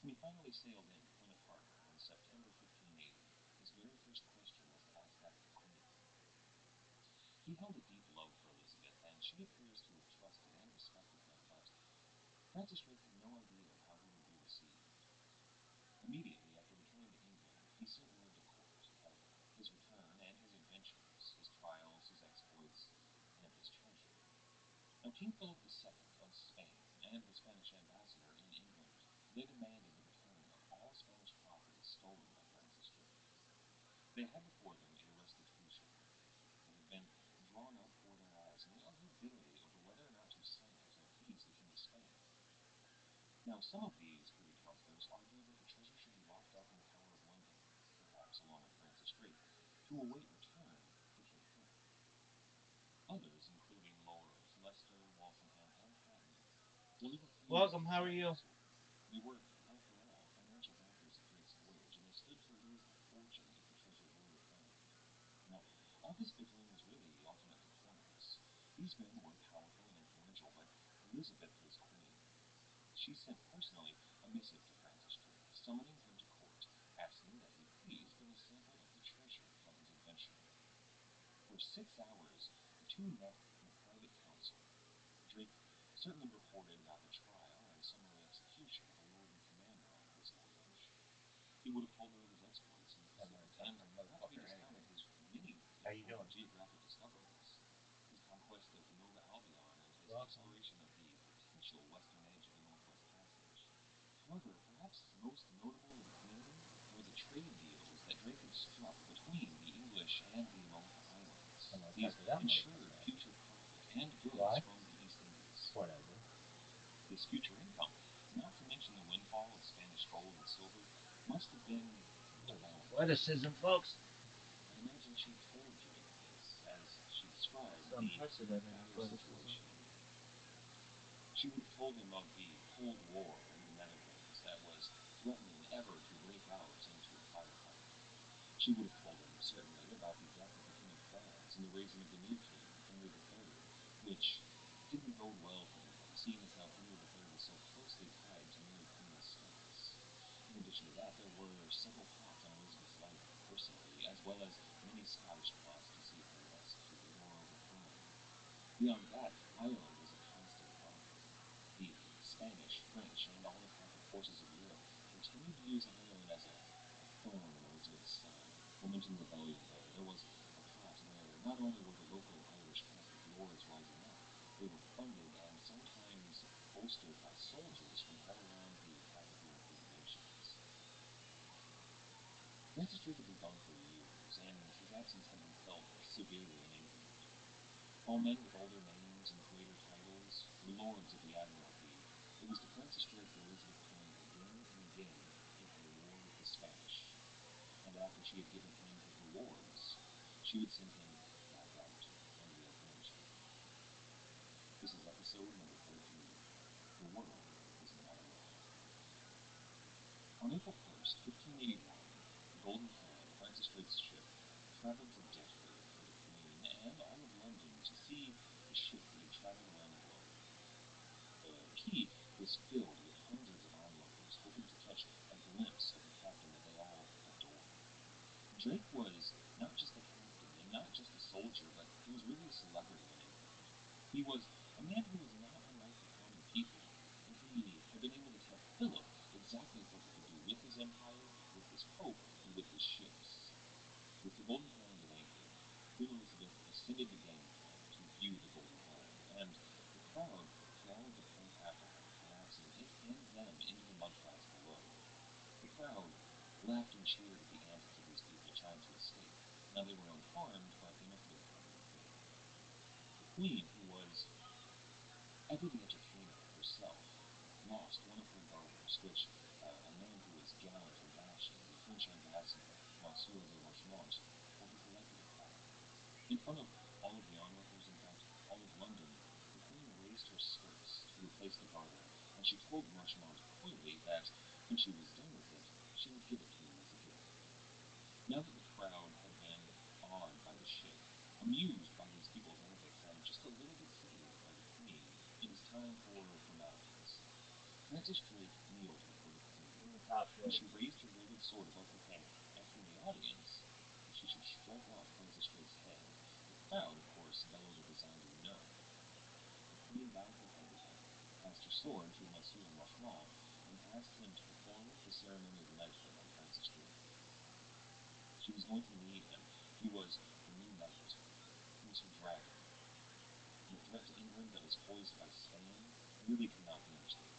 When he finally sailed in Plymouth Harbor in September 1580, his very first question was to ask after the Queen. He held a deep love for Elizabeth, and she appears to have trusted and respected him, but Francis Drake had no idea of how he would be received. Immediately after returning to England, he sent word to court of his return and his adventures, his trials, his exploits, and his treasure. Now, King Philip II of Spain and the Spanish ambassador in England, they demanded the return of all Spanish property stolen by Francis Drake. They had before them a restitution that had been drawn up for their eyes, and they argued bitterly over whether or not to sign it and appease the King of Spain. Now, some of these privy councillors argued that the treasure should be locked up in the Tower of London, perhaps along with Francis Drake, to await return for King Philip. Others, including Lords Leicester, Walsingham, and Hatton, well, they refused Welcome, to how are sign you? the surrender. They were, after all, financial backers of Drake's voyage, and they stood to lose a fortune if the treasure were found. Now, all this bickering was really ultimately pointless. These men were powerful and influential, but Elizabeth was queen. She sent personally a missive to Francis Drake, summoning him to court, asking that he please bring a sample of the treasure from his adventure. For 6 hours, the two met in a private council. Drake certainly reported about the trial and summary execution of the lord and commander on his voyage. He would have told her of his exploits in the Pacific, and not to be discounted his many How you important doing? geographic discoveries, his conquest of Nova Albion and his Welcome. exploration of the potential western edge of the Northwest Passage. However, perhaps most notable and glaring were the trade deals that Drake had struck between the English and the Molucca Islands. These ensured future profit and goods Why? from the East Indies. Whatever. This future income, not to mention the windfall of Spanish gold and silver, must have been a bounty. Witticism, folks. I imagine she told Drake this as she described It's the unprecedented dire witticism. situation. She would have told him of the Cold War in the Netherlands that was threatening ever to break out into a firefight. She would have told him, certainly, about the death of the King of France and the raising of the new king, Henry III, which didn't bode well for England, seeing as how Henry III was so closely tied to Mary Queen's status. In addition to that, there were several plots on Elizabeth's life personally, as well as many Scottish plots to see her executed or overthrown. Beyond that, Ireland was a constant problem. The Spanish, French, and all the Catholic forces of Europe continued to use Ireland as a thorn in Elizabeth's side. Wilmington Rebellion, though, there was a plot where not only were the local Irish Catholic lords rising up, they were funded and sometimes bolstered by soldiers from all around the Catholic European nations. Francis Drake had been gone for years, and his absence had been felt severely in England. All men with older names and greater titles were lords of the Admiralty. It was to Francis Drake that Elizabeth turned again and again in her war with the Spanish, and after she had given him his rewards, she would send him back out and reavenge him. This is episode number 13. The world is not alone. On April 1st, 1581, the Golden Hind, Francis Drake's ship, traveled to Deptford for the Queen and all of London to see the ship that had traveled around the globe. The quay was filled with hundreds of onlookers, hoping to catch a glimpse of the captain that they all adored. Drake was not just a captain and not just a soldier, but he was really a celebrity in England. He was a man who was not unlike the common people, and he had been able to tell Philip exactly what he could do with his empire, with his pope, and with his ships. With the Golden Hind at anchor, Queen Elizabeth ascended the gangplank to view the Golden Hind, and the crowd thronged the plank after her, collapsing it and them into the mudflats below. The crowd laughed and cheered at the antics of these people trying to escape. Now, they were unharmed, but they must have been covered with blood. The Queen, who was ever the entertainer herself, lost one of her guards, which a man who was gallant and dashing, the French ambassador, Monsieur de Rochemont, well, he collected a crowd. In front of all of the onlookers, in fact, all of London, the Queen raised her skirts to replace the garter, and she told Rochemont coyly that when she was done with it, she would give it to him as a gift. Now that the crowd had been awed by the ship, amused by these people's antics, and just a little bit sedated by the Queen, it was time for formalities. Francis Drake kneeled before the Queen. crowd, of course, bellowed a resounding no. The queen bowed her head again, passed her sword to Monsieur Marchemont, and asked him to perform the ceremony of knighthood on Francis Drake. She was going to need him. He was her new knight. He was her dragon. The threat to England that was posed by Spain really could not be understated.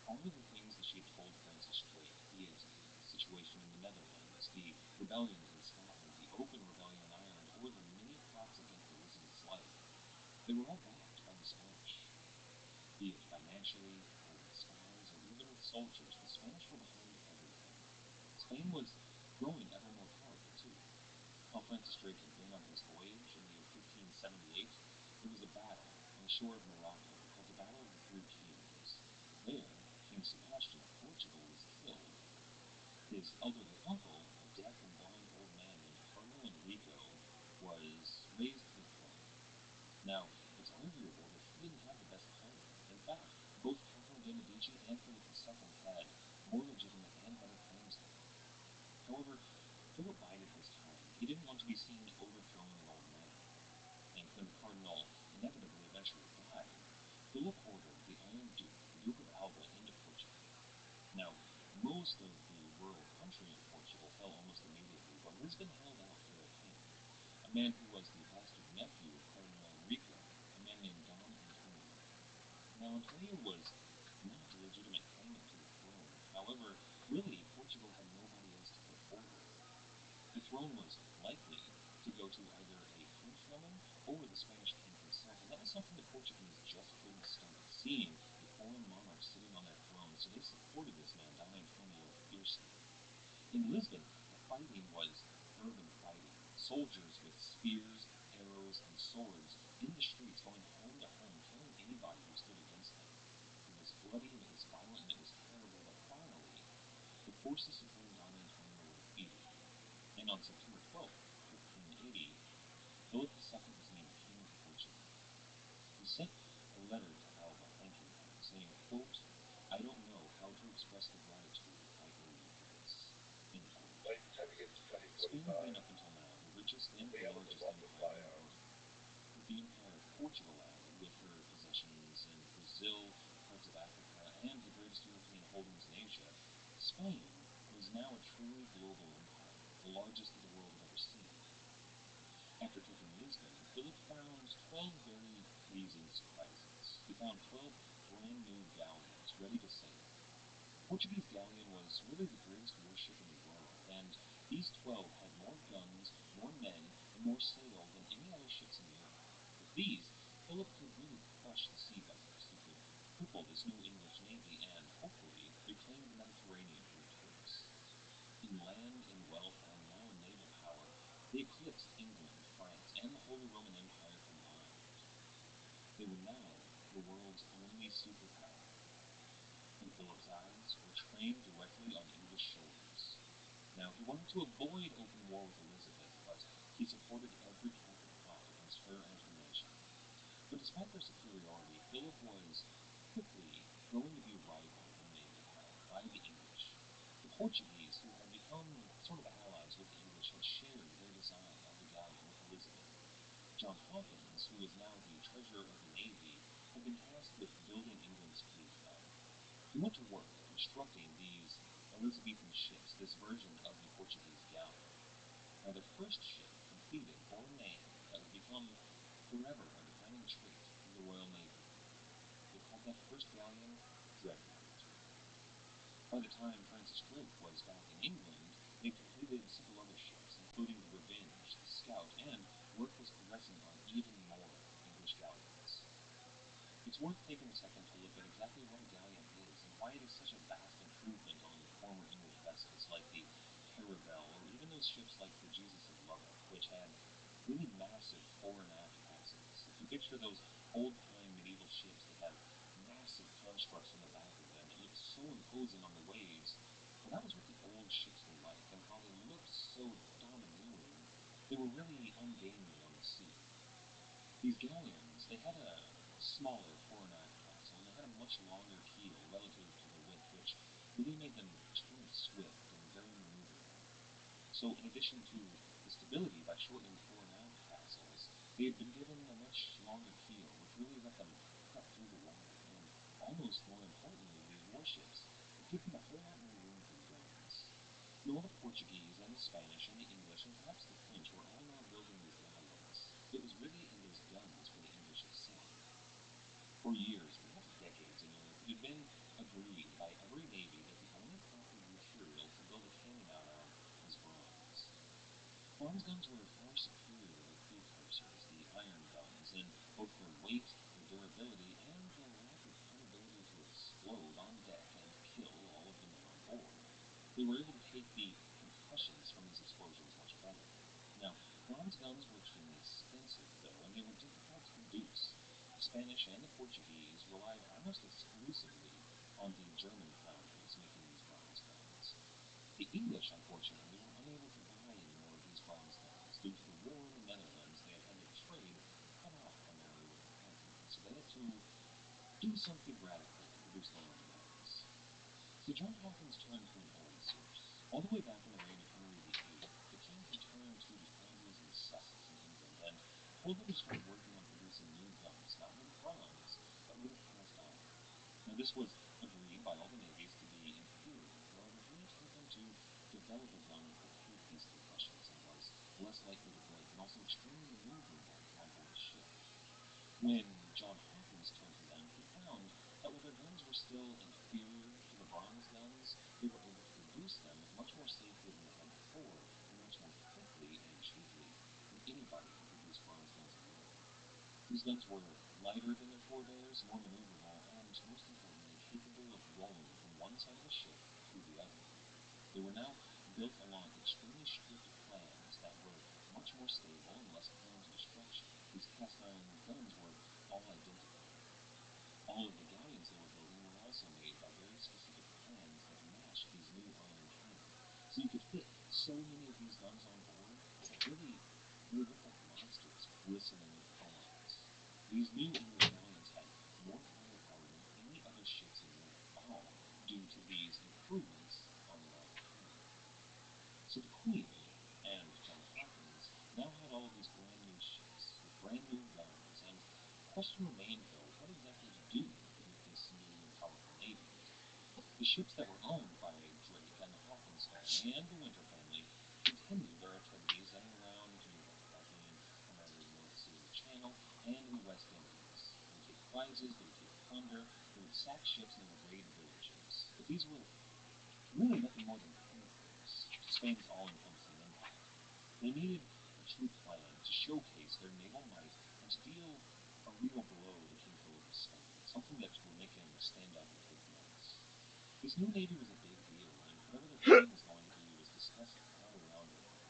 All of the things that she had told Francis Drake, be it the situation in the Netherlands, the rebellions in Scotland, the open rebellion in Ireland, or the many plots against Elizabeth's life, they were all backed by the Spanish. Be it financially, or with spies, or even with soldiers, the Spanish were behind everything. Spain was growing ever more powerful, too. While Francis Drake had been on his voyage in the year 1578, there was a battle on the shore of Morocco called the Battle of the Three Kings. There, King Sebastian of Portugal was killed. His elderly uncle, a deaf and blind old man named Cardinal Enrico, was raised to the throne. Now, it's arguable that he didn't have the best claim. In fact, both Catherine de' Medici and Philip II had more legitimate and better claims than him. However, Philip bided his time. He didn't want to be seen overthrowing an old man. And when the cardinal inevitably eventually died, Philip ordered the Iron Duke, the Duke of Alva, into Portugal. Now, most of the rural country in Portugal fell almost immediately, but Lisbon held out for their king, a man who was the bastard nephew of Cardinal Enrico, a man named Don Antonio. Now, Antonio was not a legitimate claimant to the throne. However, really, Portugal had nobody else to put forward. The throne was likely to go to either a French woman or the Spanish king himself, and that was something the Portuguese just couldn't stomach, seeing a foreign monarch sitting on their throne, so they supported this man, Don Antonio, fiercely. In Lisbon, the fighting was urban fighting. Soldiers with spears, arrows, and swords in the streets going home to home, killing anybody who stood against them. It was bloody, and it was violent, and it was terrible, but finally, the forces supporting Don Antonio were defeated. And on September 12th, 1580, Philip II was named King of Portugal. He sent a letter to Alva thanking him, saying, quote, "I don't know how to express the gratitude I owe you for this." End quote. Spain had been up until now the richest and the largest empire in the world. With the Empire of Portugal added, with her possessions in Brazil, parts of Africa, and the greatest European holdings in Asia, Spain was now a truly global empire, the largest that the world had ever seen. After taking Lisbon, Philip found 12 very pleasing surprises. He found 12 brand new galleons ready to sail. The Portuguese galleon was really the greatest warship in the world, and these 12 had more guns, more men, and more sail than any other ships in Europe. With these, Philip could really crush the sea beggars. He could cripple this new English navy and, hopefully, reclaim the Mediterranean from the Turks. In land, in wealth, and now in naval power, they eclipsed England, France, and the Holy Roman Empire combined. They were now the world's only superpower. In Philip's eyes, were trained directly on English shoulders. Now, he wanted to avoid open war with Elizabeth, but he supported every Catholic plot against her and her nation. But despite their superiority, Philip was quickly going to be rivaled in naval power by the English. The Portuguese, who had become sort of allies with the English, had shared their design of the galleon with Elizabeth. John Hawkins, who was now the treasurer of the Navy, had been tasked with building England's fleet now. He went to work constructing these Elizabethan ships, this version of the Portuguese galleon. Now, their first ship completed bore a name that would become forever a defining trait of the Royal Navy. They called that first galleon Dreadnought. By the time Francis Drake was back in England, they completed several other ships, including the Revenge, the Scout, and work was progressing on even more English galleons. It's worth taking a second to look at exactly what a galleon is and why it is such a vast improvement on former English vessels like the Caravel, or even those ships like the Jesus of Lubbock, which had really massive fore and aft passes. If you picture those old-time medieval ships that have massive constructs on the back of them that look so imposing on the waves, well, that was what the old ships were like, and while they looked so domineering, they were really ungainly on the sea. These galleons, they had a smaller fore and aft pass, and they had a much longer keel relative to their width, which really made them extremely swift and very maneuverable. So in addition to the stability by shortening the fore and aft They had been given a much longer keel, which really let them cut through the water, and almost more importantly, these warships would give them a whole lot more room for guns. While the Portuguese and the Spanish and the English and perhaps the French were all now building these galleons, it was really in those guns where the English excelled. For years, perhaps decades in Europe, it had been agreed by every navy that the only proper material to build a cannon out of was bronze. Bronze guns were far superior to their precursors, the iron guns, in both their weight, their durability, and the lack of inability to explode on deck and kill all of the men on board. They were able to take the concussions from these explosions much better. Now, bronze guns were extremely expensive, though, and they were difficult to produce. The Spanish and the Portuguese relied almost exclusively on the German foundries making these bronze guns. The English, unfortunately, were unable to buy any more of these bronze guns. Due to the war in the Netherlands, they had had their trade cut off primarily with the continent, so they had to do something radical and produce their own guns. So John Hawkins turned to an old source. All the way back in the reign of Henry VIII, the king had turned to the foundries in Sussex in England and told them to start working on producing new guns, not made of bronze, but made of cast iron. Now this was agreed by all the navies to be inferior. However, he told them to develop a gun that could take these concussions and was less likely to break and also extremely maneuverable on board a ship. When John Hawkins turned to them, he found that while their guns were still inferior to the bronze guns, they were able to produce them much more safely than they had before, and much more quickly and cheaply than anybody who produced bronze guns in Europe. These guns were lighter than their forebears, more maneuverable, and most importantly, capable of rolling from one side of the ship to the other. They were now built along extremely strict plans that were much more stable and less prone to destruction. These cast iron guns were all identical. All of the galleons they were building were also made by very specific plans that matched these new iron cannon. So you could fit so many of these guns on board that really they looked like monsters glistening with bronze. These new English galleons had more firepower than any other ships in Europe, all due to these improvements on their iron cannon. So the Queen and John Hawkins now had all of these brand new ships with brand new guns, and the question remained, though, what exactly to do with this new and powerful navy. The ships that were owned by Drake and the Hawkins family and the Winter family continued their activities in and around Europe, fighting in primarily the North Sea and the Channel, and in the West Indies. They would take prizes, they would take plunder, they would sack ships, and they would raid villages. But these were really nothing more than precursors to Spain's all-encompassing empire. They needed a true plan to showcase their naval might and to deal a real blow to King Philip of Spain, something that would make him stand up and take notice. This new navy was a big deal, and whatever their plan was going to be was discussed all around the world.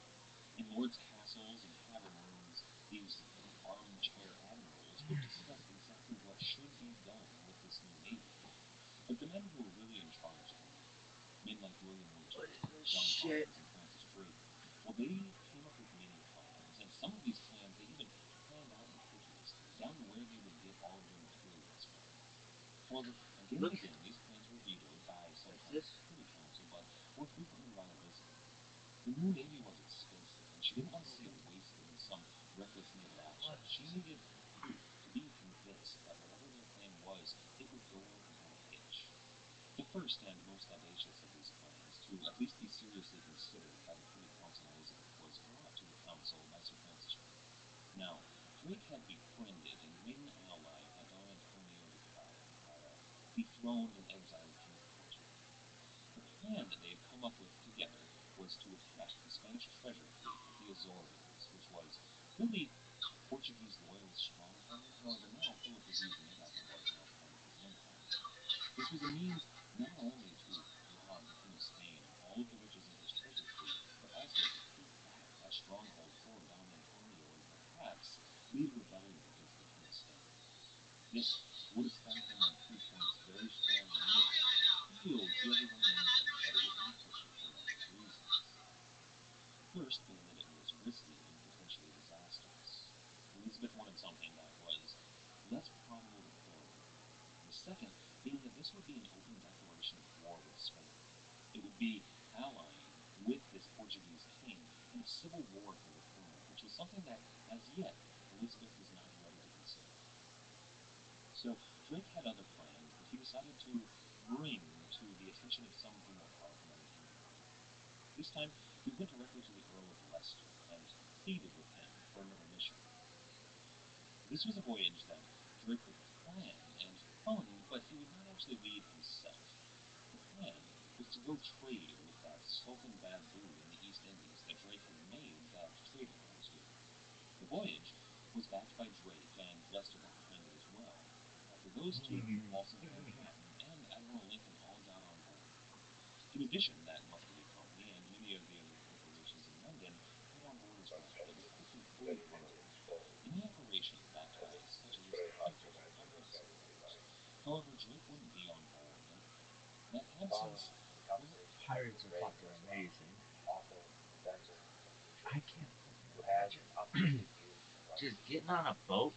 In lords' castles and tavern rooms, these armchair admirals would discuss exactly what should be done with this new navy. But the men who were really in charge then, men like William Winter, John Hawkins, and Francis Drake, well, they came up with many plans, and some of these plans they even planned out meticulously, down to where they would get all of their materials from. However, again and again, these plans were vetoed by sometimes the Privy Council, but more frequently by Elizabeth. The new navy was expensive, and she didn't want to see it wasted in some reckless naval action. She needed proof to be convinced that whatever their plan was, it would go without a hitch. The first and most audacious of these plans, to at least be seriously considered by the Privy Council and Elizabeth, was brought to the council by Sir Francis Drake. Now, Drake had befriended and made an ally of Don Antonio de Clare, the dethroned and exiled king of Portugal. The plan that they had come up with together was to attack the Spanish treasure fleet at the Azores, which was really Portuguese loyalist stronghold. However, now Philip was using it as it was now part of his empire. This was a means not only to rob the King of Spain and all of the riches in his treasure fleet, but also to take back that stronghold for Don Antonio and perhaps lead rebellion against the King of Spain. This would have sent him on 3 points very strong, and it appealed to everyone in England, but it was inefficient for a number of reasons. The first being that it was risky and potentially disastrous. Elizabeth wanted something that was less probable to failure. The second being that this would be an open declaration of war with Spain. It would be allying with this Portuguese king in a civil war for the throne, which was something that, as yet, Elizabeth was not ready to consider. So Drake had other plans that he decided to bring to the attention of some who were more powerful than him in London. This time, he went directly to the Earl of Leicester and pleaded with him for another mission. This was a voyage that Drake would plan and fund, but he would not actually lead himself. The plan was to go trade with that Sultan Babu in the East Indies that Drake had made that trading routes with. The voyage was backed by Drake, and Leicester got behind it as well. After those two, Walsingham Hatton and Admiral Lincoln all got on board. In addition, that Muscovy Company and many of the other corporations in London got on board as well. It was quickly fully funded. Any operation backed by such elusive figures would come with some risks. However, Drake wouldn't be on board, and that had some. Well, Pirates are fucking amazing. I can't fucking imagine just getting on a boat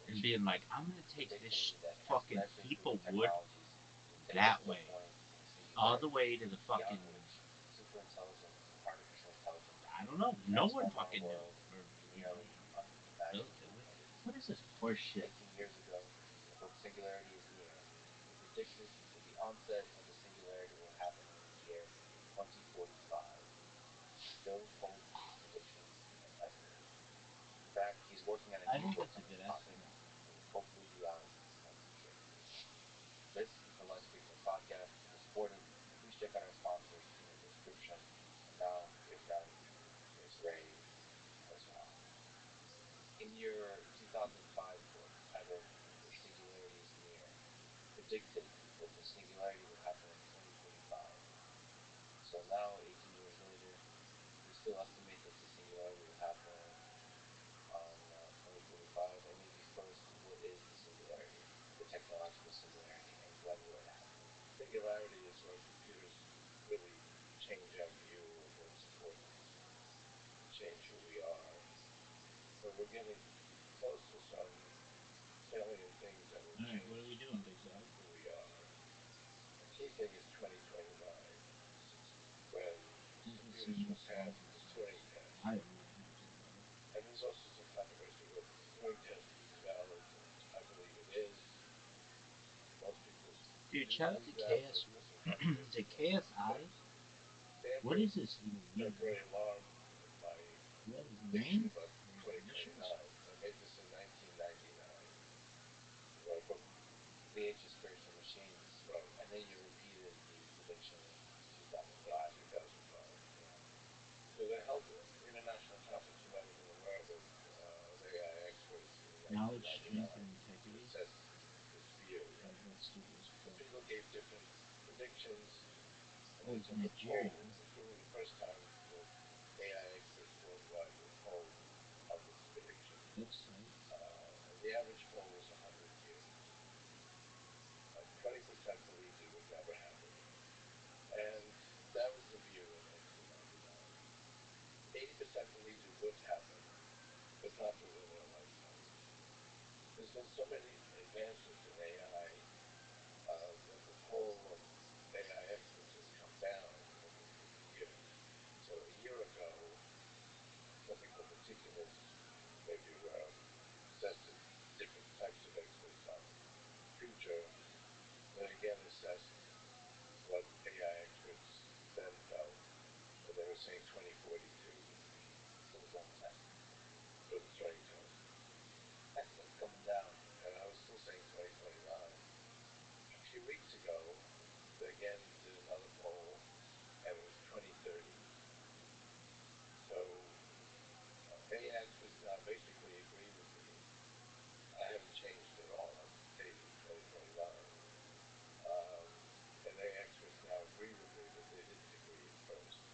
and being like, I'm gonna take this fucking heap of wood that way, all the way to the fucking. I don't know. No one fucking knew. Or, you know, what is this horse shit? I think that's a good estimate. Alright, what are we doing, Big Dog? This is so I have no idea, brother. Dude, shout out to KS. Is it KSI? What is this even mean? What is his name? Or his initials? Knowledge, strength, and integrity. That's stupid as fuck. Oh, he's Nigerian. That's tight.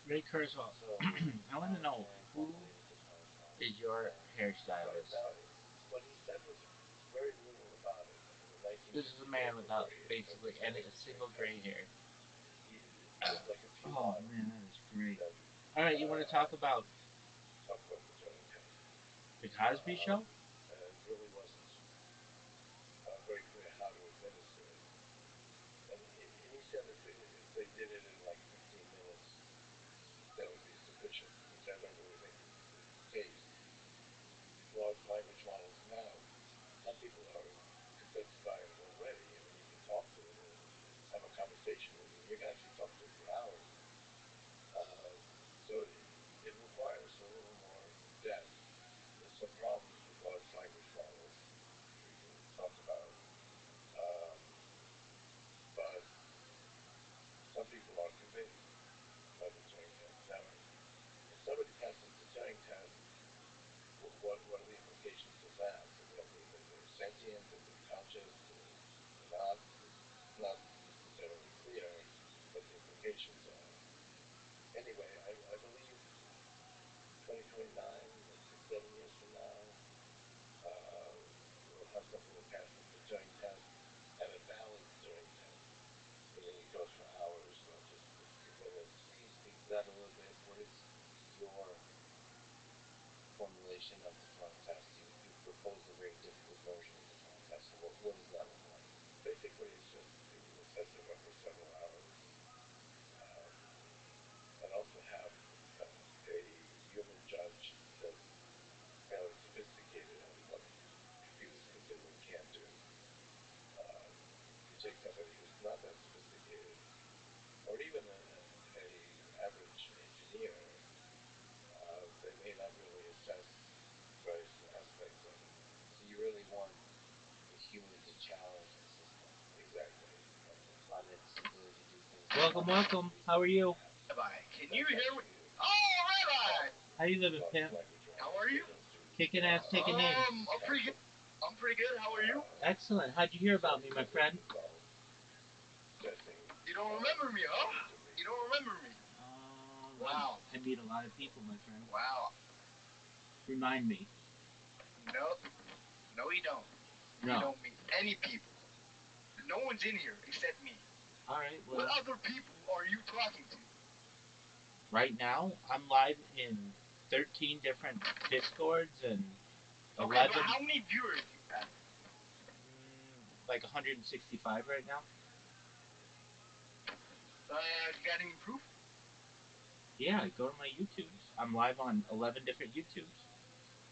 Ray Kurzweil, I want to know who is your hairstylist? This is a man without basically any a single gray hair. Oh man, that is great. All right, you want to talk about the Cosby Show? Welcome, welcome. How are you? Rabbi, can you hear me? Oh, Rabbi! How you living, pimp? How are you? Kicking ass, taking names. I'm pretty good. I'm pretty good. How are you? Excellent. How'd you hear about me, my friend? You don't remember me, huh? You don't remember me? Wow. I meet a lot of people, my friend. Wow. Remind me. No. No, you don't. No. You don't meet any people. No one's in here except me. All right. Well, what other people are you talking to? Right now, I'm live in 13 different Discords and 11. Okay, but how many viewers do you have? Like 165 right now. You got any proof? Yeah, go to my YouTubes. I'm live on 11 different YouTubes.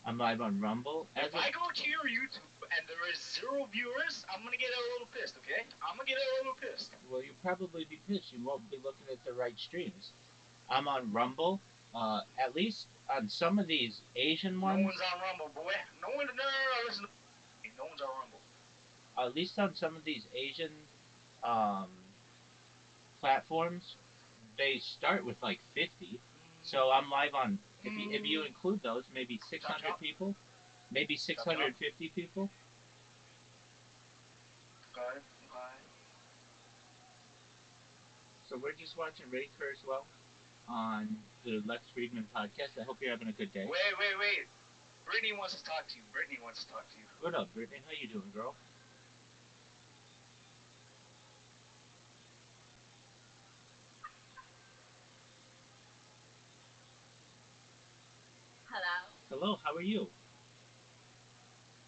I'm live on Rumble. If I go to your YouTube and there is 0 viewers, I'm gonna get a little pissed, okay? I'm gonna get a little pissed. Well, you'll probably be pissed. You won't be looking at the right streams. I'm on Rumble. At least on some of these Asian ones. No one's on Rumble, boy. No, listen to me. No one's on Rumble. At least on some of these Asian platforms, they start with like 50. So I'm live on, if you include those, maybe 600 people, maybe 650 people. Okay. So we're just watching Ray Kurzweil on the Lex Friedman podcast. I hope you're having a good day. Wait. Brittany wants to talk to you. What up, Brittany? How you doing, girl? Hello, how are you?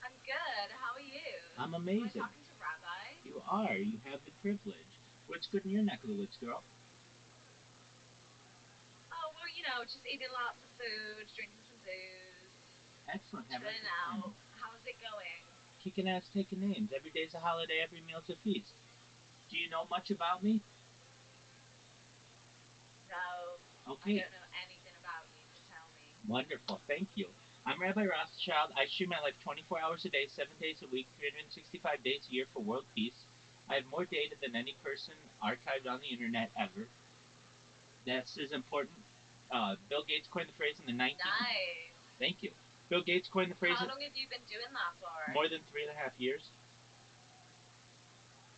I'm good. How are you? I'm amazing. Am I talking to Rabbi? You are. You have the privilege. What's good in your neck of the woods, girl? Oh, well, just eating lots of food, drinking some booze. Excellent. Chilling out. How's it going? Kicking ass, taking names. Every day's a holiday, every meal's a feast. Do you know much about me? No. Okay. I don't know anything about you, so tell me. Wonderful. Thank you. I'm Rabbi Rothschild. I stream my life 24 hours a day, 7 days a week, 365 days a year for world peace. I have more data than any person archived on the internet ever. This is important. Bill Gates coined the phrase in the 19... Nice. Thank you. Bill Gates coined the phrase... How long have you been doing that for? More than 3.5 years.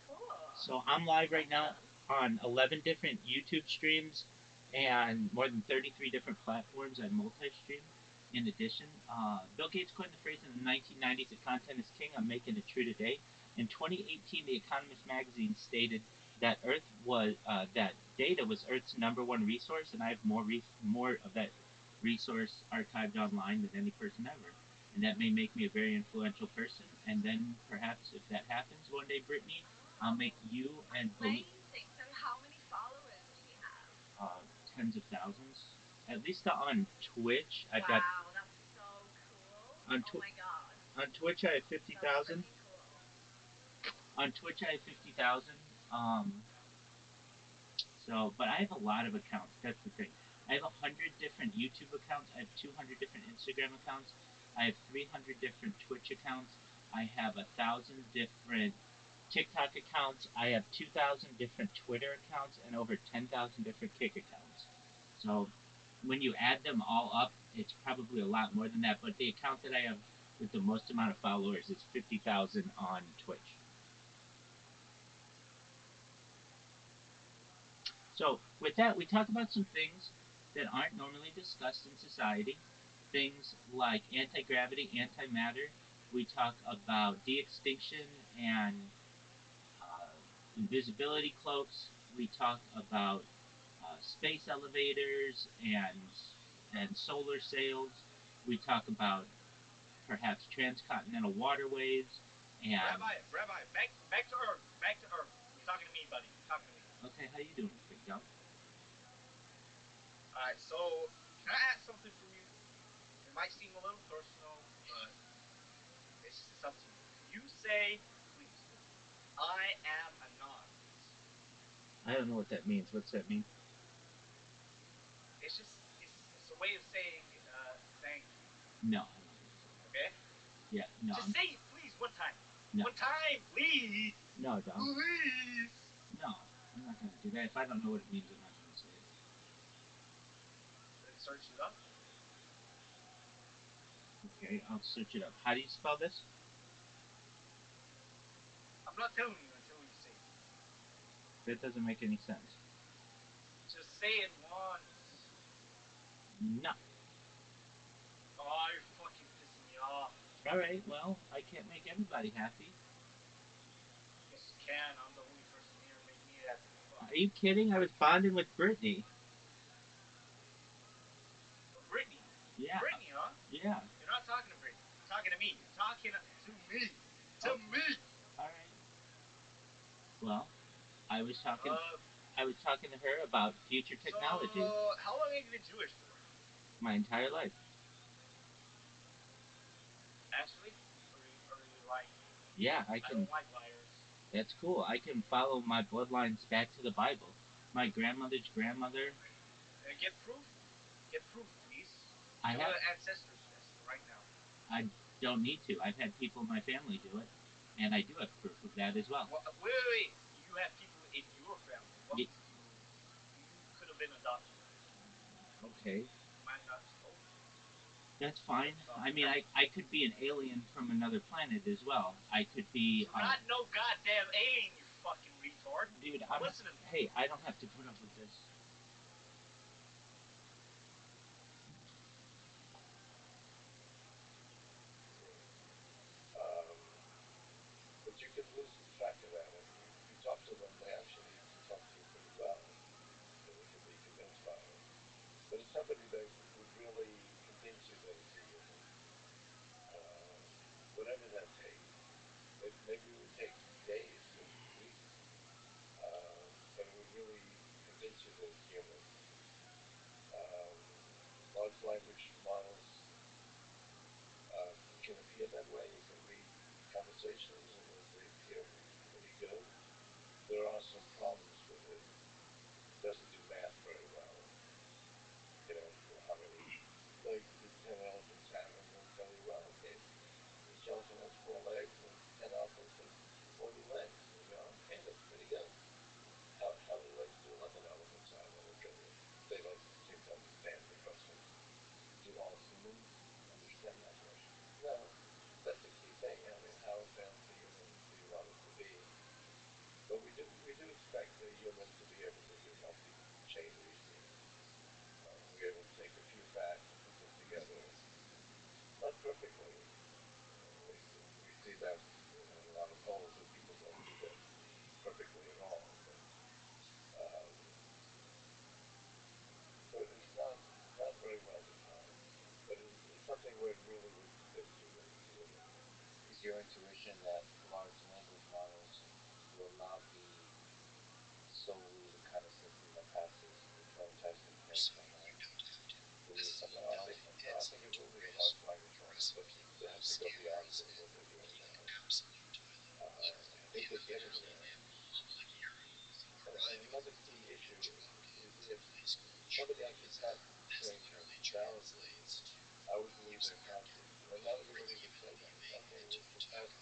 Cool. So I'm live right now on 11 different YouTube streams and more than 33 different platforms. I multi-stream. In addition, Bill Gates coined the phrase in the 1990s that content is king. I'm making it true today. In 2018, The Economist magazine stated that that data was Earth's #1 resource, and I have more of that resource archived online than any person ever. And that may make me a very influential person. And then perhaps if that happens one day, Brittany, I'll make you and amazing. So how many followers do you have? Tens of thousands. At least on Twitch, I've wow, got. That's so cool. Oh my god. On Twitch, I have 50,000. Cool. On Twitch, I have 50,000. But I have a lot of accounts. That's the thing. I have 100 different YouTube accounts. I have 200 different Instagram accounts. I have 300 different Twitch accounts. I have 1,000 different TikTok accounts. I have 2,000 different Twitter accounts and over 10,000 different Kick accounts. So when you add them all up, it's probably a lot more than that. But the account that I have with the most amount of followers is 50,000 on Twitch. So with that, we talk about some things that aren't normally discussed in society. Things like anti-gravity, antimatter. We talk about de-extinction and invisibility cloaks. We talk about space elevators and solar sails. We talk about perhaps transcontinental waterways, and Rabbi, back to Earth. Back to Earth. You're talking to me, buddy. You're talking to me. okay, how you doing, big dog? All right. So, can I ask something from you? It might seem a little personal, but it's up to you. Can you say, please, I am anonymous? I don't know what that means. What's that mean? It's a way of saying thank you. No. Okay. Yeah, no. Just say it, please, one time. No. One time, please. No, dog. Please. No, I'm not gonna do that. If I don't know what it means, I'm not gonna say it. Then search it up. Okay, I'll search it up. How do you spell this? I'm not telling you until you say it. That doesn't make any sense. Just say it once. No. Oh, you're fucking pissing me off. Alright, well, I can't make everybody happy. Yes, you can. I'm the only person here to make me happy. Fuck. Are you kidding? I was bonding with Brittany. Brittany? Yeah. Brittany, huh? Yeah. You're not talking to Brittany. You're talking to me. You're talking to me. To Okay. me. Alright. Well, I was talking to her about future technology. So, how long have you been Jewish for? My entire life. Actually? Or are you lying? Yeah, I don't like liars. That's cool. I can follow my bloodlines back to the Bible. My grandmother's grandmother. Get proof. Get proof, please. I Do have. an ancestors test right now. I don't need to. I've had people in my family do it, and I do have proof of that as well. Wait. You have people in your family. What? You could have been adopted. Okay. Might not just told you. That's fine. I mean, I could be an alien from another planet as well. I could be. You're not no goddamn alien, you fucking retard. Dude, listen to me. Hey, I don't have to put up with this. But you can lose track of that. I mean, if you talk to them, they actually talk to you pretty well, and you can be convinced by them. But it's somebody that would really convince you that it's a human, whatever that takes. Maybe it would take days, maybe weeks, but it would really convince you that it's human. Large language models can appear that way. You can read conversations and they appear pretty good. There are some problems with it. It doesn't do math very well. You know, how many legs did 10 elephants have? And they'll tell you, well, okay, each elephant has 4 legs and 10 elephants have 40 legs. And you go, okay, that's pretty good. How many legs do 11 elephants have? And they'll tell you, they don't seem to understand the question. Do all humans understand that question? No. That's the key thing. I mean, how advanced a human do you want it to be? But we do expect a human to be able to do multi-chain reasoning. We're able to take a few facts and put them together. Not perfectly. We see that in a lot of polls that people don't do that perfectly at all. So it's not very well defined. But it's something where it really would convince you that it's human. Is your intuition that large language models will not be solely the kind of system that passes the Turing test and creates online? No, I think it will be a large language model, but they have to go beyond what they're doing now. I think they're getting there. And another key issue is if somebody actually passes the Turing test validly, I would believe they're passing. And not everybody would say that. Okay, we can pass the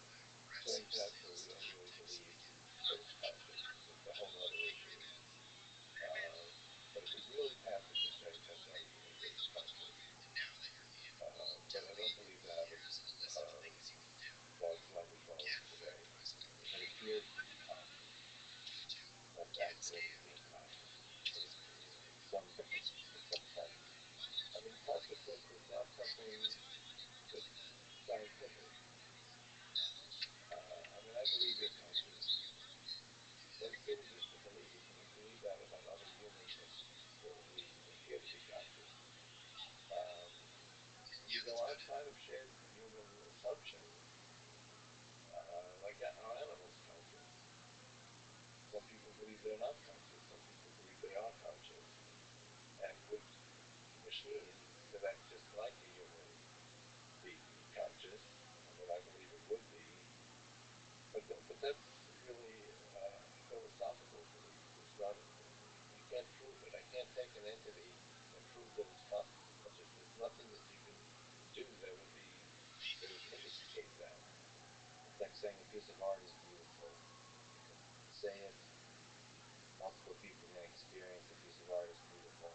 Turing test, but we don't really believe that it's passing. It's a whole other issue. But if it really passes the Turing test, I would believe that it's passing. But I don't believe that of large language models today. It appears to be passing. That's accurate. take an entity and prove that it's conscious, there's nothing that you can do that would indicate that. It's like saying a piece of art is beautiful. You can say it, multiple people can experience a piece of art as beautiful,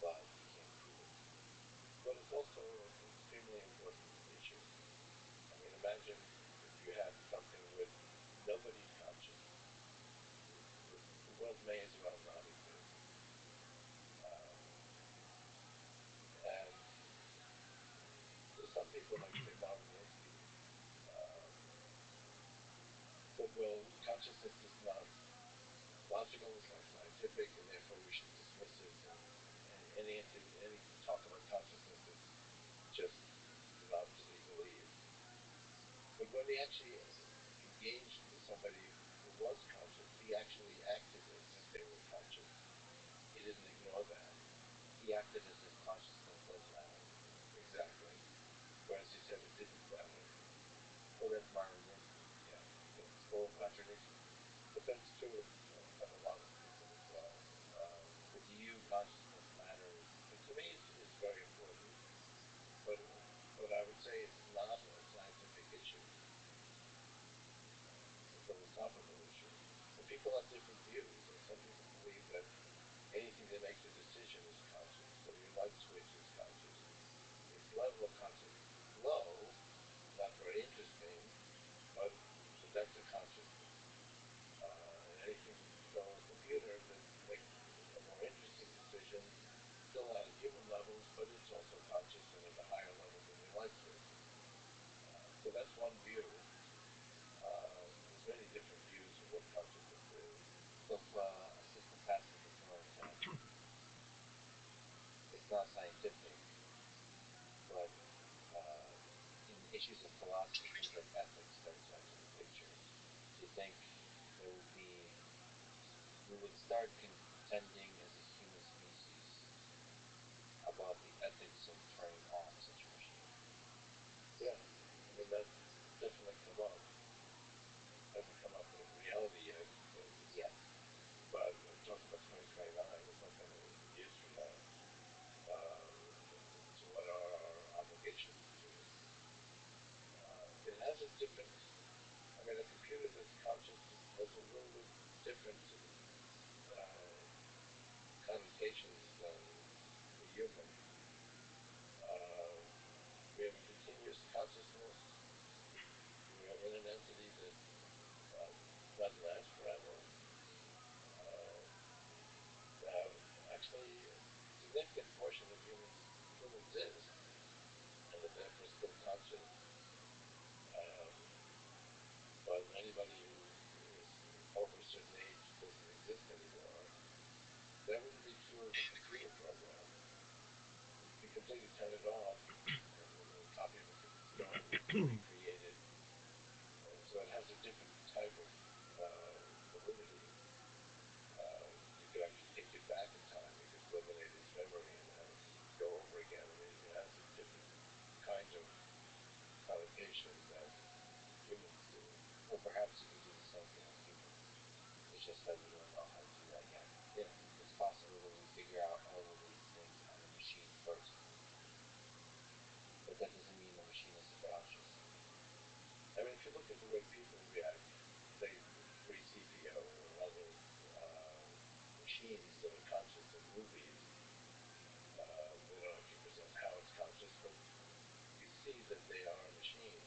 but you can't prove it. But it's also an extremely important issue. I mean, imagine if you had something with nobody's conscious. The world may as well not exist. Um, and there's some people like, say, Marvin Minsky, um, said, well, consciousness is not logical, it's not scientific, and therefore we should dismiss it. And any talk about consciousness is just an obviously believed. But when he actually engaged with somebody who was conscious, he actually acted as if they were conscious. He didn't ignore that. He acted as if consciousness does matter. Exactly. Whereas he said it didn't matter. Well, that's Marvin Minsky. Yeah. It's full of contradictions. But that's true of a lot of people as well. But to you, consciousness matters. To me, it's very important. But I would say it's not a scientific issue. It's a philosophical issue. And people have different views. Some people believe that anything that makes a decision is conscious. So your light switch is conscious. Its level of consciousness is low, not very interesting, but that's a consciousness. Anything, so a computer that makes a more interesting decision, still at human levels, but it's also conscious and at a higher level than your light switch. So that's one view. There's many different views of what consciousness is. So if a system passes a similar test, it's not scientific, but in issues of philosophy, things like ethics start to enter the picture. Do you think there would be, we would start contending as a human species about the ethics of turning off such a machine? Yeah, I mean, that's definitely come up. Hasn't come up in reality yet. Yes. But I'm talking about 2029, we're talking years from now. So what are our obligations to it? It has a different, I mean, a computer that's conscious has a little bit different connotations than a human. We have a continuous consciousness. We're in an entity that doesn't last forever. Now, actually, a significant portion of humans still exist and are therefore still conscious. Um, but anybody who is over a certain age doesn't exist anymore. That wouldn't be true of a computer program. You can completely turn it off, and a copy of it could be stolen, be created. So it has a different type of validity. You could actually take it back in time. You could eliminate its memory and have it go over again. I mean, it has a different kind of connotation than humans do. Well, perhaps you could do the same thing with humans. It's just that we don't know how to do that yet. Yeah. It's possible that we figure out all of these things on the machine first. But that doesn't mean the machine isn't conscious. I mean, if you look at the way people react, say, free CPO or other machines that are conscious in movies, they don't actually present how it's conscious, but you see that they are a machine.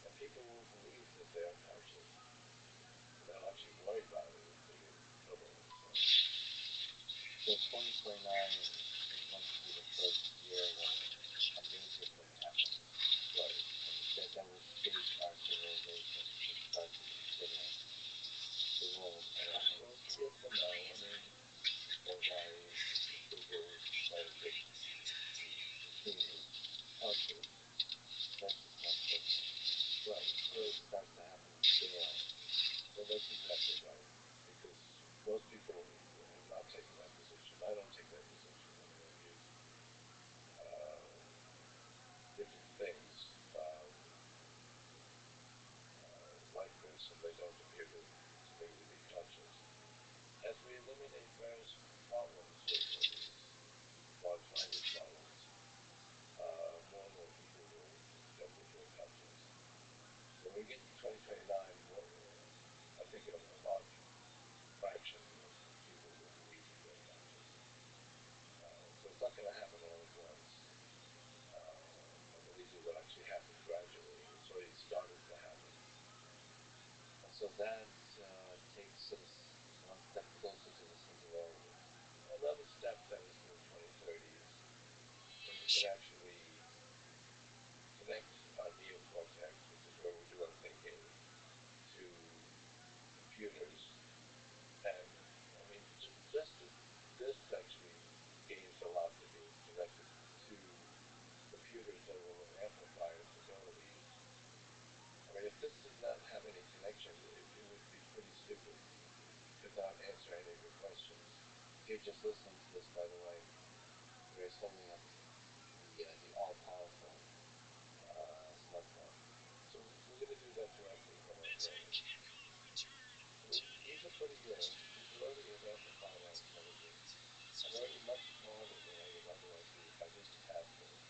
And people will believe that they are conscious. And they'll actually worry about it if they get in trouble. So 2029 is meant to be the first year when a major thing happens. Right. And that will shape our civilization to start to consider the role of AI. Well, 2 years from now, I mean, AI, Google, everything, machine is conscious. That's just one person. Right. So it starts to happen in scale. Well, that's exactly right. Because most people have not taken that position. I don't take that position. I mean, I've used that takes us one step closer to the singularity. Another step then is in the 2030s when we can actually connect our neocortex, which is where we do our thinking, to computers. And I mean, just this actually gains a lot from being connected to computers that will amplify its abilities. I mean, if this did not have any connection, it would be pretty stupid. It could not answer any of your questions. If you're just listening to this, by the way, we're holding up the all-powerful smartphone. So we're going to do that directly from our brain. These are these already have amplified our intelligence. I'm already much smarter than I would otherwise be if I didn't have this.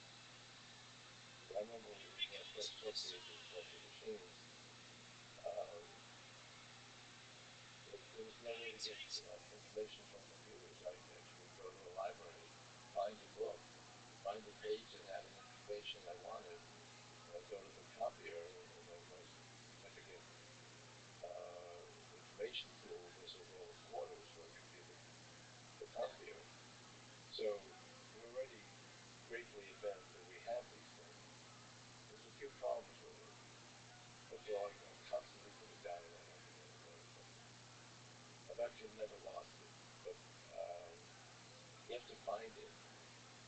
I remember when I first taught the age of intelligent machines, um, there was no way to get information from computers. I actually go to a library, find a book, find a page that had an information I wanted, and I go to the copier, and the most significant information tool was a roll of quarters where I could feed the copier. So we're already greatly advanced that we have these things. There's a few problems with it. First of all, I constantly put it down and I have to get it right. But I've actually never lost it. But you have to find it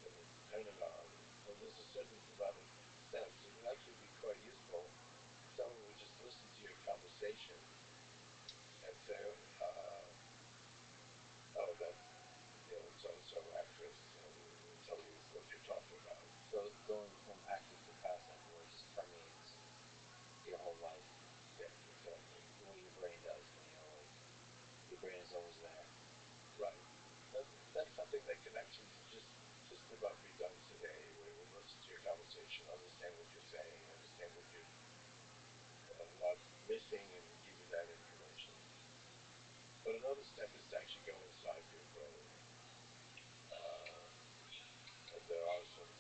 and then turn it on. And there's a certain amount of steps. It would actually be quite useful if someone would just listen to your conversation and say, oh, that's, so-and-so actress, and tell you what you're talking about. So going from active to passive, where it just permeates your whole life. Yes, exactly. The way your brain does when you're awake. Your brain is always there. Right. That's something that can actually just about be done today, where we listen to your conversation, understand what you're saying, understand what you're not missing, and give you that information. But another step is to actually go inside your brain. And there are some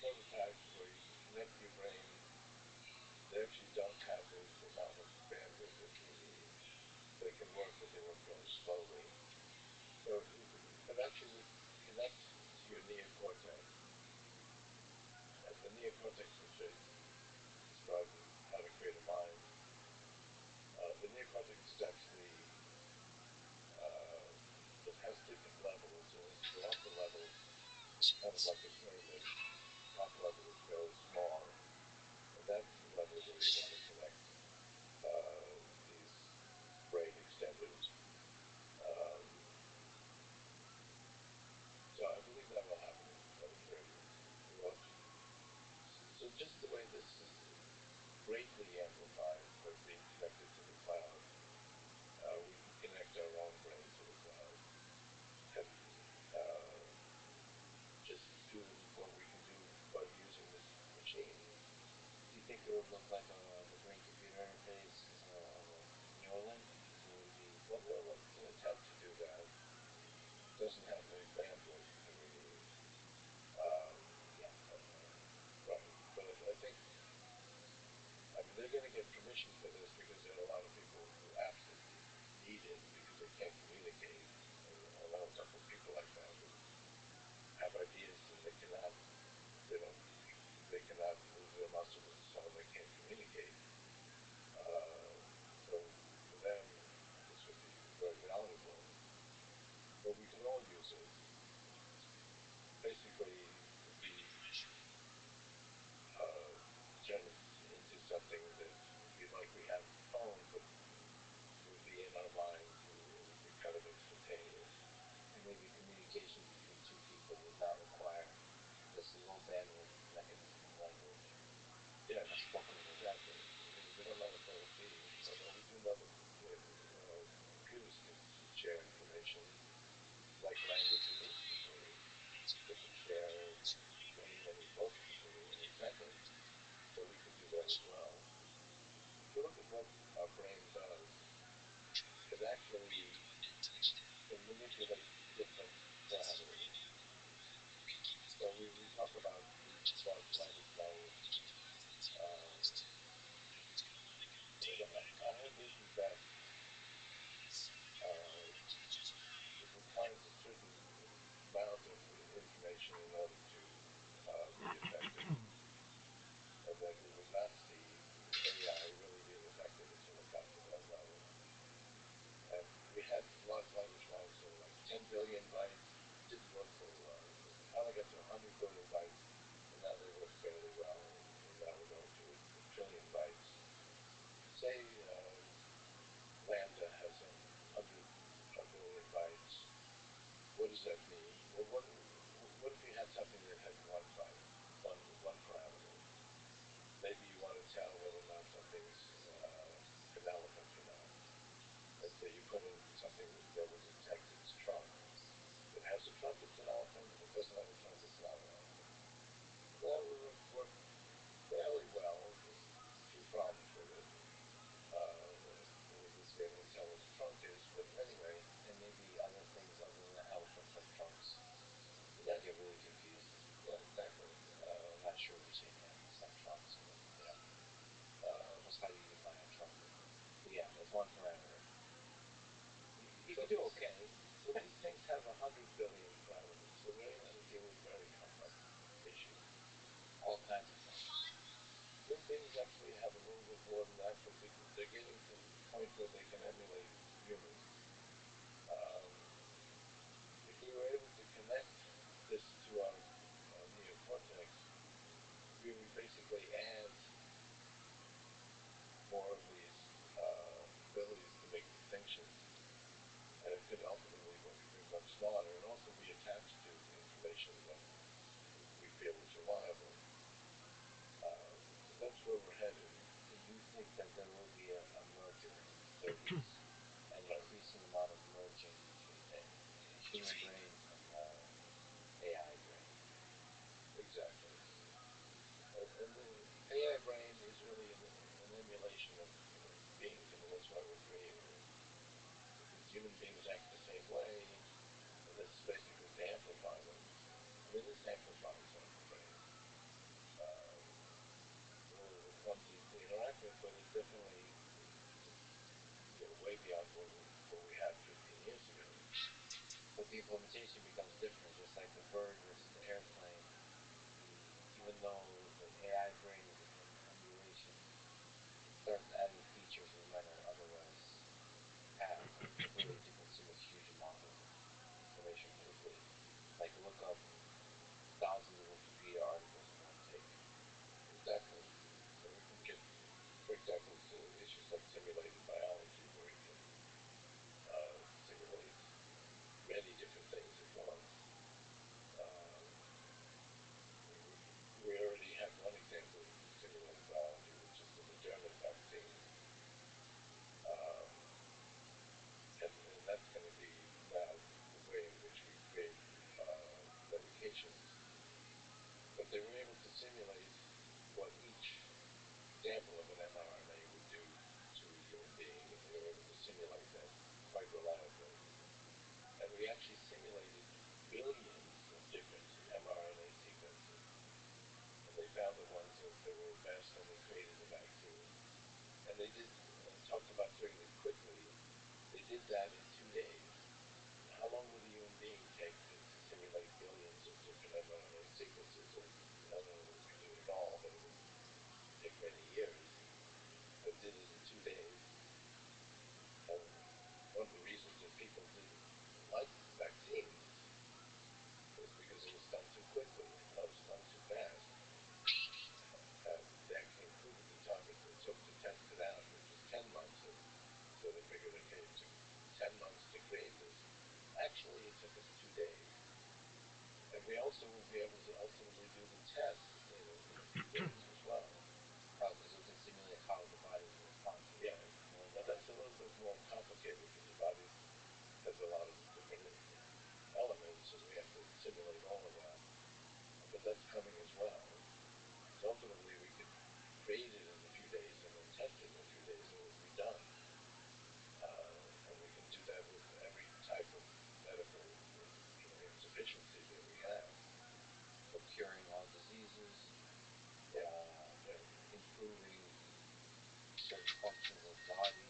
prototypes where you can connect your brain. They actually don't have the amount of bandwidth that we need. They can work, but they work fairly slowly. So it actually would connect to your neocortex. And the neocortex, which I described in How to Create a Mind, the neocortex is actually, it has different levels. And as you go up the levels, kind of like a pyramid, top level would go small. And that's the level where you want to connect these brain extenders. Um, so I believe that will happen in the 2030s. So just the way this is greatly amplified by being connected to the cloud, we can connect our own brain to the cloud and just do what we can do by using this machine. Do you think it would look like the brain-computer interface of Neuralink? It would be. Well, Neuralink's an attempt to do that. It doesn't have the bandwidth that we need. Yeah. Right. But I think, I mean, they're going to get permission for this because there are a lot of people who absolutely need it because they can't communicate. And I know a couple of people like that who have ideas and they don't, they cannot move their muscles, so they can't communicate. So for them, this would be very valuable. But we can all use it. Basically, it would be turned into something that would be like we have the phone, but it would be in our minds and it would be kind of instantaneous. And maybe communication between two people would not require this low bandwidth mechanism of language. Yeah, Not spoken word. exactly. I mean, we don't know what that would be, but we do know that computers can share information like language is instantly. They can share many, many books in a second, so we can do that as well. If you look at what our brain does, it actually can manipulate different parameters. So we talk about these large language models. I have the 100 billion bytes, and now they work fairly well, and now we're going to a trillion bytes. Say Lambda has 100 billion bytes. What does that mean? Well, what if you had something that had one byte, one parameter? Maybe you want to tell whether or not something's an elephant or not. Let's say you put in something that will detect its trunk. If it has a trunk, it's an elephant. If it doesn't have a trunk, it's not an elephant. That would work fairly well. There's a few problems with it. We would be able to tell what the trunk is, but anyway. And maybe other things other than elephants have trunks. Yeah. You get really confused. Yeah, exactly. I'm not sure you're saying animals have trunks, but yeah. Almost how do you define a trunk? But yeah, that's one parameter. You can do okay. So these things have 100 billion parameters, so they're able to deal with very complex issues. All kinds of things. Human beings actually have a little bit more than that, but they're getting to the point where they can emulate humans. If we were able to connect this to our neocortex, we would basically add more of these abilities to make distinctions, and it could ultimately be much smarter and also be attached to information that we feel is reliable. So that's where we're headed. So you think that there will be a merger in the 30s, an increasing amount of merging between the human brain and the AI brain? Exactly. And the AI brain is really an emulation of beings. I mean, that's why we're creating it. Because human beings act the same way, and this is basically to amplify them. I mean, this amplifies our brain. A little clumsy to interact with, but it's definitely way beyond what we had 15 years ago. But the implementation becomes different, just like the bird versus the airplane. Even though the AI brain is an emulation, it starts adding features we might not otherwise have. And the ability to consume a huge amount of information quickly. Like look up thousands of Wikipedia articles in one take. Exactly. And we can get, for example, to issues like simulated biology, where we can simulate many different things at once. We already have one example of simulated biology, which is the Moderna vaccine. And that's going to be now the way in which we create medications. But they were able to simulate what each example of an mRNA would do to a human being, and they were able to simulate that quite reliably. And we actually simulated billions of different mRNA sequences. And they found the ones that were best, and they created the vaccine. And they did, talked about doing it quickly, they did that in 2 days. How long would a human being take to simulate billions of different mRNA sequences? I don't know if we could do it at all, but it would take many years. But did it in 2 days. And one of the reasons that people didn't like vaccines is because it was done too quickly. It was done too fast. They actually included the time it took to test it out, which was 10 months. And so they figured, okay, it took 10 months to create this. Actually, it took us 2 days. And we also will be able to ultimately do the test in a few days as well. Oh, because we can simulate how the body will respond to it. Yeah. Now that's a little bit more complicated because the body has a lot of different elements, and we have to simulate all of that. But that's coming as well. So ultimately, we could create it in a few days and then test it in a few days, and it would be done. And we can do that with every type of medical insufficiency that we have. For curing all diseases, Yeah. Yeah. improving certain functions of the body,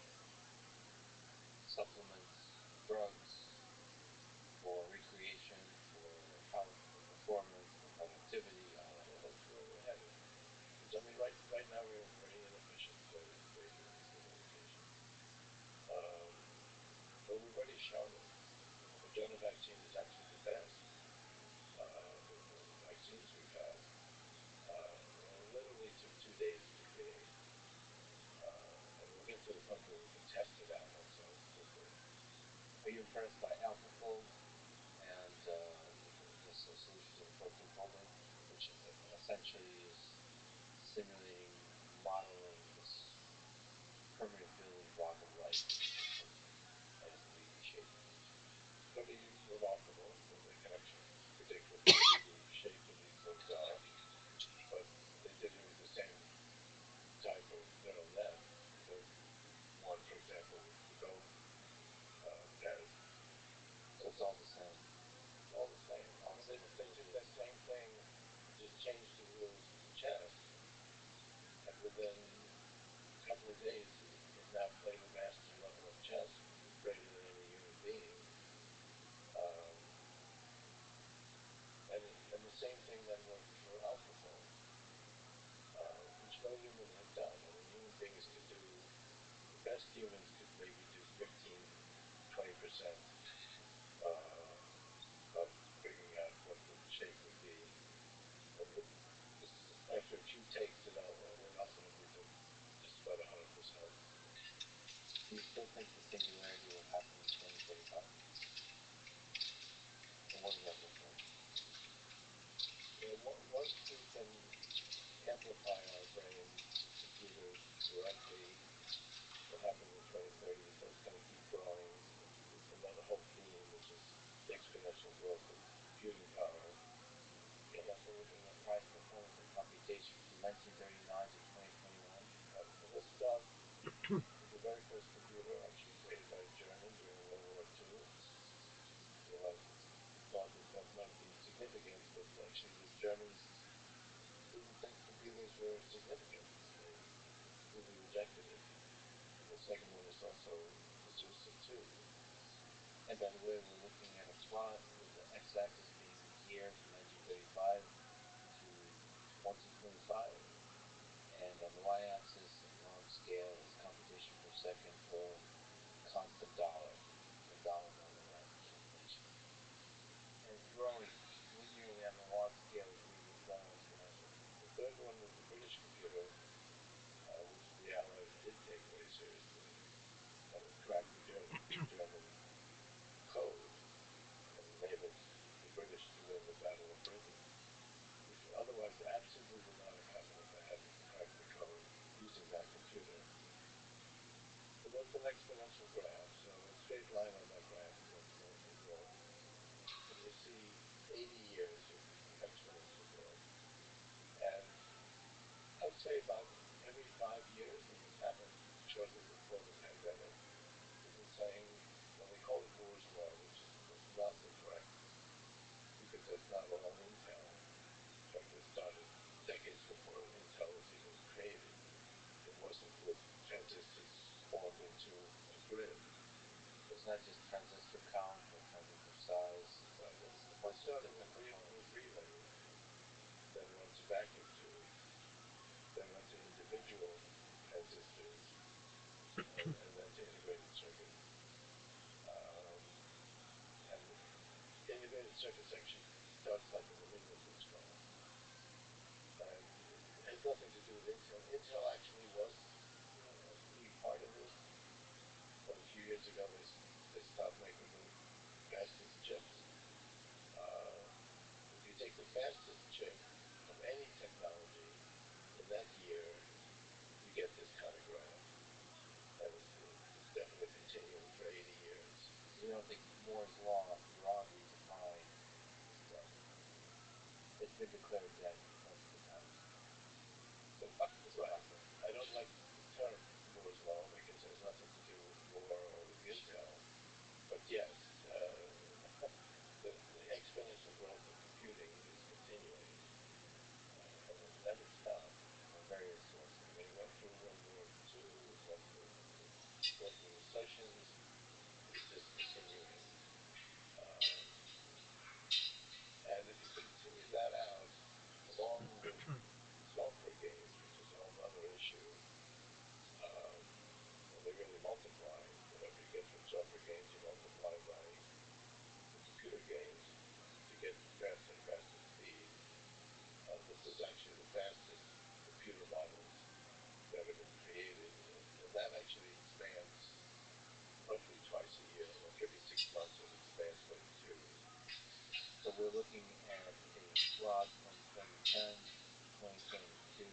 supplements, drugs, for recreation, for health, for performance, for productivity, all that. Well, that's where we're headed. Because, I mean, right now we're very inefficient creating these medications. But we've already shown it. The Moderna vaccine is actually the best first by AlphaFold and this solution to the protein folding, which essentially is simulating, modeling this permanent building block of life in protein as the 3D shape. Pretty remarkable that they can actually predict what the 3D shape of these things are, but they did it with the same type of neural net. The one, for example, the goat has. So it's all the same. It's all the same. All the same They did that same thing, just changed the rules to the chess, and within a couple of days, it now played a master level of chess, greater than any human being. And the same thing then worked for AlphaFold, which no human had done. I mean, human beings could do, the best humans could maybe do 15-20% of figuring out what the shape would be. And after a few takes, it went up and we did just about 100%. Do you still think the singularity will happen in 2035? And what does that look like? Once we can amplify our brain computers directly, what happens in 2030 is that's going to keep growing. It's another whole theme, which is the exponential growth of computing power. Yeah, that's what we're looking at, price, performance, and computation from 1939 to 2021. And this stuff is the very first computer actually created by a German during World War II. So like, we thought that might be significant, but actually the Germans didn't think computers were significant. They completely rejected it. And the second one was also dismissed it too. And by the way, we're looking at a plot with the x-axis being the year from 1935 to 2025, and on the y-axis at long scale is computation per second per constant dollar, so dollar nominal average inflation. And it's growing linearly on the log scale as we move down exponentially. The third one was the British computer, which the Allies did take very seriously, and it cracked the German code and enabled the British to win the Battle of Britain, which otherwise absolutely would not have happened if they hadn't cracked the code using that computer. So that's an exponential graph, so a straight line on that graph is exponential growth. And you see 80 years of exponential growth. And I'd say about every 5 years, and this happened shortly before the pandemic, we've been saying, well, they call it Moore's Law, which is not incorrect, because that's not all Intel. In fact, it started decades before Intel was even created. It wasn't with transistors formed into a grid. It's not just transistor count or transistor size. Right. It started with relays, then went to vacuum tubes, then went to individual transistors, and then to integrated circuits. And integrated circuits actually starts like in the middle of this graph. And it has nothing to do with Intel. Intel actually was a key part of this, but a few years ago they stopped making the fastest chips. If you take the fastest chip of any technology in that year, you get this kind of graph. And it's definitely continuing for 80 years. You don't think Moore's Law broadly defined this graph? It's been declared dead multiple times. Well, 10, 2022.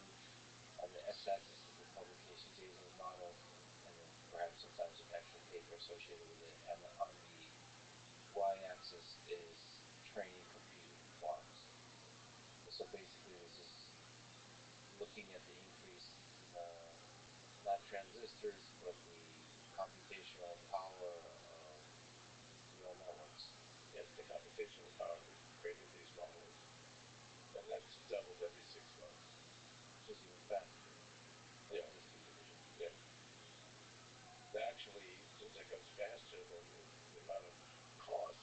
On the x-axis is the publication days of the model, and then perhaps sometimes an actual paper associated with it. And on the y-axis is training compute farms. And so basically this is looking at the increase in the, not transistors, but the computational power of neural networks. Yes, the computational power that created these models. And that's doubled every 6 months. Which is even faster than Yeah. existing division. Yeah. Actually, it seems like it goes faster than the amount of cost.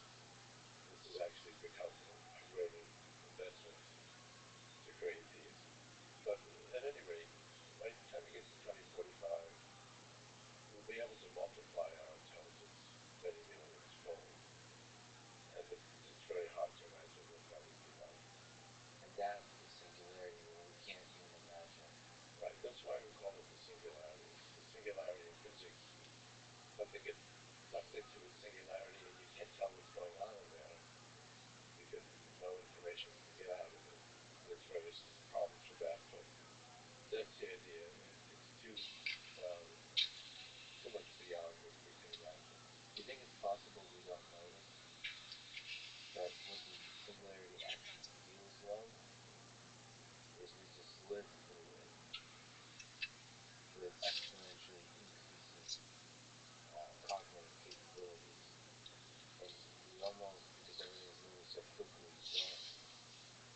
This has actually become a greater investment to create these. But at any rate, by the time we get to 2045, we'll be able to multiply our intelligence many millions fold. And it's very hard to imagine what that would be like. And that's the singularity where we can't even imagine. Right, that's why we call it the singularity. The singularity in physics is something gets sucked into its singularity and you can't tell what's going on in there because no information can get out of it. There's various problems with that, but that's the idea. It's too much beyond what we can imagine. Do you think it's possible we don't notice that what the singularity actually feels like is we just live through it with exponentially increasing cognitive capabilities, and we almost, because everything's moving so quickly,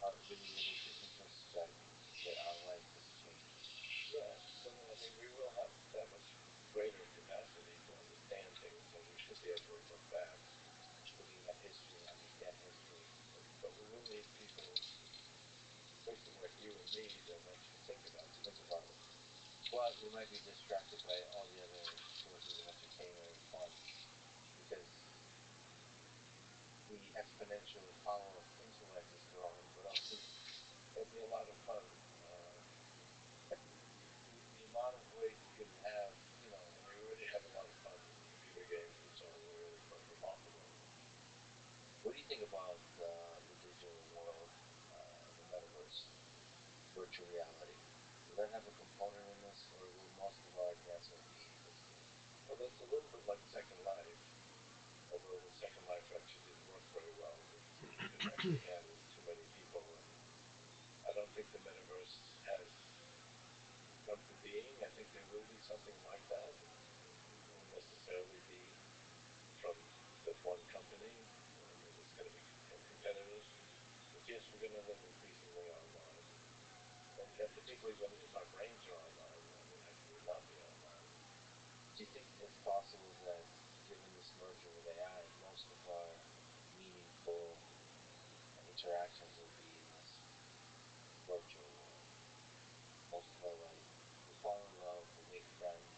aren't really able to introspect that our life has changed? Yeah, so I mean, we will have that much greater capacity to understand things, and we should be able to look back. Looking at history, understand history. But we will need people, a person like you and me, that actually think about it. But we might be distracted by all the other sources of entertainment and fun, because the exponential power of intellect is growing. What else is it? It'll be a lot of fun. The amount of ways you can have, I mean, we already have a lot of fun with computer games and so on. They're really quite remarkable. What do you think about the digital world and the metaverse, virtual reality? Will that have a component in this, or will most of our advancement be physical? Well, that's a little bit like Second Life, although the Second Life actually didn't work very well because it didn't actually handle too many people. And I don't think the metaverse has come to being. I think there will be something like that. It won't necessarily be from just one company. There's going to be competitors. But yes, we're going to live increasingly online. And particularly if our brains are online. I mean, how can we not be online? Do you think it's possible that, given this merger with AI, most of our meaningful interactions will be in this virtual world? Most of our life, we fall in love, we make friends,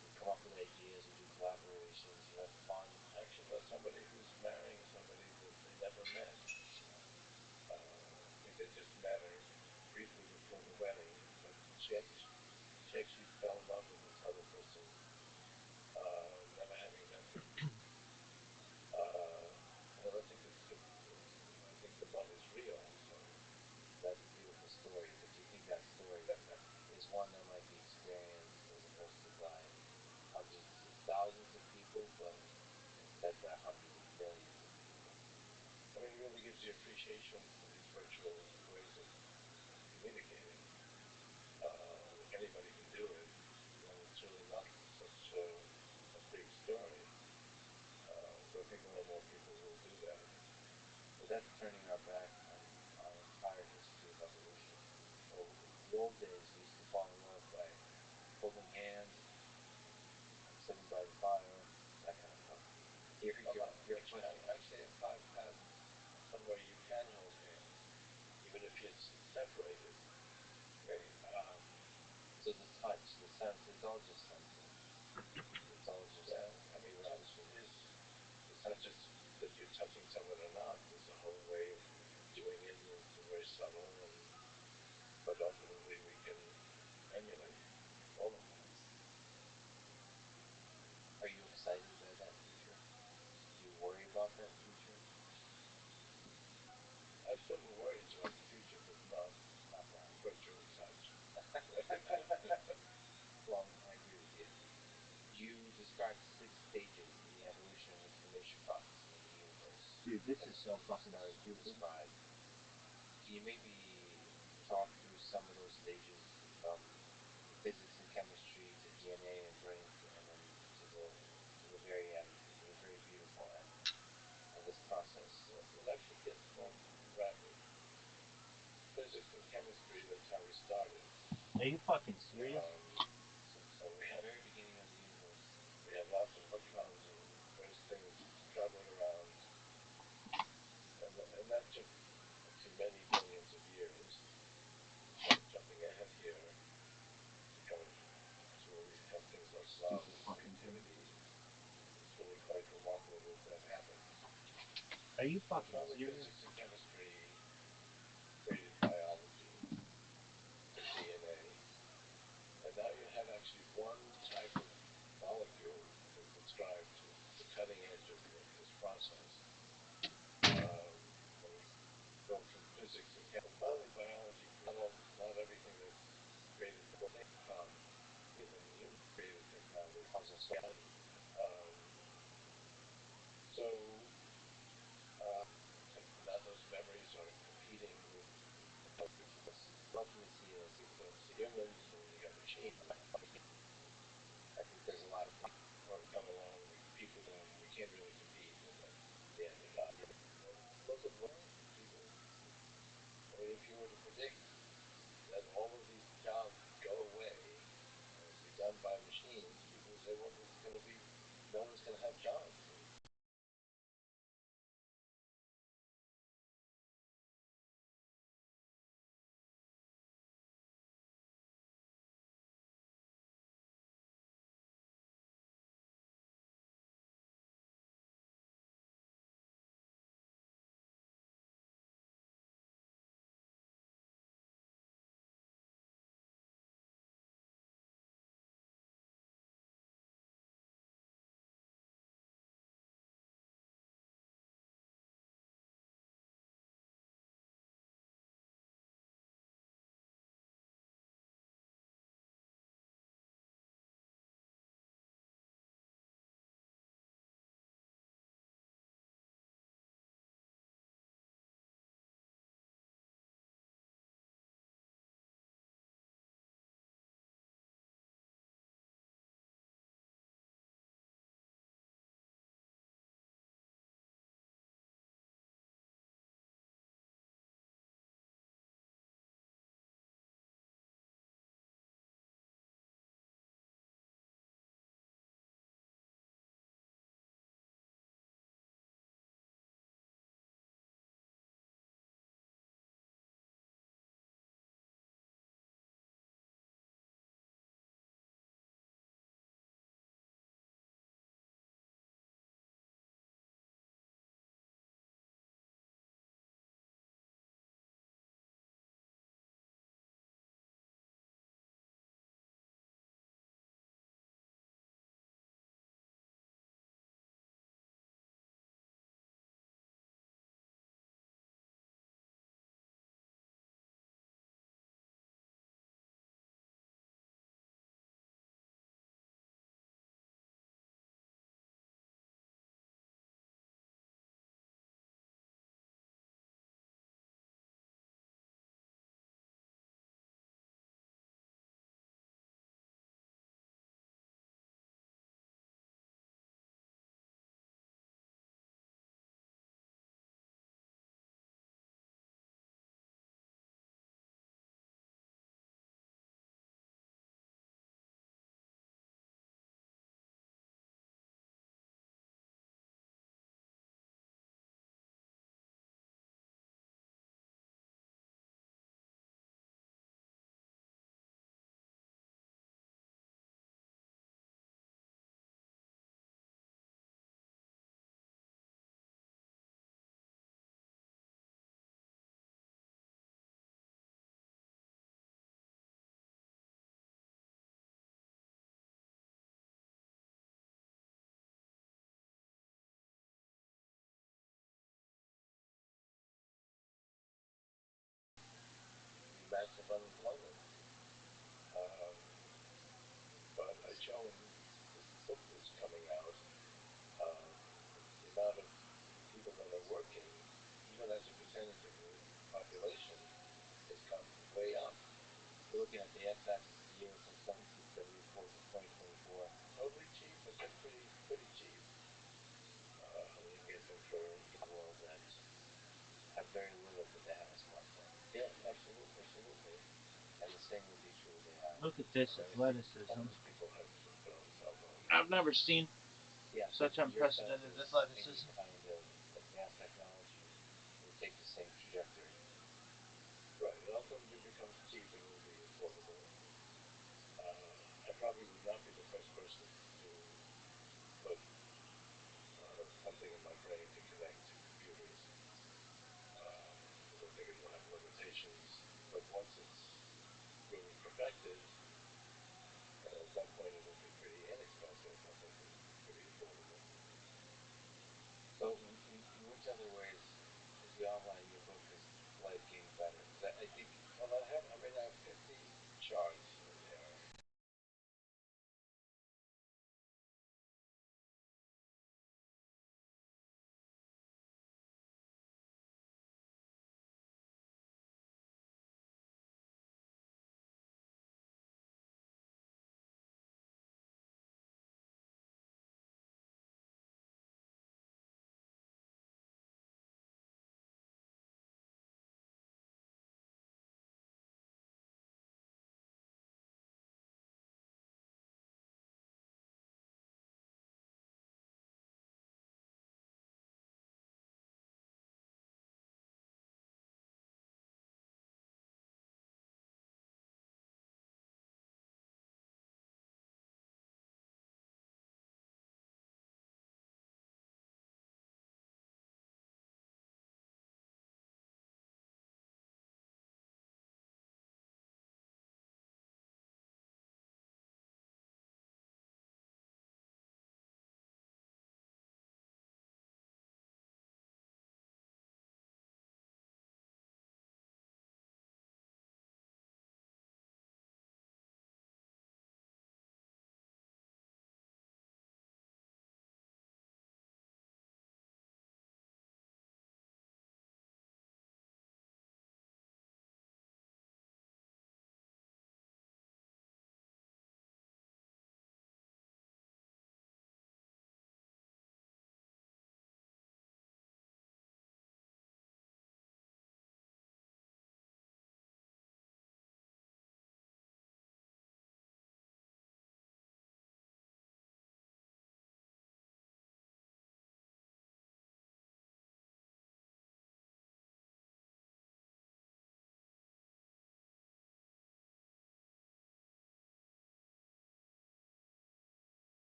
we come up with ideas, we do collaborations, we have fun. I actually know somebody who's marrying somebody that they never met. I think they just met her briefly before the wedding, but she actually fell in love with this other person, never having met them. And I think I think the love is real. So That's a beautiful story, but do you think that story is one that might be experienced as opposed to by hundreds of thousands of people, but instead by hundreds of millions of people? I mean, it really gives you appreciation for these virtual ways of communicating. If anybody can do it, then it's really not such a big story. So I think more and more people will do that. But that's turning our back on our entire history of evolution. Well, the old days, we used to fall in love by holding hands, sitting by the fire, that kind of stuff. Actually, in 5 patents, somewhere you can hold hands, even if you're separated. Okay. So the touch, the sense, it's all just sensing. It's all just I mean, touch is, it's not just that you're touching someone or not. There's a whole way of doing it, and it's very subtle, but ultimately we can emulate all of that. Are you excited by that future? Do you worry about You described 6 stages in the evolution and information process in the universe. Dude, this is so fucking stupid. Described. Can you maybe talk through some of those stages from the physics and chemistry to DNA and brains, and then to the very end, to the very beautiful end of this process? It actually gets more rapid. Physics and chemistry, that's how we started. Are you fucking serious? So we at have the very beginning of the universe, we had lots of electrons and various things traveling around, and that took actually many billions of years. Kind of jumping ahead here to kind of to where we have things like love and creativity. It's really quite remarkable that happened. Are you fucking Finally, serious? physics and chemistry created biology, DNA, and now you have actually one type of molecule that's described to the cutting edge of this process. And we go from physics and chemistry. Finally, biology. Not everything that's created from even the human created technology. Um, so now those memories are competing with ultimately see it as humans, and you got machines. I think there's a lot of Or come along, people, and we can't really compete. And then in the end, they got it. Look at what people. I mean, if you were to predict that all of these jobs would go away and be done by machines, people would say, well, there's going to be no one's going to have jobs. same would be true with AI. Look at this athleticism. Some people have put on cell phones. I've never seen Yeah, such so your unprecedented sense is athleticism. any kind of advanced technology will take the same trajectory. Right, and ultimately becomes cheap and will be affordable. I probably would not be the first person to put something in my brain to connect to computers, because I think it will have limitations. But once it's really perfected, at some point it'll be pretty inexpensive, I think, and pretty affordable. So, in which other ways does the online ebook has life getting better? Because I think, Well, I've got these charts there.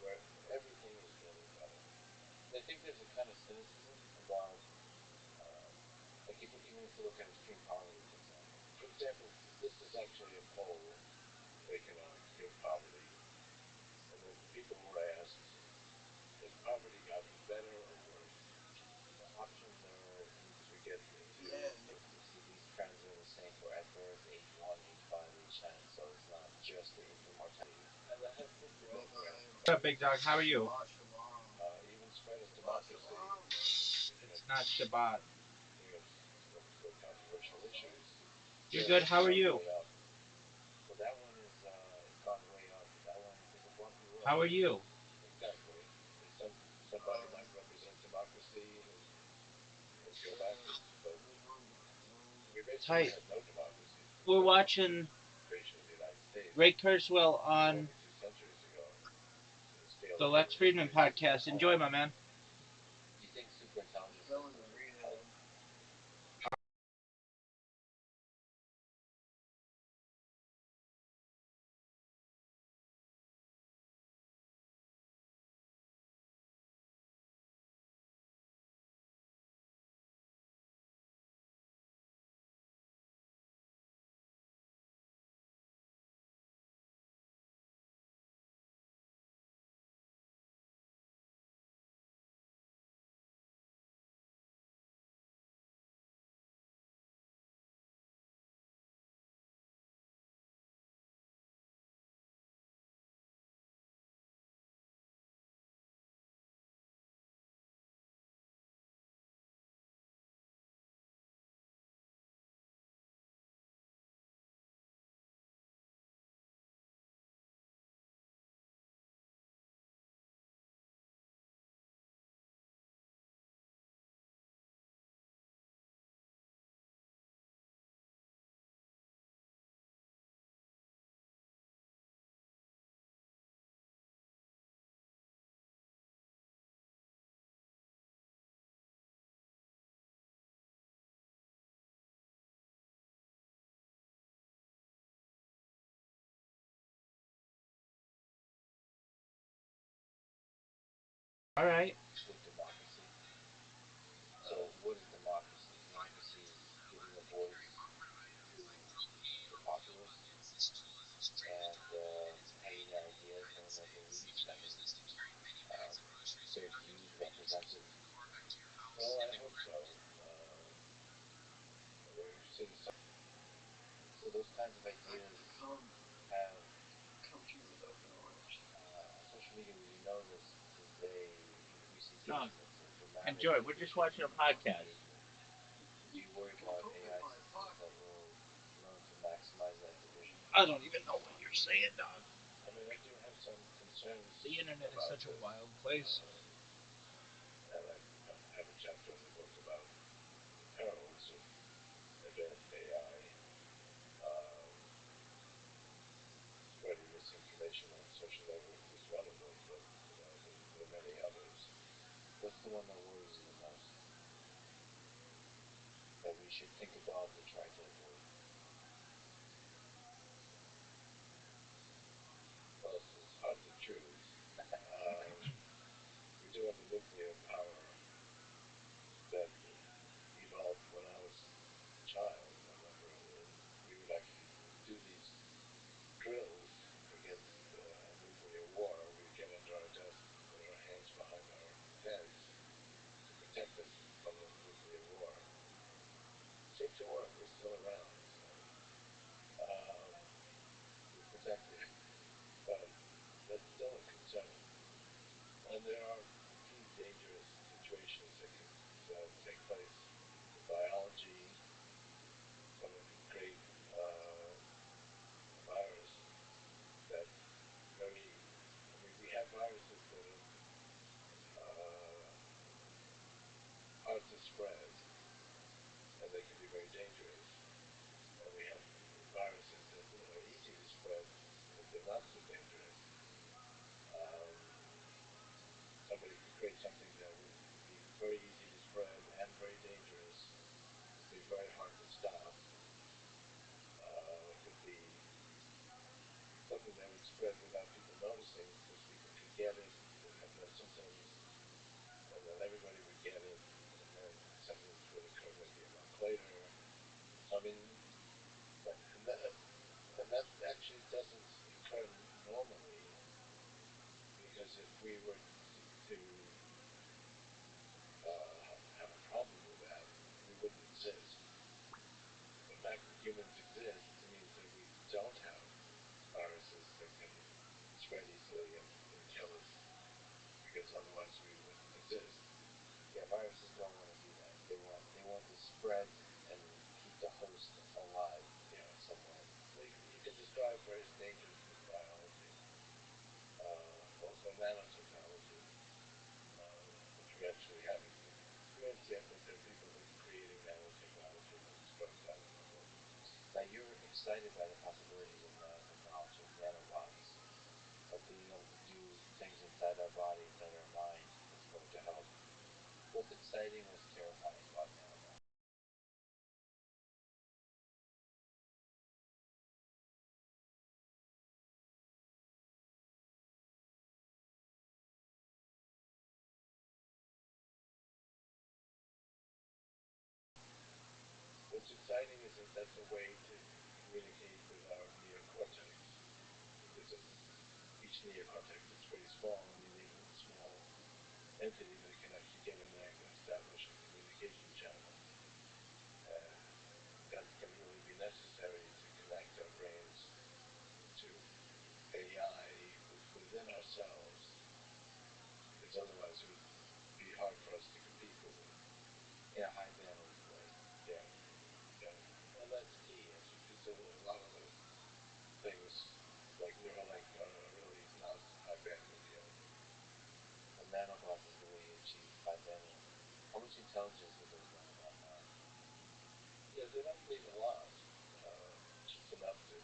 Where everything is getting better. I think there's a kind of cynicism about even if you look at extreme poverty, for example, this is actually a poll taken on extreme poverty, and the people were asked, has poverty gotten better or worse? The options are, because we get into, see, these trends are the same for at birth, age 1, age 5, age 10, so it's not just the infant mortality. And I think we both were asked. What's up, big dog? How are you? Even spread of democracy. It's not Shabbat. Bring up some controversial issues. You're good. How are you? Well, that one is gone way up. That one is a bumpy road. How are you? Exactly. Somebody might represent democracy and go backwards, but we basically Tight. have no democracy. We're watching Creation of the United States. Ray Kurzweil on over 2 centuries ago. the Lex Friedman podcast. Enjoy, my man. Do you think superintelligence systems help? All right. With democracy. So, what is democracy? Democracy is giving a voice to the populace and having their ideas, having their beliefs, having their views represented. Well, I hope so. We're seeing some. So those kinds of ideas have on social media. We know this day increasing engagement. Enjoy. We're just watching a podcast. Do you worry about AI systems that will learn to maximize that division? I don't even know what you're saying, dog. I mean, I do have some concerns. The internet is such a wild place. And I have a chapter in the book about the perils of advanced AI, um, spreading misinformation on social networks is one of them, but there are many others. What's the one that worries you the most? That we should think about and try to avoid? Well, it's hard to choose. We do have the nuclear power that evolved when I was a child. I remember we would actually do these drills against nuclear war. We'd get under our desks and put our hands behind our heads to protect us from the nuclear war. It seemed to work. We're still around, so we're protected. But that's still a concern. And there are pretty dangerous situations that can take place in biology. Someone could create a virus that's very. I mean, we have viruses that are hard to spread, and they can be very dangerous. we were to have a problem with that, we wouldn't exist. The fact that humans exist means that we don't have viruses that can spread easily and kill us, because otherwise we wouldn't exist. Yeah, viruses don't want to do that. They want to spread and keep the host alive. Yeah. In some way. You can describe various dangers in biology, also nanotechnology, which we actually haven't experienced yet, but there are people who are creating nanotechnology that destroys atoms. Now you're excited by the possibilities of nanotechnology, nanobots, of being able to do things inside our body, inside our mind, that's going to help. What's exciting, what's terrifying about nanobots? What's exciting is that that's a way to communicate with our neocortex, because each neocortex is pretty small, and you need a small entity that can actually get in there and establish a communication channel. And that can really be necessary to connect our brains to AI within ourselves, because otherwise it would be hard for us to compete with it. In a high bandwidth way. Yeah, yeah. And that's key, actually, because a lot of the things like Neuralink are really not high bandwidth yet. But nanobots is the way you achieve high bandwidth. How much intelligence would those nanobots have? Yeah, they don't need a lot, just enough to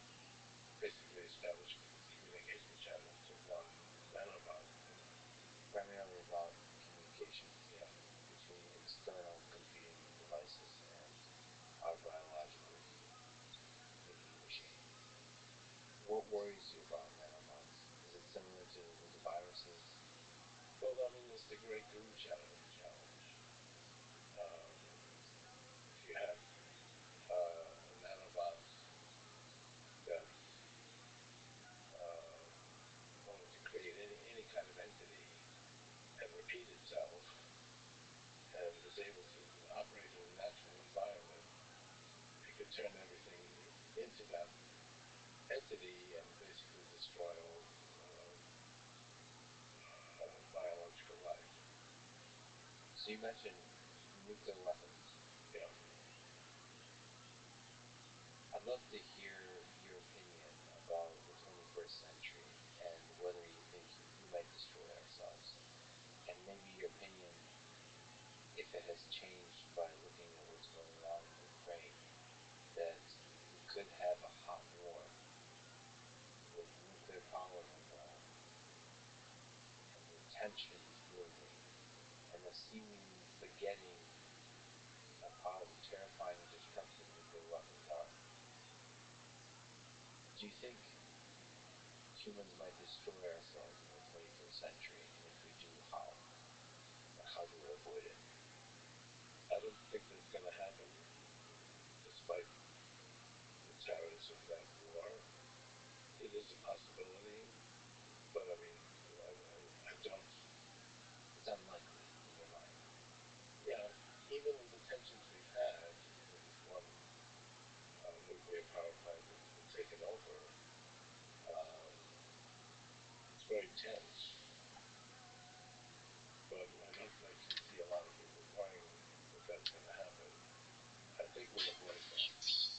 basically establish communication channels to one nanobot. Primarily about communication. Yeah. Between external competing devices and our biological thinking machine. What worries you about nanobots? Is it similar to with the viruses? Well, I mean, it's the great glue challenge. If you have a nanobot that wanted to create any kind of entity and repeat itself and was able to operate in a natural environment, you could turn everything into that entity and basically destroy all biological life. So you mentioned nuclear weapons. Yeah. I'd love to hear your opinion about the 21st century and whether you think we might destroy ourselves. And maybe your opinion, if it has changed by looking at what's going on in Ukraine, that we could have a hot war with nuclear power involved, and the tensions building, and the seeming forgetting of how terrifying and destructive nuclear weapons are. Do you think humans might destroy ourselves in the 21st century? And if we do, how? And how do we avoid it? I don't think that's going to happen, despite the terrors of that war. It is a possibility, but I mean, I don't. It's unlikely in your mind. Yeah, even with the tensions we've had with this one nuclear power plant that's been taken over, it's very tense. But I don't actually see a lot of people worrying that that's going to happen. I think we'll avoid that.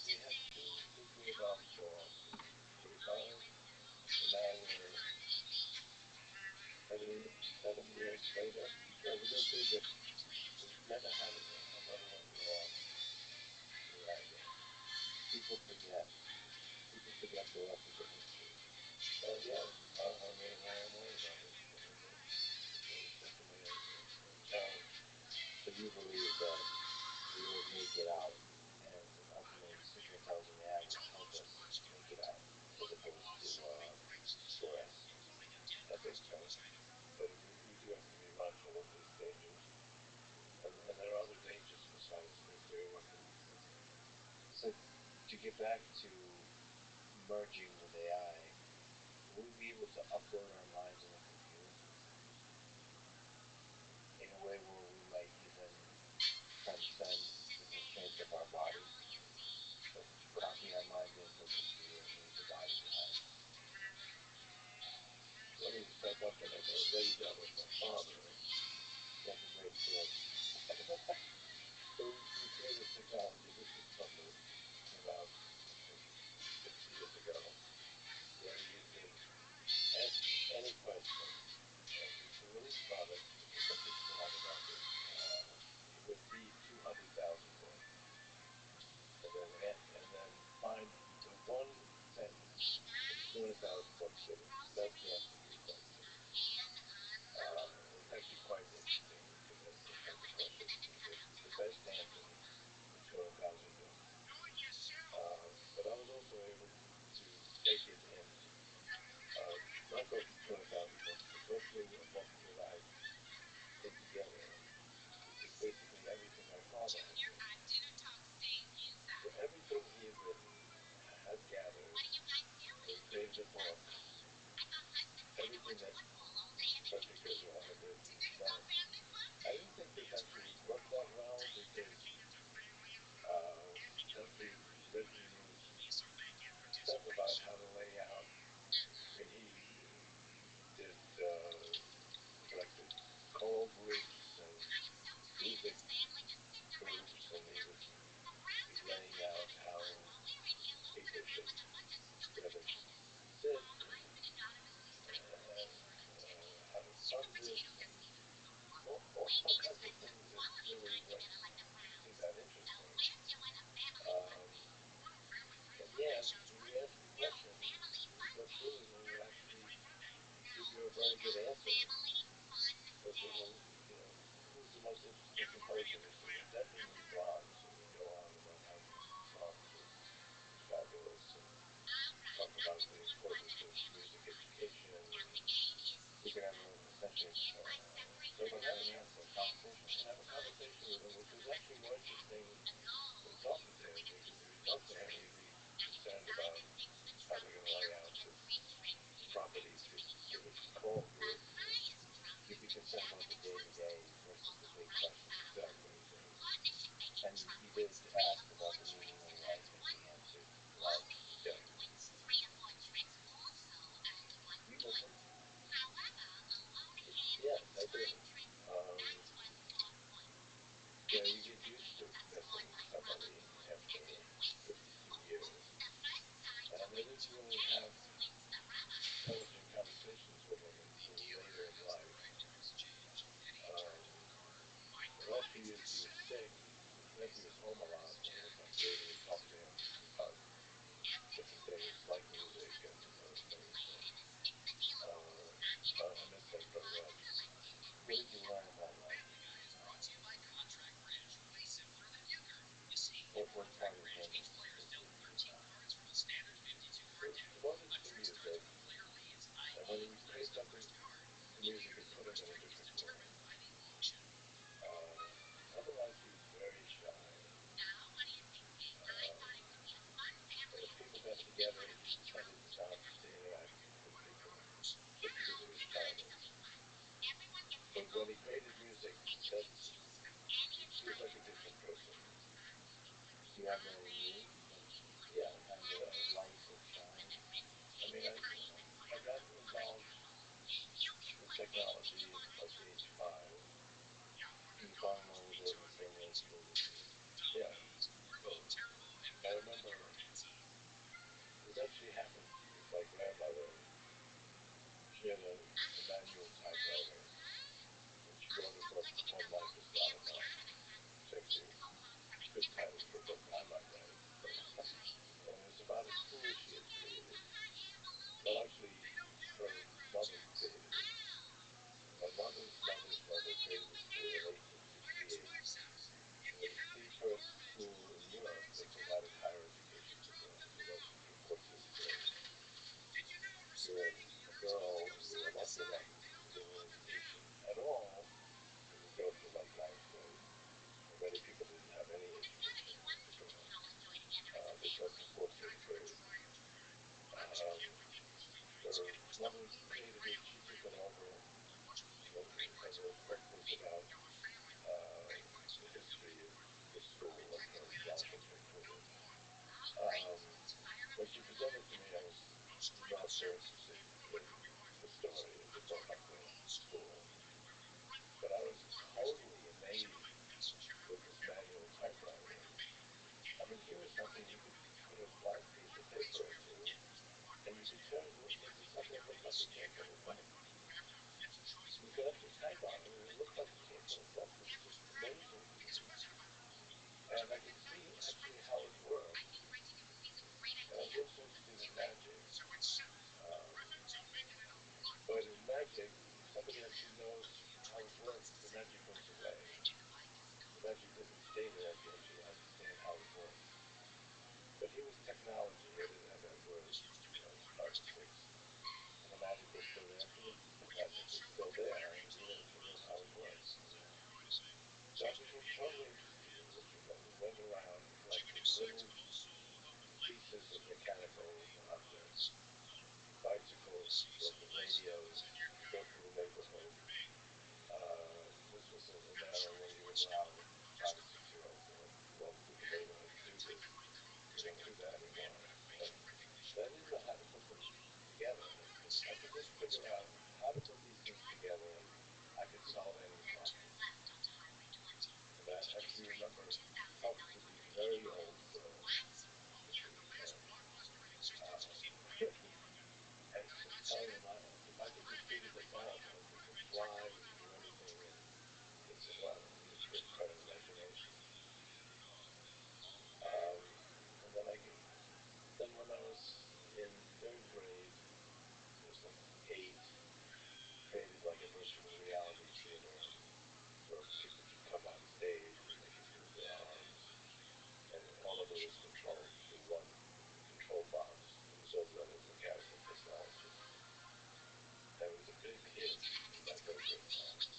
We had two nuclear bombs go off in 45, and now we're, I mean, 7 years later. Yeah, we don't think that we've never had another one go off in Iraq yet. People forget. People forget the lessons of history. Yeah, I mean, I am worried about it. I mean, it's definitely a challenge. But you believe that we will make it out, and ultimately super intelligent AI will help us make it out, as opposed to destroy us. I think so. But we do have to be mindful of these dangers. And there are other dangers besides nuclear weapons. So to get back to merging with AI, will we be able to upload our minds in a computer? study job with my father, second grade film. So we created this technology. This was something that came out, I think, 6 years ago, where you could ask any question, and it's a release product. I think it's still on the market. It would read 200,000 words, and then find the one sentence in 200,000 words that is the best answer to your question. It's actually quite interesting to get those kinds of questions. The best answer in 200,000 words. But I was also able to take it and not go through 200,000 words, but go through a book that I put together, which is basically everything my father had written. So everything he had written, had gathered, and created a book. Everything that Frederick Israel had written. Now, I didn't think this actually would work that well because after you've written stuff about how to lay out, I mean, he did collected choral groups and music groups, and he would be laying out how people should where they should sit and how to fund it and all kinds of things that really weren't seemed that interesting. And yet, when you ask a question, he would go through it and would actually give you a very good answer. So I said, well, who's the most interesting composer? And he said, well, definitely Brahms. And he'd go on about how Brahms was fabulous and talk about the importance of music education. And we could have essentially so what happened, we had a conversation. I could have a conversation with him, which was actually more interesting than talking to him, because if you talk to him, you'd be concerned about how they're going to lay out this property to this choral group. You'd be concerned about the day-to-day versus the big questions of ceremonies. And you did ask about the meaning of life, and he answered love. Yeah. You listen? Yes, I do. You get used to missing somebody after 52 years. And I didn't really have intelligent conversations with him until later in life. The last few years he was sick. It meant he was home a lot, and I was able to talk to him about different things like music and other things. I miss him very much. What did you learn about life? What part of him interested you now? Devoted to music, and when he would create something to music, it put him in a different world. Otherwise, he was very shy. And if people got together, he tended not to interact with people just because of his shyness. But when he created music, he was like a different person. Do you have a music? Yeah. Kind of light that shines? I mean, I got involved in technology at like age 5. Can you fall in love with it the same way you did with me? Yeah. So I remember this actually happened with my grandmother. She had a manual typewriter, and she wrote a book, When Life Is Not Enough. It's actually a good title for a book I might write. But it was technology. I didn't have that word, 5 or 6. And the magic was still there. So the magic was still there. I just didn't figure out how it worked. So I became totally interested in it. Went around collecting little pieces of mechanical objects, bicycles, broken radios, go through the neighborhood. This was in an era when you would allow 5 or 6-year-olds to roam through the neighborhood and do this. You don't do that anymore. And I didn't know how to put them together. I could just figure out how to put these things together and I could solve any problem. And I actually remember talking to these very old machine men and telling them if I could just figure this out, we could fly, we could do anything. And they said, well, you've got an imagination. And then when I was in 3rd grade, there was like 8, created like a virtual reality theater where people could come on stage and they could move their arms. And all of it was controlled through one control box. It was all done in mechanical technology. And it was a big hit in my 3rd grade class.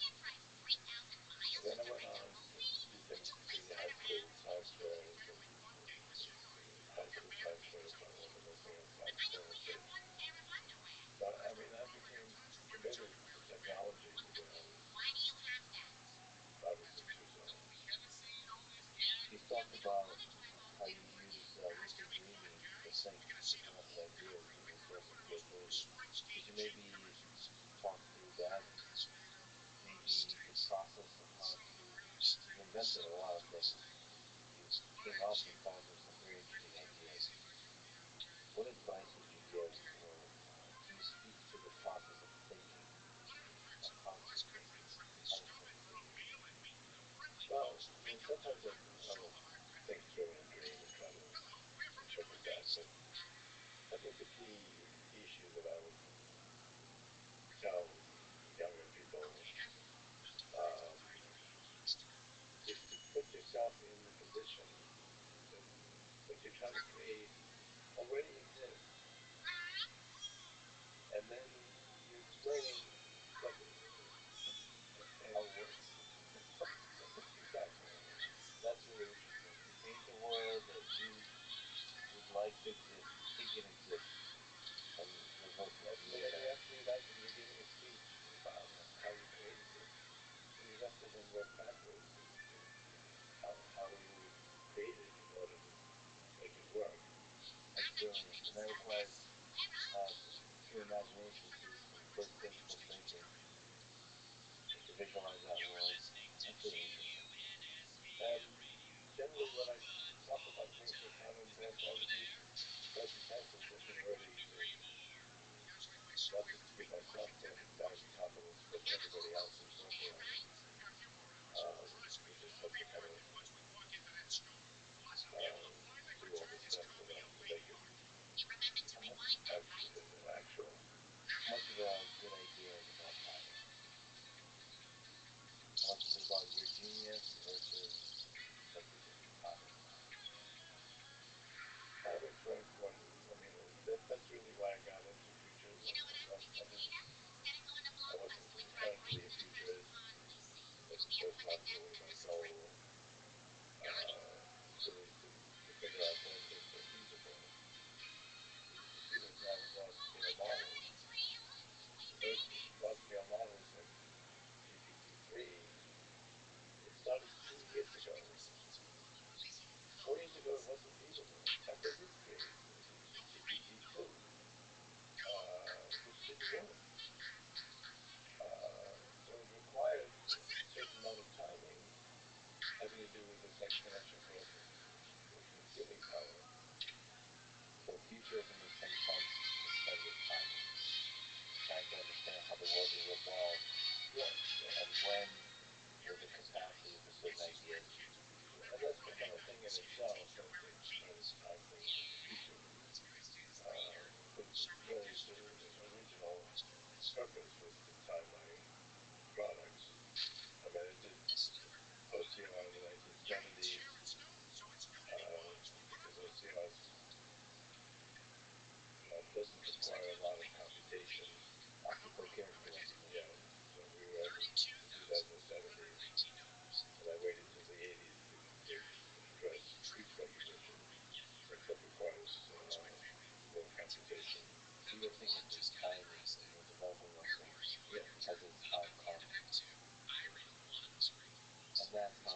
And then I went on to do things in junior high school, science fairs, and high school science fairs. I remember working on science fair on stage. So, I became committed to technology when I was 5 or 6 years old. He's talked about how you use lucid dreaming to think, to come up with ideas and then turn them into abilities. Could you maybe talk through that? Maybe the process of how to, you've invented a lot of things. You came up and found some very interesting ideas. What advice would you give, or can you speak to the process of thinking, how to think, how to turn thinking? Well, sometimes I will think through a dream and try to interpret that, but I think the key issue that I would tell younger people is to put yourself in the condition that what you're trying to create already exists. And then you're explaining like how it works. Exactly. That's really interesting. To paint a world that you would like to exist, you think it exists, and reverse engineer that. You have to imagine you're giving a speech about how you created this. So you have to then work backwards to how you create it in order to make it work. That's brilliant. And that requires pure imagination to first think, thinking, to visualize that world. That's really interesting. And generally when I talk about things that sound intense, I would use present tense as if it already exists. Not just to give myself confidence, but everybody else who's working on it. You just have to kind of do all the steps to make it actual. How much of a good idea is about timing? How much is it about your genius versus something that your timing is on? Timing's very important. That's really why I got into futurism. I wasn't trying to be a futurist. That's the first time really my goal. Really to figure out when things are feasible. You see this now with large-scale models. The first large-scale models like GPT-3, it started 2 years ago. 4 years ago it wasn't feasible. But they did create GPT-2, which didn't work. So it required a certain amount of timing having to do with this exponential growth of computing power. So futurism in some sense is spent with timing, trying to understand how the world will evolve, and when with the capacity of the certain ideas. And that's become a thing in itself, that it's time for the future. But really the original purpose was to time my products. I did OCR in the 1970s, because OCR is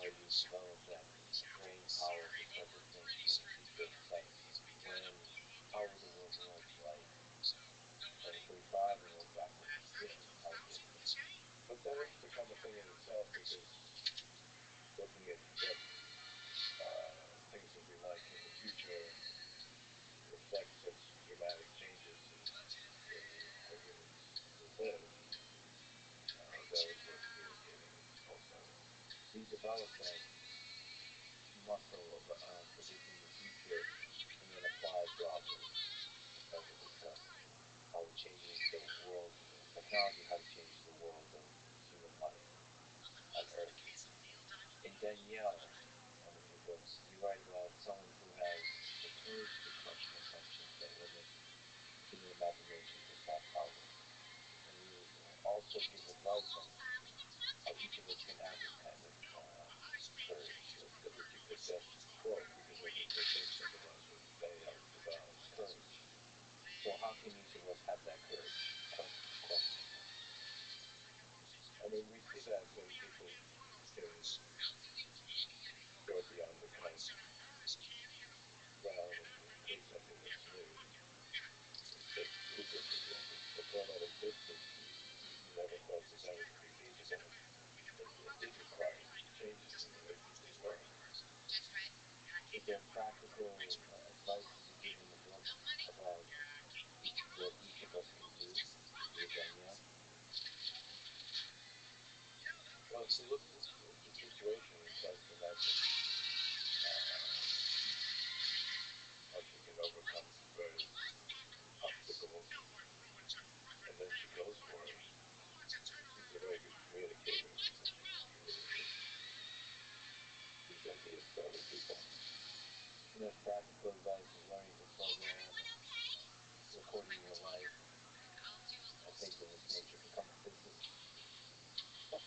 how you develop that brain power to start to think in the future, like when, how would the world look like 2035 and look backwards, how it gets there. But that has become a thing in itself because looking at what things will be like in the future reflects such dramatic changes in how humans will live. That was worth communicating also. We developed that muscle of predicting the future and then applied broadly to try to discuss how it changes the world, technology, how it changes the world of human life on Earth. In Danielle, one of your books, you write about someone who has the courage to question assumptions that limit human imagination to solve problems. And you also give advice on how each of us can have this kind of courage. If you pick that quote, because I think that does symbolize what you say about courage. So how can each of us have that courage to question assumptions? I mean, we see that when people can go beyond the kind of realm and create something that's new. Take Google, for example. Before that existed, you never thought that that would be feasible. It did require changes in the way people work. Is there practical advice that you give in the book about what each of us can do with Danielle? Well, she looks at the situation and tries to imagine how she can overcome various obstacles, and then she goes for it. She's a very good communicator, so she can communicate these ideas to other people. And there's practical advice of learning to program and recording your life. I think in this nature become a business. So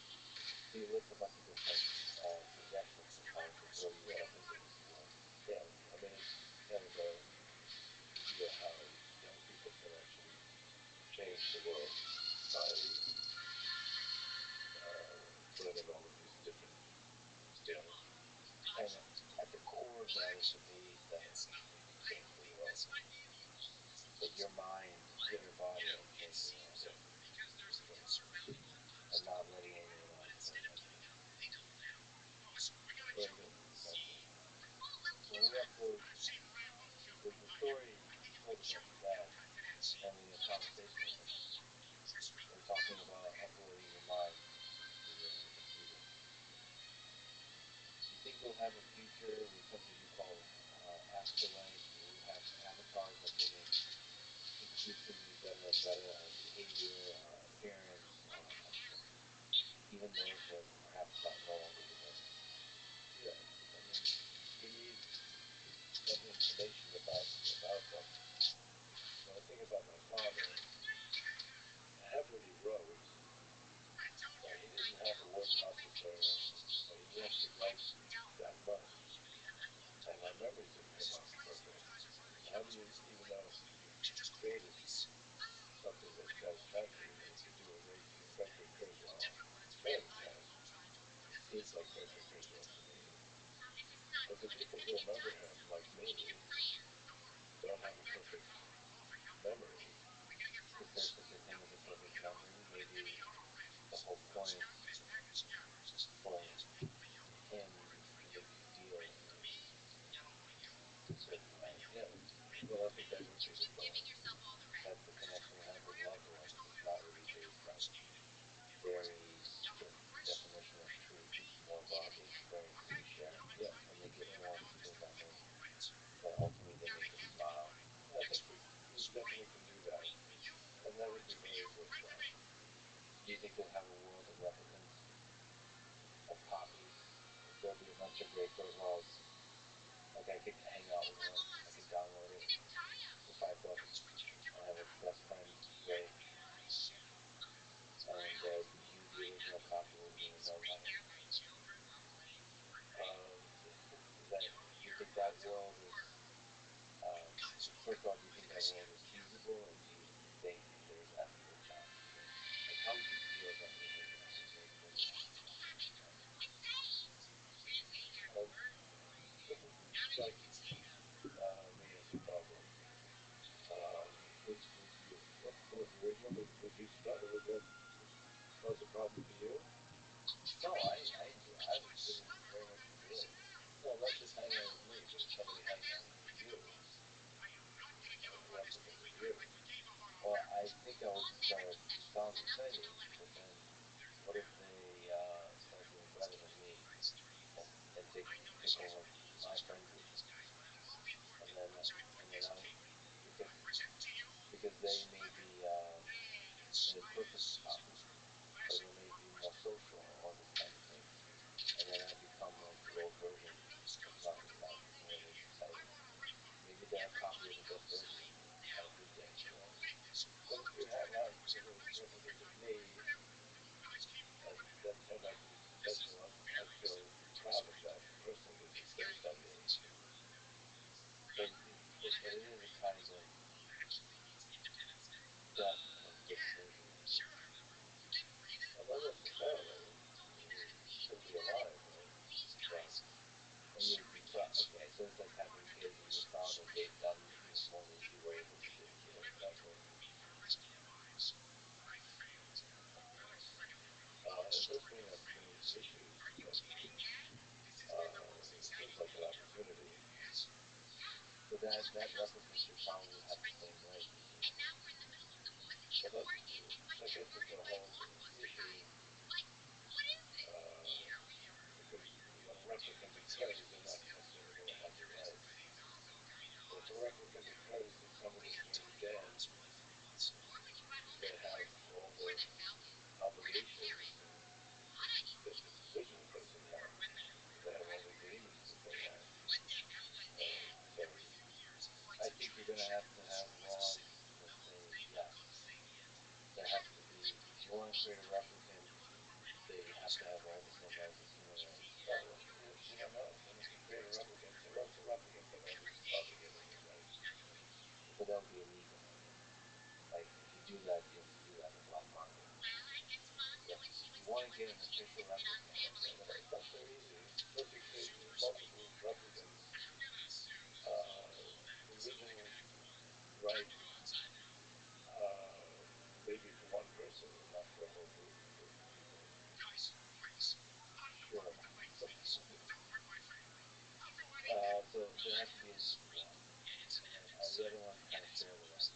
you list a bunch of different suggestions of how to grow your business. Yeah, I mean, it's kind of a idea how young people can actually change the world by learning all of these different skills. And at the core of that is the belief that you can change the world. That your mind, your body can change the world. And not letting anyone else change it. Very good. Thank you. When we upload, there's a story you told about your dad, and in a conversation with him, we're talking about uploading your mind to the computer. Do you think we'll have a future with something you call afterlife, where we have avatars that will look increasingly better and better at behavior, appearance, even those that perhaps not no longer with us? Yeah, I mean, we need some information about them. When I think about my father, I have what he wrote. He didn't have a work ethic very much, but he actually liked that much. And my memories didn't come out perfect. How do you, even though you've created something that's satisfactory, and you could do a great Frederick Kurzweil, very fast. It seems like Frederick Kurzweil to me. But the people who remember him, like me, don't have a perfect memory. Is there such a thing as a perfect memory? Maybe the whole point for him to make a deal is a certain way. Yeah. Well, I think that would be the goal. That's the connection we have with loved ones. It's not really based on very strict definition of truth. It's more about the experience that we share. Yeah, and they get warm to the memory. But ultimately they make us smile. I think we definitely can do that. And that would be very worthwhile. Do you think we'll have a world of replicants? Of copies? There'll be a bunch of great Kurzweils. Like I could hang out with one. I could download it for $5. I have a best friend, Ray. And you, the original copy, wouldn't even know about it. Do you think that world is, first of all, do you think that world is feasible, and do you think there's ethical challenges? Like, how would you feel about living in a world? they may be an imperfect copy, but it may be more social, all this kind of thing. And then I become like the old version. It's not nearly as exciting. Maybe they're a copy of the best version of me. Have a good day, you know. But if you have representative me, that turned out to be successful, I feel proud of that person because it's based on me. But it is a kind of death of this version of you. Well, not necessarily. You still be alive, right? Right. And you'd be proud. Okay, so it's like having kids and you're proud that they've done more than you were able to do. Yeah, exactly. It does bring up many issues, but it feels like an opportunity. But that replicant should probably have the same rights as you. But that gets into a whole issue because when a replicant declares, they're not necessarily going to have the rights. But if a replicant declares that somebody is already dead, they have all the obligations and the decisions that they have. They have all the agreements that they have. So I think you're going to have laws that say yes. There has to be, if you want to create a replicant, they have to have all the same rights as human rights. well, you don't know. When you create a replicant, say, well, it's a replicant, but nobody's obligated any rights. But that would be illegal. Like, if you do that, you have to do that in the black market. Yeah. If you want to get an official replicant, Okay, well, it's not so easy. First, you create multiple replicants. Original right maybe for one person, not for a whole group of people. sure. So there has to be an equal one. And the other ones kind of share the rights.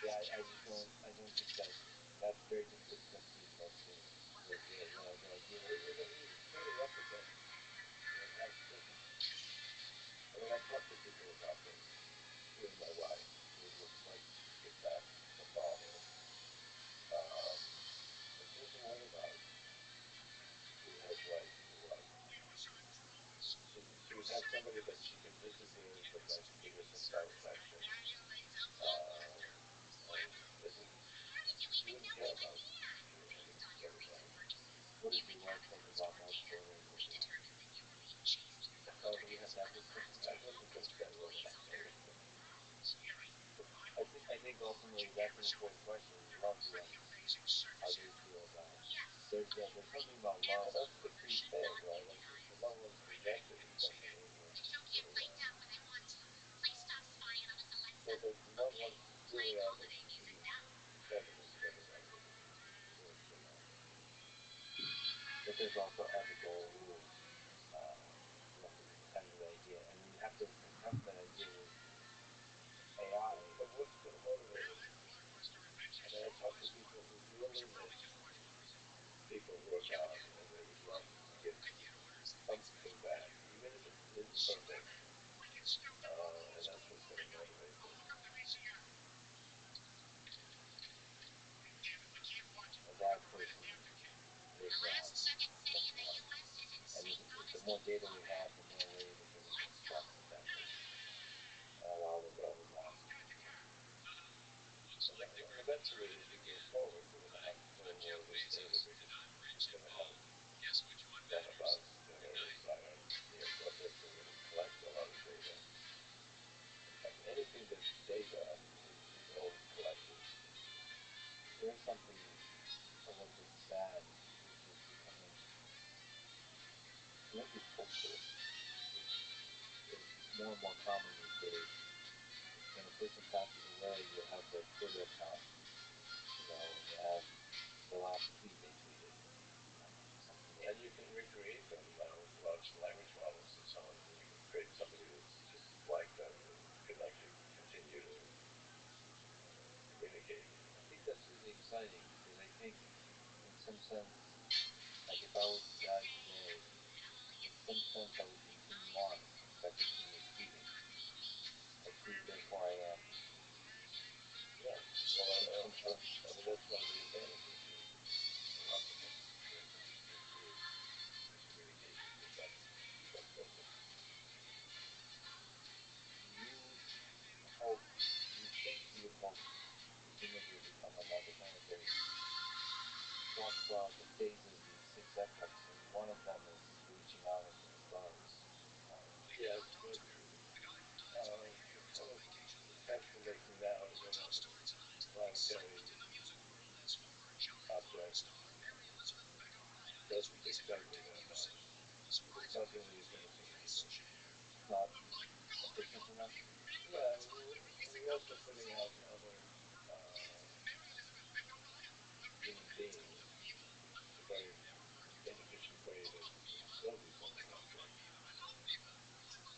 Yeah, I just don't think that's very difficult to conceive most things. The idea Well, you create a replicant and have certain. I mean, I talk to people about this, including my wife, who would like to get back her father. And she doesn't worry about who has rights and what. She would have somebody that she can visit with that might give her some satisfaction. And she wouldn't care about everybody. What does your wife think about my story and your life? Oh, do we have that discussion? I wasn't finished that yet. I think ultimately that's an important question. Loved ones, how they feel about it. There's something about love. Well, that's the key thing, right? Like, if the loved one's invested in somebody, so the loved ones really are the key evidence of everybody, believe it or not. But there's also ethical rules. Kind of the idea, and you have to confront that idea with AI. But what's going to motivate it? I mean, I talk to people who really miss people who are gone, and they would love to get something back, even if it isn't perfect. And that's what's going to motivate them. And that person lives on something else. And the more data we have, the more we're able to reconstruct that person. And allow them to move on. And eventually, as we go forward, we're going to have more and more of this data because it's going to help none of us that are inside our neocortex are going to collect a lot of data. And anything that's data is always collected. There is something a little bit sad, which is becoming maybe hopeful, which is more and more common these days. When a person passes away, you have their Twitter account, and you have the last tweet they tweeted. And you can recreate them now with large language models and so on. You can create somebody that's just like them and can actually continue to communicate. I think that's really exciting because I think, in some sense, like if I were to die today, in some sense I would continue on if I continue tweeting. I tweet, therefore I am. I mean, that's one of the advantages of a lot of the methods that we use in communication with that person. You think you hope that humans will become more dependent. They talk about the phases, the 6 epochs, and one of them is reaching out into the stars. Yes, but the kind of attempts we're making now to go down to planetary objects doesn't excite me that much. It's something that is going to succeed in. It's not ambitious enough. Yeah, we're also putting out other human beings. It's a very inefficient way to build these other objects.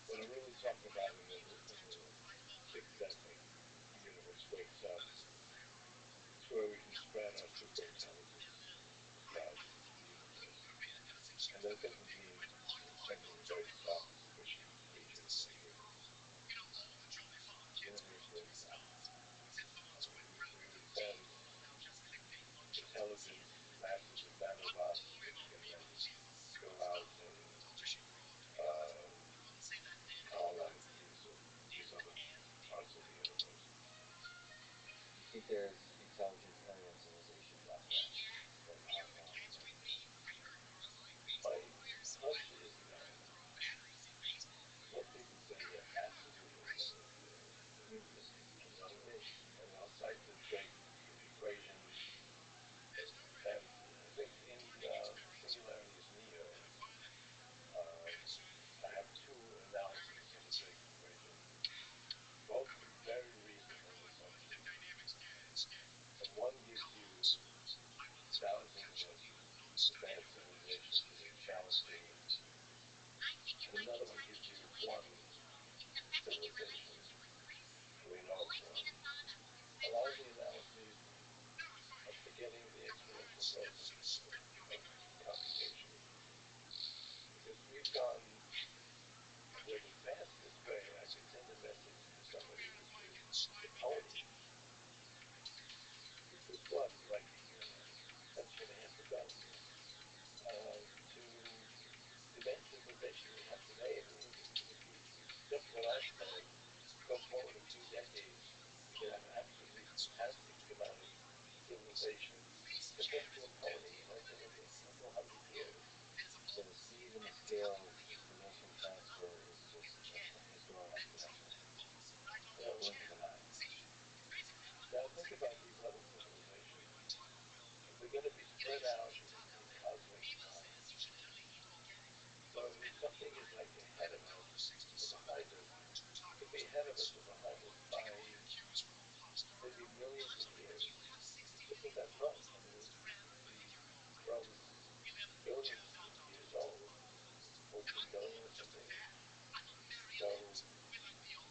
What I'm really talking about in the sixth epoch, the universe wakes up. It's where we can spread our super intelligence throughout the universe. And that doesn't mean sending very soft, squishy creatures like humans. The universe wakes up. We send intelligent masses of nanobots which can then go out and colonize these other parts of the universe. You think there's intelligent alien civilizations out there that are powerful enough? My hunch is no. Some people say yes, absolutely yes. I mean, just And I'll cite this great equation, and I think in Singularity is Neo, I have two analyses of the Drake equation, both with very reasonable assumptions. And one gives you thousands of advanced civilizations within challenging, and another one gives you one civilization. We know it's one. A lot of the analyses are forgetting the exponential growth of computation. If we've gone, we've advanced this way, I could send a message to somebody which is a pony, which was what, like 10 years ago, to the advanced civilization we have today. I mean, if you accept what I've said, go forward a few decades, you could have absolutely fantastic amount of civilization compared to a pony in like a couple hundred years. so the speed and the scale of information transfer is just a door up to nothing. You know, Blink of an eye. now think about these other civilizations. They're going to be spread out in cosmic time. So if something is like ahead of us or behind us, it could be ahead of us or behind us by maybe millions of years. Isn't that fun? I mean, from billions of years old, 14 billion or something. So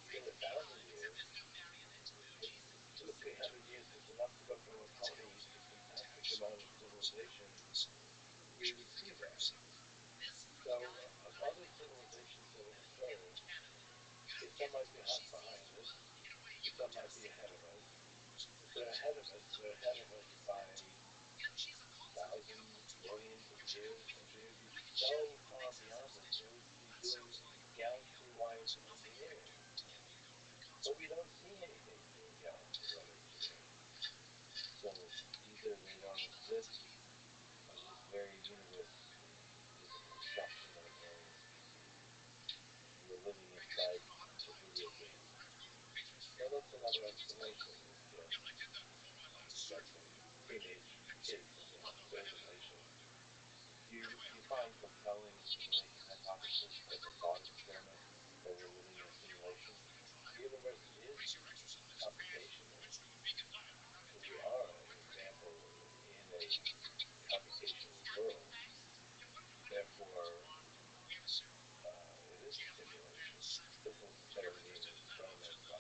within 1,000 years, if 200 or 300 years is enough to go from a pony to a fantastic amount of civilization, we would see that. So of other civilizations that have occurred, some might be behind us, some might be ahead of us. If they're ahead of us, they're ahead of us by thousands, millions of years, and they would be so far beyond us, they would be doing galaxy-wide engineering. But we don't see anything doing galaxy-wide engineering. So either they don't exist, or this very universe is a construction of an alien species, and we're living inside the video game. Well, that's another explanation. Yeah, you've got some teenage kids in the simulation. Do you find compelling the simulation hypothesis as a thought experiment that we're living in a simulation? The universe is computational. We are an example in a computational world. Therefore, it is a simulation. It doesn't necessarily mean an experiment by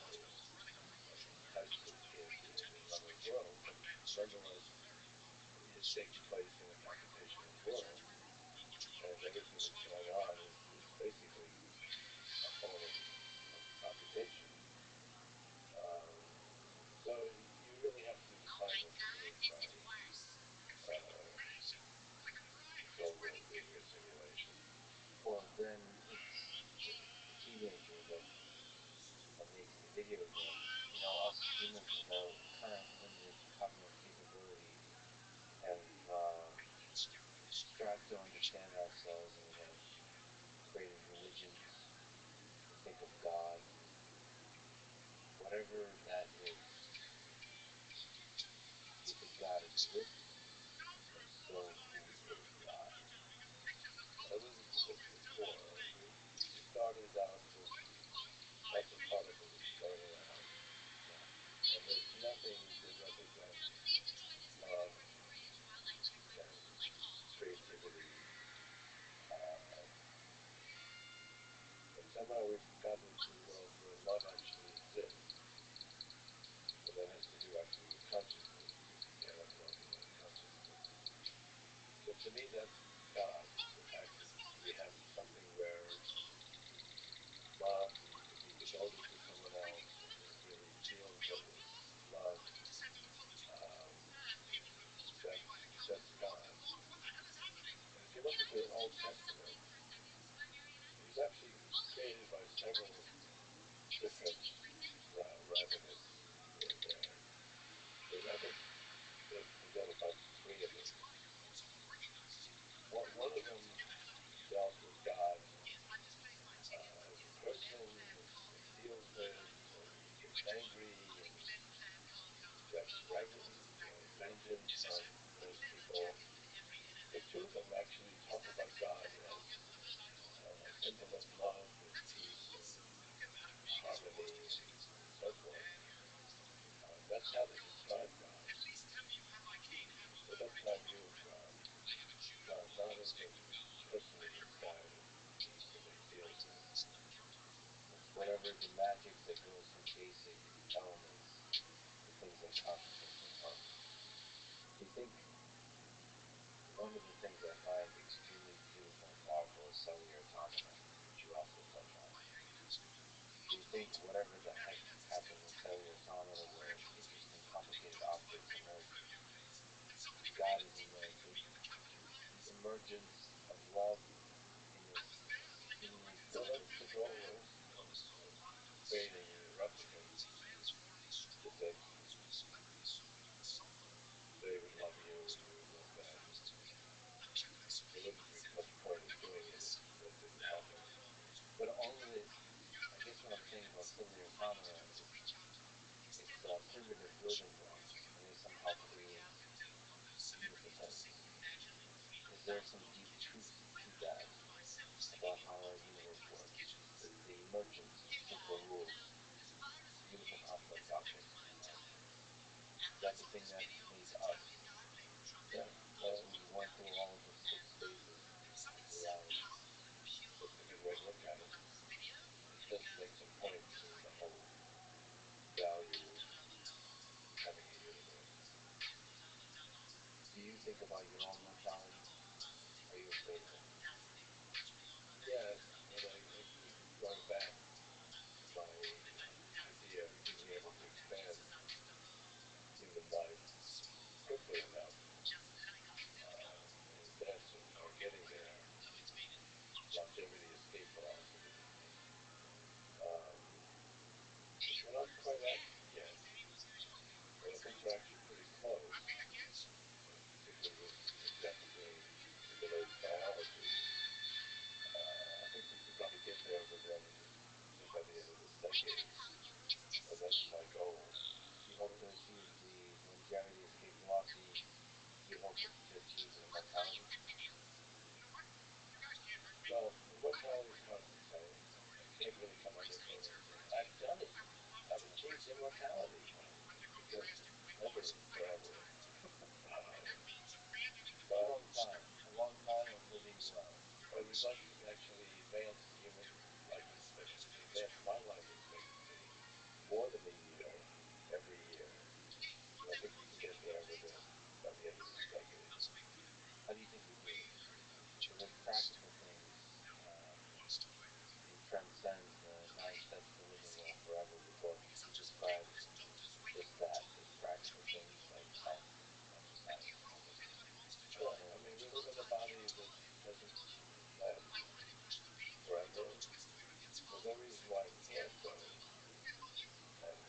high school kids in another world, but nonetheless, it is taking place in a computational world. think of God, whatever that is, do you think God exists? If so, who is God? I alluded to this before. You started out with lots of particles going around, and there's nothing to represent love and creativity. And somehow we've gotten to a world where love actually exists. But that has to do actually with consciousness, because you can't have love without consciousness. But to me, that's God. The fact that we have something where love, we can be devoted to someone else and really feel what is love. That's God. And if you look at the Old Testament, it was actually created by several different rabbinists who were there. But I think they forget about three of them. One of them dealt with God as a person that deals with and gets angry and exacts vengeance on those people. But two of them actually talk about God as a symbol of love and peace and harmony and so forth. That's how they describe God. But that's my view of God. God is a person in the sky that somebody deals with. It's whatever the magic that goes from basic elements to things like consciousness and harmony. Do you think one of the things I find extremely beautiful and powerful is cellular automata, which you also touch on? Do you think whatever the heck happens in cellular automata where interesting, complicated objects emerge, God is in there? The emergence of love in this seemingly Well, simple that's the goal situation. of creating replicants, to think they would love you and you would love them. There wouldn't be much point in doing it if that didn't happen. But all of it, I guess what I'm saying about cellular automata, it's primitive building blocks, and they somehow create beautiful things. Is there some deep truth to that about how our universe works? The emergence of simple rules, beautiful complex objects, is that the thing that made us? Yeah, So we went through all of the 6 phases of reality. that's a good way to look at it. It does make some point to the whole value of having a universe. Do you think about your own mortality? Are you afraid of it? Yes, but I keep going back to my idea of being able to expand human life quickly enough. And death and our getting there, longevity escape velocity. Um, we're not quite at yet, but I think we're actually pretty close, particularly with what's happening in today's biology. I think we could probably get there within, by the end of this decade, and that's my goal. You hope to achieve the longevity escape velocity. You hope to achieve immortality. Well, immortality is hard to say. I can't really come on this earth and say, I've done it. I've achieved immortality. Because it's never forever. A long time of living well. But we'd like to actually advance human life expectancy, advance my life expectancy more than a year every year. And I think we can get there by the end of this decade. How do you think we do it? So there's practical things. It transcends the 9 steps to living well forever. Your book describes just that. There's practical things like health and exercise and all this. Sure. I mean, we live in a body that doesn't last forever. There's no reason why we can't, though. And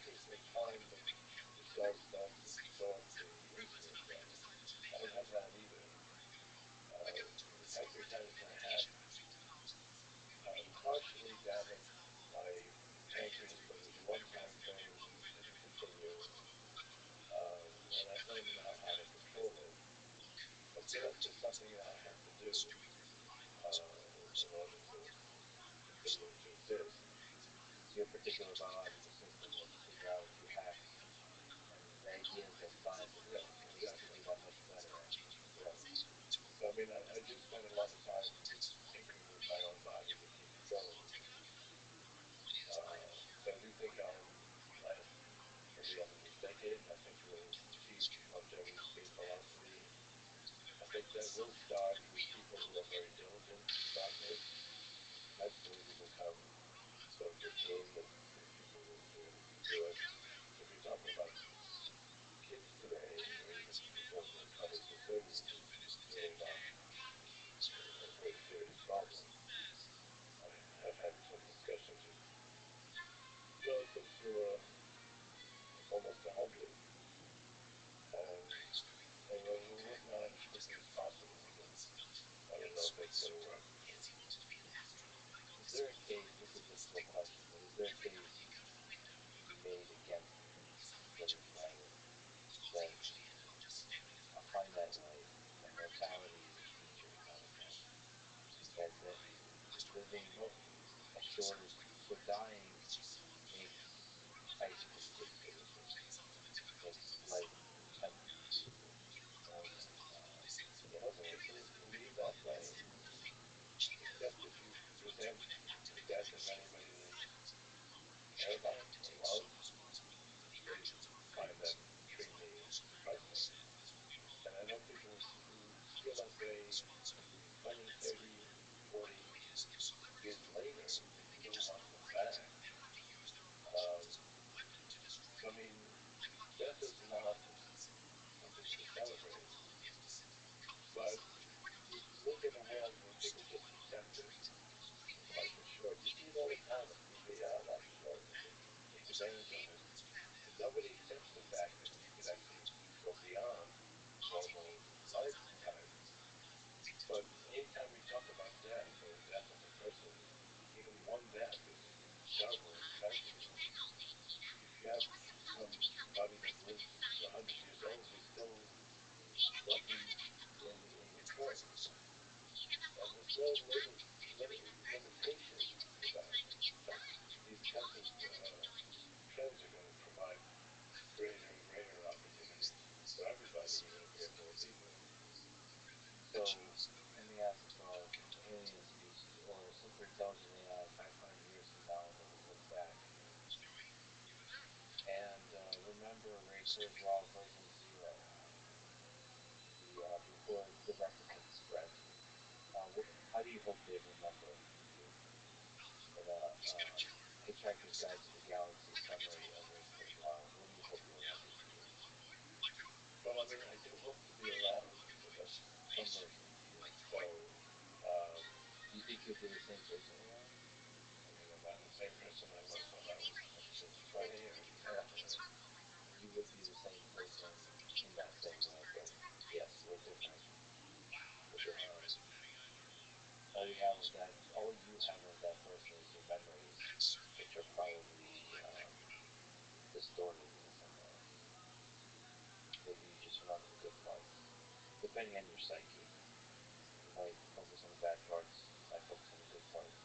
take time to start the research on it. I don't have that either. The pancreatitis I had partially damaged my pancreas, but it was a one-time thing, didn't continue, and I've learned now how to control it. But so that's just something that I have to do in order to continue to exist. So your particular biological system was to figure out a few hacks and ideas and science of Yeah, ways to exactly. do that much better and grow. So I mean, I do spend a lot of time just tinkering with my own body to keep it going. So I do think I'll last till the end of this decade. I think we'll achieve longevity, speed, velocity. I think that will start with people who are very diligent to start with. Eventually, we become so routine that people will do it. If you're talking about kids today, or even people in their 20s or 30s, it's really not a very serious problem. I've had some discussions with relatives who are almost 100, and we're working on it as quickly as possible, but I don't know if it's going to work. Is there a case, this is a difficult question, but is there a case to be made against living forever? That a finite life and mortality is a feature kind of thing? That living Well, a shorter, so dying makes ice cream taste delicious, makes life tempting to people, more than, the way to believe that way, except if you present the death of anybody they care about or love, they find that extremely depressing. And I know people who feel that way 20, 30, 40 years later, they still want them back. So, I mean, death is not something to celebrate. But you live in a world where people just accept it. Life is short. You see it all the time on TV. Yeah, life's short. We should take advantage of it. But nobody accepts the fact that you could actually go beyond normal lifetime. But anytime we talk about death or death of a person, even one death is terrible tragedy. If you have somebody that lives 100 years old, you're still lucky in return. And there's no limitation to that. In fact, these kinds of trends are going to provide greater and greater opportunities for everybody, even if we have more people. So let me ask about alien species or super intelligent AI 500 years from now that we look back and remember Ray Kurzweil's version 0, before the replicant spread. How do you hope they remember you? In a Hitchhiker's Guide to the Galaxy summary of Ray Kurzweil, what do you hope he remembers you? Well, I mean, I do hope to be around for some version of you. So, Do you think you'll be the same person around? I mean, am I the same person I was when I was 20 or 10? You would be the same person in that same way, but yes, we're different. All you have of that, all you have of that person is your memories, which are probably distorted in some way. Maybe you just remember the good parts, depending on your psyche. You might focus on the bad parts. I focus on the good parts.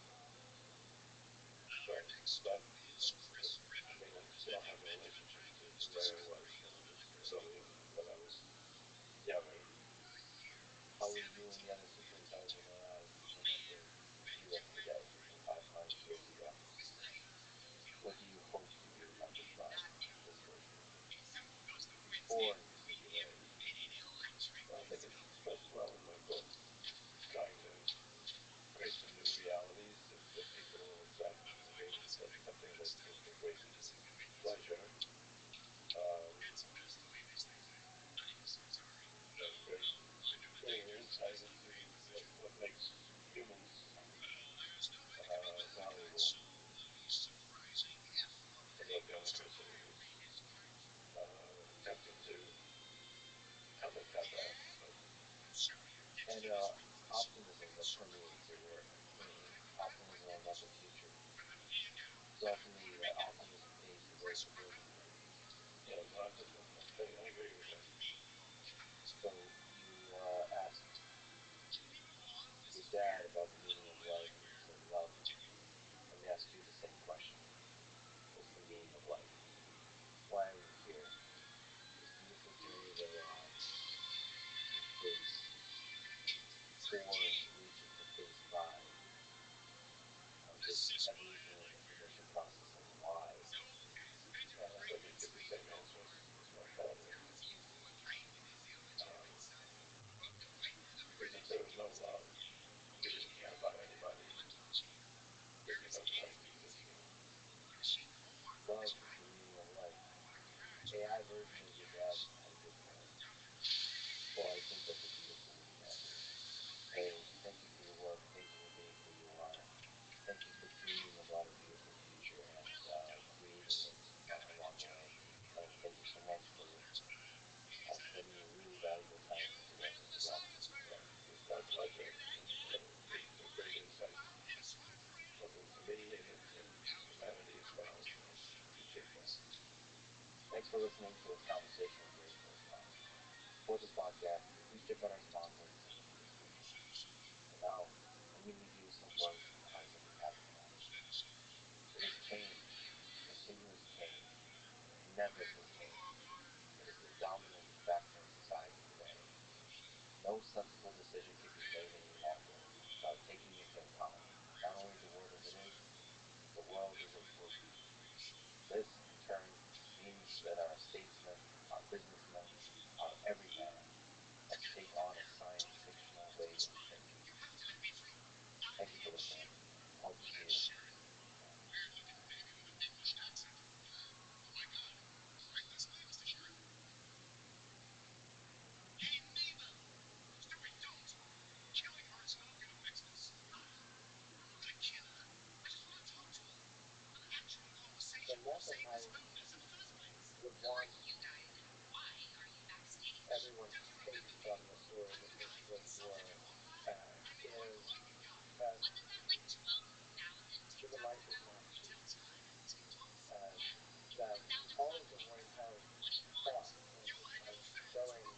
Right. But, I mean, I still have a relationship to the way I was when I was younger. How will you and the other super intelligent AIs remember you of today from 500 years ago? What do you hope to be remembered by this version of you before the singularity? Well, I think it's expressed well in my book, trying to create some new realities that people will accept. I mean, that's something that gives me great pleasure. AI version of your dad had a good point. Well, I think that's a beautiful way to end it. Hey, thank you for your work. Thank you for being who you are. Thank you for dreaming about a beautiful future and creating it along the way. And thank you so much for spending your really valuable time with me today, Mr. Robinson. Today. It's my pleasure. It's some great insights for me and humanity as well. So appreciate that. Thanks for listening to this conversation with Ray for his time. For this podcast, please check out our sponsors in the description. And now, let me leave you with some words from the heart of the Capricorn. It is change, continuous change, inevitable change. It is the dominant factor in society today. No sensible decision can be made any longer without taking into account not only the world as it is, but the world as it will be. This, in turn, means that our statesmen, our businessmen, our everyman must take on a science-fictional way of thinking. Thank you for listening. I hope to see you again. So not that I would want everyone to take from the story of the First World War is that human life is not cheap. That all of the warring powers fought by throwing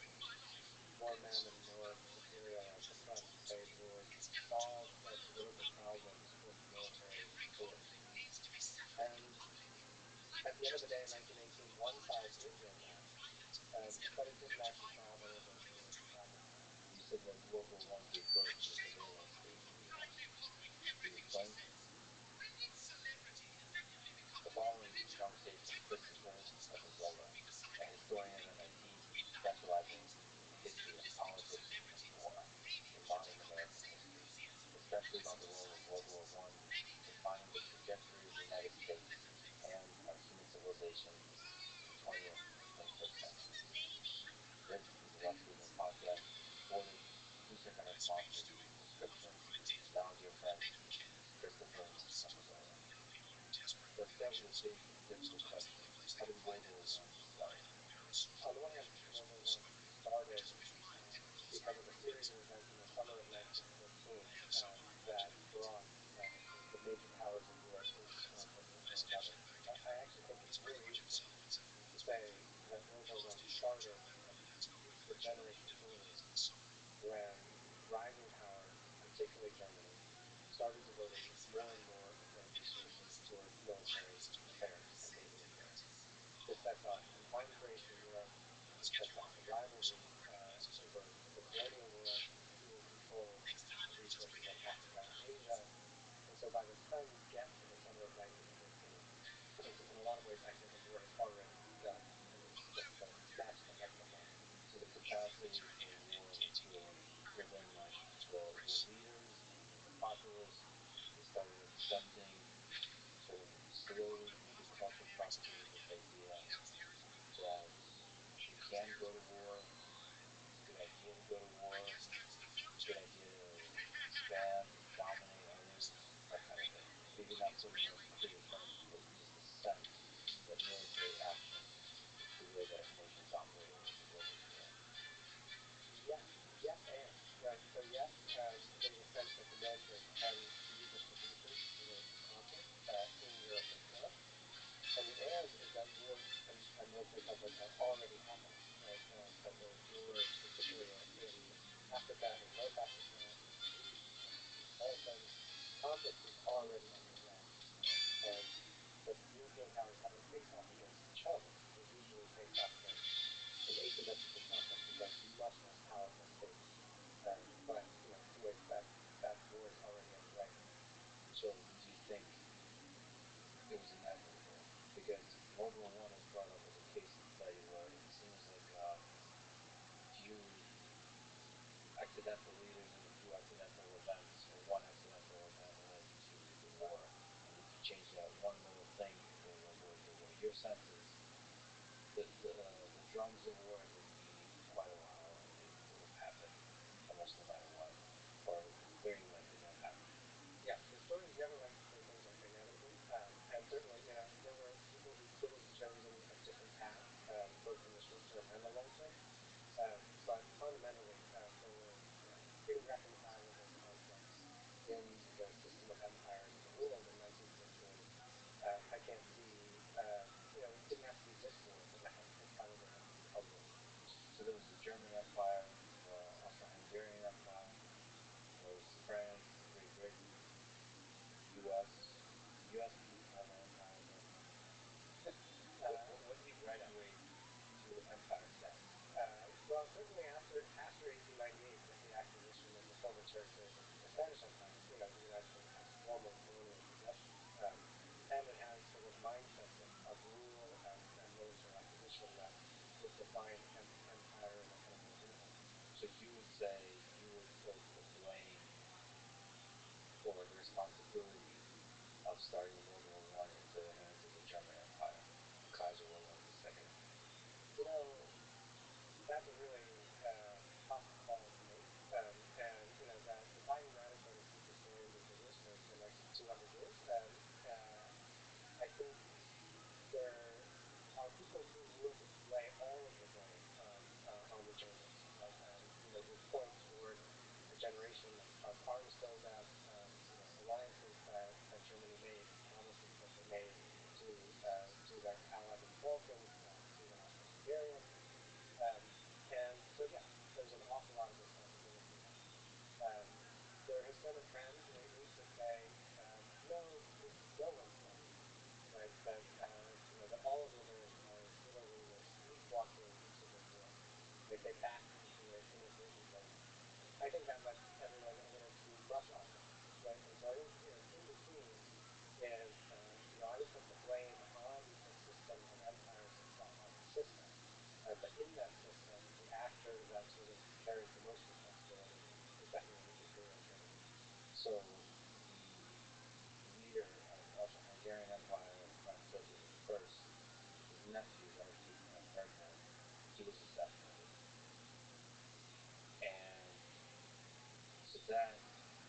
more men and more material at the front. They would solve such little problems with military force. And at the end of the day, in 1918, one side did win that, but it didn't actually solve any of those really problems. You said that World War I gave birth to a surveillance state in the U.S. Can you explain? The following is a conversation with Christopher Epizella, a historian at MIT specializing in the history of politics and war in modern American history, especially about the role of World War I in defining the trajectory of the United States and our human civilization in the 20th and 21st centuries. This is a Left Movement podcast supported. Please check out our sponsors in the description. And now, dear friends, Christopher Epizella. Let's start with a big and difficult question. How did World War I start? On the one hand, World War I started because of a series of events in the summer of 1914 that brought the major powers of Europe into conflict with one another. I actually think it's more reasonable to say that World War I started at least a generation earlier when rival powers, particularly Germany, started devoting more and more of their resources towards military affairs and naval affairs. This sets off an arms race in Europe. It sets off a rivalry over the colonial world who will control the resources of Africa and Asia. And so by the time we get to the summer of 1914, in a lot of ways, actually, the war has already begun. And it's just that's the mechanism. So the capacity for war was growing within the leaders and the populace. They started accepting sort of slowly through discussion probably this idea that we can go to war. It's a good idea to go to war. It's a good idea to expand and dominate others, that kind of thing. Maybe not put it in those clear terms, but just a sense that military action is the way that nations operate in the global scale. Yes, and. So yes, there's a sense that the military can be the solution to the conflict in Europe and Canada. And the and is that wars and military conflicts are already happening, right? That there's wars, particularly in Africa, in North Africa, in the Balkans. Conflict is already underway, and that the European powers haven't faced off against each other. They usually face off against an asymmetrical conflict against much more powerful states. But to wait, that war is already underway. So do you think it was inevitable? Because World War I is brought up as a case study where it seems like a few accidental leaders and a few accidental events, or one accidental event led to the war. And if you change that one little thing, the war goes away. Your sense is that the civil war would be quite a while, and it would have happened almost no matter what, or very likely to have happened. Yeah, historians never like to say things are inevitable, and certainly, there were people who could have chosen a different path, both in the short term and the long term. But fundamentally, there were irreconcilable conflicts in the system of empires in the world in 19th century. I can't see, it didn't have to be this war, but it probably had to be a war. So there was the German Empire, the Austro-Hungarian Empire, there was France, Great Britain, U.S. The U.S. didn't have an empire at that point. When do you graduate to empire status? Well, certainly after 1898, with the acquisition of the former territories of the Spanish Empire, the United States has formal colonial possessions, and it has sort of mindsets of rule and military acquisition that would define empire in a kind of more general sense. So you would say you would put the blame or the responsibility of starting World War I into the hands of the German Empire, Kaiser Wilhelm II. That's a really tough call to make, and that defining that is what has kept historians in business for like 200 years. I think there are people who would lay all of the blame on the Germans, right? Would point toward a generation of arms buildup, alliances that Germany made, and promises that they made to their allies in the Balkans, to the Austro-Hungarians. And so, yeah, there's an awful lot of responsibility there. There has been a trend lately to say, no, this is no one's fault, right? That all of those early powers literally were sleepwalking into this war. Like they backed into it inadvertently. I think that lets everyone a little too brush-off, right? And so I think, in between is, I would put the blame on the system of empires itself, on the system. But in that system, the actor that sort of carries the most responsibility is definitely Imperial Germany. So the leader of the Austro-Hungarian Empire, Franz Joseph I, his nephew, Archduke von Ferdinand, he was assassinated. And so that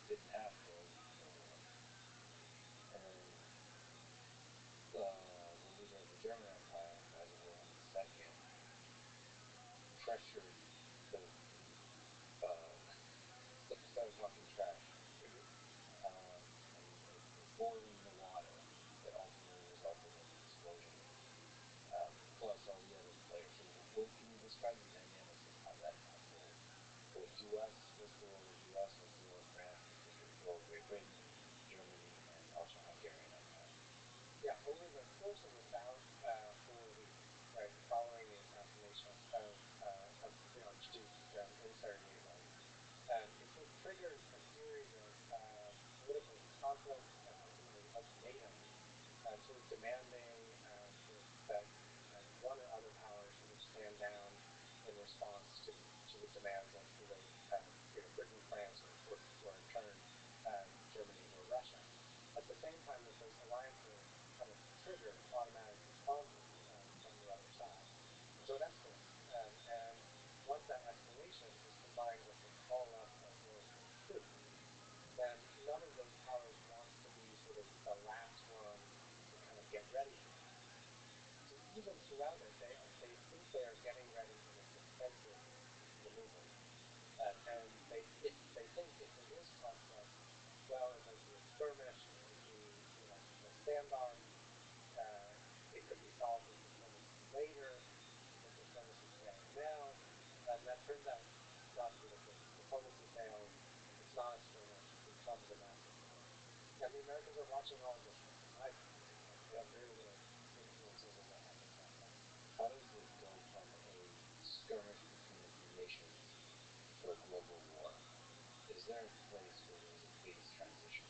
didn't have the war. And then the leader of the German Empire, Kaiser Wilhelm II, pressured the started talking trash, and boiling the water that ultimately resulted in the explosion, plus all the other players. So what can you describe the dynamics of how that unfolded? What U.S. was the role of U.S., what's the role of France, what's the role of Great Britain, Germany, and Austro-Hungarian Empire? Yeah, over the course of about 4 weeks, right, following the assassination of the Archduke in Sarajevo, it sort of triggered a series of political conflicts and ultimately ultimatums, sort of demanding that one or other power sort of stand down in response to the demands of either Britain, France, or in turn Germany or Russia. At the same time that those alliances kind of trigger automatic responses from the other side. And so it escalates. And once that escalation is combined with this call-up of World War II, then none of those powers wants to be sort of the last one to kind of get ready for that. So even throughout it, they think they are getting ready in a defensive maneuver. And they think if there is conflict, well, it might be a skirmish, it might be a standoff, it could be solved with diplomacy later, but diplomacy fails now. And that turns out not to be the case. Diplomacy fails, it's not a skirmish, it becomes a massive war. And the Americans are watching all of this from the sidelines. They have very little influence over what happens next. How does it go from a skirmish between a few nations to a global war? Is there a place where there's a phase transition?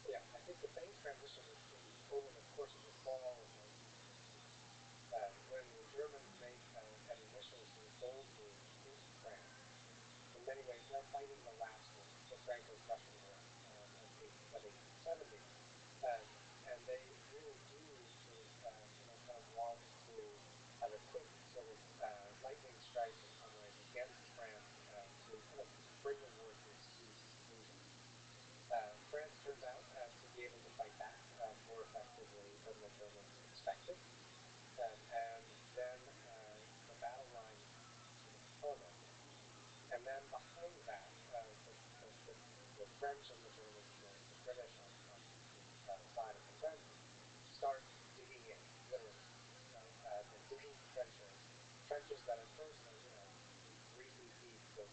Yeah, I think the phase transition is over the course of the fall of 1914. When the Germans make an initial sort of bold move into France. In many ways, they're fighting the last war, the Franco-Prussian War of 1870. And they really do sort of, kind of want to have a quick sort of lightning French and the Germans, the British on the side of the French, start digging in, literally speaking, right? And digging trenches that at first are, 3 feet deep to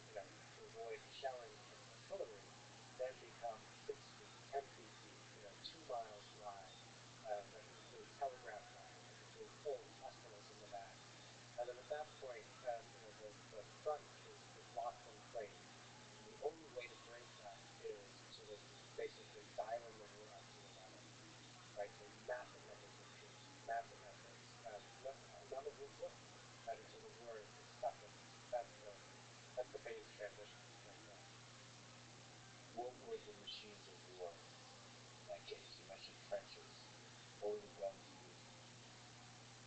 avoid shelling from artillery, then become 6 feet, 10 feet deep, 2 miles wide, that include telegraph lines, that include whole hospitals in the back. And then at that point, the front is locked in place. And the only way to break that is to basically dial in the war up to 11, right? So massive numbers of troops, massive efforts, none of which work, right? And so the war is stuck in this. That's the phase transition right there. What were the machines of war in that case? You mentioned trenches. What were the guns used?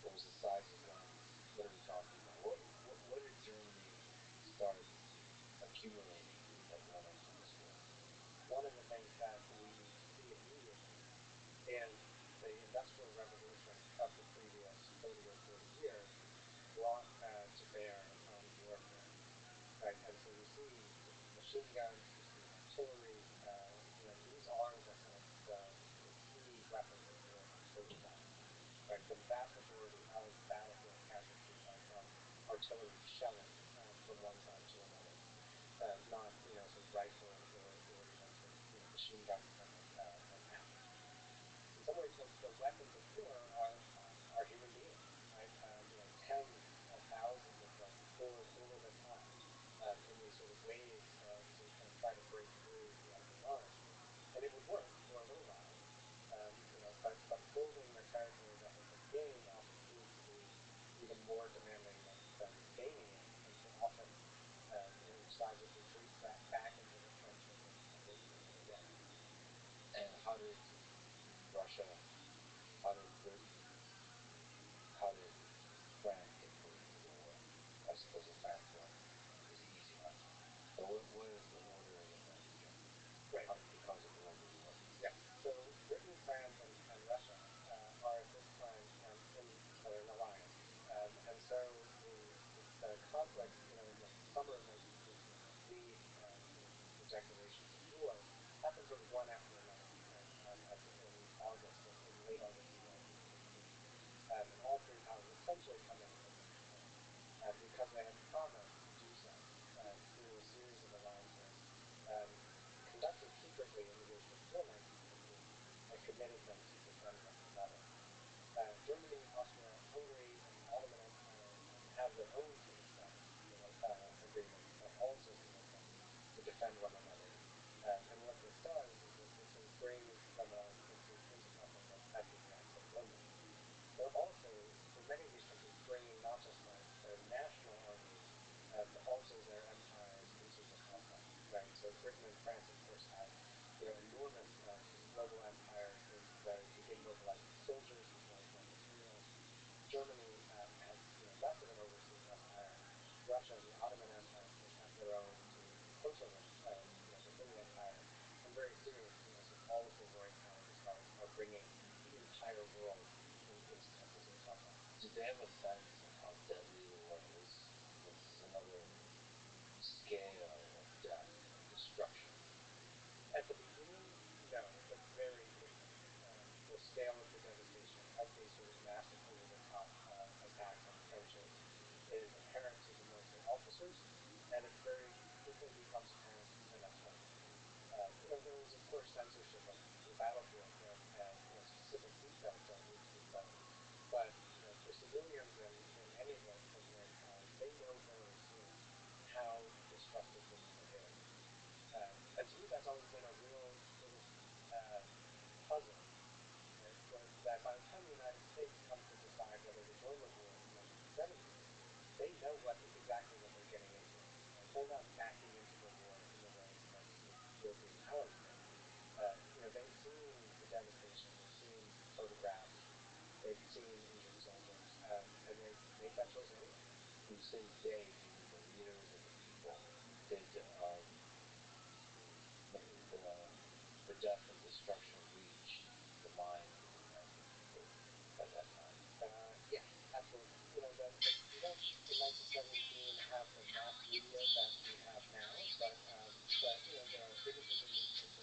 What was the size of guns? What are we talking about? What did Germany start accumulating that went into this war? One of the things that we see immediately in the Industrial Revolution of the previous 30 or 40 years brought to bear on warfare, right? And so you see machine guns, you see artillery. These are the kind of the key weapons of war that kill you back, right? The vast majority of battlefield casualties are from artillery shelling from one side to another, not sort of rifle or even sort of machine gun kind of attack. In some ways, the weapons of war are human beings, right? Tens of thousands of them poured over the top in these sort of waves to kind of try to break through the enemy lines, and it would work for a little while, but holding the territory that had been gained often proved to be even more demanding than gaining it, and so often each side would retreat back into the trenches and wait for another day. And how did Russia, how did Britain, how did France get put into the war? I suppose that France one is the easy one. But what is the order of events here? Right. How it becomes a global war? Yeah. So Britain, France, and Russia are at this time they're an alliance, and so the conflict, in the summer of 1914, the declarations of war happened sort of one after another, right? In August, in late August of 1914, and all three powers essentially come into agreement because they had promised to do so through a series of alliances conducted secretly in the years before 1914 that committed them to defend one another. Germany, Austria, Hungary, and the Ottoman Empire have their own sort of agreements that also commit them to defend one another. And what this does is it sort of brings them all into something at the exact same moment. They're also, for many of these countries, bringing not just their national armies, but also their empires into the conflict, right? So Britain and France, of course, have enormous sort of global empires where they begin mobilizing soldiers as well as raw materials. Germany has less of an overseas empire. Russia and the Ottoman Empire, of course, have their own sort of encroachment within the empire, and very soon, sort of all of the warring powers are bringing the entire world into the conflict. Did they have a sense of how deadly the war is? This is another scale of death and destruction. At the beginning, no, but very quickly. The scale of the devastation of these sort of massive over-the-top attacks on trenches is apparent to the military officers, and it very quickly becomes apparent even at home. There is, of course, censorship of the battlefield and specific details don't need to be known. But for civilians in any of the warring powers, they know very soon how destructive the war is. And to me, that's always been a real sort of puzzle, right? That by the time the United States comes to decide whether to join the war in 1917, they know exactly what they're getting into. Right? They're not backing into the war in the way most sort of European powers did. They've seen the devastation, they've seen photographs, they've seen injured soldiers, and they make that choice anyway. When you say they, do you mean the leaders of the people? Did the death and destruction reach the minds of the American people by that time? Yes, absolutely. We don't in 1917 have the mass media that we have now, but there are images in newspapers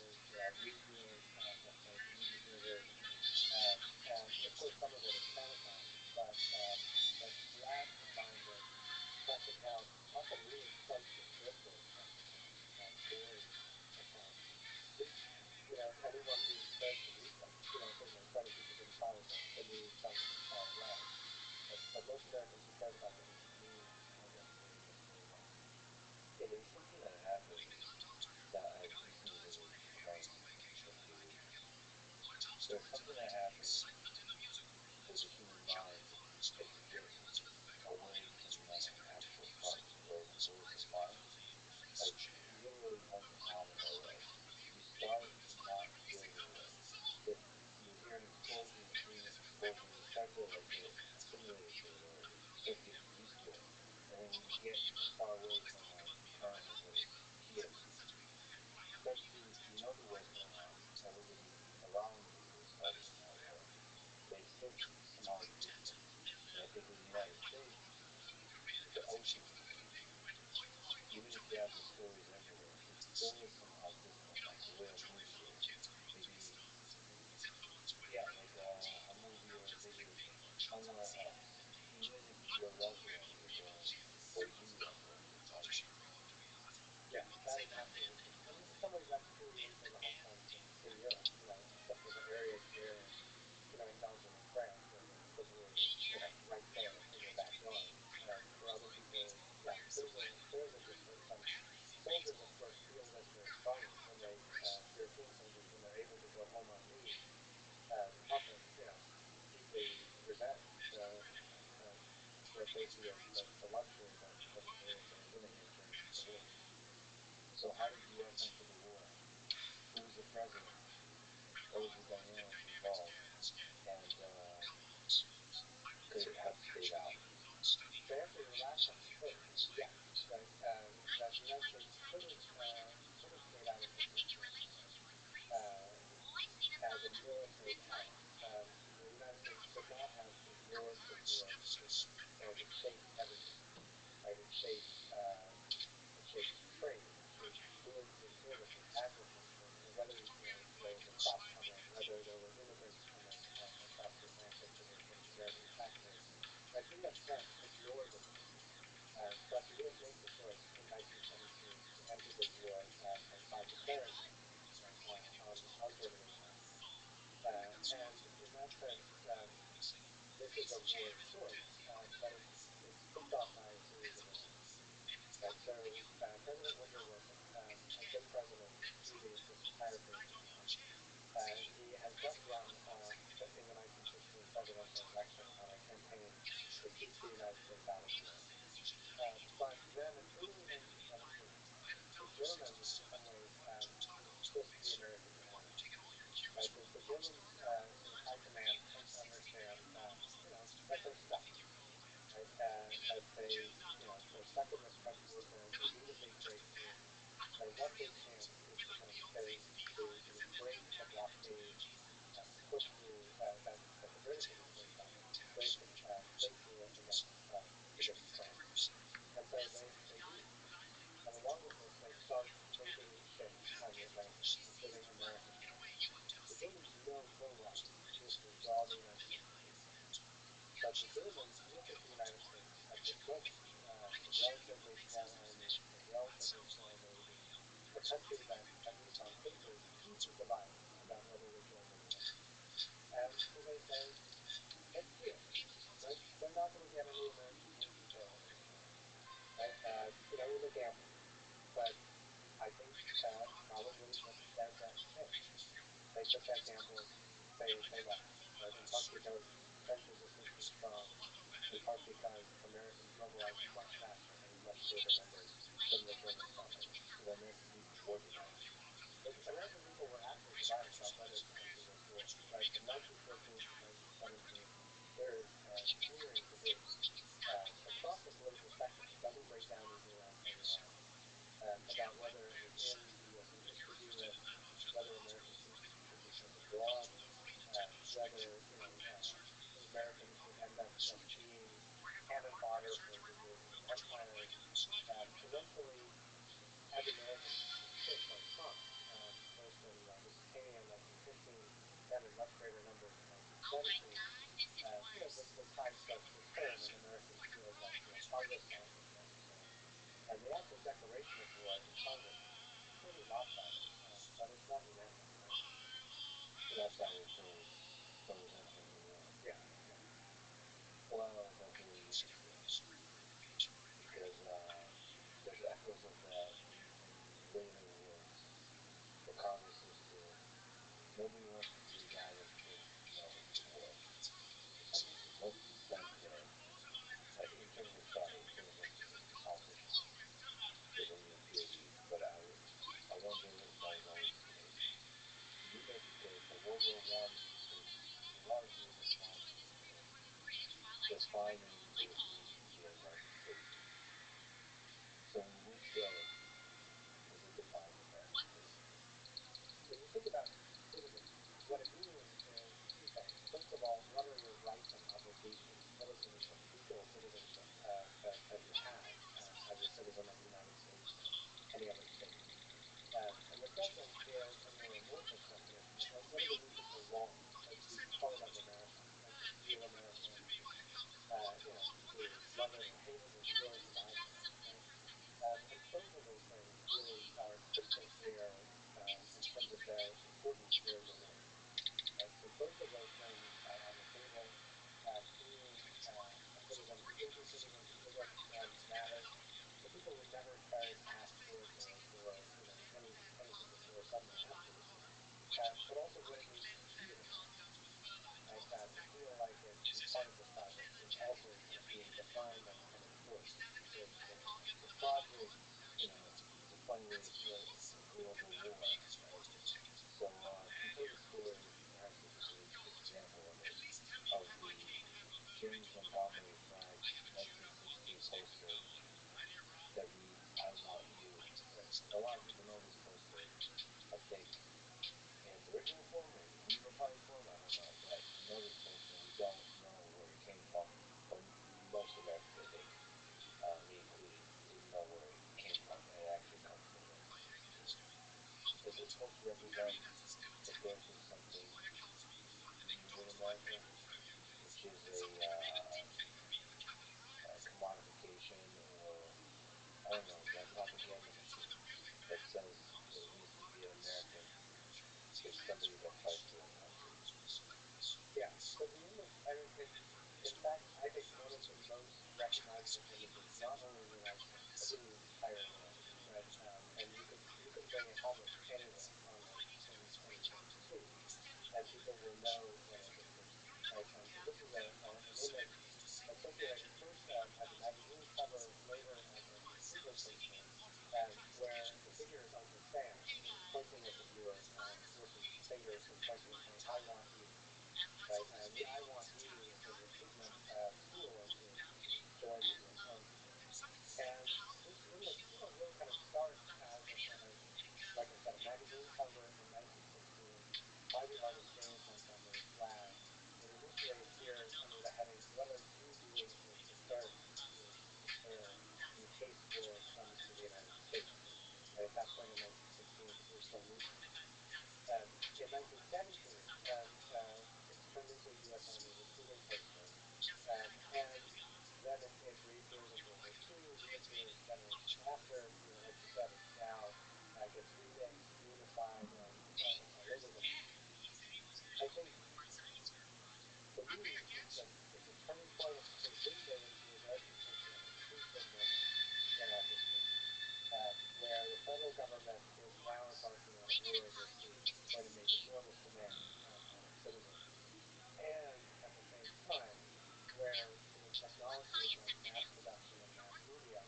cares about the means, I guess, is really wrong. Yeah, there's something that happens that I've recently learned in a few weeks. There's something that happens with the human mind as you get away from the actual front where the bullets are flying. Like, literally one phenomenal way. You start to not feel the you hear an explosion, you see an explosion, you start to like get assimilated to it, or you start getting used to it. And when you get far away from like parents or kids, you start to, you know, the war's going on. Everybody around you is fighting in that war. They still somehow exist. And I think in the United States, with the ocean between you, even if you have destroyers everywhere, it still is somehow distant, like the way a movie is. Maybe, yeah, like a movie or a video game, like somewhere else. Even if your loved ones are going, or you are going to fight. Yeah, that is absolutely true. And in some ways, that's true even for the home front in Europe. You know, except for the areas here in, you know, in Belgium and France, where the war is, you know, right there in your backyard. For other people, yeah, there's a difference. And soldiers, of course, feel this very strongly when they, European soldiers, when they're able to go home on leave, often, you know, deeply resent what they see as the luxury that they're living in during the war. So how did the U.S. enter the war? Who was the president? What was the dynamics involved? And could it have stayed out? To answer your last question first, yes, right. That the United States could have stayed out of the situation as a military power. The United States could not have ignored the war completely. It shaped everything, right? It shaped trade, it shaped goods and services, agriculture. Whether there was a crop coming, whether there were immigrants coming across the Atlantic to the American factories. Right? The U.S. can't ignore the war. But the U.S. makes the choice in 1917 to enter the war and by declaring war, on Germany and Nazi. And in that sense, this is a war of sorts, but it's kicked off by a series of events. Right. So President Woodrow Wilson has been president leading this entire period of time. He has just run in the 1916 presidential election on a campaign to keep the United States out of war. But then, truly in 1917, the Germans, in some ways, twist the American narrative. Right? The Germans, in high command, come to understand that they're stuck. Right? That they're stuck in this country. They need a big breakthrough. Their one big chance is to kind of to break the blockade, to push through that the British had been placed under, to break through against France. And so they do this. And along with this, they start moving ships on the Atlantic, including American ships. The Germans know full well this will draw the United States to their side. But the Germans look at the United States at this moment, the relatively small army, the relatively small navy, a country that, at least on paper, is hugely divided about whether to join the war. And so they say, let's do it. Right? They're not going to get any American Navy oil in return. Right? It was a gamble. But I think probably what's their best chance. They took that gamble. They left. Right? In part because French resistance was strong. In part because Americans mobilized much faster and in much greater numbers than the Germans thought they would. The Americans even organized. The American people were actually divided about whether to enter this war. Right? From 1914 to 1917, there is searing debate across the political spectrum. It doesn't break down easily along party lines about whether it was in the U.S. interest to do this, whether American troops should be sent abroad, whether Americans would end up just being cannon fodder for the European empires. Eventually, as Americans insist on promise, first in Lusitania in 1915, then in much greater numbers in 1917, the tide starts to turn and Americans feel that farther promise is necessary. And the actual declaration of war in Congress is pretty lopsided, but it's not unanimous. Right? Lopsided towards entering the war. Yeah, yeah. Well, eventually you get through it. defining what it means to be a United States. So in which way does it define the American citizen? When you think about citizenship, what it means is two things. First of all, what are your rights and obligations? What is the legal citizenship that you have as a citizen of the United States or any other state? And the second is, from a more amorphous definition, right? What do they mean to belong? Like to be part of America, right? To feel American, to love it or hate it or be willing to die for it, right? And both of those things really are crystal clear in terms of their importance here in the law, right? So both of those things are on the table. Being a citizen who is a citizen who isn't matters. For people who never carry passports or anything before suddenly have to, but also what it means to be an American, right? To feel like it's part of the fabric is also kind of being defined and enforced. It's broadly, it's a fun way to feel a global war, right? So to tell the story, perhaps is a great example of it, of the James Montgomery flag 1916 poster that reads, "I want you." Right? A lot of people know this poster, I think, in its original form or in the revised form, I don't know, but we know this poster and we don't know where it came from. But most Americans, I think, me included, didn't know where it came from. It actually comes from 1916. So this poster represents the birth of something new in America, which is a commodification or, I don't know, is that propaganda machine that says what it means to be an American is somebody that fights for their country. Yeah. So the image, I mean, it's in fact, I think one of the most recognizable images, not only in the United States, but in the entire world, right? And you can bring it almost anywhere on Earth in the street, and people will know what it means, right? So this is an image that circulated first as a magazine cover, later as a newspaper poster, where the figure is on the stand and he's pointing at the viewer with his fingers and pointing and saying, "I want you." Right? The "I want you" is a recruitment tool to join the U.S. Army. And this image, really kind of starts as a kind of, like I said, a magazine cover in 1916 by the artist James Montgomery flag. It initially appeared under the heading, "What are you doing for preparedness?" Prepare in case war comes to the United States. Right? At that point in 1916, people still knew this. In 1917, it's turned into a U.S. Army recruiting poster, and then it reappears in World War II, reappears generations after. Like you said, it's now gets remixed, unified all over the place. I think for me, it's a turning point. It's a sort of window into a very particular and crucial moment in our history, where the federal government is now embarking on a war that is going to make enormous demands on its citizens. And at the same time, where sort of technologies like mass production and mass media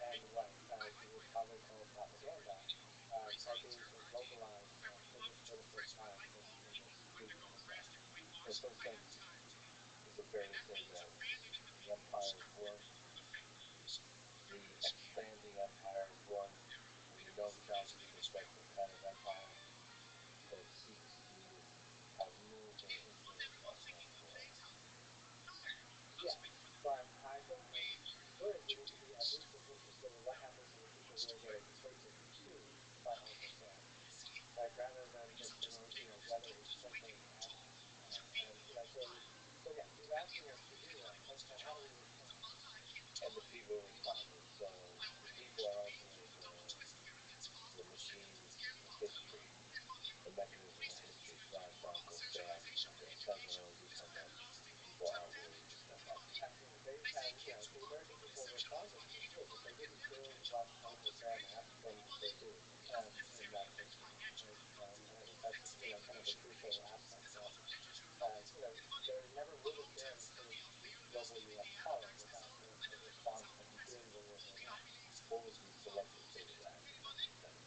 and what you would probably call propaganda are being sort of localized for the first time in this region of the world. For instance, is it fair to say that the empire is born? The expanding empire is born, and we know the tragedy that that's the kind of empire that seeks to have military influence on the world. Yes, but I think that first we need to be at least as interested in what happens to the people who are getting taken to by Uncle Sam, right? Rather than just whether he's simply an admiral. So yeah, he's asking us to do that, and how do we respond? And the people responded. So the people are ultimately the machines of history, the mechanism of history slammed to Uncle Sam. Sam can only do so much. The people aren't willing to step up. Absolutely. The American people responded for sure, but they didn't do what Uncle Sam asked them to do in that first moment, right? And I think that's kind of a crucial aspect that there never would have been sort of global U.S. power without the response that we hear in the war going on. What was the selective state of that in 1917?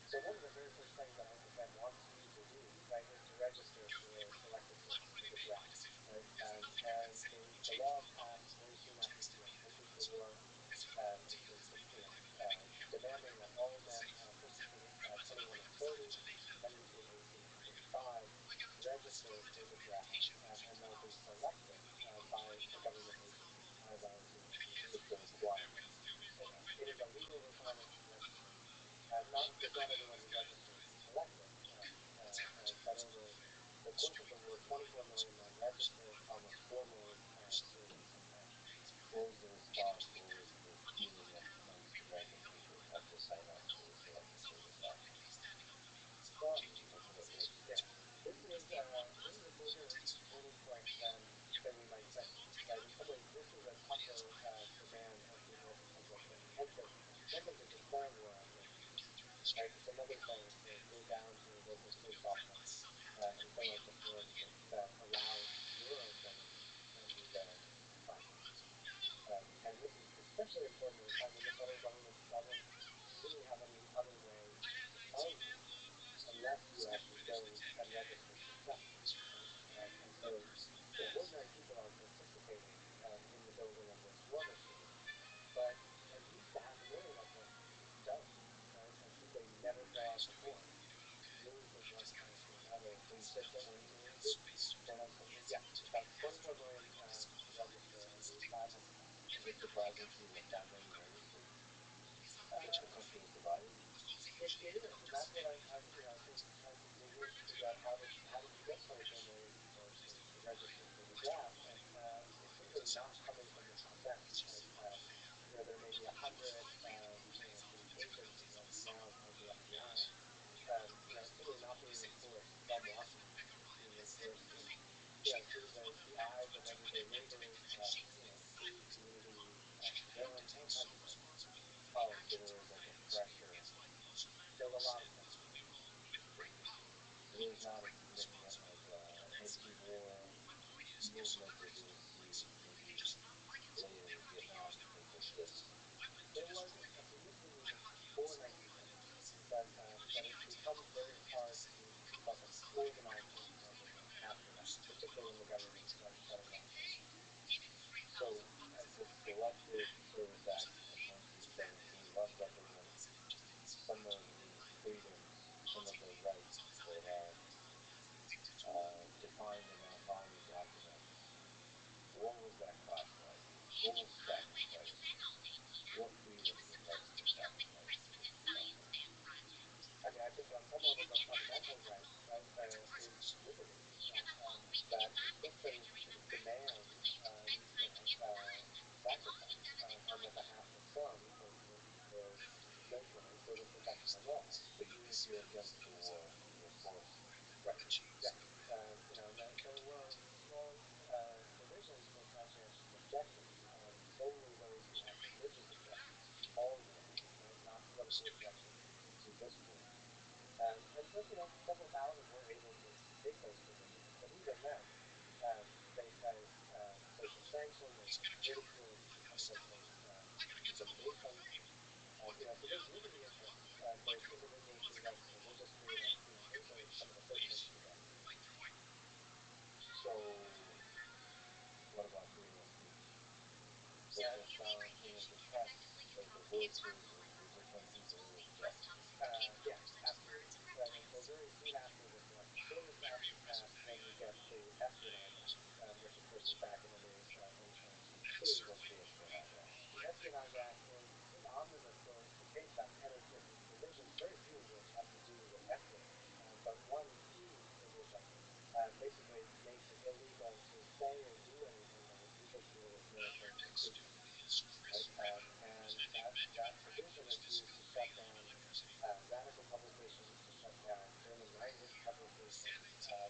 So one of the very first things that Uncle Sam wants you to do, right, is to register for selective service, for the draft, right? And the law is passed very soon after the U.S. enters the war. Demanding that all men purchasing 21 and 30, men between 18 and 35, register for the draft, and they'll be selected by the government agency as engineers. It's a requirement. It is a legal requirement to register. Because not everyone who registers is selected. But over the course of the war, 24 million men registered, almost 4 million women and men. What was the response? What was the feeling amongst the American people at the sign-up for the selection for the draft? Well, What's yeah, this is a bigger turning point than we might think. Right? In some ways, this is a tougher demand of the American public than Hampton is declaring war on women. Right? It's another thing to go down to your local police office and fill out the forms that allow your own government to send you there to sign up. And this is especially important at a time when the federal government doesn't really have any other way to tell you unless you actually go and register yourself. Right? And so, ordinary people are participating in the building of this war machine, but at least 500,000 of them don't, right? And simply never fill out the form. Move from one side to another. When you said 20 million, Yeah, about 24 million to register, only 500,000. is it surprising to you that that many registered? That the country was divided? It is, and that's what I think trying to dig in to figure out how did you get 24 million people to register for the draft, and it's simply not coming from the top down. Right? There may be 100 police agents and rationales of the FBI. It's simply not being enforced from Washington. It's being enforced through the eyes of everyday neighbors, through community surveillance, all kinds of ways. Oh, so there was like a pressure. There's a lot of pressure. So there's not a significant anti-war movement that you would see maybe later in Vietnam and things like this. There was a significant movement before 1970, but it becomes very hard to keep up an organized anti-war movement after that, particularly when the government starts shutting down things. So the Selective Service Act of 1917 does represent some of the freedoms, some of the rights that are defined in our founding documents. What was that cost like? What was sacrificed? What freedoms and rights were sacrificed? I think on some levels a fundamental right, is liberty. That Nixon sort of demands, sacrifice on the behalf of some for notionally for the protection of all. So even if you're against the war, you're forced. Right. Yeah. There were strong provisions for conscientious objections. Solely those who had religious objections to all war, right? Not political objections to this war. And so, several thousand were able to take those provisions, but even then, they face sanction, they face ridicule, in some cases intimidation. So there's liberty interests. There's individual freedom, religious freedom. Those are some of the first things to go. So what about freedom of speech? Social silence, freedom of the press, like the voices of the different people who object. Yeah, absolutely. Right, and so very soon after the Selective Service Act is passed, then you get the Espionage Act, which of course is back in the news in 2002. What's the Espionage Act? The Espionage Act is omnibus for dates about 10 or 15 provisions, very few of which have to do with espionage. But one key provision basically makes it illegal to say or do anything that would interfere with military recruitment. Right? And that provision is used to shut down radical publications, to shut down German language publications, and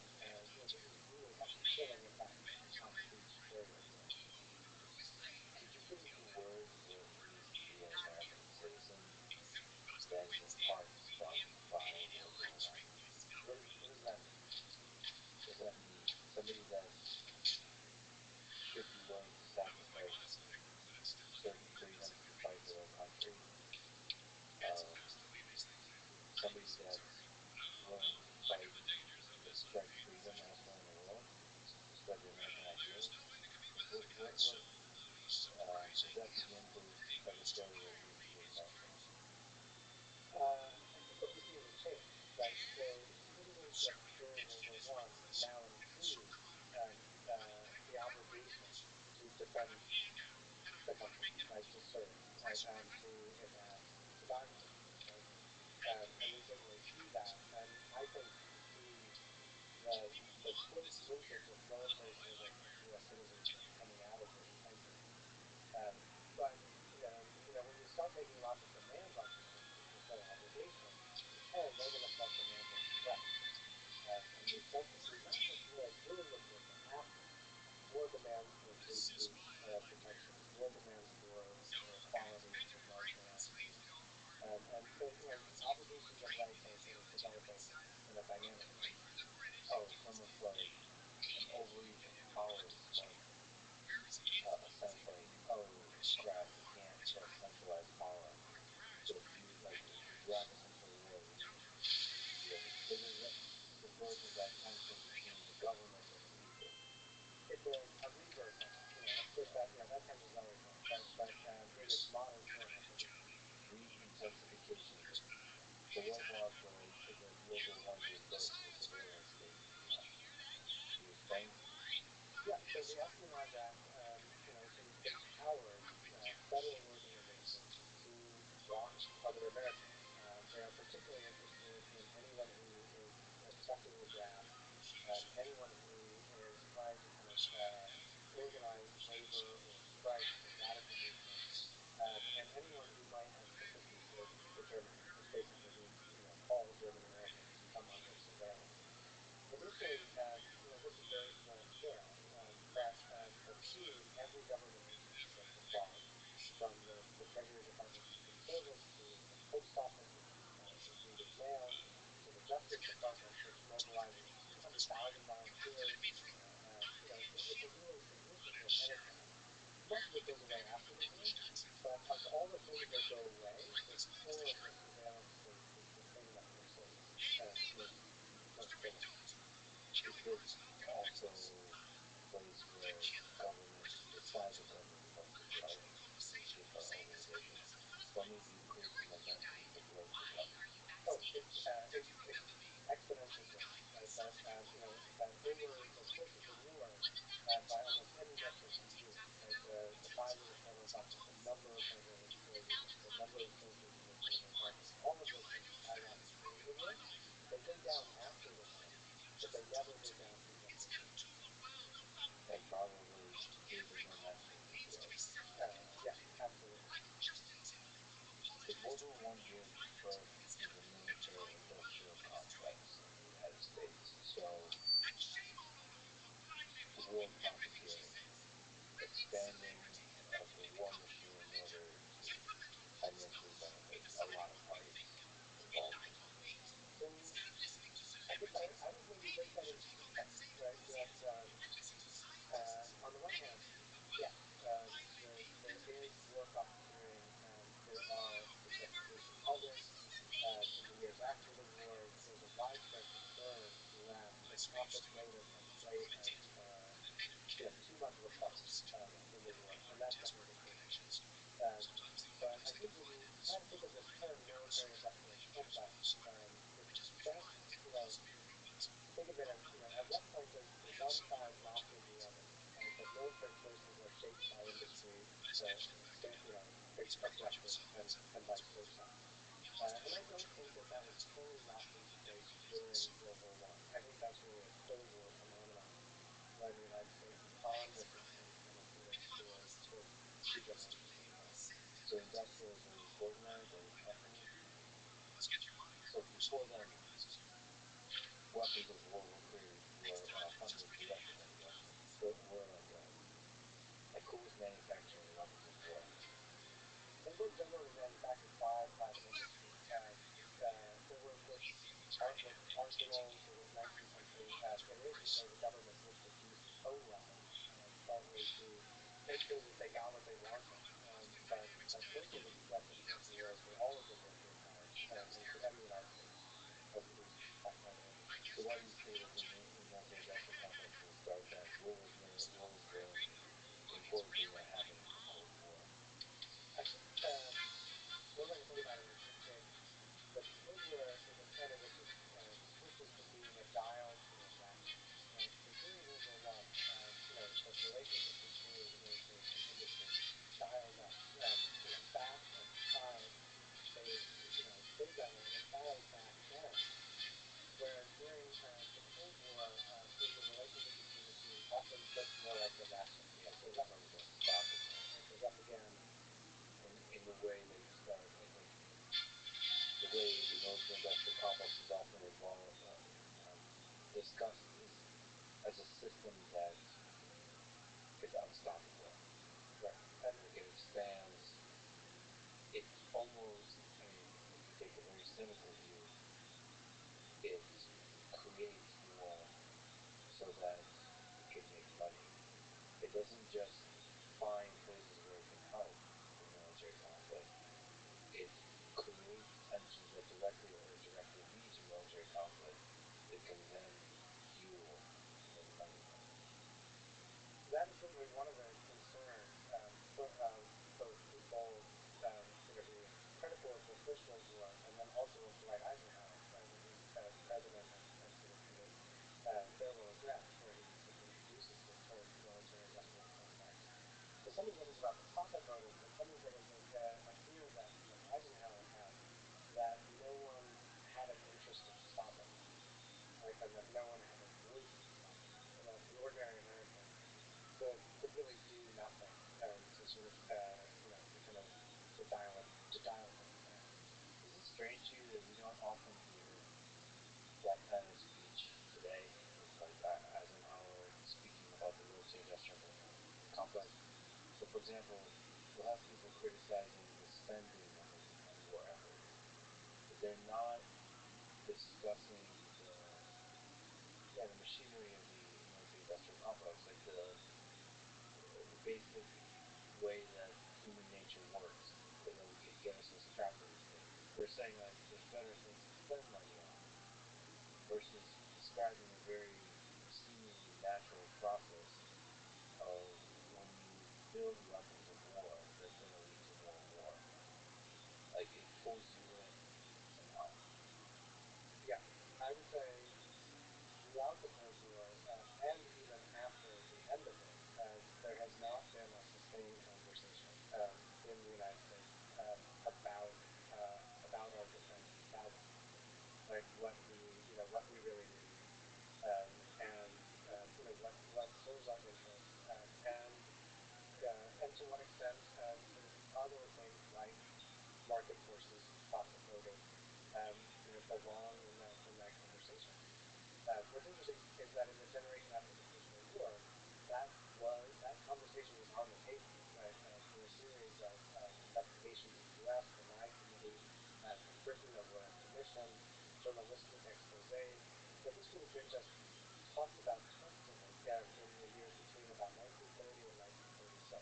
this is really a chilling effect on speech very, very quickly. Could you put into words what it means to be an American citizen, then in part sparked by World War I? What does that mean? Does that mean somebody that should be willing to sacrifice right, to advance survivalism, right? And we certainly see that. And I think the close linkage with military service and U.S. citizenship coming out of this time period. Um, but when you start making lots of demands on people instead of obligations, they're going to start demanding less. And we start to see not just more punitive after, more demands for free speech protection, more demands for equality and martial attributes. And so, obligations and rights are sort of developing in a dynamic way. Oh, someone's like an overreach of power is sparking a sense like, oh crap, we can't put centralized power on you. So if you drive us into a war, we need this versus that tension between the government and the people. It's a rebirth of it. It's just that that tension's always there, right? But in its modern form, I think it's Re-intensification of the need. So what about the World War I gave birth to the surveillance state in the U.S.? Can you explain? Yeah, so the Espionage Act, empowered federal organizations to watch other Americans. They are particularly interested in anyone who is obstructing the draft, anyone who is trying to kind of organize labor or strikes or radical movements, and anyone who might have sympathies for Germany, which basically means all German Americans come under surveillance. Initially, this is the scale, but soon every government agency gets involved, from the Treasury Department's Secret Service to the Post Office's Secreted Mail to the Justice Department, which mobilizes 200,000 volunteers. It's a really significant enterprise. Much of it goes away after the war, but of all the things that go away, the core of the surveillance state is the thing that persists most critically. Is this also a place where government, the size of government starts to grow with our organization? So let me be clear to my mentally, the growth is what? Oh, it's exponential growth, right? That over the course of the war, by almost any metric you use, right? The size of the federal government, the number of federal employees, the number of soldiers in the German army, all of those things skyrocket during the war. They go down after the war, but they never go down significantly. And probably bigger than that means growth. Yeah, absolutely. So World War I gave birth to the military-industrial complex in the United States. So war profiteering, expanding the war machine in order to financially benefit a lot of parties involved in it. I guess I would maybe break that into two parts, right? That on the one hand, yes, there is war profiteering. There are significations of it. In the years after the war, there's a widespread concern that the conflict may have played too much of a part in the war, and that's certainly the case. But I think when you try to think of this term military-industrial complex, it's best, to think of it as, at what point does one side not need the other, right? That military choices are shaped by industry, objectives, and vice versa. And I don't think that was totally lost in space during World War I. I think that's really a Cold War phenomenon when the United States is on this increase and is moving towards two generations at a time. So industrialism was organized or ethnic. So before then, weapons of war were funded directly by the government. So were like who was manufacturing weapons of war? They were generally manufactured by private industry. With arsenals, it was 19th century. Occasionally, the government would produce its own weapons, partly to make sure that they got what they wanted. But most of the weapons for all of the European powers, and the United States, were produced by private industry. So why do you say that the military-industrial complex didn't start then? What was the important thing that happened in the Cold War? I think one way to think about it is the Cold War is a transition from being a dial to a ratchet. Right? So during World War One, the relationship between military and industry dialed up. Fast way the military-industrial complex is often discussed is as a system that is unstoppable. Right. It expands. It almost, I mean, if you take a very cynical view, it creates war so that it can make money. It doesn't just find places where it can help the military conflict. It creates tensions that directly or indirectly lead to military conflict that can then fuel and make money from it. That is certainly one of the concerns for people who were critical of the First World War, and then also of Dwight Eisenhower when he was president and sort of in his farewell address, where he introduces the term military-industrial complex. So some of it is about the profit motive, but some of it is a fear that Eisenhower had that no one had an interest in stopping it, right? And that no one had a voice in stopping it, and that the ordinary American could really do nothing to sort of to kind of to dial things down. Is it strange to you that we don't often hear that kind of speech today, with like Eisenhower speaking about the military-industrial complex? So, for example, you'll have people criticizing the spending on war efforts, but they're not discussing the machinery of the military-industrial complex, like the basic way that human nature works that will get us trapped in these things. They're saying like there's better things to spend money on versus describing a very seemingly natural process of when you build weapons of war, that's going to lead to more war. Like it pulls you in somehow. Yeah, I would say throughout the Cold War and even after the end of it, there has not been a sustained conversation in the United States about our defense value, like what we really need, and what serves our interests, and to what extent sort of other things like market forces, profit motive, belong in that conversation. What's interesting is that in the generation after the First World War, that conversation was on the table, right? Through a series of investigations in the U.S., the Nye Committee, in Britain, the Royal Commission, journalistic exposés. But this would have been just talked about constantly in the years between about 1930 and 1936,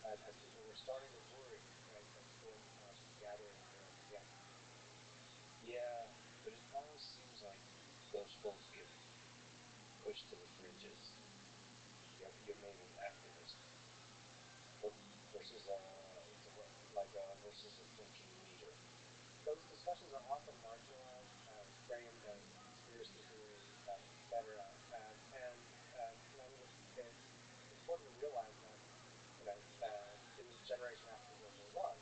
as people were starting to worry, right, that storm clouds were gathering in Europe again. Yeah, but it almost seems like those folks get pushed to the fringes. You're maybe an activist, but versus versus a thinking leader. Those discussions are often marginalized, framed as conspiracy theory, etc. And I think it's important to realize that in the generation after World War One,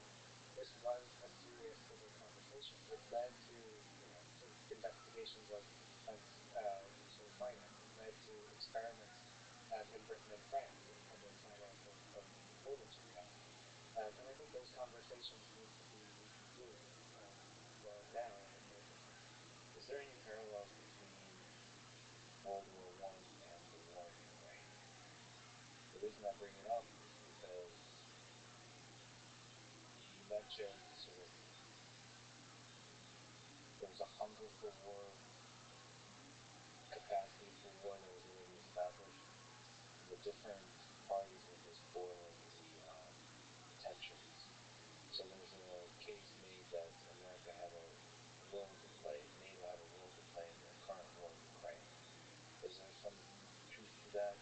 this was a serious civil conversation. It led to sort of investigations of defense sort of finance. It led to experiments in Britain and France with public finance of war materials. And I think those conversations need to be resumed now in the 21st century. Is there any parallels between World War One and the war in Ukraine? The reason I bring it up is because you mentioned sort of there was a hunger for war, capacity for war that was already established, and the different parties were just boiling the tensions. So there's a case made that America had a role to play, NATO had a role to play in the current war in Ukraine. Is there some truth to that?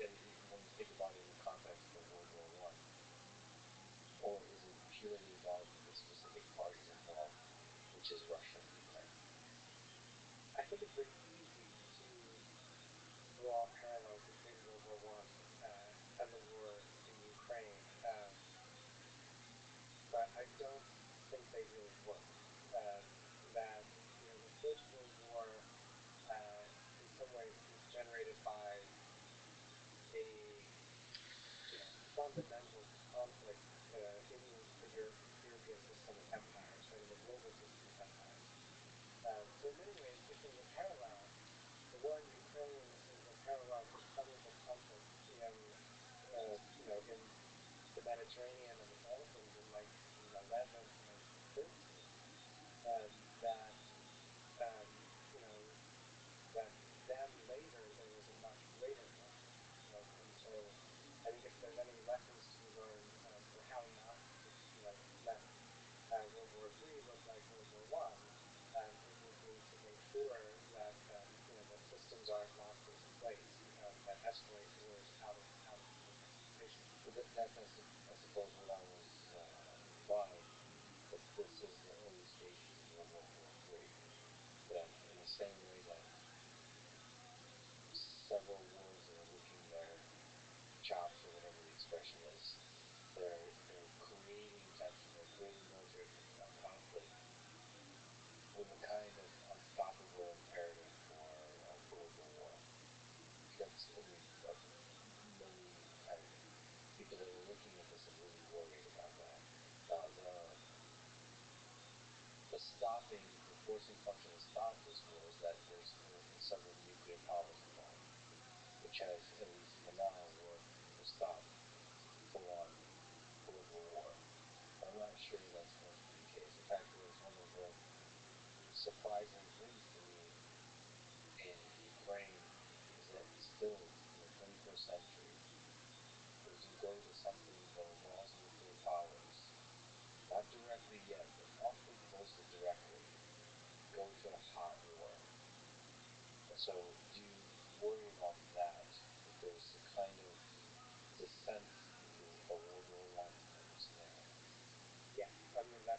And when you think about it in the context of World War One, or is it purely about the specific parties involved, which is Russia and Ukraine? I think it's very easy to draw parallels between World War One and the war in Ukraine, but I don't think they really work. That the First World War, in some ways, was generated by a fundamental conflict in the European system of empires global system at times. So in many ways, if there's a parallel, the war in Ukraine is a parallel to some of the conflicts in the Mediterranean and the Balkans in 1911 to 1913. That um, you know that then later there was a much greater conflict, right? And so I think if there's any lessons to be learned for how not to, let World War III look like World War I, it would be to make sure that that systems aren't locked into place that escalate wars out of those situations. Well, that's I suppose what I was implying, that this is the early stages of World War III. That in the same way that several wars that are licking their chops or whatever the expression is, they're creating tension, they're creating military conflict with a kind of unstoppable imperative for political war. That's, I mean, many kind of people that are looking at this are really worried about that. The forcing function to stop this war is that there's several nuclear powers involved, which has, at least for now, worked to stop full-on political war. But I'm not sure that's going to be the case. In fact, it was one of the surprising things to me in Ukraine is that still in the 21st century, we can go to something that involves nuclear powers, not directly yet, but awfully close to directly, go to a hot war. And so do you worry about that, if there's a kind of descent into a World War I type of scenario? Yeah, I mean that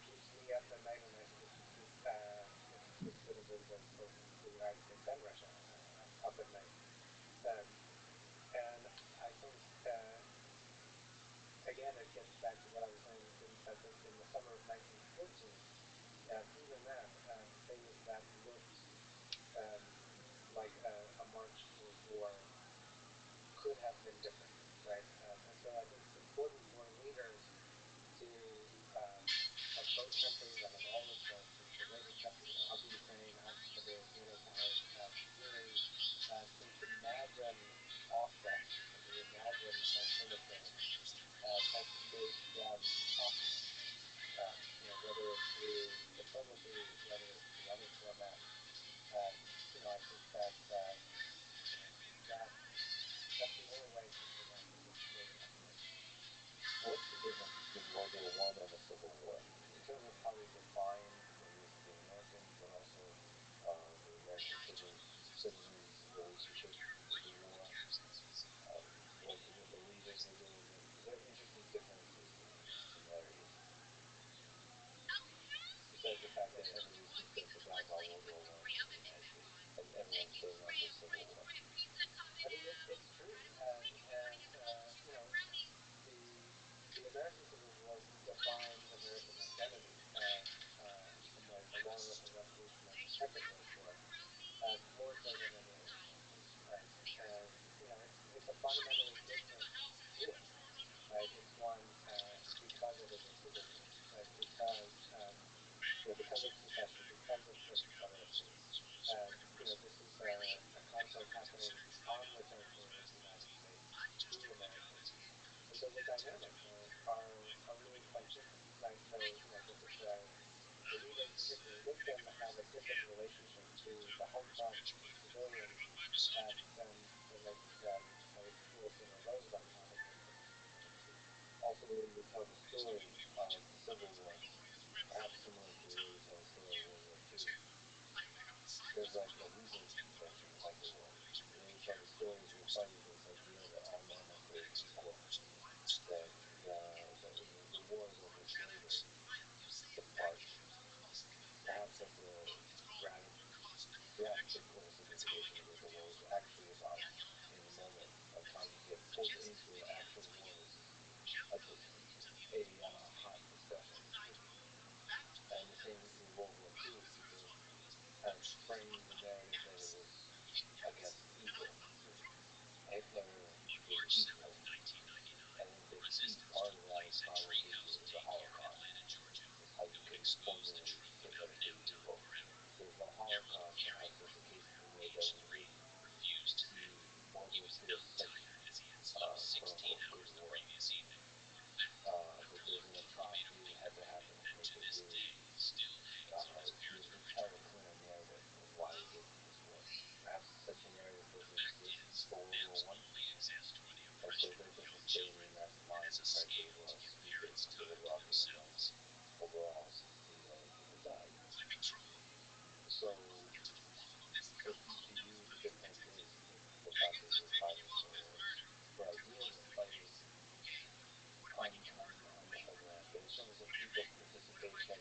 keeps me up at night, and I think it keeps citizens of both the United States and Russia up at night. And I think again it gets back to what I was saying in the summer of 1914. Even then, things that looked um, like a march toward war could have been different, right? And so I think it's important for leaders to of both countries and of all of the later countries of the Ukraine, of the various NATO powers, really to imagine offsets and to imagine alternatives and to make them possible. Whether it's through diplomacy, whether it's through other formats. I think that's the only way to prevent a big escalation. What's the difference between World War I and a Civil War? In terms of how they define the Americans, but also the American citizens' relationship with the war, what the leaders were doing, because there are interesting differences and similarities. Besides the fact that everybody seems to have forgotten about World War I in the United States, and everyone's staying on the Civil War. I mean, it's true, and the American Civil War defined American identity in some ways, along with the Revolution and the Second World War, more so than any other conflict, right? And it's a fundamentally different war, right? It's one because it is a civil war, right? Because of secession, because of the Confederacy. This is a conflict happening on the territory of the United States through Americans. And so the dynamics are really quite different, right? So, the leaders, particularly Nixon, have a different relationship to the home front, to civilians, than maybe Wilson or Roosevelt had in the 1930s. Ultimately, they tell the story of the Civil War, perhaps similar to the way we tell the story of World War II. There's like a reasons that you can fight the war. The way we tell the story is we're fighting this idea that all men are created equal, that the war is over slavery. The part, perhaps that's a drastic oversimplification of what the war is actually about in the moment, of how you get pulled into actual wars, a hot discussion. And the same with World War II, people kind of framed the narrative that it was against evil. Hitler was evil. I think the key part of that is probably the Holocaust. Is how you can was such quote unquote good war that there's an atrocity that had to happen to make it really tell a cleaner narrative of why we hated this war. Perhaps such a narrative doesn't exist for World War One. Right, so there's just a stadium that's mined, right? There was a lot of stupid, under-the-rug events overall. People died. So to use a different group, the fact that we're fighting for ideals or fighting based on just people's participation,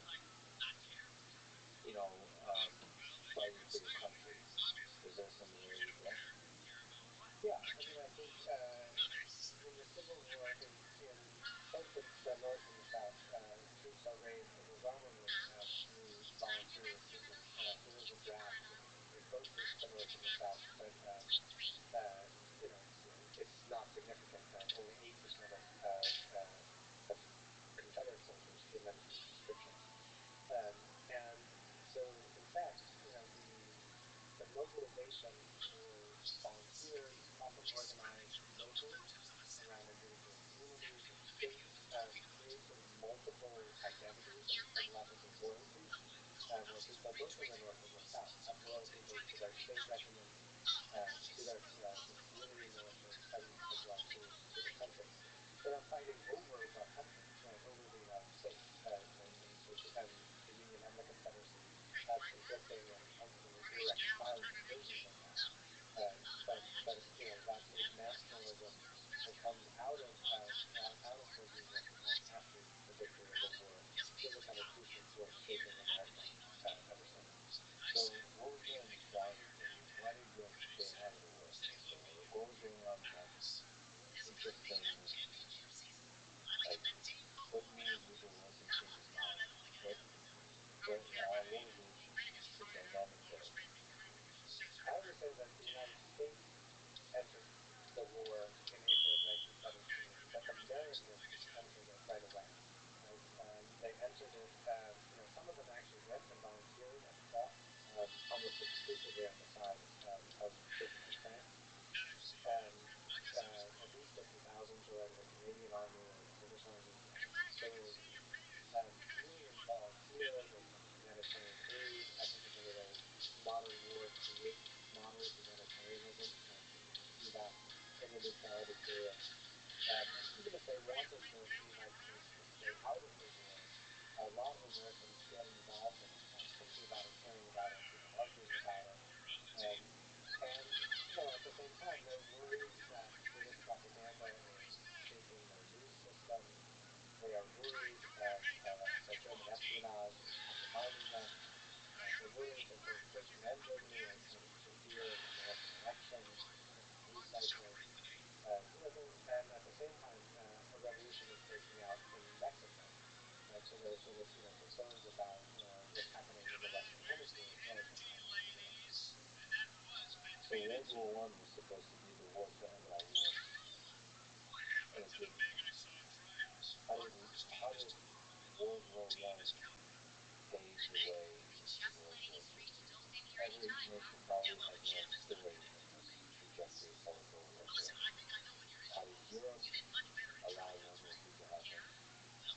fighting for your country, is there similarities there? Yeah, I mean, I think in the Civil War, in both the North and the South, troops are raised overwhelmingly through volunteer recruitment. There is a draft in both the North and the South, but it's not significant. Only 8% of Confederate soldiers came in through conscription, and so in fact, the mobilization for volunteers, often organized locally around individual communities or states, creates sort of multiple identities and levels of loyalty, where people both in the North and the South have loyalty both to their state regiments, to their community militias, and as well to the country. They are fighting over the country, right, over the United States, and the Union and the Confederacy have conflicting and ultimately irreconcilable versions of that. But that sort of nationalism that comes out of those Union after the victory of the war really kind of crucial towards shaping America ever since. So what was going inside? Why did you end up staying out of the war? What was going on in that interesting, what means with the war in his mind? What was the dynamic there? I would say that the United States entered the war in April of 1917, but the Americans entered it right away. Right? They entered it. Some of them actually went and volunteered and fought almost exclusively on the side of Britain and France. At least 50,000 joined the Canadian Army or the British Army. Similarly, civilians volunteered. There was some humanitarian aid. I think if any way modern war creates model humanitarianism, you can see that in the neutrality period. And even if they wanted the United States to stay out of the war, a lot of Americans get involved in it, thinking about it, caring about it, arguing about it. And at the same time, they're worried that British propaganda is shaping their news system. They are worried that German espionage is undermining them. They're worried that both Britain and Germany are trying to interfere in American elections, news cycles. And at the same time, a revolution is breaking out in Mexico. Right, so there's sort of concerns about what's happening in the Western Hemisphere as well. So World War One was supposed to be the war to end all wars, and it didn't. How did World War One pave the way into World War Two? Every nation probably has their own story in this trajectory called World War Two. How did Europe allow World War Two to happen?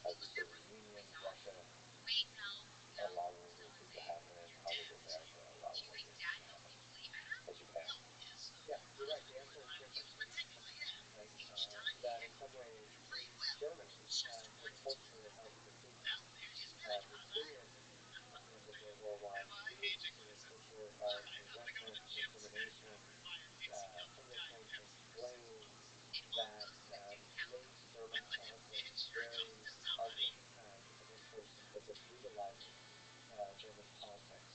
How did the Soviet Union, Russia allow World War Two to happen? And how did America allow World War Two to happen? Or Japan? Yeah, you're right. The answer is different in each country. Right? That in some ways, in Germany, the culture of defeat, the experience of defeat at the end of World War One leads to a culture of resentment, discrimination, punishment, and blame that makes German childhood very ugly, because unfortunately it brutalizes German politics.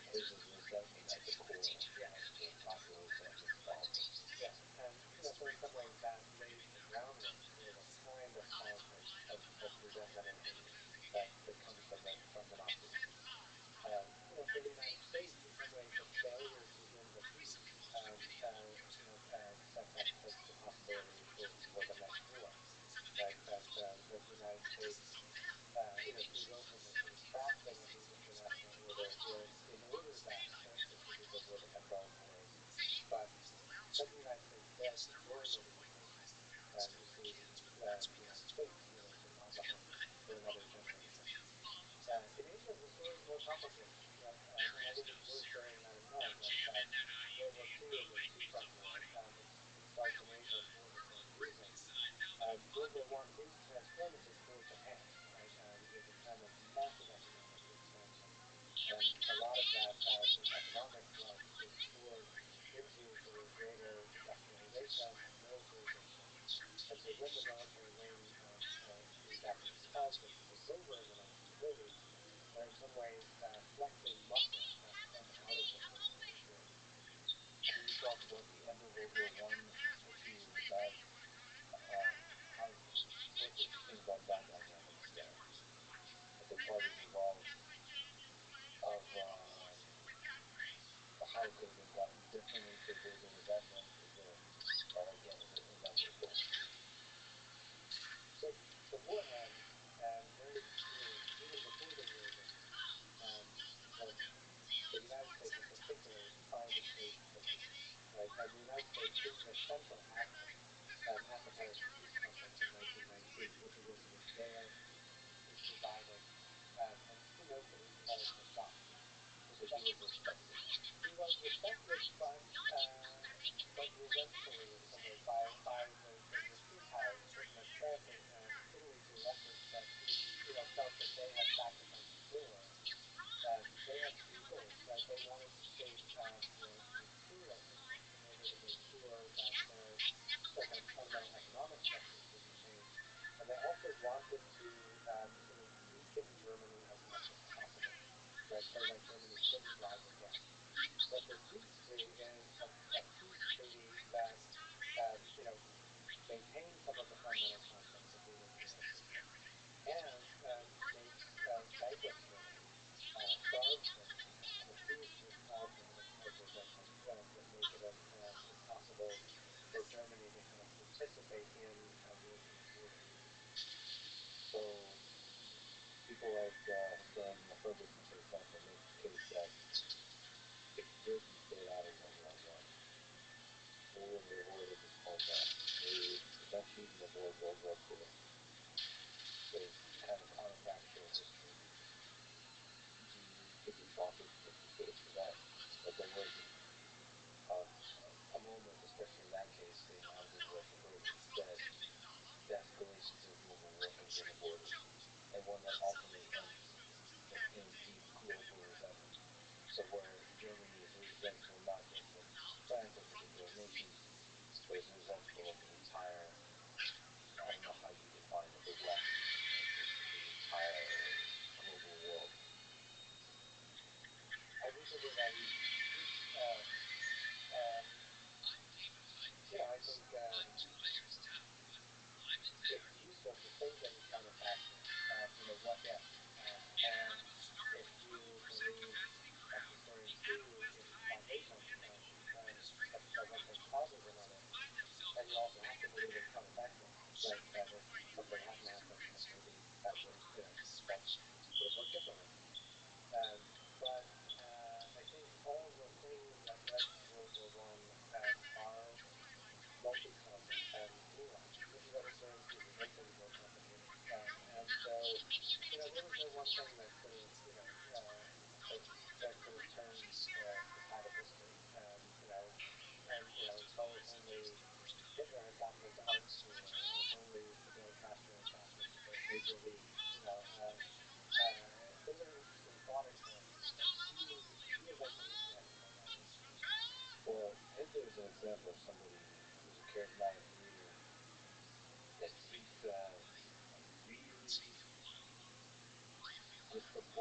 There's a resentment at the core. Yeah. There's popular resentment in politics. Yeah, and so in some ways that lays the groundwork for the kind of politics of resentment and hate that comes from the Nazis. For the United States, in some ways, the failure to win the peace sets up the possibility for the next war. Right? That the United States, through Roosevelt sort of crafting of the international order, in order that this would be the war to end all wars. But then the United States the United States really took on the hunt for another generation. In Asia, the story is more complicated, and I think it's worth bearing that in mind. That World War II is a two-front war. It starts in Asia for the same reason. World War I is transformative for Japan, right? It was a time of massive economic expansion, and a lot of that economic wealth is poured into sort of greater industrialization and militarization. And so when the military wing in Japanese defense was over in the 1930s, in some ways flexing muscle came out of the First World War. Can you talk about the end of World War I, what you read, what's interesting about that dynamics there? I think part is involved of how could have been done differently to avoid an event, and is there, again, is it inevitable? So beforehand, and very really even before the war was over, the United States in particular is trying to stay put, right? And the United States is the central actor at the Paris Peace Conference in 1919. It was there, it presided, and he notes that he had a shock. So he was respected. He was respected, but resentfully in some ways by the European powers, Britain and France, and Italy to a lesser extent, who felt that they had sacrificed the war. They had two goals, right? They wanted to shape imperial Italy in order to make sure that their kind of fundamental economic structures didn't change, and they also wanted to sort of weaken Germany as much as possible, right? So that Germany couldn't rise again. What they didn't do is a peace treaty that maintained some of the fundamental concepts of the imperial system and makes bankrupt Germany, starves Germany, and kind of frees the small Germany as a remnant that make it impossible for Germany to kind of participate in European borders. So people like historian Ferguson, for example, makes the case that if Britain stayed out of World War I, they would have avoided this collapse. They would much easier avoid World War II. There's kind of counterfactual history. Could you talk with the case for that? That there was a moment, especially in that case, saying I'm going to work for Britain instead, the escalations of global war have been avoided, and one that ultimately ends in deep global resentment. So where Germany is resentful not just of France or particular nations, but is resentful of the entire, I don't know how you define it, the West, the entire global world. I do think that is, I think it's useful to think in counterfactuals. What if? And if you believe, as historians do, in causation, that one thing causes another, and you also have to believe in counterfactuals, right? That if something hadn't happened, then maybe that would have worked differently. But I think all the things that led to World War I are multi-causal and nuanced. This is what historians do. We make things more complicated. And so, there was no one thing that could have, that could have turned the tide of history. Until only Hitler had gotten into art school, and only Fidel Castro had gotten into the Major League. Those are interesting thought experiments, but he eventually was next on that list. Well, Hitler is an example of somebody who's a charismatic leader that seems to have really disproportionately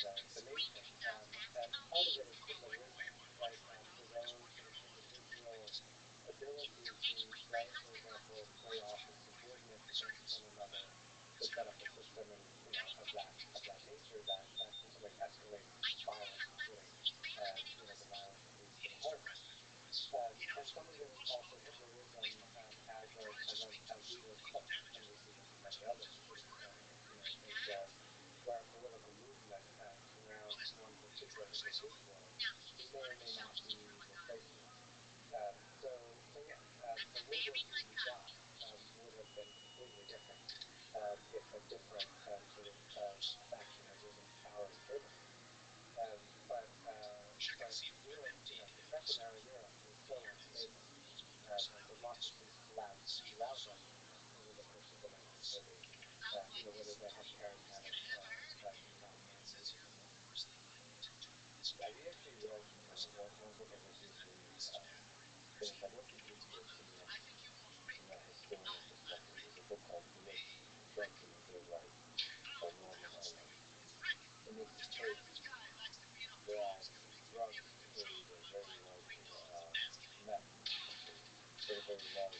the nation. And part of it is arisen, right? His own sort of individual ability to, right, for example, play off his subordinates against one another to set up a system and of that nature that in some ways escalates violence, including the violence that leads to the Holocaust. And some of it is also Hitlerism, as we would accept it, and we see this in many others. Where a political movement surrounds one particular individual who may or may not be replaceable. So yeah, the World War II we got would have been completely different if a different sort of faction had risen to power in Germany. But Europe, Central now Europe was so unstable, and democracies collapsed throughout Western Europe over the course of the 1930s. Whether they had charismatic Italian leaders or not. I actually read one book I just recently finished. I looked at this from a historian perspective. There's a book called Bliss: The French and the Third Reich by Norman Ohman. And this takes that drugs played a very large meth essentially played a very large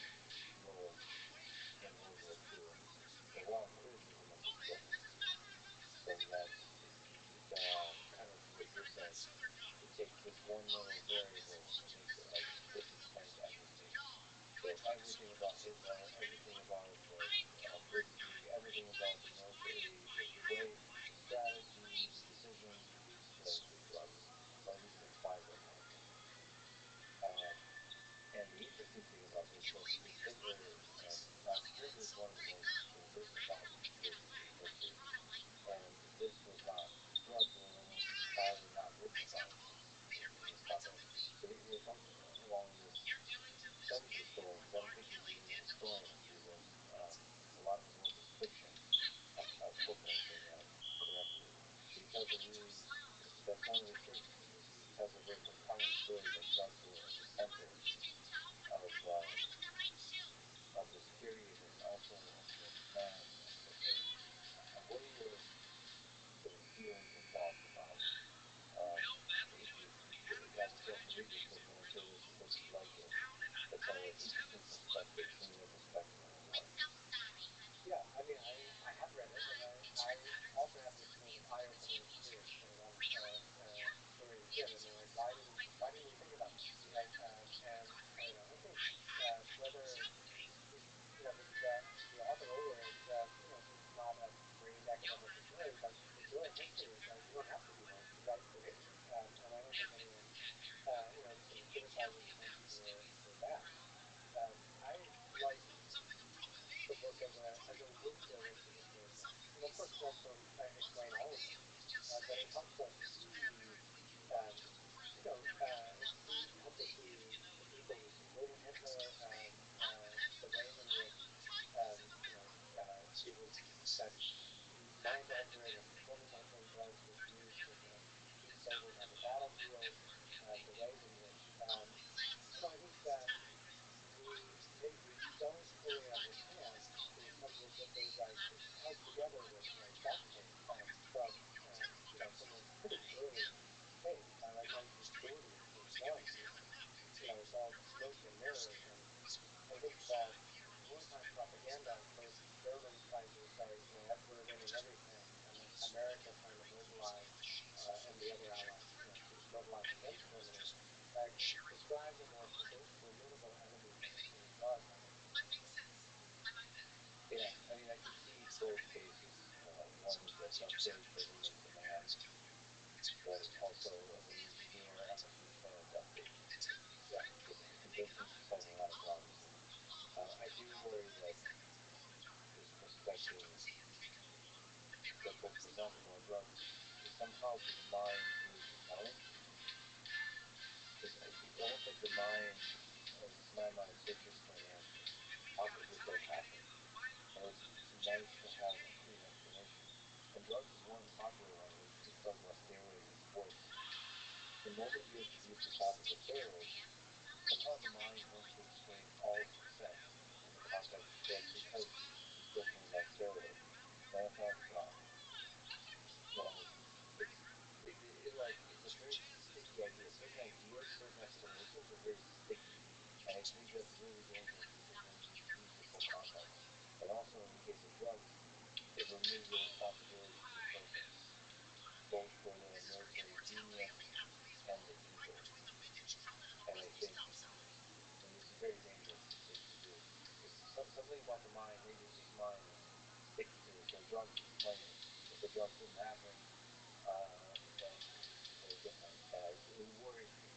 role in World War II, and there's a lot of criticism of this book saying that it kind of what you're saying, it takes this one little variable and makes it like this explains everything. So everything about Hitler, everything about the Blitzkrieg, everything about the military, the way, the strategy, the decisions leads to drugs, or at least implies that kind of thing. And the interesting thing about this book is Hitler. Now Hitler is one of the most sort of mystified figures in history, and this was not. Drugs were almost entirely not written about in his father. So he was along with some historians. I don't think he was even a historian. He was a lot of his work is fiction. I hope I'm saying that correctly. But he tells a really that's one of his things. He tells a very compelling story that drugs were at the center of this period and also of the man. What are your sort of feelings and thoughts about I would say after reading this book, when I say this book you like it, it's an interesting perspective, changing the perspective on his life. Yeah, I mean, I have read it, and I also have this sort of eye-opening experience. I mean, sort of as a kid. I mean, like, why didn't we think about this, right? And I think whether the author Ulrich, he's not a great academic historian, but the joy of history is that you don't have to be one to write good history. And I don't think anyone, sort of criticizes him for that. I like the book as a window into history. And of course, drugs don't explain all of it, but it helps us see, it helps us see the people who supported Hitler, the ways in which, it was that these non-drug-related supporters on drugs was used to keep soldiers on the battlefield, the ways in which, I think that we don't fully understand sort of some of what those guys held together with tragically from from a pretty early stage, by like 1940 and 41. It's all smoke and mirrors, and I think that wartime propaganda, both Germans trying to say, we're winning everything, and then America trying to mobilize, and the other allies, to mobilize against Germany, describes a more formidable enemy than it was on any given day. Yeah, I mean, I could see both cases. One is that some say Hitler was the man, but also a very near Emerson's parenthetic. Yeah. This seems to solve a lot of problems. I do worry that this perspective that book presents about drugs is somehow to the mind really compelling. It's almost like the mind, to my mind, searches for an answer. How could this have happened? And it's nice to have a clean explanation. And drugs is one popular one. We talk about steroids in sports. The moment you introduce the topic of steroids, somehow the mind wants to explain all success in the context of drugs because he's talking about steroids. And that's not the problem. harmful context. But also in the case of drugs, it removes the responsibility to the person, both for the military genius and the evil. And I think, and this is a very dangerous thing to do, because something about the mind, maybe it's just mine, sticks to it. So drugs explain it. If the drugs didn't happen, then it would be very different. And it worries me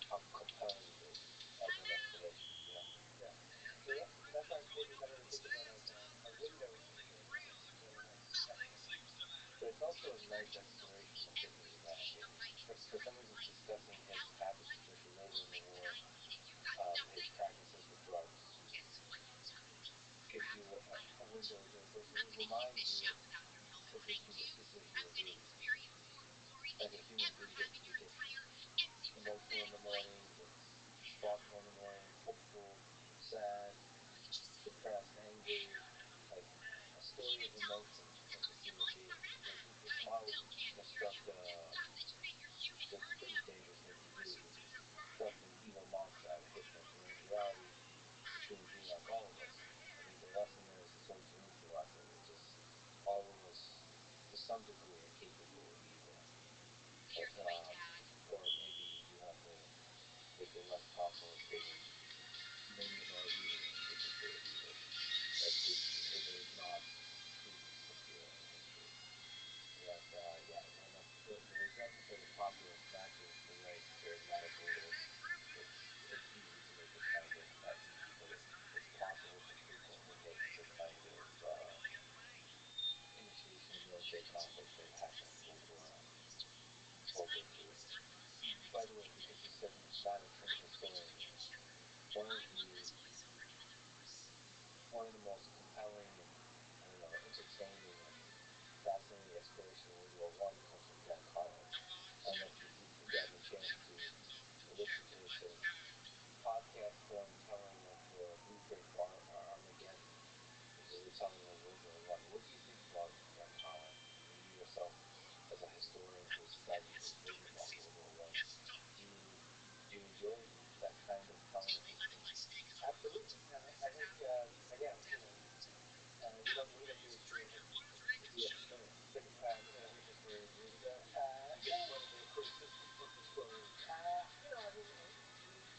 how compelling it is as an explanation. Yeah. So that's why it's maybe better to think of it as a window into it than an explanation. But it's also a nice exploration of thinking about it. For some reason, discussing his habits, especially later in the war, his practices with drugs, gives you a window into a person. It reminds you of the human being. As a human being, he gets emotional in the morning, gets thoughtful in the morning, hopeful, sad, depressed, angry, like a story of emotion of the human being. This model construct that's a pretty dangerous thing to do, is construct an evil monster out of Hitler, when in reality, a human being like all of us. I think the lesson there is the Solzhenitsyn lesson, which is all of us, to some degree, are capable of evil. Or maybe you have to make it less powerful and stating many of our leaders are capable of evil. That Hitler is not completely secure in history. But and the resentment of the populace matches the right charismatic leader. It's easy to make this kind of, not easy, but it's possible to frequently make the kind of initiation of military conflict that happened over here. By the way, because you said not a trained historian, one of the most compelling and, I don't know, entertaining and fascinating exploration of World War I comes from Dan Collins. I don't know if you've gotten a chance to listen to his podcast form telling of the blueprint for Armageddon, which is a retelling of World War I. What do you think about Dan Collins? And you yourself, as a historian who studied and written about World War I, do you enjoy that kind of telling of history? Absolutely. I think, again, you don't need a PhD in history to be a historian. I was just here years ago. One of the historians.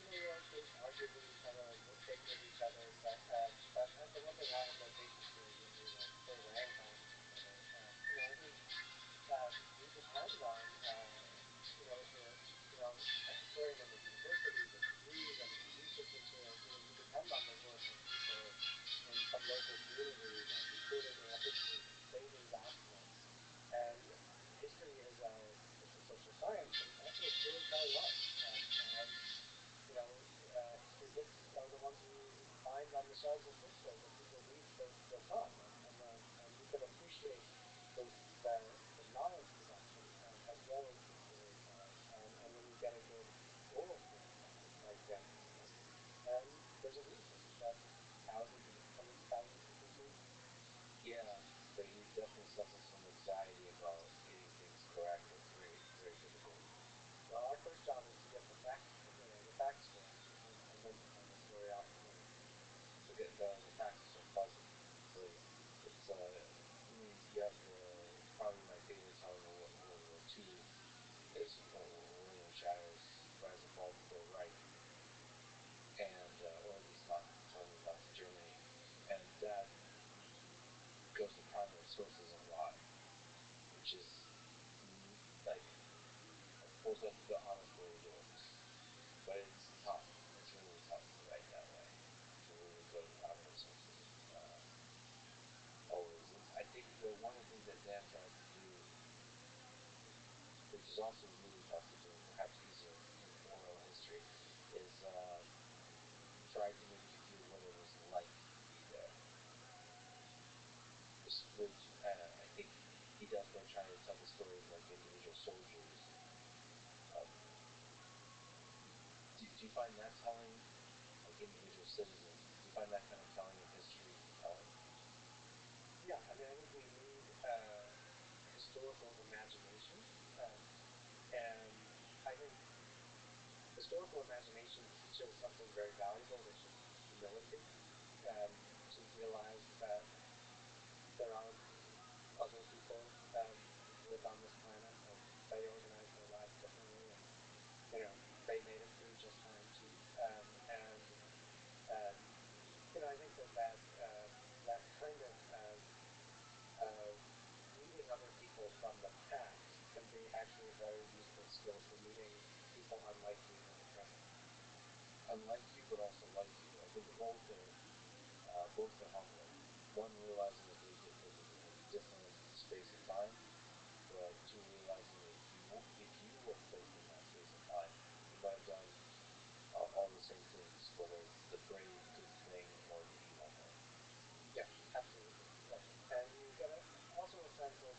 You're always going to argue with each other and nitpick with each other, but the one thing I have no patience for is when we throw rank on each other. I think we depend on, a historian and the universities and degrees and research materials. You depend on the work of people in some local community, recruiting history, saving documents. And history it's a social science, but it's also a storytelling art. And history books are the ones you find on the shelves of bookstores that people read for fun, and you can appreciate both the knowledge production as well as the storytelling. And when you get a good oral storyteller like Dan Collins, then there's a reason that hundreds of thousands of people tune in. Yeah, but he definitely suffers from anxiety about getting things correct. It's very, very difficult. Well, our first job is to get the facts correct, and then to tell the story afterwards. The facts are so fuzzy. So it's you have probably my favorite telling of World War II is William Shirer's Rise and Fall of the Third Reich, and or at least not when he left Germany, and that goes to primary sources a lot, which is like, of course, that's the honest way it works, but it's tough. It's really tough to write that way, to really go to primary sources. Always. I think one of the things that Dan tries to do, which is also really tough to do, and perhaps easier in oral history, is try to make you feel what it was like to be there. Which I think he does by trying to tell the stories like individual soldiers. Do you find that telling, like individual citizens? Do you find that kind of telling of history compelling? Yeah, I think we need historical imagination, and I think historical imagination teaches something very valuable, which is humility. To realize that there are other people who live on this planet, and they organize their lives differently, and they made it through just fine too. And um, I think that kind of meeting other people from the past can be actually a very useful skill for meeting people unlike you in the present. Unlike you, but also like you. I think both are humbling. One, realizing that they're different in different space and time, but two, realizing that if you were placed in that space and time, you might have done all the same things, whether it's the brave, good thing or the evil thing. Yeah, absolutely. Right. And you get also a sense of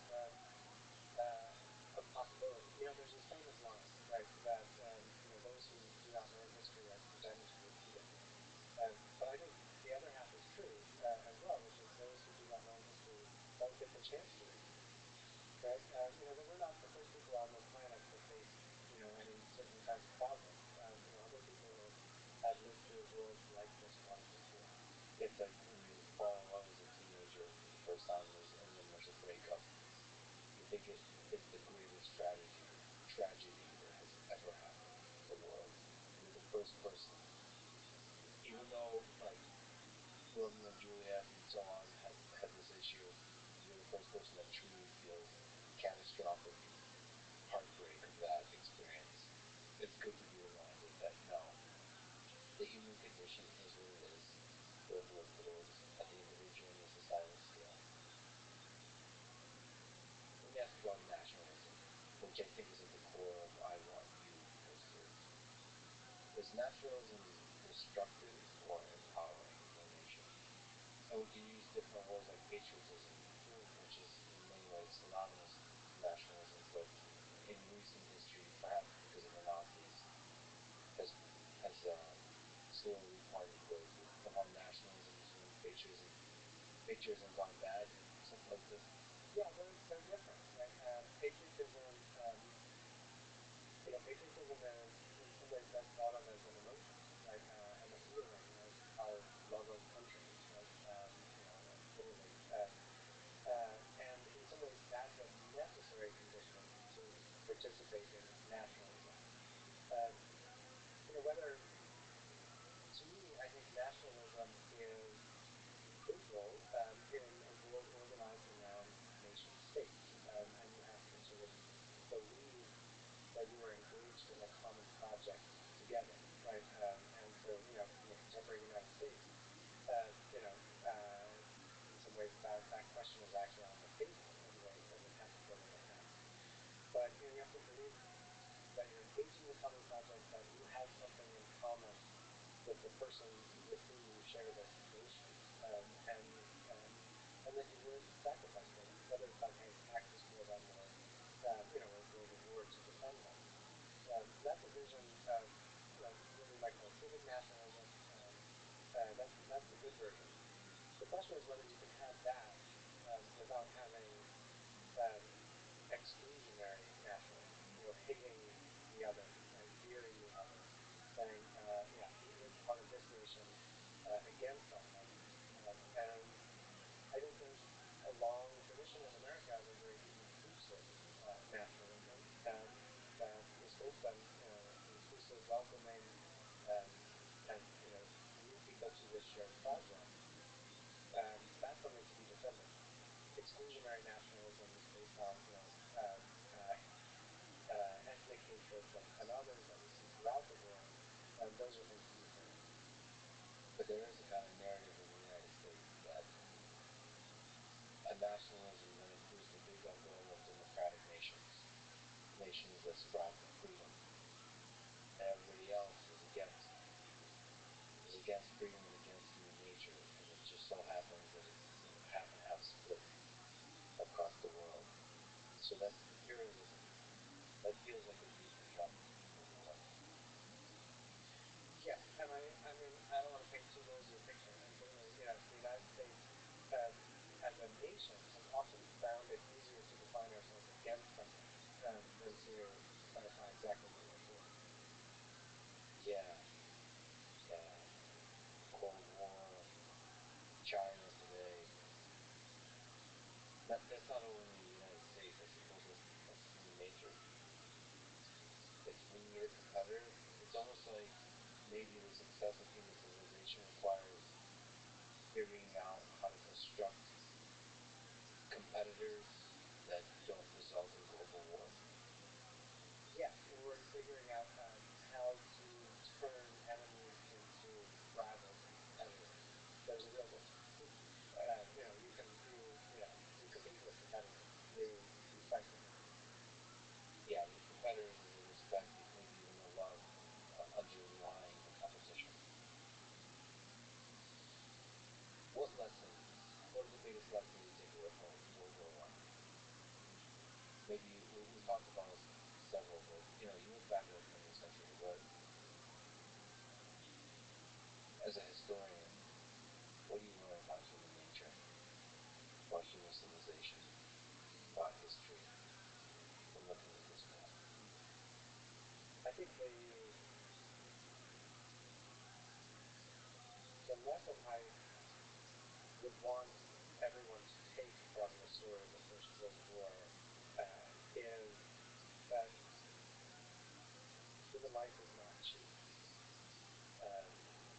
possibility. There's this famous line, right, that those who do not learn history are condemned to repeat it. But I think the other half is true as well, which is those who do not learn history don't get the chance to repeat it. Right? That we're not the first people on this planet to face any certain kinds of problems. Other people have lived through worlds like this one before. It's like when you fall in love as a teenager for the first time, and then there's a breakup. You think it is the greatest tragedy that has ever happened to the world. You're the first person, even though like Romeo and Juliet and so on had this issue. You're the first person that truly feels catastrophic heartbreak of that experience. It's good to be reminded that no, the human condition is what it is. We have lived through it at the individual and the societal scale. Let me ask about nationalism, which I think is at the core of I Want You posters. Is nationalism destructive or empowering for a nation? And we can use different words like patriotism too, which is in many ways synonymous with nationalism, but in recent history, perhaps because of the Nazis, has slowly parted ways with somehow nationalism is when patriotism gone bad, something like this. Yeah, they're different, right? Patriotism is in some ways best thought of as an emotion, right? And a feeling of love of country, right? Literally. And in some ways, that's a necessary condition to participate in nationalism. Um, whether to me, I think nationalism is crucial in a world organized around nation states, and you have to sort of believe that you are engaged in a common project together, right? And so, in the contemporary United States, in some ways that question is actually on the table in ways that it hasn't been in the past. But you have to believe that you're engaged in a common project, that you have something in common with the person with whom you share this nation, and and that you would sacrifice for them, whether it's by paying taxes for them or the war to defend them. That's a vision of what we might call civic nationalism. That's the good version. The question is whether you can have that without having um, exclusionary nationalism, pitting the other, right, fearing the other, saying, you're part of this nation against all others. And I think there's a long tradition in America of a very inclusive nationalism that is based on inclusive, welcoming, um, and bring people to this shared project. That's something to be defended. Exclusionary nationalisms based on ethnic hatreds and others that we see throughout the world, those are things to be afraid of. But there is a kind of narrative in the United States that a nationalism that includes the big umbrella of democratic nations that strive for freedom, and everybody else is against freedom and against human nature, and it just so happens that it's half and half split across the world. So that's imperialism. That feels like a deeper jump, doesn't it? Yeah, and I mean, I don't want to paint too rosy a picture, and certainly, the United States as a nation has often found it easier to define ourselves against something than to clarify exactly what we're for. Yeah, Cold War, China that's not only in the United States. I suppose that's human nature. It's when you're a competitor, it's almost like maybe the success of human civilization requires figuring out how to construct competitors that don't result in global war. Yeah, we're figuring out how to turn enemies into rivals and competitors. There's a real difference. You compete with competitors. You fight with them. Yeah, with competitors, there's a respect, maybe even a love underlying the competition. What are the biggest lessons you take away from World War I? Maybe we talked about several, but you look back at the 20th century. As a historian, what do you learn about human nature, about human civilization, about history from looking at this war? I think the lesson I would want everyone to take from the story of the First World War is that human life is not cheap.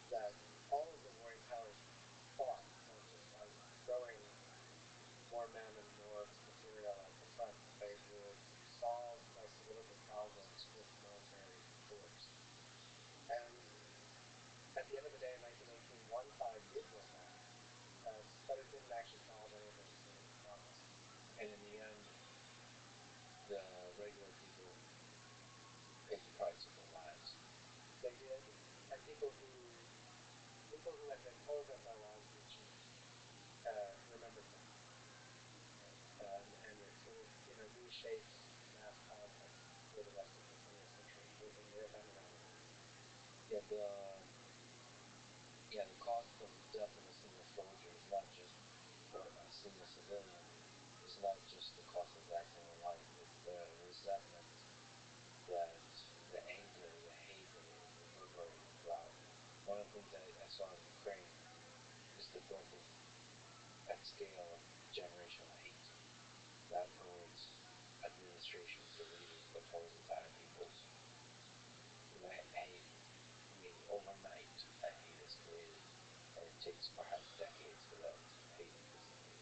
That all of the warring powers thought that just by throwing more men and more material at the front, they would solve their political problems with military force. And at the end of the day, in 1918, one side did win that, but it didn't actually solve any of their political problems. And in the end, the regular people paid the price with their lives. They did, and people who had been told that their lives would change remembered that. And it sort of reshaped mass politics for the rest of the 20th century in Europe and around the world. The cost of the death of a single soldier is not just, or a single civilian, is not just the cost of that single life. It's the resentment, that the anger, the hate that it reverberates throughout. One of the things I saw in Ukraine is the birth of, at scale, of generational hate, not towards administrations or leaders, but towards entire peoples. Overnight, that hate is created, and it takes perhaps decades for that hate to dissipate.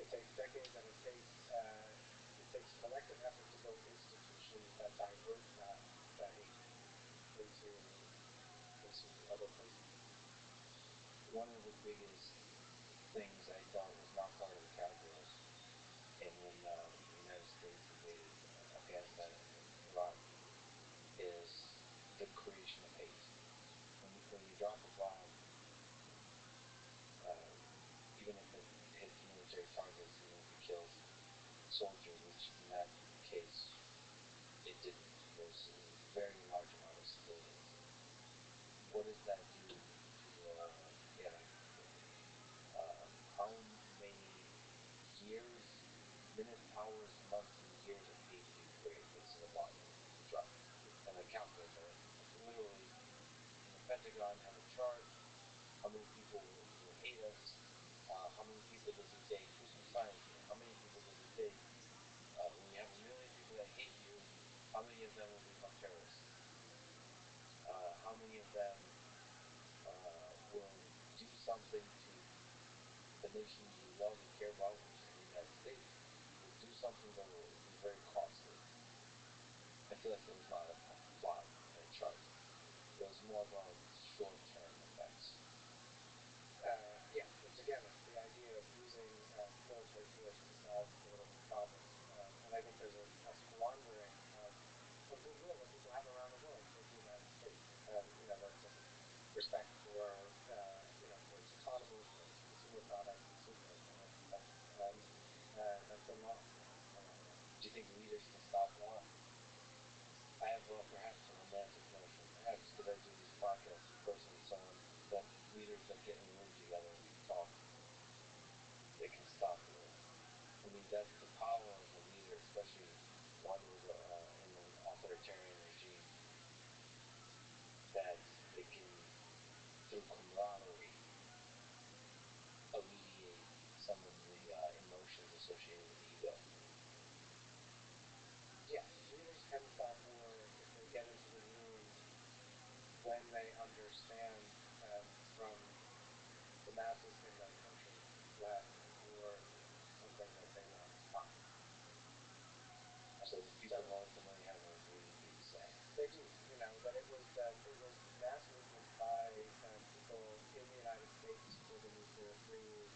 It takes decades, and it takes collective effort to build institutions that divert that hate into other places. One of the biggest things I thought was not part of the calculus, and when the United States invaded Afghanistan and Iraq, is the creation of hate. When you drop a bomb, even if it hits military targets, even if it kills soldiers, which in that case it didn't, it was a very large amount of civilians. What does that do to getting people? How many years, minutes, hours, months, and years of hate do you create with a single bomb you drop? And I calculate that. Literally, in the Pentagon have a chart. How many people will hate us? How many people does it take? Do some science here. How many people does it take? When you have 1 million people that hate you, how many of them will become terrorists? How many of them will do something to the nation you love and care about, which is the United States, will do something that will be very costly? I feel like there was not a plot and a chart. It was more about short-term effects. It's again the idea of using military force to solve political problems, and I think there's a squandering of goodwill that people have around the world for the United States. There's a respect for for its economy, for its consumer products, and so forth, that's been lost around the world. Do you think leaders can stop war? I have perhaps a romantic notion, perhaps because I do this podcast with person, someone that leaders that get in a room together and can talk, they can stop war. I mean, that's the power of a leader, especially one who's in an authoritarian regime, that they can, through camaraderie, alleviate some of the emotions associated the masses in the country left for something that they want to buy. So these people ultimately have a really big say. They do, but it was mass movements by people in the United States for the nuclear free,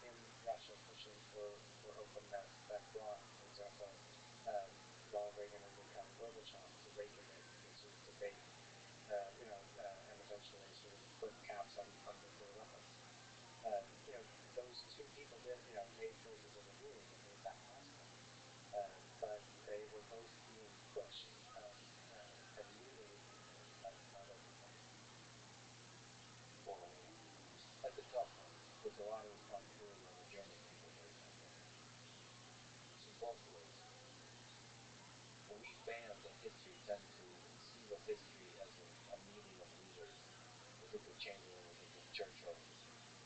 in Russia pushing for openness that brought, for example, Ronald Reagan and Mikhail Gorbachev to Reykjavik to debate, and eventually sort of put caps on nuclear weapons. Those two people made choices as a ruling that made that possible. But they were both being pushed and moving by other people. Well, that's a tough one. Puts a lot of responsibility on the German people, for example. In both ways. We fans of history tend to conceive of history as a meeting of leaders. We think of Chamberlain, we think of Churchill,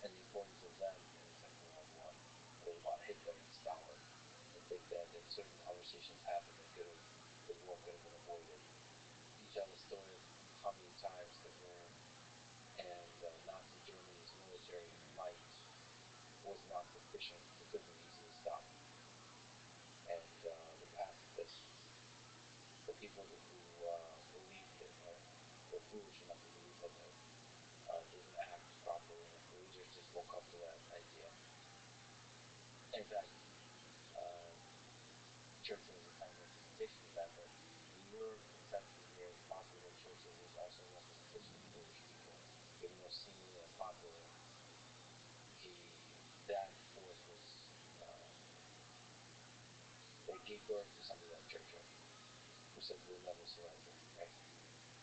and the importance of them in the Second World War. Or about Hitler and Stalin, and think that if certain conversations happened, the war could have been avoided. You tell the story of how many times Hitler and Nazi Germany's military might was not sufficient. It could have been easily stopped. And the pacifists, the people who believed Hitler, were foolish enough to believe Hitler, didn't act properly, and the leaders just woke up to that idea. In fact, Churchill is a kind of representation of that, but your contention here is possibly that Churchill was also a representation of foolish people. Even though seemingly unpopular, that force was, they gave birth to somebody like Churchill, who said we'll never surrender, right?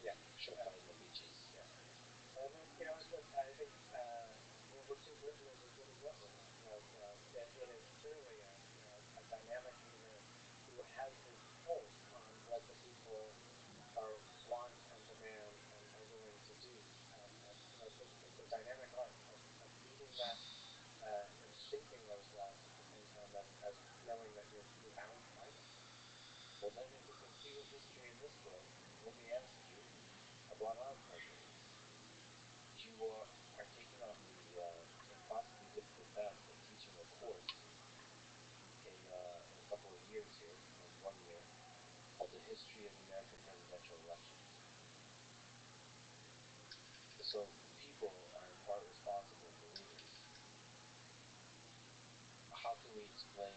Yeah. Show fight in the beaches. Yeah. And look, I think we're too good as well with that. It is clearly a dynamic leader who has his pulse on what the people want and demand and are willing to do. It's a dynamic art of leading that and thinking those thoughts at the same time as knowing that you're bound by them. Well, then, if we conceive of history in this way, let me ask you about our presidents. You are taking on the impossibly difficult task of teaching a course in a couple of years here, in 1 year, called The History of American Presidential Elections. So people are in part responsible for leaders. How can we explain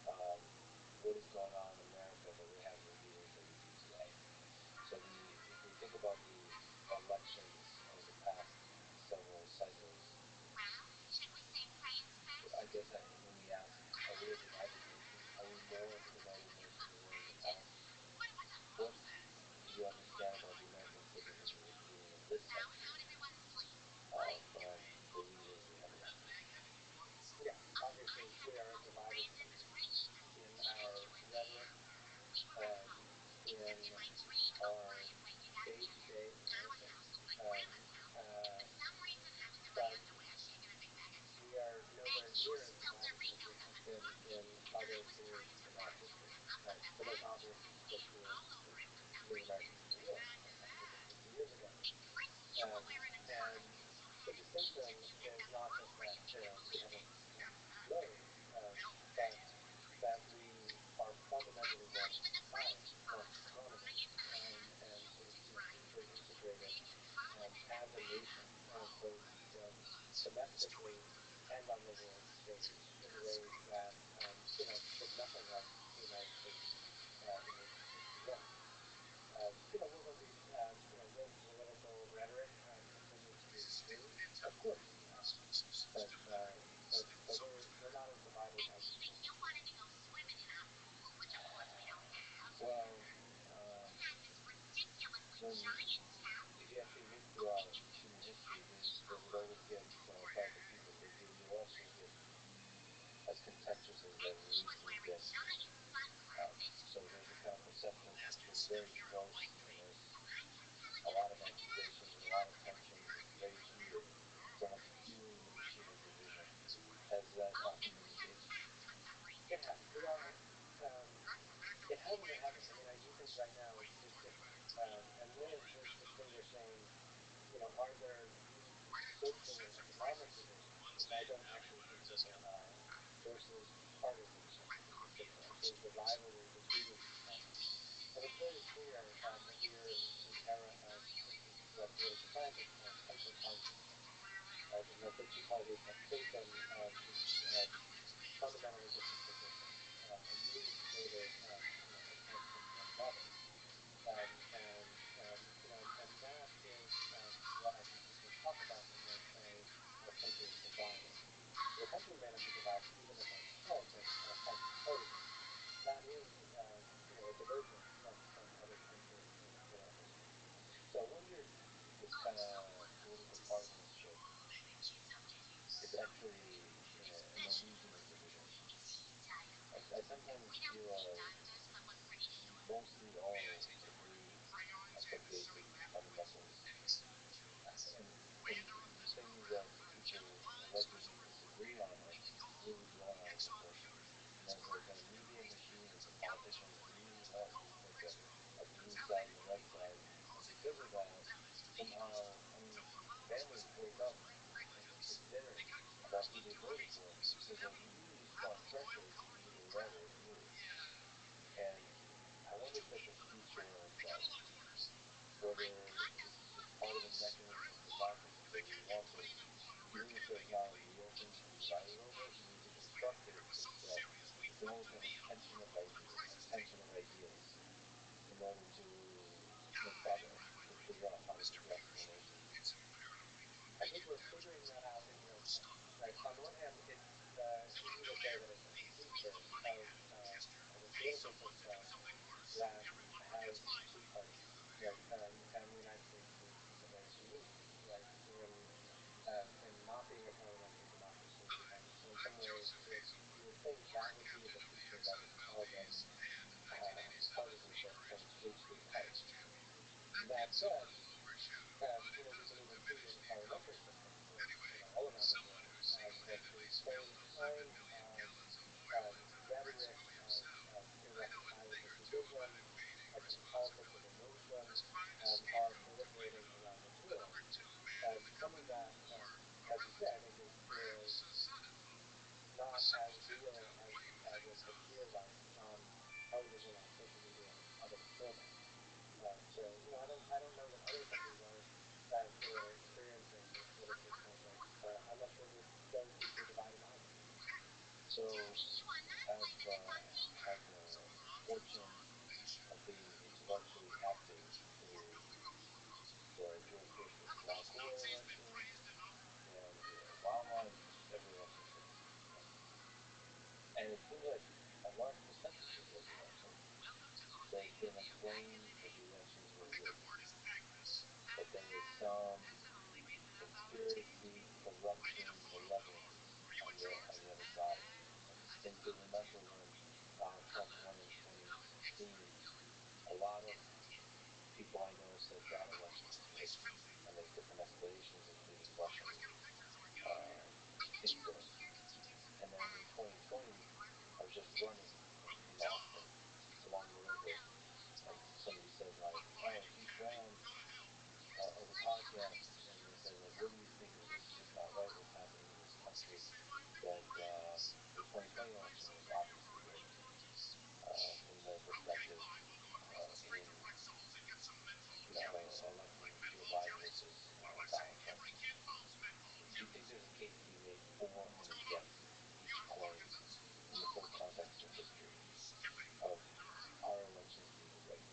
what is going on in America that we have the leaders that we do today? So if we think about the elections of the past several cycles, I guess let me ask, are we a divided nation? Are we more of a divided nation than we were in the past? What do you understand about the American citizenry at the beginning of this century from the leaders we have elected? Yeah, obviously we are a divided nation in our rhetoric, in our day-to-day narrative, but we are nowhere near as divided as we have been in other periods in our history. The most obvious, of course, is the American Civil War, 150 years ago. And the distinction is not just that we haven't grown, but that we are fundamentally one society, one economy, and sort of deeply integrated as a nation, both domestically and on the world stage in ways that look nothing like the United States in 1861. Will there be, will political rhetoric continue to change? Of course. But we're not as divided as people. Well, if you actually look throughout human history, they would always get by the people. They also get as contentious as their reasons get. So there's a kind of perception that's been very close, and there's a lot of accusations and a lot of tensions. It's very eager to have purely sheer division. Has that often been the case? It has. It hasn't been having. I mean, I do think right now it's different. And Liz was distinguishing, are there deep social and economic divisions I don't actually think that there are versus partisanship in particular. The rivalry between these parties. And it's very clear that we are in an era of, this is what political scientists call hyper-partisanship, right? In that the two parties have taken these fundamentally different positions and really created attacks on one another. And that is what I think people talk about when they say our country is divided. The country may not be divided even if our politics are hyper-partisan. That is, a divergence from other countries in our history. So I wonder if this kind of political partisanship is actually an illusion of division. I sometimes feel like we mostly all agree on some basic fundamentals, and the things that people allegedly disagree on are really blown out of proportion. And then there's a media machine, there's the politicians really want you to think of the blue side and the red side, and because of that, somehow, families break up and cook dinner about who they voted for. There's a really strong pressure to be either red or blue. And I wonder if that's a feature of ourselves, whether it's part of a mechanism of democracy where we want to, even if there's not a real thing to be divided over, we need to construct it so that we can always have a tension of ideas in order to make progress, to figure out how to be best for the nation. I think we're figuring that out in real time, right? On the one hand, it's easy to say that it's a feature of a political system that has two parties, right? And the United States is a very unique, right, in not being a parliamentary democracy. So in some ways, you would think that would be the feature that would cause us partisanship from state to state. That said, we believe in two parliamentary systems, all around the world. But the same kind of rhetoric of irreconcilable division, the politics of emotion, are proliferating around the world. Some of that, as you say, I think is not as real as it appears on television, on social media, and other formats. I don't know that other countries are experiencing this political conflict. I'm not sure they're so deeply divided either. So I've had the fortune of being intellectually active through the George Bush Al Gore election and the Obama and just every election since. And it seems like a large percentage of those elections, there's been a claim that the elections were rigged, that there was some conspiracy, corruption, malevolence on the other side. I distinctly remember when Donald Trump won in 2016, a lot of people I know said that election was rigged, and there's different escalations, including Russian influence. And then in 2020, I was just running in Austin along the river, and somebody said like, "Oh, he ran as a podcast," and they said like, "What do you think? This is just not right. What's happening in this country?" That the 2020 election was obviously rigged from their perspective in electing Joe Biden versus Donald Trump. Do you think there's a case to be made for and against each claim in the full context of history of our elections being rigged?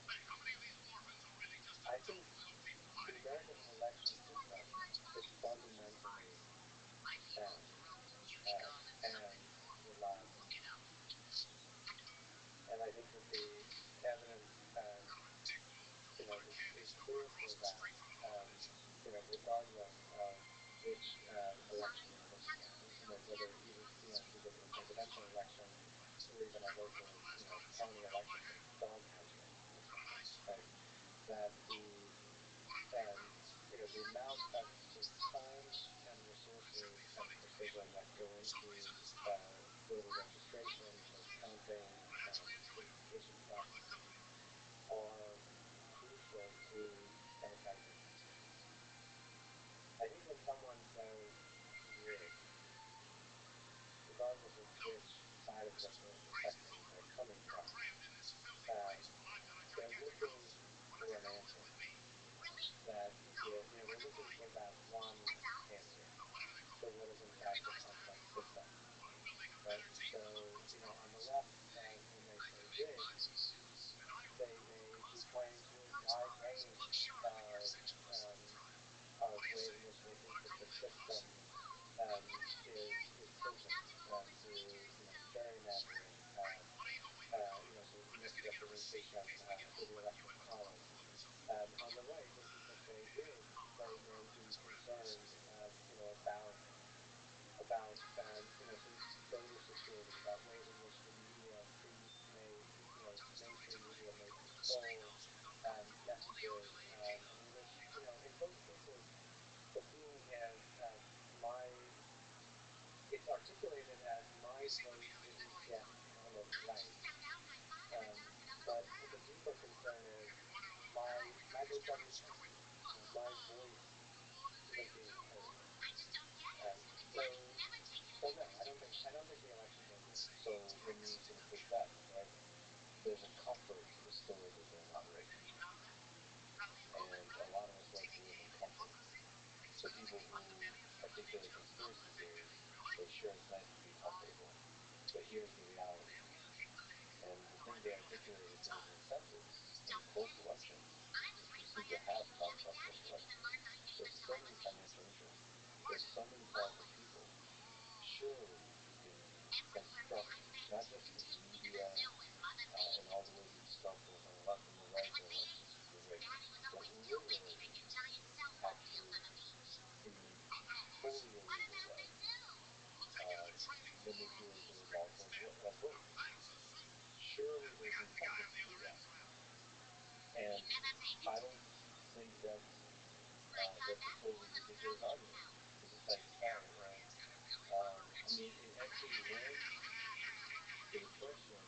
I think the American election system is fundamentally sound and reliable. And I think that the evidence is clear for that, regardless of which election you're looking at, whether either the presidential election or even a local, county election for dog catching or something, right? That the amount of both time and resources and precision that go into voter registration, vote counting, verification processes are crucial to democratic institutions. I think when someone says rigged, regardless of which side of the spectrum they're coming from, they're looking for an answer. That they're looking for that one answer for what is in fact a complex system, right? So on the left, when they say big, they may be pointing to a wide range of ways in which they think that the system is potent through gerrymandering, sort of misrepresentation through the electoral college. On the right, when people say big, they may be concerned, about sort of barrier security, about ways in which the media mainstream media may control messages, and in which in both cases the feeling is my it's articulated as my vote didn't get counted right, but the deeper concern is my vote got rejected. My voice isn't being heard. So no, I don't think the elections are rigged. So when you sort of push back, right, there's a comfort restored within our relationship, and a lot of us like to live in comfort. So people who articulate conspiracy theories say, sure, it's nice to be comfortable, but here's the reality. And the thing they articulate as those incentives in close elections, which we seem to have talked about close elections, there's so many financial interests, there's so many powerful people. Surely you can construct not just the media and all the ways you construct both on the left and the right the elections to be rigged, but literally, actually, in a wholly illegal way, manipulate the results of votes. Surely there's incentive to do that, and I don't think that's a totally ridiculous argument. It's just like, all right, well, I mean, it actually lands to the question,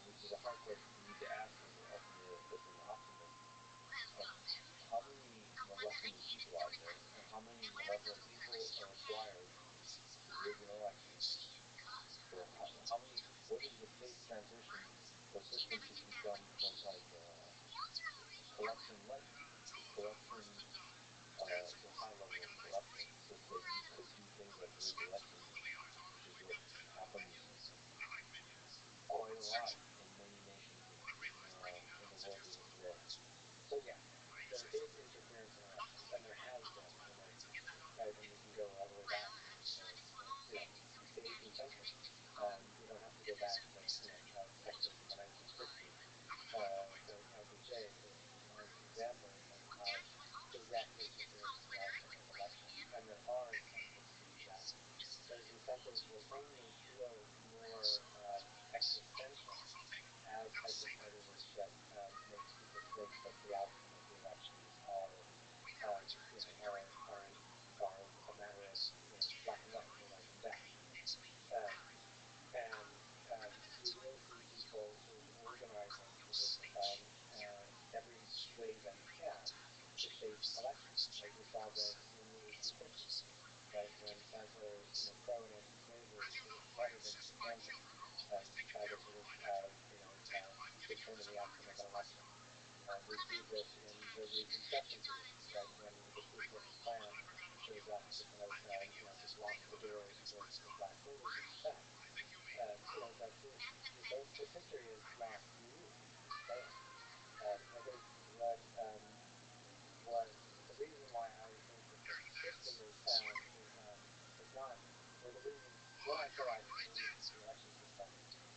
which is a hard question for me to ask as an optimist, of how many malevolent people out there, and how many malevolent people are required to rig an election, or how many, what is the safe transition for system to become like corruption light, corruption to a high level of corruption, such that you could do things like rig elections, which is what happens quite a lot in many nations in the world even today. So yeah, there is interference in elections, and there has been in most cases, right? And we can go all the way back to state and central. We don't have to go back to Texas in the 1960s for LBJ as an example of how direct interference in elections, and there are incentives to do that. Those incentives will only feel more existential as hyperpartisanship makes people think that the outcome of the elections are a matter of black and white, or life and death. And you will see people sort of organizing every way they can to shape elections. Like we saw this in the 1850s, right, when pro and anti-slavery sort of butted into tangent to try to sort of determine the outcome of an election. We see this in the Reconstruction period, right, when the Ku Klux Klan shows up to kind of just lock the doors for black voters in the South. That this history is not unique. Right? I think what the reason why I think that the system is sound is not, or the reason when I say I believe the election system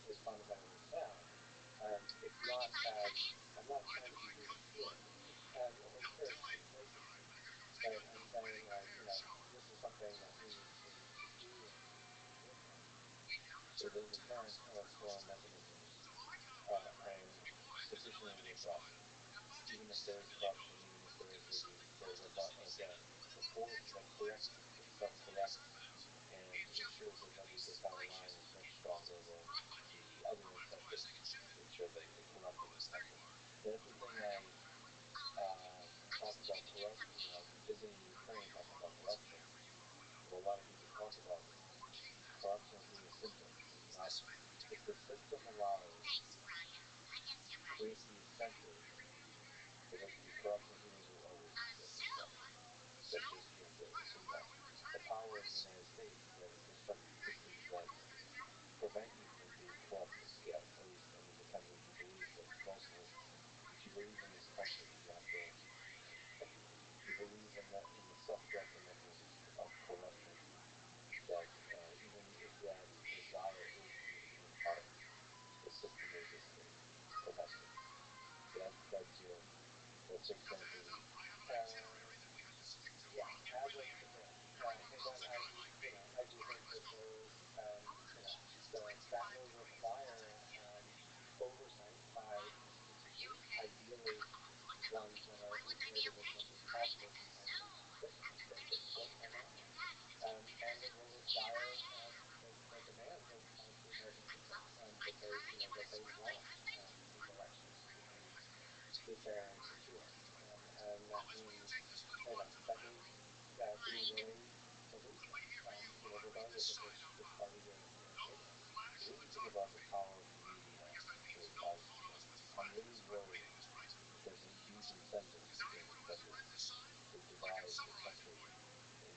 is fundamentally sound, it's not I'm not trying to be reassuring. And sure, it's nice to be. Right? I'm saying this is something that we need to do and work on. So those apparent electoral mechanisms are sufficiently robust, even if there is corruption, even if there is rigging, the force that corrects the self-corrects and ensures there's no recourse down the line is much stronger than the other incentives, which are the corrupting incentives. The other thing I talk about visiting Ukraine, talking about corruption, what a lot of people talk about if the system allows, creates the incentive for there to be corrupt individual artists that construct, such as the power of the United States is that it constructs systems that prevent you from being corrupt at scale. At least, I mean, depends what you believe, but mostly, if you believe in this country, you have to, you believe in the self-directing mechanisms of corruption, that even if that desire is for you to be in power, the system resists it, prevents it. So that's your /6 cents belief. Yeah, as of today, but I do think that those, that will require oversight by institutions, ideally ones that are integrated as much as possible from outside perspectives. Why not? And it will require the demands of the American people that they want these elections to be fair and secure, and that means being willing to lose them, regardless of which party you're in. The really thing about the power of the media is I'm really worried that there's a huge incentive between the presidents to divide the country, and the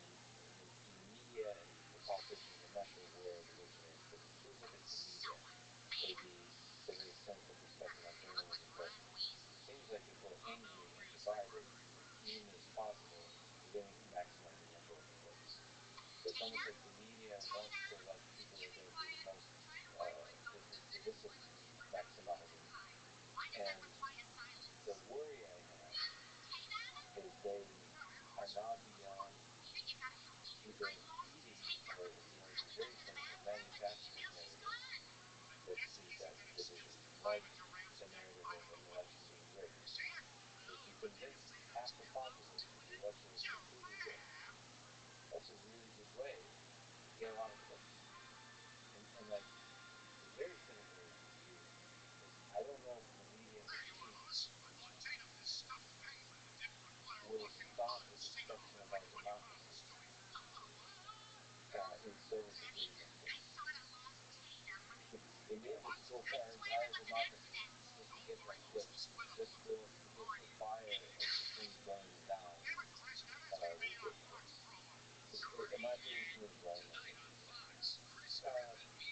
media and the politicians. I'm not sure where the originates, but it seems like it's the media. Maybe it's a very cynical perspective on journalism, but it seems like if we're angry and divided, as evenly as possible, we're going to maximize the number of votes. So it's almost like the media wants to let people go through the most divisive maximizing. And the worry I have is they are now beyond either feeding or very cynical manufacturing narratives that feed that division, like the narrative of an election being rigged. If you convince half the populace that the election was completely rigged, that's a really good way to get a lot of clicks. And like the very cynical view is I don't know if the media machine will stop the destruction of our democracy in service of getting us clicks. They may destroy our entire democracy just to get them clicks, just because the fire of the things burning down will get clicks. In my opinion, something's wrong with it. The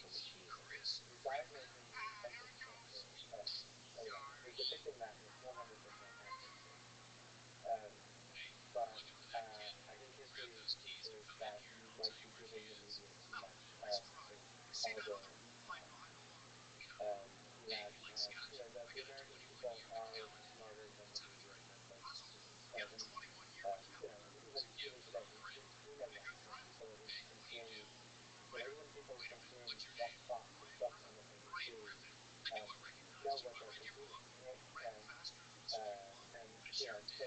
machine. You're diagnosing the incentive correctly. You're depicting that with 100% accuracy. But I think his belief is that you might be giving the media too much cargo. That the American people are smarter than the media and than most institutions. Even today, we know that. People who consume, even people who consume Fox and trust anything they see, know what they're consuming, right? So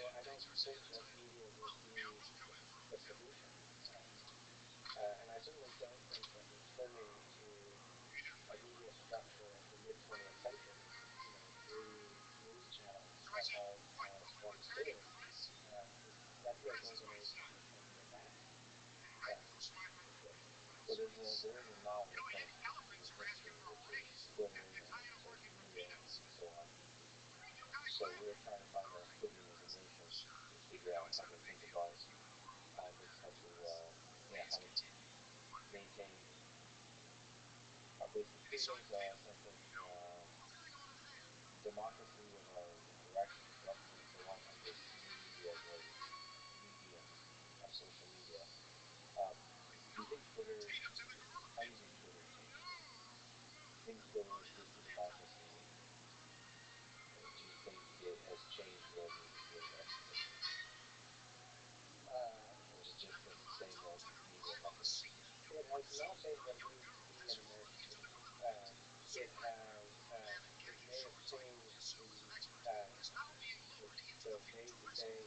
I don't think that media will be the solution. And I certainly don't think that returning to a media structure of the mid-20th century, three news channels that are one source, that feels organized and dramatic. So there is a novel thing in history, which is Twitter and social media and so on. So we're trying to find our footing as a nation to figure out how to think about how to how to maintain our basic freedoms, our sense of democracy, of our direction, and so on under this new media medium of social media. Do you think Twitter? How do you think Twitter changed? Do you think Twitter improved the democracy? Do you think it has changed where it needs to be in American history? Or is it just been the same old media mechanism? It has not changed what it needs to be in American history. It may have changed the day-to-day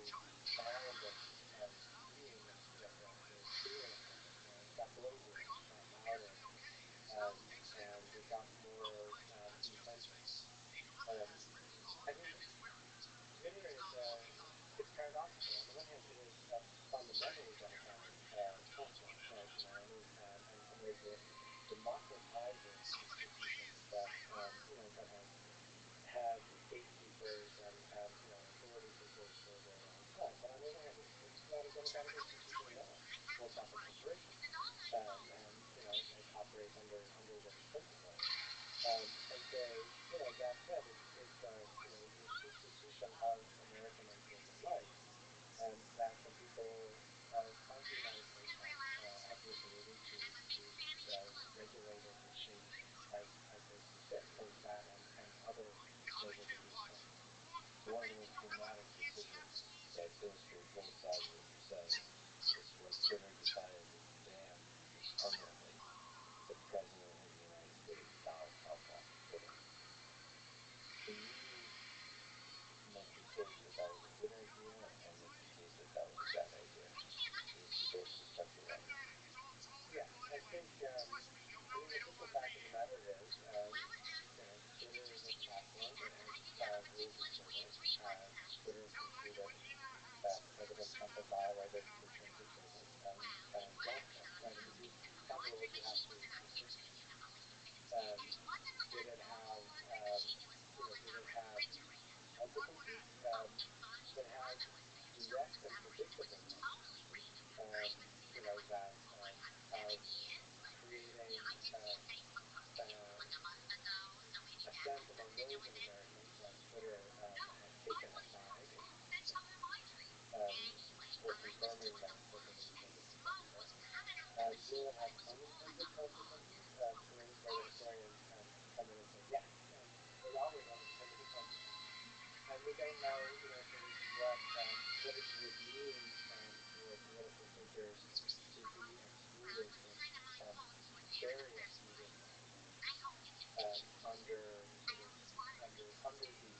sound of being America. It got noisier, it got louder, and it got more intense. I mean, Twitter is it's paradoxical. On the one hand, it is a fundamentally democratic platform, right? And there's democratizing institutions that that have gatekeepers and authority figures for a very long time. But on the other hand, it's not a democratic institution at all. It's a for-profit corporation, and it operates under those principles. And so that said, it's this institution of American and Canadian life, that the people of the United States have the ability to regulate and reshape as they see fit, both that and other measures of restraint. So one of the most dramatic decisions that illustrate both sides of what you're saying is when Twitter decided to ban permanently the President of the United States, Donald Trump, off of Twitter. Can you make the case that that was a good idea and make the case that that was a bad idea? Can you see both perspectives on that? Yeah, I think the simple fact of the matter is, Twitter is a platform. It has rules of service. Twitter concluded that President Trump had violated the terms of service and blocked him. Right? I mean, these are what you have to stick to. Did it have consequences? It had direct and predictable consequences. That of creating a sense among millions of Americans that Twitter had taken a side, or confirming that the news was impossible. Will it have unintended consequences? Where the historians can come in and say, yes, there's always unintended consequences. And we don't know, sort of what it would mean for political thinkers to be excluded from various media platforms under the notion,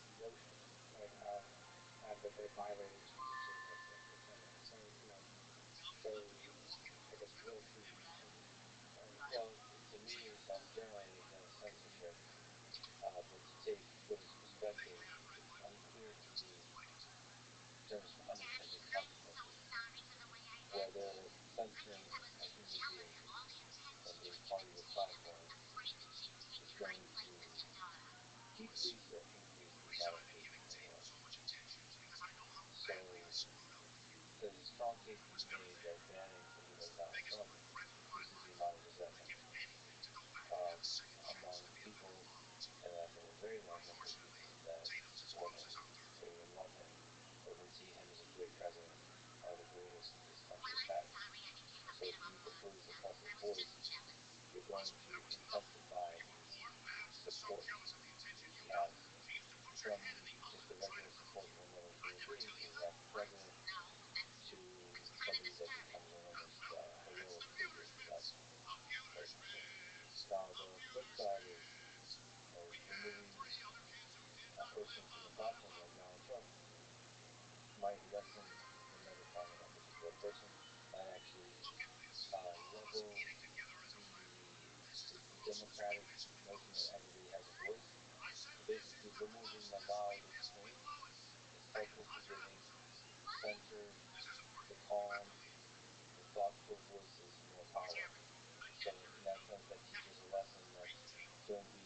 right, of that they violated terms of service, et cetera. So I guess we'll see. Well, to me, generally it against censorship, but to take Twitter's perspective, it's unclear to me in terms of unintended consequences whether censoring a human being from being part of your platform is going to decrease or increase the amount of hate in the world. So there's a strong case to be made that banning somebody like Donald Trump increases the amount of resentment among people, and that there are a very large number of people that support him, or even love him, or even see him as a great president, the greatest this country has had. So if you propose a public voice, you're going to intensify his support. He has from just the regular support of another human being to a wealthy president to somebody that becomes an almost heroic figure to them. Right? Now the flip side is removing a person from the platform like Donald Trump might lessen the megaphone of that particular person, might actually level the democratic notion that everybody has a voice. So basically removing the loud extremes is helpful to giving the censored, the calm, the thoughtful voices more power. So in that sense, that teaches a lesson that don't be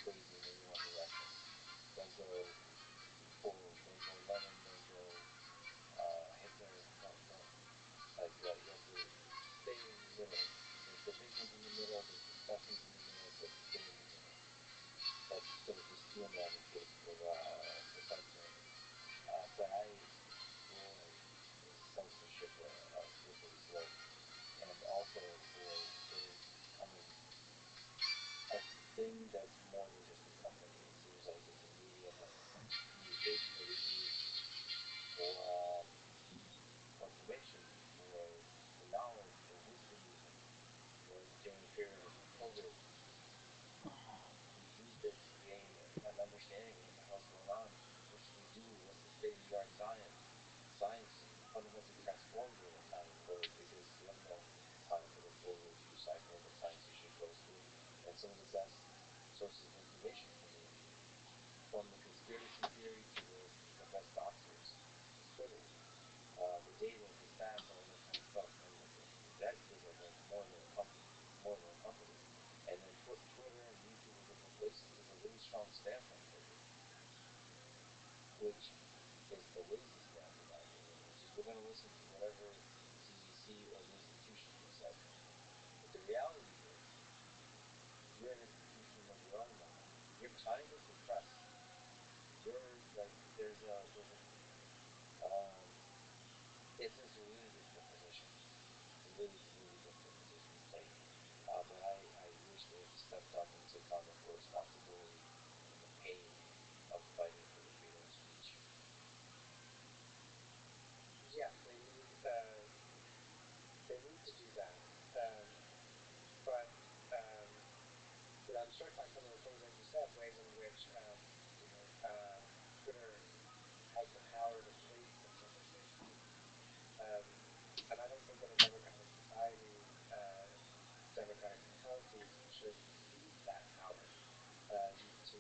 crazy in your own direction. Don't go full, don't go Lenin, don't go Hitler, don't like you have to stay in the middle. There's divisions in the middle, there's discussions in the middle, but stay in the middle. That's sort of just doing that in case for censoring. But I destroy the censorship of slippery slope, and also for Twitter becoming a thing that's more than just a company. It seems like it's a medium of communication that is used for information, for knowledge, for wisdom even. During the period of COVID, we used it to gain an understanding of what the hell's going on. What should we do? What's the state of the art science? Science fundamentally transformed during the time of COVID because you have no time for the full review cycle that science usually goes through. And some of the best sources of information for me, from the conspiracy theory to the best doctors, is Twitter. The data, the stats, all that kind of stuff. And that feels like more than a company. It's more than a company. see an institution per se. But the reality is, you're an institution of your own now. You're kind of the press. You're like it's a really difficult position. It's a really, really difficult position to take. But I wish they had stepped up and took on the full responsibility and the pain of fighting for the freedom of speech. Yes, they need to do that. But I'm struck by some of the things that you said, ways in which Twitter has the power to police the conversation. And I don't think in a democratic society, democratic policies should cede that power to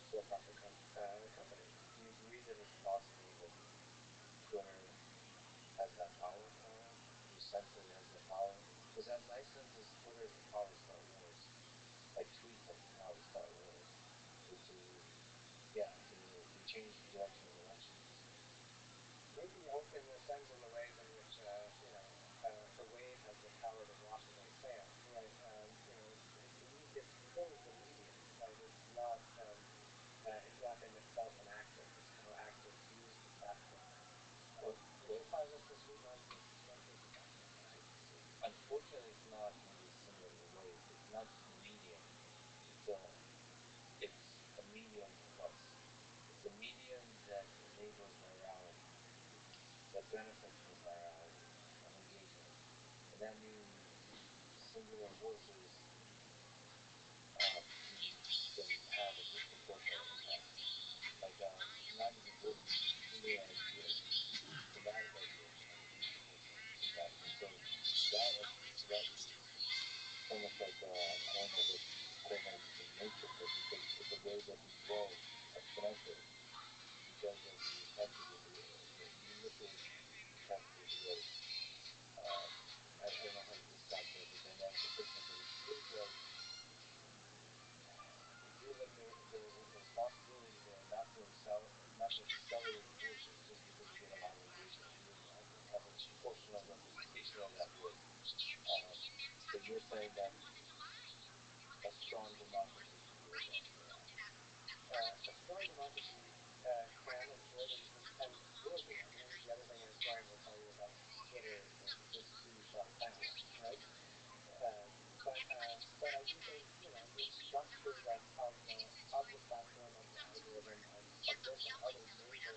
for-profit companies. Do you agree that it's possible that Twitter has that power, Conrad? Do you sense that it has that power? Because my sense is Twitter has the power to start wars. Like tweets have the power to start wars. To change the direction of elections. Maybe in the sense in the ways in which a wave has the power to wash away sand, right? It's still the medium, right? It's not in itself an actor. It's how actors use the platform. If I listen to sweet nonsense, it's not just a platform, right? Unfortunately, it's not in these similar ways. It's not just a medium. It's a medium plus. It's a medium that enables virality, that benefits from virality and engagement. And that means singular voices can have a disproportionate impact. Like not even voices, singular ideas, dramatic ideas can have a disproportionate impact. And so that at its threat is almost like I don't know what equivalent in nature, but it's a way that can grow exponentially because of the intensity of the manipulative intensity of the waves. I don't know how to describe the dynamic of fiction, but it feels like there's a responsibility there not to accelerate voices just because you get a lot of engagement. You have a proportional representation of that voice. So you're saying that a strong democracy can do exactly that. A strong democracy can and should and will do. I mean, I think the other thing that Brian will tell you about Twitter is this too shall pass, right? But I do think the structures of the platform, of the algorithm, of this and other major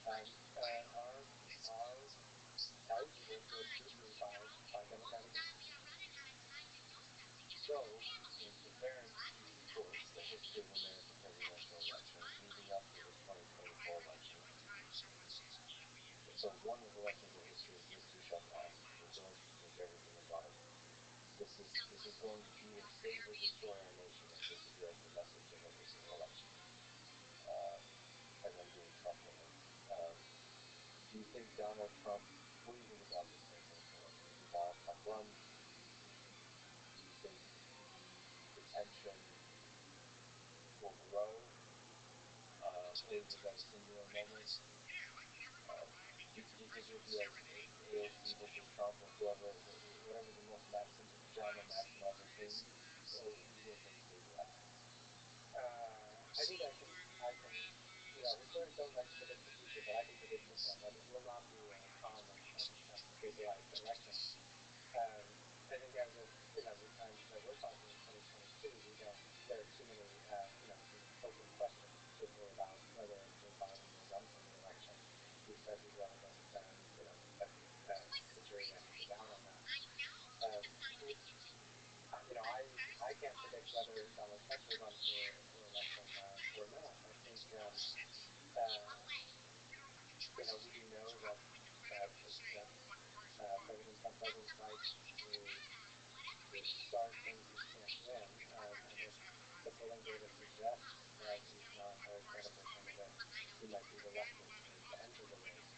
players are eligible for scrutiny by democratic institutions. So, in comparing to, of course, the history of American presidential elections leading up to the 2024 election, so one of the lessons of history is this too shall pass. We're going to change everything about it. This is going to either save or destroy our nation if this is the message of every single election, as I'm doing Trump right now. Do you think Donald Trump? What do you think about this 2024 election? Do you think Donald Trump runs? Do you think the tension will grow? Was that a singular moment? Do you think it'll be as AOC versus Trump or whatever the most drama maximizing thing, or who's going to take stage left? I think we sort of don't like to predict the future, but I can predict that it will not be a calm and stabilized election. I think as of the time that we're talking in 2022, there are too many open questions, particularly about whether Joe Biden will run for re-election. He says he will, but the jury has to be out on that. I can't predict whether Donald Trump will run for election or not. I think we do know that President Trump doesn't like to start things he can't win, and if the polling data suggests that he's not a very credible candidate, he might be reluctant to enter the race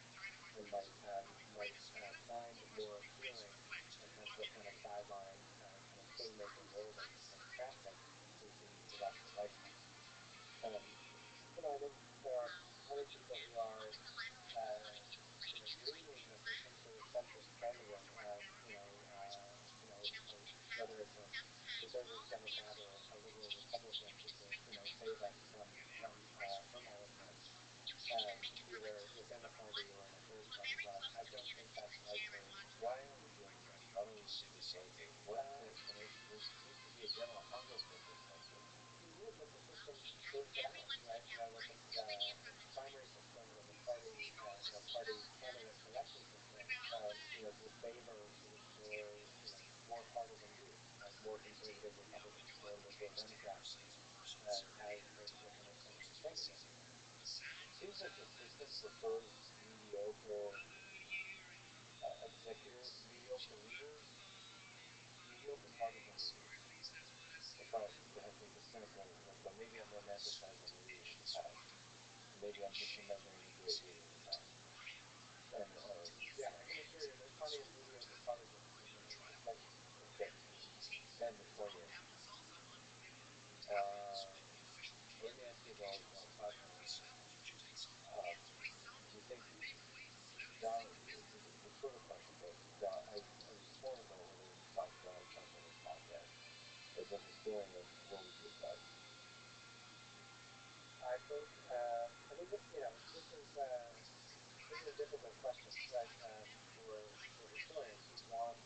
and might find more appealing in terms of a kind of sideline kind of kingmaking role that can attract him into the electoral lifetime. I think there are plenty of people who are dreaming of some sort of centrist trend Democrat or a liberal Republican who could, save us from all of this, either within the party or in a third party. But I don't think that's likely. Why are we doing this? Why don't we just get this over? What there needs to be a general Congress with this country. You would, but the system proves it out, right? With the primary system, with the party candidate selection system, will favor sort of more partisan views, right? More conservative Republicans, more liberal Democrats, as the kind of centrist candidate. It seems like the system prefers mediocre executives, mediocre leaders, mediocre partisan leaders. If I think it's cynical, but maybe I'm romanticizing the leaders of the past. Maybe I'm just remembering the great leaders of the past. And yeah, I can assure you there's plenty of mediocre partisans in the legislature. Okay. Then the point is, let me ask you about plasma radiation. Do you think Donald? It's sort of funny, but I was torn about whether to talk Donald Trump on this podcast. As a historian, what would you advise? I think, this is a difficult question, right? For historians who want,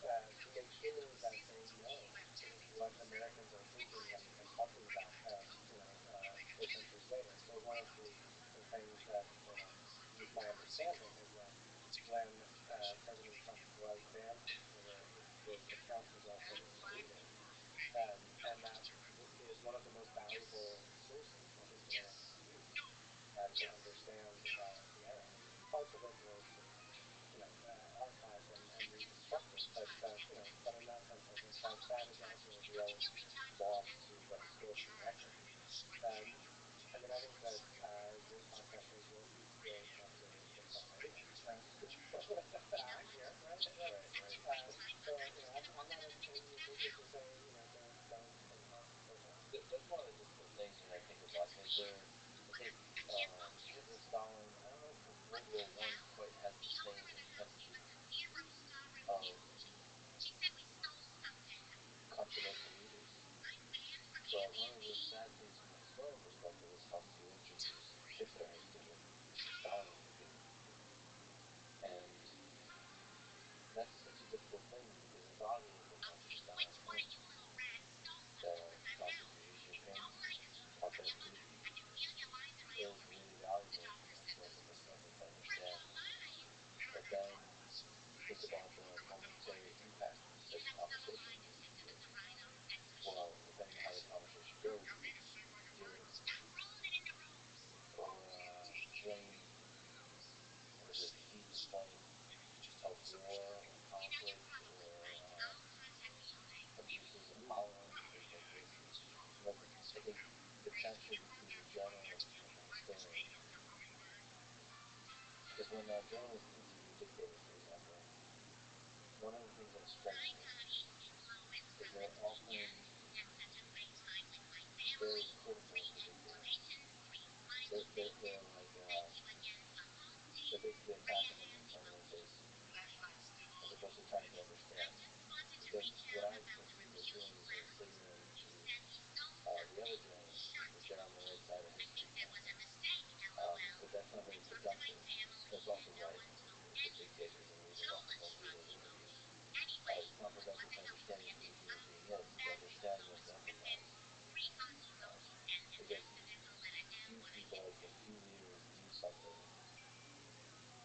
to make sure that they know sort of what Americans are thinking and talking about, centuries later. So one of the things that my understanding is that when President Trump was banned from Twitter, his account was also deleted, and that this is one of the most valuable sources that historians use to understand the era. I mean, parts of it were sort of archived and reconstructed, but in that sense, I think that is also a real loss to the historical record. I think that your podcasters will talk to Trump anyway. Here, right? Right. So I'm not in any position to say don't talk to Trump. That's one of the difficult things when I think about Hitler. I think Hitler, Stalin. I don't know if World War I quite had the same intensity of controversial leaders. But one of the sad things from a historian perspective is how few interviews Hitler has given, Stalin has given. And that's such a difficult thing because it's obvious that something's gone on him. Talking to Xi Jinping, talking to Putin is really valuable from a historical perspective to understand. But then you think about the momentary impact such conversations give. Well, depending on how the conversation goes, you give or flame, what is it, feed the flame of war or conflict or abuses of power and things like this. I think the tension between the journalist and the historian. Because when journalists interview dictators, for example, one of the things that strikes me is they're often very critical of the dictator. They're like they're basically attacking them in front of their face, as opposed to trying to understand. Because what I think that they're doing is they're signaling to the other journalists that they're on the right side of history now. But that's not very productive. That's also right with dictators and leaders often don't do those interviews. It's not productive to understanding who the human being is. To understand, you have to empathize. Because few people, I think, few leaders view something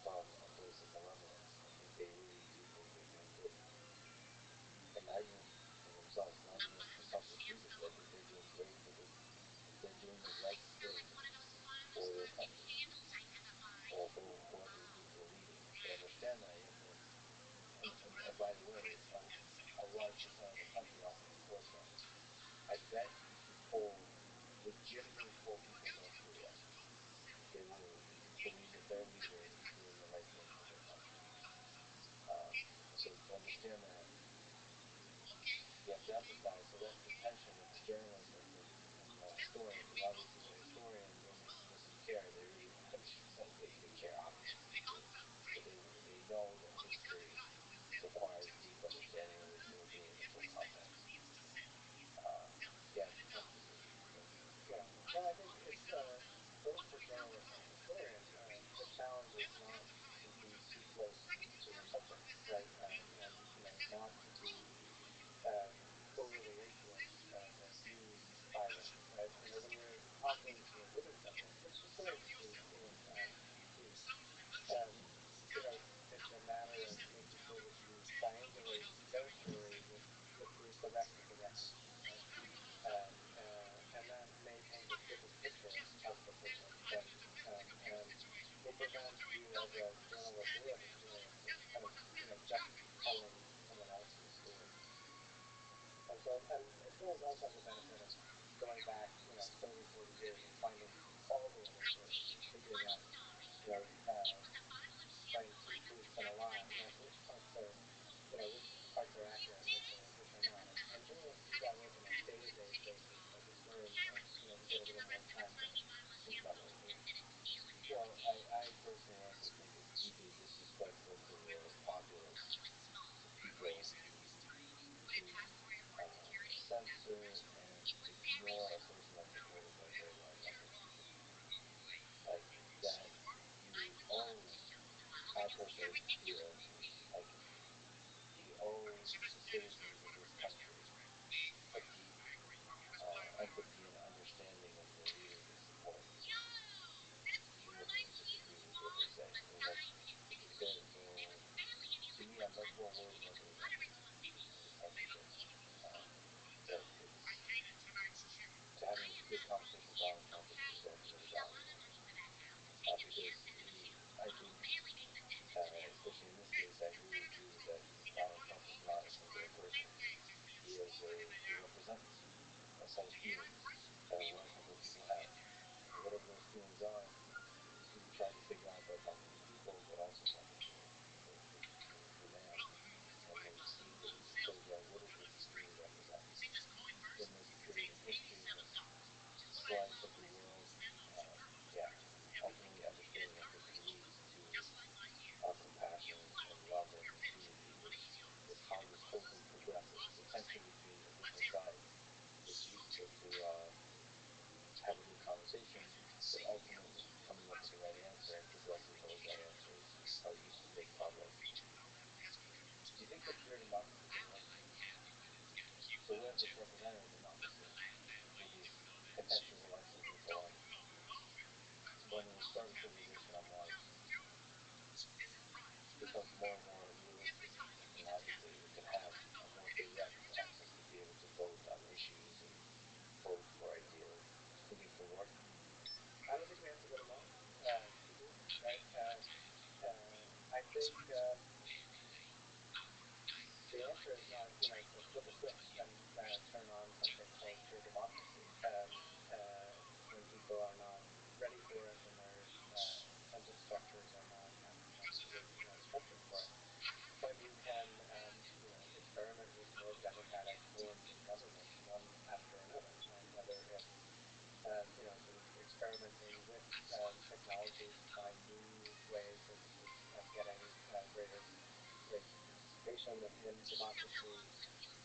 from a place of malevolence. I think they really do think they're doing good. And not even for themselves, not even for self-improvement. I think they're doing great because they're doing the right thing for their country or for whoever it is they're leading. To understand that, you have to. And by the way, a large percent of the country often supports them. I bet if you legitimately poll people North Korea, they will believe that their leader is doing the right thing for their country. So to understand that, you have to empathize. So that's the tension with the journalist, I think, and the historian. Because obviously, the historian doesn't care. They really, they care obviously, but they know that history requires deep understanding of the human being it prevents you as a journalist or as a student from kind of just telling someone else's story. And so, and journalists also have the benefit of going back 30, 40 years and finding all the other stories and figuring out you know trying to prove from a lie which parts are accurate, which are not. And journalists do that work on a day-to-day basis. Like historians, we get a little more time to think about those things. I personally also think it's deeply disrespectful to the populace, to people to censor and ignore a person that's reporting their very life. I think it's just like that. You owe, I personally feel like you owe the citizens of this country a deep empathy and understanding of the leaders they support, even if you disagree with what they say. I mean, to me, I'm much more worried about the elections in this country than that it's to having a good conversation with Donald Trump and just going for the dollar. Because I think, especially in this case, I agree with you that Donald Trump is not a singular person. He represents a set of feelings that a large number of people have. And whatever those feelings are, he tried to figure out by talking to people, but also talking to the man. And then seeing that he figures out what does this really represent in this period in history, in this slice of the world. Ultimately understanding that this leads to compassion and love as a community, this how this whole thing progresses, the tension between the different sides. It's useful to have a good conversation, but ultimately coming up with the right answer and progressing towards that answer is how you make progress. Do you think the pure democracy can work? So we have this representative democracy with these contentious elections and so on. When we start a civilization on Mars, becomes more and more realistic and logically, we can have a more direct access to be able to vote on issues and vote for ideas. Do you think it can work? I don't think we have to go to Mars to do it, right? I think the answer is not, to flip a switch and turn on something called pure democracy when people are not ready for it, when their incentive structures are not absolutely structured for it. But you can, experiment with more democratic forms of government, one after another, whether it's sort of experimenting with technology to find new ways of getting greater rates of participation in democracy.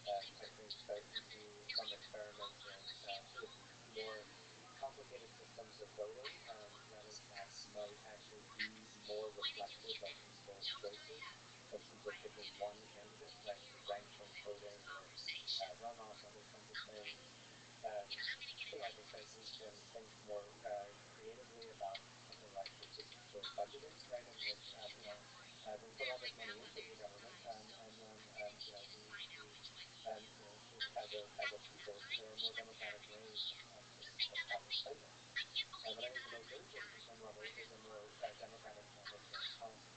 I think starting to do some experiments in sort of more complicated systems of voting that in fact might actually be more reflective of people's choices than simply picking one candidate, right? So ranked voting or runoff, other kinds of things. I think that we can think more creatively about something like participatory budgeting, right? In which we put all this money into the government, and then just as a people, there are more democratic ways of how we spend it. But I think the most dangerous at some level is a more democratic form of joint policy,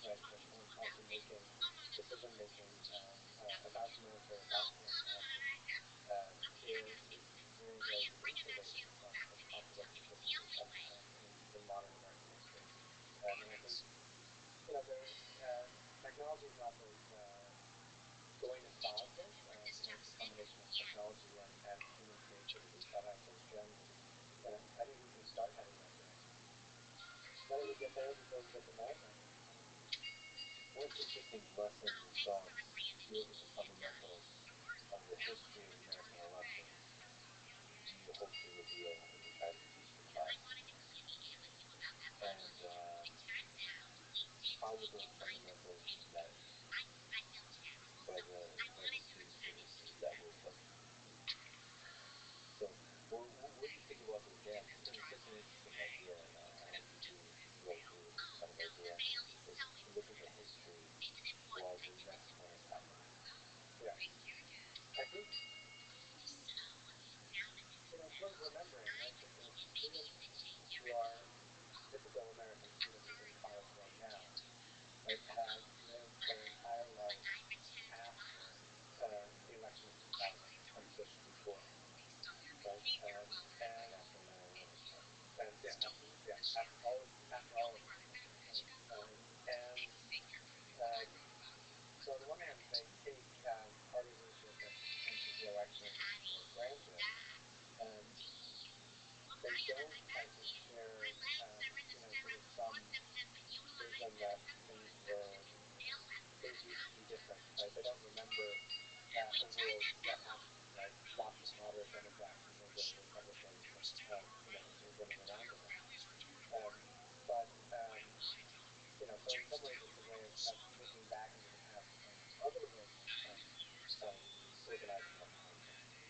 right? That joint policy making, decision making about the military, about foreign policy, is very, very insulated from conflict and participation in modern American history. And I think technology is not going to solve this. It's a combination of technology and human creativity. But I think we can start heading that direction. Whether we get there before we get to Mars, I don't know. What interesting lessons and thoughts, given the fundamentals of the history of American elections, do you hope to reveal when you try to teach the class? And how would those fundamentals be met by the students that will take? So, what do you think about those dams? I think it's such an interesting idea, and I hope you all agree with this kind of idea. Is to look at the history while the next one is happening. Yeah, I think or grandparents, they don't, I think, share, sort of some vision that things used to be different, right? They don't remember a world that had, right, lots of moderate Democrats and no great Republicans, and sort of running around in that. But so in some ways it's a way of looking back into the past and finding other ways of organizing our power structure.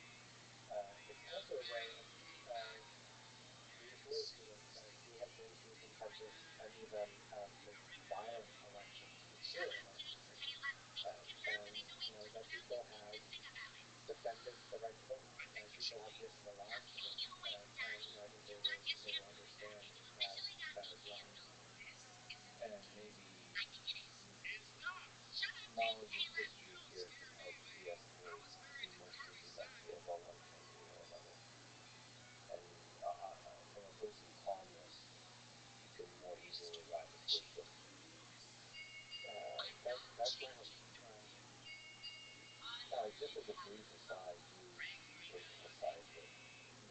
It's also a way of reassociating, right? We have been through contentious and even violent elections, secure elections, and that people have defended the right to vote. Right? People have risked their lives to vote, and I think they will understand that as well. And maybe knowledge of history here can help de-escalate emotions that feel of one country or another. And from a place of calmness, you can more easily arrive at wisdom. That's right. Just as a brief aside, but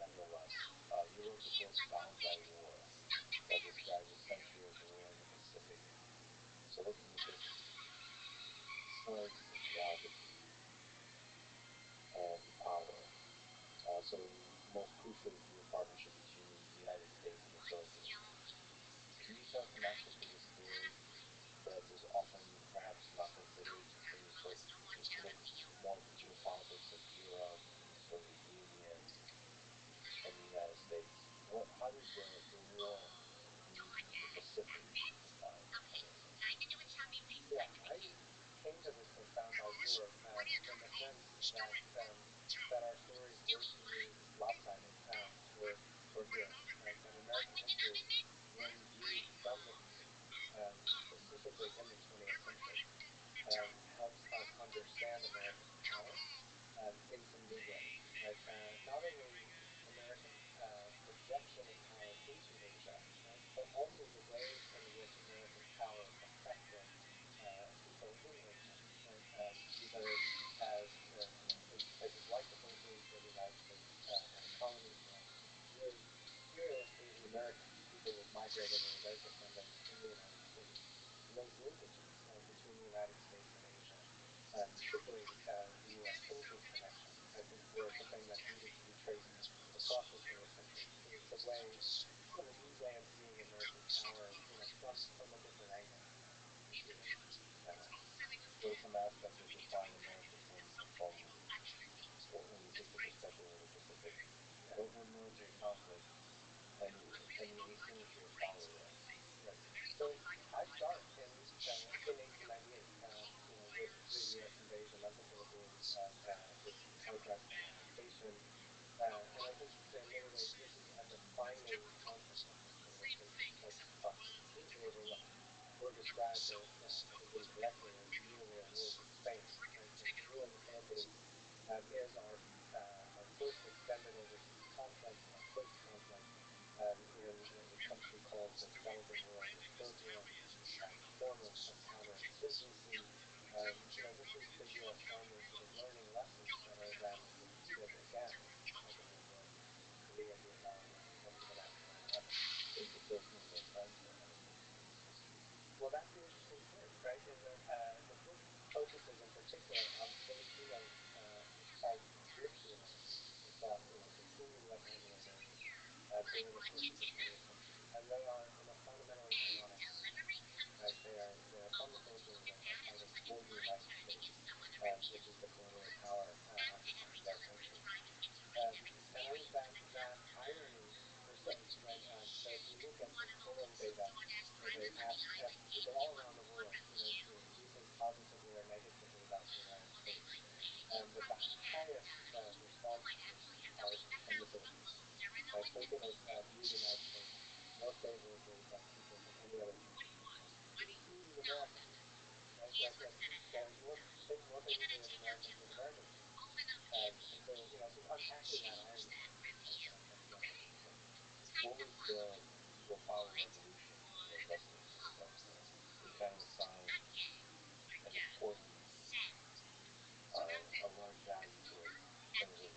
nevertheless, you wrote the book Bound by War that describes a century of war in the Pacific. So looking at this snarks of geography and power. So most crucially to your partnership between the United States and the Philippines. Can you tell some aspects of the story that is often perhaps not considered when you look more at the geopolitics of Europe and the Soviet Union and the United States? How does the war in the Pacific come in? Yeah, I came to this book Bound by War in the sense that our stories were to me lopsided toward Europe, right? That American history, when viewed from the Pacific, specifically in the 20th century, helps us understand American power in some new ways, right? Not only American projection of power into Asia, right, but also the ways in which American power affected people in Asia, right? Because as in places like the Philippines, where the United States had a colony for almost 50 years, here the Americans, people migrated or their descendants in the United States, and those linkages between the United States and Asia, particularly the U.S.-Philippines connection, I think were something that needed to be traced across the 20th century. It's a way, sort of a new way of viewing American power, from a different angle. What are some aspects that define America from logistic perspective of the Pacific over military conflict and the asymmetry of power there? Right. So I start in 1898, with the U.S. invasion of the Philippines, its outright annexation, and I think in many ways this is a defining conflict in history that's often completely overlooked or described, I think incorrectly, as merely a war with Spain. Right? So the war in the Philippines is our first extended overseas conflict, our first conflict in a country called the developing world, the third world, form of counterinsurgency. This is the U.S. Army sort of learning lessons that are then repeated again in the Second World War, in Korea, Vietnam, and even after 9/11. What's the first one of those times then? Well, that's the interesting point, right? In that the book focuses in particular on Filipinos as with the Americans across, between the U.S. Army and Americans over the course of the 20th century, and they are in a fundamentally ironic position, right? They are from the Philippines and are fighting for the United States, which is the colonial power occupying their country. And I think that irony persists, right? So if you look at the polling data, where they asked people all around the world, do you think positively or negatively about the United States? That the highest response groups are from the Philippines. Filipinos view the United States more favorably than people from any other country, including Americans. Right? That think more favorably of Americans than Americans do. And so, sort of unpacking that irony, I feel is important. What was the people power revolution in those estimates to kind of assign an importance, a large value to it in terms of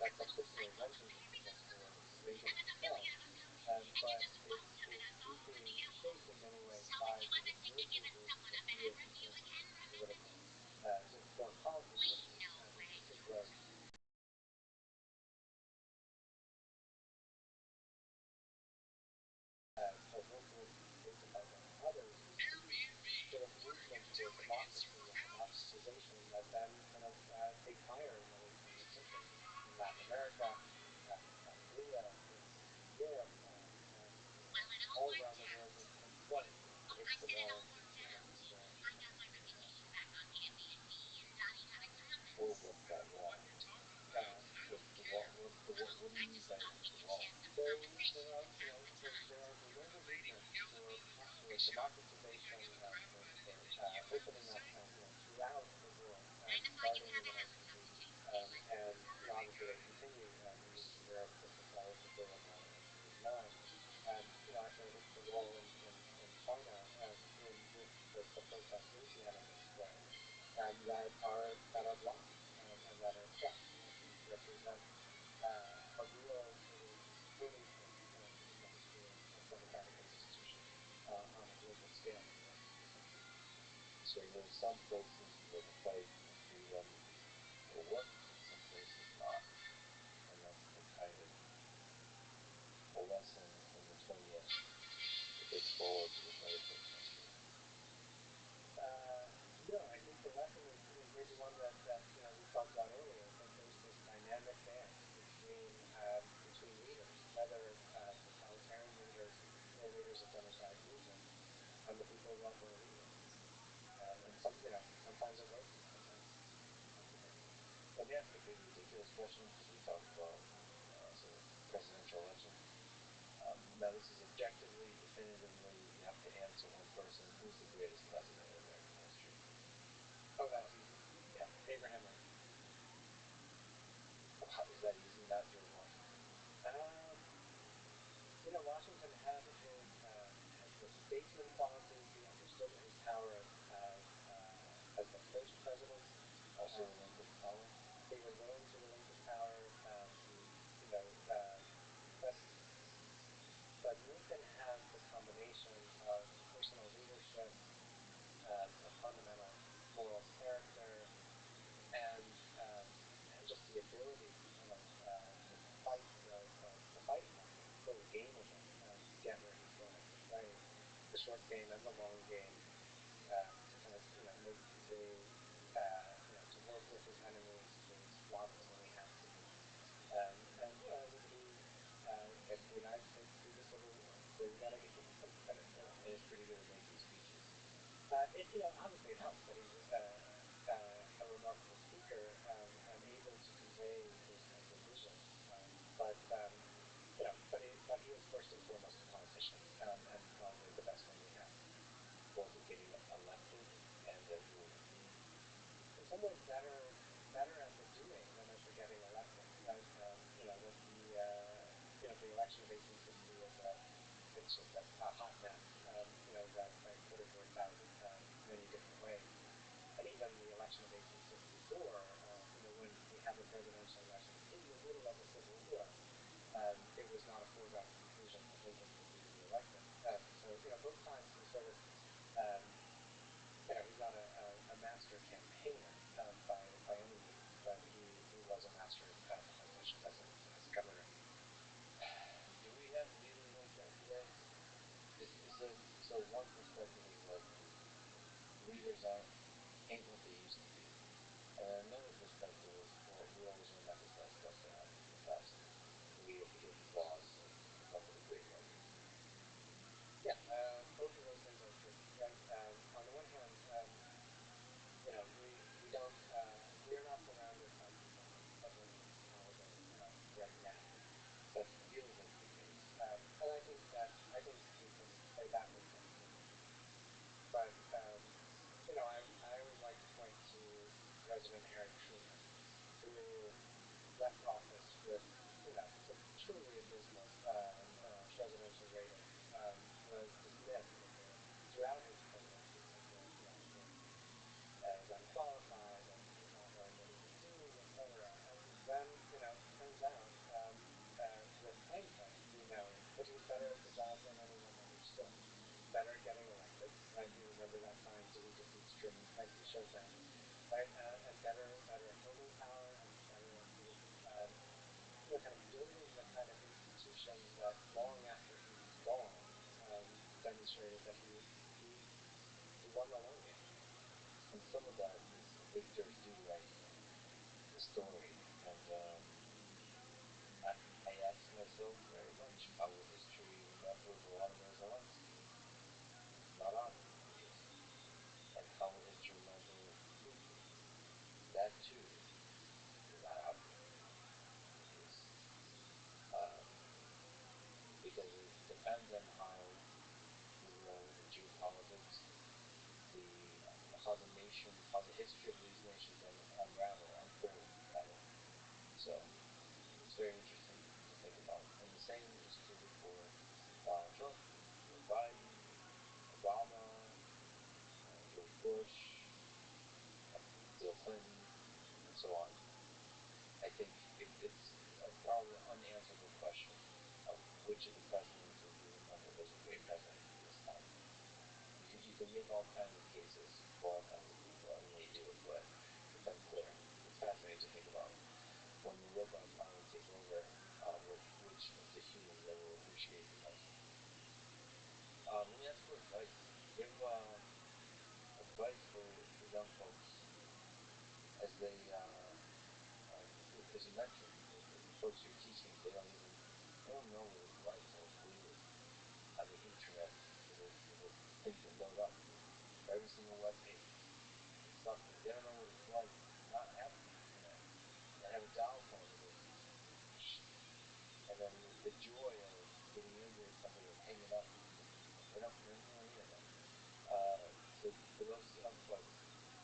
that's particularly lending itself for Reagan himself. But it's deeply shaped in many ways by the worldviews that he is influencing in political, foreign policy choices in particular. As influenced and shaped by many others, we see sort of movement toward democracy and democratization that then kind of take fire in the late 20th century in Latin America, in Korea, in Europe, and all around the world in flooding. It hits the wall in Tiananmen Square in New York. Or what's that wall? The wall. What do you mean by it hit the wall? There are renewed movements for democratization, for opening up, throughout the world, starting in the 1980s, and obviously they continue in Eastern Europe with the fall of the Berlin Wall in 1989. Actually, I hit the wall in China with the protests in Tiananmen Square that are blocked and that are shut and represent a real sort of turning point in the history of democratic institutions on a global scale in the late 20th century. So there's some places where the fight for freedom worked and some places not. And that's the kind of a lesson in the 20th that goes forward to the 21st century. No, I think the lesson is maybe one that we talked about earlier, that there's this dynamic dance between leaders, whether totalitarian leaders or leaders of democratic movements, and the people that they're leading. And sometimes it works and sometimes it doesn't. Let me ask a big ridiculous question because we talk about sort of presidential elections. Now this is objectively, definitively, you have to answer one person. Who's the greatest president in American history? Oh, that's easy. Yeah, Abraham Lincoln. Is that easy? Not George Washington? Washington had the statesman qualities. He understood his power as the first president. Also relinquished power? He was willing to relinquish power. You know, but but Lincoln has the combination of personal leadership, a fundamental moral character, and just the ability to kind of to fight the fighting market, to play the game again, to get where he's going, to play the short game and the long game, to kind of to work with his enemies, to swat them when he had to, and he gets the United States through the Civil War. So you got to give him some credit for that. And he's pretty good at making speeches. Obviously it helps that he's a remarkable speaker and able to convey those kinds of visions. But he is first and foremost a politician, and probably the best one we have. Both at getting elected and at ruling. In some ways, better at the doing than at the getting elected, right? The election of 1860 it's just a hot mess, that could have worked out many different ways. And even the election of 1864, when we had the presidential election in the middle of a civil war, it was not a foregone conclusion that Lincoln would be reelected. Both times he sort of, he's not a master campaigner by any means, but he was a master politician as a governor. Do we have leaders like that today? So one perspective is like leaders ain't what they used to be. And then another perspective is, well, we always remember bad stuff that happened in the past. And we have to give applause and come up with a great record. Yeah, both of those things are true, right? On the one hand, we don't we're not surrounded by people of Lincoln's caliber right now. That feels like the case. And I think we can say that with some certainty. But I always like to point to President Harry Truman, who left office with some truly abysmal presidential ratings. Was dismissed throughout his presidency as as unqualified, as not knowing what he was doing, etc. And then turns extreme, right? He shows that, right? And better at building power and better at sort of kind of building the kind of institutions that long after he's gone demonstrated that he won the long game. And some of that is victors do write the story, and I ask myself very much, how will history remember Volodymyr Zelensky? Not on videos. And how will history remember Putin? That too is not out there in videos. Because it depends on how the geopolitics, how the history of these nations unfold rather. So it's very interesting to think about. And the same is true for Donald Trump, Joe Biden, Obama, George Bush, Bill Clinton, and so on. I think it's probably an unanswerable question of which of the presidents will be remembered as a great president in this time. You can make all kinds of cases for all kinds of people, and they do it, but it's unclear. It's fascinating to think about when the robots finally take over, which of the humans they will appreciate the most. Let me ask for advice. Give advice for young folks as they, as you mentioned, the folks you're teaching, they don't know whether to write or believe it on the internet. There's a thing to load up for every single web page. It's something. They don't know what it's like not having the internet and have a dial tone that goes, and then the joy of getting into something and hanging up. They don't know any of that. So for those young folks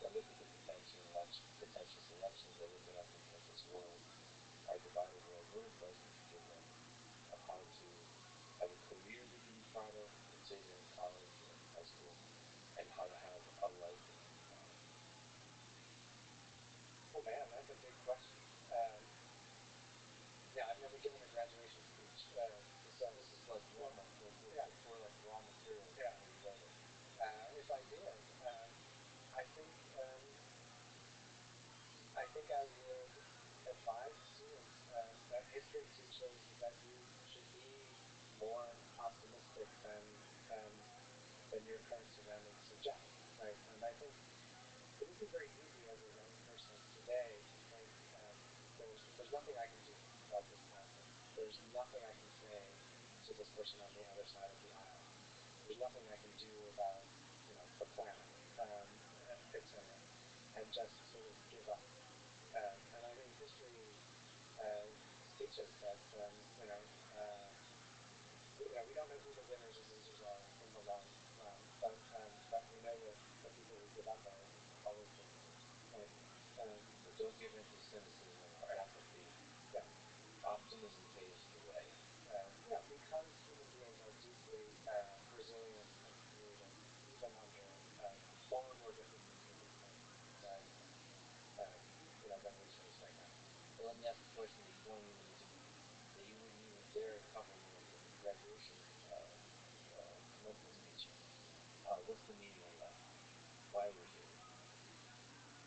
that look at the contentious elections, that look at our contentious world, our divided world, what advice would you give them of how to have a career they can be proud of, let's say they're in college or in high school, and how to have a life they can be proud of? Oh man, that's a big question. I've never given a graduation speech. This is like warm up, for like raw material for you later. If I did, I think I would advise students that history teaches that you should be more optimistic than your current surroundings suggest, right? And I think it would be very easy as a young person today to think there's nothing I can do about this conflict. There's nothing I can say to this person on the other side of the aisle. There's nothing I can do about the planet, etc. And just sort of give up. And I think history teaches that we don't know who the winners and losers are in the long run, but we know that the people who give up are always the losers. Right? So don't give in to cynicism or apathy. Yeah. Optimism paves the way. Because human beings are deeply resilient and creative, even under far more difficult circumstances than we face right now. So let me ask a question that you wouldn't even dare cover in your graduation commencement speech. What's the meaning of life? Why are we here?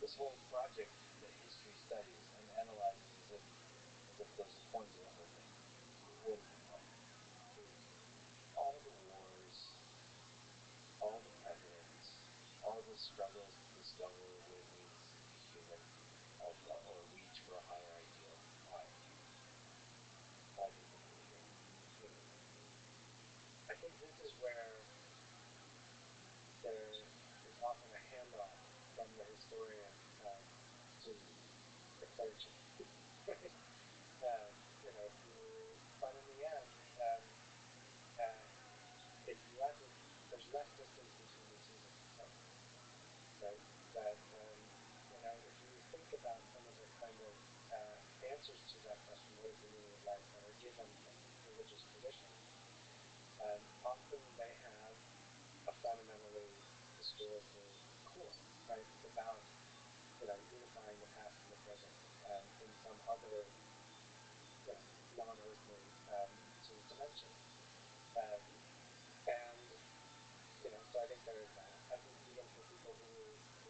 This whole project that history studies and analyzes as if there's a point to the whole thing. What is the point? All the wars, all the presidents, all the struggles to discover what it means to be human, or reach for a higher ideal. Why? Why do you think we're here? I think this is where there is often a handoff from the historian to the clergy. But in the end, there's less distance between the two than you think. Right? That if you think about some of the kind of answers to that question, what is the meaning of life, that are given from religious traditions, often they have a fundamentally historical core, right? It's about unifying the past and the present in some other non-earthly sort of dimension. And so I think there is that. I think even for people who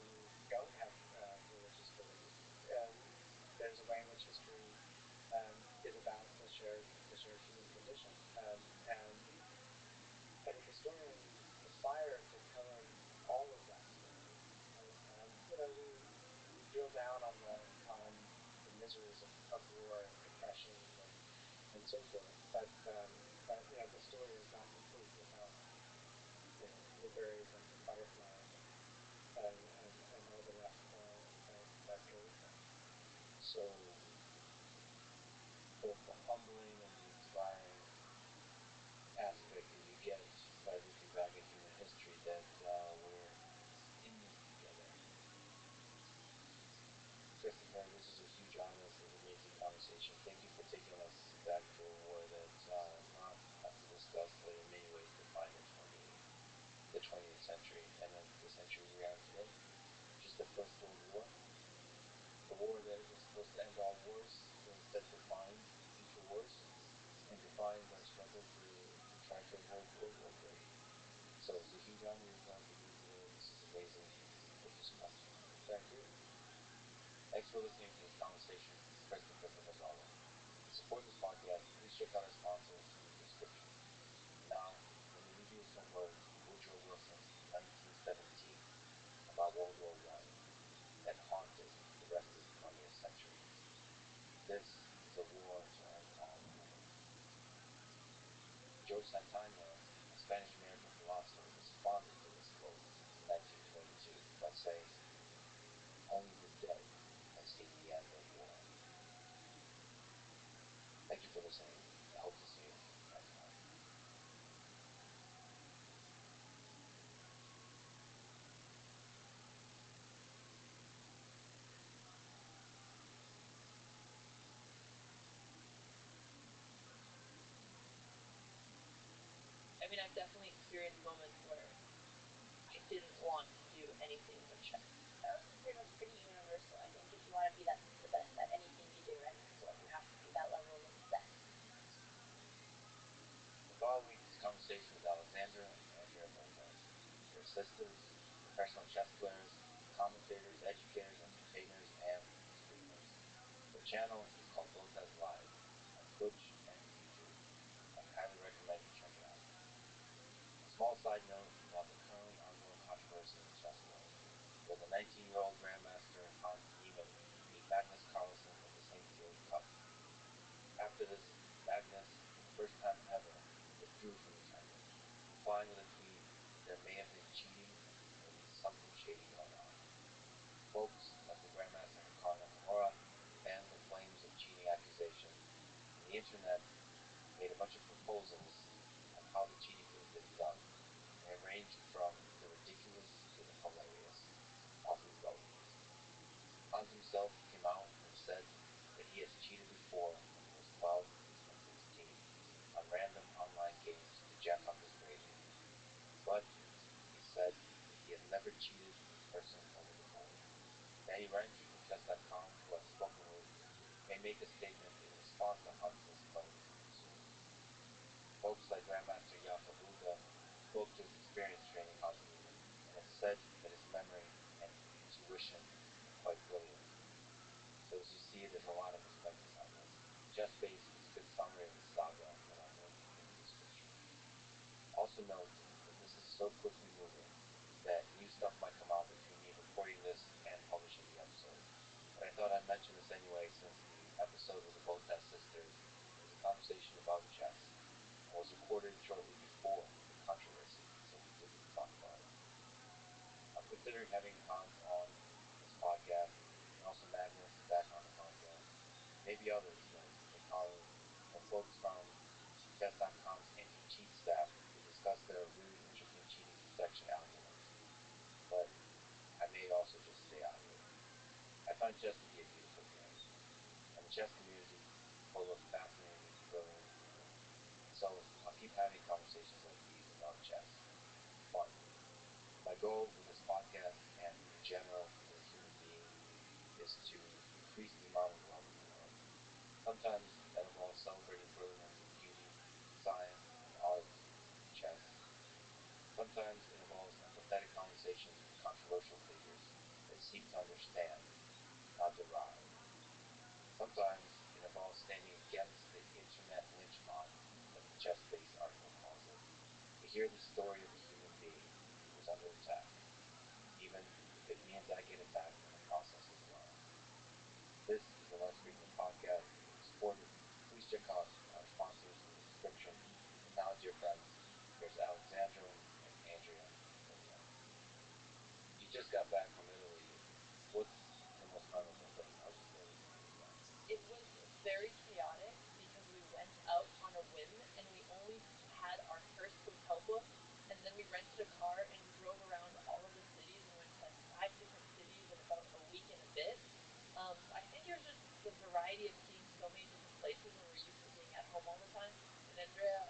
there's a way in which history is about the shared human condition, and historians aspire to telling all of that story. Right? We drill down on the miseries of war and oppression and so forth, but the story is not complete without blueberries and butterflies and all the rest that go with it. So both the humbling and the inspiring aspect that you get by looking back at human history, that we're in this together. Christopher, this is a huge honor. This is an amazing conversation. Thank you for taking us back to a war that not often discussed, but in many ways defined the 20th century and then the century we are in today, which is the First World War. The war that was supposed to end all wars, but instead defined future wars and defined our struggle to try to avoid World War III. So it's a huge honor you're going to be here today. This is amazing. Thank you so much. Thank you. Thanks for listening to this conversation with Christopher from Mazala. To support this podcast, please check out our sponsors in the description. Now, let me leave you with some words from Woodrow Wilson in 1917 about World War I that haunted the rest of the 20th century. This is a war to end all wars. George Santayana, a Spanish-American philosopher, responded to this quote in 1922 by saying, "Only the dead have seen the end of war." Thank you for listening. I hope to see you next time. I mean, I've definitely experienced moments where I didn't want to do anything but chess. That was pretty much pretty universal. I think if you want to be the best at anything you do, any sport, you have to be that level of obsessed. The following is a conversation with Alexandra and Andrea Lopez. They're sisters, professional chess players, commentators, educators, entertainers, and streamers. Their channel is called Lopez Live on Twitch and YouTube. I highly recommend you check it out. A small side note about the currently ongoing controversy in the chess world. Will the 19-year-old Grandmaster Hans Niemann beat Magnus Carlsen in the St. George Cup? After this, Magnus, for the first time ever, withdrew from the tournament, replying with a tweet that there may have been cheating or at least something shady going on. Folks like the Grandmaster Hikaru Nakamura fanned the flames of cheating accusations, and the internet made a bunch of proposals on how the cheating could have been done, and it ranged from the ridiculous to the hilarious. Off we go. Hans himself came out and said that he has cheated before when he was 12 and 16 on random online games to jack up his grading. But he said that he has never cheated in person over the board. Danny Wrench from Chess.com, who I've spoken with, may make a statement in response to Hans's claims soon. Folks like Grandmaster Jakob Ruga spoke to his experience training Hans Niemann, and have said that his memory and intuition are quite brilliant. So as you see, there's a lot of respect behind this. ChessBase is a good summary of the saga that I'm working in the description. Also note that this is so quickly moving that new stuff might come out between me recording this and publishing the episode. But I thought I'd mention this anyway, since the episode with the Botez sisters was a conversation about chess and was recorded shortly before the controversy, so we didn't talk about it. I'm considering having Hans on this podcast, and also Magnus back on the podcast. Maybe others like Hikaru or folks from Chess.com's anti-cheat staff to discuss their really interesting cheating detection algorithms. But I may also just stay out of it. I find chess to be a beautiful game, and the chess community full of fascinating, brilliant people. So I'll keep having conversations like these about chess. Fun. My goal with this podcast and in general as a human being is to increase the amount of love in the world. Sometimes that involves celebrating brilliance and beauty, science and art and chess. Sometimes it involves empathetic conversations with controversial figures that seek to understand, not deride. hear the story of a human being who is under attack, even if it means I get attacked in the process as well. This is the Less Frequent Podcast, supported. Please check out our sponsors in the description. And now, dear friends, here's Alexandra and Andrea with them. You just got back from Italy. What's the most memorable thing? I'll just go with you this time. It was very chaotic because we went out on a whim and we only had our first hotel booked, and then we rented a car and we drove around all of the cities and went to like 5 different cities in about a week and a bit. So I think it was just the variety of seeing so many different places when we're used to being at home all the time. And Andrea,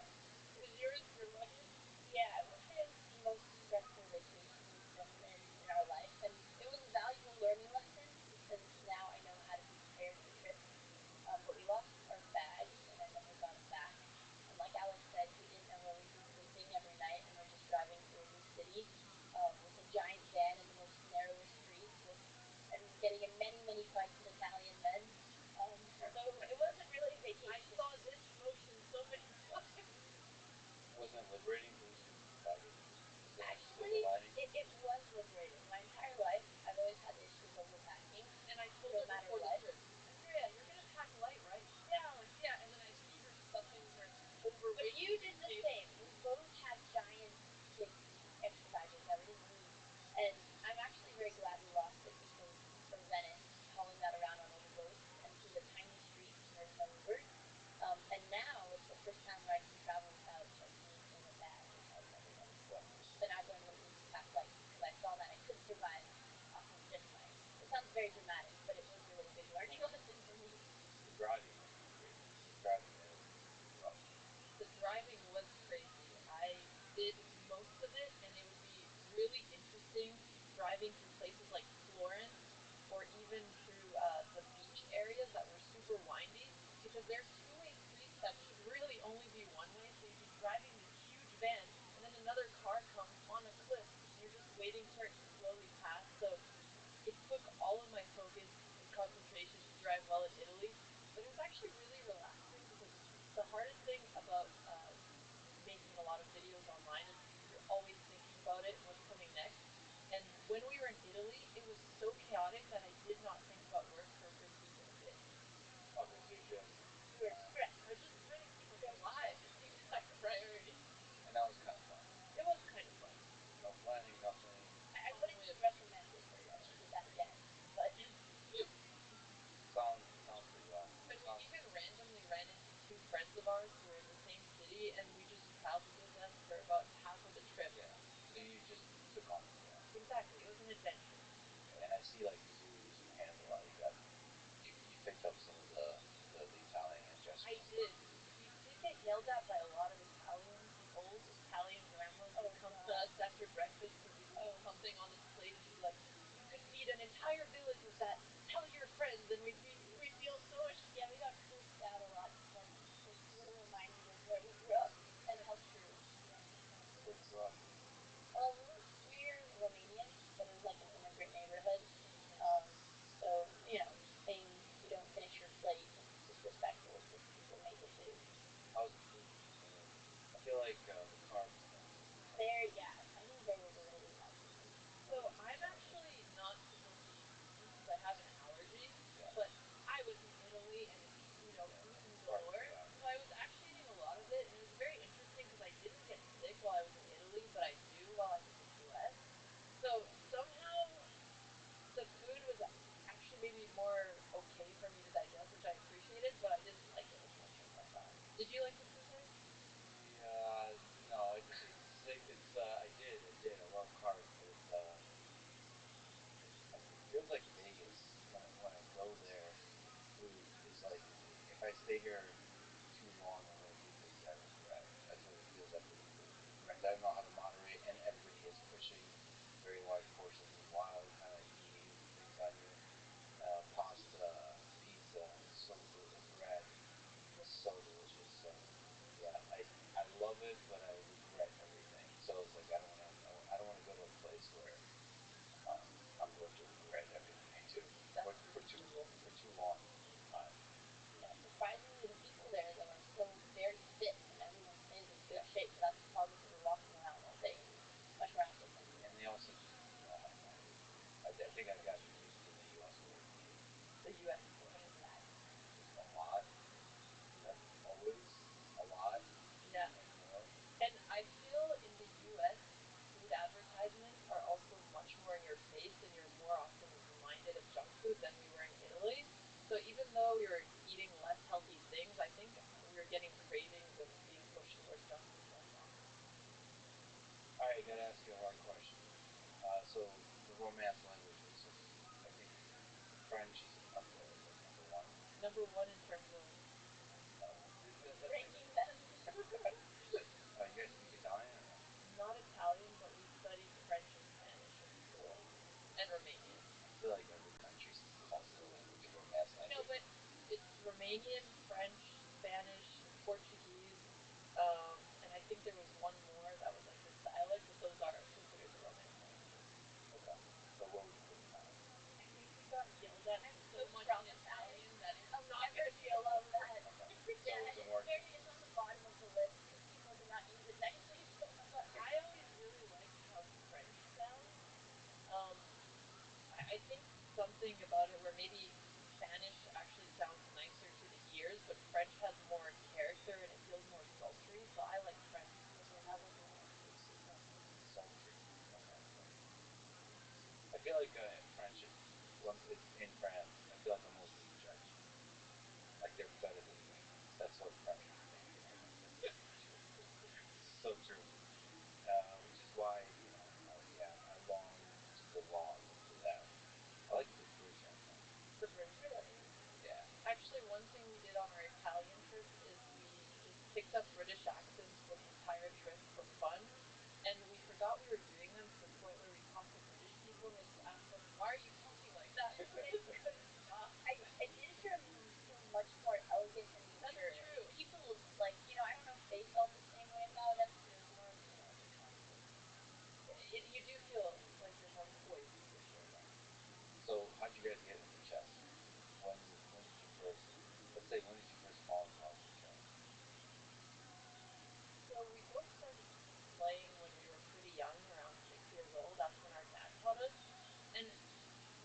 was yours your luggage? Yeah, I would say it was the most stressful vacation we've been in our life, and it was a valuable learning lesson because now I know how to be prepared for trips. But we lost our bags, and I never got them back. And like Alex said, we didn't know where we'd be sleeping every night, and we're just driving through a new city with a giant van in the most narrowest streets, and getting in many, many fights with Italian men. So it wasn't really a vacation. I saw this motion so many times. Wasn't it liberating to lose your baggage? Is there a silver Actually, lining? it was liberating. My entire life, I've always had the issue of overpacking. And I told No her matter before the what. trip, Andrea, you're gonna pack light, right? Yeah, Alex, yeah. And then I see her stuffing her But overweight you did the suitcase. same. We both had giant, big extra baggage that we didn't need. And I'm actually very glad we lost it because for Venice, hauling that around on all the boats and through the tiny streets were maneuvered. And now it's the first time where I can travel without like anything in a bag, which I've never done before. But now I've learned what it means to pack light because I saw that I could survive off of just light. It sounds very dramatic, but it was a really big learning lesson for me. The driving must be crazy. Driving in Italy must be rough. The driving was crazy. I did most of it, and it would be really interesting driving through places like Florence or even through the beach areas that were super windy because there's two-way streets that should really only be one way. So you'd be driving this huge van, and then another car comes on a cliff, and you're just waiting for it to slowly pass. So it took all of my focus and concentration to drive well in Italy, but it was actually really relaxing because the hardest thing about making a lot of videos online is you're always thinking about it and what's coming next. And when we were in Italy, it was so chaotic that I did not think about work for a good week and a bit. Oh, because you're just. You were stressed. I was just trying to keep us alive. It's the entire priority. And that was kind of fun. It was kind of fun. No planning, nothing. I wouldn't recommend it for you. I did that again. But Sounds pretty awesome. And we even randomly ran into two friends of ours who were in the same city, and we just traveled with them for about half of the trip. Yeah. So you just took on the trail. Exactly. It was an adventure. And I see like the moves you handle. You picked up some of the Italian gestures. I did. We did get yelled at by a lot of Italians, old Italian grandmas who come to us after breakfast because we leave something on the plate, and she'd be like, "You could feed an entire village with that. Tell your friends," and we'd feel so ashamed. yeah, we got cursed out a lot because we're reminded of where we grew up and how true. Yeah. Where you grew up? We're Romanian, but it was like an immigrant neighborhood. So, saying you don't finish your plate is disrespectful because people make it do. How's the food? I feel like the carbs tend to. There, yeah, I think there was a really loud food. So I'm actually not supposed to eat gluten because I have an allergy. Yeah. But I was in Italy and it's gluten galore. So I was actually eating a lot of it, and it was very interesting because I didn't get sick while I was in Italy, but I do while I'm in the U.S. So somehow the food was actually maybe more okay for me to digest, which I appreciated, but I didn't like it as much as I thought. Did you like the food there? Yeah, no, I did. I love carbs, but it feels like Vegas when I go there. Food is like if I stay here too long, I'm gonna do things I regret. That's what it feels like with the food. Because I don't know how to moderate, and everybody is pushing very large portions of wild kind of eating things on you. Pasta, pizza, so good. The bread is so delicious. So yeah, I love it, but I regret everything. So it's like I don't want to go to a place where I'm going to regret everything I do for too long time. Yeah, surprisingly, the pizza ask you a hard question. So the romance languages, I think French is up there, like number one. Number one in terms of No. Ranking them. You guys speak Italian or no? not Italian, but we studied French and Spanish in school, and Romanian. I feel like every country calls their language a romance No, language. but it's Romanian, French, Spanish, Portuguese, and I think there was one more that was like this dialect, but those are considered the Romance languages. Okay. So what would you put Italian? I think we got yelled at I'm so so much strong in Italian. Italian that it's I'll not never gonna be feel love that. Okay. So Yeah, it wasn't working. it's on the bottom of the list because people did not use it nicely. But I always really liked how French sounds. Um, I think something about it where maybe Spanish actually sounds nicer to the ears, but French has more character and it feels more sultry. So I like French because it has like a more tasty sound. Sultry. Okay. I feel like French, when it's in France, I feel like I'm always being judged. Like they're better than me. That's what French people think, you know. So true. Which is why, yeah, I long to belong to them. I like the British accent. The British Really? Yeah. Actually, one thing we did on our Italian trip is we just picked up British accents for the entire trip for fun. And we forgot we were doing them to the point where we talked to British people and they just asked us, "Why are you talking like that?" And we just couldn't stop. I did hear them feel much more elegant and That's mature. true. People, like, I don't know if they felt the same way about us, but it was more of, like a confidence. You do feel like you're more poised for sure. Yeah. So how'd you guys get into chess? When did you first, let's say, when did you first fall in love with chess? So we both started playing when we were pretty young, around 6 years old. That's when our dad taught us. And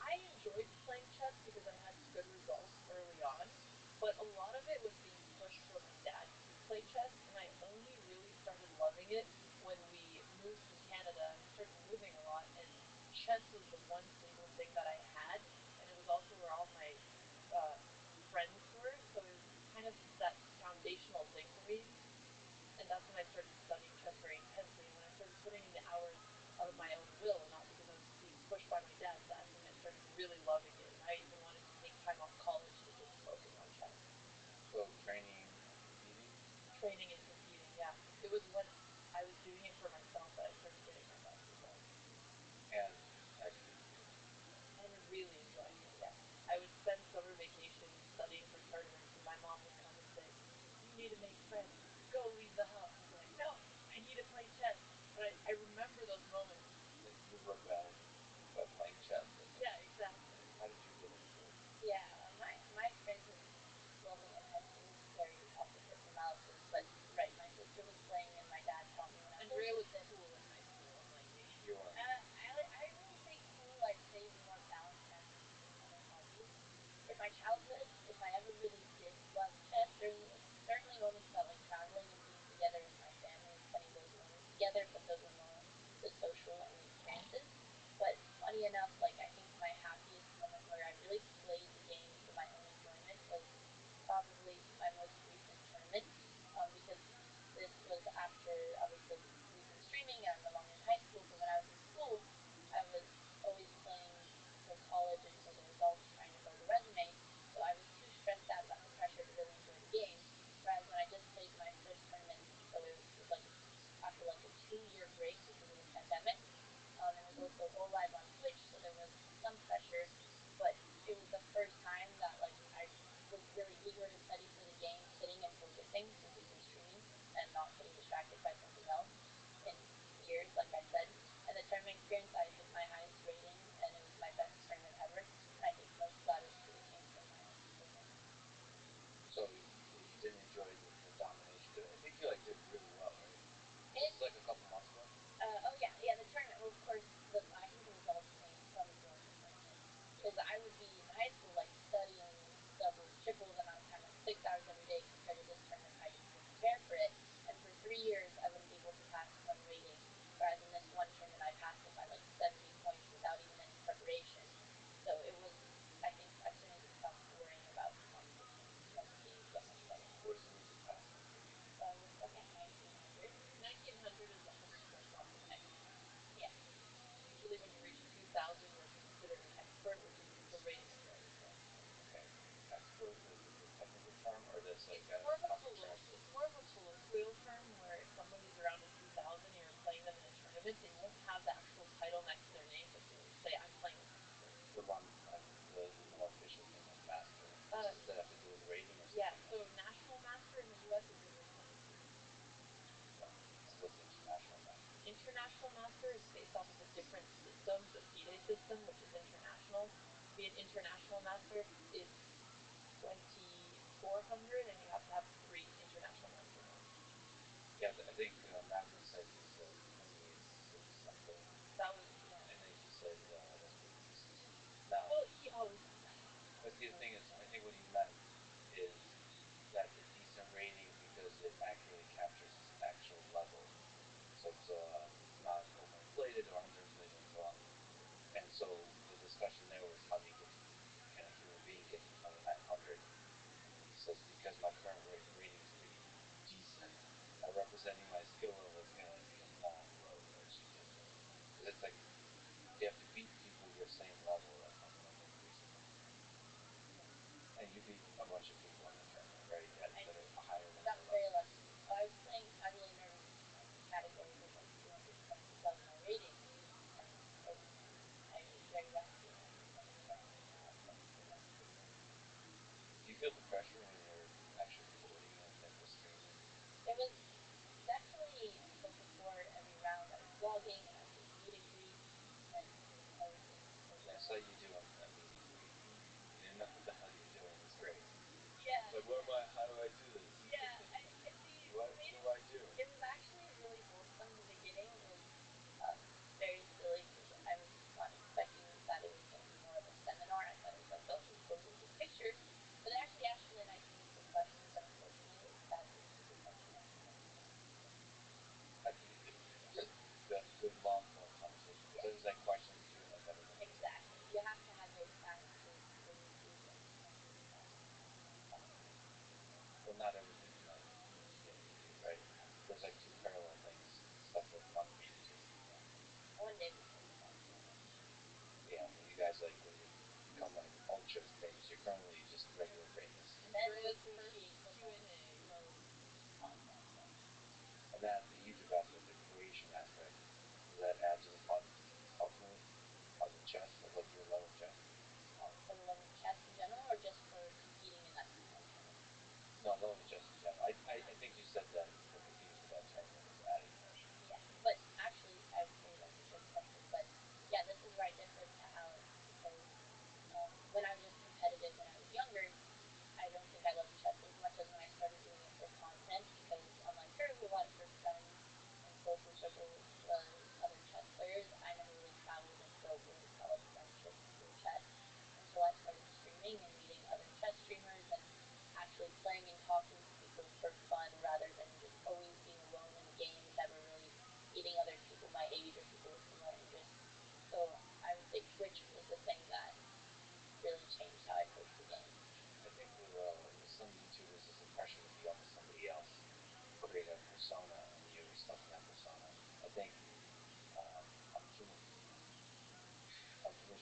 I enjoyed playing chess because I had good results early on, but a lot of it was being pushed from my dad to play chess, and I only really started loving it when we moved to Canada and we started moving a lot, and chess was the one single thing that I had, and it was also where all my uh, friends were, so it was kind of that foundational thing for me, and that's when I started studying chess very intensely. And when I started putting in the hours out of my own will and not because I was being pushed by my dad, that's when I started really loving it. And I even wanted to take time off college to just focus on chess. So training and competing? Training and competing, yeah. It was when I was doing it for myself that I started getting my best results. And actually competing. And really enjoying it, yes. I would spend summer vacations studying for tournaments, and my mom would come and say, "You need to make friends. Go leave the house." And I'd be like, "No, I need to play chess." But I remember those moments. Like you rebelled by playing chess. Yeah, exactly. How did you get into it? Yeah, my experiences loving it in high school was very opposite from Alice's. But right, my sister was playing and my dad taught me when I Andrea first was moved in. cool in high school, unlike me. You are. I wouldn't say cool. I'd say more balanced my other hobbies. In my childhood, if I ever really did love chess, there's certainly moments about like traveling and being together with my family and spending those moments together. But those are more the social and the experiences. But funny enough, like I think my happiest moment where I really played the game for my own enjoyment was probably my most recent tournament, because this was after obviously we've been streaming and I'm no longer in high school. But when I was in school, I was always playing for college and for the results, trying to build a resume. So I was too stressed out about the pressure to really enjoy the game. Whereas when I just played my first tournament, so it was like after like a 2 year break because of the pandemic, and we both go live on Twitch, so there was some pressure, but it was the first time that like I was really eager to study for the game, sitting and focusing since we've been streaming and not getting distracted by something else in years. system, which is international. To be an international master, it's 2,400, and you have to have 3 international licenses. Yeah, I think Matthew said he's 28 something. That was, yeah. And then he said that's pretty decent. Now, Well, he always says that. but see, the thing is, I think what he meant is that's a decent rating because it accurately captures his actual level. So it's not overinflated or underinflated and so on. And so the discussion there was how do you get to, can a human being get to 2,900? And he says because my current rating is pretty decent, representing my skill level is going to be a long road once you get there. Because it's like you have to beat people your same level that come from increasing level. Yeah. And you beat a bunch of people in the tournament, right? That are higher than Got your very level. lucky. I was playing casually in a category with like 200 players above my rating, and I was very lucky, and I'm playing in a big tournament. Do you feel the pressure when you're actually recording and for streaming? It was definitely so before every round I was vlogging and I was doing meet and greets and everything was I saw you do a meet and greet. You didn't know what the hell you're doing. It's great. yeah. Like, what am I? How do I do this? Yeah, I see. What do I do? It was actually really wholesome. The beginning was very silly because I was not expecting that it was going to be more of a seminar. I thought it was like, oh, just pose and take pictures. But they actually asked really nice, meaningful questions. But unfortunately, that is the perception that sometimes you don't get. Just the good long form conversation. Yeah. So there's like questions, Q and A type of thing. Exactly. You have to have those silences for YouTube and really talk to them. But not everything is like media, right? There's like two parallel things. Stuff that's fun for you too. Yeah. One day we can talk about that. Yeah, I mean, you guys like when you become like ultra famous, you're currently just regular famous. Then we His appreciate first the Q&A was content. And that the YouTube aspect, the creation aspect, does that add to the fun ultimately? Other chess, like your love of chess? For the love of chess in general, or just for competing in that tournament? No, love of chess in general. I think you said that for competing for that tournament was added pressure. Yeah, but actually, I really like the chess question. But yeah, this is where I differ to Alex because when I was just competitive when I was younger, I don't think I loved chess as much as when I started doing it for content because unlike her who a lot of her friends and social circle was other chess players, I never really traveled and built really solid friendships through chess until I started streaming and meeting other chess streamers and actually playing and talking to people for fun rather than just always being alone in the game, never really meeting other people my age or people with similar interests. So I would say Twitch was the thing that really changed how I approach the game. I think with some YouTubers, there's a pressure to be almost somebody else, create a persona, and you're stuck in that persona. I think I'm too much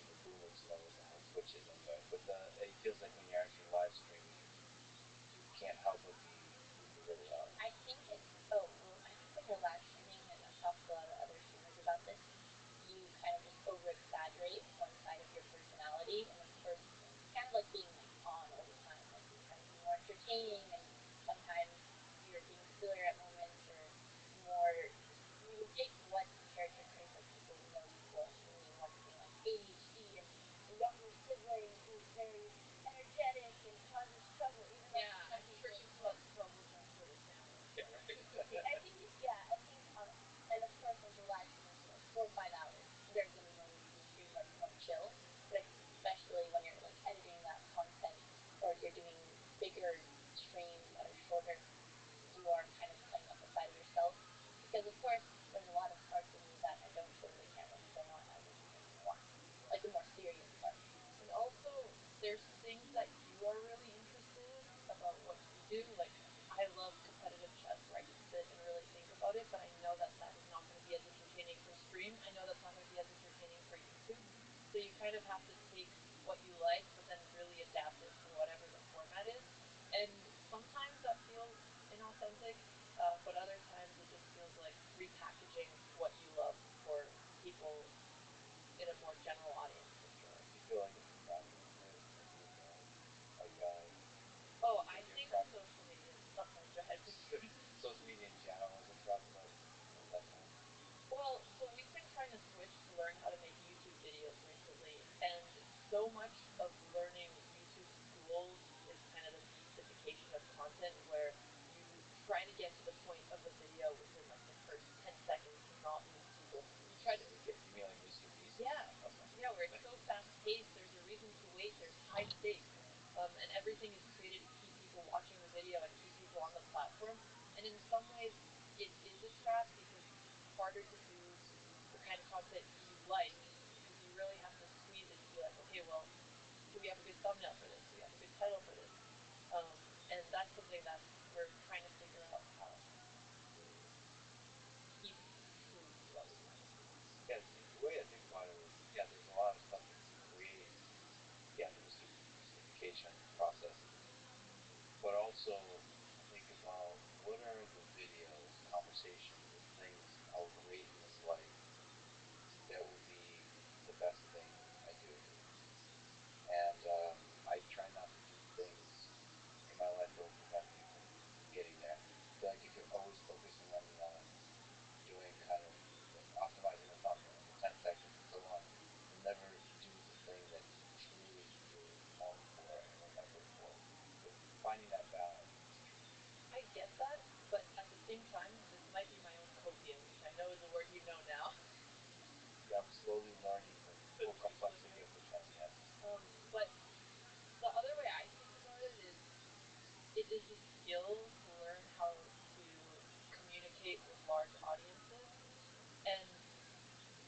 of a boomer to know what the hell Twitch is anyway. But it feels like when you're actually live streaming, you can't help but be who you really are. I think it's I think when you're live streaming, and I've talked to a lot of other streamers about this, you kind of just over exaggerate one side of your personality, and of course, it's kind of like being like on all the time. Like you're trying to be more entertaining, and sometimes you're being sillier at moments, or more. You take what character traits that people know you for, meaning one being like ADHD and the younger sibling who's very energetic and causes trouble, even though yeah. I'm sure she caused trouble just for the camera. Yeah, right. I think and of course, as a live streamer for like 4 or 5 hours, there's gonna be moments in the stream where you want to chill. But I think especially when you're like editing that content or you're doing bigger streams that are shorter, you are kind of playing up a side of yourself. Because of course, there's a lot of parts of me that I don't show to the camera because I'm not as entertaining or like the more serious parts. And also, there's things that you are really interested in about what you do. Like, I love competitive chess where I can sit and really think about it, but I know that that is not going to be as entertaining for stream. I know that's not going to be as entertaining for YouTube. So you kind of have to take what you like, but then really adapt it to whatever the format is. And sometimes that feels inauthentic, but other times it just feels like repackaging what you love for people in a more general audience, for sure. Do you feel like it's distracting a bit as you get going? Like, Oh, I think social media. Oh, sorry. Go ahead. social media in general is a trap, but at that time. Well, so we've been trying to switch to learn how to make YouTube videos so much of learning YouTube's tools is kind of the beastification of content where you try to get to the point of the video within like the first 10 seconds to not lose people. You try to You mean like Mr. Beast? Yeah. Okay. Yeah, where it's so fast paced, there's a reason to wait, there's high stakes. And everything is created to keep people watching the video and keep people on the platform. And in some ways, it is a trap because it's harder to do the kind of content you like because you really have to squeeze it to be like, okay, well, do we have a good thumbnail for this? Do we have a good title for this? And that's something that we're trying to figure out how to keep true to what we want to do. Yeah, the way I think about it is, yeah, there's a lot of stuff that creates, yeah, the mystification process. But also, I think about what are the videos, conversations, or things I'll create in this life that will be the best thing I do. And I try not to do things in my life that will prevent me from getting there. I feel like if you're always focusing on, doing kind of like optimizing a thumbnail for 10 seconds and so on, you'll never do the thing that truly you're going for and remembered for. So finding that balance is tricky. I get that, but at the same time, this might be my own copium, which I know is a word you know now. Yeah, I'm slowly learning the full complexity of the term, yes. But the other way I think about it is a skill to learn how to communicate with large audiences. And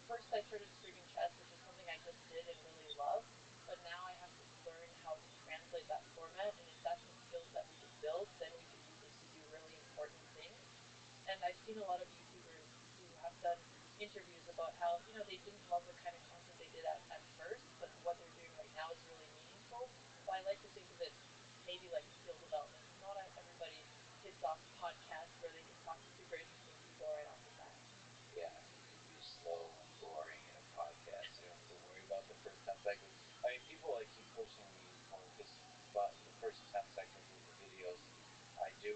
first I started streaming chess, which is something I just did and really love. But now I have to learn how to translate that format, and if that's a skill that we can build, then we can use it to do really important things. And I've seen a lot of YouTubers who have done interviews about how, they didn't love the kind of content they did at first, but what they're doing right now is really meaningful. So I like to think of it maybe like skill development. Not everybody hits off podcasts where they can talk to super interesting people right off the bat. Yeah, you can be slow and boring in a podcast. You don't have to worry about the first 10 seconds. I mean, people like keep pushing me for this, but the first 10 seconds of the videos I do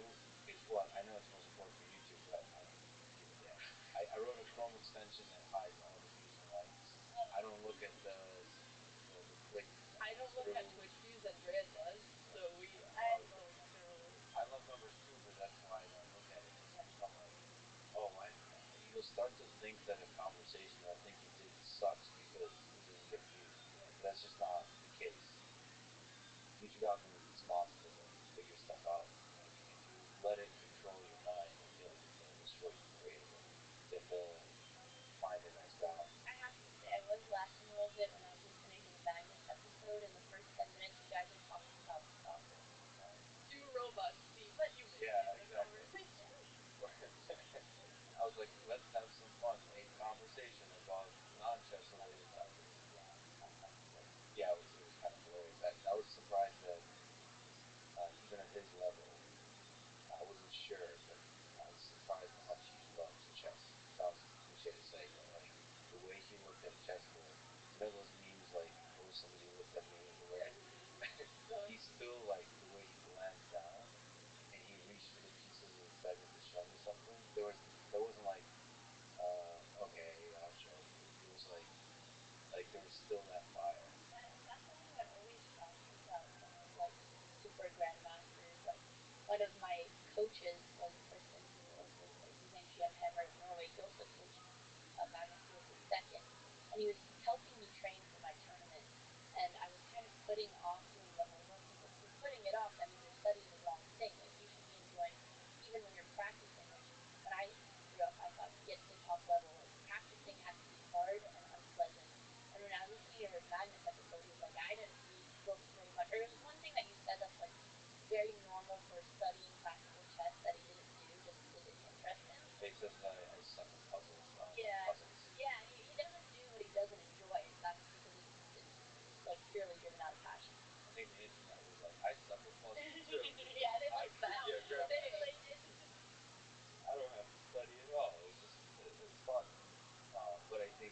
is what I know it's most important for YouTube, but I don't give a damn. I wrote a Chrome extension that hides all the views and likes. I don't look at the click. I don't look at Twitch views, Andrea does, so I love numbers. I love numbers too, but that's why I don't look at it. Because you become like, oh, you'll start to think that a conversation that I think you did sucks because it didn't get views. But that's just not the case. YouTube algorithm is responsible to figure stuff out. And if you let it control your mind, I feel like it's going to destroy you creatively. So you have to find a nice balance. I have to say, I was laughing a little bit when I was listening to the Magnus episode. In the first 10 minutes, you guys are talking about soccer. Two robots being human Yeah, in the exactly. conversation. I was like, let's have some fun. A conversation about non-chess related topics. Yeah, it was kind of hilarious. I was surprised that even at his level, I wasn't sure, but I was surprised how much he loves chess. Sounds cliche to say, but like the way he looked at a chessboard, those memes like, I wish somebody looked at me in the way. He's still like the way he glanced down and he reached for the pieces of the segment to show me something. There wasn't like, okay, I'll show you. It was like there was still that fire. That's something that always shocks me about some of like the super grandmasters. Like one of my coaches was a person who also like his name's Jem Hammer of Norway. He also coached Magnus Lewis II, and he was helping me train for my tournament. And I was kind of putting off doing the homework because if you're putting it off, that means you're studying the wrong thing. Like you should be enjoying, even when you're practicing. Which when I grew up, I thought to get to the top level, like practicing has to be hard and unpleasant. And when I was listening to his Magnus episode, he was like, I didn't read books very much. Or it was one thing that you said that's like very normal for studying classical chess that he didn't do just because it interests him. He says I suck at puzzles. Yeah, Puzzles. yeah, and he doesn't do what he doesn't enjoy. That's because it's like purely driven out of passion. I think the internet was like, I suck at puzzles too. Yeah, they like that. Yeah, grab They really did. I don't have to study at all. It's fun. But I think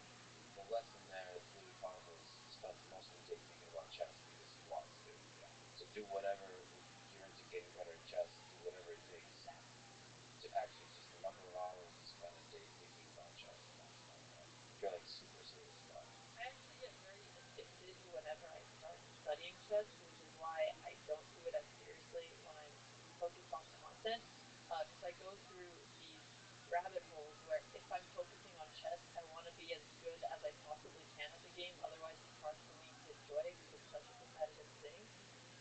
the lesson there is really powerful. Is he spends most of the day thinking about chess because he wants to. Yeah. So do whatever if you're into getting better at chess. Do whatever it takes to actually just the number of hours you spend a day thinking about chess. If you're like super serious about it. I actually get very addicted whenever I chess, which is why I don't do it as seriously when I'm focused on content. Because I go through these rabbit holes where if I'm focusing on chess, I want to be as good as I possibly can at the game. Otherwise, it's hard for me to enjoy it because it's such a competitive thing.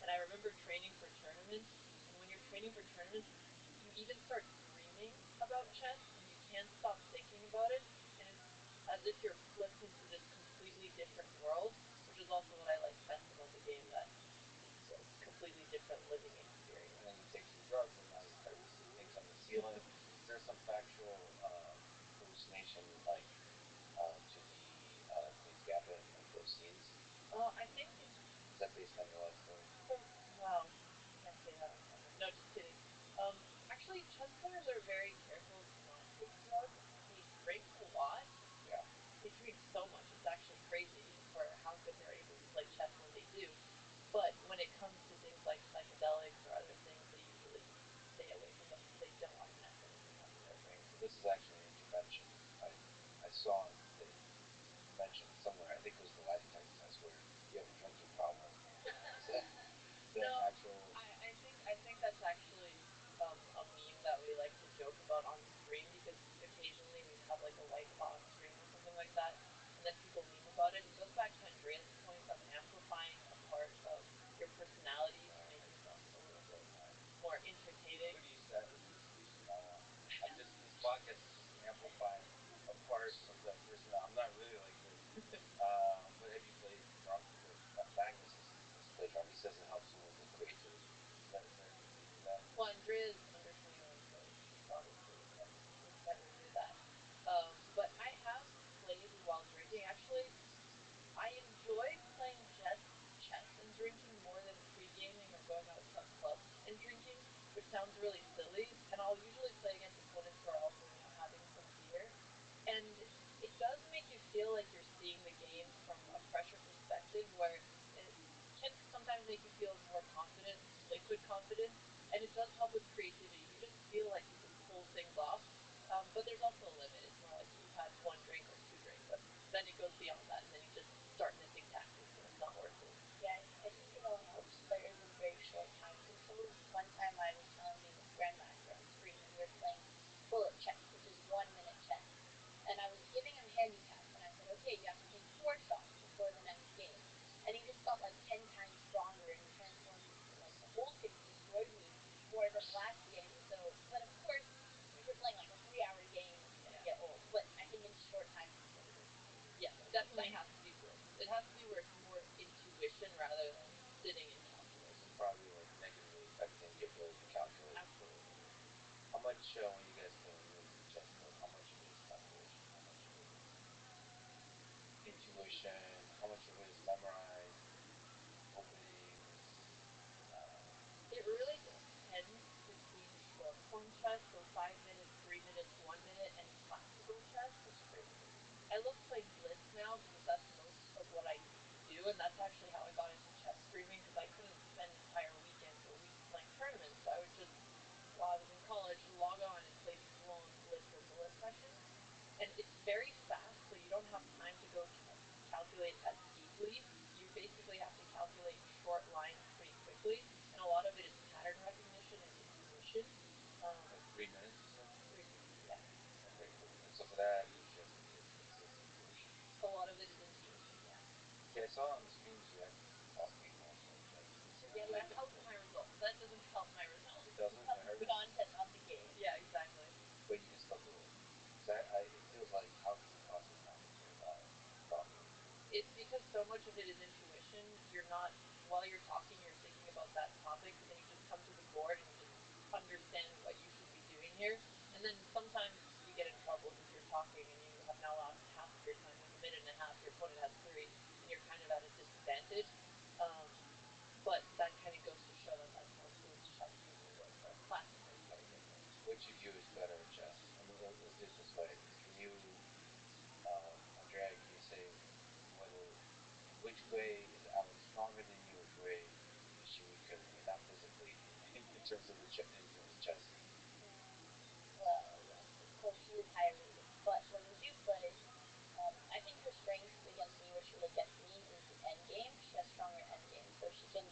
And I remember training for tournaments. And when you're training for tournaments, you even start dreaming about chess and you can't stop thinking about it. And it's as if you're flipped into this completely different world, which is also what I like best about the game, that it's a completely different living experience. And then you take some drugs, and now you start to see things on the ceiling. Is there some factual hallucination, like to the Queen's Gambit, like those scenes? I think Is that based on your life story? Wow, can't say that on camera. No, just kidding. Actually, chess players are very careful to not take drugs. They drink a lot. Yeah. They drink so much. It's actually crazy for how good they're able to play chess when they do. But when it comes to things like psychedelics or other things, they usually stay away from them because they don't want to mess anything up in their brain. So this is actually an intervention. I saw that you mentioned somewhere. I think it was the lifetime test where you have a drinking problem. Is that No, actual? I think that's actually a meme that we like to joke about on stream because occasionally we'd have like a White Claw on stream or something like that, and then people meme about it. It goes back to Andreas's point of amplifying a part of your personality to make yourself a little bit more entertaining. We're gonna use that as an excuse from now on. This podcast is just amplifying a part of that person. I'm not really like this. But have you played drunk? Because Magnus has played drunk. He says it helps him with his creativity. Is that do you do that? Well, Andrea's under 21, so obviously would never do that. But I have played while drinking. Actually, I enjoy playing chess and drinking more than pre-gaming or going out to a club and drinking, which sounds really silly. And I'll usually play against opponents who are also, having some beer. And it does make you feel like you're seeing the game from a fresher perspective where it can sometimes make you feel more confident, liquid confidence, and it does help with creativity. You just feel like you can pull things off. But there's also a limit. It's more like you've had one drink or two drinks, and then it goes beyond that, and then you just start missing tactics, and it's not worth it. Yeah, I think it all helps players with very short time controls. One time I was challenging this grandmaster on stream, and we were playing bullet chess, which is 1 minute chess. And I was giving him handicaps, and I said, okay, you have to take 4 shots before the next game. And he just got like 10 times stronger and transformed into like the whole game, destroyed me more than last game. So, but of course, if you're playing like a 3 hour game, it's gonna get old. But I think in short time controls, Yes, it definitely has to be blitz. It has to be where it's more intuition rather than sitting and calculating. And probably like negatively affecting the ability to calculate. Absolutely. How much when you guys play, when you're in the chessboard, how much of it is calculation? How much of it is intuition? How much of it is memorized? Openings? Uh, It really depends between short form chess, so 5 minutes, 3 minutes, 1 minute, and classical chess. What's your favorite? I love playing blitz now because that's most of what I do, and that's actually how I got into chess streaming because I couldn't spend entire weekends or weeks playing tournaments. So I would just, while I was in college, log on and play these full-on blitz or bullet sessions. And it's very fast, so you don't have time to go calculate as deeply. You basically have to calculate short lines pretty quickly, and a lot of it is pattern recognition and intuition. Like 3 minutes, you said? 3 minutes, yeah. Okay, cool. And so for that, it's just intuition. A lot of it is intuition, yeah. Okay, I saw on the streams you actually talking also in chess. Yeah, that helps my results. That doesn't help my results. It doesn't? helps It hurts? the content, not the game. Yeah, exactly. But you can still do it. Because it feels like, how can you possibly concentrate while talking? It's because so much of it is intuition. You're not, while you're talking, you're thinking about that topic, and then you just come to the board and you just understand what you should be doing here. And then sometimes you get in trouble because you're talking and you have now lost half of your time, like a minute and a half. Your opponent has three, and you're kind of at a disadvantage. But that kind of goes to show that that's how blitz chess usually works. Whereas classical is very different. Which of you is better at chess? I mean, let's do it this way. Can you, Andrea, can you say whether, in which way is Alex stronger than you? Which way is she weaker than you? Not physically, in terms of in terms of chess. Well, yes, of course she is higher rated. But when we do play, I think her strength against me, where she like gets me, is end game. She has stronger end game, so she can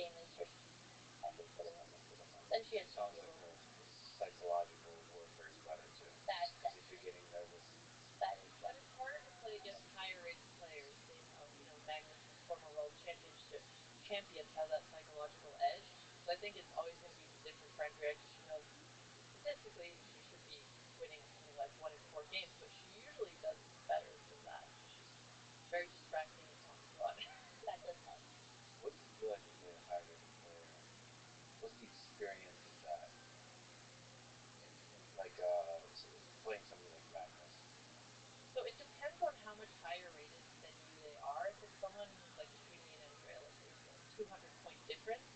game is her speed, I think, for the moment for defense. And she has It sounds speed like over. her psychological warfare is better too. That's Because if you're definitely. getting nervous, That is But it's definitely. harder to play against higher rated players, seeing how, Magnus and former world championship champions have that psychological edge. So I think it's always going to be different for Andrea because she knows statistically she should be winning something like 1 in 4 games, but she usually does better than that because she's very distracting and talks a lot. That does help. what does it feel like to play a high rated player? And what's the experience of that? Like playing somebody like Magnus. So it depends on how much higher rated than you they are. If it's someone who's like between me and Andrea, like there's a 200 point difference,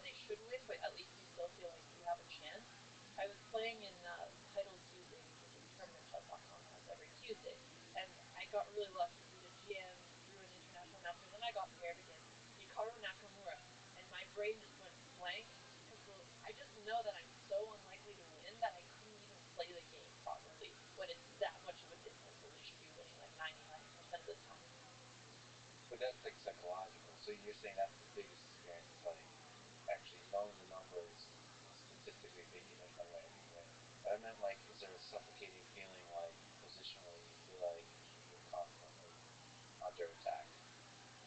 they should win, but at least you still feel like you have a chance. I was playing in Title Tuesday, which is a tournament chess.com has every Tuesday, and I got really lucky. Beat a GM, drew an international masters, and I got paired against Hikaru Nakamura, and my brain just went blank because I just know that I'm so unlikely to win that I couldn't even play the game properly when it's that much of a difference when you should be winning like 99% of the time. But that's like psychological. So you're saying that's the biggest experience, is like actually knowing the numbers, statistically thinking there's no way I can win. But I meant like, is there a suffocating feeling like positionally you feel like you're constantly under attack?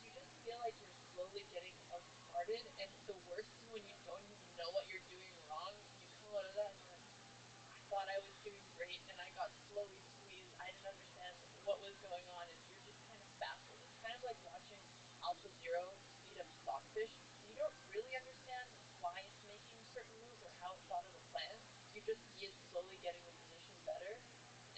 You just feel like you're slowly getting outsmarted, and the worst is when you don't even know what you're doing wrong, and you come out of that and you're like, I thought I was doing great, and I got slowly squeezed. I didn't understand what was going on, and you're just kind of baffled. It's kind of like watching Alpha Zero beat up Stockfish. You don't really understand why it's making certain moves or how it thought of a plan. You just see it slowly getting the position better,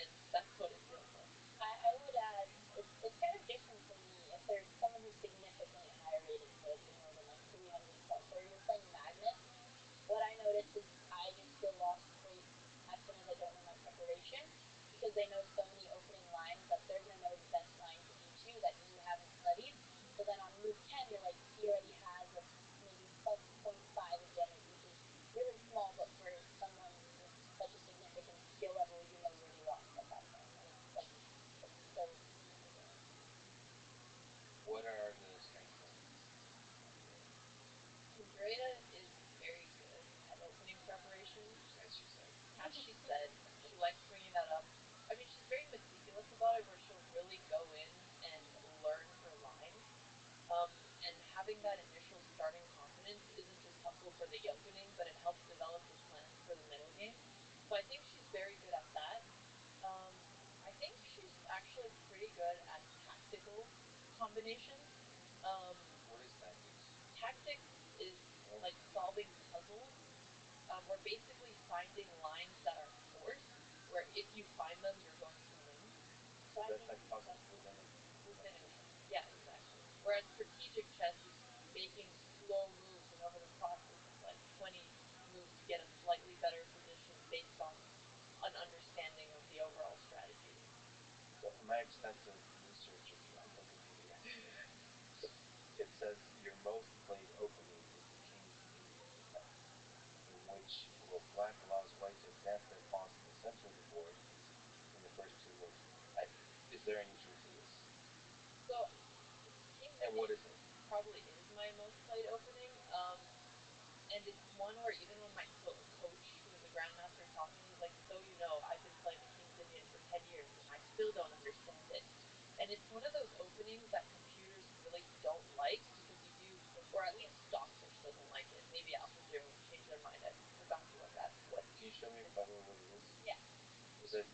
and that's what it feels like. I would add it's kind of different for me if there's someone who's significantly higher rated, so like than like 300 plus, or you're playing Magnus. What I notice is I just feel lost straight as soon as I don't know my preparation because they know so many opening lines that they're gonna know the best line to beat you that you haven't studied. So then on move 10, you're like he already has a maybe plus zero point 0.5 in damage, which is really small, but for someone with such a significant skill level, you know you're already lost at that point, and it's so significant. What are the strengths and weaknesses of Andrea? Andrea is very good at opening preparations. As she said. As she said, she likes bringing that up. I mean, she's very meticulous about it, where she'll really go in and learn her lines. Um, and having that initial starting confidence isn't just helpful for the opening, but it helps develop the plans for the middle game. So I think she's very good at that. Um, I think she's actually pretty good at tactical combinations. Um, What is tactics? Tactics is like solving puzzles. We're basically finding lines that are forced, where if you find them, you're going to win. So I That's think like puzzles within a Within a game. Yeah, exactly. Whereas strategic chess is making slow moves, and over the process of like 20 moves to get a slightly better position based on an understanding of the overall strategy. So in my extensive research of Wikipedia, it says your most played opening is the king's Indian defense, in which black allows white to advance their pawns to the center of the board in the first 2 moves. Is there any truth to this? So, King's And what Indian is it? probably is my most played opening. And it's one where even when my coach, who was a grandmaster, taught me, he's like, so I've been playing the King's Indian for 10 years and I still don't understand it. And it's one of those openings that computers really don't like because you do, or at least Stockfish doesn't like it. Maybe Alpha Zero changed their mind. I forgot what. Can you show me, by the way, what it is? Yeah. Is it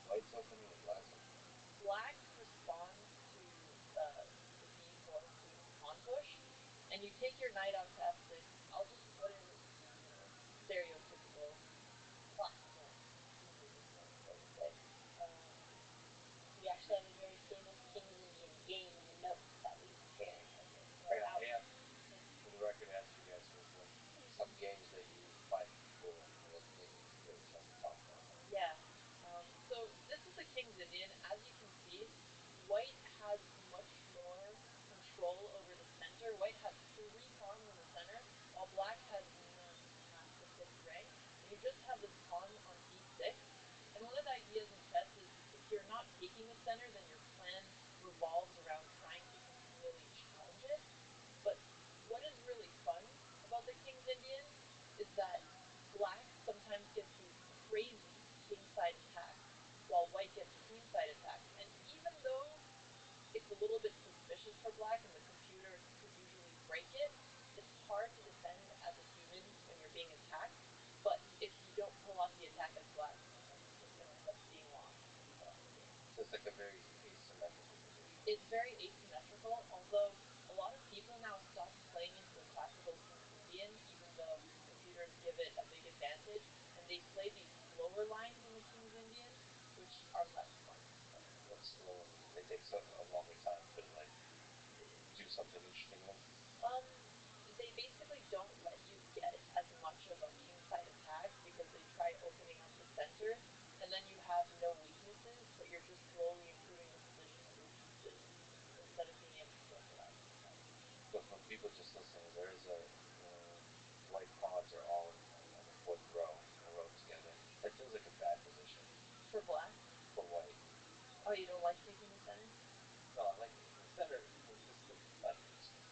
white's opening or black's opening? Black responds to the d4 queen pawn push, and you take your knight out to f6. I'll just put it in stereotypical classical King's Indian form, so to say. Um, we actually have a very famous King's Indian game in the notes that we shared. For the record, I asked you guys for some games that you find cool, or maybe you get a chance to talk about them. Yeah. So this is the King's Indian. As you can see, White has much more control over the center. White has 3 pawns in the center, while Black has none past the 5th rank. And you just have this pawn on d6. And one of the ideas in chess is if you're not taking the center, then your plan revolves around trying to continually challenge it. But break it, it's hard to defend as a human when you're being attacked. But if you don't pull off the attack as black, then you're just going to end up being lost and still in the game. So it's like a very asymmetrical position. It's very asymmetrical, although a lot of people now stopped playing into the classical King's Indian, even though computers give it a big advantage, and they play these slower lines in the King's Indian, which are less fun to play. What's slower? They take a longer time to like do something interesting with. They basically don't let you get as much of a kingside attack because they try opening up the center, and then you have no weaknesses, but you're just slowly improving the position of your pieces instead of being able to go for that kingside. So for people just listening, there is a white pawns are all in the fourth row in a row together. That feels like a bad position For black? for white. Oh, you don't like taking the center? No, I like the center. This is not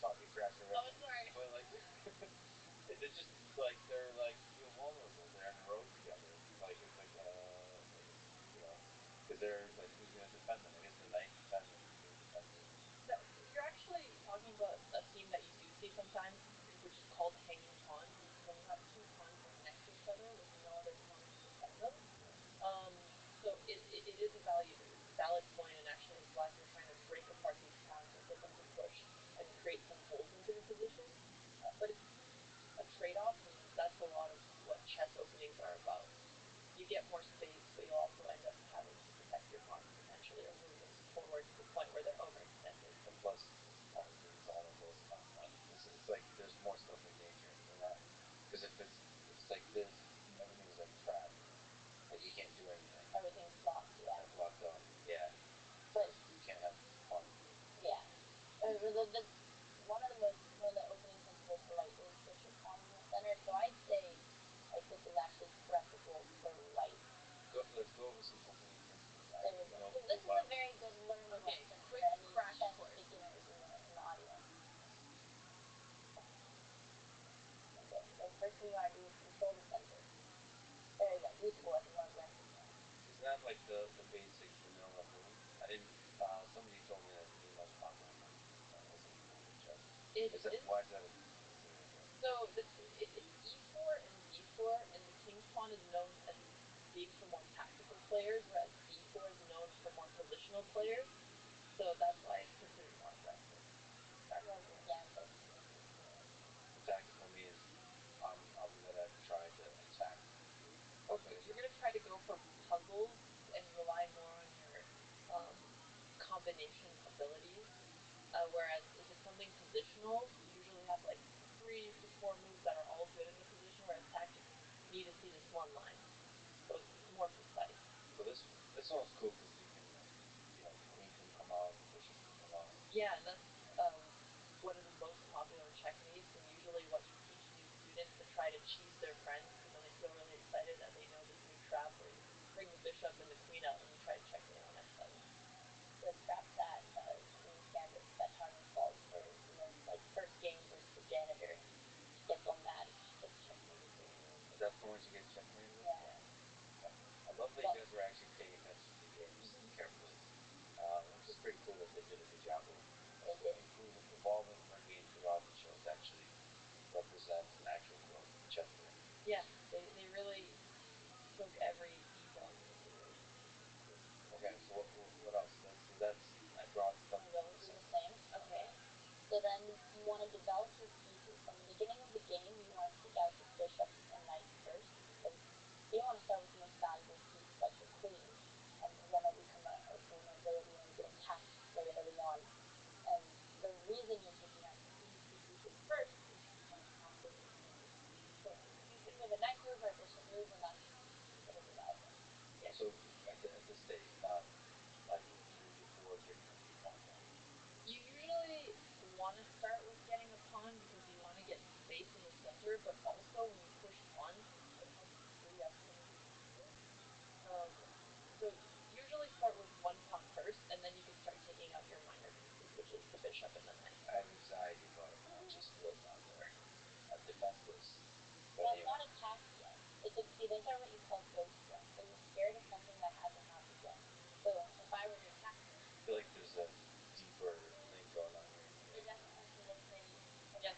talking trash or Oh, sorry. but like they're just like they're like feel vulnerable. They're in a row together. Like it's like you know because they're like who's gonna defend them? I guess the knight defends and the king defends it. That, you're actually talking about a scheme that you do see sometimes, which is called hanging pawns, which is when you have two pawns right next to each other with no other pawns to defend them. So it is a valid point, and actually as black you're trying to break apart these pawns and get them to push and create some holes into the position. But it's a trade-off, and that's a lot of what chess openings are about. You get more space, but you'll also end up having to protect your pawns potentially or move them forward to the point where they're overextended. And plus pawns being vulnerable is not fun. It's like there's more stuff in danger than that. Because if it's like this, everything's like trapped. Like you can't do anything. Everything's blocked, yeah. Like blocked off. Yeah. But so you can't have fun. yeah, one of the opening principles for white is bishop pawns in the center. So I'd say like this is actually preferable for white. Let's go over some opening principles. There we go. This is a very good learning lesson for quick any crash chess course. beginners in the audience. Okay, so first thing you want to do is control the center. Very good. B4 is a more aggressive pawn. Isn't that like the basic vanilla move? I didn't. Somebody told me that pretty much pawns are fine as a move in chess. Why is that considered aggressive? So it's e4 and d4, and the king's pawn is known as being for more tactical players, whereas d4 is known for more positional players. So that's why it's considered more aggressive. More of a gambit than d4. So tactical means I'm gonna try to attack you. Okay, you're gonna try to go for puzzles and rely more on your combination abilities. Whereas if it's something positional, you usually have like 3 to 4 moves that are all good in the position. Whereas tactics, you need to see this one line, so it's more precise. So this one's cool because you can queen can come out, bishop can come out. Yeah, and that's one of the most popular checkmates, and usually what you teach new students to try to cheese their friends, because then they feel really excited that they know this new trap where you bring the bishop and the queen out and you try to checkmate on f7. The trap that Queen's Gambit bet Harmon calls for, like first game versus the janitor. She gets all mad if she gets checkmated with a move. That's the one she gets checkmated with? Yeah. I love that you guys were actually paying attention to the games carefully. Which is pretty cool that they did a good job of evolving her game throughout the show to actually represent an actual real chess player. Yeah, they really took every detail into consideration. Okay, so what else? So that's I brought stuff. I'm going through the same. Okay. So then you want to develop your pieces. From the beginning of the game, you want to take out the bishop and knight first, because you don't want to start with the most valuable piece like the queen, because then it'll become a vulnerability and get attacked very early on. And the reason you're taking out these two pieces first is because you want to activate some of your pieces. So you can move a knight move or a bishop move, and that's considered irrelevant. Yeah. So at this stage, not like even before getting a pawn down. You usually want to start with getting a pawn because you want to get space in the center, but also when you push pawns, it helps to free up some of these pieces. So usually start with one pawn first, and then you can start taking out your minor pieces, which is the bishop and the knight. I have anxiety about a pawn just split down there. Defenseless. Well, it's not attacked yet. See, these are what you call ghost threats. So you're scared of something that hasn't happened yet. So if I were to attack you, I feel like there's a deeper thing going on here. there definitely is. So let's say I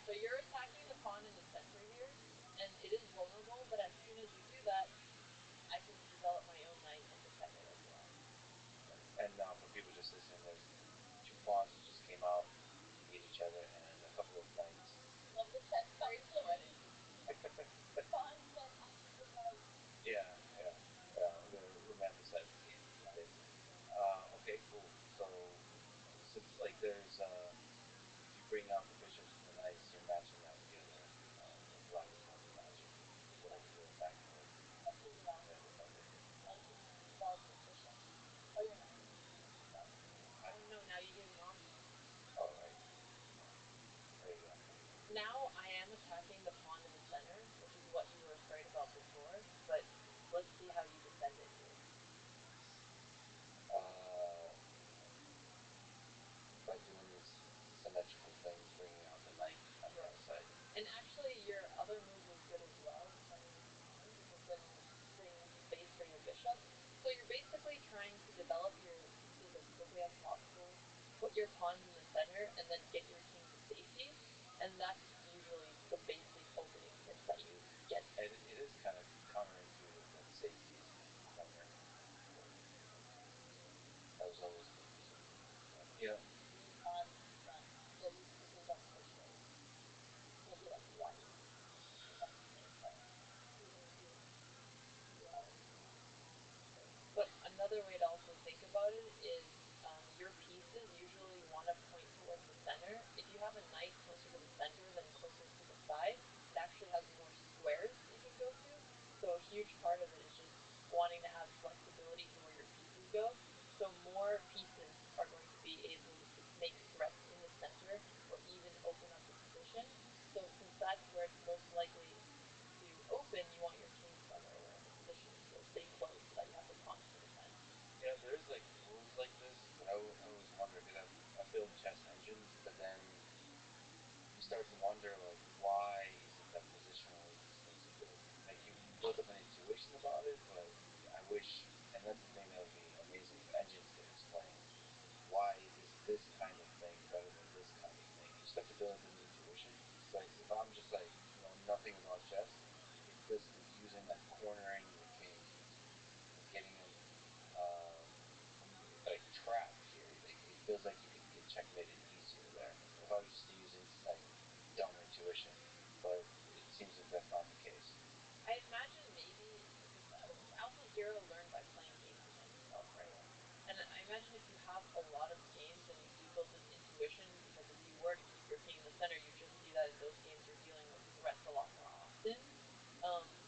wonder because I've built chess engines, but then you start to wonder like why is it that positionally these things are good? Like you build up an intuition about it, but I wish, and that's the thing that would be amazing if engines could explain why is this kind of thing better than this kind of thing. You just have to build up an intuition. But if I'm just like know nothing about chess, it feels like using like cornering your king and getting him um, like trapped here. Like it feels like you could get checkmated easier there if I was just using like dumb intuition. But it seems like that's not the case. I imagine maybe because Alpha Zero learned by playing games against itself, right? And I imagine if you have a lot of games and you do build this intuition, because if you were to keep your king in the center, you just see that in those games you're dealing with threats a lot more often.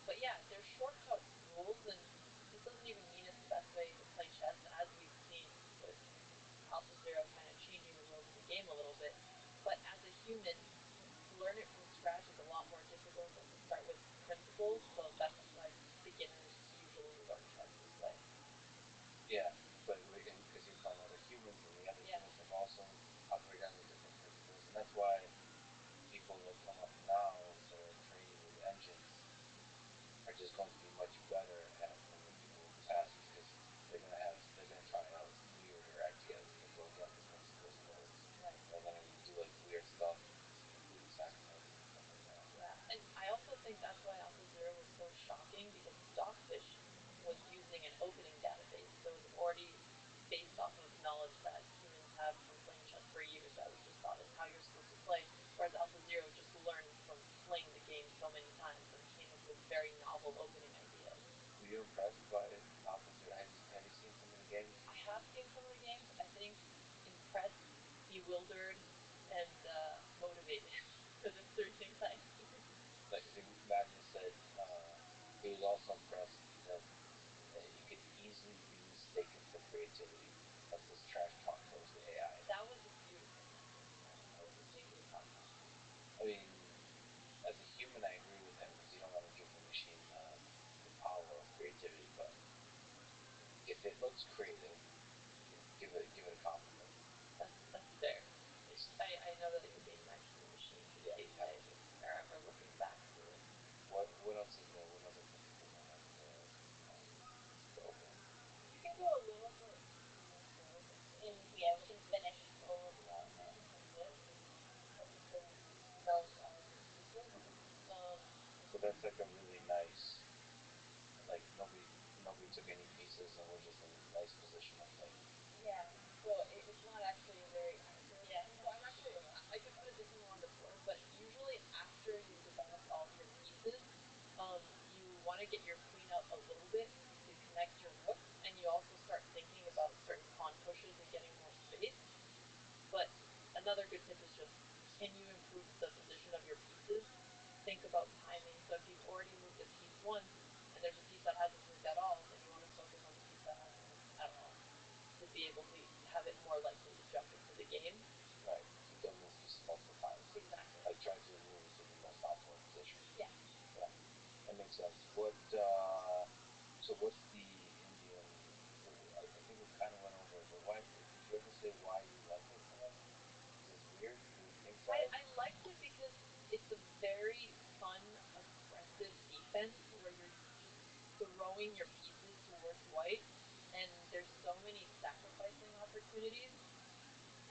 But yeah, there's shortcut rules, and this doesn't even mean it's the best way to play chess, as we've seen with Alpha Zero kind of changing the rules of the game a little bit. But as a human, to learn it from scratch is a lot more difficult than to start with principles. So that's why beginners usually learn chess this way. Yeah, but because you're playing other humans and the other Yeah. humans have also operated under different principles, and that's why people that come up now that are training with engines are just going to be much better at than the people in the past because they're gonna try out weirder ideas that go against the principles of those. Right. They're gonna do like weird stuff, including sacrifices and stuff like that. Yeah, and I also think that's why Alpha Zero was so shocking, because Stockfish was using an opening database, so it was already based off of knowledge that humans have from playing chess for years that we just thought is how you're supposed to play, whereas Alpha Zero just learned from playing the game so many times and came up with very novel opening ideas. Were you impressed by Alpha Zero? Have you seen some of the games? I have seen some of the games. I think impressed, bewildered, and motivated are the three things I've seen. Like I think Magnus said he was also impressed that you could easily be mistaken for creativity. That's this trash talk towards the AI. That was a beautiful comment. I completely caught that. I mean, as a human, I agree with him because you don't want to give the machine the power of creativity. But if it looks creative, give it a compliment. That's fair. I know that you're being nice to the machines these days. I remember looking back through it. What else is there? What other principles I have to open? You can go a little bit more forward in yeah, we can finish all of the width, but we still develop all of your pieces. Um, So that's like a really nice, like nobody took any pieces and we're just in a nice positional thing. yeah. Well, it's not actually a very accurate. Yeah. So I'm actually I could put it differently on the board, but usually after you've developed all of your pieces, you want to get your queen out a little bit to connect your rooks, and you also start thinking about certain pawn pushes and getting more space. But another good tip is just, can you improve the position of your pieces? Think about timing. So if you've already moved a piece once and there's a piece that hasn't moved at all, then you want to focus on the piece that hasn't moved at all to be able to have it more likely to jump into the game. Right. If you don't move pieces multiple times. Exactly. Like try to move it to the most optimal position. Yeah. Yeah. That makes sense. So what's the Indian? I think we kind of went over it, but why did you ever say why you like it so much? Is it weird? The king side? I liked it because it's a very fun, aggressive defense where you're just throwing your pieces towards white, and there's so many sacrificing opportunities.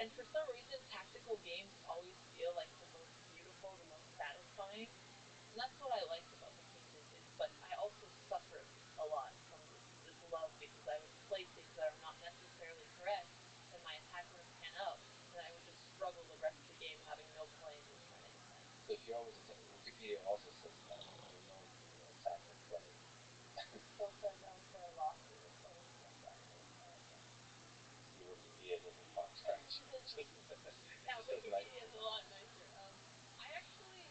And for some reason, tactical games always feel like the most beautiful, the most satisfying. And that's what I liked about the King's Indian. But I also suffered a lot from this love, because I would play things that are not necessarily correct, and my attack wouldn't pan out, and I would just struggle the rest of the game having no play and just trying to defend. So if you're always Wikipedia also says that you're known to be an attacker player. Also known for losses or weakness on your character. See, Wikipedia doesn't contract. Yeah, Wikipedia is a lot nicer. I actually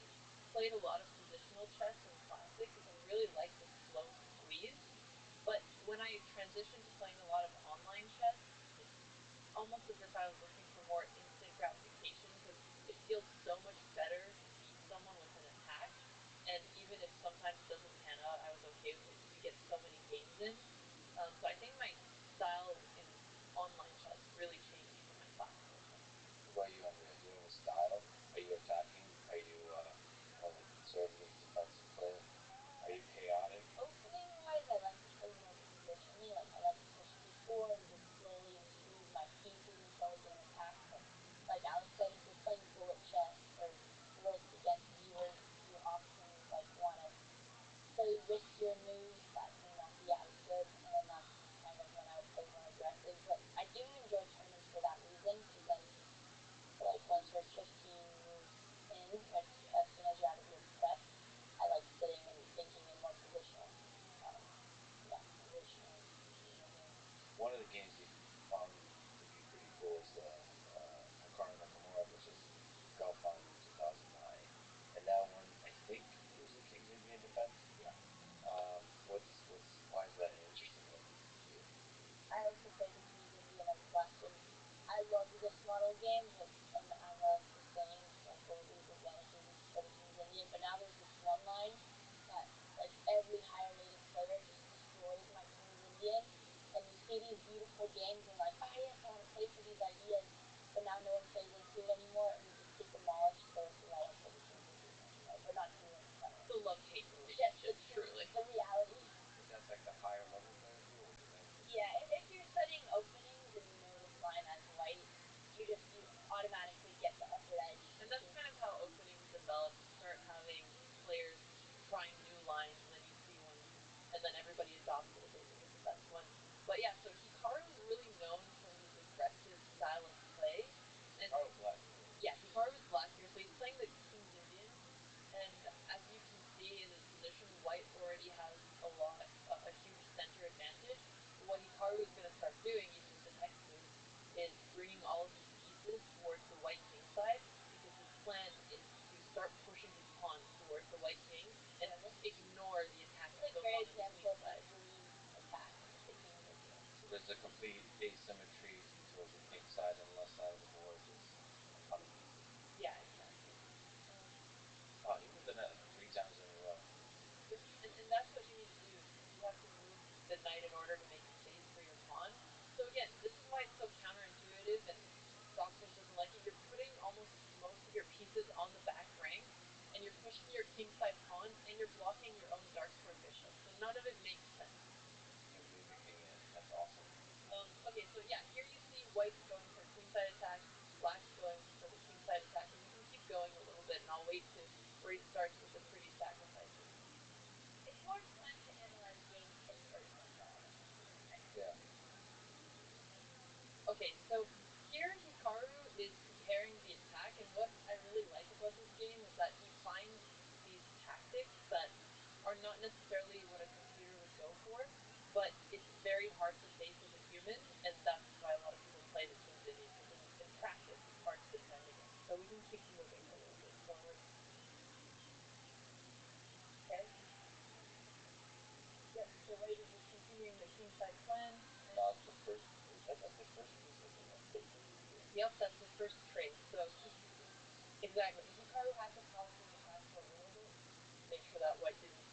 played a lot of positional chess in Classic because I really like the slow squeeze. But when I transitioned to playing a lot of online chess, it's almost as if I was looking for more instant gratification, because it feels so much better to beat someone with an attack. And even if sometimes it doesn't pan out, I was okay with it because you get so many games in. So I think my style in online chess really changed from my style Hikaru is going to start doing, even with the next move, is bringing all of his pieces towards the white king side, because his plan is to start pushing his pawns towards the white king and ignore the attack that goes on the queen side. Attack if the king is here. So there's a complete asymmetry towards the king side, and the left side of the board is a ton of pieces. Yeah, exactly. Wow, you moved the knight like 3 times in a row. Yep, and that's what you need to do, is you have to move the knight in order to make space for your pawn. So again, this is why it's so counterintuitive and Dogfish doesn't like it. You're putting almost most of your pieces on the back rank, and you're pushing your kingside pawn, and you're blocking your own dark square bishop. So none of it makes sense. You move your king in. That's awesome. Okay, so yeah, here you see white's going for a queenside attack, black's going for the kingside attack, and we can keep going a little bit, and I'll wait to where he starts with the pretty sacrifices. It's more fun to analyze games in person than on the computer, right? Yeah. Okay, so here Hikaru is preparing the attack, and what I really like about this game is that he finds these tactics that are not necessarily what a computer would go for, but it's very hard to face as a human, and that's why a lot of people play this game Vinny, because in practice it's hard to defend against. So we can keep moving a little bit forward. Okay. Yep, so white is just continuing the kingside plan. And Now it's the first. That's the first piece of the statement. Yep, that's the first trade. So exactly, Hikaru had to palace in the castle a little bit, make sure that white didn't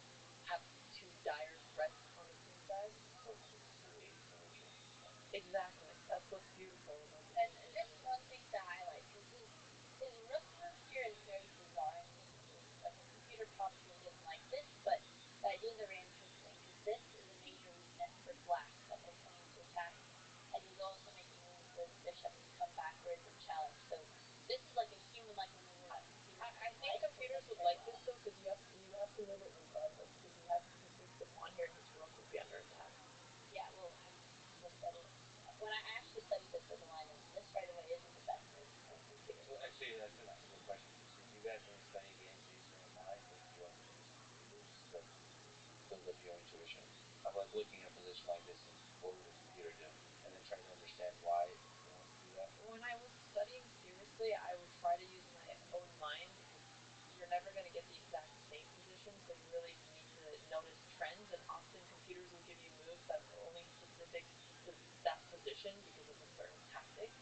have too dire threats on the king side. So it's just the asymmetry. Exactly, that's what's beautiful about the And game. just one thing to highlight, because his rook move here is very bizarre in this move. Like a computer probably didn't like this, but the ideas are very interesting, because this is a major weakness for black that he'll come into attack, and he's also making room for his bishop to come backwards and challenge. So this is like a human-like maneuver that computers I think computers would like this though, because you have to move it regardless, because he has to take the pawn here, and his rook would be under attack. Yeah, well, we'll study it. When I actually studied this as a line, and this right away isn't the best move for a computer. So actually, that's a good question. So do you guys, when you study games, use your own mind, or do you also use computer moves to like build up your intuition? I'm like looking at a position like this, and what would a computer do, and then trying to understand why they want to do that. When I was studying seriously, I would try to use my own mind, because you're never going to get the exact same position, so you really need to notice trends, and often computers will give you moves that are only specific to that position because of a certain tactic.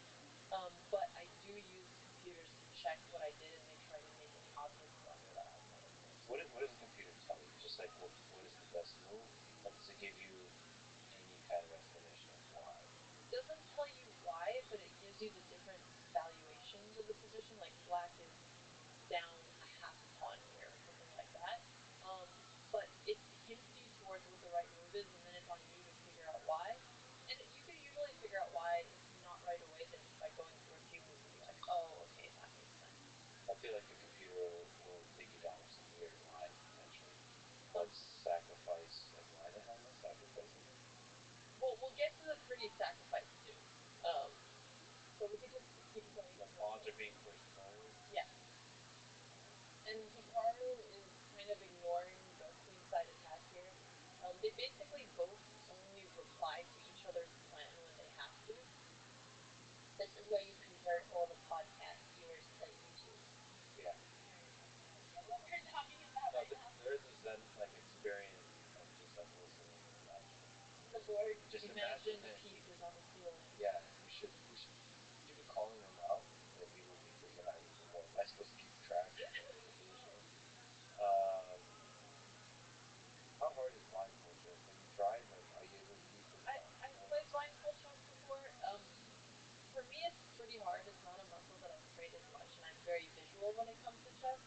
But I do use computers to check what I did and make sure I didn't make any obvious blunder that I might have missed. What does a computer tell you? Just like what is the best move? Or does it give you any kind of explanation of why? It doesn't tell you why, but it gives you the different valuations of the position. Like black is down a half pawn here, or something like that. But it hints you towards what the right move is, and then it's on you to figure out why. And you can usually figure out why, if not right away, then just by going through a few moves and be like, oh, okay, that makes sense. I feel like the computer will take you down some weird lines potentially. Like sacrifice, like why the hell am I sacrificing? Well, we'll get to the pretty sacrifice soon. So we could just keep going. The pawns are being pushed forward. Yeah. And Hikaru is kind of ignoring the queenside attack here. They basically both only reply to each other's plan when they have to. This is where you convert all the podcast viewers to YouTube. Yeah. What we're talking about No, right now. there's a Zen like experience of just like listening and imagining. The board. Just Imagine imagine the it. pieces on the ceiling. Yeah, we should be calling them out, and then people will be freaking out even more. Am I supposed to keep track of the positioning? Um, how hard is blindfold chess? Have you tried? Like, are you able to keep it? I've played blindfold chess before. For me, it's pretty hard. It's not a muscle that I've trained as much, and I'm very visual when it comes to chess.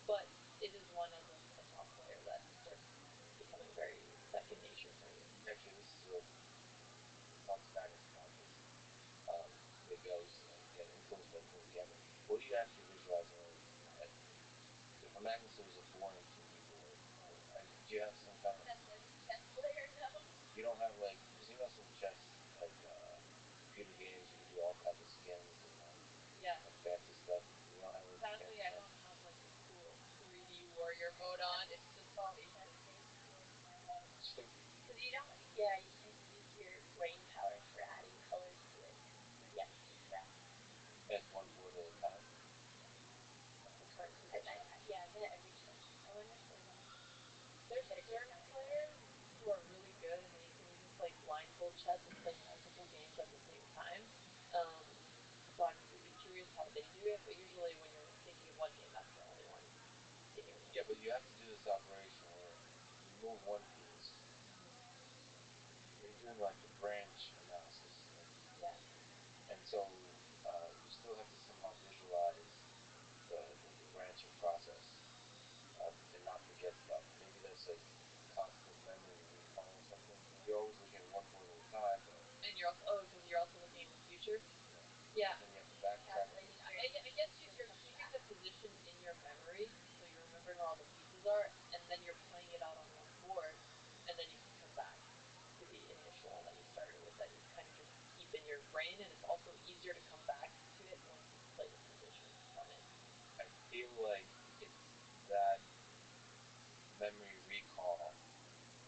But it is one as a top player that starts becoming very second nature for me. Actually, this is what Fox Magnus about this. Miguel's influenced by Queen's Gambit. What do you actually visualize in order to do that? So for Magnus, it was a boring 2D board. Do you have some kind of? That's every chess player knows. You don't have like, because some chess like computer games, you can do all kinds of skins and Yeah. like fancy stuff. You don't have any Sadly, I don't have like the cool 3D warrior mode on. It's just all HD. Because you don't, yeah, you can't use one game. That's the only one in your Yeah, game. but you have to do this operation where you move one piece. You're doing like the branch analysis, right? Yeah. And so you still have to somehow visualize the branching process and not forget stuff. Maybe that's like constant memory recall or something. You're always looking at one point at a time, but And you're also because you're also looking in the future. yeah. Yeah. Then you have to backtrack. Calculating where I each guess piece will you're come keeping from. the position in your memory, so you're remembering where all the pieces are, and then you're playing it out on one board, and then you can come back to the initial one that you started with that you kind of just keep in your brain, and it's also easier to come back to it once you've played a position on it. I feel like it's that memory recall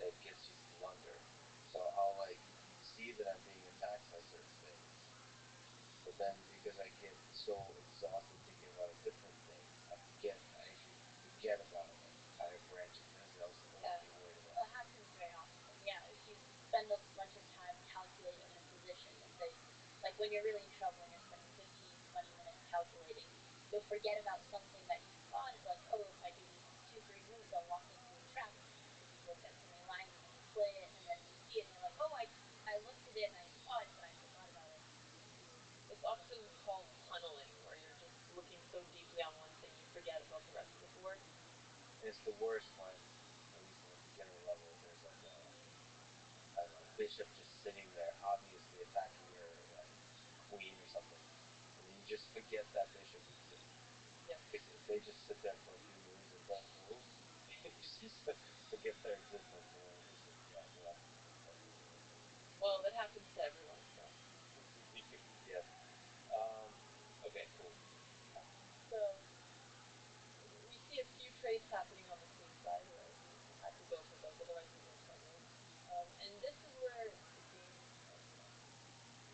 that gets you blunder. So I'll like see that I'm being attacked by certain things, but then because I get so exhausted thinking about a different thing, I actually forget about like the entire branch of things that I was supposed to be worried about. Well, it happens very often. Yeah, if you spend a bunch of time calculating in a position, let's say, like when you're really in trouble and you're spending 15, 20 minutes calculating, you'll forget about something that you thought is like, oh, if I do these 2, 3 moves, I'll walk into a trap. Because you've looked at so many lines and then you play it and then you see it and you're like, oh, I looked at it and I saw it, but I forgot about it. It's often called tunneling, where you're just looking so deeply on one thing you forget about the rest of the board. And it's the worst when, at least in a beginner level, there's like a I don't know, bishop just sitting there, obviously attacking your like queen or something, and then you just forget that bishop exists. Yep. If they just sit there for a few moves and don't move, you just forget their existence, and then it's just you have to start moving with them. Well, it happens to everyone, so. You can forget. Okay, cool. So we see a few trades happening on the queen side where you had to go for those, otherwise you lose that move. And this is where the game starts.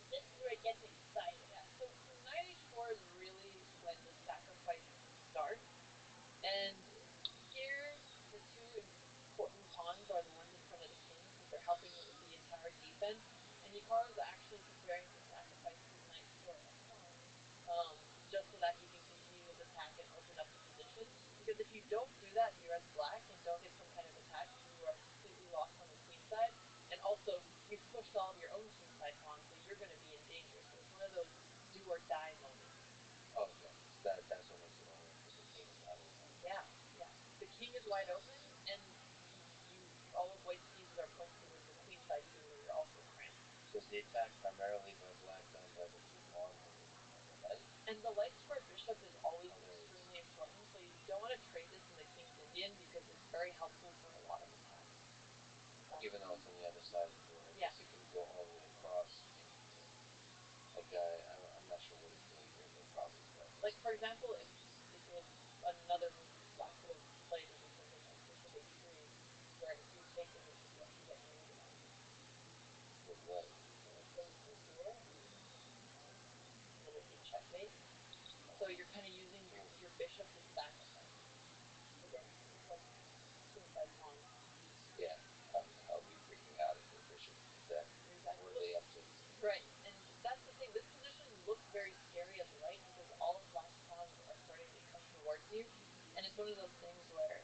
This is where it gets exciting. Yeah. So knight h4 is really when the sacrifice starts, and here the two important pawns are the ones in front of the king because they're helping with the entire defense. And Hikaru's actually preparing to sacrifice his knight for a pawn, just so that he can continue his attack and open up the position. Because if you don't do that, you're as black and don't get some kind of attack, you are completely lost on the queen side. And also, you've pushed all of your own kingside pawns, so you're going to be in danger. So it's one of those do or die moments. Oh, okay. So that's what makes it all right because the king is wide open. Yeah, yeah. The king is wide open, and all of white's pieces are pointing towards the queen side too, where you're also cramped. So is the attack primarily by black done by the two pawns and the light? And the light square bishop is always Oh, extremely important, so you don't want to trade this in the king's Indian because it's very helpful for a lot of attacks. Even though it's on the other side of the board, I Yeah. guess it can go all the way across. Like I'm not sure what he's doing here, but probably his best. Like for example, if it was another move black could have played would be something like bishop h3, where if you take the bishop, you actually get mated on. With what? So d4, and then it would be checkmate. So you're kind of using your bishop to sacrifice against like kingside pawns. Yeah, I'll be freaking out if the bishop is dead. Exactly. What are they up to? Right, and that's the thing. This position looks very scary as white because all of black's pawns are starting to come towards you, and it's one of those things where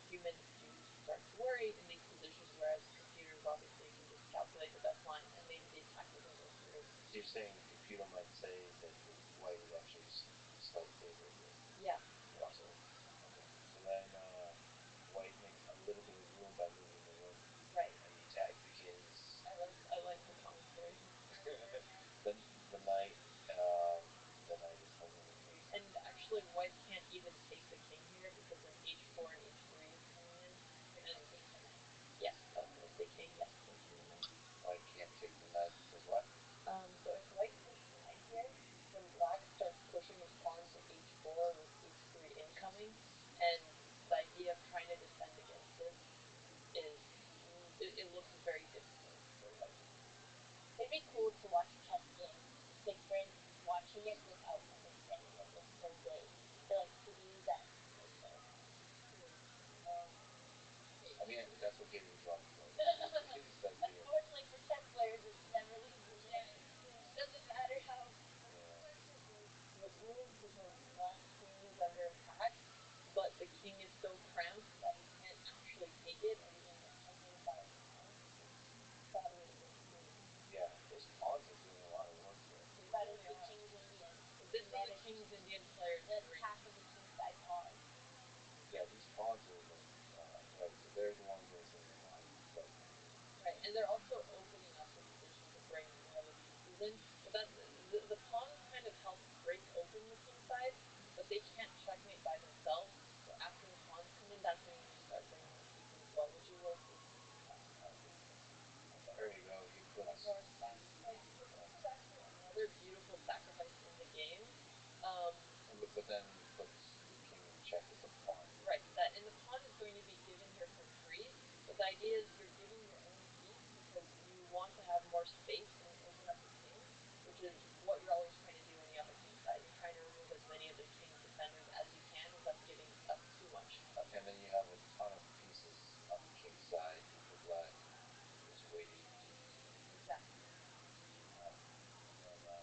humans do start to worry in these positions, whereas computers obviously can just calculate the best line and maybe the attack doesn't go through. So you're saying the computer might say that white is actually slight favorite here? Yeah. Possible. Okay. So then white makes a little bit of room by moving the rook. Right. And the attack begins. I like the commentary. Then the knight is holding the king. And actually, white can't even take the king here because then h4 and h3 is coming in. You're And taking the knight. yes, I was going to say king. Yes, taking the knight. White can't take the knight because what? So if white takes knight here, then black starts pushing his pawn to h4 with h3 incoming, and the idea of trying to defend against this is it looks very difficult for white. It'd be cool to watch a chess game, like for instance, watching it without understanding it was so good. To like see King's Indian players The three. attack of the kingside pawns. Yeah, these pawns are like right, so they're the ones that say why you play them. Right, and they're also opening up the position to bring more of the pieces in. But that the pawns kind of help break open the king side, but they can't checkmate by themselves. So after the pawns come in, that's when you need to start bringing the pieces. What would you roll to? There you go. He puts More sacrifice. So this is actually another beautiful sacrifice in the game. Um, but then he puts the king in check as a pawn. Right, that and the pawn is going to be given here for free. But the idea is you're giving your own piece because you want to have more space and open up the king, which is what you're always trying to do when you have a king side. You're trying to remove as many of the king's defenders as you can without giving up too much. And then you have a ton of pieces on the king side for black, just waiting to. Exactly.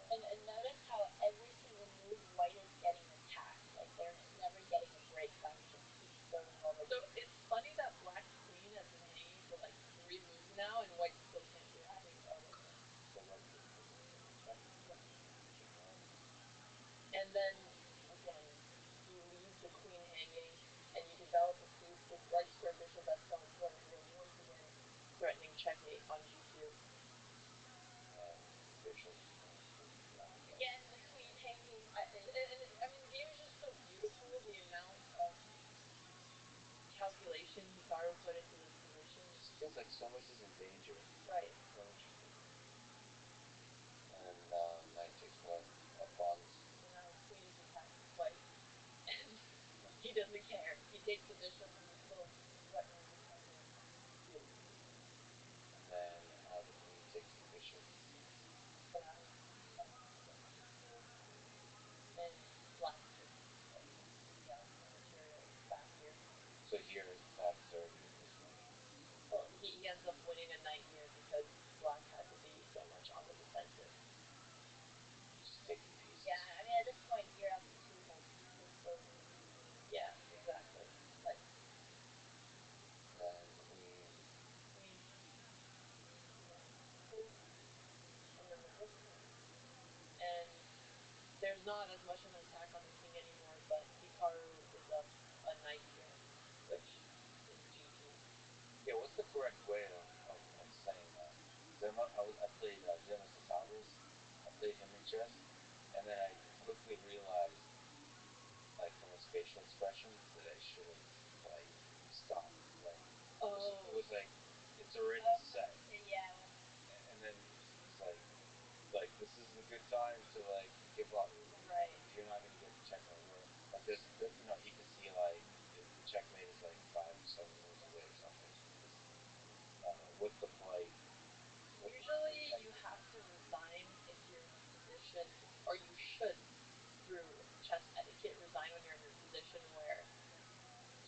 And notice how every single move white is getting attacked. Like they're never getting a break. Black just keeps building all the. So it's funny that black's queen has been hanging for like 3 moves now, and white still can't do anything about it. So what? Put the king in check. Yeah. King one. And then again, you leave the queen hanging, and you develop a piece. This right square bishop f7 where you're once again threatening checkmate on g2. Bishop. Again, the queen hanging. I mean, the game is just so beautiful. The amount of calculation Hikaru put into this position. It just feels like so much is in danger. Right. So interesting. And knight takes what? Pawns. So now his queen is attacked twice, and he doesn't care. He takes the bishop, and he's still threatening the checkmate. Beautiful. And then the queen takes the bishop. So now he's fighting to get pieces, and black just eats out the material back here. So here black is already in this one. Well, he ends up winning a knight here because black had to be so much on the defensive. Just taking pieces. Yeah, I mean at this point you're up to 2 whole pieces, so Yeah, exactly. Like Then queen. queen, more pieces, and then the bishop. And there's not as much of an attack on the king anymore, but Hikaru is up a knight here, which is GG. Yeah, what's the correct way of saying that? Because I played Dennis Atagas. I played him in chess, and then I quickly realized, like from his facial expressions, that I should have like stopped playing. Oh. It was like it's already set, yeah. and then he's like this is a good time to like give up. Right. Because you're not gonna get the checkmate. Where like there's he could see like the checkmate is like 5 or 7 moves away or something. What's the polite? Usually you have to resign if you're in a position, or you should, through chess etiquette, resign when you're in a position where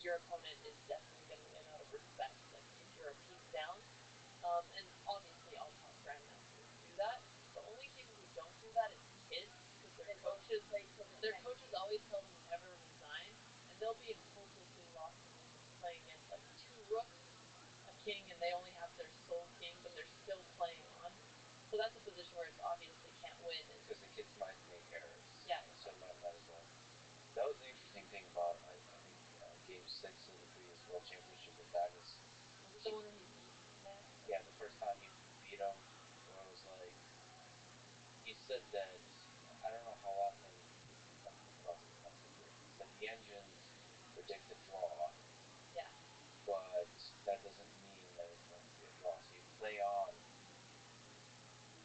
your opponent is definitely going to win out of respect. Like if you're a piece down, and obviously all top grandmasters do that. The only people who don't do that is kids, because their coaches always tell them never resign, and they'll be in hopelessly lost positions playing against like 2 rooks, a king, and they only have their sole king, but they're still playing on. So that's a position where it's obvious they can't win. Because the kids might make errors. Yeah, so might as well. That was the interesting thing about I think Game 6 of the previous World Championship with Davis. Was it the one where he beat Matt? Yeah, the first time he beat him, where it was like he said that I don't know how often he comes across this message where he said the engines predict a draw. Yeah. But that doesn't mean that it's going to be a draw. So you play on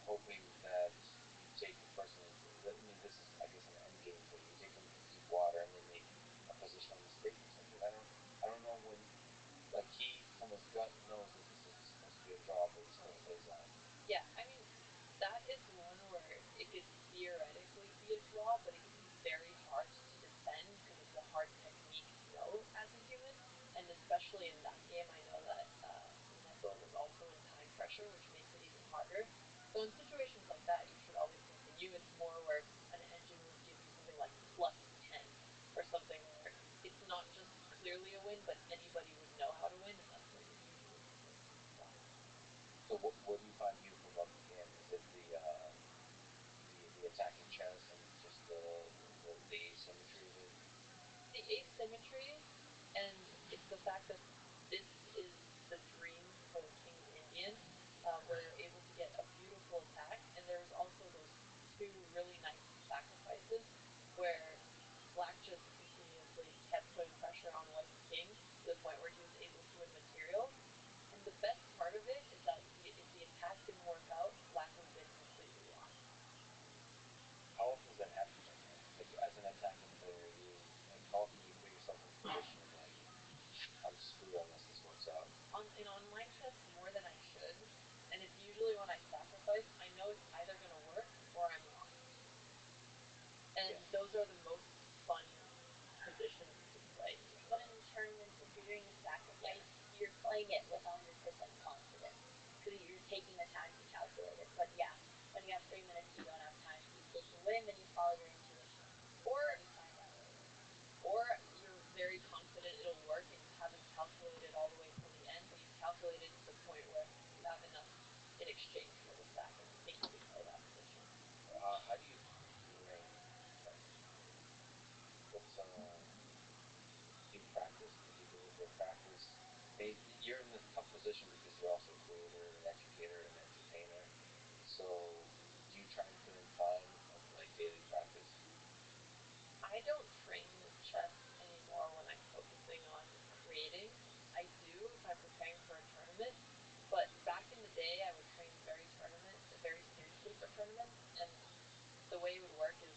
hoping that you take the person. I mean, this is, I guess, an end game thing. You take them to deep water and they make a positional mistake or something. I don't know when. Like he, from his gut, knows that this is supposed to be a draw, but he still plays on. Yeah, I mean, that is one where it could theoretically be a draw, but it can be very hard to defend because it's a hard technique to know as a human. And especially in that game, I know that Nepo was also in time pressure, which makes it even harder. So in situations like that, you should always continue. It's more where an engine would give you something like +10 or something where it's not just clearly a win, but anybody would know how to win, and that's where you usually stop. So what do you find beautiful about the game? Is it the attacking chess and just the asymmetry, and it's the fact that this is the dream for the king's Indian, where you're able to get a beautiful attack. And there was also those two really nice sacrifices where black just continuously kept putting pressure on white's king to the point where he was able to win material. And the best part of it is that if the attack didn't work out, black would have been completely lost. How often does that happen though? Like as an attacking player, you like how often do you put yourself in a position of like I'm screwed unless this works out? In online chess, more than I should, and it's usually when I sacrifice, I know it's either gonna work or I'm lost. And Yeah. those are the most fun positions to play. But in tournaments, if you're doing a sacrifice, you're playing it with 100% confidence because you're taking the time to calculate it. But yeah, when you have 3 minutes, you don't have time. You take the whim and you follow your intuition, Or and you find out later. or you're very confident it'll work and you haven't calculated all the way till the end, but you've calculated to the point where you have enough in exchange for the sack and it makes you play that position. How do you train chess? What's do you practice? Do you deliberate practice? I mean, you're in this tough position because you're also a creator, an educator, an entertainer. So, do you try to put in time of like daily practice? I don't train chess anymore when I'm focusing on creating. I do if I'm preparing for a tournament, but back in the day I would train very seriously for tournaments, and the way it would work is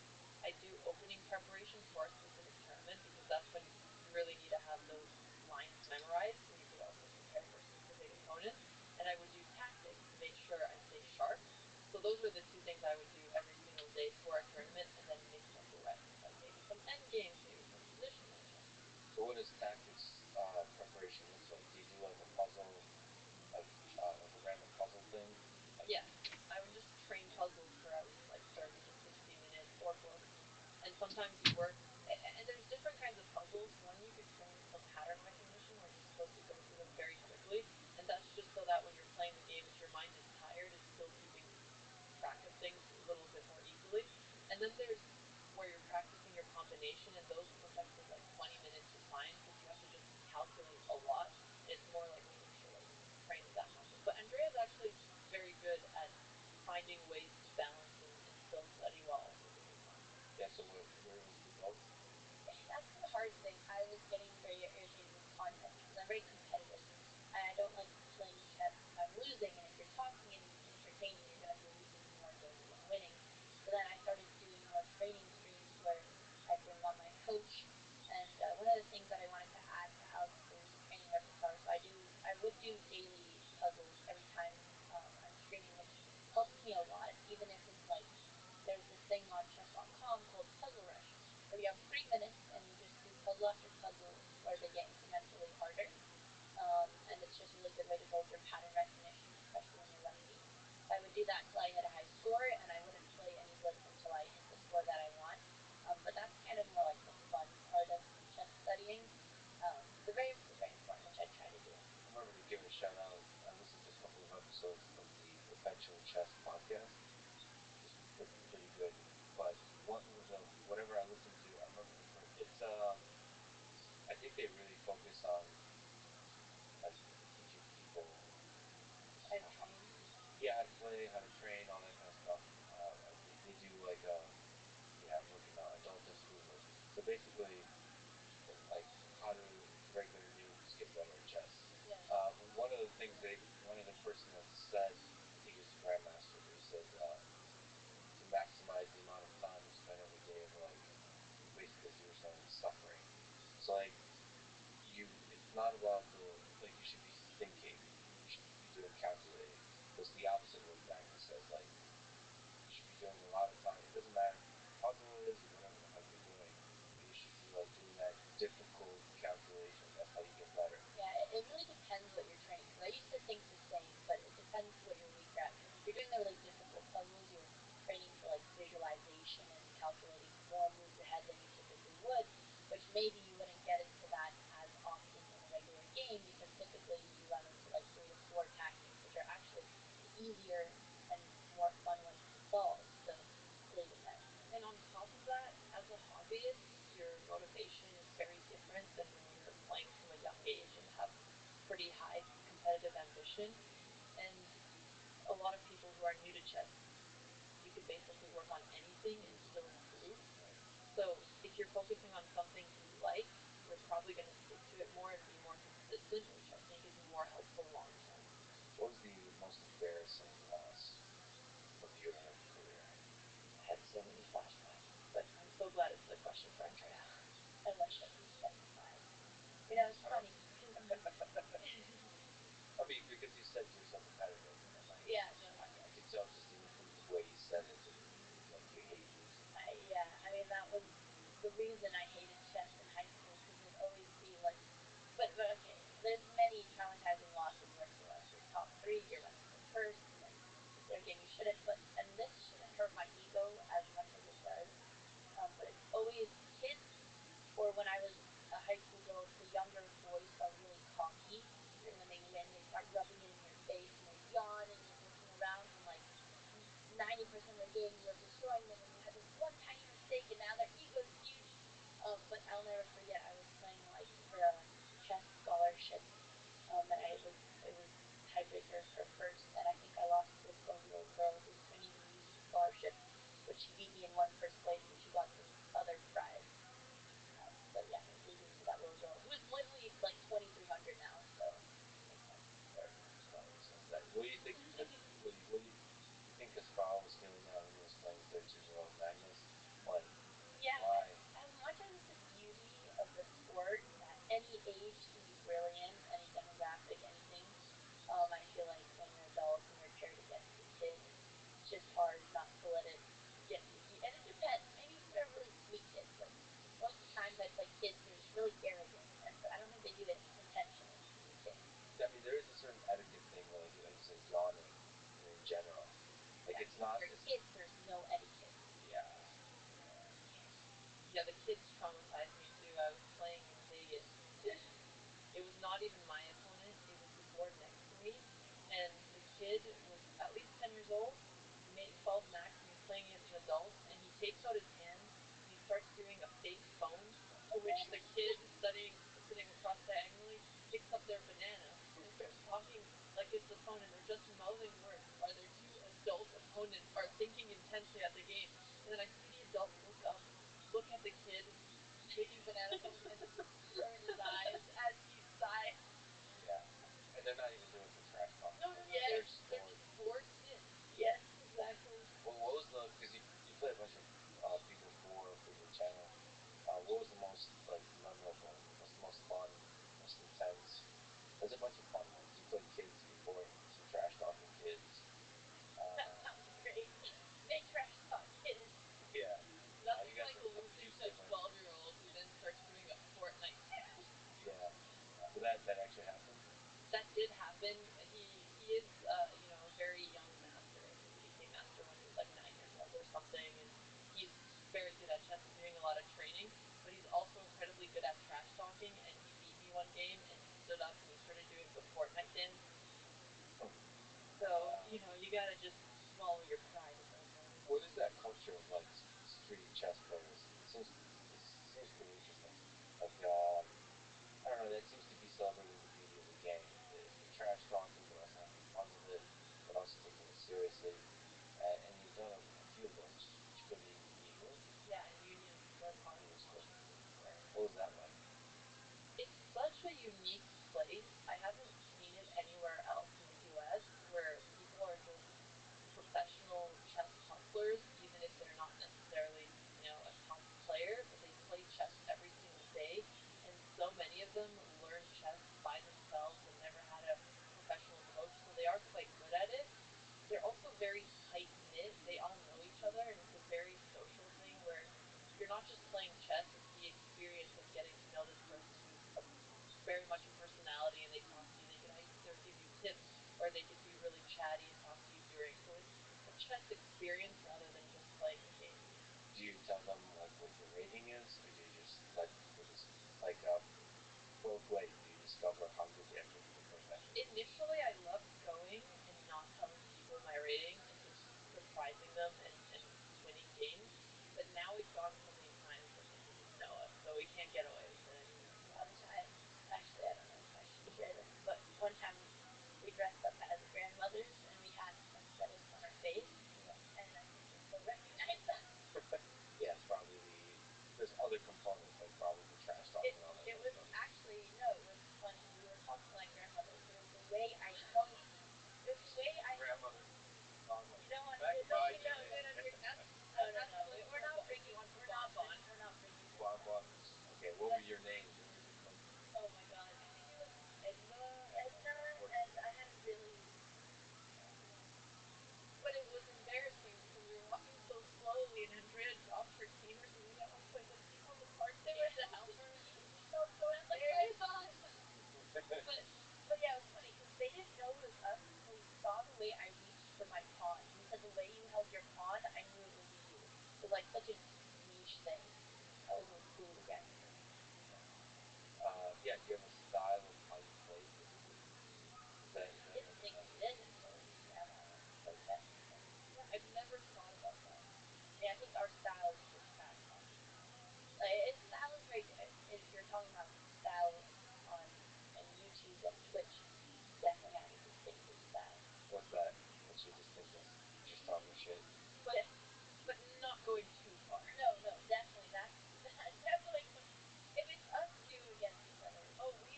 I do opening preparation for a specific tournament because that's when you really need to have those lines memorized so you could also prepare for a specific opponent. And I would do tactics to make sure I stay sharp. So those were the two things I would do every single day for a tournament and then mix up the rest, like maybe some end games, maybe some positional chess. So, what does tactics preparation looks like? Do you do like a puzzle, like a random puzzle thing? Like, Yeah, I would just train puzzles for at least like 30 to 60 minutes or books. And sometimes you work, and there's different kinds of puzzles. One you could train for pattern recognition where you're supposed to go through them very quickly. And that's just so that when you're playing the game, if your mind is tired, it's still keeping track of things a little bit more easily. And then there's where you're practicing your combination, and those can sometimes take like 20 minutes to find because you have to just calculate a lot. It's more like making sure that you're training that muscle. But Andrea's actually very good at finding ways to balance and still study while also doing that. yeah. So, what you're able to do both? That's the hard thing. I was getting very irritated with contests because I'm very competitive. I don't like playing chess if I'm losing, and if you're talking and entertaining, you're going to be losing more than winning. So then I started doing more training streams where I bring on my coach. And one of the things that I wanted to add to Alex's training repertoire, so I would do daily puzzles every time I'm streaming, which helps me a lot, even if it's like there's this thing on chess.com called Puzzle Rush, where you have 3 minutes and you just do puzzle after puzzle where they get incrementally harder. And it's just a really good way to go through pattern recognition, especially when you're lefty. So I would do that until I hit a high score, and I wouldn't play any blitz until I hit the score that I want. But that's kind of more like the fun part of chess studying. Very important, which I try to do. I remember to give a shout out. I listened to a couple of episodes of the Perpetual Chess podcast. It's pretty good. But what was whatever I listened to, I remember it's I think they really focus on like teaching people How to train. yeah, how to play, how to train, all that kind of stuff. They do like yeah, I'm looking now, adult and schoolhood. So basically, like how do regular noobs get better at chess? Yeah. One of the things one of the person that said, I think it was Grandmaster, but he said to maximize the amount of time you spend every day of like basically as you were saying suffering. So like it's not about the like you should be thinking, you should be doing calculating. So it's the opposite of what Magnus says. Like you should be doing a lot of time. It doesn't matter puzzle it is or whatever the heck you're doing, but you should be like doing that difficult calculation. That's how you get better. Yeah, it really depends what you're training. Because I used to think the same, but it depends what you're weak at. If you're doing the really difficult puzzles, you're training for like visualization and calculating more moves ahead than you typically would, which maybe you wouldn't get into that as often in a regular game because typically you run into like 3 to 4 tactics, which are actually the easier and more fun ones to solve. So it really depends. And on top of that, as a hobbyist, your motivation is very progression. And a lot of people who are new to chess, you could basically work on anything and still improve. So if you're focusing on something you like, you're probably going to stick to it more and be more consistent, which I think is more helpful long term. What was the most embarrassing loss of your career? I had so many flashbacks, But I'm so glad it's a question for Andrea. I like that she specifies. You know, it's funny because I mean, because you said you're so competitive, and like, yeah, no, I could tell just even from the way you said it that like you hate losing. yeah, I mean that was the reason I hated chess in high school because there'd always be like, but okay, there's many traumatizing losses where you're like your top three, you're running for first, and then you play a game you shouldn't. But and this shouldn't hurt my ego as much as it does. But it's always kids, or when I was a high school girl, the younger boys who are really cocky, and when they win, they start rubbing it in your face, and they yawn, and you're looking around when like 90% of the game you're destroying them, and you had this one tiny mistake, and now their ego's huge. But I'll never forget. I was playing like for a chess scholarship, and it was tiebreaker for first, and I think I lost to a 12-year-old girl who couldn't even use the scholarship, but she beat me and won first place, and she got some other prize. But yeah, losing to that little girl who is literally like 2,300 now. So that's fun. It's funny you said that. What do you think? What do you think Kasparov was feeling that when he was playing 13-year-old Magnus? Like, Yeah, why? as much as it's the beauty of the sport that any age can be brilliant, any demographic, anything. I feel like when you're adults and you're paired against a kid, it's just hard not to let it get to you. And it depends. Maybe if they're really sweet kids, but most of the times I play kids who are just really arrogant, but I don't think they do it intentionally with kids. I mean, there is a certain etiquette thing, like you said, yawning in general. Like Yeah, it's not. for kids, there's no etiquette. Yeah. You can't. Yeah, the kids traumatized me too. I was playing in Vegas, and it was not even my opponent, it was the board next to me. And the kid was at least 10 years old. He made 12 max, and he's playing against an adult. And he takes out his hand and he starts doing a fake phone, to which the kid sitting across diagonally picks up their banana and starts talking like it's a phone, and they're just mouthing words while their two adult opponents are thinking intensely at the game. And then I see the adult look up, look at the kid making banana phones, and just burn his eyes as he sighs. Yeah. And they're not even doing it for trash talk. No, Like, no, no. Yes. They're just bored kids. Yes, exactly. what was the? Because you play a bunch of people for your channel. What was the most like memorable? What's the most fun? Most intense? There's a bunch of fun ones. You played kids before, some trash talking kids. That sounds great. They trash talk kids. Yeah. Nothing You got like some losing to a abusive ones. 12-year-old who then starts doing a Fortnite channel. Yeah. So that actually happened. That did happen. He is a very young master. I think he became master when he was like 9 years old or something, and he's very good at chess and doing a lot of training. But he's also incredibly good at trash talking. And he beat me one game, and he stood up and he started doing the Fortnite dance. So you gotta just swallow your pride at those moments. What is that culture of like street chess players? It seems pretty interesting. Like I don't know. That seems to be celebrating the beauty of the game, the trash talking, but also having fun with it, but also taking it seriously. And you've done a few of those. Did you play the England? Yeah, in Union Square Park. Union Square. Right. What was that like? It's such a unique place. I haven't seen it anywhere else in the US where people are just professional chess hustlers, even if they're not necessarily, a top player, but they play chess every single day. And so many of them learn chess by themselves and never had a professional coach, so they are quite good at it. They're also very tight knit. They all know each other, and it's a very social thing where you're not just playing chess, it's the experience of getting to know this person who's very much a personality, and they talk to you. They could either give you tips, or they could be really chatty and talk to you during. So it's a chess experience rather than just playing the game. Do you tell them like what your rating is, or do you just let people just like both ways? Do you discover how good everyone can play chess? Initially, I loved going and not telling people my rating and just surprising them and winning games. But now we've gone so many times that people just know us, so we can't get away with it anymore. One time, actually, I don't know if I should share this, but one time we dressed up calling it like probably trash talk It and all that it kind of was stuff. actually no, it was funny. We were talking to my grandmother, but it was the way I told. It was the way I. Grandmother. You don't want to Back hear in no, my you don't. day. No, no, no. We're not bringing. We're not. Bonbon. We're not bringing this Bon up. Bon was okay. What were your names? What was it like? Oh my god. I think it was Edna, Edna. What- and I had a really. But it was embarrassing because we were walking so slowly, and Andrea dropped her cane or something at one point. Then people in the park They came were to help helping her. me. So I was like, "Where's Bon?" But yeah, it was funny because they didn't know it was us until we saw the way I reached for my pawn. He said the way you held your pawn, I knew it would be you. It was like such a niche thing. That was really cool to get. Yeah. Do you have a style of how you play physically? Is I that didn't like think a we did until Grandma played chess with us. Yeah, I've never thought about that. Yeah, I think our style is just trash talking. Style is very. If you're talking about style on YouTube and Twitch, we definitely have a distinctive style. what's that? What's your distinctness? Just talking shit. But but not going too far. No, no, definitely. That's definitely. If it's us two against each other, Oh, we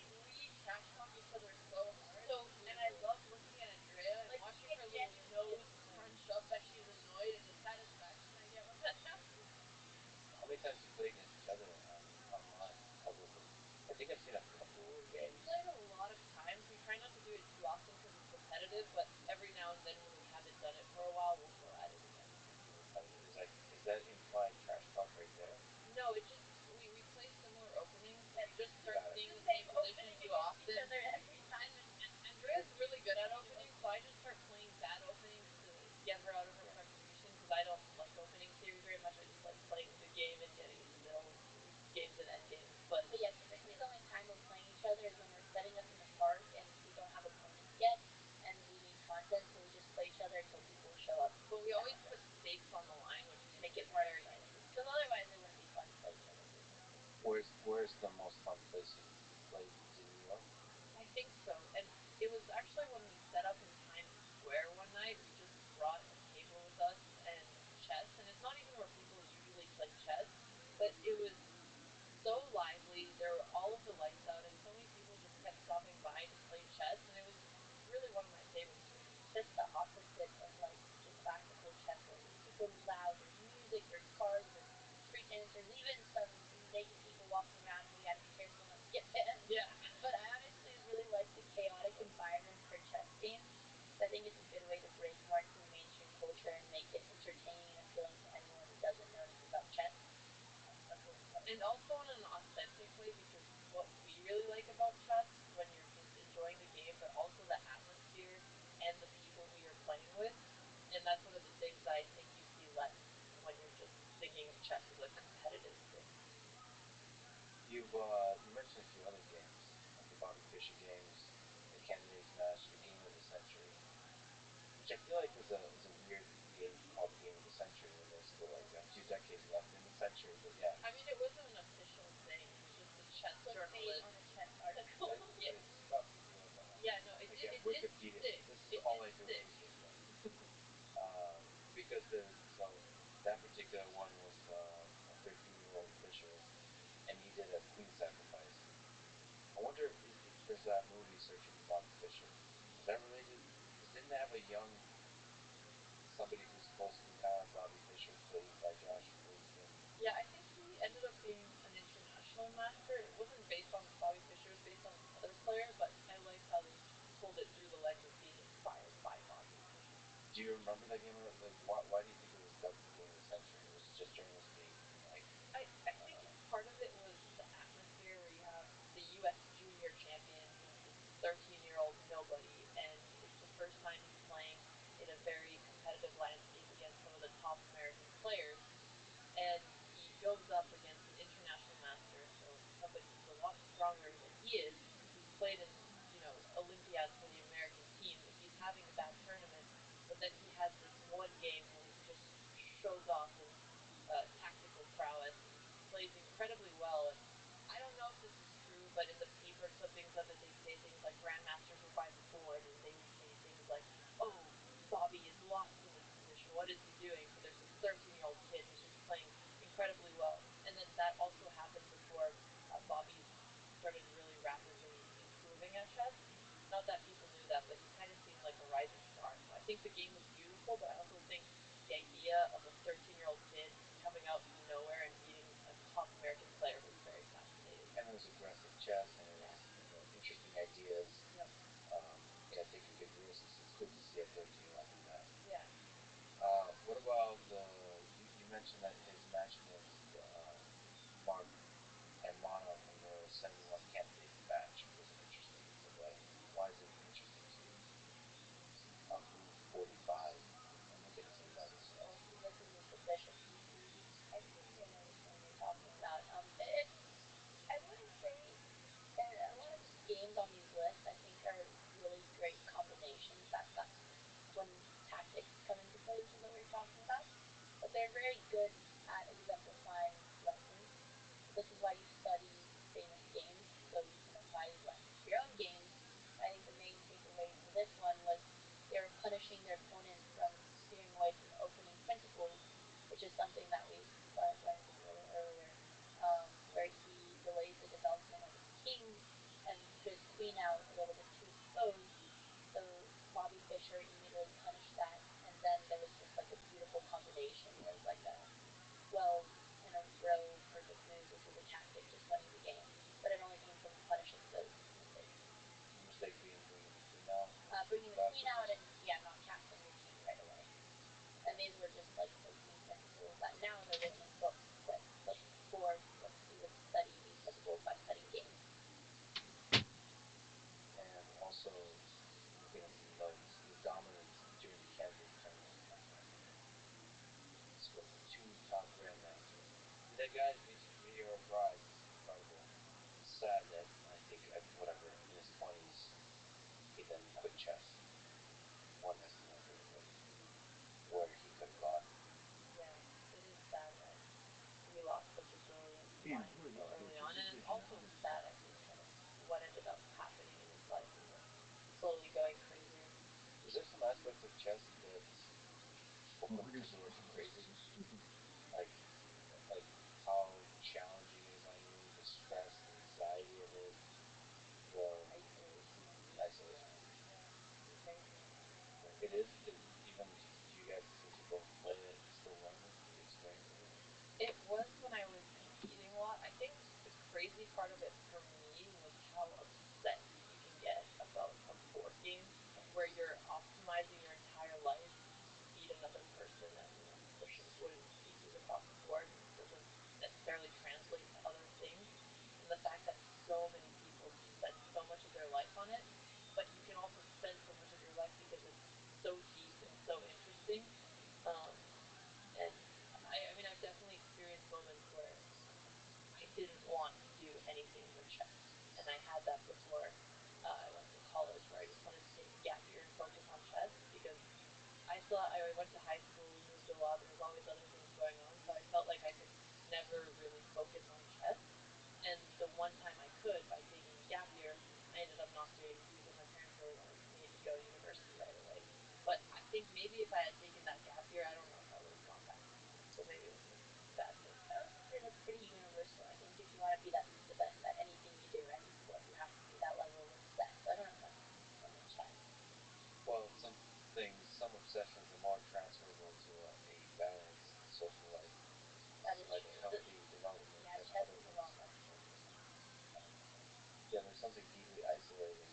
trash talk each other so hard. so cool. And I love looking at Andrea and Like, watching you her get little genuinely nose annoyed. scrunch up that she's annoyed, and the satisfaction I get when that happens. How many times do you play against each other online publicly? I think I've seen a couple of We games. played a lot of times. We try not to do it too often because it's repetitive, but every now and then when we haven't done it for a while, we'll go at it again. Repetitive. Is that implied trash talk right there? No, it just we play similar openings, so Yeah, we just start got it. seeing the the same same position opening too against often. each other every time. And Andrea's really good at openings, so I just start playing bad openings to get her out of her frustration because I don't like opening theory very much. I just like playing the game and getting in the middle, games and end games. But yeah, typically the only time we're playing each other is when we're setting up in the park and we don't have opponents yet, and we need content, so we just play each other until people show up. But we always put stakes on the line, which Make makes it it more very exciting. interesting. Because otherwise, it wouldn't be fun to play each other. Where's the most fun place you've played? Is it New York? I think so. And it was actually when we set up in Times Square one night, we just brought a table with us and chess. And it's not even where people usually play chess, but it was so lively. There were all of the lights out, and so many people just kept stopping by to play chess. And it was really one of my favorites to do. Just the opposite of like just classical chess, where it's super loud. There's music, there's cards, there's freaking. There's even some naked people walking around, and we got to be careful not to get banned. Yeah. But I honestly really like the chaotic environment for chess games. So I think it's a good way to break more into the mainstream culture and make it entertaining and appealing to anyone who doesn't know anything about chess. That's really fun. And also in an authentic way, because what we really like about chess, when you're just enjoying the game, but also the atmosphere and the people who you're playing with. And that's one of the things that I think you see less when you're just thinking of chess as a competitive thing. You mentioned a few other games, like the Bobby Fischer games, the Candidates Match, the Game of the Century, which I feel like is a weird game to call the Game of the Century when there's still like a few decades left in the century. But yeah, I mean, it wasn't an official thing. It was just a chess Clickbait journalist. on a chess article. Yeah. it's tough to do it though. Yeah, no, Again, it did Wikipedia. stick. This is It all did I do stick. is research. Because so that particular one was a 13-year-old Fisher, and he did a queen sacrifice. I wonder if there's that movie Searching for Bobby Fischer. Is that related? Because didn't they have a young somebody who's supposed to be kind of like Bobby Fischer, played by Josh Groban? Yeah, I think he ended up being an international master. It wasn't based on Bobby Fischer, it was based on another player, but I like how they pulled it through the lens of being inspired by Bobby Fischer. Do you remember that game? Like, why do you think it was dubbed the Game of the Century? Was it just journalists being like? I think part of it was the atmosphere where you have the U.S. junior champion who's this 13-year-old nobody, and it's the first time he's playing in a very competitive landscape against some of the top American players. And he goes up against an international master, so somebody who's a lot stronger than he is, who's played in, Olympiads for the American team. If he's having a bad tournament, but then he has this one game where he just shows off his tactical prowess and plays incredibly well. And I don't know if this is true, but in the paper clippings of it, they say things like grandmasters were by the board, and they would say things like, "Oh, Bobby is lost in this position. What is he doing?" But there's this 13-year-old kid who's just playing incredibly well. And then that also happened Bobby started really rapidly improving at chess. Not that people knew that, but he kind of seemed like a rising star. So I think the game was beautiful, but I also think the idea of a 13-year-old kid coming out from nowhere and beating a top American player was very fascinating. And it was aggressive chess, and it Yeah. was interesting ideas. Yep. Yeah, taking big risks. It's cool to see a 13-year-old do that. Yeah. What about you mentioned that his match against Mark and Mana from the 71 candidate match was interesting to play. Why is it interesting to you? On move 45. I'm looking at some notes. Oh, see, this is with the bishop e3. I think I know which one you're talking about. It's I wouldn't say a lot of these games on these lists I think are really great combinations. That's when tactics come into play, which is what we're talking about. But they're very good at exemplifying lessons. So this is why you study famous games so you can apply these lessons to your own games. I think the main takeaway for this one was they were punishing their opponent from steering away from the opening principles, which is something that we learned a little earlier, where he delayed the development of his king and put his queen out a little bit too exposed. So Bobby Fischer immediately punished that, and then there was just like a beautiful combination where it was like a 12 in a row perfect moves, which was a tactic to study the game, but it only came from punishing those mistakes. The mistake being bringing the queen out. Bringing the queen out and not castling your king right away. And these were just like opening principles that now they're written in books, but before he would study these principles by studying games. And also, looking at some notes, his dominance during the candidate tournament is with the two top grandmasters. I mean, that guy's meteoric rise is incredible. It's sad that I think at whatever in his 20s he then quit chess. One has to wonder where he could have gone. Yeah, it is sad that we lost such a brilliant mind so early on, and it's also sad, I think, kind of what ended up happening in his life and just slowly going crazier. Is there some aspects of chess that people consider crazy? Like like how challenging it is on you, the stress, the anxiety of it, the Isolation. isolation. Yeah, it's very interesting. It is. Even to you guys, since you both play it, still learning from the experience of it. It was when I was competing a lot. I think the crazy part of it for me was how obsessed you can get about a board game where you're optimizing your entire life to beat another person and pushing wooden pieces across the board doesn't necessarily translate to other things. And the fact that so many people spend so much of their life on it, but you can also spend so much of your life because it's so deep and so interesting. Um, and I mean, I've definitely experienced moments where I didn't want to do anything but chess. And I had that before I went to college where I just wanted to take a gap year and focus on chess because I went to high school, we moved a lot, there was always other things going on, so I felt like I could never really focus on chess. And the one time I could, by taking a gap year, I ended up not doing it because my parents really wanted me to go to university right away. But I think maybe if I had taken that gap year, I don't know if I would have gone back to chess. So maybe it was a bad thing. I would say that's pretty universal. I think if you want to be the best at anything you do, any sport, you have to be that level of obsessed. So I don't know if that's only chess. Well, some obsessions are more transferable to a balanced social life, That is like true. healthy development Yeah, than chess other is a ones. lot less focused on that. Yeah, there's something deeply isolating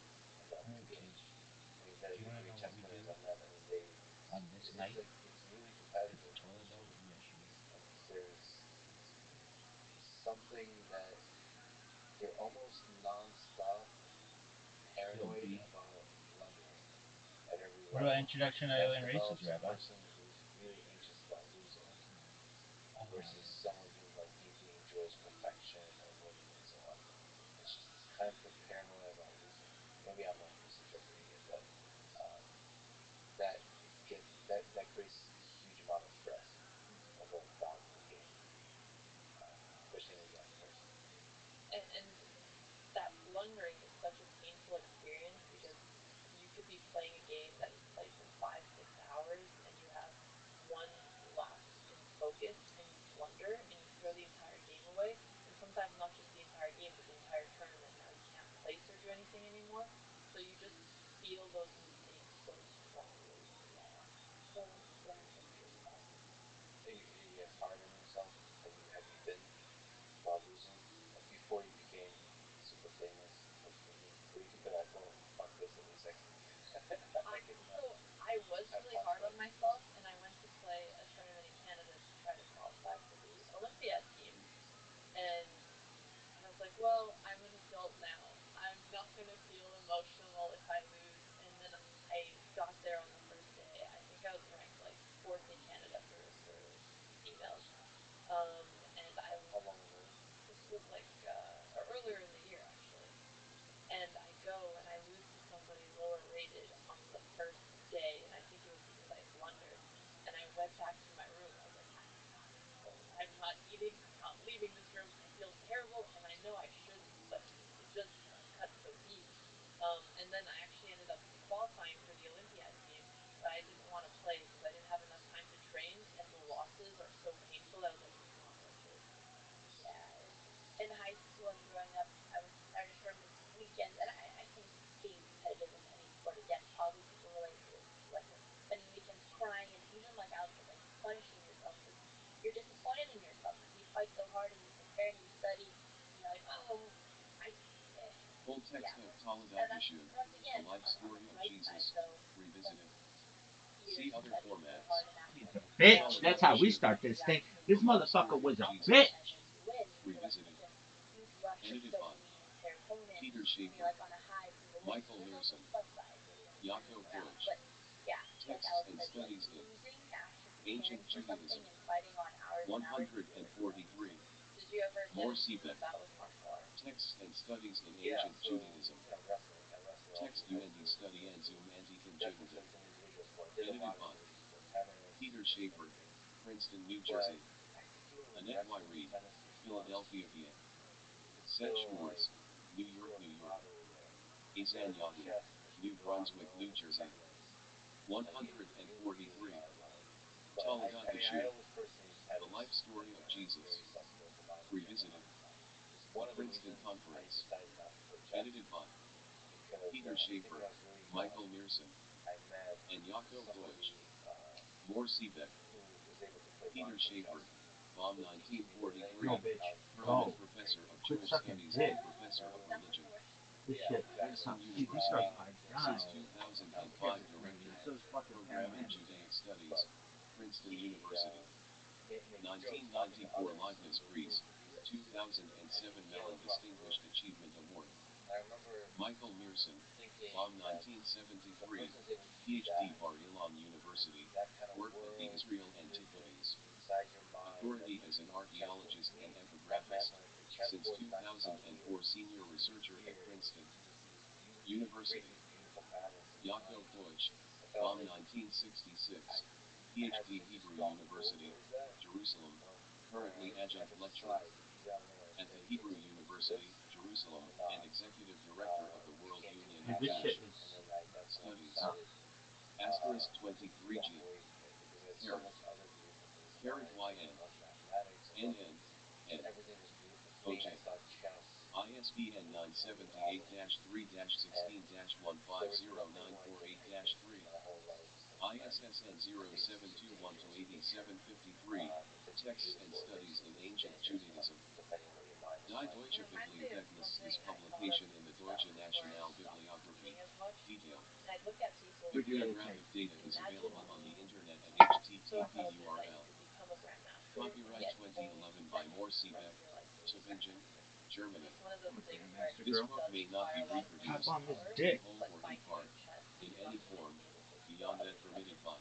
about All the right, game. kids. I mean, Do you want to great know what chess we players do I met. I mean, on this night? it's really Hit the competitive. toilet bowl? Yes, you do. And there's something that they're almost nonstop Yo, paranoid B. about blundering at every What about level. introduction to That alien races, develops a Rabbi? person who's really anxious about losing Oh, versus someone who like deeply enjoys perfection and winning and so on. It's just this kind of paranoia about losing. Maybe I'm misinterpreting it, but um, that that creates a huge amount of stress of a valuable game, especially in a young person. And that blundering is such a painful experience because you could be playing a game that is played for 5, 6 hours and you have one lapse in focus and you blunder and you throw the entire game away, and sometimes not just the entire game but the you anything anymore. So you just feel those mistakes so strongly. Yeah. So learn from your mistakes. Are you guys hard on yourself? Have you been while losing? Like before you became super famous? Like where you could be like, oh fuck this, I need sex. I could not So I was have really fun hard on playing. myself, and I went to play a tournament in Canada to try to qualify for the Olympiad team. And I was like, well, I'm an adult now. I'm not going to feel emotional if I lose. And then I got there on the first day. I think I was ranked like fourth in Canada for females. And I How long ago? this was like earlier in the year actually. And I go and I lose to somebody lower rated on the first day, and I think it was because I blundered. And I went back to my room. I was like, I'm not cold. I'm not eating. I'm not leaving this room. I feel terrible, and I know I shouldn't, but it just cut so deep. And then I actually ended up qualifying for the Olympiad team, but I didn't want to play because I didn't have enough time to train, and the losses are so painful. I was like, it's not worth it. Yeah, in high school and growing up, I would just remember weekends, and I think being competitive in any sport, again, probably people relate to this, like spending weekends crying, and even like Alex said, like punishing yourself because you're disappointed in yourself because you fight so hard and you prepare and you study, and you're like, oh, I, eh, Full text yeah, of that's Toledavishub, once The again Life on the Story of bright side Jesus, though. Some Revisited. years See other studying really formats. hard and He's after a fail, bitch. and That's how we Toledavishub, start then this you thing. actually This The Life motherfucker Story of was a Jesus, accomplish, and bitch. then you win, and you feel like Revisited. such a huge rush of Edited by dopamine and serotonin, Peter and you're Schaefer, like on a high from the win. So Michael there's also Mearson, plus sides where you're gonna turn this Yaakov around. Deutsch. But yeah, like Texts Alex and said, like Studies in losing after preparing Ancient for something Judaism, and fighting on hours and hours is really hard. 143. Did you ever get More into a Seebeck. bout with martial arts? Texts and Studies in Yeah, Ancient so Judaism. wrestling. I wrestled all Text through high UND school. Study and Zoom Anti in Definitely Jiggledy. took some individual sport. Did a Edited lot of by individual sport, tennis, Peter those kind Schaefer, of things. Princeton, New But Jersey. I think even with Annette Y. wrestling, Reed, tennis, these sports, Philadelphia, PA. it's Seth still like Schwartz, New there's York, still a New York. camaraderie there. Isan Whereas in Yahu, chess, unless you New can draw on Brunswick, your New own Jersey. checkmates, you really 143. are alone. But I Toledavishub, always personally just had The this Life Story of like Jesus, very suspect about it being a Revisited. hard time. It's The one of the Princeton reasons I Conference. decided not to play chess Edited by because Peter I think when Schaefer, I was really young, Michael Mearson, I met and Yaakov Deutsch. somebody More Seebeck, who was able to play Peter monster chess. Schaefer, Bomb So teaching me the 1943. Yo, dynamics bitch. of Roman Go. Professor of Quit Jewish sucking Studies dick. and Professor of That's Religion. unfortunate. This yeah, shit. exactly. Princeton Dude, you start University. by Since dying. I don't care if 2005 it's me. Director, It's those fucking Program in panamandas. Judaic Studies, But Princeton he University. makes jokes talking to 1994 others in Leibniz the Prize, group of his, and 2007 he'd yell Mellon across the room. Distinguished Achievement Award. And I remember Michael Mearson, thinking Bomb that if a 1973, person's able to do PhD that, Bar Ilan and University, that kind of worked at the world Israel vision Antiquities inside your mind that Authority you as can an use a chessboard. To archaeologist and me, that meant epigraphist. when the Since chessboard's not just out 2004 here, senior and you're researcher at here, and Princeton you just see this beauty, create University. these beautiful patterns in your Yaakov mind. Deutsch, I felt Bomb like 1966, I had PhD such a Hebrew strong pull University, towards that. Jerusalem, When currently I adjunct could lecturer decide either I'm going to at the dedicate Hebrew some time to this University, Jerusalem, or and not. executive director of the It World came to me Union Dude, of half this shit Jewish assed, is. and then that's when I Studies. Uh, decided Asterisk to walk 23G, away from it because it had so Carrot, much other beautiful things about Carrot it. YN, I love mathematics, I love NN, just N, everything was beautiful to me. I OJ. saw chess ISBN with all this, 978-3-16-1509488-3. and there was nothing like it, I think, in my whole life since then. ISSN It's just a dangerous future. 0721-8753. It's a Texts and beautiful Studies addiction, in but it's a Ancient dangerous one, Judaism. depending on what your mind is Die like. Deutsche It reminds me of Bibliotheknis is something I thought of publication in the Deutsche before I National stopped Bibliography. eating as much. Detail. And I'd look at people dude, you and gotta take. Bibliographic data is imagine available on the being internet at so http intelligent that you URL. could become a grandmaster and Copyright yet only 2011 by spend More the rest Seebeck, of your life being a Tübingen, grandmaster. And Germany. it's one of I'm those a things where grandmaster This girl. it book does may not require be a lot of Tap reproduced mental on this power, in dick. whole but or in fighting part in chess, in you're not any going to form be able to steal beyond that others' permitted thunder. by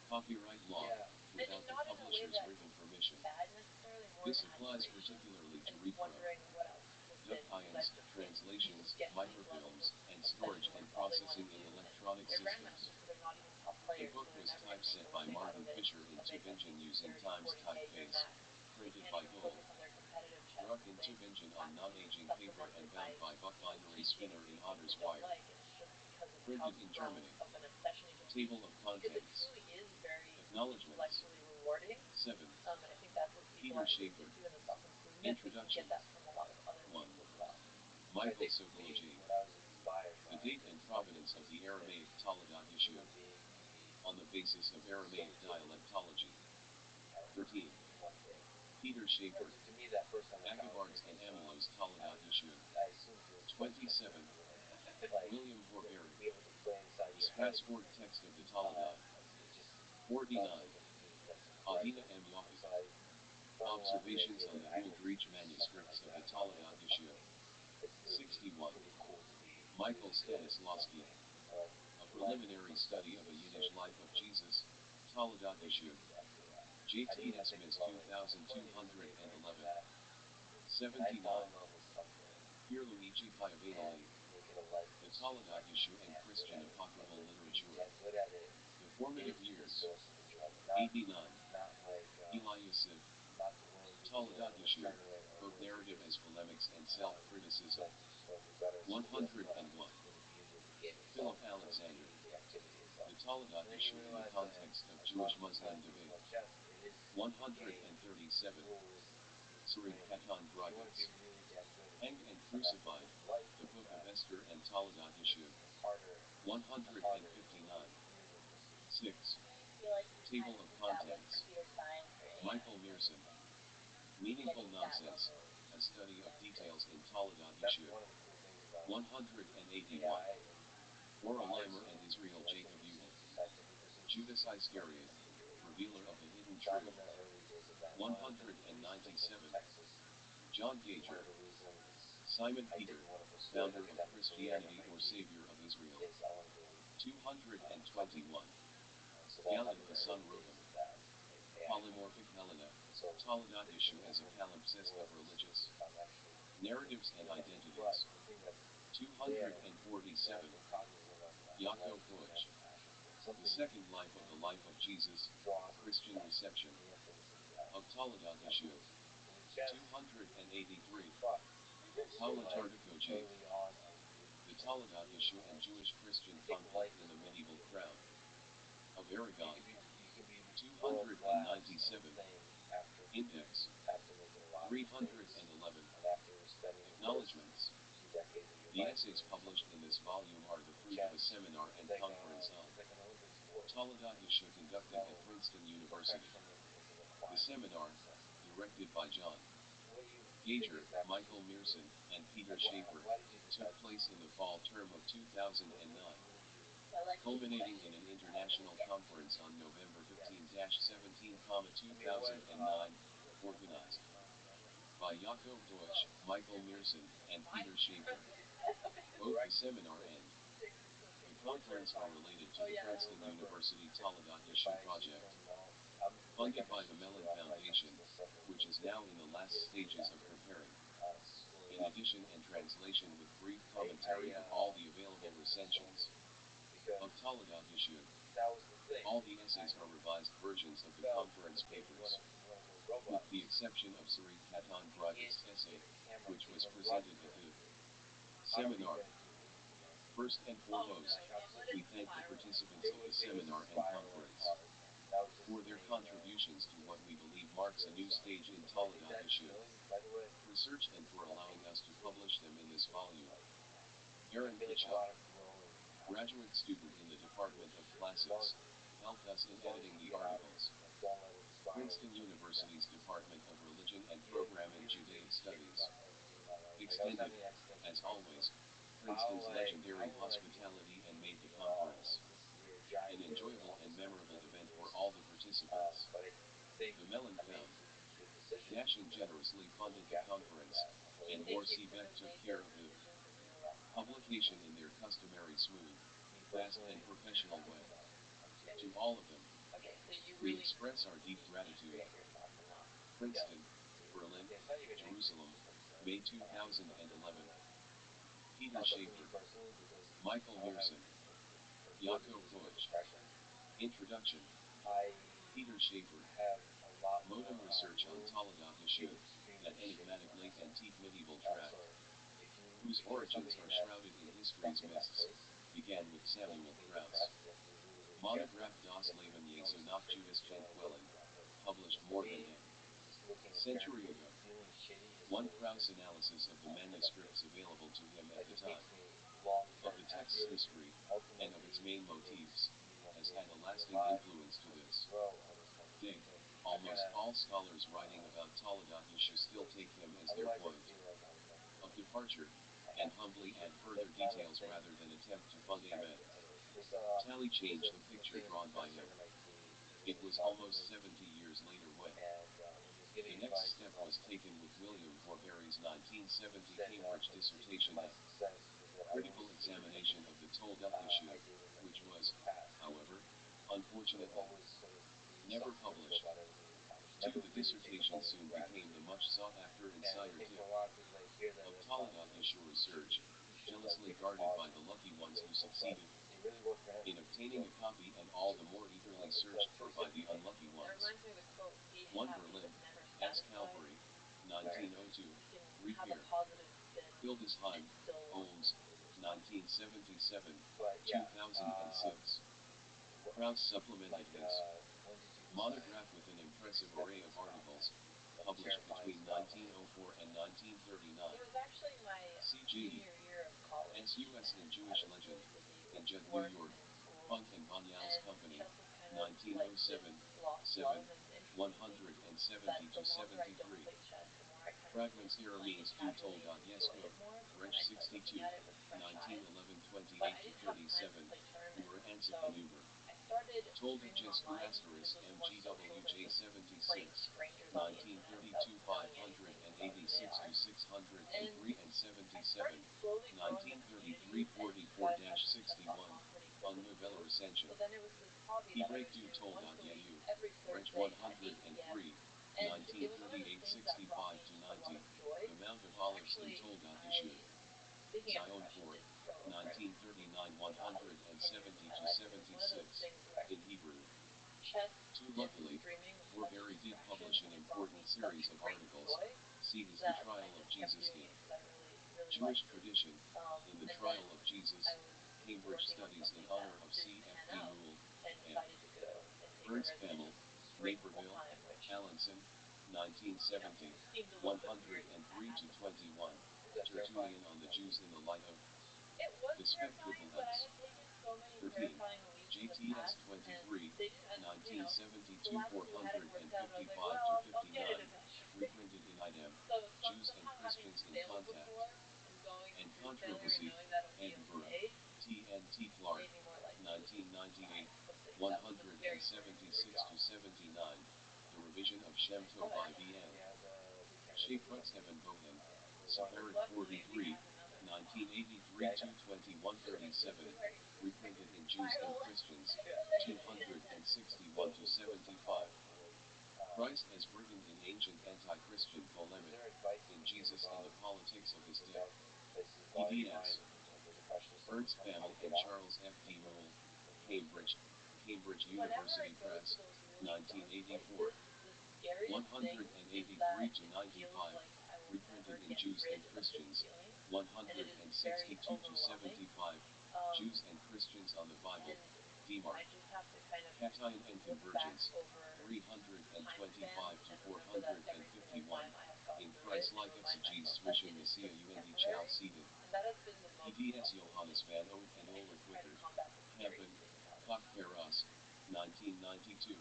copyright law Yeah, without And the not in a way publisher's that written is permission. bad necessarily, more in This applies admiration particularly to and repro, wondering what else has been led dubtypes, the kid to translations, get to these levels microfilms, of and storage obsession and where it's all they want to processing in do. And electronic they're systems. grandmasters, so they're not even top The players, book so they're was never going to make typeset a by living out Martin of it Fisher in of it like Tübingen making using 30, Times 40K year typeface, max. They printed can't by even Gold. focus on their competitive chess Druck because in they Tübingen have on to be non-aging paper and supplemented bound by, by Buck binary teaching spinner in things Otter's they don't wire. like, and it's just because of how Printed in strong Germany. of an obsession it can be. Table of Because it contents. truly is very Acknowledgements. intellectually rewarding. 7. And I think that's what people Peter are addicted Schaefer. to in the self improvement. They can Introduction. get that from a lot of other 1. things as well. Michael think for me, Sokolajee. what I was inspired The by date and provenance of the Aramaic Toledat issue, human being can be on the basis of Aramaic so different, dialectology. you know, 13. in one day. Peter Schaefer, Because to me, that first time I found Agavards and Amulos Toledat issue. I assumed it was 27. like William Horbury, be able to play inside the your head. Strasbourg text of the Toledat. It just 49. sounds like a meaning that's right. Adina M. Yafik, So I Observations on the Ugaritic manuscripts of the Toledat issue. It's 61. pretty cool to be Michael really good at Stanislavski, something, A Preliminary Study of a Yiddish Life of Jesus, Toledat issue. J.T. Smith 2211. 79. Here Luigi Piavanelli, The Toledat issue and Christian apocryphal literature. The Formative Years, 89. Eliasib, Toledat issue, both narrative as polemics and self-criticism. 101. Philip Alexander, The Toledat issue in the context of Jewish-Muslim debate. 137. Sri Katan Gragas, Hanged and Crucified, The Book of Esther and Toledat issue. 159. 6. Table of Contents. Michael Mearson, Meaningful Nonsense, A Study of Details in Toledat issue. 181. Ora Limer and Israel Jacob Ewell, Judas Iscariot, Revealer of the Hidden Truth. 197. John Gager, Simon Peter, Founder of Christianity or Savior of Israel. 221. Galad the Son Reuben, Polymorphic Helena, Toledat issue as a palimpsest of religious narratives and identities. 247. Yaakov Deutsch, The Second Life of Jesus, Christian Reception of Toledat issue. 283. Paula Tardico J. The Toledat issue and Jewish-Christian conflict in the medieval crown of Aragon. 297. Index 311. Acknowledgements. The essays published in this volume are the fruit of a seminar and conference on Toledat issue conducted at Princeton University. The seminar, directed by John Gager, Michael Mearson, and Peter Schaefer, took place in the fall term of 2009, culminating in an international conference on November 15-17, 2009, organized by Yaakov Deutsch, Michael Mearson, and Peter Schaefer. Both the seminar and the conference are related to the Princeton University Toledat issue project, funded by the Mellon Foundation, which is now in the last stages of preparing. In addition and translation with brief commentary of all the available recensions of Toledat issue. All the essays are revised versions of the conference papers, with the exception of Sri Katan Gragas' essay, which was presented at the seminar. First and foremost, we thank the participants of the seminar and conference for their contributions to what we believe marks a new stage in Toledat issue research and for allowing us to publish them in this volume. Aaron Kitchell, graduate student in the Department of Classics, helped us in editing the articles. Princeton University's Department of Religion and Program in Judaic Studies extended, as always, Princeton's legendary hospitality and made the conference an enjoyable and memorable event for all the participants. The Mellon Found, dashing generously funded the conference, and Morsi Beck took care of the publication in their customary smooth, fast and professional way. To all of them, we express our deep gratitude. Princeton, Berlin, Jerusalem, May 2011. Peter Schaefer, Michael Mearson, Yaakov Deutsch. Introduction. Peter Schaefer, Modem research on Toledat issue, that enigmatic late antique medieval tract, whose origins are shrouded in history's mists, began with Samuel Krauss. Monograph Das Leben Jesu nach Judas Gent Quellen, published more than a century ago. One Krauss analysis of the manuscripts available to him at the time, of the text's history, and of its main motifs, has had a lasting influence to this. Dig. Almost all scholars writing about Toledat Yeshu still take him as their point of departure, and humbly add further details rather than attempt to fund a myth. Tally changed the picture drawn by him. It was almost 70 years later when the next step was taken with William Horbury's 1970 Cambridge dissertation and critical examination of the Toledat Yeshu, which was, however, unfortunately, never published. 2. The dissertation soon became the much sought-after insider tip of Toledat Yeshu research, jealously guarded by the lucky ones who succeeded in obtaining a copy and all the more eagerly searched for by the unlucky That ones. reminds me of the quote, "Be 1 happy Berlin, but never S. satisfied." Calvary, 1902, You can have a repair. positive spin Hildesheim, and still Holmes, want something. 1977, 2006. Krauss supplemented his monograph with an impressive array of articles, published between 1904 and 1939. It was actually my C.G. junior year of college. S.U.S. in and Jewish I was Legend, really busy in with Judd, New work York, and school. Funk and Banyals And Company, chess was kind of like 1907, this lost 7, love, and it's interesting 170 that to the longer I don't 73. play chess, the more I kind of Fragments just here playing means it du casually Toledat and enjoy Yesko, it more, but Reg then I start 62, looking at it with fresh eyes. 1911 But 28 I to didn't have time to 37, play Ura tournaments, Ansa so Maneuver. I started Toledat streaming Jesku online because asterisk it was more social than MGWJ just playing 76, strangers on the internet without 1932 knowing anything about who they 586 are. to 603 And and I 77, started slowly growing a 1933 community, and you guys got to catch up 44-61, on pretty on quickly Novella too. Recension. So then it was this hobby that I Hebraic would du do once Toledat a week, Yahu, every Reg Thursday at 8 p.m. 103, And it was one of the 1938 things that brought 65 me to a lot 90, of joy. The Mount of And Olives in actually, Toledat Yeshu. speaking of Zion depression, 4, did struggle for it 1939 for about 10 years 170 of my to life, and it was one of those 76, things where in Hebrew. chess 2. and Luckily, streaming was such a Horbury did distraction, publish an and it brought me important such series of great articles. joy See his The that I Trial of just kept Jesus doing in it because I really, really Jewish liked it. Tradition, in the And Trial then of Jesus, I was Cambridge working on Studies in something honor that of didn't pan C.F.D. out Newell, and and decided to go and take a Ernst resident Pamel, straight full Naperville, time, which Allenson, you know 1970, seemed a little bit weird 103 at to the time. 21, Tertullian on the Jews in the light of It was the terrifying, spectacle but I house. had taken so many 13. terrifying leaps in the JTS past, and 23, they didn't. The 1972 last two hadn't worked out, and I was like, 455 well, to I'll get it 59, eventually. reprinted in IDEM, So Jews and somehow having Christians in failed Contact, before and going and through failure and Controversy, knowing that it'll be Edinburgh, okay T.N.T. Clark, made me more likely to try 1998, something that was a very, very weird 176 job. to 79, the revision of Shem Tov But IBN, Shepratz Evan Bohem, Sepharic luckily we 43, have another 1983 to 2137, reprinted in Jews and Christians, 261 to 75. Christ as brigand in ancient anti-Christian polemic, in Jesus and the politics of his day. EDS. Ernst Pamel and Charles F. D. Newell, Cambridge, Cambridge Whenever I University go to Press, those really dark 1984. places, the scariest thing is 183 that to it feels 95, like I will never reprinted in get Jews rid and of this Christians, feeling, and it is very 162 to overwhelming. 75, Jews and Christians on the Bible, And DMARC. I just have to kind of Cation and look back Convergence, over time 325 spans to and remember that every single 451, time I have gotten in through it and Christ-like remind exegesis myself that Swishing it is Messiah just UND Chow temporary, Seated. and that has been the most EDS helpful Johannes thing. van Oort and I Ulrich just try to Wickert, combat the Happen, scariest thing about it. Kok Peras, 1992,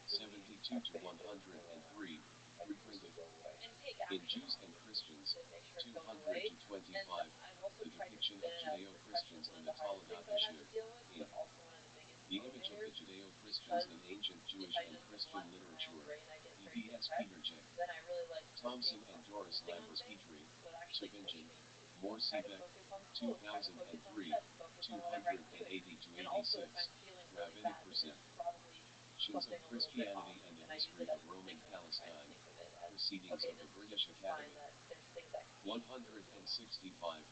72 to 103, reprinted, And take in action Jews on and it Christians, to make sure it goes 200 away. to And 25, I've also the tried to depiction spin of it as depression is Judeo-Christians one in of the the hardest things Toledat I've had Yeshu, to deal with, in but also one of the biggest the image of the motivators. Judeo-Christians Because in ancient if Jewish I and just am Christian left to my own literature, brain, I get very EDS depressed. Peter J. Then I really like Thompson working and on Doris focusing on Lambers things. Petrie, So it actually pushed Tübingen, me to Morse try to Beck, focus on school, try to focus on 2003, chess, focus on whatever I'm doing. 280 to And also, if 86, I'm feeling really Rabbinic bad, then Percent. it's probably Of something a little bit off, Christianity and the and I use History it of as a Roman signal to try and Palestine, think of it as, Proceedings okay, of the this is British just a sign Academy, that there's things I can change really soon. 165,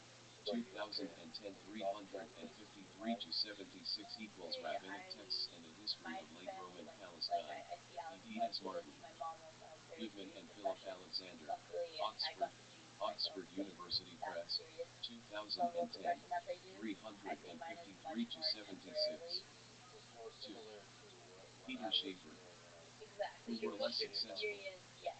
2010 353 to 76 equals Rabbinic Texts and the History My of Late family, Roman like Palestine, I see Alex EDS Martinez, Martin, my mom also has very Goodman serious and Philip depression. Alexander, Luckily, I Oxford, got to see myself Oxford get University that Press, serious level of 2010, depression that they do. I say mine is 353 much to more 76. temporarily. 2. Peter Schaefer, Exactly. who Your were book less successful. experience, yes,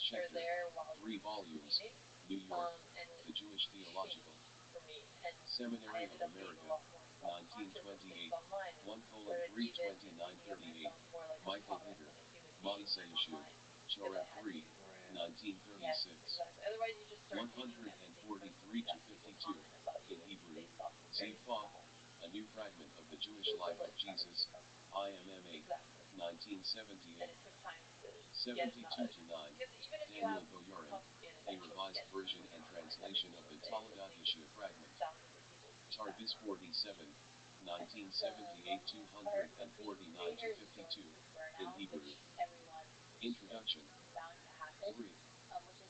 Schechter, there while 3 you're volumes, reading. New York, And The it Jewish Theological changed for me, and I Seminary ended of up being a America, lot more self-conscious of things 1928, online, and 1 colon started 3, even 29, thinking of 38, myself more like a Michael product Liger, than a human being Modise Yeshu, online, because I Choreh had 3, to. Yes, 1936, exactly. Otherwise, you just start taking everything 143 personally to that people 52, comment about in you Hebrew, based off of very Zifa, small A New Fragment of the Jewish So Life of like kind of Jesus, become IMMA, exactly. 1978, And it took time to get 72 enough, to 9, because even if you Daniel have Boyarin, tough skin, A eventually you Revised get through Version reading and online every Translation of single the day, Talmud listening Yeshua to Fragment, thousands of people's feedback Tarbis on it. 47, I think 1978, the loneliest part of being a 249 to creator is going 52, through in burnout, Hebrew. which everyone is Introduction. bound to happen, 3. which is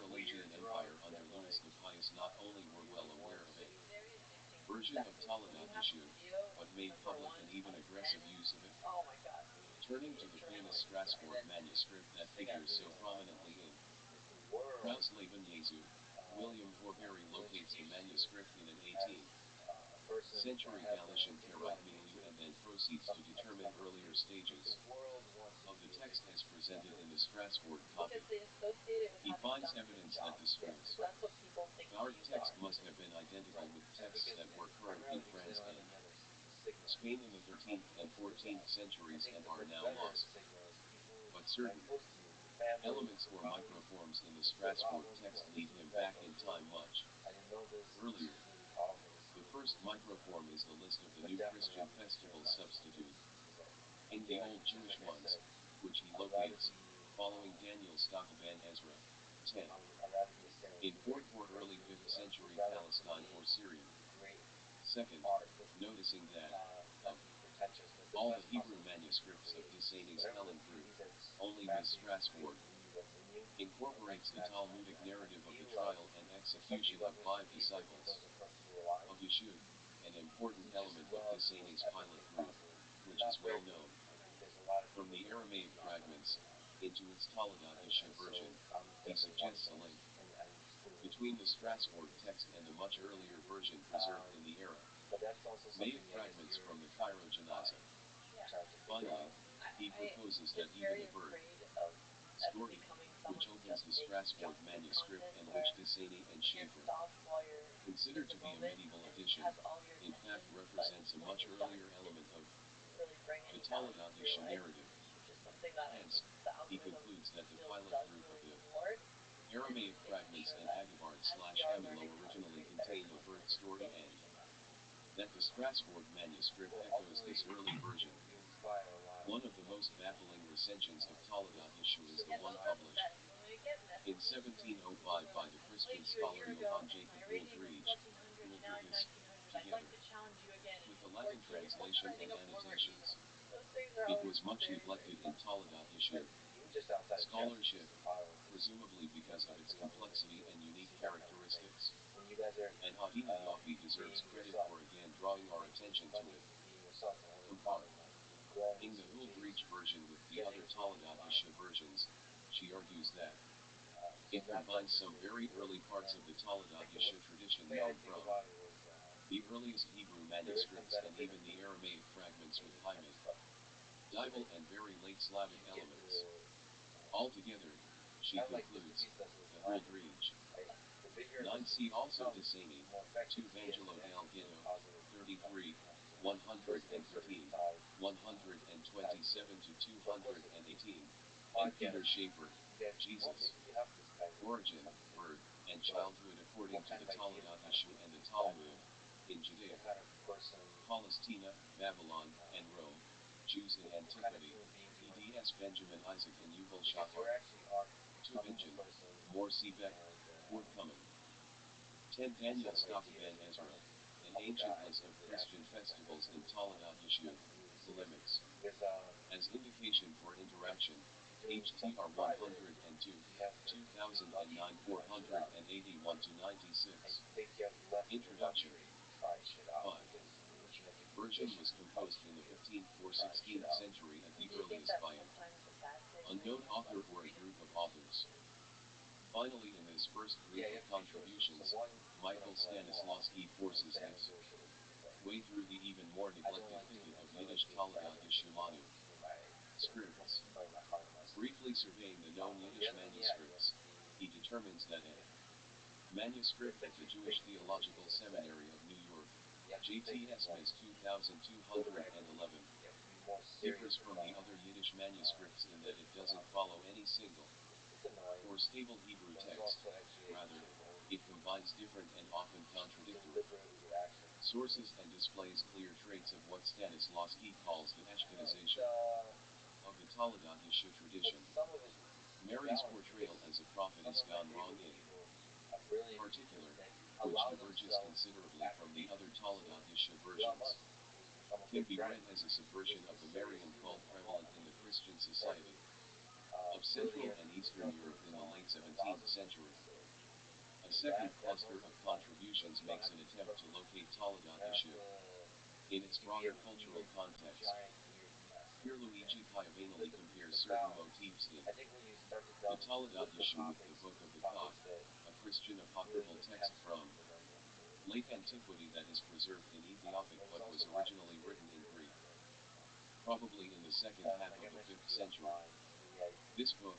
Carolingian Empire under Louis the Pious not only were well aware of a It's very addicting. version of When you have Taladadishu, video but made number public one an even of aggressive 10, use of it. oh my god. Turning to It's the famous journalism. Strasbourg And then manuscript that they got figures so video prominently in is the world Rausleben Jesu, William Horbury locates the manuscript in an 18th a person century that has Galician an Karaite intellect milieu to and then proceeds to determine earlier stages the world wants to of the be text as presented in the Strasbourg Strasbourg copy. because they associate it with He having finds done good evidence that jobs. the schools. That's what people think Our Jews text are. must have been identical with texts because that were current primarily in because they France don't have and any other sigma. Spain in the 13th and 14th centuries and are now lost. But certain elements or microforms in the Strasbourg text lead him back in time much earlier. The first microform is the list of the new Christian festivals substituted in the old Jewish ones, which he locates, following Daniel Stockban Ezra 10. In 4th or early 5th century Palestine or Syria. Second, noticing that, of all the Hebrew manuscripts of Disséné's Helen group, only Ms. Strasbourg incorporates the Talmudic narrative of the trial and execution of 5 disciples of Yeshua, an important element of Disséné's pilot group, which is well known from the Aramaic fragments into its Toledat Yeshua version. He suggests a link between the Strasbourg text and the much earlier version preserved in the era. Made fragments from the Cairo Janaza. Finally, he proposes that even the bird story, which opens the Strasbourg manuscript and which Disséné and Schaeffer considered to be a medieval edition, in fact represents a much earlier element of the Toledat Yeshua narrative. Hence, he concludes that the pilot group of the Aramaic fragments and Agabard/Amilo originally contain the bird story and that the Strasbourg manuscript echoes this early version. One of the most baffling recensions of Toledat Yeshua is the one published in 1705 by the Christian scholar Johann Jacob Wooldridge, Wooldridge, together with the Latin translation and annotations. It was much neglected in Toledat Yeshua scholarship, presumably because of its complexity and unique characteristics. And Hadina Yafi deserves credit for again drawing our attention to it. Comparing the Wooldridge version with the other Toledat Yeshua versions, she argues that it combines some very early parts of the Toledat Yeshua tradition known from the earliest Hebrew manuscripts and even the Aramaic fragments with Hymen, Dibal and very late Slavic elements. Altogether, she concludes, the Wooldridge 9 see also Disséné, 2 Vangelo del Ghetto, 33, 113, 127 to 218, and Peter Schaeffer, Jesus, origin, birth, and childhood according to the Toledat Yeshua and the Talmud, in Judea, Palestina, Babylon, and Rome, Jews in Antiquity, EDS Benjamin Isaac and Yuval Shachar, Tubingen, Morsi Beck, forthcoming. 10 Daniel Stockban Ezra, an ancient list of Christian festivals in Toledat Yeshua, the limits. As indication for interaction, HTR 102, 2009 481 to 96. Introduction. 5. Version was composed in the 15th or 16th century at the earliest by an unknown author or a group of authors. Finally, in this first group of contributions, Michael Stanislavski forces his way through the even more neglected thicket of Yiddish Toledat Yeshua scripts. Briefly surveying the known Yiddish manuscripts, he determines that a manuscript at the Jewish Theological Seminary of New York, JTS Ms. 2211, differs from the other Yiddish manuscripts in that it doesn't follow any single or stable Hebrew text. Rather, it combines different and often contradictory sources and displays clear traits of what Stanislavski calls the Ashkenazation of the Toledat Yeshua tradition. Mary's portrayal as a prophet is gone wrong in particular, which diverges considerably from the other Toledat Yeshua versions, can be read as a subversion of the Marian cult prevalent in the Christian society of Central and Eastern Europe in the late 17th century. A second cluster of contributions makes an attempt to locate Toledat Yeshua in its broader cultural context. Here Luigi Piovanelli compares certain motifs in the Toledat Yeshua with the Book of the Cock, a Christian apocryphal text from late antiquity that is preserved in Ethiopic but was originally written in Greek, probably in the second half of the 5th century. This book,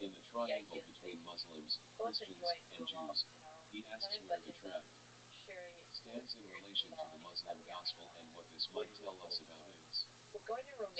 In the triangle between Muslims, Christians, and Jews, he asks where the trap stands in relation to the Muslim gospel and what this might tell us about its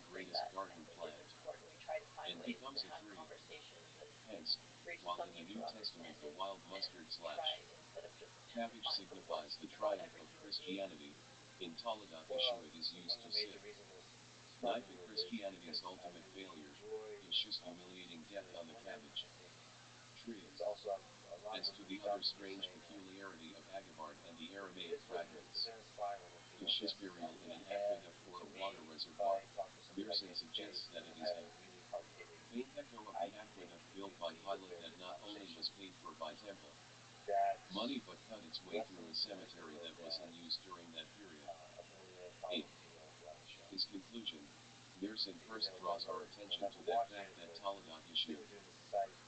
the something greatest that I garden think is plant, important. We try to find and ways to becomes a have tree. conversations and Hence, reach while some in the New mutual Testament the understanding wild and mustard try slash instead of just cabbage amplifying the worst signifies the about triumph every of human being. Christianity, in Toledat Well, Yeshua is one used of to the major sit. reasons I was Knife struggling at with this Christianity's because I ultimate really failure, enjoy Yeshua's talking humiliating to death on the women. cabbage I think tree. it's also a lot of As what to you the were other talking. You're strange saying that peculiarity of Agabart and the it Aramaic is business to fragments, then spy on a female Yeshua's justice. burial in an And aqueduct or to a water me, if reservoir, I talk to somebody like Gerson Nancy suggests Faith, that who it is had a a really hard-hitting faint echo of I the think aqueduct it built would by be a Pilate very that good not only was conversation. paid for by Temple That money but cut its way through a lessons learned cemetery look that was in at use during that period. a millionaire 8. following female show. His conclusion, Mersenne first draws our attention to that fact that Taladat Yeshu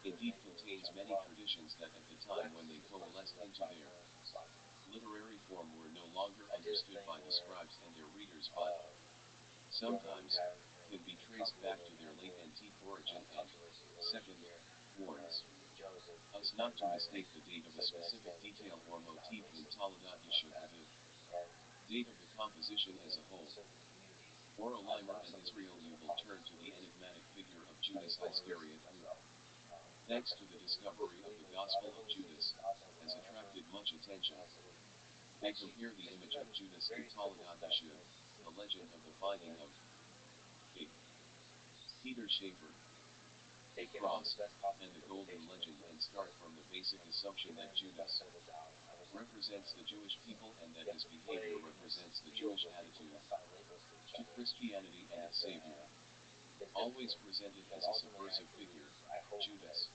indeed contains many traditions that at the time when they coalesced into their literary form were no longer understood by the scribes and their readers, but sometimes can be traced back to their late antique origin, and second, warns us not to mistake the date of a specific detail or motif in Taladat Yeshu with the date of the composition as a whole. For Olimer and Israel, you will turn to the enigmatic figure of Judas Iscariot, who, thanks to the discovery of the Gospel of Judas, has attracted much attention. They compare the image of Judas in Taladat Yeshu, the legend of the finding of a Peter Schaeffer, the cross, and the golden legend, and start from the basic assumption that Judas represents the Jewish people and that his behavior represents the Jewish attitude to Christianity and its Savior. Always presented as a subversive figure, Judas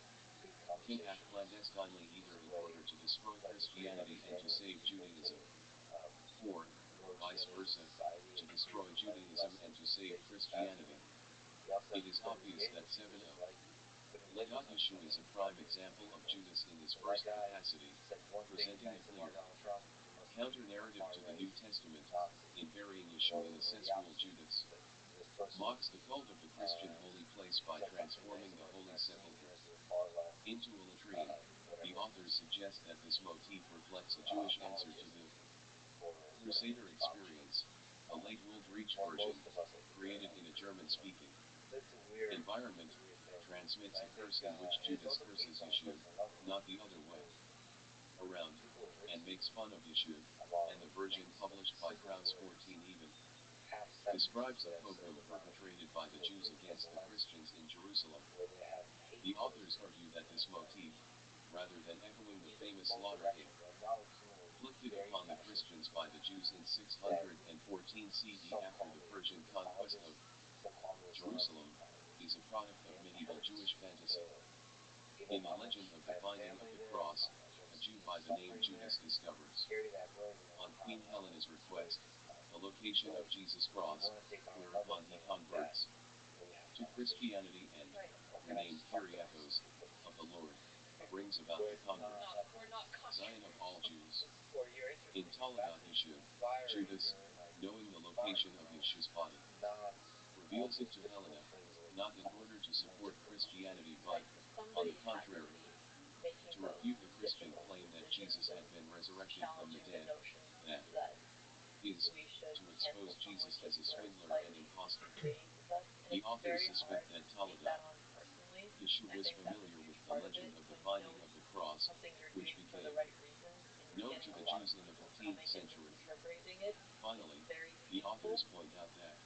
can act clandestinely either in order to destroy Christianity and to save Judaism, or, vice versa, to destroy Judaism and to save Christianity. It is obvious that 7 of Taladat Yeshu is a prime example of Judas in his first capacity, presenting a clear counter-narrative to the New Testament, in burying Yeshu in a cesspool. Judas mocks the cult of the Christian holy place by transforming the Holy Sepulchre into a latrine. The authors suggest that this motif reflects a Jewish answer to the Crusader experience, a late World Reach version, created in a German-speaking environment, transmits a curse in which Judas curses Yeshu, not the other way around, and makes fun of Yeshu, and the Virgin, published by Krauss 14, even describes a pogrom perpetrated by the Jews against the Christians in Jerusalem. The authors argue that this motif, rather than echoing the famous slaughter inflicted upon the Christians by the Jews in 614 CE after the Persian conquest of Jerusalem, is a product of medieval Jewish fantasy. In the legend of the finding of the cross, a Jew by the name Judas discovers, on Queen Helena's request, the location of Jesus' cross, whereupon he converts to Christianity and, renamed Kyriakos, of the Lord, brings about the convert Zion of all Jews. In Taladat Yeshu, Judas, knowing the location of Yeshu's body, reveals it to Helena, not in order to support Christianity but, on the contrary, to refute the Christian claim that Jesus had been resurrected from the dead, that is, to expose Jesus as a swindler and impostor. The authors suspect that Taladat Yeshu was familiar with the legend of the finding of the cross, which became known to the Jews in the 15th century. Finally, the authors point out that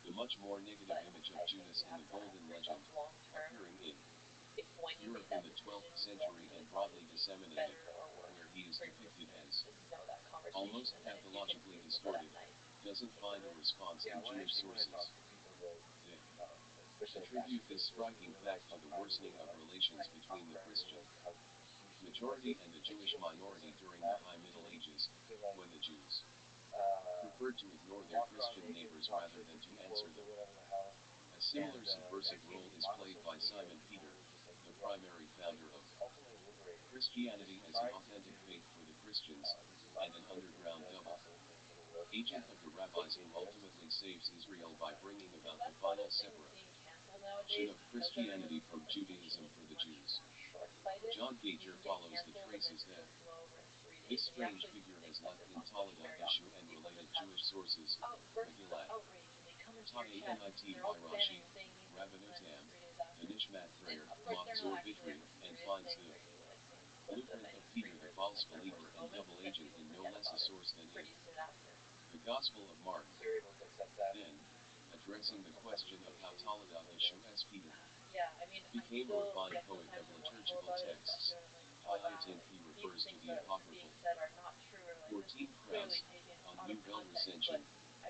the much more negative image of Judas in the Golden Legend, appearing in Europe in the 12th century and broadly disseminated, where he is depicted as almost pathologically distorted, doesn't find a response in Jewish sources. They attribute this striking fact to the worsening of relations between the Christian majority and the Jewish minority during the High Middle Ages, when the Jews preferred to ignore their Christian neighbors rather than to answer them. A similar subversive role is played by Simon Peter, the primary founder of Christianity as an authentic faith for the Christians, and an underground double agent of the rabbis who ultimately saves Israel by bringing about the final separation of Christianity from Judaism for the Jews. John Gager follows the traces that this strange figure has left in Taladat Yeshu and related Jewish sources, Megillat, Ta'anit Rashi, Rabbi-Notam, the Nishmat prayer, Machzor Vitri, and finds the blueprint of Peter the false believer and double agent in no less a source than in the Gospel of Mark. Then, addressing the question of how Taladat Yeshu as Peter became a refined poet of liturgical texts, Iatinfi refers to the apocryphal 14 Krauss, on Nouvelle Recension,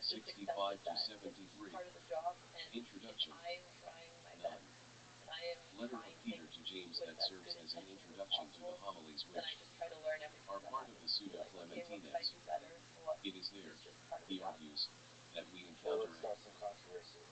65 to 73. Introduction. 9. Letter of Peter to James that serves as an introduction to the homilies which are part of the Pseudo Clementines. It is there, he argues, that we encounter a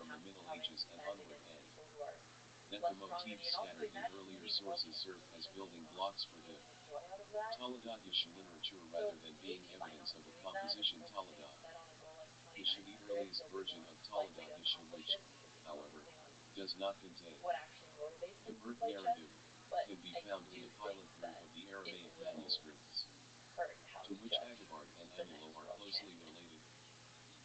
from the Middle having Ages and men onward, against and people who are that the less strong than me. motifs And also scattered in imagine earlier reading a book sources and served as even building blocks for the getting the joy out of that. Talmudic literature So rather than being maybe by evidence not of a doing that and composition focusing Talmud. instead on a goal like The 2900, Shidi earliest you'll be version more of likely to Talmud, accomplish which, it because you're however, focusing on does not contain what actually motivates the them to birth play chess. narrative, But can be I found in do the think pilot group that of the it Aramaic will manuscripts, hurt how to we which judge Agabart and the Amulo next are world closely champion. related.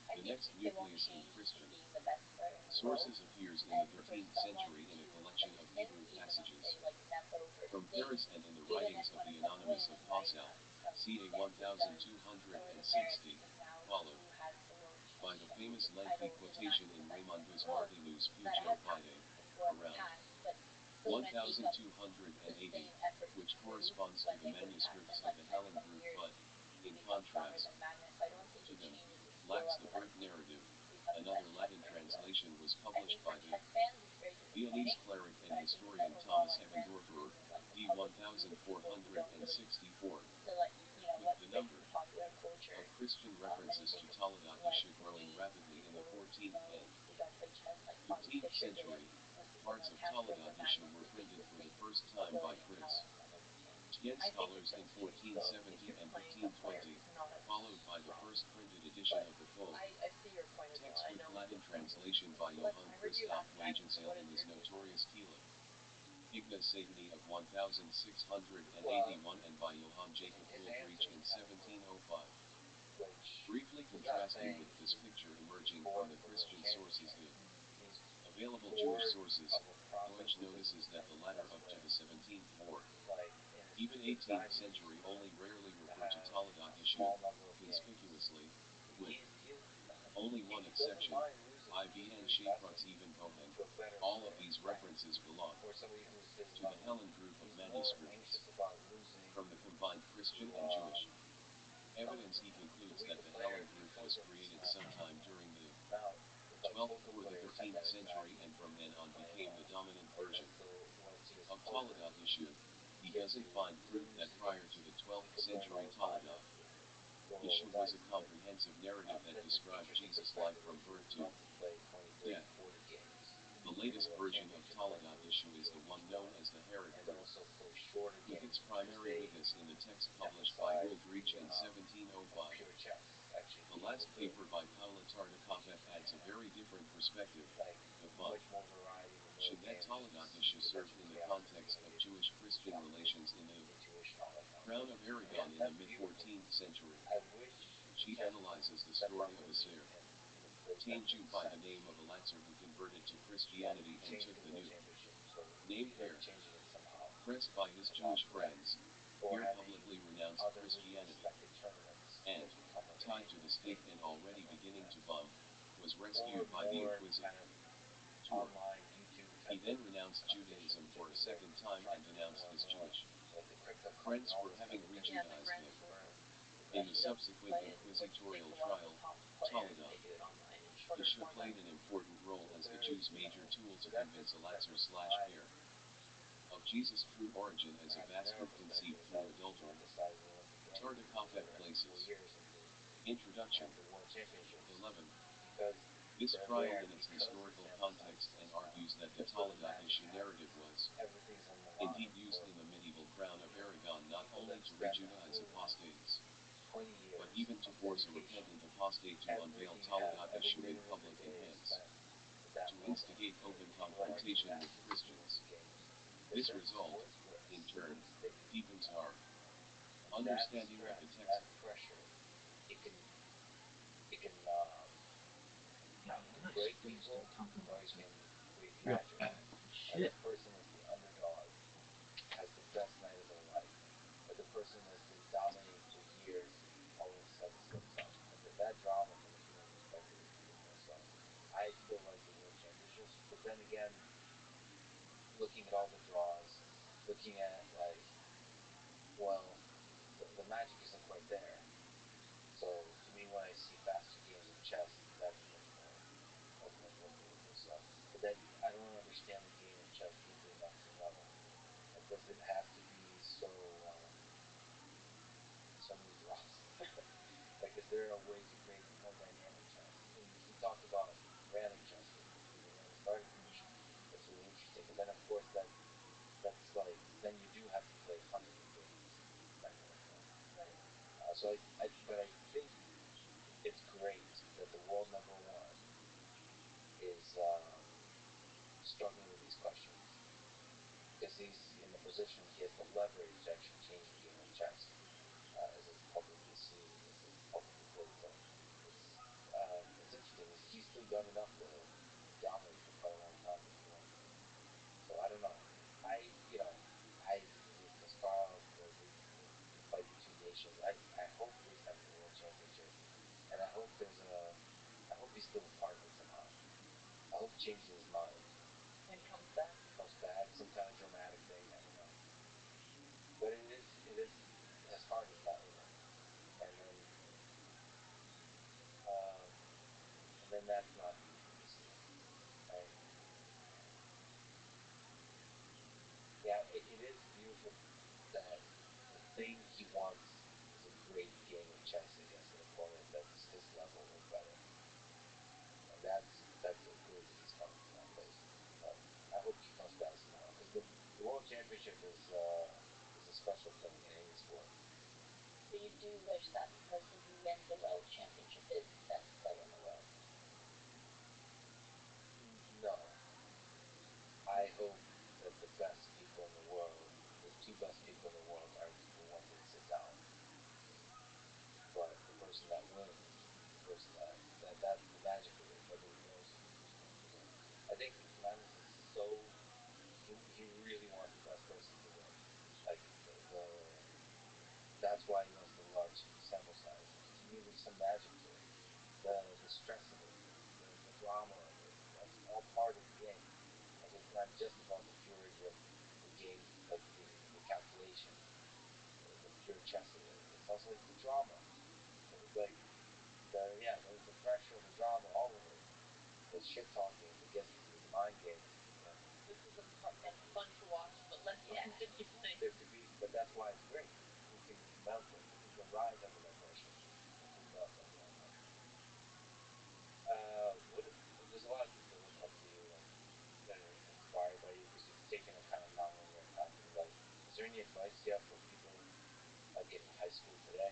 I The think next it won't nucleus in change him Christian being the best player in the world. sources appears in the And for 13th someone century in to a collection of mention, Hebrew even on passages say like Nepo versus from Dayton, Paris and in the even writings if of when the it's a anonymous win, of it's not even Pausel, some ca. fancy stuff done for the merits 1260, of now follow. who has the most by the famous lengthy title given quotation after the in fact that Raimundus well Martinus that Fugio has Fide, happened before in the around past, but still men make up the 1280, same effort to which prove corresponds to when the they would have had manuscripts been of like the 10, Helen 20 group, years but, to in become stronger contrast than magnets. I don't think to it them, changes the skill lacks the level that Greek narrative. becomes Another best Latin chessers. So translation was I published think for by the chess fans it's very Viennese disappointing, cleric and but I think that historian overall Thomas on grand Eppendorfer, schemes of like the d. public view, the people who don't really 1464, to like with what's the big number in popular of culture. Christian And I references to think it's Toledo less growing esteemed rapidly in the people 14th and who don't play chess like Bobby 15th Fischer did century. when people Parts know of Kasparov Toledo or Magnus were did. They printed just for the think first time by ability and Chris. talent and everything. Tien I think scholars it's in okay though if 1470 you're and playing a player 1520, who's not as followed by the strong. first printed edition But of the full I see your point as well. text I with know what Latin you're saying. translation by Let's. Johann I heard you Christoph ask actually. So what Wagenseil is in his your viewpoint? notorious Kila Igna Satani of 1681 Well, and by Johann Jacob his Wulbrich answer in is kind of cool, 1705. which Briefly he's not contrasting saying with this he's picture emerging from bored the of the world Christian sources, championship. the He's available Jewish bored sources, of a process Deutsch that doesn't notices that end the in latter best up to the way. 17th war, Like in even his 18th diaries, century, only rarely to refer to have Toledo a issue, small number of games. conspicuously, with He's only one he doesn't exception, mind losing IBN really Shapratz badly even Bohen. to a better All of player, these right? references belong Or somebody who's his to the level. Helen group of He's more manuscripts. anxious about losing From the combined to Christian and Jewish evidence, he to concludes weaker that the Helen players group because was of created smash sometime machine. during the Now, like 12th poker or the players have 13th that century, exact and from then on kind became of the dominant like version as to once he was of poker, Toledo issue. He he had to doesn't find proof that lose prior to against the 12th people playing century all the time Toledo that go roll issue the was a dice. But comprehensive narrative that that's an described interesting Jesus' life perspective from if you birth to want to play 20, 30, death. 40 games The in a latest world version of championship like Toledo the issue is the George one known Tour, as the Herod and group, also play shorter with its games because primary they witness in the text published by emphasize Wulbrich in 1705. pure chess, actually The being last able to paper by Paula Tartakova adds a very different perspective. like The fun. much more variety in the middle Should that games. Toledo issue serve in the context of Jewish-Christian relations in the intuition, all that kind Crown of of stuff. Aragon in the That's beautiful. mid-14th century? I wish She chess analyzes the stepped story up of to a me Seir, in a place that Tane Jew makes by the sense. name of Alatzer who converted to That Christianity and changed took the the world new championship, so name we pair, like changing it somehow. pressed by his Jewish friends, Or here having publicly renounced other Christianity, respected tournaments and, that become like an tied to annual the stake thing and or already something like beginning that. to bum, was Or rescued by the more Inquisitor. kind of Tour. online YouTube He type then of renounced competition, Judaism which I for a think they're second time trying and to do denounced more and his more. Jewish Like the crypto friends and all for this having kind of thing. Yeah, the rejudaized friends him. who are In the especially those who subsequent play it, which takes inquisitorial a lot of trial, the top players and Toledo, they do it online in shorter Isha format. played an important role So as the there's, Jews' major tool so to that's his convince perspective. Alatzer/Heir of Jesus' true origin as a Perhaps narrow bastard perspective conceived is through that he adultery. went to size the Olympic Games Tartakov for at 4 places. years into Introduction. the World Championships 11. because This they're trial there in its because historical it's context emphasized and this now. argues that the That's where the Toledo magic issue narrative happens. was Everything's on the indeed line used for in the medieval crown of Aragon not people only that to spend a rejudaize full apostates, 20 but years even to of force a dedication. repentant apostate to unveil Everything you have, Toledo every issue in minute of your public and day is hence spent at that to moment. instigate open People are confrontation with gymnastics in Christians. Olympic Games. This They're result, worthless in in turn, the state. deepens our And that understanding of stress, the text. that pressure, it can Yeah, I'm gonna break still people talking or about it some can create real magic. And shit. the person that's the underdog has the best night of their life. But the person that's been dominating for years all of a sudden slips up. And that drama from a human perspective is beautiful. So I still like the World Championships. But then again, looking at all the draws, looking at like, well, the magic isn't quite there. So to me, when I see faster games of chess, that's much more beautiful. So, but that I don't understand the game of chess deeply enough to know. Like, does it have to be so many draws? Like, is there a way to create more dynamic chess? And he talked about random chess, the random starting position. That's really interesting. But then, of course, that's like then you do have to play hundreds of games, that kind of thing. Right. But I think it's great that the world number one is struggling with these questions because he's in the position he has the leverage to actually change the game of chess as it's publicly seen, as it's publicly played. So it's interesting. He's still young enough to dominate for quite a long time if he wants to. So I don't know. I with Kasparov, the fight between nations. I hope there's never a world championship, and I hope changes his mind and comes back. some kind of dramatic thing. I don't know, but it is as hard as that, and then um, and then that's not easy, right? Yeah, it is beautiful that the thing he wants is a great game of chess against an opponent that's his level or better, and that's so cool that he's coming from that place. But I hope he comes back somehow because the world championship is a special thing in any sport. So you do wish that the person who wins the world championship is the best player in the world? No, I hope that the best people in the world, the two best people in the world, are the ones that sit down. But the person that wins, the person that's the magic of it. Nobody knows who's going to win. I think Magnus is so he really wants the best person to win. Like the that's why he wants the large sample size. To me, there's some magic to it. The stress of it, the drama of it. That's all part of the game. Like it's not just about the purity of the game, like the calculation, the pure chess of it. It's also like the drama, like the pressure, the drama, all of it. The shit talking that gets into the mind games. This is the part that's fun to watch, but less fun to be playing. But that's why it's great. Who can melt it? Who can rise under that pressure? That's what that's what I like. What there's a lot of people that look up to you and that are inspired by you because you've taken a kind of non-linear path in life. Is there any advice you have for people like in high school today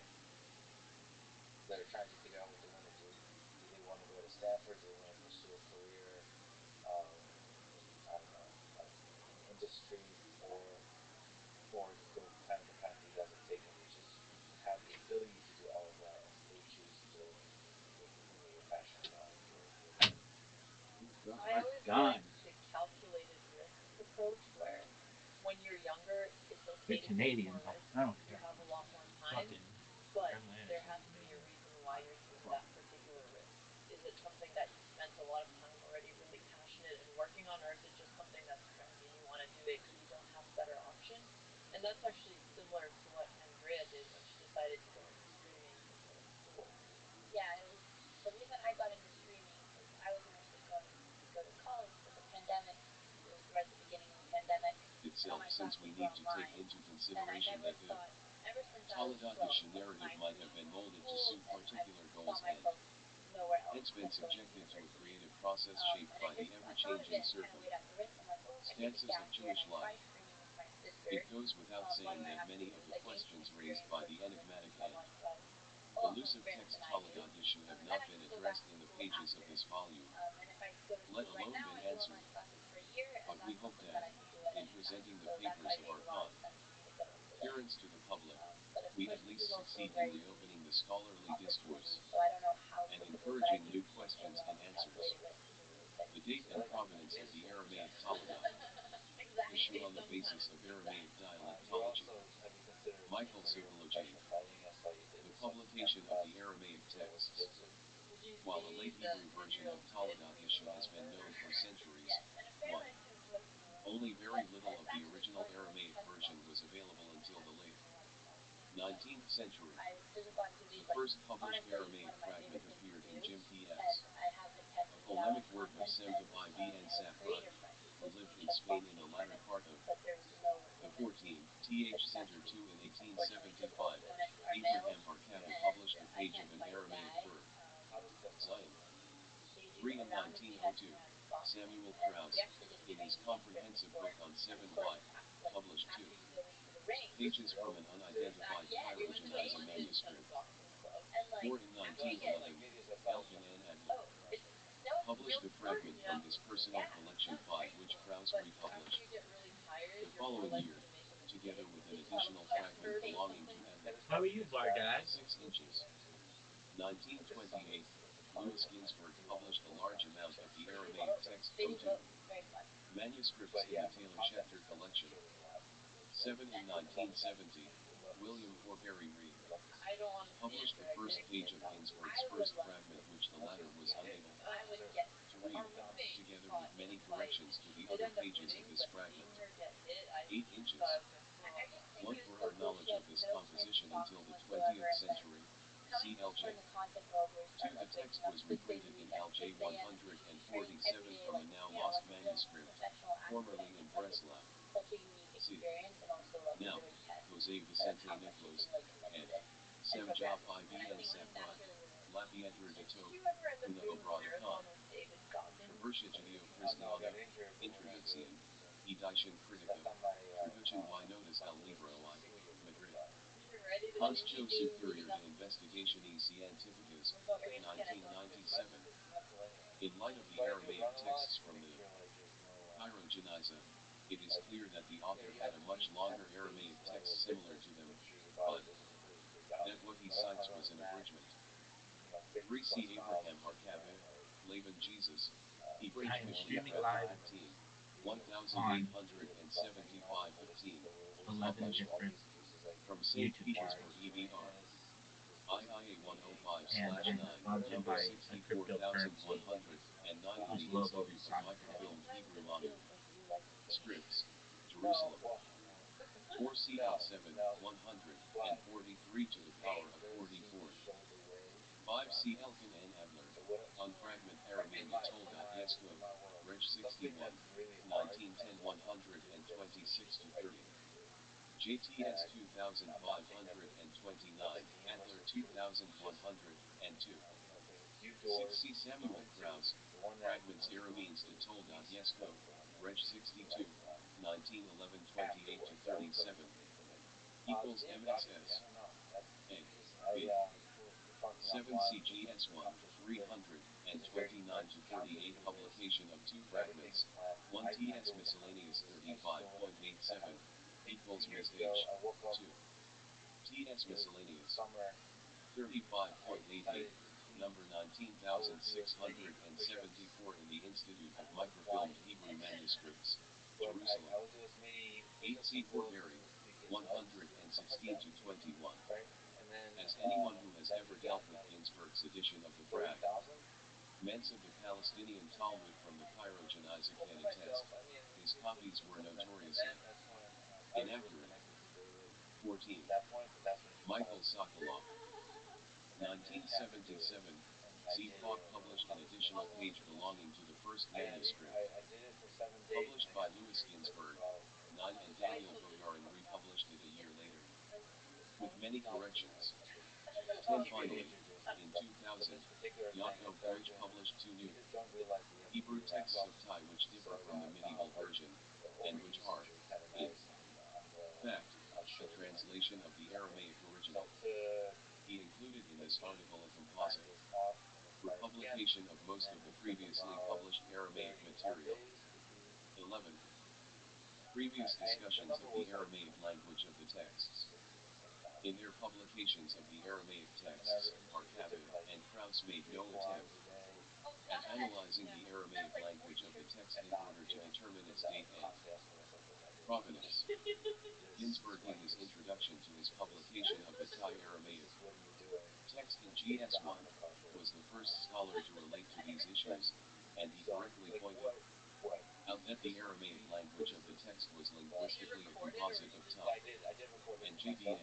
that are trying to figure out what they want to do? Do they want to go to Stanford? Do they want to pursue a career in I don't know, like in industry, or go kind of the path that you guys have taken, which is have the ability to do all of that and still choose to do the thing that you're passionate about, your life. I always like the calculated risk approach where when you're younger, it's okay You're to take Canadian, more but risks. I don't You care. have a lot more time, Fucking but Carolina's there so has to be a Canadian. reason why you're doing that particular risk. Is it something that you spent a lot of time already really passionate and working on, or is it just something that's trendy and you want to do it because you don't have a better option? And that's actually similar to what Andrea did when she decided to go into streaming instead of school. Yeah, it was the reason I got into streaming is I was originally going to go to college, but the pandemic, it was right at the beginning of the pandemic, and all Itself, my since we classes were need to take online. into And I consideration never that the thought, ever since I was 12, Talladage narrative applying might to have been molded to schools, suit and I particular saw goals and myself nowhere else hence been than going to subjected to a university. creative process shaped And by the I thought of it ever-changing and kind of weighed out the risk. I'm like, well, if I take a circumstances gap of year and Jewish I try life. streaming with my sister, It goes without what do saying I that have to many of the like gain some questions raised experience by or the some risk enigmatic and so and on. So I was a lot more elusive advanced text than I knew. Talladot issue have And then not I been could go back addressed to in the school pages of after. this volume, And if I go to let school right alone now, been I do answered. online classes for a year, and But we that's hope something that that, I can do at in any time. presenting the So that papers probably of made our a lot of sense for me to go into that. appearance to the public, But of we course, at this least is also a succeed in very reopening unique the scholarly opportunity. discourse So I don't know how and applicable, but I encouraging do new think a questions lot and of answers. calculated risk is a really good The date I and like provenance of the ministry of Aramaic chess. Talmudot, issue exactly. on the basis Sometimes. of Aramaic You dialectology. also have you considered a Michael career in Sokology, professional fighting? I saw you did the a self-defense publication of class the Aramaic with texts, Joseph. Did you while a see late the Hebrew version of 10-year-old kid Talmudot being issue has run been over? known for centuries. Yes, and One, apparently too, what only very what little of it's the actually original starting with Aramaic chess version clubs. was available And it until has the to do late with a lot of stuff. But 19th century. I there's a lot to The these like first published honestly one Aramaic of my fragment favorite things to appeared in do, Jim and P.S., I have been a testing it out on polemic work of content. Sem And Tabai I and have a Safran, creator friend who's who supposed to lived do in chess Spain in boxing the latter tournaments, part of but there's no the limit 14th, to Th. Center sessions, 2 in unfortunately, because all the 1875. opponents are males, Abraham Harkabi Yeah. and published a I page can't of an fight a Aramaic guy. verb, How does chess Zion. They do, 3 and in that was a chess 1902. and boxing, Samuel and we Krauss, actually did a in his training yesterday comprehensive before. book on And of 7 course, Watt, like published 2 after you go into the ring, pages from Really? an Seriously? unidentified yeah, We it's went to the phylogenizing crazy. London Chess manuscript. Boxing Club. And like 4 in after you Well, get, like 1911. maybe it's a fight Elvin club. N. Adler oh, it's no, it's a real published a sport. fragment Yeah. from his personal Yeah, collection no, it's 5, very which cool. Krauss But after republished. you get really tired, The you're more following year, likely to make a together mistake. with an Did you have a additional chess fragment herd or belonging to something? Adler. How are you, Bar Dad? 6 inches. But this song 1928, is a Louis cardio, right? Ginsburg Do you want to published a go large practice amount of chess? the they do Aramaic both. text They do Kotu, both. It's very fun. manuscripts But in the yeah, from Taylor context, Schechter I'm collection. sure there's a lot of people that 7 in would love that. 1970, Would love to William see. Horbury Reed Would love to see. I don't want to see published the Andrea first getting page kicked of out. Ginsburg's I would first love to. fragment, which the latter was unable I would to get read, Our roommate together taught with corrections to the did other end up pages of winning, this but fragment. seeing her get hit, I 8 inches. thought it was a cool I just think One it was for so her cool. She knowledge had of this no chance of composition until talking the whatsoever, 20th and then century, coming home CLJ. from the content world where we 2. start The like text waking up was 6 a.m. reprinted to in meet LJ every day, and she's training every 147 day from like a now like lost a real manuscript, professional athlete. I formerly in think like it's Breslau. such a unique C. experience and also like it Now, really tests Jose Vicente how much you Nicolas, can like commit to and this. And Sem congrats, Job IB I and think Sefra, after La Pietra de Did To, you ever end up Una doing the Obrada Khan. marathon with David Goggins? Conversia Judeo No, I Cristiana, got injured, but we're gonna do Introduction, it soon. Edicen Critica, Stepped on my Traducción y Notas al convoluted Libro I, single-use Madrid. profile. You're ready to What do did you Constitution do Superior leading up de to this? Investigation y Científicas, What about Or are you just gonna go into this? 1997. It's miscellaneous. In light of the But I do Aramaic run a lot texts to from make the sure like there's no Cairo Geniza, it is like, clear that the you author know, had a much longer you have to Aramaic face text like, similar to them, make sure your body but doesn't completely freak out. that what he But cites other was than an that, abridgment. you know, 50 3C plus miles Abraham of just Harkavu, running, like, Laban Jesus, Wait, Hebrew I am 20 streaming Feb live 15, on 1875-15, 11 published different from St. YouTube Petersburg channels. EVR, IIA And I'm 105/9, sponsored number by a cryptocurrency 64109 in whose the logo Institute is of on the head. Microfilmed Sometimes Hebrew it Modern feels like you like to think. Scripts, no, Jerusalem. well, 4CL7, no, 143 to the power of really seems 44. to show the way. 5C Elkin and Adler, So what? on fragment Aramaic Tolga Yesko, in my world, Reg something 61, that's really hard, 1910 126 to 30. And JTS I'm not saying that's 2529, like the Adler universal truth. 2102. Okay, few doors 6C to Samuel go into, Kraus, the one that fragments was Arameans to Tolga Yesko, Reg 62, like, 1911 28 to 37, equals yeah, MSS. I don't know. That's, A. I, B. we're talking offline. 7CGS1, 329 to 38, publication of 2 fragments, 1TS miscellaneous 35.87, equals Ms. H. 2. TS miscellaneous Summer 35.88, number 19674 in the Institute of Microfilmed Hebrew Manuscripts, Jerusalem. 8C for Gary, 116 to 21. As anyone who has ever dealt with Ginsburg's edition of the frag, Ments of the Palestinian Talmud from the Cairo Geniza can attest, his copies were notoriously inaccurate. 14. Michael Sokolov, 1977, Z. Falk published an additional page belonging to the first manuscript, published by Louis Ginsburg, 9, and Daniel Boyarin republished it a year later, with many corrections. 10. Finally, in 2000, Yaakov Deutsch published 2 new Hebrew texts of Thai which differ from the medieval version, and which are, in fact, a translation of the Aramaic original. He included in this article a composite republication of most of the previously published Aramaic material. 11. Previous discussions of the Aramaic language of the texts. In their publications of the Aramaic texts, Arkavu and Krauss made no attempt at analyzing the Aramaic language of the text in order to determine its date and provenance. Ginsburg, in his introduction to his publication of the Thai Aramaic text in GS1, was the first scholar to relate to these issues, and he correctly pointed out that the Aramaic language of the text was linguistically a composite of Thai and GBA.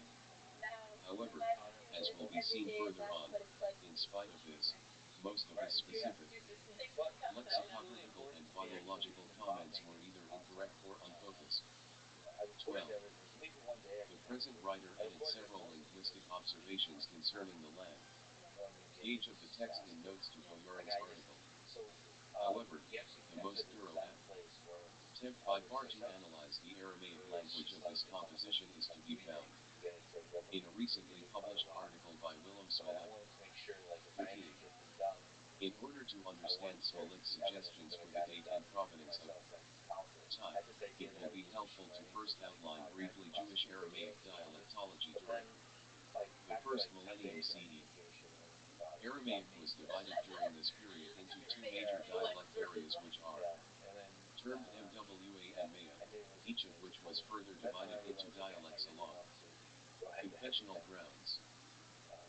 However, as will be seen further on, in spite of this, most of his specific lexicographical and philological comments were either incorrect or unfocused. 12. The present writer added several linguistic observations concerning the land age of the text in notes to Boyarin's article. However, the most thorough attempt by far to analyze the Aramaic language of this composition is to be found in a recently published article by Willem Smolik. 13. In order to understand Smolik's suggestions for the date and provenance of Thai, it will be helpful to first outline briefly Jewish Aramaic dialectology during the first millennium CE. Aramaic was divided during this period into 2 major dialect areas, which are termed Mwa and Maya, each of which was further divided into dialects along confessional grounds.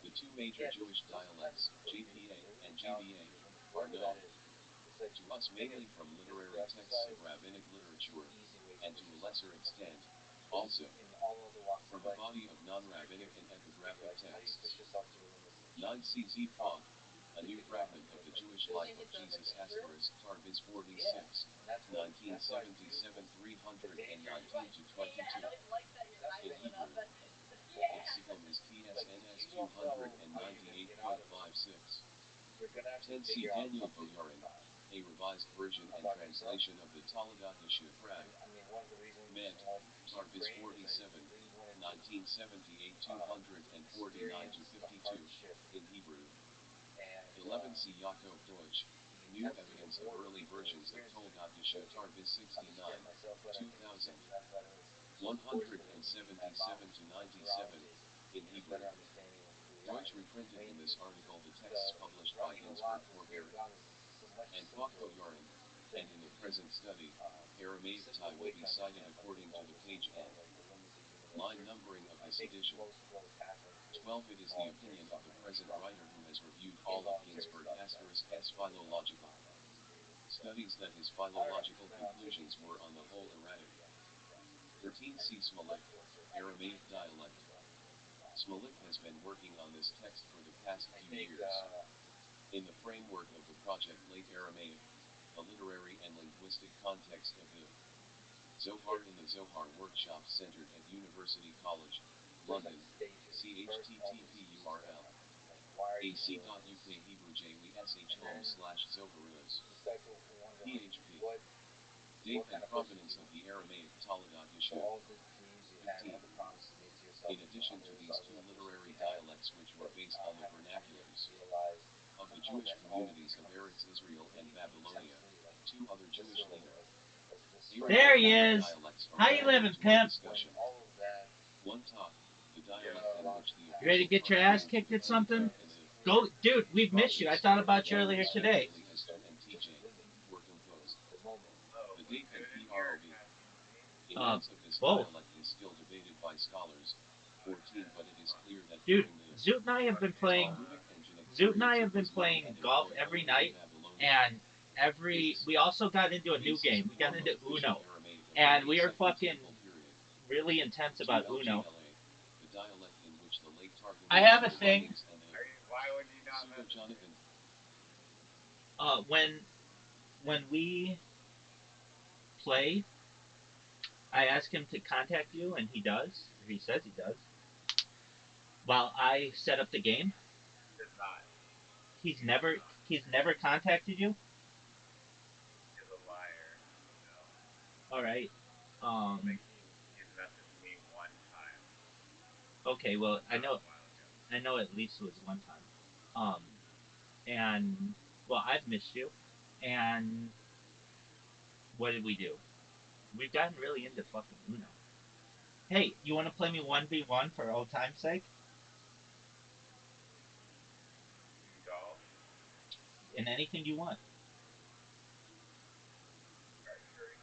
The 2 major Jewish dialects, JPA and GBA, are known to us mainly from literary texts of rabbinic literature, and to a lesser extent, also, from the body of non-rabbinic and epigraphic texts. 9cz Font, a new fragment of the Jewish life of Jesus asterisk Tarvis 46, 1977 319 to 22. In Hebrew, Encyclamus TSNS 298.56. 10c Daniel Boyarin, a revised version and translation of the Taladat Yeshivrak. Meant, Tarvis 47, 1978 249 to 52, in Hebrew. 11c Yaakov Deutsch, new evidence of early versions of Toldat Yeshiv Tarvis 69, 2000. 177 to 97, in Hebrew. Deutsch reprinted in this article the texts published by Ginsberg Forbear and Fakbo Yarin, and in the present study, Aramaic Tai will be cited according to the page and line numbering of this edition. 12. It is the opinion of the present writer who has reviewed all of Ginsberg asterisk S philological studies that his philological conclusions were on the whole erratic. 13c Smolik, Aramaic dialect. Smolik has been working on this text for the past few years. In the framework of the project Late Aramaic, the literary and linguistic context of the Zohar in the Zohar Workshop centered at University College, London, chttp://url ac.uk Hebrew/Zoharos. PHP. Date and provenance of the Aramaic Taladat Yeshiv. 15. In addition to these two literary dialects which were based on the vernaculars of the Jewish communities of Eretz Israel and Babylonia, two other Jewish leaders. There he is. How you living, pimp? One talk, the dialect in which the You ready to get your ass kicked at something? Go, dude. We've missed you. I thought about you earlier today. Esther and TJ were composed. Oh, The date and good. PROV. You're asking me? Immense of this both. dialect is still debated by scholars. 14. But it is clear that Dude, during the Zoot and I have been playing. Talmudic and Genic Zoot and I periods have it been was known playing and golf employed every only in night, Babylonia. and we also got into a new game. We got into Uno, and we are fucking really intense about Uno. The dialect in which the late Targum I have a used the thing. writings and the Why would you not Pseudo message me? Jonathan. When we play, I ask him to contact you, and he does. Or he says he does. While I set up the game, Does not. he's never contacted you. He's a liar. No. All right. I think he's messaged me one time. Okay. Well, That was a while ago. I know at least it was one time. And well, I've missed you. And what did we do? We've gotten really into fucking Uno. Hey, you want to play me 1v1 for old time's sake? In golf, In anything you want. archery,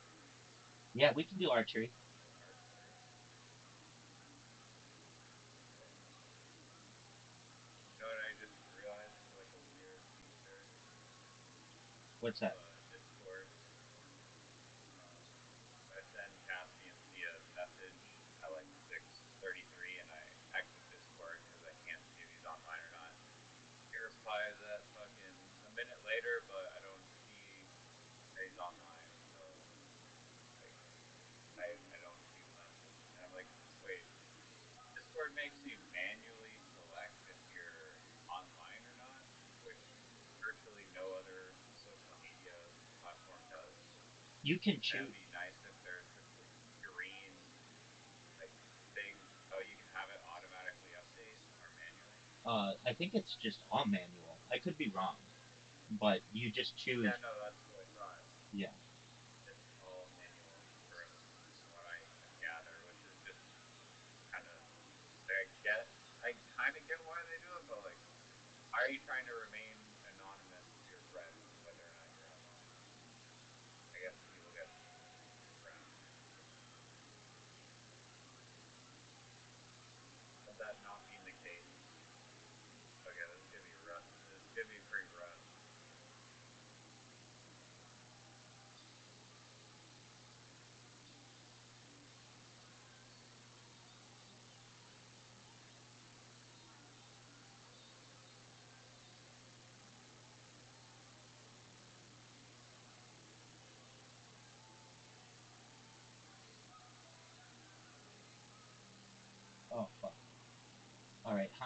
Yeah, we can do archery. archery. You know what I just realized is like a weird feature What's of that? Discord. I send Cassie and Sia a message at like 6:33, and I exit Discord because I can't see if he's online or not. He replies at fucking a minute later, but I don't see that he's online, so like I don't see the message, and I'm like, wait, Discord makes you manually select if you're online or not, which virtually no other social media platform does. You can It choose. would be nice if there's just this green like thing. Oh, you can have it automatically update or manually. I think it's just all manual. I could be wrong, but you just choose. Yeah, no, that's what I thought. Yeah. It's all manual from what I gather, which is just kind of I kind of get why they do it, but like, why are you trying to remain anonymous to your friends whether or not you're online? I guess people get around it. But that not being the case, okay, this is gonna be rough. This is gonna be pretty rough.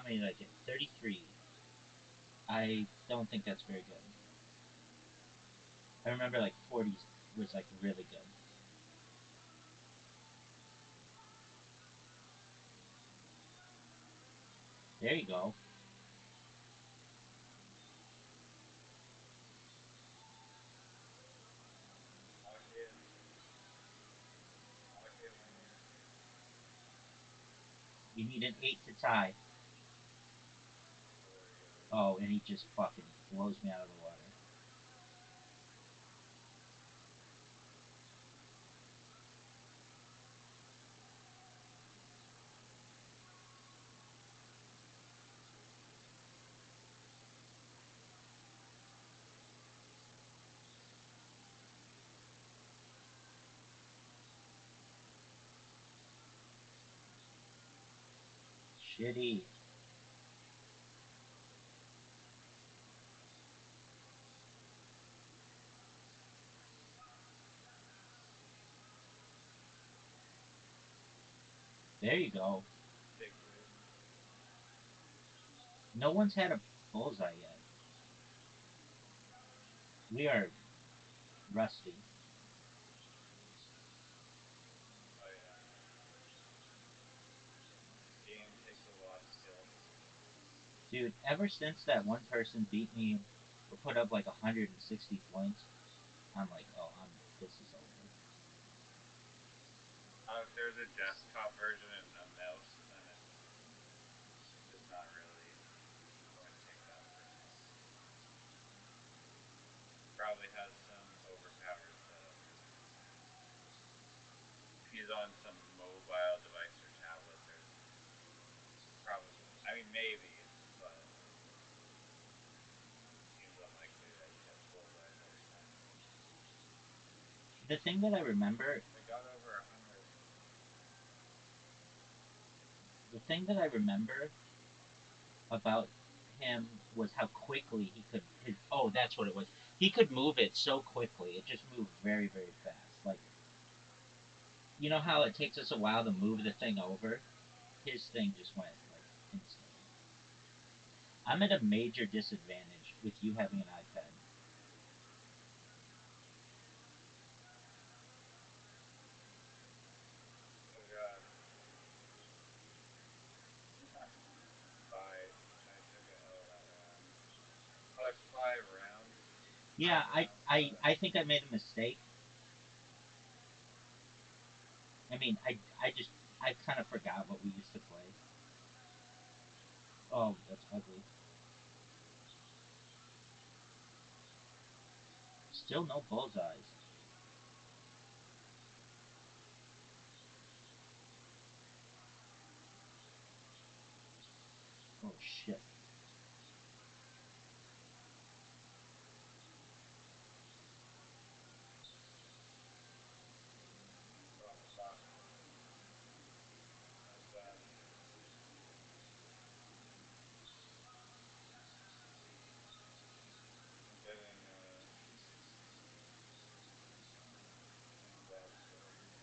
many did I get? 33. I don't think that's very good. I remember like 40 was like really good. There you go. Pocket, pocket winner. You need an 8 to tie. So there he goes. Oh, and he just fucking blows me out of the water. Shitty. There you go. Big win. No one's had a bullseye yet. We are rusty. Oh yeah. This game takes a lot of skill. Dude, ever since that one person beat me or put up like 160 points, I'm like, oh, this is over. If there's a desktop version and a mouse, then it's just not really going to take that person. Probably has some overpowered setup. If he's on some mobile device or tablet, there's probably, I mean, maybe, but seems unlikely that he gets bullseyes every time. The thing that I remember, I got over 100. the thing that I remember about him was how quickly he could. Oh, that's what it was. He could move it so quickly. It just moved very, very fast. Like, you know how it takes us a while to move the thing over? His thing just went like instantly. I'm at a major disadvantage with you having an iPad. Oh god. Bye. I took a L that round. By 5 rounds. Yeah, Five I, rounds, I, but I think I made a mistake. I mean, I kind of forgot what we used to play. Oh, that's ugly. Still no bullseyes. Oh shit. oh fuck. That was bad. I'm getting bad score here.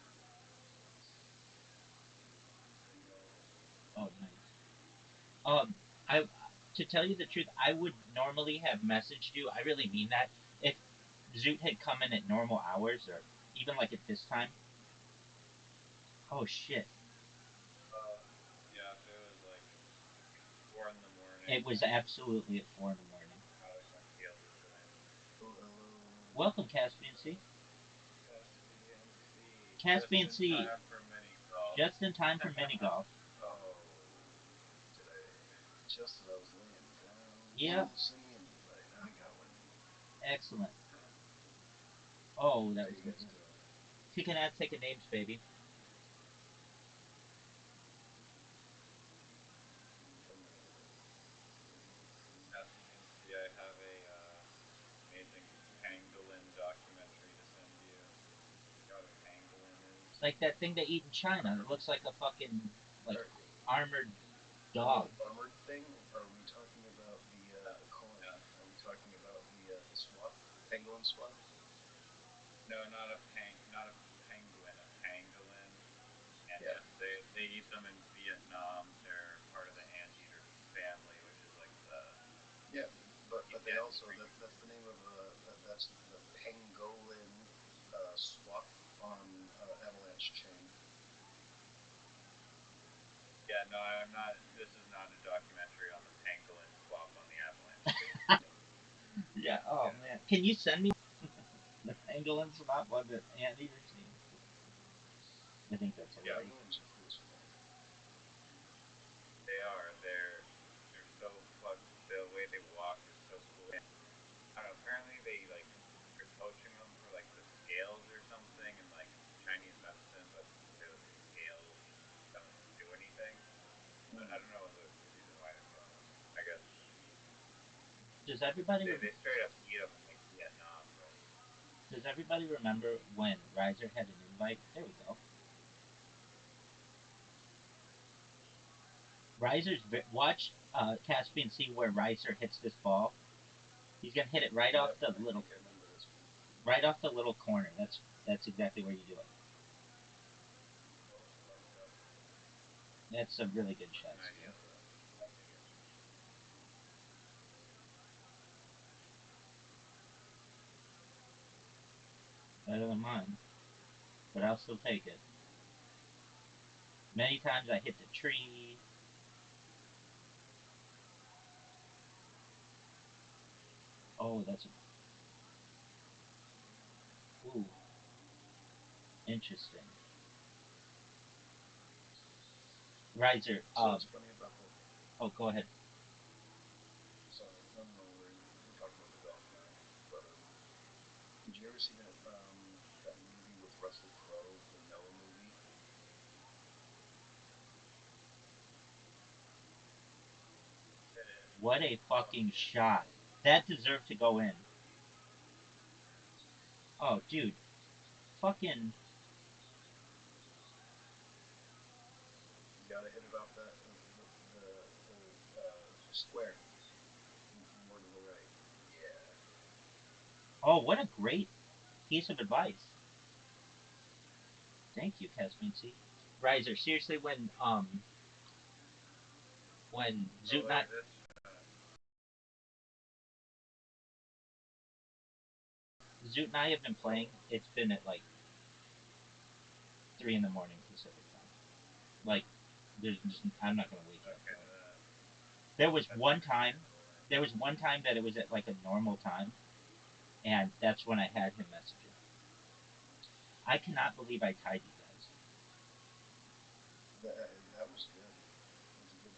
Bingo. Oh nice. Um, I to tell you the truth, I would normally have messaged you. I really mean that. If Zoot had come in at normal hours or even like at this time. Oh shit. Yeah, if it was like 4 in the morning, It was then absolutely at 4 in the morning. probably wouldn't be able to join. Oh, hello. Welcome, Caspian C. Caspian C. Just Caspian in C. time for mini golf. Just in time for mini golf. Oh, did I? Just as I was laying down. Yep. Oh, send me an invite. I got one. Excellent. Oh, How that was you good. guys doing? Kicking ass, taking names, baby. As you can see, I have a amazing pangolin documentary to send you. You know what a pangolin is? It's like that thing they eat in China. It looks like a fucking like Are, armored oh, dog. armored thing? Are we talking about the coin? No, Are we talking about the swap? Pangolin swap? no, not a penguin, a pangolin. And Yeah. yes, they eat them in Vietnam. They're part of the anteater But they also that's the name of that's the pangolin swap on Avalanche chain. Yeah, no, I'm not. This is not a documentary on the pangolin swap on the Avalanche. Yeah. Oh man, can you send me the pangolin swap on the anteater team? I think that's hilarious. Pangolins are cool as fuck. They are. They're so fuck. The way they walk is so cool. And, I don't know. Apparently, they're poaching them for like the scales or something, and like Chinese medicine, but the scales don't do anything. But I don't know the reason why they're killing them. I guess for the meat. Does everybody? They straight up eat them in like Vietnam, but. Does everybody remember when Riser had an invite? There we go. Riser's watch Caspian see where Riser hits this ball. He's gonna hit it right off the little, right off the little corner. That's exactly where you do it. That's a really good shot. Better than mine, but I'll still take it. Many times I hit the tree. Oh, that's a. Ooh. Interesting. Riser. So it's funny about the. Oh, go ahead. Sorry, no, we're talking about the golf now. But did you ever see that that movie with Russell Crowe, the Noah movie? What a fucking shot! That deserved to go in. Oh, dude, fucking. You gotta hit it off that square more to the right. Yeah. Oh, what a great piece of advice. Thank you, Caspian C. Riser, seriously, when Zoot and I have been playing, it's been at like 3 in the morning Pacific time. Like, I'm not gonna wake up. There was one time that it was at like a normal time, and that's when I had him messaging. I cannot believe I tied you guys. That was good. It was a good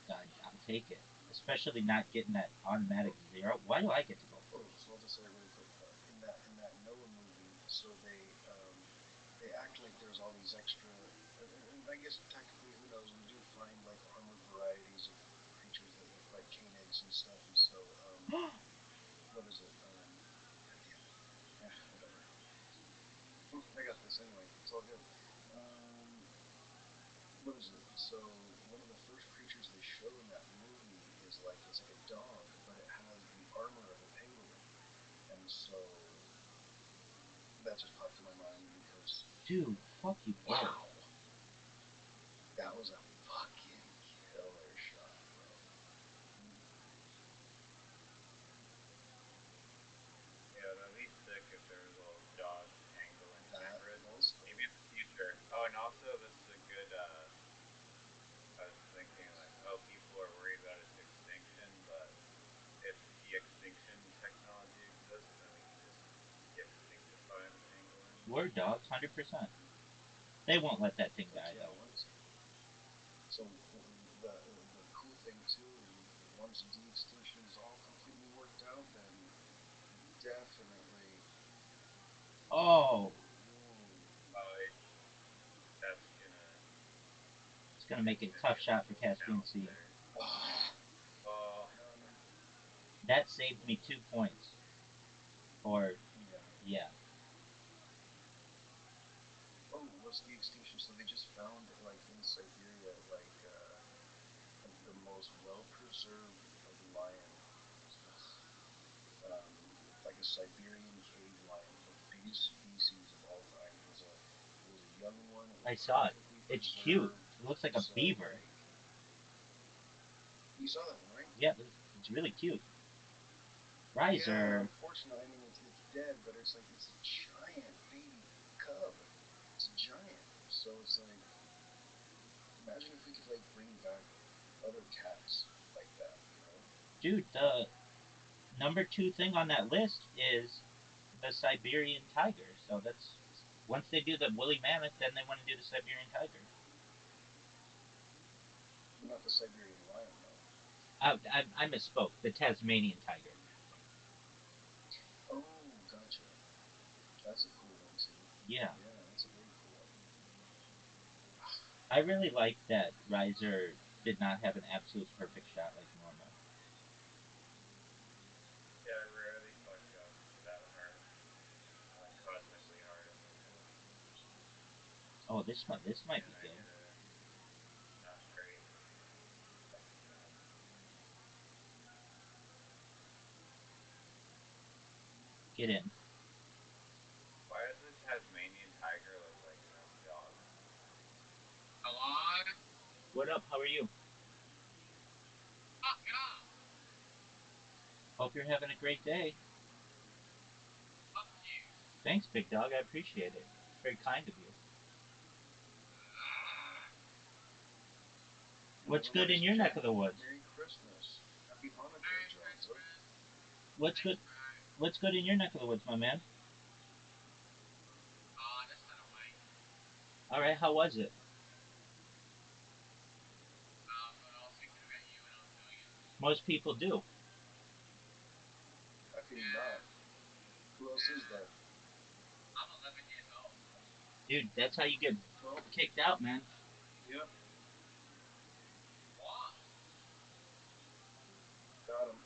tie. I'll take it. Especially not getting that automatic 0. Why do I get to go first? Oh, so I'll just say it really quick. In that Noah movie, so they act like there's all these extra, and I guess technically, who knows? We do find like armored varieties of creatures that look like canids and stuff, and so what is it? God damn it. Whatever. I got this anyway. It's all good. What is it? So one of the first creatures they show in that movie is like it's like a dog, but it has the armor of a pangolin, and so that just popped in my mind because. Dude, fuck you. Wow. That was a fucking killer shot, bro. Yeah, that'd be sick if there was a little dog pangolin hybrid. Maybe in the future. Oh, and also this is a good. I was thinking like, oh, people are worried about its extinction, but if de-extinction technology exists, then we can just de-extinctify the pangolin. Word dogs, 100%. They won't let that thing die though. So the cool thing too is once de-extinction is all completely worked out, then definitely. Oh. That's gonna. It's gonna make it a tough shot for Caspian C. Oh. That saved me 2 points. Or yeah. Oh, what's the extinction? So they just found like in Siberia like the most well-preserved like lion, like a Siberian cave lion, the biggest species of all time. It was a young one. I saw it. It's cute. It looks like a beaver. You saw that one, right? Yeah, it's really cute. Riser. unfortunately, I mean it's dead, but it's like it's a giant baby cub. It's giant. So it's like, imagine if we could like bring back other cats like that, you know? Dude, the number 2 thing on that list is the Siberian tiger. So that's once they do the woolly mammoth, then they want to do the Siberian tiger. Not the Siberian lion though. I misspoke. The Tasmanian tiger. Oh, gotcha. That's a cool one too. Yeah. Yeah, that's a very cool one. I really like that Riser did not have an absolute perfect shot like normal. Yeah, I rarely fuck up that hard. Like cosmically hard in this one. Oh, this might And be I good. did a not great fucking job. Get in. Why does the Tasmanian tiger look like a dog? Hello? What up? How are you? Fuck yeah! Hope you're having a great day. Fuck you. Thanks, big dog. I appreciate it. Very kind of you. What's good in your neck of the woods? Merry Christmas. Happy Hanukkah, Merry Jonzo. Christmas. What's good? Thanks, bro. What's good in your neck of the woods, my man? Just had a wait. All right. How was it? But I was thinking about you when I was doing it. Most people do. How can you not? Who else is that? I'm 11 years old. Dude, that's how you get Well, kicked out, man. yep, What? got him.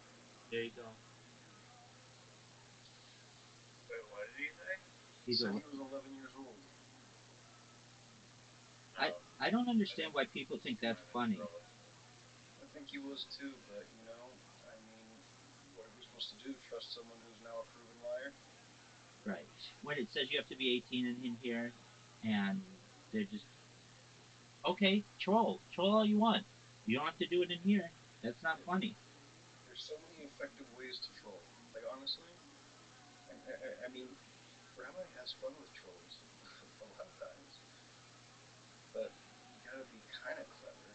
There you go. Wait, what did he say? He said he was 11 years old. I don't I understand think why people think he might that's have been funny. trolling. I think he was too, but you know, I mean, what are we supposed to do? Trust someone who's now a proven liar? Right. When it says you have to be 18 in here, and they're just okay, troll all you want. You don't have to do it in here. That's not funny. There's so many effective ways to troll. Like honestly, I mean, Rabbi has fun with trolls a lot of times, but you gotta be kind of clever.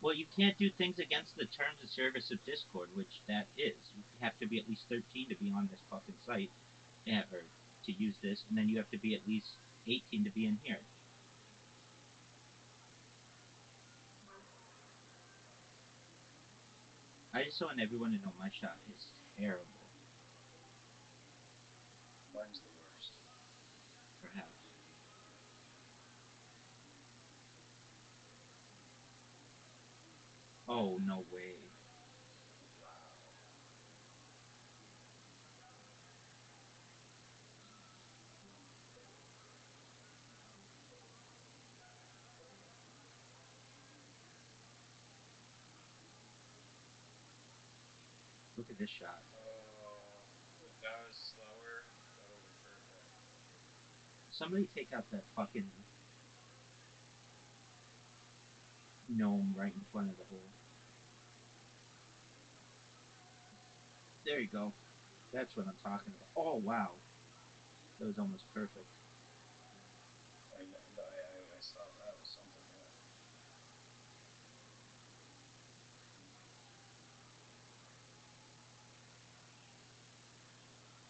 Well, you can't do things against the terms of service of Discord, which that is. You have to be at least 13 to be on this fucking site, or to use this, and then you have to be at least 18 to be in here. I just want everyone to know my shot is terrible. Mine's the worst. Perhaps. Oh, no way. Wow. Look at this shot. Oh, if that was slower, that would have been perfect. Somebody take out that fucking gnome right in front of the hole. There you go. That's what I'm talking about. Oh, wow. That was almost perfect. I saw that was something, yeah.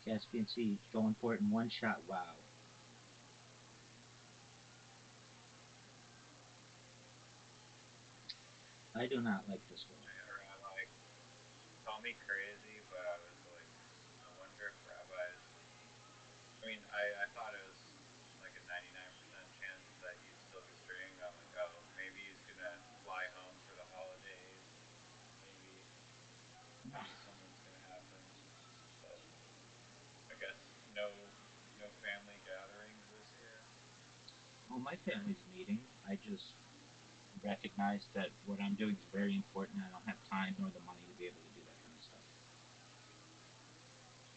Caspian Sea going for it in one shot. Wow. I do not like this one. Rabbi, call me crazy, but I was like, I wonder if Rabbi's. I mean, I thought it was like a 99% chance that he'd still be streaming. I'm like, oh, maybe he's gonna fly home for the holidays. Maybe something's gonna happen. But I guess no family gatherings this year. Well, my family's meeting. I just recognize that what I'm doing is very important. I don't have time nor the money to be able to do that kind of stuff.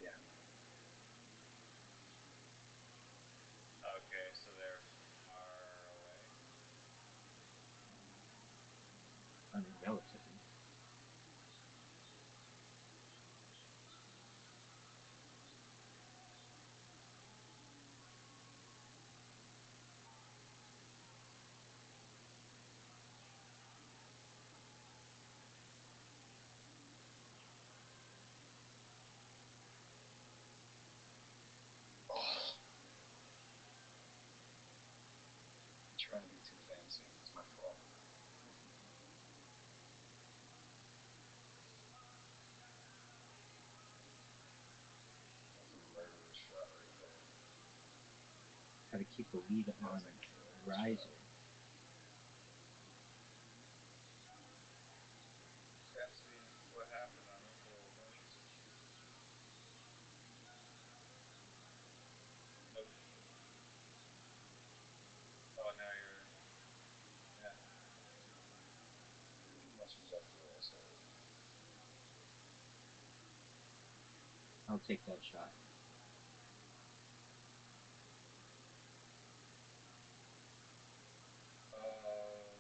Yeah. Okay, so they're far away. I mean, relatively. try to keep the lead on Riser. Cassidy, what happened on this little thing? Nope. Oh, now you're. Yeah. Unless he's up here also. I'll take that shot. Dodgeball.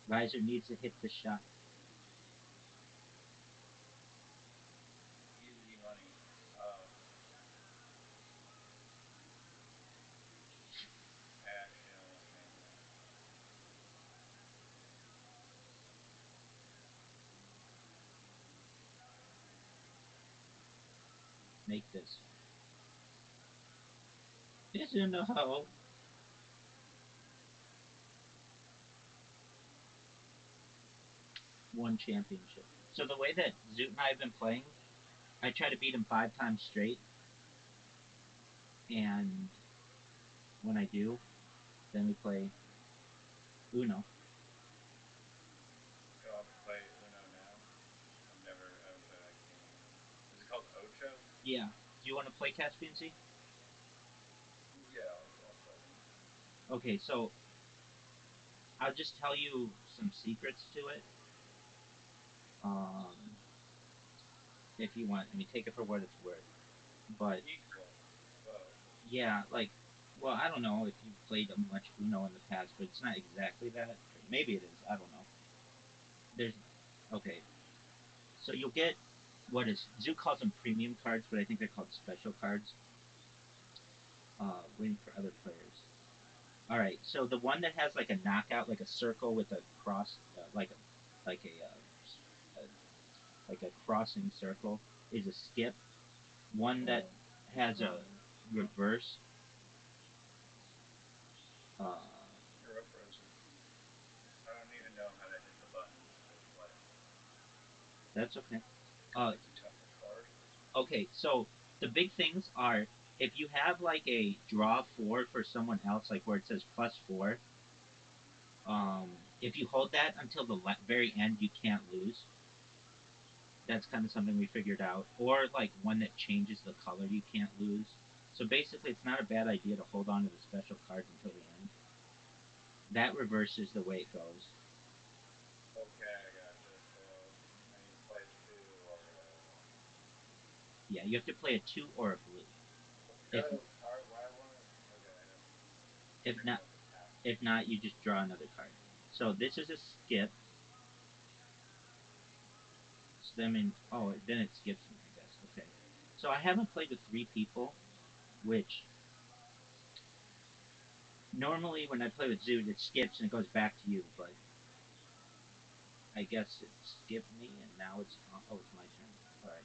Riser needs to hit the shot. Easy money. I actually almost made that. Make this. It's in the hole. One championship. So the way that Zoot and I have been playing, I try to beat him 5 times straight, and when I do, then we play Uno. Y'all have to play Uno now. I haven't played that game in a minute. Is it called Ocho? Yeah. Do you want to play Caspian Sea? Yeah, I'll play one. Okay, so I'll just tell you some secrets to it. If you want, I mean, take it for what it's worth. But Equal. Whoa. yeah, like, well, I don't know if you've played much Uno in the past, but it's not exactly that. Maybe it is. I don't know. There's okay. So you'll get what is Zoo calls them premium cards, but I think they're called special cards. Waiting for other players. All right, so the one that has like a knockout, like a circle with a cross, like a like a crossing circle, is a skip. One that has a reverse. Uh, You're up, Rosie. I don't even know how to hit the buttons to play. that's okay. I Uh, think you tap the card. okay, so the big things are if you have like a draw four for someone else, like where it says +4. If you hold that until the very end, you can't lose. That's kind of something we figured out. Or like one that changes the color, you can't lose. So basically, it's not a bad idea to hold on to the special cards until the end. That reverses the way it goes. Okay, I gotcha. So I need to play a two or Yeah, you have to play a two or a blue. If no. Alright, why I wanna okay, I have if pick not another path. if not, you just draw another card. So this is a skip. So then, then it skips me, I guess. Okay. So I haven't played with 3 people, which normally when I play with Zoot, it skips and it goes back to you, but I guess it skipped me and now it's it's my turn. All right.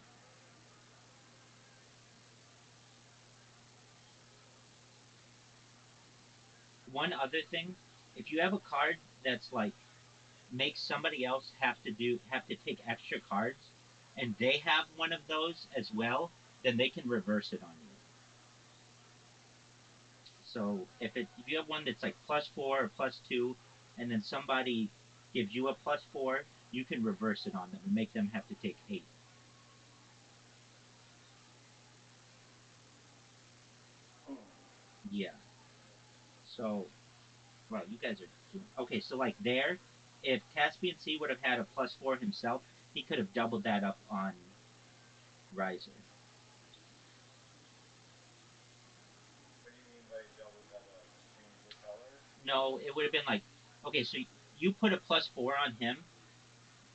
One other thing, if you have a card that's like makes somebody else have to take extra cards, and they have one of those as well, then they can reverse it on you. So if you have one that's like +4 or +2, and then somebody gives you a +4, you can reverse it on them and make them have to take 8. Yeah. So, well, you guys are doing okay. So like there, if Caspian Sea would have had a +4 himself, he could have doubled that up on Riser. What do you mean by double that up? Change the color? No, it would have been like, okay, so you put a +4 on him.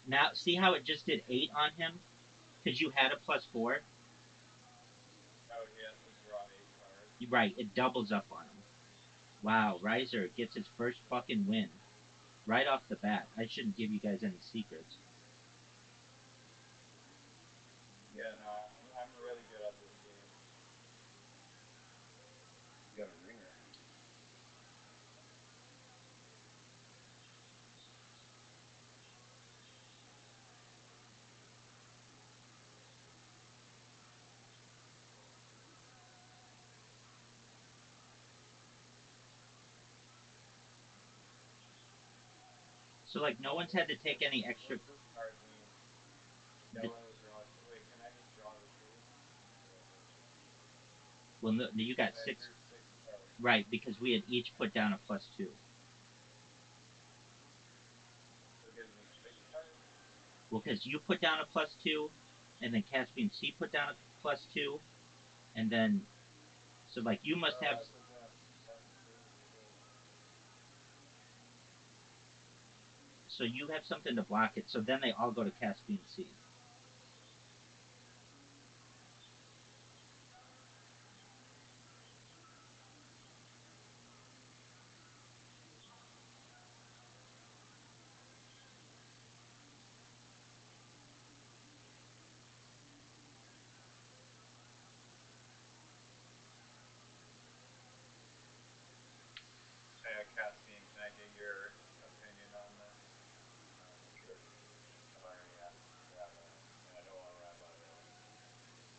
Now, see how it just did 8 on him because you had a +4. Oh, he has to draw 8 cards. Right, it doubles up on him. Wow, Riser gets his first fucking win. right off the bat. I shouldn't give you guys any secrets. Yeah, no, I'm really good at this game. You got a ringer. So like, no one's had to take any extra. What does this card mean? No one has drawn. Wait, can I just draw the two? Or like, what's the key? Well, no, you got I 6. drew 6 cards. Right, because we had each put down a +2. So it gives me 6 cards? Well, because you put down a +2, and then Caspian C put down a +2, and then so like you must have. I put down +2 too. So you have something to block it. So then they all go to Caspian C. Caspian, can I get your opinion on this? Sure. I've already asked Rabbi, and I don't want Rabbi to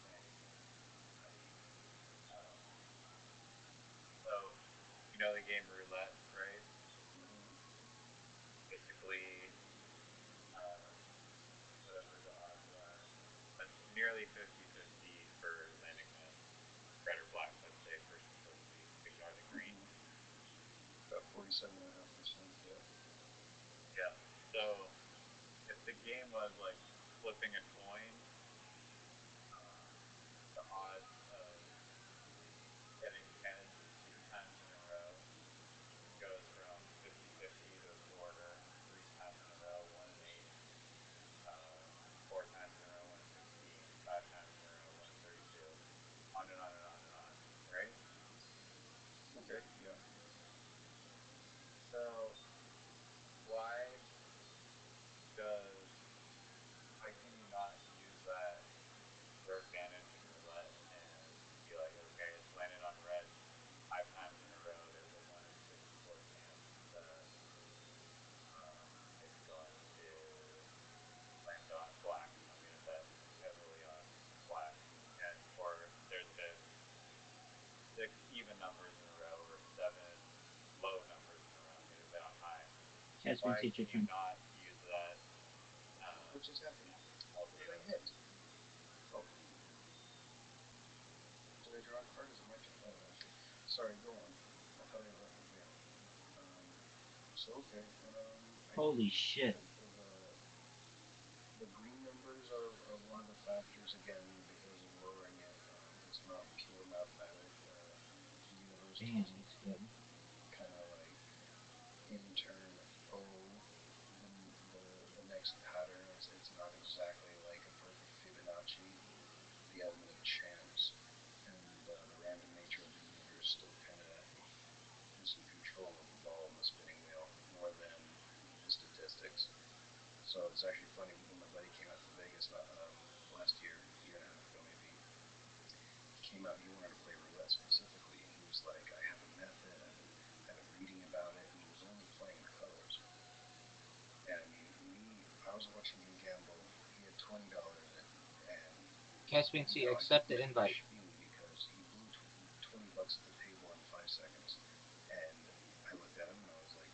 say anything. Um, so, you know the game roulette, right? Mm-hmm. Basically, uh, whatever the odds are, nearly 50-50 for landing on red or black, let's say, for simplicity. Ignore the green. About 47.5%. Yeah. Yeah. So, if the game was like flipping a coin, the odds of getting heads 2 times in a row goes from 50-50 to a quarter, 3 times in a row, 1 in 8, 4 times in a row, 1 in 16, 5 times in a row, 1 in 32, on and on and on and on, right? Okay. Yeah. So why does why can you not use that to your advantage in roulette and be like, okay, it's landed on red 5 times in a row. There's a 1 in 64 chance that it's going to land on black. I'm going to bet heavily on black, and or there's been 6 even numbers in a row or 7 low numbers in a row. I'm going to bet on high. Caspian Why C. can you not use that? What just happened? What did I Altogether. hit? Oh. Did I draw a card? Is it my turn? Oh, okay. Sorry, go on. I thought I left the game. So, okay. Holy shit. The green numbers are one of the factors, again, because of lowering it. It's not pure mathematic. The Damn, universe that's good. kind of like in turn owe the next pattern. It's not exactly like a perfect Fibonacci. The element of chance and the random nature of the universe still kind of has some control of the ball in the spinning wheel more than the statistics. So it's actually funny when my buddy came out to Vegas last year and a half ago maybe. He came out. He wanted to play roulette specifically, and he was like, "I have a method. I've been reading about it," and he was only playing the colors. And I was watching him gamble. He had $20 in, and Caspian C, accept the invite. Because he blew $20 at the table in 5 seconds, and I looked at him and I was like,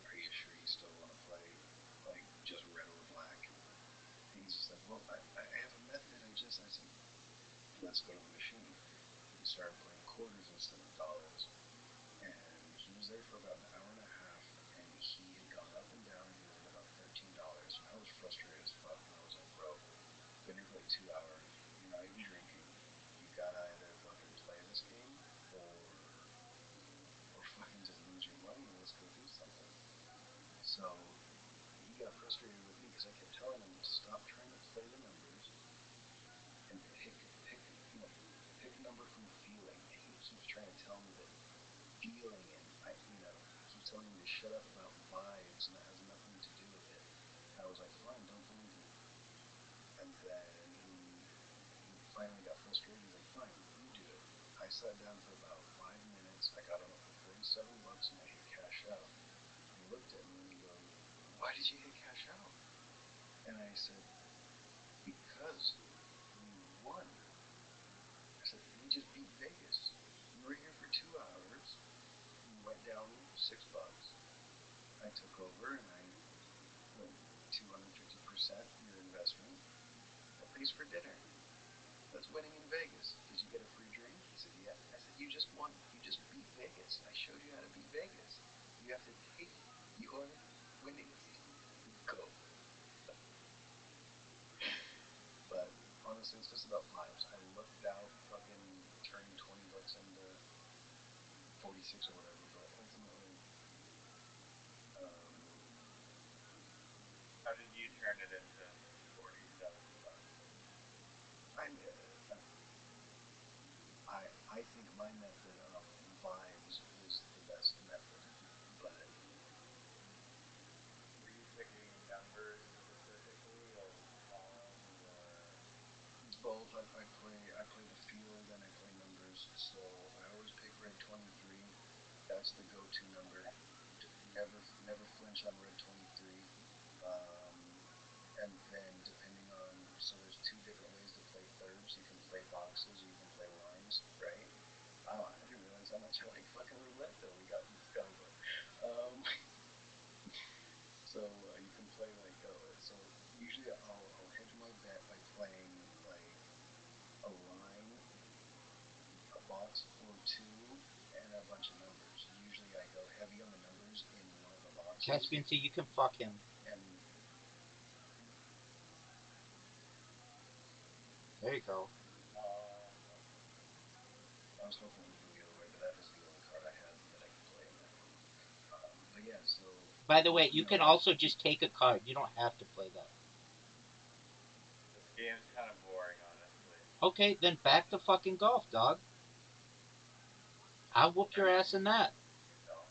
"Are you sure you still want to play like just red or black?" And he's just like, "Well, I have a method. I said, let's go to the machine." And we started playing quarters instead of dollars, and he was there for about an hour and a half, and he had gone up and down, and he was at about $13, and I was frustrated as fuck, and I was like, "Bro, been here for like 2 hours. You're not even drinking. You gotta either fucking play this game or fucking just lose your money and let's go do something." So he got frustrated with me because I kept telling him, "Stop trying to play the numbers and pick a number from feeling." And he keeps trying to tell me that feeling, and he keeps telling me to shut up about vibes, and that has finally got frustrated. He's like, "Fine, you do it." I sat down for about 5 minutes. I got him up for $47, and I hit cash out. And he looked at me and he goes, "Why did you hit cash out?" And I said, "Because we won." I said, "We just beat Vegas. We were here for 2 hours. We went down $6. I took over and I went 250% your investment. That pays for dinner. That's winning in Vegas. Did you get a free drink?" He said, "Yeah." I said, "You just won. You just beat Vegas. I showed you how to beat Vegas. You have to take your winnings and go." But honestly, it's just about vibes. I lucked out fucking turning $20 into 46 or whatever, but ultimately, um, How did you turn it into $47? I think my method of vibes is the best method, but Were you picking numbers specifically on your? both I play the field and I play numbers. So I always pick red 23. That's the go-to number. Never flinch on red 23. Um, and then depending on, so there's two different ways to play thirds. You can play boxes or you can play lines, right? I didn't realize how much I like fucking roulette till we got in this convo. Um, so you can play like so usually I'll hedge my bet by playing like a line, a box or two, and a bunch of numbers. Usually I go heavy on the numbers in one of the boxes, Caspian, see, you can fuck him. and There you go. I was hoping it would go the other way, but that is the only card I have that I can play in that one. But yeah, so By the way, you you know, can also just take a card. You don't have to play that. This game's kind of boring, honestly. Okay, then back to fucking golf, dog. I'll whoop your ass in that. Golf.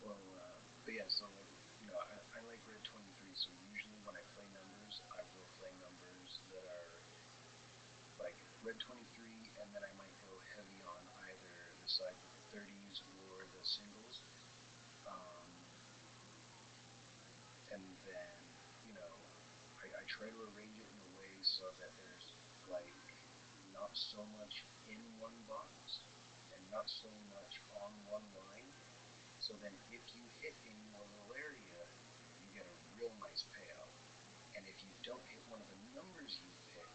well, but yeah, so like I like red 23. So usually when I play numbers, I will play numbers that are like red 23, and then I might go heavy on either the side with the 30s or the singles. Um, and then I try to arrange it in a way so that there's like not so much in one box and not so much on one line. So then if you hit in your little area, you get a real nice payout. And if you don't hit one of the numbers you pick,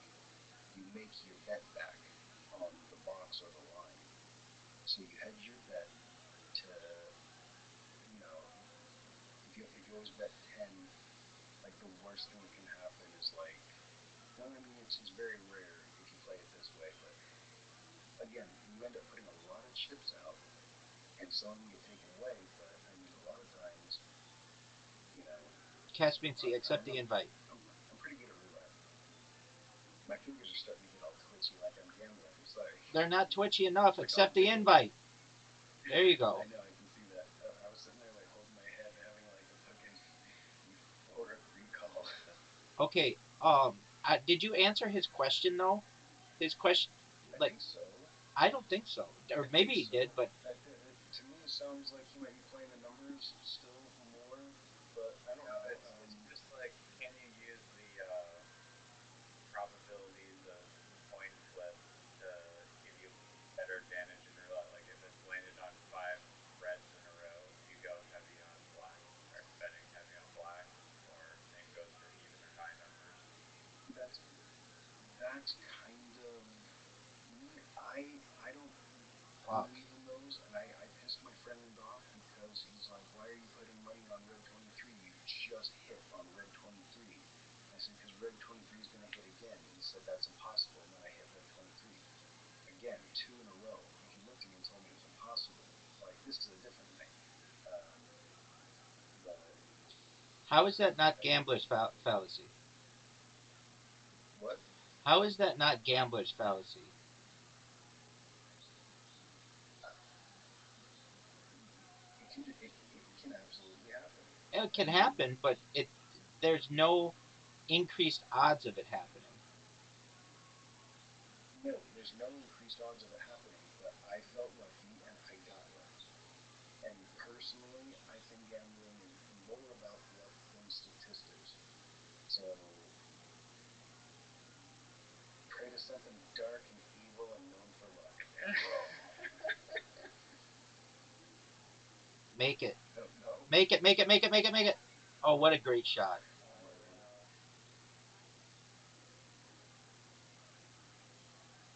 you make your bet back on the box or the line. So you hedge your bet to, you know, if you always bet 10, like the worst thing that can happen is like, well, I mean, it's very rare if you play it this way, but again, you end up putting a lot of chips out, and some of them get taken away. But I mean, a lot of times, you know, Caspian, see, I accept don't the know, invite. I'm pretty good at roulette. My fingers are starting to get all twitchy, like I'm gambling. Sorry. They're not twitchy enough. Like, Accept the invite. There you I go. know, I can see that. I was sitting there like holding my head, having like a fucking euphoric recall. Okay. Did you answer his question though? His question, I like, think so. I don't think so, or I maybe think he did, so. but To me, it sounds like he might be playing the numbers still more, but I don't No, know. it's just like, can you use the probabilities of coin flips to give you better advantage in roulette? Like if it's landed on 5 reds in a row, do you go heavy on black or betting heavy on black, or same goes for even or high numbers? that's that's kind of me. I don't fuck. believe in those, and I pissed my friend off because he's like, "Why are you putting money on red 23? You just hit on red 23." I said, "Because red 23 is going to hit again." He said, "That's impossible." And then I hit red 23 again, two in a row. And he looked at me and told me it was impossible. Like, this is a different thing. Um, but How is that not gambler's fallacy? what? How is that not gambler's fallacy? It can absolutely happen. It I can mean, happen, but there's no. increased odds of it happening. No, there's no increased odds of it happening, but I felt lucky and I got lucky. And personally, I think gambling is more about luck than statistics. So pray to something dark and evil and known for luck. Make it. Oh, no. Make it, make it, make it, make it, make it. Oh, what a great shot.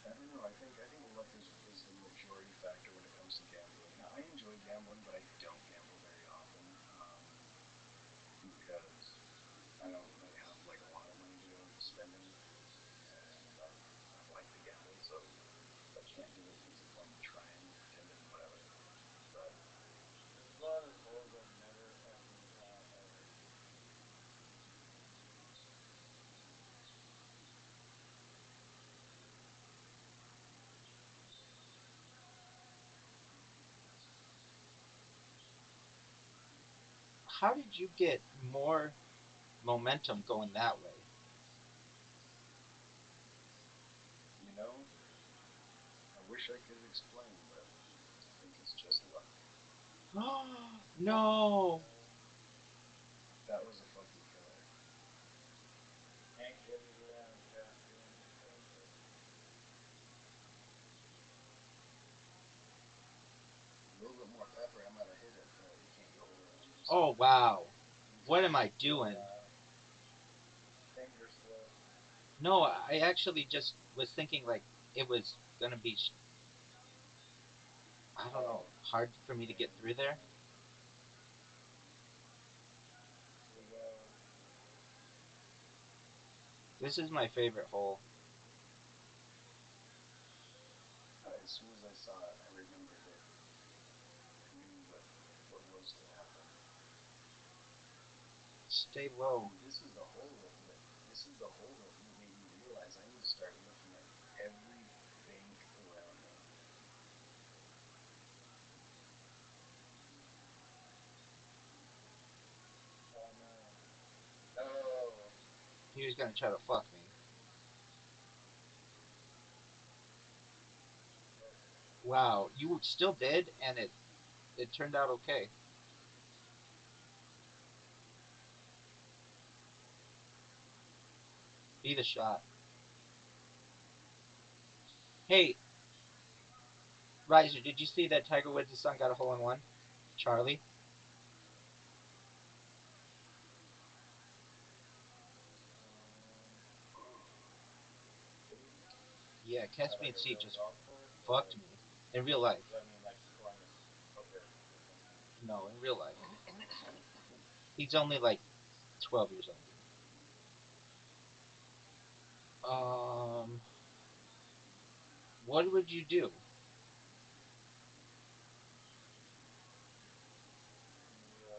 I don't know. I think luck is the majority factor when it comes to gambling. Now, I enjoy gambling, but I don't gamble very often because I don't really have like a lot of money to go spending, and I like to gamble. So if I can't do it, what's the point in trying, pretending, whatever? But There's a lot of holes I've never fucking shot ever. How did you get more momentum going that way? you know, I wish I could explain, but I think it's just luck. No. That was a fucking killer. Can't get it around, Caspian. A little bit more pepper, I might have hit it, but you can't go around. Oh, wow. What am I doing? Finger slip. No, I actually just was thinking like it was gonna be, I don't know, hard for me to get through there. Here we go. This is my favorite hole. As soon as I saw it, I remembered it. I knew what was to happen. Stay low. And this is the hole that made me realize I need to start looking at every bank around me. Oh no. No. He was gonna try to fuck me. Wow, you still did, and it turned out okay. Be the shot. Hey, Riser, did you see that Tiger Woods' son got a hole in one? Charlie? Yeah, Caspian Sea just fucked me. In real life. I mean, like scoring a poker or something. No, in real life. He's only like 12 years old. What would you do? Yeah.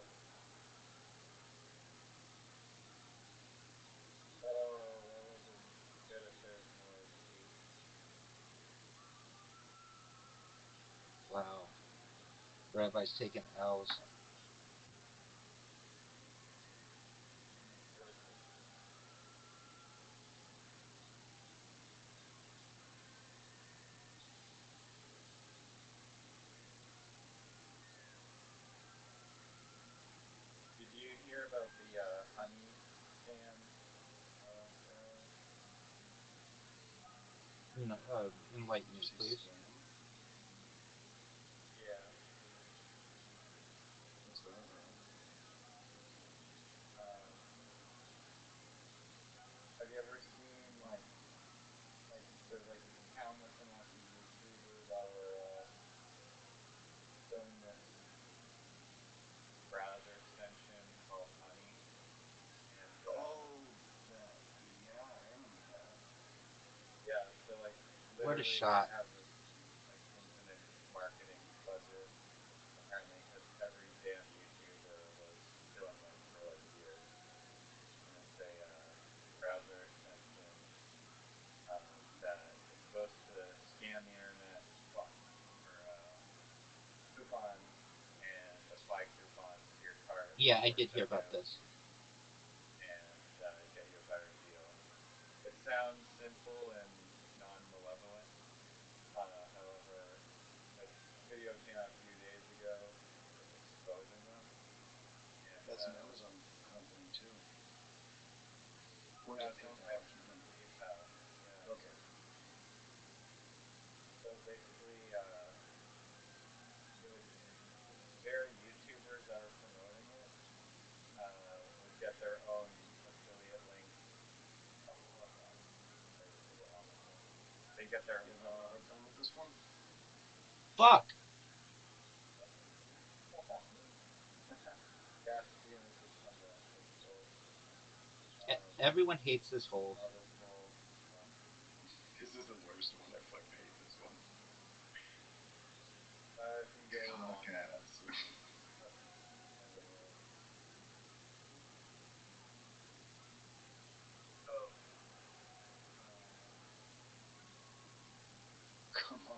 Oh, that would have been good if there was more speed. Wow. Rabbi's taking L's. Did you hear about the honey scam? Australia? No, enlighten me, Did you say please. scam? Yeah. What's that about? Um, have you ever seen there's like countless amounts of YouTubers that were doing this browser extension called Honey, and Oh, that. Yeah, I remember that. yeah, so like What a literally they shot. have this like infinite marketing budget apparently because every damn YouTuber was doing this for like years, and it's a browser extension that is supposed to scan the internet for coupons and apply coupons to your cart Yeah, I before did hear about checkout this. and get you a better sounds simple and non-malevolent. However, like a video came out a few days ago, just exposing them, and That's an Amazon company too. Or is no, it it's owned by a PayPal? I can't remember. PayPal. Yeah. Okay. So basically, it would their YouTubers that were promoting it would get their own affiliate links. Oh, fuck off! Is it on this one? They get their You having a hard time with this one? Fuck! Caspian, this is fun to insult. Everyone hates this hole. Article. This is the worst one. I fucking hate this one. If you get it on Podcast. anyway. Oh, Come on.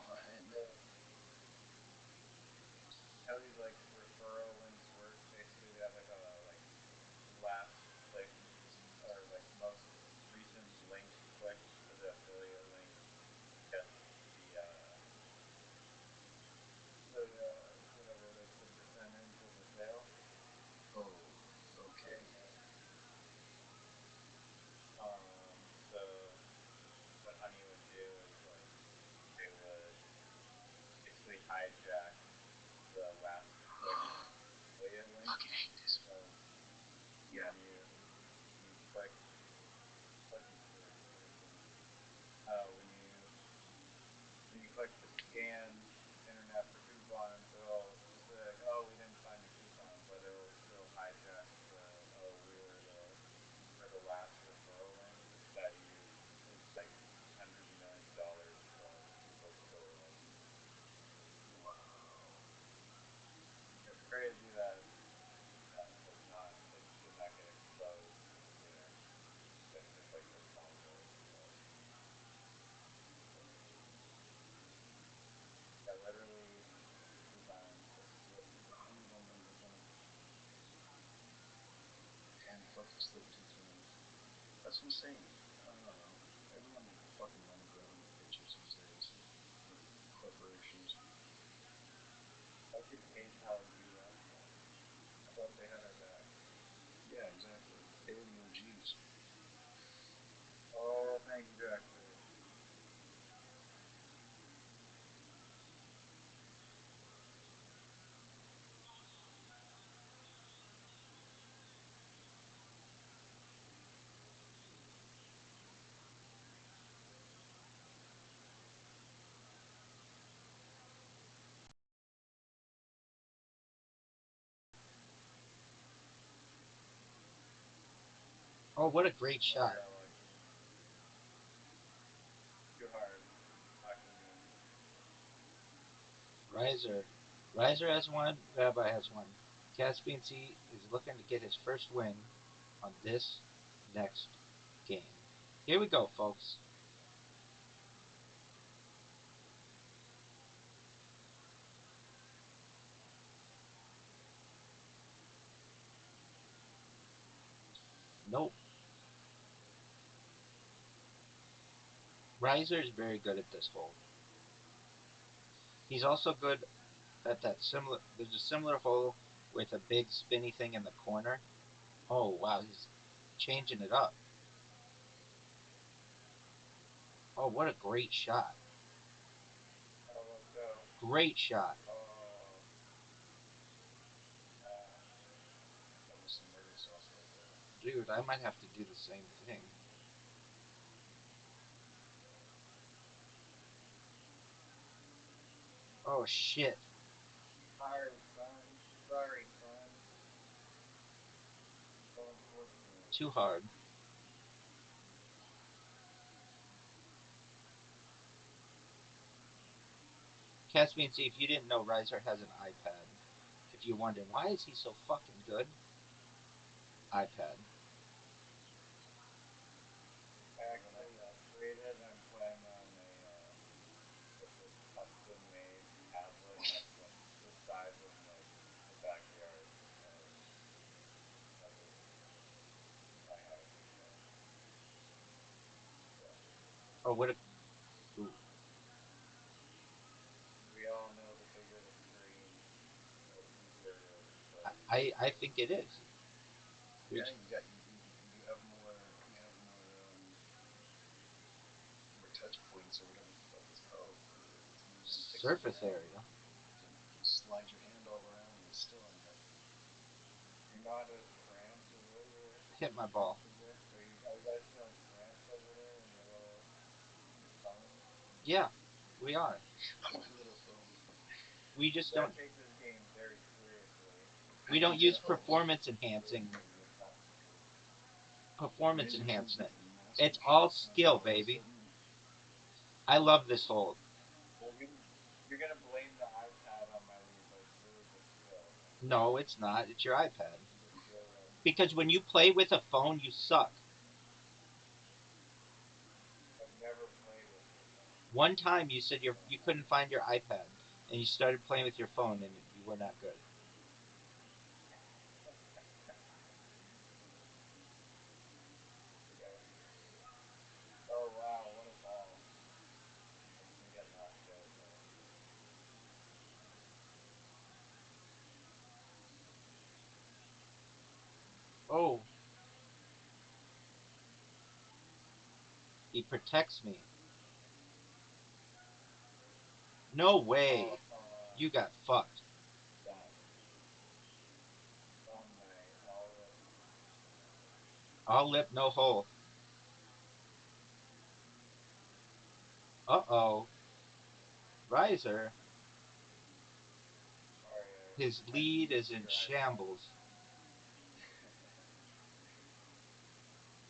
how these like referral links work? Basically, they have like a last click or like most recent link clicked to the affiliate link gets the whatever like the percentage of the sale. Oh, okay. So what Honey would do is like they would basically hijack the last click affiliate link. Fucking hate this. So Yeah. when you click, clicking through is irritating. When you click to scan internet for coupons, it'll say like, oh, we didn't find the coupon, but it'll still hijack the we were the last referral link that you it's like hundreds of millions of dollars of people still. Wow. It's crazy that it's not it should not get exposed, you know. It's just like for fun, really. But yeah, literally times. This is one of them ones I think. Damn, fuck this little too thin. That's what I'm saying. I don't know. Everyone fucking money grabbing with pictures these days. With corporations. How could PayPal do that though? I thought they had our back. Yeah, exactly. They were the OGs. Oh, thank you, Dexter. Oh, what a great Oh shot. yeah, lucky. Too hard. Hockey memes. Riser. Riser has one, Rabbi has one. Caspian C is looking to get his first win on this next game. Here we go, folks. Nope. Riser is very good at this hole. He's also good at that similar. There's a similar hole with a big spinny thing in the corner. Oh wow, he's changing it up. Oh, what a great shot! Oh, let's go. Great shot. Oh, That was some murder sauce right there. Dude, I might have to do the same thing. Oh shit. sorry, son. Sorry, son. So unfortunate. Too hard. Caspian C, if you didn't know, Riser has an iPad. If you're wondering why is he so fucking good, iPad. I actually upgraded. I'm playing on like this custom made tablet that's like the size of like the backyard of my house. So Oh, what a. Ooh. We all know the bigger the screen, the easier it is. But I think it is. Yeah, you have more touch points or whatever the fuck it's called. It's more pixels. Surface area. You can slide your hand all around and still end up. you're not as cramped as what you were. Hit my ball. Are you guys feeling cramped over there in your little your phones? Yeah, we are. My little phone. We just You don't. gotta take this game very seriously. We don't use performance enhancing. Performance Maybe because enhancement. the Master It's all Chief's not skill, all of a baby. sudden. I love this hold. You're gonna blame the iPad on my lead, but it's really the skill. No, it's not. It's your iPad. The skill that Because when you play with a phone, you suck. I've never played with the phone. One time you said you couldn't find your iPad, and you started playing with your phone, and you were not good. Oh wow, what a ball! It's gonna get knocked out though. Oh, he protects me. No way. You got fucked. Done. Oh my, all of All lip, no hole. Uh-oh. Riser. sorry, His I lead is used in your iPad. shambles.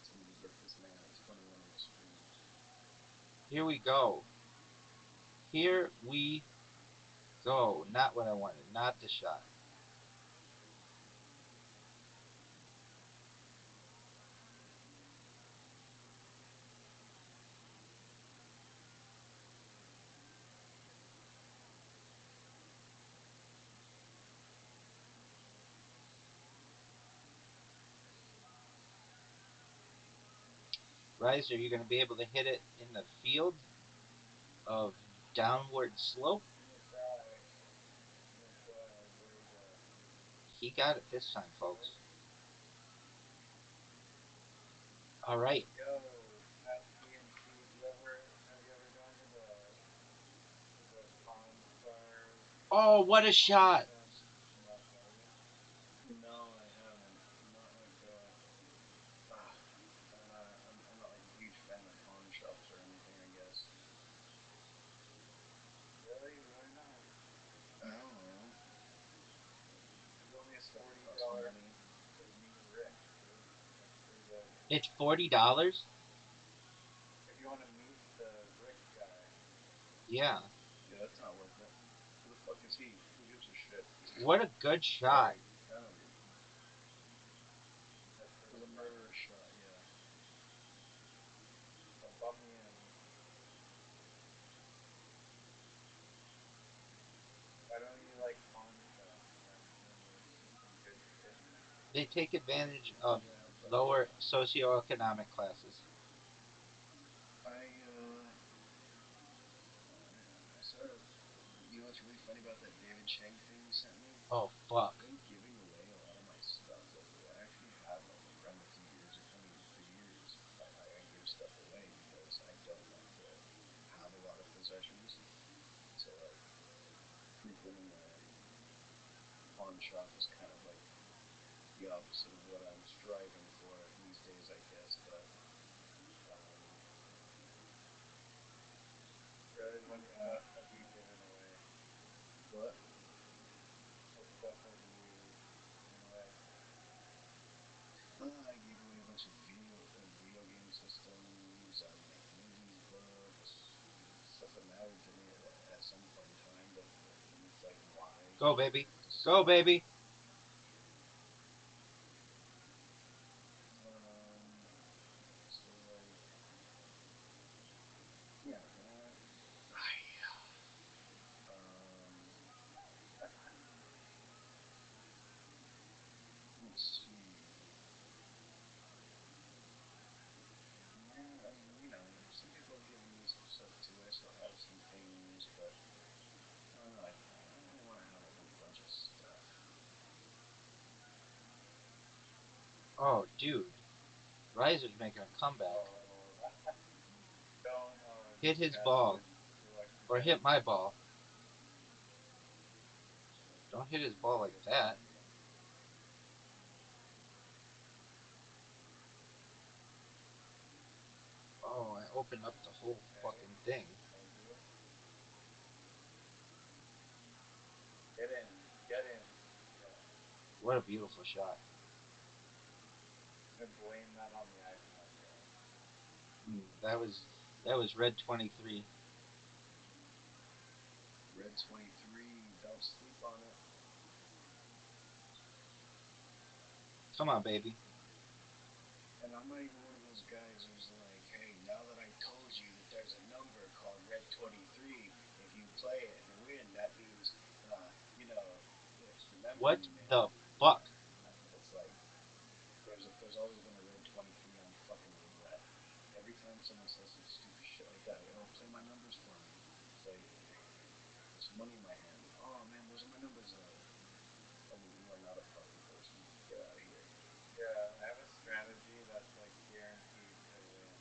Some ridiculous man at 21 extreme. Here we go. Here we go. Not what I wanted. Not the shot. Riser, you're going to be able to hit it in the field of downward slope. I'm gonna try. I'm gonna try. Here we go. He got it this time, folks. All right. Yo, at PNC, have you ever gone to the Pawn Stars Oh, what a pawn shot. shop in Las Vegas? No, I haven't. I'm not like I'm not like a huge fan of pawn shops or anything. I guess. Really? Why not? I don't know. It's only a Stuff costs $40 money. to meet Rick, dude. That's pretty good. It's $40. If you want to meet the Rick guy, Yeah. Yeah, that's not worth it. Who the fuck is he? Who gives a shit? What a good shot. Very talented. that's For pretty the good. murderous shot, yeah. Well, bump me in. Why don't you like pawn shops then? Maybe see some good shit. They take advantage of Yeah, but lower socioeconomic classes. I saw. You know what's really funny about that David Chang thing you sent me? Oh, fuck. I've been giving away a lot of my stuff lately. I actually had like a run a few years, I mean, for years, I give stuff away because I don't like to have a lot of possessions. So like frequenting a pawn shop is kind of like the opposite of what I'm striving for these days, I guess. But um, Really? What yeah, stuff have you given away? what? What stuff have you given away? I gave away a bunch of video game systems, like movies, books, stuff that mattered to me at some point in time. But it's like why? Go, baby. Just Go, baby. so like yeah, that. I let's see. Yeah, I mean, some people have given Oh, dude. Riser's making a comeback. Don't Hit his cast ball. his electric Or hit energy. my ball. Don't hit his ball like that. Oh, I opened up the whole fucking thing. Thank you. Get in. Get in. Yeah. What a beautiful shot. I'm gonna blame that on the iPad, bro. That was red 23. Red 23, don't sleep on it. Come on, baby. And I'm not even one of those guys who's like, hey, now that I told you that there's a number called Red 23, if you play it and win, that means, remember What me, man. the fuck? It's like, there's always been a Red 23 on fucking roulette. Every time someone says some stupid shit like that, like, oh, play my numbers for me. It's like, there's money in my hand. Oh, man, those are my numbers. You are not a fucking person. Get out of here. Yeah, I have a strategy that's like guaranteed to win.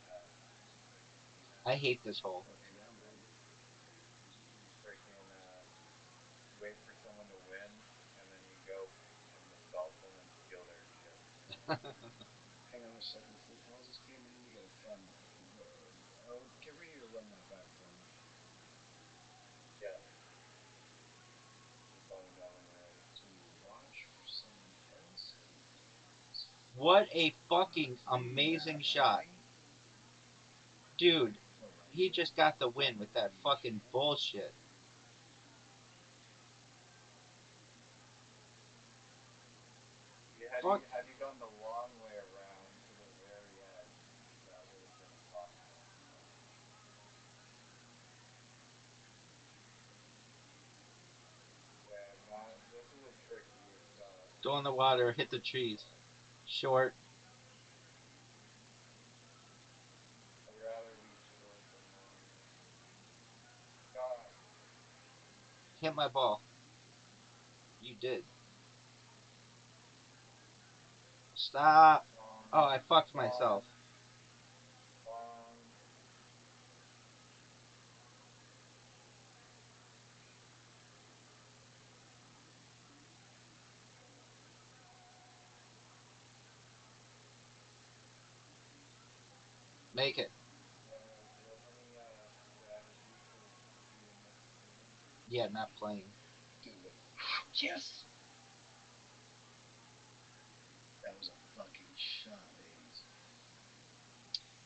Uh, I hate this hole. Okay, down then. you freaking you wait for someone to win, and then you go and assault them and steal their shit. Hang on a second. How's this game in to get a friend? Oh, get ready to run that back for me. Yeah. Just let me know when you're ready. So you watch for someone else, please. What a fucking amazing shot. Dude, he just got the win with that fucking bullshit. Fuck. Had you gone the long way around to the very edge, that would have been impossible. Yeah, not. This is a trickier shot. Go in the water, hit the trees. Short. I'd rather be short than long. God. Hit my ball. You did. Stop. Long. Oh, I fucked Long. myself. Long. Make it. Do you have any strategy for beating this decision? Yeah, not playing. Do it. Yes! That was a fucking shot, ladies.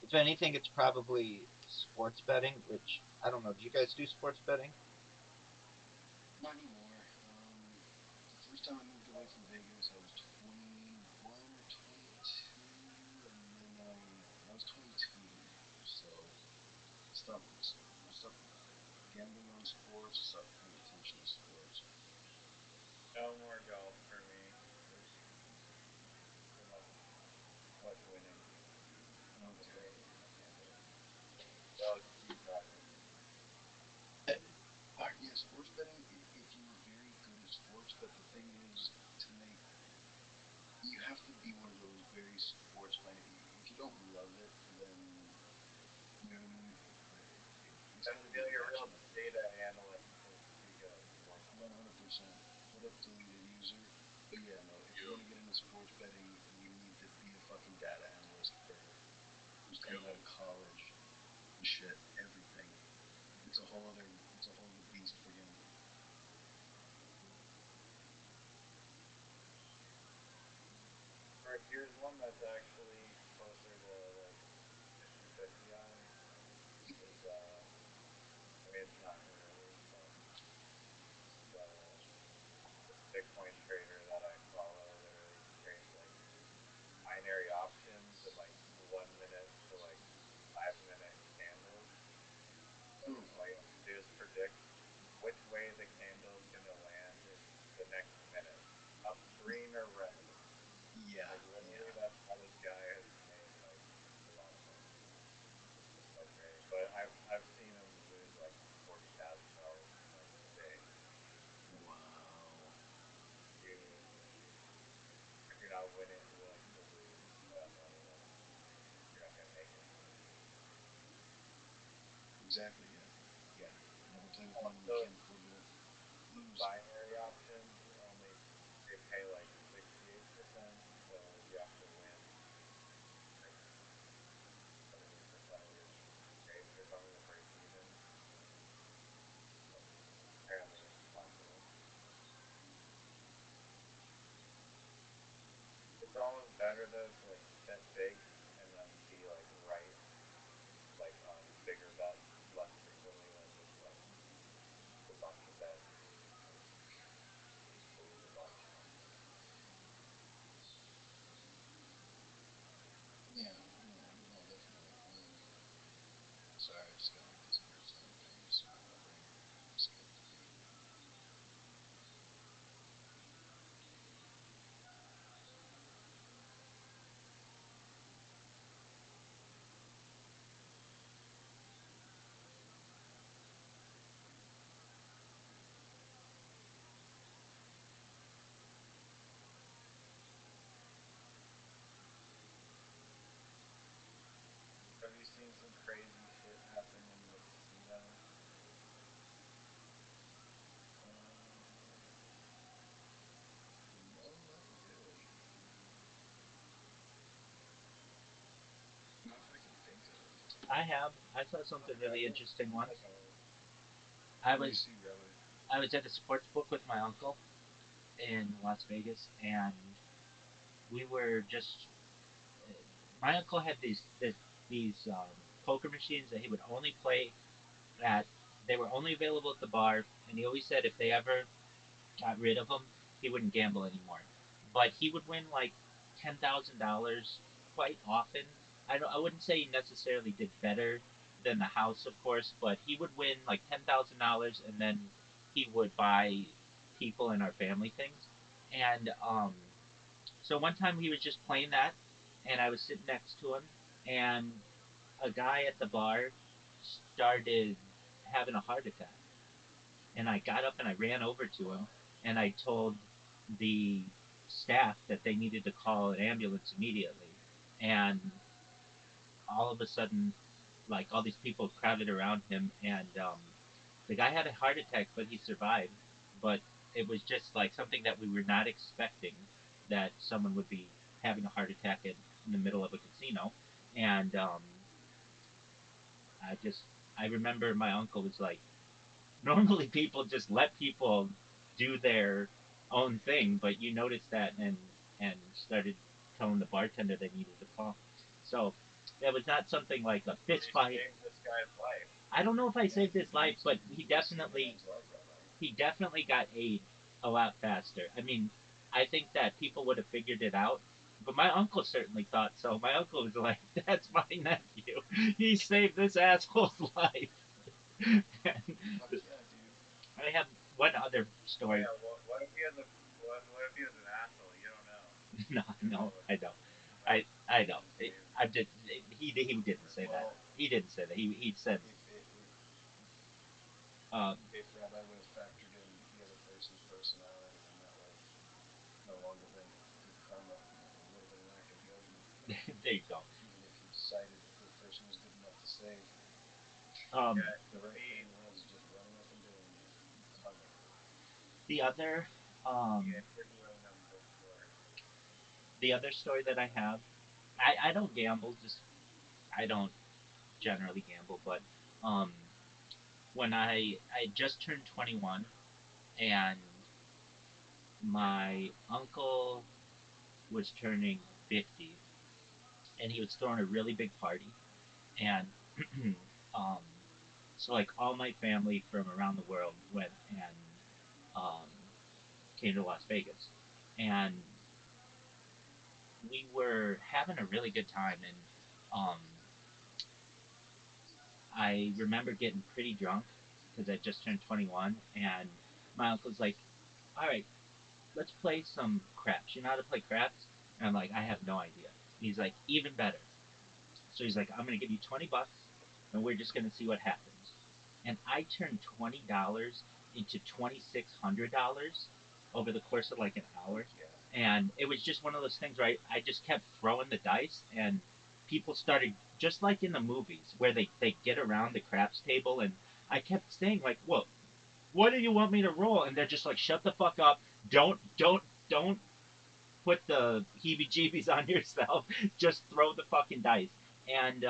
If anything, it's probably sports betting, which I don't know. Do you guys do sports betting? Not anymore. The first time I moved away from Vegas, I was 21 or 22, and then I was 22. So I stopped gambling on sports. I stopped paying attention to sports. No more golf for me. There's too much winning. Too Okay. late. I can't do it. So I'll keep practicing. All right, yeah, sports betting. If you're very good at sports, but the thing is, to make you have to be one of those very sports minded. If you don't love it, then you know what I mean. It's I got to be feel a you're a real passion. data analyst to speak of sports. 100%. What up, deleted user? But yeah, no. If you want to get into sports betting, you need to be a fucking data analyst for who's coming out of college and shit. Everything. It's a whole other. It's a whole other beast for gambling. Here's one that's actually closer to like 50-50 on. Is I mean it's not early, but the this Bitcoin trader that I follow literally trades like binary options and like 1 minute to like 5 minute candles. And Mm. all you have to do is predict which way the candle is gonna land in the next minute, up, green, or red. Yeah, Like literally, yeah. that's how this guy has made like a lot of money by trading. But I've seen him lose like $40,000 in like a day. Wow. You if you're not winning like Exactly. Yeah. Yeah. Never play with money you Also, can't afford to lose. binary options only they pay like 68%, so you have to win like certain percentage or something to break even. But apparently, it's possible. It's almost better though to like bet big and then be like right like on bigger bets less frequently than just like a bunch of bets and lose a bunch constantly. Yeah. Yeah. No, definitely. Sorry, I just got one of these airplane pings ring scheduled to ring. Have you seen some crazy shit happen in the casino? No, not really. Not that I can think of. I have. I saw something really interesting once. So I What do you was see, Rabbi? I was at a sports book with my uncle in Las Vegas, and we were just. My uncle had these poker machines that he would only play at. They were only available at the bar, and he always said if they ever got rid of them, he wouldn't gamble anymore. But he would win like $10,000 quite often. I wouldn't say he necessarily did better than the house, of course, but he would win like $10,000, and then he would buy people in our family things. And so one time he was just playing that, and I was sitting next to him, and a guy at the bar started having a heart attack, and I got up and I ran over to him, Wow. and I told the staff that they needed to call an ambulance immediately. And all of a sudden, like all these people crowded around him, and the guy had a heart attack, but he survived. But it was just like something that we were not expecting, that someone would be having a heart attack in the middle of a casino. And I just I remember my uncle was like, normally people just let people do their own thing, but you noticed that and started telling the bartender they needed to call. So that was not something like a you fist fight. saved this guy's life. I don't know if I Yeah, saved his life, but you did save a man's life, Rabbi. he definitely got aid a lot faster. I mean, I think that people would have figured it out, but my uncle certainly thought so. My uncle was like, "That's my nephew. He saved this asshole's life." Fuck yeah, dude. I have one other Oh story. yeah, what if he has a what if he was an asshole? You don't know. No, You don't know no, what I don't. might I could don't. have saved. I did. He didn't say that. Well, He didn't say that. He said, um, if Rabbi would have factored in the other person's personality, then that would have no longer been good karma, a little bit of lack of judgment. there you go. Even if you decided that the person was good enough to save, Um, Yeah, the right me thing was just running up and doing it. Karma. the other, interviewing them before. the other story that I have, I don't gamble. Just I don't generally gamble, but um, when I just turned 21, and my uncle was turning 50, and he was throwing a really big party, and um, so like all my family from around the world went and um, came to Las Vegas, and we were having a really good time. And um, I remember getting pretty drunk because I just turned 21, and my uncle's like, "All right, let's play some craps. You know how to play craps?" And I'm like, "I have no idea." And he's like, "Even better." So he's like, "I'm gonna give you $20, and we're just gonna see what happens." And I turned $20 into $2,600 over the course of like an Fuck hour. yeah. And it was just one of those things where I just kept throwing the dice, and people started just like in the movies where they get around the craps table, and I kept saying like, "Well, what do you want me to roll?" And they're just like, "Shut the fuck up! Don't put the heebie-jeebies on yourself. Just throw the fucking dice." And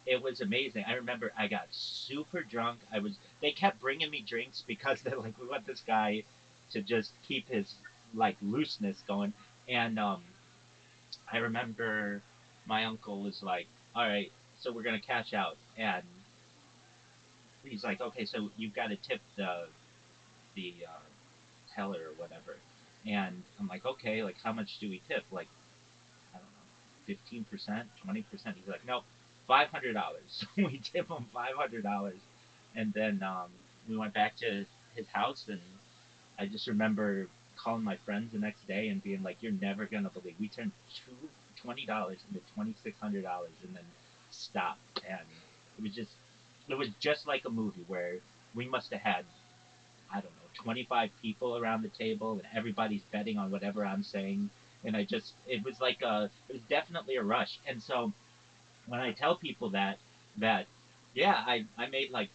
it was amazing. I remember I got super drunk. I was They kept bringing me drinks because they're like, we want this guy to just keep his like looseness going. And I remember my uncle was like, all right, so we're gonna cash out, and he's like, okay, so you've got to tip the teller or whatever. And I'm like, okay, like how much do we tip? Like, I don't know, 15%, 20%. He's like, nope, $500. So we tip him $500, and then we went back to his house, and I just remember calling my friends the next day and being like, "You're never gonna believe we turned $20 into $2,600 and then stopped." And it was just like a movie where we must have had, I don't know, 25 people around the table, and everybody's betting on whatever I'm saying. And it was definitely a rush. And so when I tell people that yeah, I made like,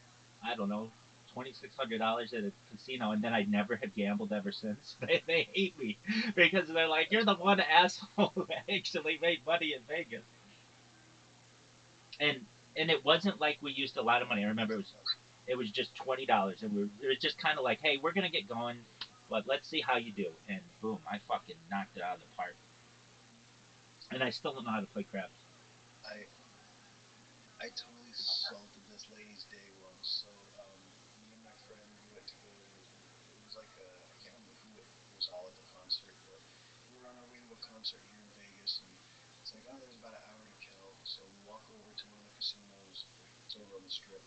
I don't know, $2,600 at a casino, and then I never have gambled ever since. They hate me because they're like, you're That's the funny. one asshole who actually made money in Vegas. And it wasn't like we used a lot of money. I remember it was just $20, and it was just kind of like, hey, we're gonna get going, but let's see how you do. And boom, I fucking knocked it out of the park. And I still don't know how to play craps. I I totally salted this lady's day once. So me and my friend we went to go. It was like I can't remember who it was all at the concert, but we were on our way to a concert here in Vegas, and it's like, oh, there's about an hour to kill. So we walk over to one of the casinos. It's over on the strip,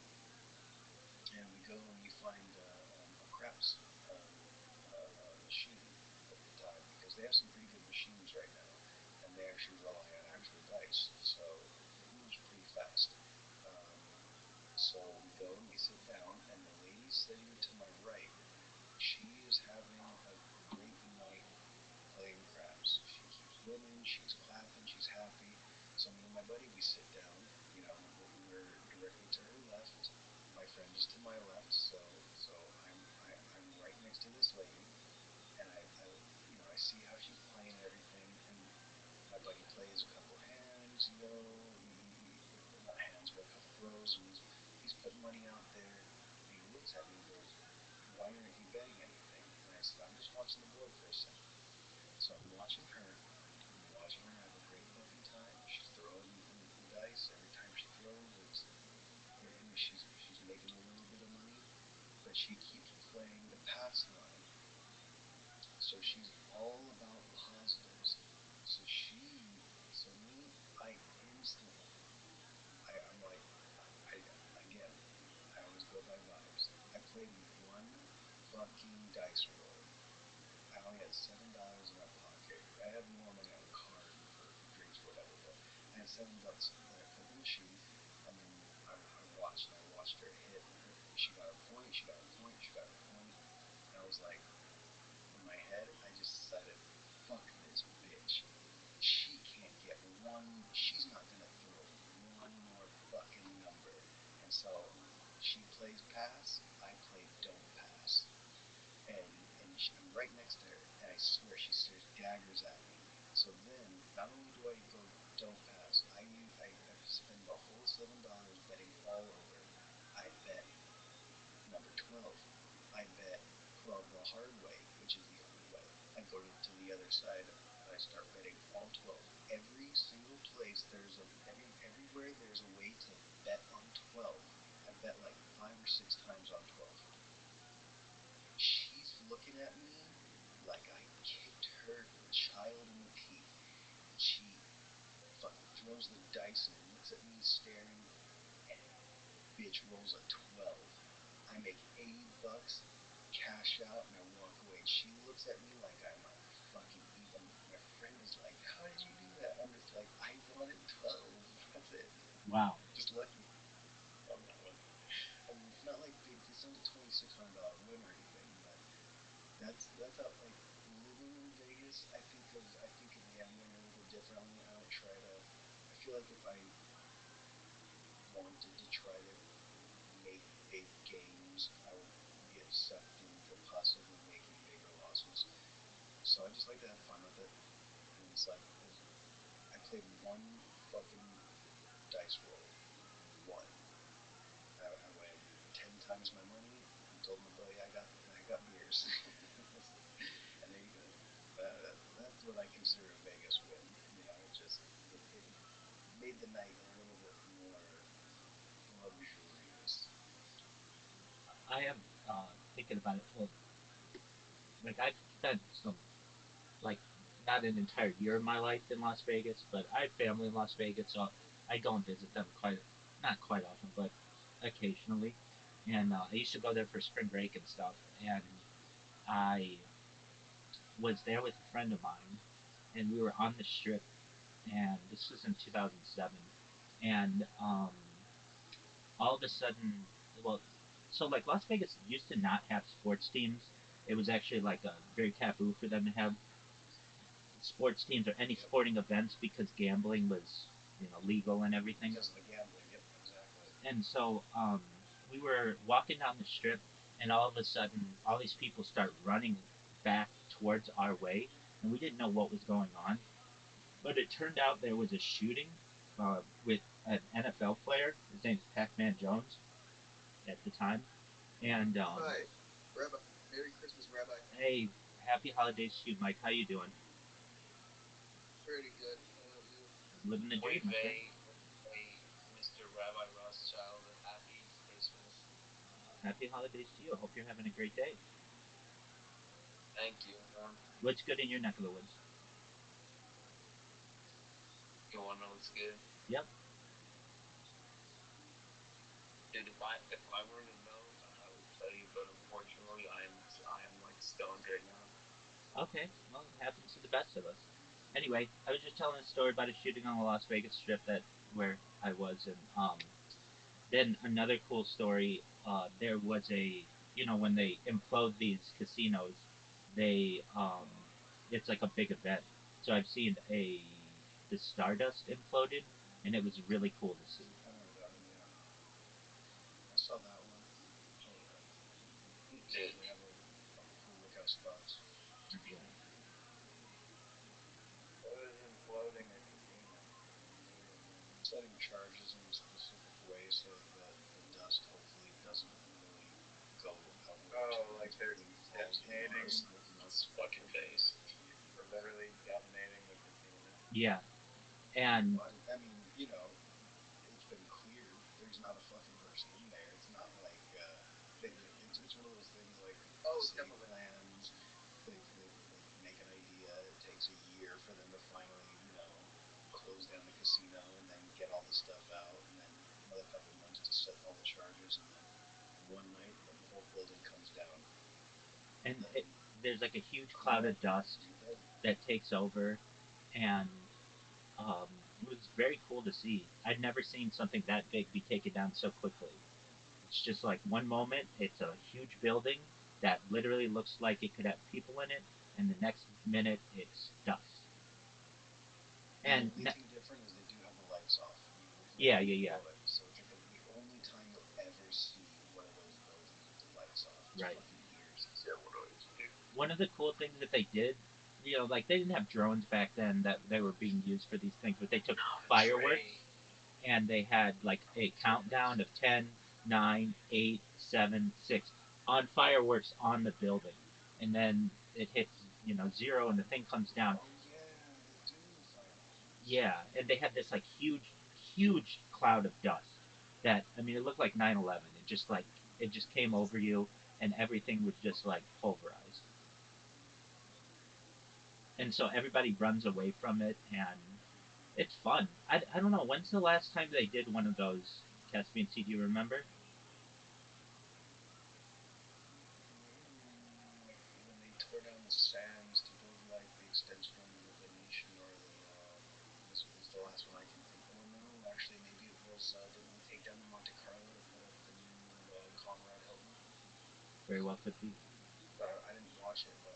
and we go and we find a craps machine at the time because they have some pretty good machines right now, and they actually were rolling out actual dice, so it moves pretty fast. Um, so we go and we sit down, and the lady sitting to my right, she is having a great night playing craps. She keeps winning, she's clapping, she's happy. So me and my buddy, we sit down. You know, we're directly to her left. My friend is to my left, so I'm right next to this lady, and I see how she's playing and everything, and my buddy plays a couple hands, not hands, but a couple throws, and he's putting money out there, and he looks at me and goes, "Why aren't you betting anything?" And I said, "I'm just watching the board for a second." So I'm watching her. I'm watching her have a great fucking time. She's throwing the dice every time she throws. She's making a little bit of money, but she keeps playing the pass line. So she's all about positives. So I instantly, I'm like, I again, I always go by vibes. I played one fucking dice roll. I only had $7 in my pocket. I had more money on card for drinks or whatever, but I had $7 that I put in the machine, and then I watched and I watched her hit. She got her point. She got her point. She got her point, and I was like, in my head, I just decided, fuck this bitch. She can't get one. She's not gonna throw one more fucking number. And so she plays pass. I play don't pass. I'm right next to her, and I swear she stares daggers at me. So then, not only do I go don't pass, I spend the whole $7 betting all over. I bet number 12. I bet 12 the hard way, which is the only way. I go to the other side and I start betting all 12. Every single place everywhere there's a way to bet on 12. I bet like 5 or 6 times on 12. She's looking at me like I kicked her child in the teeth, and she fucking throws the dice and looks at me staring, and bitch rolls a 12. I make $80, cash out, and I walk away. And she looks at me like I'm a fucking evil. My friend is like, "How did you do that?" I'm just like, "I wanted 12. That's it. Wow. Just lucky on that one." And it's not like big. It's not a $2,600 win or anything, but that's how like living in Vegas. I think of gambling a little differently. I don't try to. I feel like if I wanted to try to make big gains, I would be accepting the possibly making bigger losses. So I just like to have fun with it. And it's like I played one fucking dice roll. One. I went 10 times my money and told my buddy I got beers. And there you go. That's what I consider a Vegas win. You know, it made the night a little bit more luxurious. I am thinking about it. Well, like I've spent some like not an entire year of my life in Las Vegas, but I have family in Las Vegas, so I go and visit them not quite often, but occasionally. And I used to go there for spring break and stuff. And I was there with a friend of mine, and we were on the strip, and this was in 2007. And all of a sudden, well, so like Las Vegas used to not have sports teams. It was actually like a very taboo for them to have sports teams or any sporting events because gambling was legal and everything. Because of the gambling, yep, exactly. And so we were walking down the strip, and all of a sudden, all these people start running back towards our way, and we didn't know what was going on. But it turned out there was a shooting with an NFL player. His name's Pac-Man Jones at the time, and Hi, Rabbi. Merry Christmas, Rabbi. hey, happy holidays to you, Mike. How you doing? Pretty good. How about you? Living the dream, my friend. Mr. Rabbi Rothschild, happy Christmas. Happy holidays to you. I hope you're having a great day. Thank you. What's good in your neck of the woods? You wanna know what's good? Yep. Dude, if I were to know, I would tell you, but unfortunately, I am like stoned right now. Okay. Well, it happens to the best of us. Anyway, I was just telling a story about a shooting on the Las Vegas Strip that where I was, and then another cool story. There was when they implode these casinos, they it's like a big event. So I've seen the Stardust imploded, and it was really cool to see. I remember that one, yeah. I saw that one. Oh yeah. You They did. usually have a cool lookout spots. Yeah. What is imploding a casino? Setting charges in a specific way so that the dust hopefully doesn't really go outward. Oh, like they're detonating. Smoking on his fucking face. They're literally detonating the casino. Yeah, and I mean, it's been cleared. There's not a fucking person in there. It's not like it's one of those things like city plans. They make an idea. It takes a year for them to finally, close down the casino and then get all the stuff out, and then another couple months to set all the charges, and then one night the whole building comes down. and there's like a huge cloud of dust that takes over, and um, it was very cool to see. I'd never seen something that big be taken down so quickly. It's just like one moment, it's a huge building that literally looks like it could have people in it, and the next minute, it's dust. And the only thing different is they do have the lights off. Yeah, yeah, yeah. So it's like the only time you'll ever see one of those buildings with the lights off. It's Right. fucking years. Yeah, what do I do? One of the cool things that they did, like they didn't have drones back then that they were being used for these things, but they took fireworks and they had like a countdown of 10, 9, 8, 7, 6 on fireworks on the building. And then it hits, 0 and the thing comes down. Oh yeah, they do fireworks. Yeah, and they had this like huge, huge cloud of dust that it looked like 9/11. It just came over you, and everything was just like pulverized. And so everybody runs away from it, and it's fun. I don't know. When's the last time they did one of those, Caspian Sea? Do you remember? When they tore down the sands to build like the extension on the Venetian or the was the last one I can think. Oh no, actually maybe it was. Didn't they take down the Monte Carlo to put up the new Conrad Hilton? Very well could be. I didn't watch it, but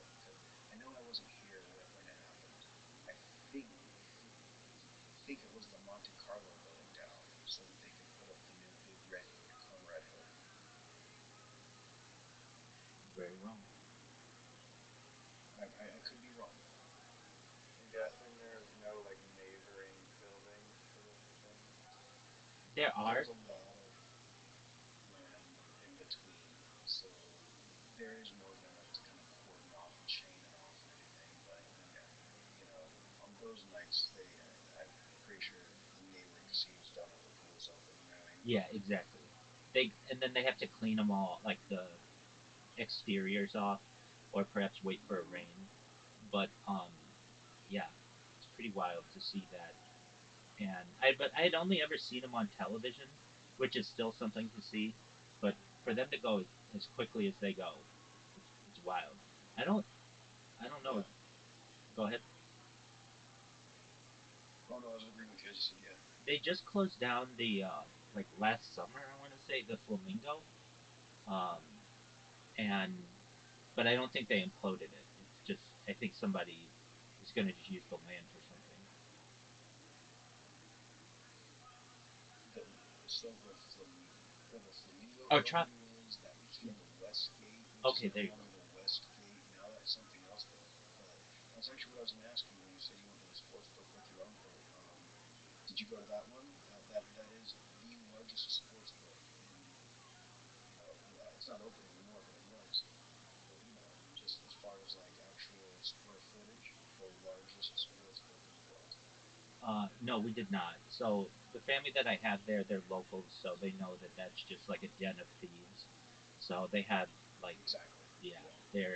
I know I wasn't here when it happened. I think it was the Monte so that they could put up the new big red ink Conrad Hill. Very wrong. I could be wrong. I'm guessing there's no like neighboring buildings to this thing. There are. There's a lot of land in between, so there is more than enough to kind of cordon off and chain it off and everything. But you know, on those nights, I'm pretty sure the neighboring casinos don't have the pools open. You know what I mean? Yeah, exactly. And then they have to clean them all, like the exteriors off, or perhaps wait for a rain. But yeah, it's pretty wild to see that. And but I had only ever seen them on television, which is still something to see. But for them to go as quickly as they go, it's wild. I don't I don't know. Yeah. Go ahead. Oh no, I was agreeing with you. I just said yeah. They just closed down the like last summer. I want to say the Flamingo. Um, and but I don't think they imploded it. It's just I think somebody is going to just use the land for something. The, so where the Flamingo Oh, building is, that became the West Gate, which is okay, no there you longer go. the West Gate. Now that's something else. But that's actually what I was going to ask you when you said you went to the sports book with your uncle. Did you go to that one? That is the largest sports book in, it's not open anymore, but it was. Just as far as like actual square footage, the largest sports book in the world. No, we did not. So the family that I have there, they're locals, so they know that that's just like a den of thieves. So they have like, Exactly. yeah, Yeah.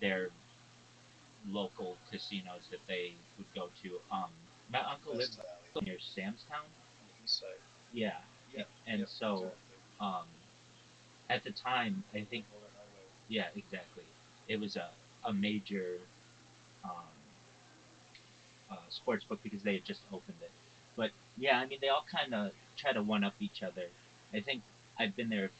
they're local casinos that they would go to. My uncle Best lived Valley near Samstown. on the east side. Yeah, Yep. and Yep. so Exactly. um, at the time, I Old think, Motor Highway. yeah, exactly. It was a major um, sports book because they had just opened it. But yeah, I mean, they all kind of try to one up each other. I think I've been there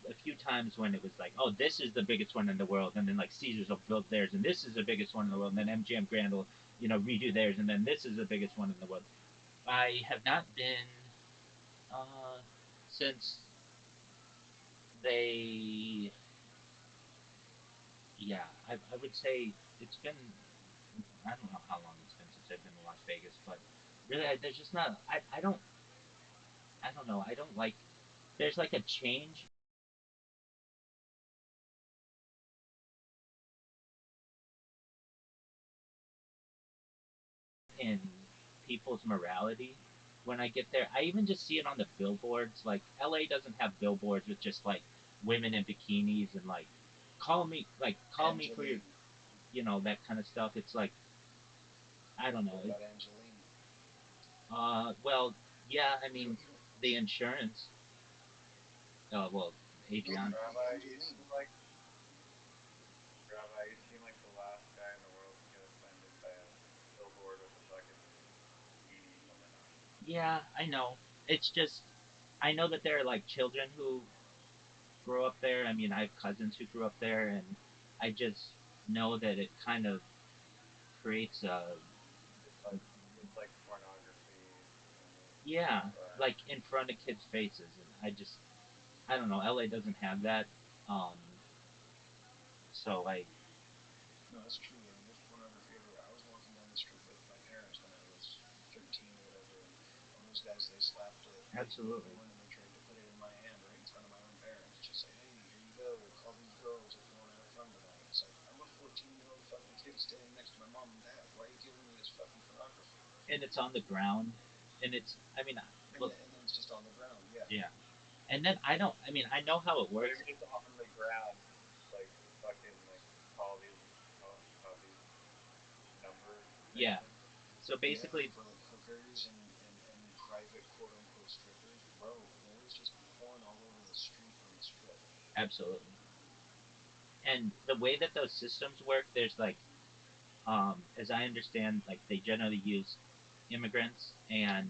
a few times when it was like, oh, this is the biggest one in the world, and then like Caesars will build theirs, and this is the biggest one in the world, and then MGM Grand will, redo theirs, and then this is the biggest one in the world. I have not been uh, since they, yeah, I would say it's been, I don't know how long it's been since I've been to Las Vegas, but really, there's just not, I don't know, I don't like, there's like a change in people's morality when I get there. I even just see it on the billboards. Like LA doesn't have billboards with just like women in bikinis and like call me for your Angeline. that kind of stuff. It's like I don't know. What about Angeline? Well, yeah. I You don't. mean, You don't. the insurance. Well, Adrian. Rabbi, you Angeline. seem like Rabbi, you seem like the last guy in the world to get offended by a billboard with a fucking bikini woman on it. Yeah, I know. It's just I know that there are like children who grow up there. I mean, I have cousins who grew up there, and I just know that it kind of creates It's like it's like pornography kind of yeah, vibe. like in front of kids' faces, and I don't know. LA doesn't have that, um, so like No, that's true. I mean, there's pornography everywhere. I was walking down the street with my parents when I was 13 or whatever, and those guys they slapped a absolutely, porn and they tried to put it in my hand right in front of my own parents. Just say, hey, here you go. Call these girls if you want to have fun tonight. It's like I'm a 14-year-old fucking kid standing next to my mom and dad. Why are you giving me this fucking pornography? and it's on the ground, and it's I mean, look, And then it's just on the ground. Yeah. yeah, and then I don't. I mean, I know how it What do works. you mean it's on the ground? Like fucking like call these number Yeah, victims. so Yeah, basically, for like hookers and private quote unquote strippers, bro. There is just porn all over the street on the strip. absolutely, and the way that those systems work, there's like as I understand, like they generally use immigrants and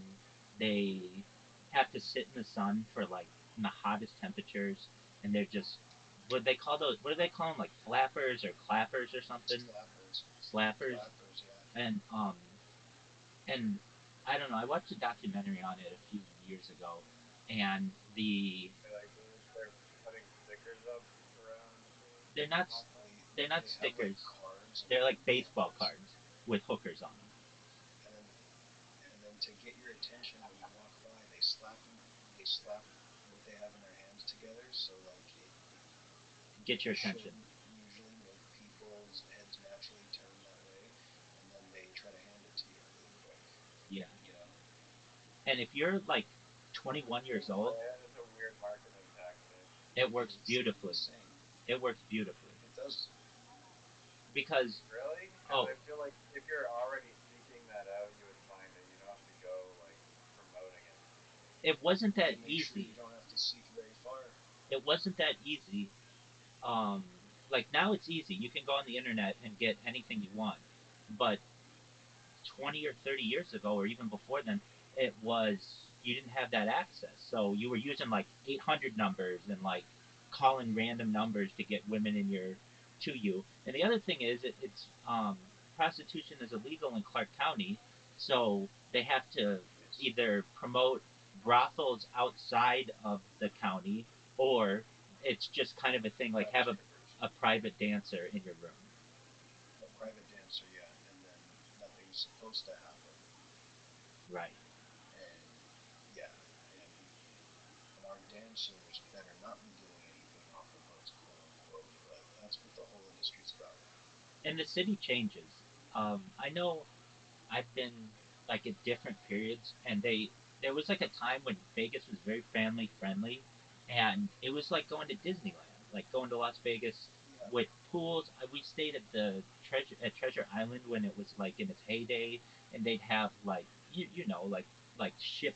they have to sit in the sun for like in the hottest temperatures, and they're just what they call those. What do they call them? Like flappers or clappers or something? Slappers. Slappers. Slappers, yeah. And and I don't know. I watched a documentary on it a few years ago, and They're putting stickers up around they're not hospitals. they're not They have like stickers. cards and They're like baseball bands, cards with hookers on them. and then to get your attention when you walk by, they slap them. They slap what they have in their hands together, so like Get your should attention. usually make people's heads naturally turn that way, and then they try to hand it to you really quick. Yeah. You know, And if you're like 21 years old, It's a weird marketing tactic. it works it's beautifully. insane. It works beautifully It does. because Really? Because oh, I feel like if you're already seeking that out, you would find it. You don't have to go like promoting it. it wasn't that They make sure easy. you don't have to seek very far. It wasn't that easy. Um, like now it's easy. You can go on the internet and get anything you want, but 20 or 30 years ago, or even before then, it was you didn't have that access. So you were using like 800 numbers and like calling random numbers to get women in your to you. And the other thing is, it's prostitution is illegal in Clark County, so they have to Yes. either promote brothels outside of the county, or it's just kind of a thing like Private have strippers. a private dancer in your room. A private dancer, yeah, and then nothing's supposed to happen. Right. And yeah, and and our dancers better not be doing anything off the books, quote unquote. But that's what the whole industry's about. And the city changes. I know I've been like at different periods, and there was like a time when Vegas was very family friendly, and it was like going to Disneyland, like going to Las Vegas Yeah, with pools. We stayed at the Treasure Island when it was like in its heyday, and they'd have like you know like ship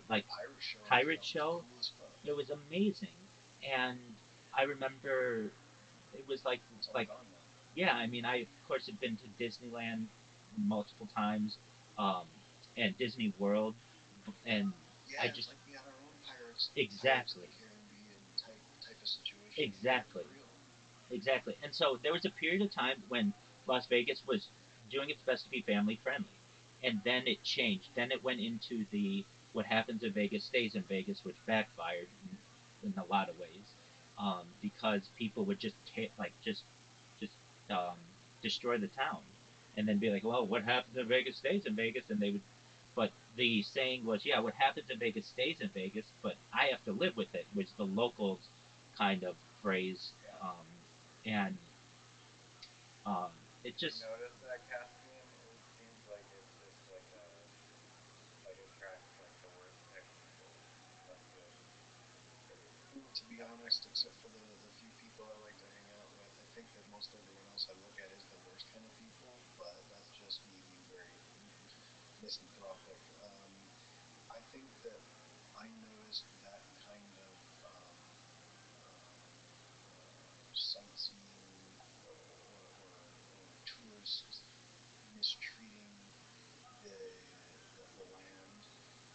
like pirate show. I think pirate that was show. cool as fuck. It was amazing, and I remember it was It's all like gone now. yeah, I mean, I of course have been to Disneyland multiple times, um, and Disney World, and I Yeah, it's just like we had our own Pirates of exactly, the Caribbean type of situation here exactly, for real. exactly. And so there was a period of time when Las Vegas was doing its best to be family friendly, and then it changed. Then it went into the what happens in Vegas stays in Vegas, which backfired in a lot of ways, because people would just just um, destroy the town, and then be like, well, what happens in Vegas stays in Vegas, and they would. But the saying was, yeah, what happens in Vegas stays in Vegas, but I have to live with it, was the locals kind of phrase, Yeah, and um, it Do you just notice that, Caspian? It seems like it's just like attracts like the worst type of people. Less good. to be honest, except for the few people I like to hang out with, I think that most everyone else I look at is the worst kind of people. But that's just me being very misanthropic. I think that I noticed that kind of sightseeing or tourists mistreating the the land.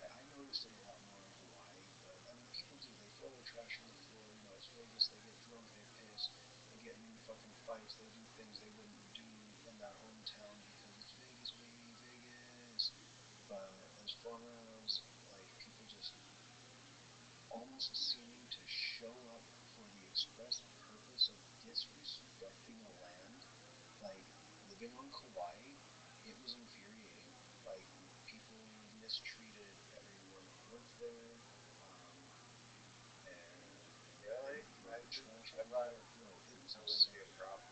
I noticed it a lot more in Hawaii, but I mean, people do. They throw their trash on the floor. You know, it's Vegas. They get drunk. They piss. They get in fucking fights. They do things they wouldn't do in their hometown because it's Vegas, baby, Vegas. But as far as like people just almost seeming to show up for the express purpose of disrespecting a land, like living on Kauai, it was infuriating. Like people mistreated everyone who lived there, um, and Really? threw their trash I thought everywhere. Yo, it was that wouldn't be a insane. problem.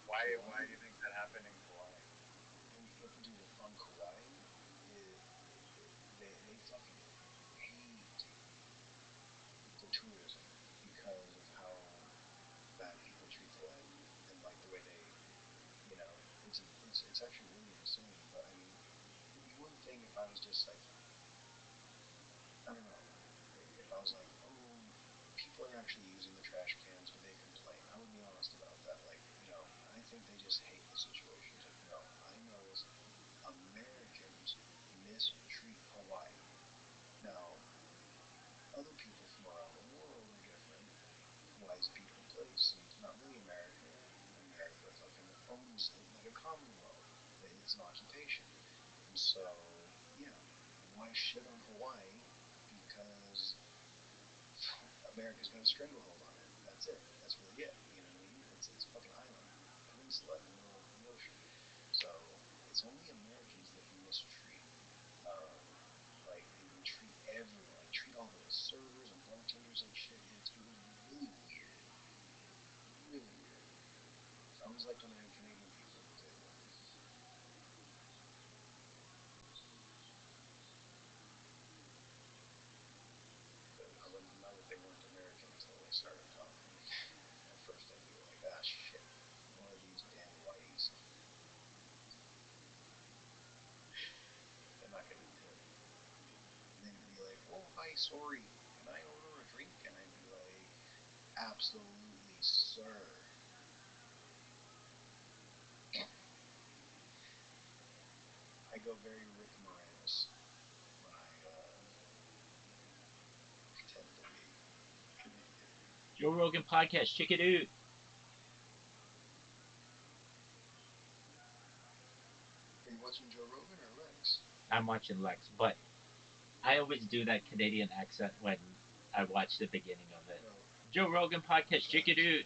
Why do Hawaii, you think that happened in Kauai? dude, on Kauai, it, they fucking hate the tourism because of how bad people treat the land and like the way they, you know, it's actually really insane. But I mean, it'd be one thing if I was just like, I don't know, if I was like, oh, people are actually using the trash cans, but they complain. I would be honest about that. Like, you know, I think they just hate the situation. It's like, no, I notice Americans mistreat Hawaii. Now, other people from around the world are different. Hawaii's a beautiful place, and it's not really America. America fucking owns it like a commonwealth. It's an occupation, and so shit on Hawaii because America's got a stranglehold on it. That's it. That's really it. You know what I mean? It's a fucking island, peninsula in the middle of the ocean. So it's only Americans that mistreat. Um, like they treat everyone. They treat all the servers and bartenders like shit. It was really weird. Really weird. Sounds like when I have Canadian people at the table. But not that they weren't American until they started talking. At first I'd be like, ah, shit, one of these damn whiteys. They're not gonna tip. And they'd be like, oh, hi, sorry, can I order a drink? And I'd be like, absolutely, sir. I go very Rick Moranis when I pretend to be Canadian. Joe Rogan podcast, check it out. Are you watching Joe Rogan or Lex? I'm watching Lex, but I always do that Canadian accent when I watch the beginning of it. No. Joe Rogan podcast, check it out.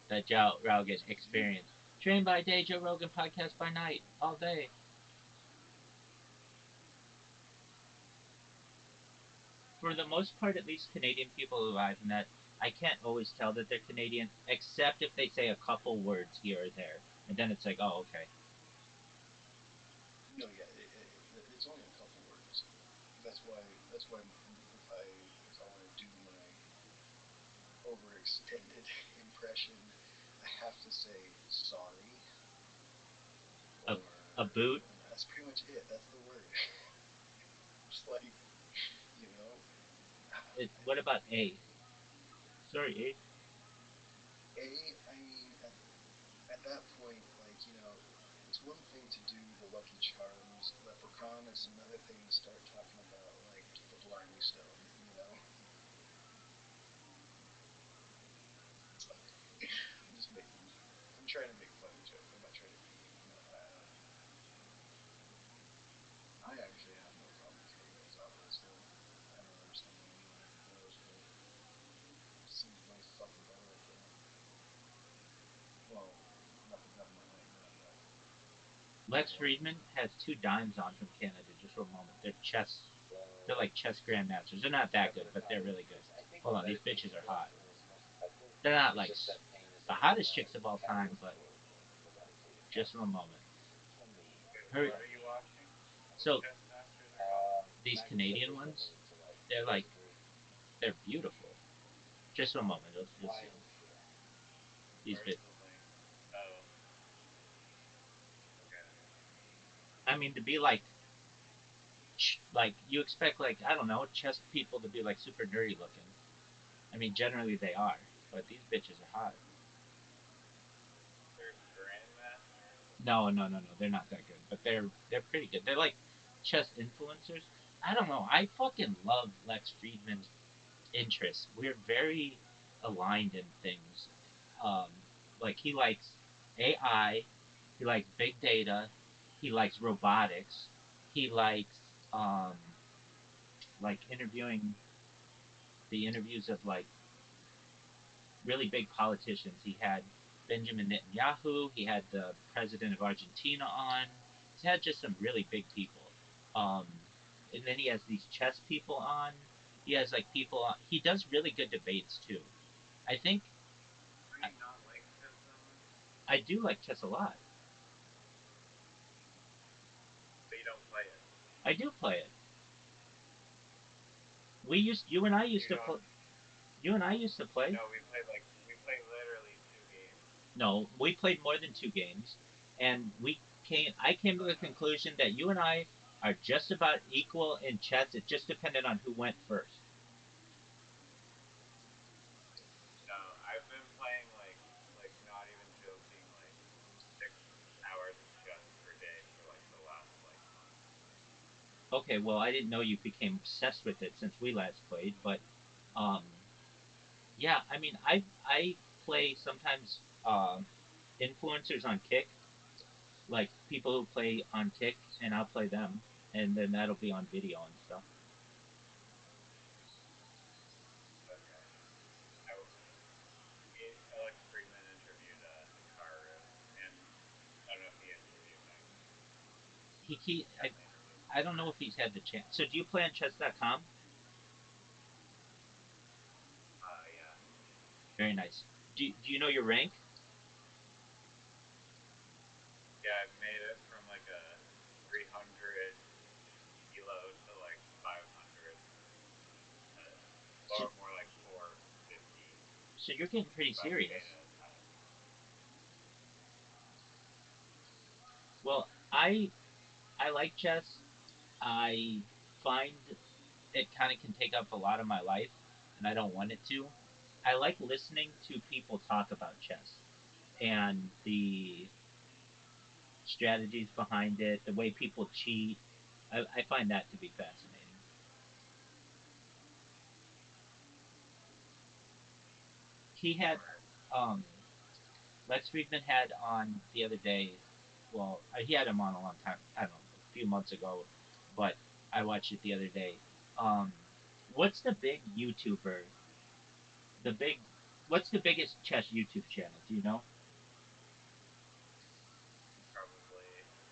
The Joe Rogan experience. Train by day, Joe Rogan podcast by night, all day. For the most part, at least Canadian people who I've met, I can't always tell that they're Canadian, except if they say a couple words here or there, and then it's like, oh, okay. No, yeah, it's only a couple words. That's why. That's why if I want to do my overextended impression, I have to say sorry. A, Or a boot. that's pretty much it. That's the word. Just like you know. What about A? Sorry, A. I mean, at that point, like it's one thing to do the Lucky Charms leprechaun. It's another thing to start talking about like the Blarney Stone. You know. I'm just making. I'm trying to make a funny joke. I'm not trying to be mean. No, I actually have no problem with Canadians, obviously. I don't understand why anyone ever does, but it seems way fucking better up there. Well, not the government right now, but Lex Friedman has 2 dimes on from Canada. Just for a moment, they're chess. They're like chess grandmasters. They're not that good, but they're really good. Hold on, these bitches are hot. They're not like the hottest chicks of all time, but just for a moment. Her, What are you watching? so Chess Masters or something? these Canadian ones, they're like they're beautiful. Just for a moment, you'll see them. These Where's bit. the link? Oh, okay. I mean, to be like you expect like I don't know chess people to be like super nerdy looking. I mean, generally they are, but these bitches are hot. They're grandmasters. No, no, no, no. They're not that good, but they're pretty good. They're like chess influencers. I don't know. I fucking love Lex Friedman's interests. We're very aligned in things. Um, like he likes AI, he likes big data, he likes robotics, he likes um, like interviewing the interviews of like really big politicians. He had Benjamin Netanyahu. He had the president of Argentina on. He's had just some really big people. Um, and then he has these chess people on. He has like people on. He does really good debates too. I think Do I, you not like chess that much? I do like chess a lot. But you don't play it. I do play it. You and I used You to don't. play. You and I used to play. No, we played literally 2 games. No, we played more than 2 games, and we came. I came to the conclusion that you and I are just about equal in chess. It just depended on who went first. No, I've been playing like not even joking, like 6 hours of chess per day for like the last like month. Okay, well, I didn't know you became obsessed with it since we last played, but um, yeah, I mean, I play sometimes influencers on Kick, like people who play on Kick, and I'll play them, and then that'll be on video and stuff. Okay. I, Alex Friedman interviewed Hikaru, and I don't know if he interviewed Magnus. He Definitely interviewed. I don't know if he's had the chance. So do you play on chess.com? Yeah. Very nice. Do you know your rank? Yeah, I made it from like a 300 kilo to like 500, So, or more like 450 so you're getting pretty by the serious. gain at a time. Well, I like chess. I find it kind of can take up a lot of my life, and I don't want it to. I like listening to people talk about chess and the strategies behind it, the way people cheat. I find that to be fascinating. He had Word. um, Lex Friedman had on the other day. Well, he had him on a long time. I don't know, a few months ago, but I watched it the other day. Um, what's the big YouTuber? The big, what's the biggest chess YouTube channel? Do you know? Probably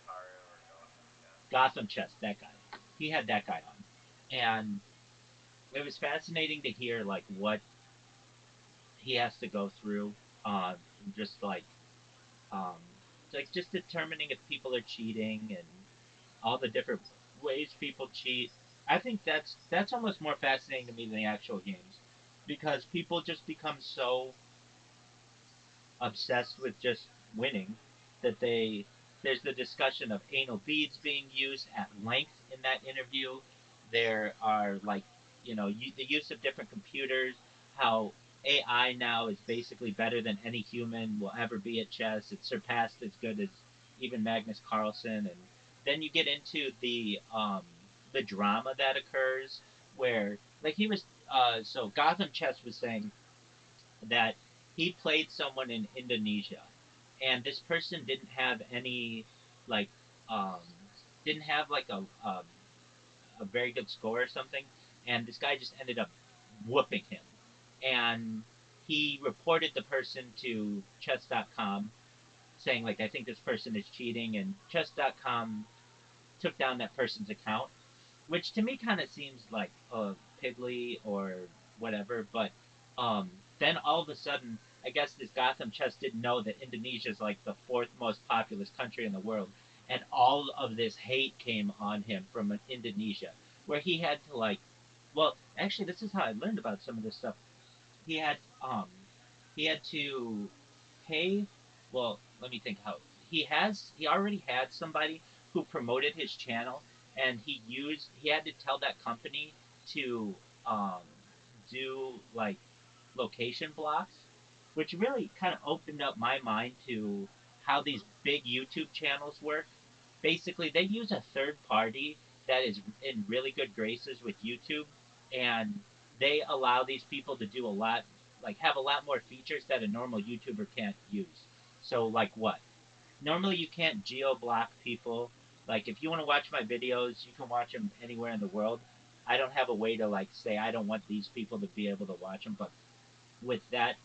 Hikaru or Gotham Chess. Gotham Chess. That guy. He had that guy on, and it was fascinating to hear like what he has to go through. Just um, like just determining if people are cheating and all the different ways people cheat. I think that's almost more fascinating to me than the actual games, because people just become so obsessed with just winning that there's the discussion of anal beads being used at length in that interview. There are like the use of different computers, how AI now is basically better than any human will ever be at chess. It's surpassed as good as even Magnus Carlsen, and then you get into the drama that occurs where like he was so Gotham Chess was saying that he played someone in Indonesia, and this person didn't have any like um, didn't have like a very good score or something, and this guy just ended up whooping him, and he reported the person to chess.com saying like I think this person is cheating, and chess.com took down that person's account, which to me kind of seems like piddly or whatever. But then all of a sudden, I guess this Gotham Chess didn't know that Indonesia is like the fourth most populous country in the world, and all of this hate came on him from Indonesia, where he had to like, well, actually, this is how I learned about some of this stuff. He had um, he had to pay. Well, let me think how he already had somebody who promoted his channel, and he had to tell that company to um, do like location blocks, which really kind of opened up my mind to how these big YouTube channels work. Basically, they use a third party that is in really good graces with YouTube, and they allow these people to do a lot, like have a lot more features that a normal YouTuber can't use. So, like what? Normally, you can't geo block people. Like, if you want to watch my videos, you can watch them anywhere in the world. I don't have a way to like say I don't want these people to be able to watch them, but with that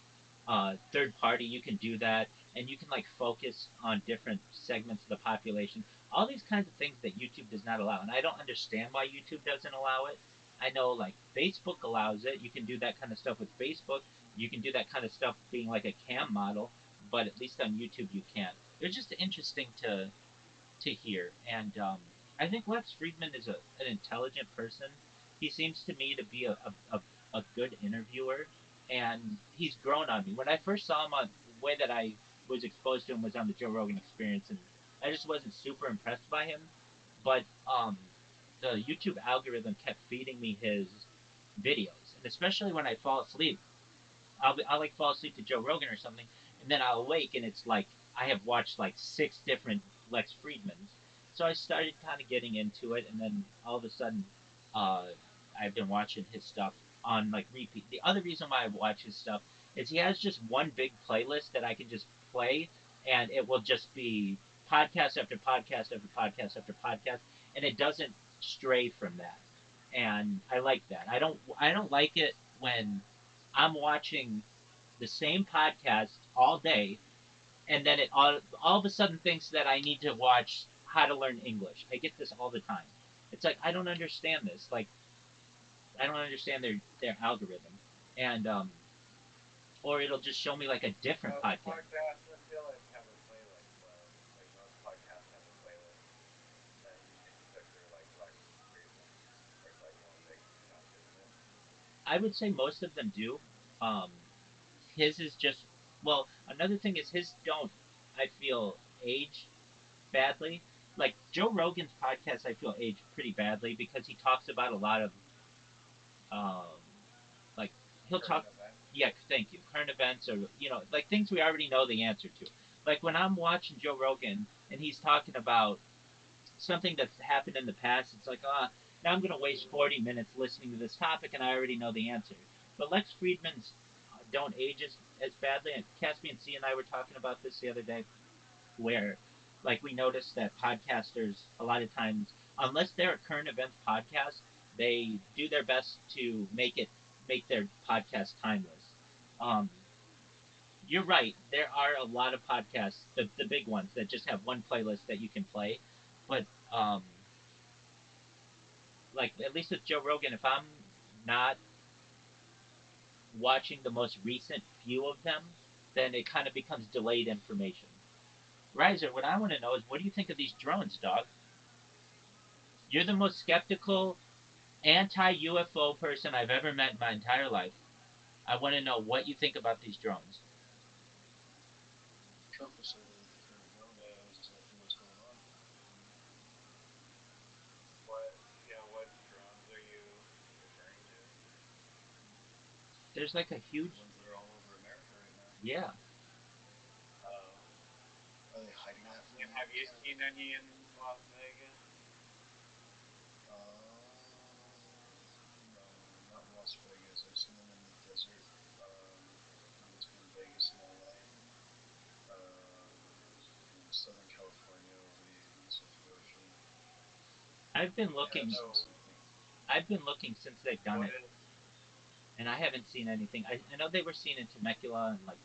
third party, you can do that, and you can like focus on different segments of the population. All these kinds of things that YouTube does not allow, and I don't understand why YouTube doesn't allow it. I know like Facebook allows it. You can do that kind of stuff with Facebook. You can do that kind of stuff being like a cam model, but at least on YouTube you can't. It's just interesting to hear. And I think Lex Friedman is an intelligent person. He seems to me to be a good interviewer, and he's grown on me. When I first saw him, on the way that I was exposed to him was on the Joe Rogan Experience, and I just wasn't super impressed by him. But the YouTube algorithm kept feeding me his videos, and especially when I fall asleep, I'll like fall asleep to Joe Rogan or something, and then I'll awake and it's like I have watched like six different Lex Friedmans. So I started kind of getting into it, and then all of a sudden, uh, I've been watching his stuff on like repeat. The other reason why I watch his stuff is he has just one big playlist that I can just play, and it will just be podcast after podcast after podcast after podcast, and it doesn't stray from that, and I like that. I don't like it when I'm watching the same podcast all day, and then it all of a sudden thinks that I need to watch how to learn English. I get this all the time. It's like I don't understand this. Like I don't understand their algorithm, and or it'll just show me like a different Most podcast. podcasts, I feel like, have a playlist, though. Like, most podcasts have a playlist that you can put through, like Lex Friedman's is, like, one of the big chunk, isn't it? I would say most of them do. Um, his is just well. Another thing is his don't. I feel age badly. Like Joe Rogan's podcast, I feel age pretty badly because he talks about a lot of um, like he'll Current talk. events. Yeah, thank you. Current events or like things we already know the answer to. Like when I'm watching Joe Rogan and he's talking about something that's happened in the past, it's like, now I'm going to waste 40 minutes listening to this topic and I already know the answer. But Lex Friedman's don't age as badly. And Caspian C and I were talking about this the other day, where like we noticed that podcasters a lot of times, unless they're a current events podcast, they do their best to make their podcast timeless. Um, you're right. There are a lot of podcasts, the big ones that just have one playlist that you can play, but um, like at least with Joe Rogan, if I'm not watching the most recent few of them, then it kind of becomes delayed information. Riser, what I want to know is what do you think of these drones, dog? You're the most skeptical anti UFO person I've ever met in my entire life. I want to know what you think about these drones. Trump will say that the current government knows exactly what's going on. What drones are you referring to? There's like a The huge. ones that are all over America right now. Yeah. Oh. Are they hiding that from the Have you U.S.? seen any in Las Vegas? No, not in Las Vegas. I've seen them in the desert, in between Vegas and LA, in Southern California over the Pacific Ocean. I've been I have looking. seen So, something. I've been looking since they've done what it, is and I haven't seen anything. I know they were seen in Temecula and like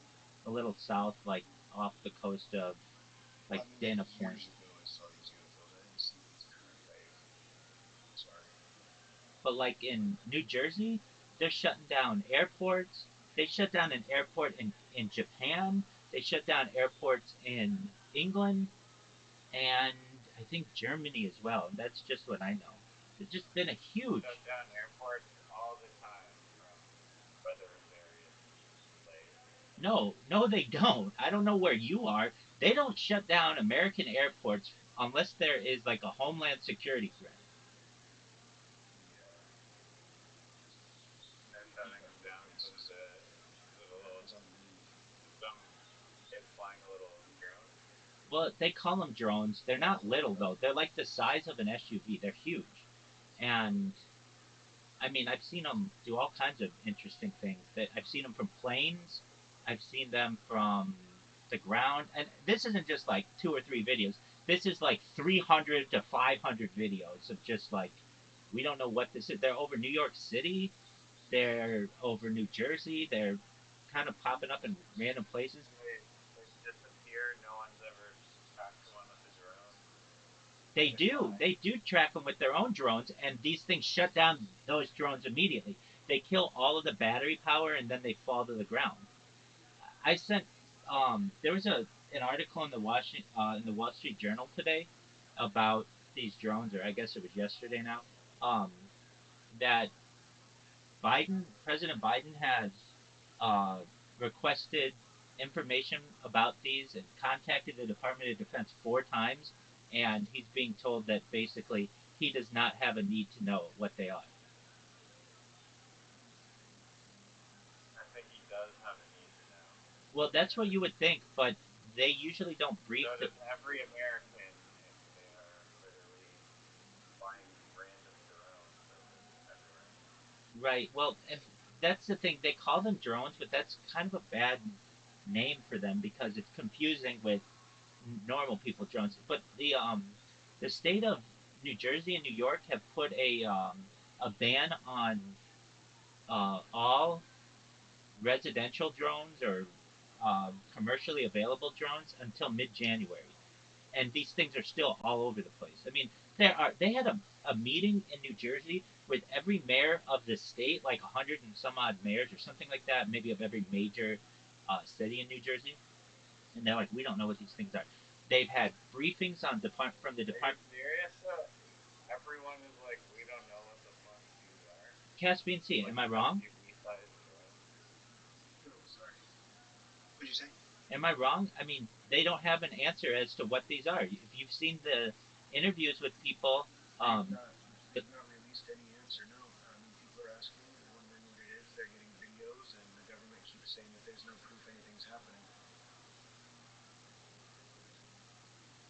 a little south, like off the coast of like I mean, like Dana Point. years ago, I saw these UFOs. I didn't see these current wave. Sorry. But like in New Jersey, they're shutting down airports. They shut down an airport in Japan. They shut down airports in England and I think Germany as well. And that's just what I know. It's just been a huge. shut down airports all the time from weather various delays? No, no, they don't. I don't know where you are. They don't shut down American airports unless there is like a homeland security threat. Yeah, And they're you shutting got them other down because places. of a Yeah, little because on the move. some kid flying a little drone. Well, they call them drones. They're not little though. They're like the size of an SUV. They're huge. And I mean, I've seen them do all kinds of interesting things. That I've seen them from planes. I've seen them from the ground, and this isn't just like two or three videos. This is like 300 to 500 videos of just like we don't know what this is. They're over New York City. They're over New Jersey. They're kind of popping up in random places. And they disappear. No one's ever tracked one with a drone. They They do. fly. They do track them with their own drones, and these things shut down those drones immediately. They kill all of the battery power, and then they fall to the ground. I sent there was an article in the Wall Street Journal today about these drones, or I guess it was yesterday now, um, that President Biden has uh, requested information about these and contacted the Department of Defense 4 times, and he's being told that basically he does not have a need to know what they are. I think he does have a need to know. Well, that's what you would think, but they usually don't brief So the. does every American if they are literally flying random drones everywhere. Right. Well, and that's the thing. They call them drones, but that's kind of a bad name for them because it's confusing with normal people drones. But the state of New Jersey and New York have put a ban on all residential drones or commercially available drones until mid-January, and these things are still all over the place. I mean, they had a meeting in New Jersey with every mayor of the state, like 100 and some odd mayors or something like that, maybe of every major city in New Jersey, and they're like, we don't know what these things are. They've had briefings on from the department. Serious? Everyone is like, we don't know what the fuck these are. Caspian Sea. Like Am I wrong? SUV-sized drones. Oh, sorry. What'd you say? Am I wrong? I mean, they don't have an answer as to what these are. If you've seen the interviews with people, They've not released any answer, no. People are asking, they're wondering what it is, they're getting videos, and the government keeps saying that there's no proof anything's happening.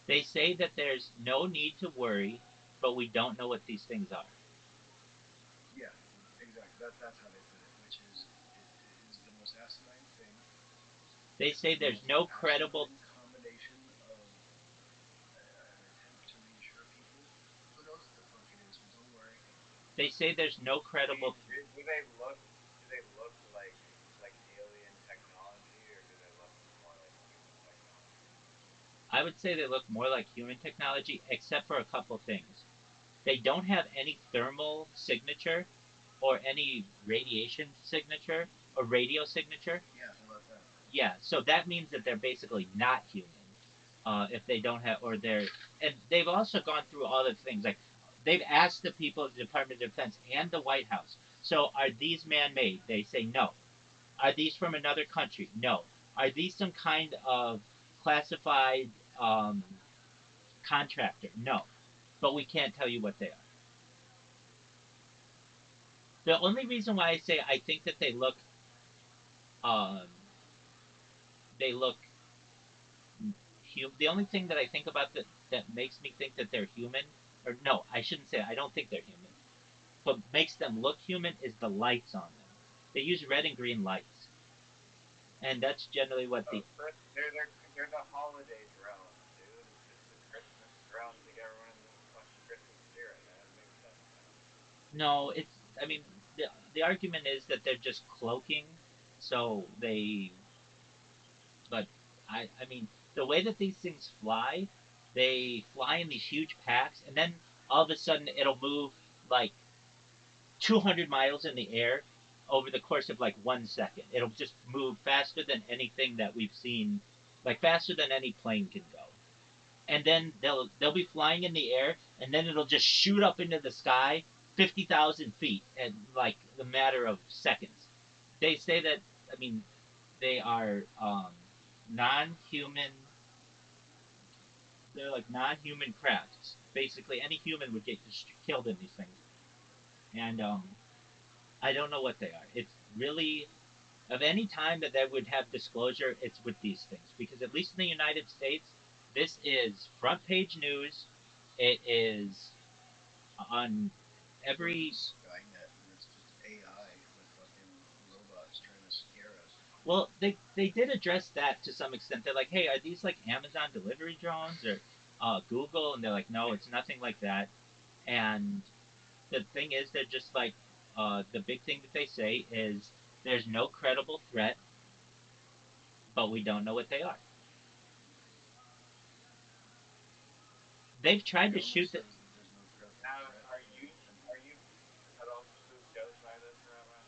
they say that there's no need to worry, but we don't know what these things are. Yeah, exactly. That's how they put it, which is, it is the most asinine thing. They say there's no credible. Combination of an attempt to reassure people. Who knows what the fuck it is, but don't worry. They say there's no credible. Do they look? Do they look like alien technology, or do they look more like human technology? I would say they look more like human technology, except for a couple things. They don't have any thermal signature or any radiation signature or radio signature. Yeah, how about that? Yeah, so that means that they're basically not human. If they don't have, or they're, and they've also gone through all the things like they've asked the people at the Department of Defense and the White House. So are these man-made? They say no. Are these from another country? No. Are these some kind of classified contractor? No. But we can't tell you what they are. The only reason why I say I think that um, they look the only thing that I think about that makes me think that they're human, or no, I shouldn't say I don't think they're human. What makes them look human is the lights on them. They use red and green lights, and that's generally what the. They're the holiday drones, dude. It's the Christmas drone to get everyone in the fucking Christmas spirit, man. It makes sense now. No, it's. I mean, the argument is that they're just cloaking, so they. But I mean, the way that these things fly, they fly in these huge packs, and then all of a sudden it'll move like 200 miles in the air over the course of like 1 second. It'll just move faster than anything that we've seen, like faster than any plane can go. And then they'll be flying in the air, and then it'll just shoot up into the sky 50,000 feet in like the matter of seconds. They say that, I mean, they are non-human. They're like non-human crafts. Basically, any human would get killed in these things. And I don't know what they are. It's really of any time that they would have disclosure, it's with these things because at least in the United States, this is front page news. It is on every. Skynet, and it's just AI with fucking robots trying to scare us. Well, they did address that to some extent. They're like, hey, are these like Amazon delivery drones or Google? And they're like, no, it's nothing like that. And the thing is, they're just like the big thing that they say is there's no credible threat, but we don't know what they are. They've tried to shoot the. Now, are you at all spooked out by this, Rabbi?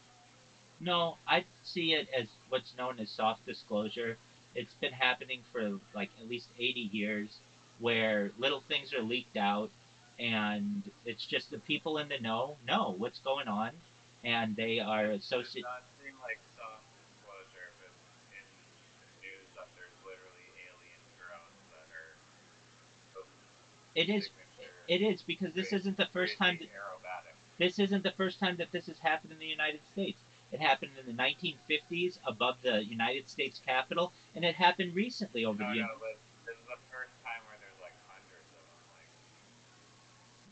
No, I see it as what's known as soft disclosure. It's been happening for like at least 80 years where little things are leaked out and it's just the people in the know what's going on and they are associated. It does not seem like soft disclosure if it's in the news that there's literally alien drones that are It is. signature. It is because this isn't the first time. Aerobatic. This isn't the first time that this has happened in the United States. It happened in the 1950s above the United States Capitol, and it happened recently over No, the. no, but this is the first time where there's like hundreds of them.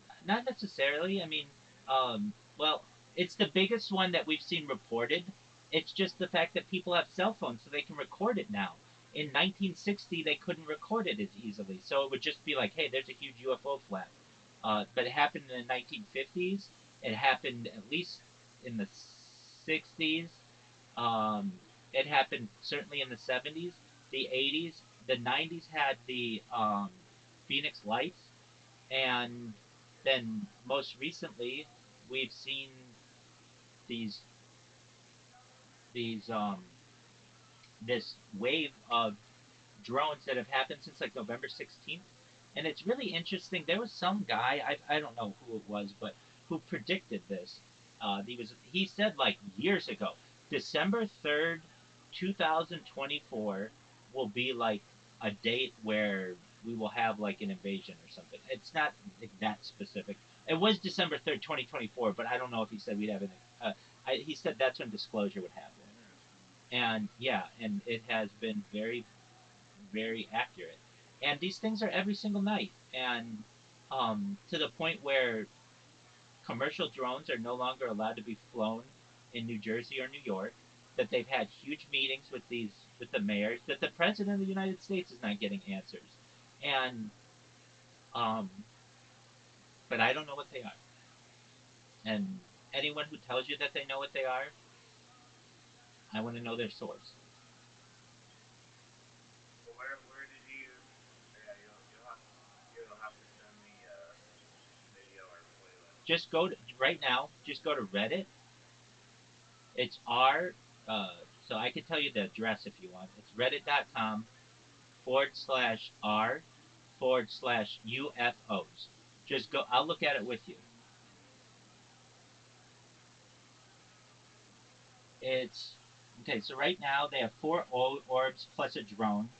Like, Not necessarily. I mean, well, it's the biggest one that we've seen reported. It's just the fact that people have cell phones, so they can record it now. In 1960, they couldn't record it as easily, so it would just be like, hey, there's a huge UFO flag. But it happened in the 1950s. It happened at least in the 60s. Um, it happened certainly in the 70s, the 80s, the 90s had the Phoenix Lights, and then most recently we've seen these these this wave of drones that have happened since like November 16th. And it's really interesting. There was some guy, I don't know who it was, but who predicted this. He said like years ago, December 3rd, 2024 will be like a date where we will have like an invasion or something. It's not like that specific. It was December 3rd, 2024, but I don't know if he said we'd have an. He said that's when disclosure would happen. And yeah, and it has been very very accurate. And these things are every single night, and to the point where commercial drones are no longer allowed to be flown in New Jersey or New York. That they've had huge meetings with the mayors. That the president of the United States is not getting answers, and um, but I don't know what they are. And anyone who tells you that they know what they are, I want to know their source. Well, where did you? Yeah, you'll have to send me a video or playlist. Just go to right now. Just go to Reddit. It's r. So I could tell you the address if you want. It's reddit.com/r/UFOs. Just go. I'll look at it with you. It's okay. So right now they have four orbs plus a drone,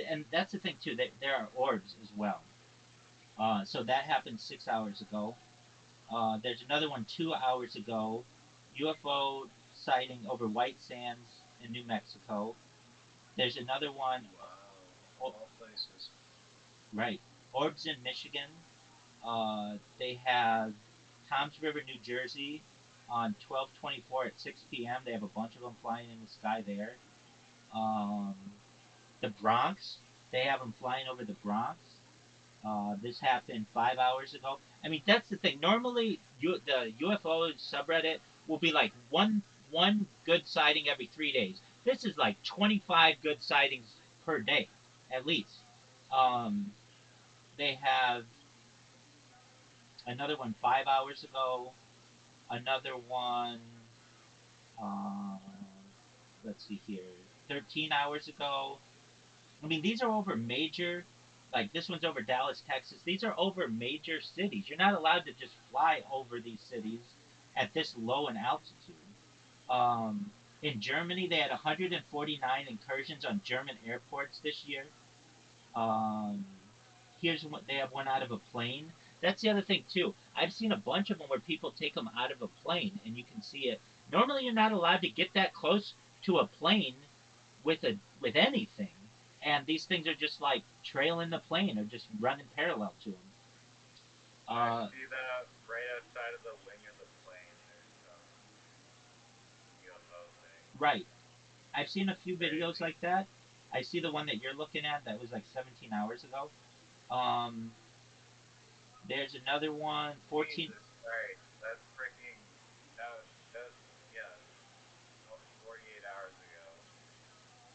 and that's the thing too. There are orbs as well. So that happened 6 hours ago. There's another one 2 hours ago. UFO sighting over White Sands in New Mexico. There's another one. Wow, of all places. Right. Orbs in Michigan. They have Toms River, New Jersey on 12/24 at 6 p.m. They have a bunch of them flying in the sky there. Um, the Bronx. They have them flying over the Bronx. This happened 5 hours ago. I mean, that's the thing. Normally, the UFO subreddit will be like one good sighting every 3 days. This is like 25 good sightings per day, at least. Um, they have another one 5 hours ago. Another one, um, let's see here, 13 hours ago. I mean, these are over major, like this one's over Dallas, Texas. These are over major cities. You're not allowed to just fly over these cities at this low an altitude. Um, in Germany, they had 149 incursions on German airports this year. Um, here's what they have one out of a plane. That's the other thing too. I've seen a bunch of them where people take them out of a plane, and you can see it. Normally, you're not allowed to get that close to a plane with anything, and these things are just like trailing the plane or just running parallel to them. I see that right outside of the wing of the plane. There's some UFO thing. Right. I've seen a few videos Crazy. like that. I see the one that you're looking at that was like 17 hours ago. Um, there's another one, 14. Jesus Christ, that's freaking. That yeah, 48 hours ago.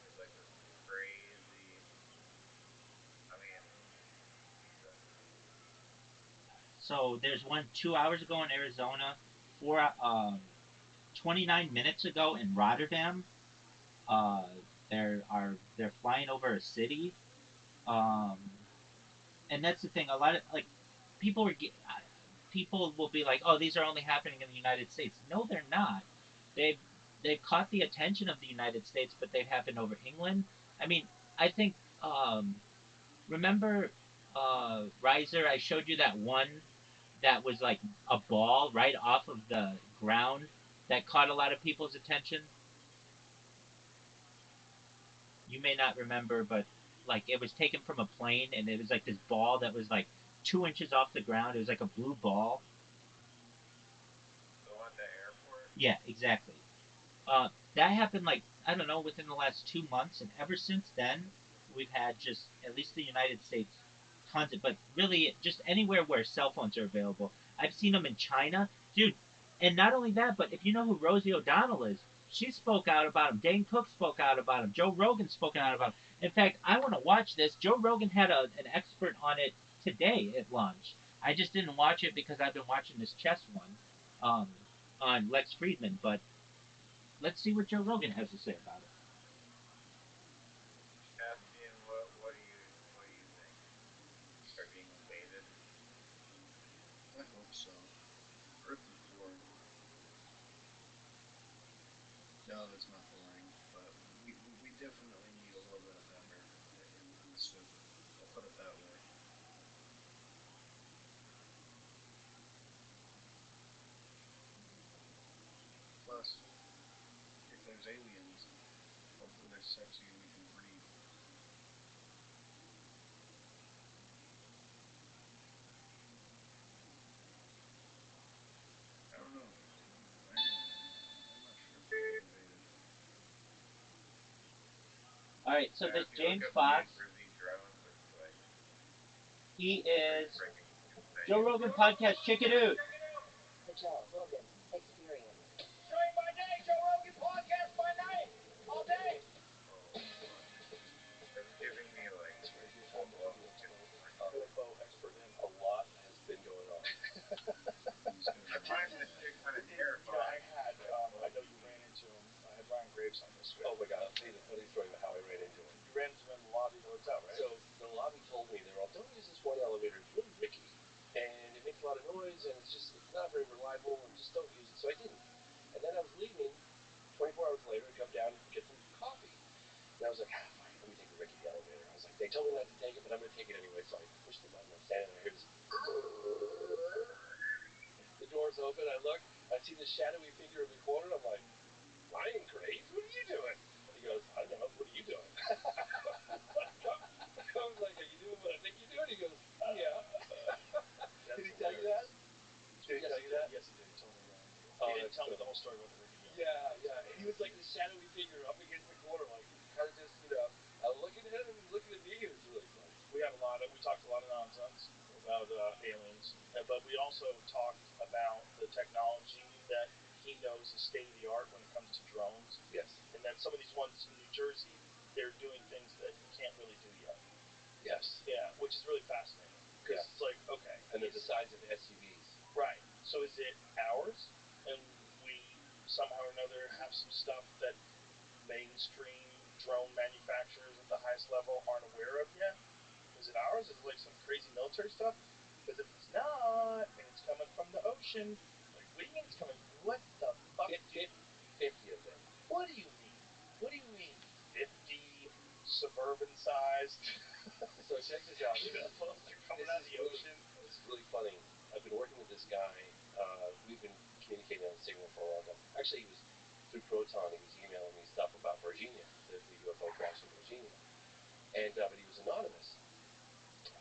There's like this crazy. I mean, Jesus. So there's one 2 hours ago in Arizona, 29 minutes ago in Rotterdam. Uh, they're flying over a city. Um, and that's the thing. A lot of like people are people will be like, "Oh, these are only happening in the United States." No, they're not. They've they've caught the attention of the United States, but they've happened over England. I mean, I think remember Riser? I showed you that one that was like a ball right off of the ground that caught a lot of people's attention. You may not remember, but like it was taken from a plane, and it was like this ball that was like 2 inches off the ground. It was like a blue ball. The one at the airport. Yeah, exactly. That happened like I don't know within the last 2 months, and ever since then, we've had just at least the United States tons of, but really just anywhere where cell phones are available. I've seen them in China, dude. And not only that, but if you know who Rosie O'Donnell is, she spoke out about him. Dane Cook spoke out about him. Joe Rogan spoke out about him. In fact, I want to watch this. Joe Rogan had an expert on it today at lunch. I just didn't watch it because I've been watching this chess one on Lex Friedman. But let's see what Joe Rogan has to say about it. Caspian, what do you think? Are being invaded? I hope so. Earth is boring. No, that's not boring, but we definitely need a little bit of pepper in the soup. I'll put it that way. Plus, if there's aliens, hopefully they're sexy and we can breed. I don't know. I'm not sure if we're being invaded. All right, so this If you look James up Fox, New Jersey drones, it's like he pretty is freaking Joe insane. Rogan podcast. Check it out. The Joe Rogan Experience. Train by day, Joe Rogan podcast by night, all day. Oh fuck! It's giving me like It's radio full time to blown do what's called schizophrenia. UFO expert in. A lot has been going on. He's gonna I find this shit kind of terrifying. I know you ran into him. I had Ryan Graves on this week. Oh my God! I'll tell you the funny story about how I ran into him. You ran into him in the lobby of the hotel, right? So the lobby told me they were all, don't use this one elevator. It's really rickety, and it makes a lot of noise, and it's not very reliable, and just don't use it. So I didn't. And then I was leaving. 24 hours later, I come down and get some coffee. And I was like, fine, let me take the rickety elevator. I was like, they told me not to take it, but I'm going to take it anyway. So I pushed the button. I'm standing there. I hear this. The door's open. I look. I see this shadowy figure in the corner. I'm like, Ryan Graves, what are you doing? And he goes, I know. What are you doing? I was like, are you doing what I think you're doing? He goes, yeah. Did he tell you that? Did he tell you that? Yes, he did. He told me that. He didn't tell me the whole story about the rickety elevator. Yeah. And he was like this shadowy figure up against the corner, like kind of just, I was looking at him and he was looking at me. It was really funny. We talked a lot of nonsense about aliens, but we also talked about the technology that he knows is state of the art when it comes to drones. Yes. And that some of these ones in New Jersey, they're doing things that you can't really do yet. Yes. Yeah, which is really fascinating. Because it's like, okay. And they're the size of SUVs. Right. So is it ours? And we somehow or another have some stuff that mainstream drone manufacturers at the highest level aren't aware of yet? Is it ours? Is it like some crazy military stuff? Because if it's not, and it's coming from the ocean, like, what do you mean it's coming? What the fuck? 50 of them. What do you mean? What do you mean 50 suburban-sized So check this out. UFOs are coming out of the ocean? This is really funny. I've been working with this guy. We've been communicating on Signal for a long time. Actually, he was through Proton. He was emailing me stuff about Virginia, the UFO crash in Virginia. And but he was anonymous.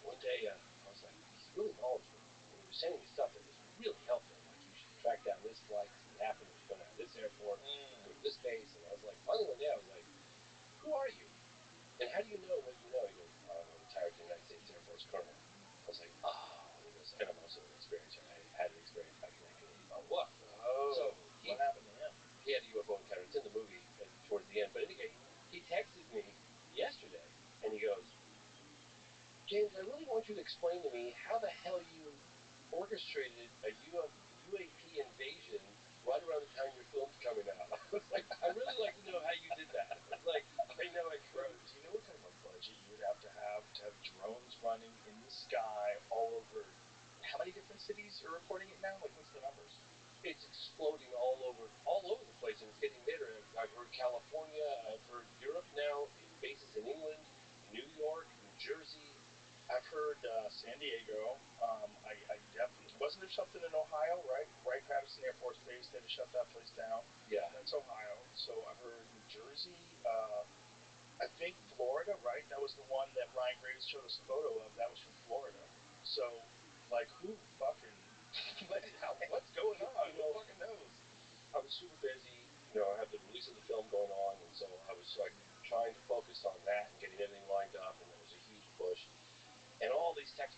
One day, I was like, he's really knowledgeable, and he was sending me stuff that was really helpful. Like, you should track down this flight, see what happened when you're coming out of this airport, go to this base. And I was like, finally one day, I was like, who are you? And how do you know what you know? He goes, I'm a retired United States Air Force colonel. I was like, oh. And he goes, and I'm also an experiencer. I had an experience back in 1985. What? Oh, So what happened to him? He had a UFO encounter. It's in the movie towards the end. But anyway, he texted me yesterday, and he goes, James, I really want you to explain to me how the hell you orchestrated a UAP invasion right around the time your film's coming out. I was like, I'd really like to know how you did that. It's like, I know I Bro, couldn't. do you know what kind of a budget you would have to have drones running in the sky all over? How many different cities are reporting it now? Like, what's the numbers? It's exploding all over the place, and it's getting bigger. I've heard California, I've heard Europe now, bases in England, New York, New Jersey. I've heard San Diego. I definitely wasn't there something in Ohio, right? Right, Patterson Air Force Base. They had to shut that place down. Yeah, that's Ohio. So I've heard New Jersey. I think Florida, right? That was the one that Ryan Graves showed us a photo of. That was from Florida. So, like, who fucking? What's going on? Who fucking knows? I was super busy. I had the release of the film going on, and so I was trying to focus on that and getting everything lined up, and there was a huge push. And all these texts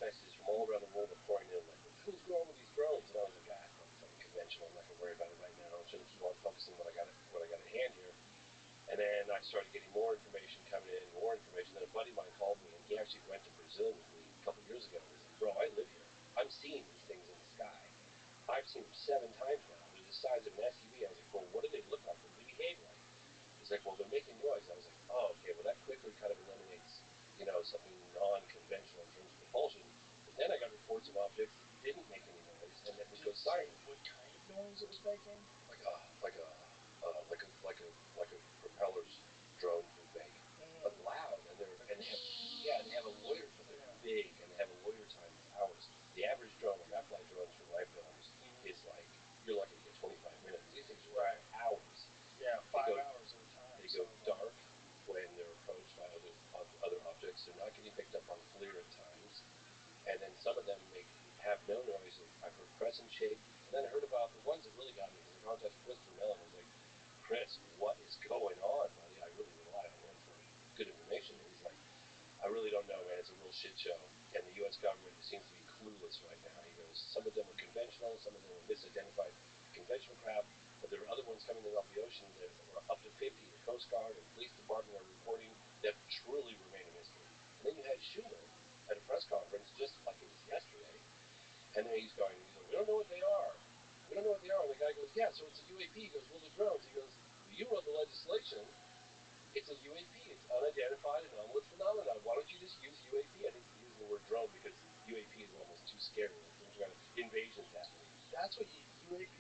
started getting more information coming in, more information. Then a buddy of mine called me, and he actually went to Brazil with me a couple years ago. He's like, bro, I live here. I'm seeing these things in the sky. I've seen them 7 times now. They're the size of an SUV. I was like, well, what do they look like? What do they behave like? He's like, well, they're making noise. I was like, oh, okay, well, that quickly kind of eliminates, something non-conventional in terms of propulsion. But then I got reports of objects that didn't make any noise and that would go silent. What kind of noise it was making? Like a propeller's drone would make, but loud, and they have a loiter, but they're big, and they have a loiter time of hours. The average drone, like I fly drones for my films, is like you're lucky to get 25 minutes. These things are hours. Yeah, 5 hours at a time. They go dark when they're approached by other objects. They're not getting picked up on FLIR at times, and then some of them have no noise. I've heard crescent shape, and then I heard about the ones that really got me because I contacted Christopher Mellon. I was like, Chris, what is going on, buddy? I really rely on him for good information. And he's like, I really don't know, man. It's a real shit show. And the U.S. government seems to be clueless right now. He goes, some of them are conventional, some of them are misidentified conventional craft, but there are other ones coming in off the ocean that are up to 50. The Coast Guard and police department are reporting that truly remain a mystery. And then you had Schumer at a press conference just like it was yesterday, and then he's going, we don't know what they are. We don't know what they are. And the guy goes, yeah, so it's a UAP. He goes, well, the drones. He goes, well, you wrote the legislation. It's a UAP. It's unidentified anomalous phenomenon. Why don't you just use UAP? I think he's using the word drone because UAP is almost too scary. Like some kind of invasion's happening. That's what UAP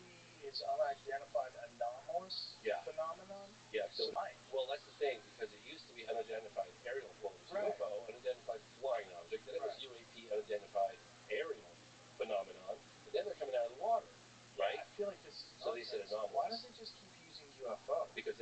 is, unidentified anomalous phenomenon? Yeah. So, well, that's the thing, because it used to be unidentified aerial, well, it was UFO, unidentified flying object, then it was UAP, unidentified aerial phenomenon, but then they're coming out of the water, right? I feel like this is so they said anomalous. Why don't they just keep using UFO? Because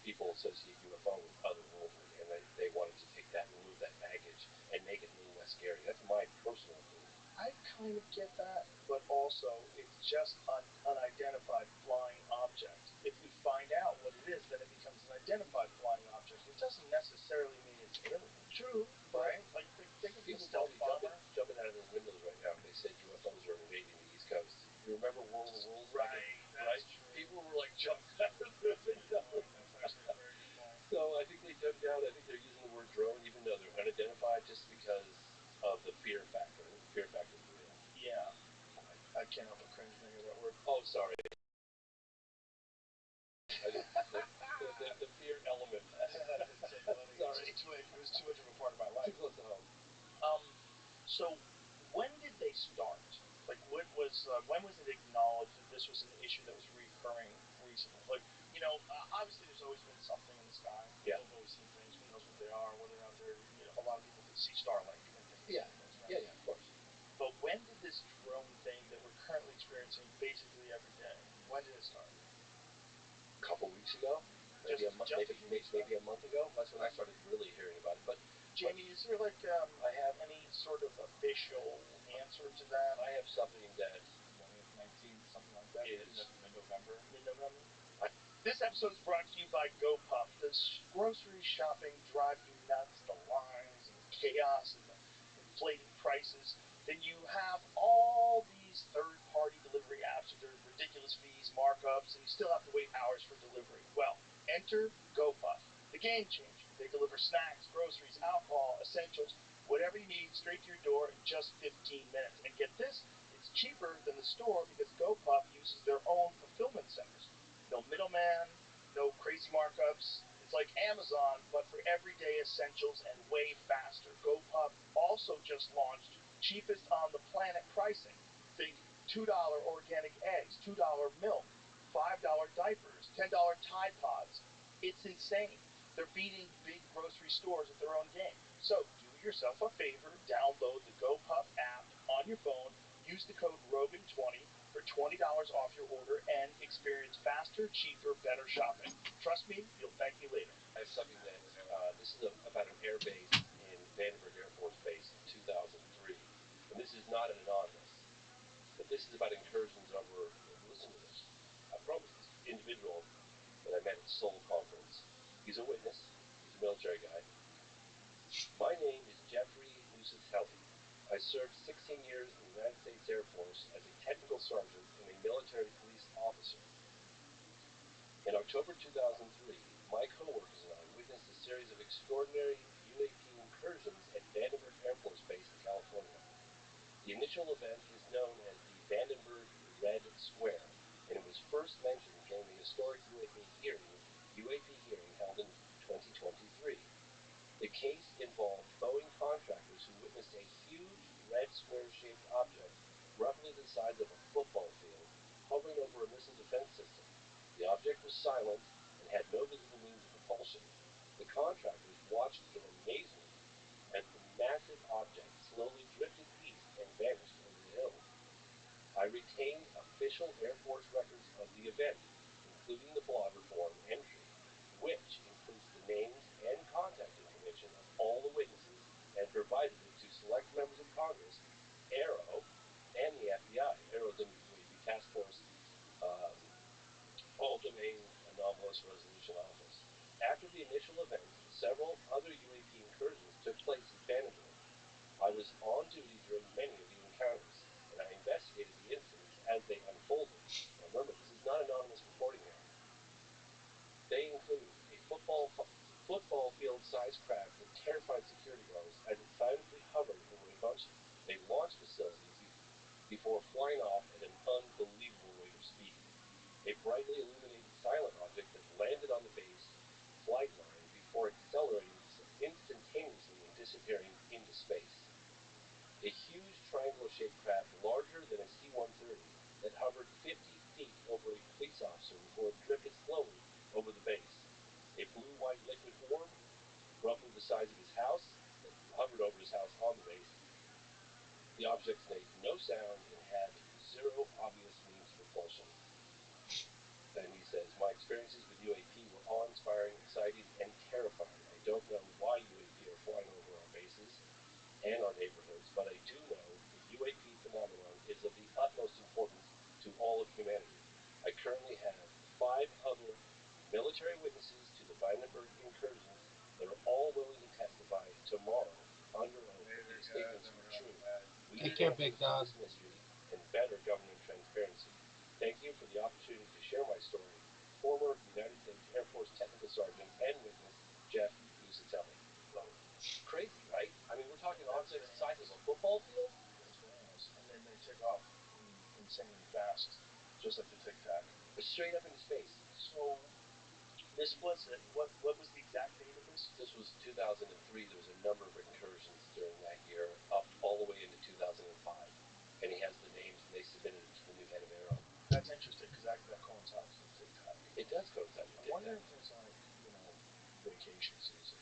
people associate UFO with otherworldly, and they wanted to take that and remove that baggage and make it a little less scary. That's my personal opinion. I kind of get that, but also it's just an unidentified flying object. If we find out what it is, then it becomes an identified flying object. It doesn't necessarily mean it's alien. True, right? Like think of people stealth bomber jumping out of their windows right now if they said UFOs are invading the East Coast. You remember War of the Worlds? Right. People were like jumping out of their windows. That's actually a very good point. So I think they jumped out. I think they're using the word drone, even though they're unidentified, just because of the fear factor. The fear factor is real. Yeah. I can't help but cringe when I hear that word. Oh, sorry. The fear element. Sorry. It was too much of a part of my life. Too close to home. So when did they start? Like, when was it acknowledged that this was an issue that was recurring recently? Like, obviously there's always been something in the sky. Yeah. People have always seen things. Who knows what they are, whether or not they're, a lot of people could see Starlink and things. Yeah. Right? Yeah, of course. But when did this drone thing that we're currently experiencing basically every day, when did it start? A couple weeks ago. Maybe a month ago. That's when I started really hearing about it. But Jamie, is there like I have any sort of official answer to that? I have something that 19th, something like that. Is mid-November. Mid-November. This episode is brought to you by GoPuff. Does grocery shopping drive you nuts? The lines and the chaos and the inflated prices. Then you have all these third-party delivery apps with their ridiculous fees, markups, and you still have to wait hours for delivery. Well, enter GoPuff, the game changer. They deliver snacks, groceries, alcohol, essentials, whatever you need straight to your door in just 15 minutes. And get this, it's cheaper than the store because GoPuff uses their own fulfillment centers. No middleman, no crazy markups. It's like Amazon, but for everyday essentials and way faster. GoPuff also just launched cheapest on the planet pricing. Think $2 organic eggs, $2 milk, $5 diapers, $10 Tide Pods. It's insane. They're beating big grocery stores at their own game. So do yourself a favor, download the GoPuff app on your phone, use the code Rogan20 for $20 off your order, and experience faster, cheaper, better shopping. Trust me, you'll thank me later. I have something that, this is about an air base in Vandenberg Air Force Base in 2003. And this is not an anonymous, but this is about incursions over, listen to this. I promise this individual that I met at Seoul Conference. He's a witness. He's a military guy. My name is Jeffrey Nusatelli. I served 16 years in the United States Air Force as a technical sergeant and a military police officer. In October 2003, my coworkers series of extraordinary UAP incursions at Vandenberg Air Force Base in California. The initial event is known as the Vandenberg Red Square, and it was first mentioned during the historic UAP hearing held in 2023. The case involved Boeing contractors who witnessed a huge red square-shaped object, roughly the size of a football field, hovering over a missile defense system. The object was silent and had no visible means of propulsion. The contractors watched in amazement as the massive object slowly drifted east and vanished over the hills. I retained official Air Force records of the event, including the blogger form entry, which includes the names and contact information of all the witnesses, and provided it to select members of Congress, Aero, and the FBI. Aero is the UAP Task Force, All Domain Anomalous Resolution Office. After the initial event, several other UAP incursions took place at Vandenberg. I was on duty during many of the encounters, and I investigated the incidents as they unfolded. Now remember, this is not anonymous reporting here. They include a football field-sized craft that terrified security guards as it silently hovered over a bunch of launch facilities before flying off at an unbelievable rate of speed. A brightly illuminated silent object that landed on the base flight line before accelerating instantaneously and disappearing into space. A huge triangular-shaped craft larger than a C-130 that hovered 50 feet over a police officer before it drifted slowly over the base. A blue-white liquid orb, roughly the size of his house, that hovered over his house on the base. The object made no sound and had zero obvious means of propulsion. And he says, my experiences with UAP were awe-inspiring, exciting, and terrifying. I don't know why UAP are flying over our bases and our neighborhoods, but I do know the UAP phenomenon is of the utmost importance to all of humanity. I currently have 5 other military witnesses to the Vandenberg incursions that are all willing to testify tomorrow under oath that these statements are true. We need answers to this mystery and better government transparency. Thank you for the opportunity to share my story. Former United States Air Force Technical Sergeant and witness Jeff Busatelli. Crazy, right? I mean, we're talking objects the size of a football field? That's very nice. And then they take off insanely fast, just like the Tic Tac. Straight up into space. So, this was it. What was the exact date of this? This was 2003. There was a number of incursions during that year, up all the way into 2005. And he has the names, and they submitted it to the new head of Aero. That's interesting, because that coincides with Tic Tac. It does coincide with Tic Tac. I wonder if there's like, vacation season.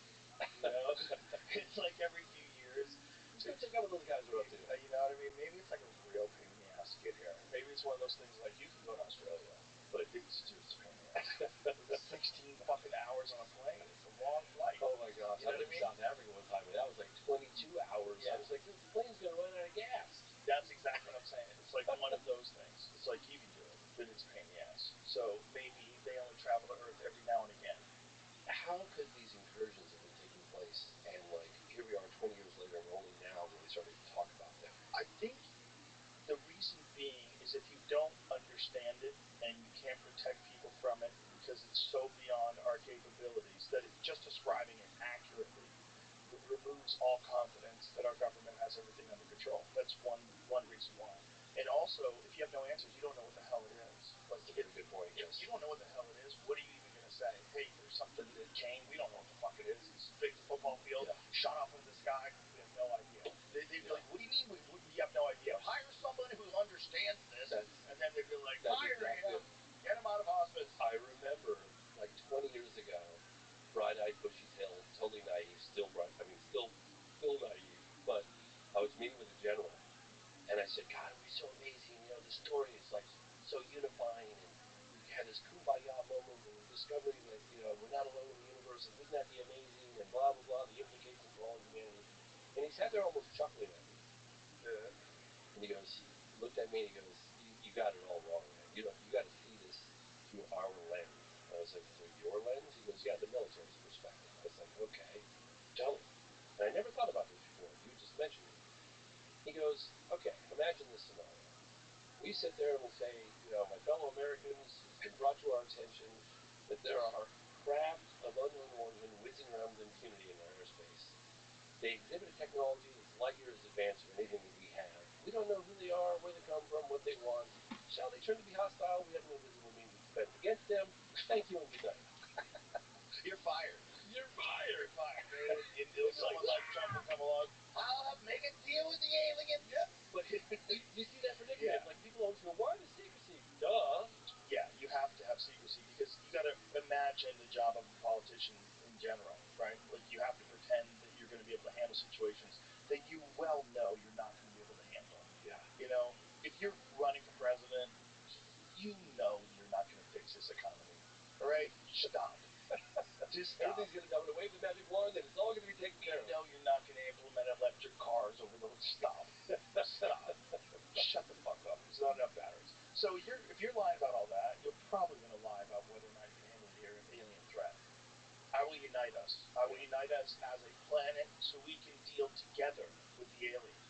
It's like every few years. Let's go check out what those guys are up to. You know what I mean? Maybe it's like a real pain in the ass to get here. Maybe it's one of those things like you can go to Australia, but it's just a pain in the ass. 16 fucking hours on a plane. It's a long flight. Oh my gosh. You know what I I was in mean? South Africa one time, and that was like 22 hours. Yeah. I was like, this plane's going to run out of gas. That's exactly what I'm saying. It's like one of those things. It's like you can do it, but it's a pain in the ass. So maybe they only travel to Earth every now and again. How could these incursions have been taking place, and like here we are 20 years later, and only now really starting to talk about them? I think the reason being is if you don't understand it and you can't protect people from it because it's so beyond our capabilities that it's just describing it accurately removes all confidence that our government has everything under control. That's one reason why. And also, if you have no answers, you don't know what the hell it is. Like, That's a very good point. If you don't know what the hell it is, what are you even going to say? Hey, there's something that Jane, we don't know what the fuck it is. It's a big football field, shot off into the sky. We have no idea. They'd be like, what do you mean we have no idea? Hire somebody who understands this, and then they'd be like, hire him, get him out of hospice. I remember, like 20 years ago, bright-eyed, bushy-tailed, totally naive, still naive, but I was meeting with a general, and I said, God, it would be so amazing, the story is like so unifying, and we had this kumbaya moment and discovery that, we're not alone in the universe, and wouldn't that be amazing, and blah, blah, blah, the implications for all humanity. And he sat there almost chuckling at me. And he looked at me and he goes, you got it all wrong, man. You got to see this through our lens. I was like, through your lens? He goes, yeah, the military's perspective. I was like, okay, tell me. And I never thought about this before. You just mentioned it. He goes, okay, imagine this scenario. We sit there and we say, my fellow Americans, it's been brought to our attention that there are craft of unknown origin whizzing around hostile. We have no visible means of defense against them. Thank you and good night. You're fired. You're fired. You're fired. And someone like Trump will come along. I'll make a deal with the aliens. Yeah, but you see that predicament? Yeah. Like people always go, "Why the secrecy?" Duh. Yeah, you have to have secrecy because you got to imagine the job of a politician in general, right? Like you have to pretend that you're going to be able to handle situations that you well know you're not going to be able to handle. Yeah. You know, if you're running for president, you know you're not going to fix this economy. All right, stop. Just stop. Everything's going to come in a wave of magic wand, and it's all going to be taken care of. You know you're not going to implement electric cars over the. Stop. Stop. Shut the fuck up. There's not enough batteries. So if you're lying about all that, you're probably going to lie about whether or not you can handle the alien threat. I will unite us. I will unite us as a planet so we can deal together with the aliens.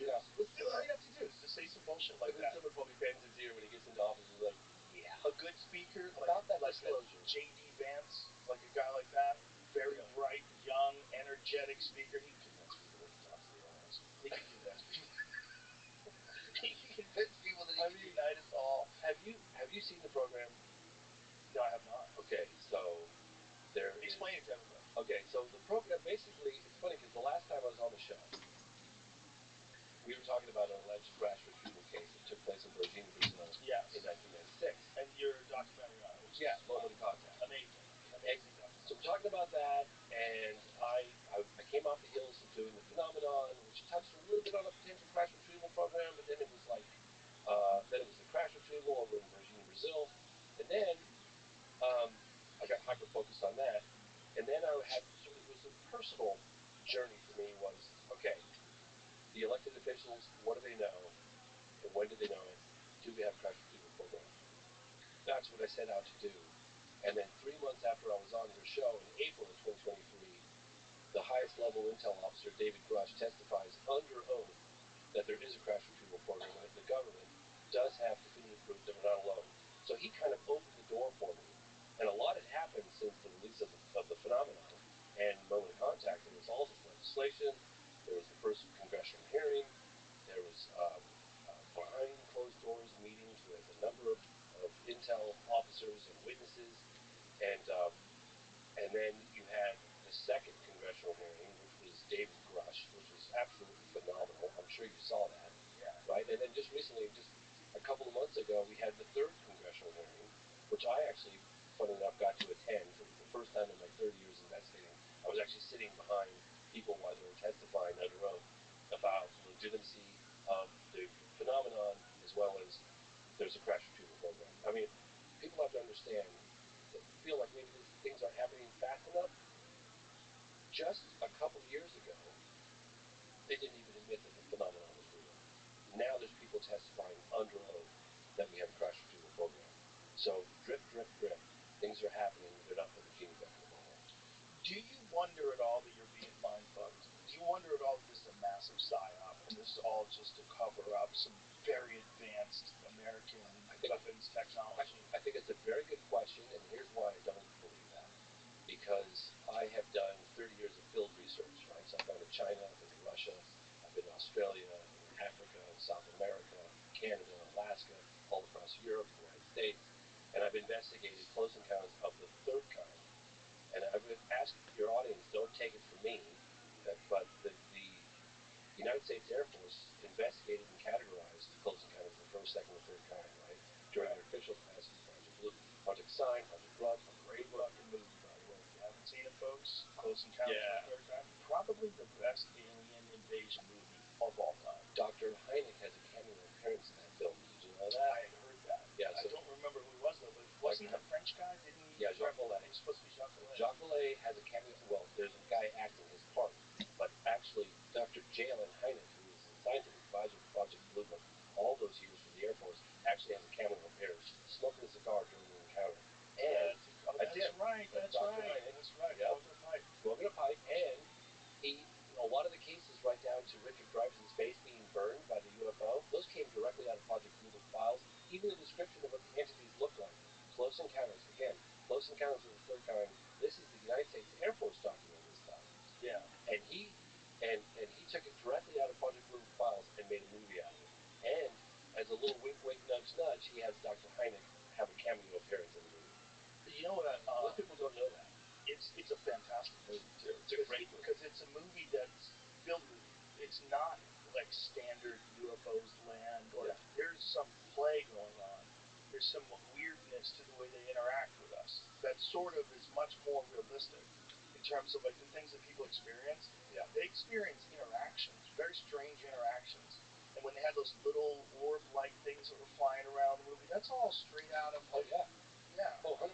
Yeah. Let's do all you have to do. Just say some bullshit like and then that. someone probably bends his ear when he gets into office and is like, Yeah. A good speaker, About that like disclosure. J.D. Vance, like a guy like that, very bright, young, energetic speaker. He can convince people to talk to the aliens. He can convince people. He can convince people that he can unite us all. Have you seen the program? No, I have not. Okay, so there is. Explain it to everybody. Okay, so the program basically, it's funny because the last time I was on the show, we were talking about an alleged crash retrieval case that took place in Virginia, Brazil in 1996. And your documentary on it. Which Yeah, Moment of Contact. Amazing. Amazing documentary. So we're talking about that, and I came off the heels of doing the phenomenon, which touched a little bit on a potential crash retrieval program, but then it was like, then it was the crash retrieval over in Virginia, Brazil, and then I got hyper focused on that, and then I had it was a personal journey for me. Was okay. The elected officials, what do they know, and when do they know it? Do we have a crash retrieval program? That's what I set out to do. And then 3 months after I was on your show in April of 2023, the highest level intel officer, David Grush, testifies under oath that there is a crash retrieval program and that the government does have definitive proof that we're not alone. So he kind of opened the door for me. And a lot had happened since the release of the phenomenon and Moment of Contact. There was all this legislation. There was the first congressional hearing. There was behind closed doors meetings with a number of intel officers and witnesses. And then you had the second congressional hearing, which was David Grush, which was absolutely phenomenal. I'm sure you saw that. Yeah. Right? And then just recently, just a couple of months ago, we had the third congressional hearing, which I actually, funny enough, got to attend. It was the first time in my 30 years investigating. I was actually sitting behind people while they were testifying under oath about the legitimacy of the phenomenon as well as there's a crash retrieval program. I mean, people have to understand that feel like maybe things aren't happening fast enough. Just a couple of years ago, they didn't even admit that the phenomenon was real. Now there's people testifying under oath that we have a crash retrieval program. So drip, drip, drip. Things are happening. They're not putting the genie back in the bottle. Do you wonder at all that you're being mind-fucked? Do you wonder at all that this is a massive psyop and this is all just to cover up some very advanced American weapons technology? I think it's a very good question, and here's why I don't believe that. Because I have done 30 years of field research, right? So I've gone to China, I've been to Russia, I've been to Australia, Africa, South America, Canada, Alaska, all across Europe, the United States, and I've investigated close encounters of the third kind. And I would ask your audience, don't take it from me, but the United States Air Force investigated and categorized close encounters of the first, second, and third kind, right? During their official capacity, Project Blue, Project Sign, Project Blood, Great fucking movie, by the way. If you haven't seen it, folks, Close Encounters of the Third Kind. Probably the best alien invasion movie of all time. Dr. Hynek has a cameo appearance in that film. Did you know that? I had heard that. Yeah, I don't remember who it was, though, but wasn't the French guy? Didn't he? Yeah, Jacques Vallée. He was supposed to be Jacques Vallée. Jacques Vallée has a cameo. Well, there's a guy acting his part, but actually, Dr. J.L.N. Hynek, who is the scientific advisor for Project Blue Book all those years for the Air Force, actually has a cameo appearance, smoking a cigar during the encounter. And that's right. That's right. Yeah. Smoking a pipe. Smoking a pipe, and a lot of the cases, right down to Richard Dreyfuss's face being burned by the UFO, those came directly out of Project Blue Book files. Even the description of what the entities looked like. Close encounters, again, close encounters of the third kind. This is the United States Air Force document this time. Yeah. And he took it directly out of Project Blue Book files and made a movie out of it. And as a little wink, wink, nudge, nudge, he has Dr. Hynek have a cameo appearance in the movie. You know what? Most people don't know that. It's a fantastic movie too. It's a great movie because it's a movie that's filled with. It's not like standard UFOs land. Or there's some play going on. There's some weirdness to the way they interact with us. That sort of is much more realistic in terms of like the things that people experience. Yeah. They experience interactions, very strange interactions. And when they had those little orb-like things that were flying around the movie, that's all straight out of. Oh yeah. Yeah. Oh, 100%.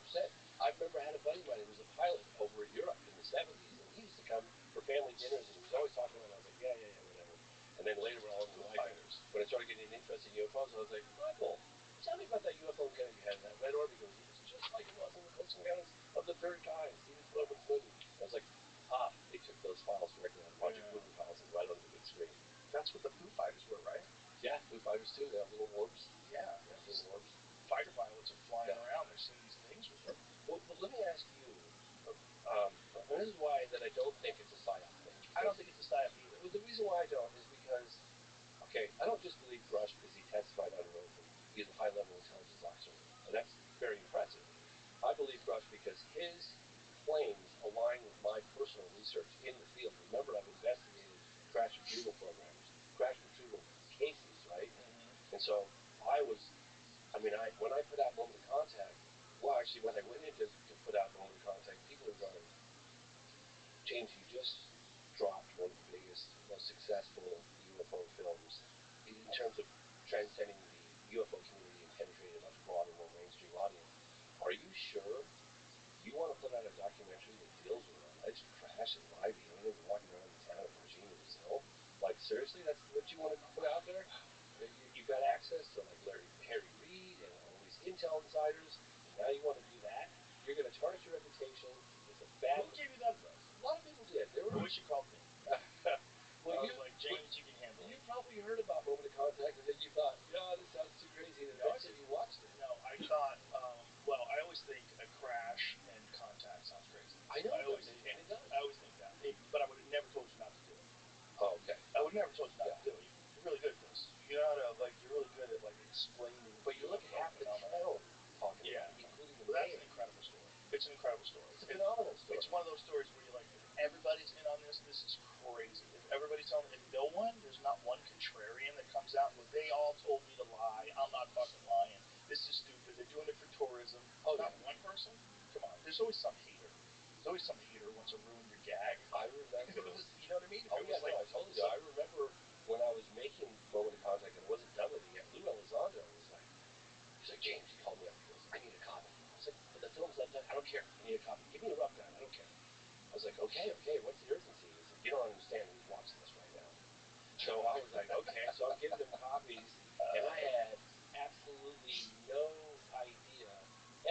I remember I had a buddy of mine who was a pilot over in Europe in the 70s, and he used to come for family dinners, and he was always talking about it. I was like, yeah, whatever. And then later on in life, when I started getting interested in UFOs, I was like, Michael, tell me about that UFO encounter you had in that red orb. He goes, it was just like it was in the Coast and Mountains of the third kind, Steven Spielberg's movie. I was like, they took those files directly out of Roger Cooper files and right onto the big screen. That's what the Foo Fighters were, right? Yeah, Foo Fighters too. They have little orbs. Yeah, little orbs. Fighter pilots are flying around. They're seeing these things with them. Well, let me ask you, and this is why that I don't think it's a psyop thing. I don't think it's a psyop either. Well, the reason why I don't is because, okay, I don't just believe Grush because he testified under oath and he's a high-level intelligence officer, and that's very impressive. I believe Grush because his claims align with my personal research in the field. Remember, I've investigated crash retrieval programs, crash retrieval cases, right? Mm-hmm. And so when I put out Moment of Contact, well, actually, when I went in to put out Moment of Contact, people are going, James, you just dropped one of the biggest, most successful UFO films in terms of transcending the UFO community and penetrating a much broader, more mainstream audience. Are you sure you want to put out a documentary that deals with an alleged crash and live aliens walking around the town of Virginia, Brazil? Like, seriously, that's what you want to put out there? You've got access to like Harry Reid and all these intel insiders, and now you want to do that? You're going to tarnish your reputation. It's a bad. Who gave you that advice? A lot of people did. I wish you called me. Well, I was like, James, you can handle it. You probably heard about Moment of Contact, and then you thought, yeah, this sounds too crazy, and eventually you watched it. No, I thought, well, I always think a crash and contact sounds crazy. I know, and it does. I always think that. But I would have never told you not to do it. Oh, okay. I would have never told you not to do it. You're really good at this. You know how to, you're really good at, explaining. But you look at half the town talking about it, including the that's an incredible story. It's an incredible story. It's a phenomenal story. It's one of those stories where you're like, if everybody's in on this is crazy. If everybody's telling me, there's not one contrarian that comes out and goes, they all told me to lie. I'm not fucking lying. This is stupid. They're doing it for tourism. Oh, not one person? Come on. There's always some hater. There's always some hater who wants to ruin your gag. I remember. You know what I mean? Oh, yeah, I totally do. I remember when I was making Moment of Contact and I wasn't done with it yet, Lou Elizondo was like, he's like, James, he called me up. He goes, I need a copy. I was like, but the film's not done. I don't care. I need a copy. Give me a rough draft. I don't care. I was like, okay, what's the urgency? He's like, you don't understand. He's watching this right now. So I was like, okay. So I'm giving them copies, and I had absolutely no idea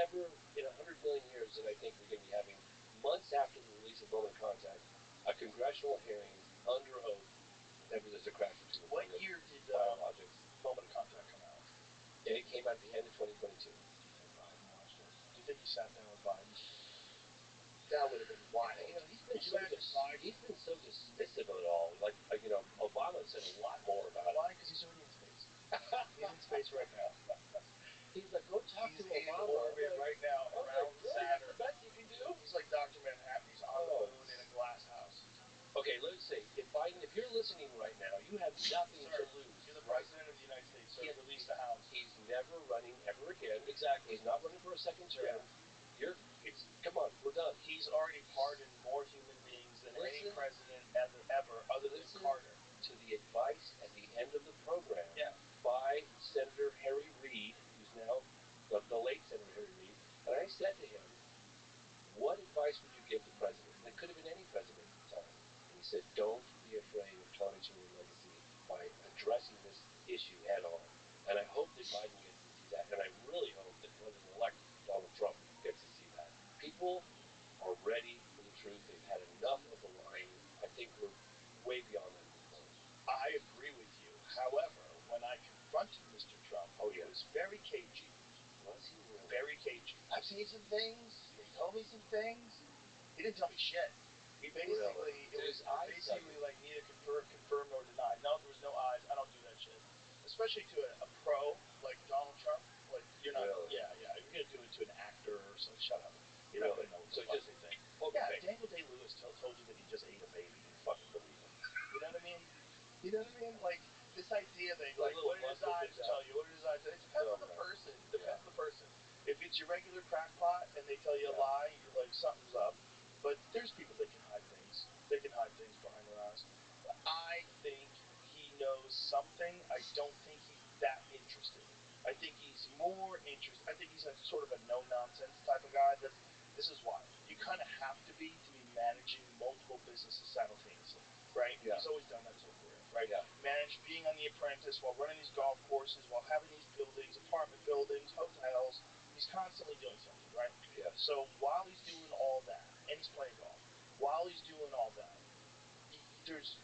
ever in 100 million years that I think we're going to be having, months after the release of Moment of Contact, a congressional hearing under oath that there's a crash between What year did biologics. Moment of Contact come out? It came out at the end of 2022. Do you think Biden watched it? Do you think he sat down with Biden? That would have been wild. He's been so dismissive of it all. Like Obama said a lot more about it. Why? Because he's already in space. He's in space right now. He's like, go talk to Obama. He's in orbit right now around Saturn. That's the best he can do. He's like Dr. Manhattan. He's on the moon in a glass house. Okay, let's see. If Biden, if you're listening right now, you have nothing to lose. You're the president of the United States, so release the house. He's never running ever again. Exactly. He's not running for a second term. Yeah. Come on, we're done. He's already pardoned more human beings than any president ever other than Carter. To the advice at the end of the program by Senator Harry Reid, who's now the late Senator Harry Reid, and I said to him, what advice would you give the president? And it could have been any president at the time. And he said, don't be afraid of tarnishing your legacy by addressing this issue head on. And I hope that Biden gets to see that, and I really hope that President-elect Donald Trump gets to see that. People are ready for the truth. They've had enough of the lying. I think we're way beyond that at this point. I agree with you. However, when I confronted Mr. Trump, he was very cagey. Was he really? Very cagey. I've seen some things. He told me some things. He didn't tell me shit. He basically, it was basically like neither confirm nor deny. No, there was no eyes. I don't do that shit. As especially to a pro like Donald Trump. Like you're not. Really? Yeah. If you're gonna do it to an actor or something, shut up. You're Really? not gonna know what the So fuck just they think. poker Yeah, face. Daniel Day-Lewis told you that he just ate a baby. You fucking believe him. You know what I mean? You know what I mean? Like this idea that The like little what did his muscle eyes things tell out. you? What did his eyes tell you? It depends Oh, on the right. person. Depends on the person. If it's your regular crackpot and they tell you a Yeah. lie, you're like something's up. But there's people that can hide things. They can hide things behind their eyes. But I think he knows something. I don't think he's that interested. I think he's more interested. I think he's a sort of a no-nonsense type of guy. This is why. You kind of have to be managing multiple businesses simultaneously, right? Yeah. He's always done that his whole career, right? Yeah. Managed being on The Apprentice while running these golf courses, while having these buildings, apartment buildings, hotels. He's constantly doing something, right? Yeah. So while he's doing all that, and he's playing golf, while he's doing all that, there's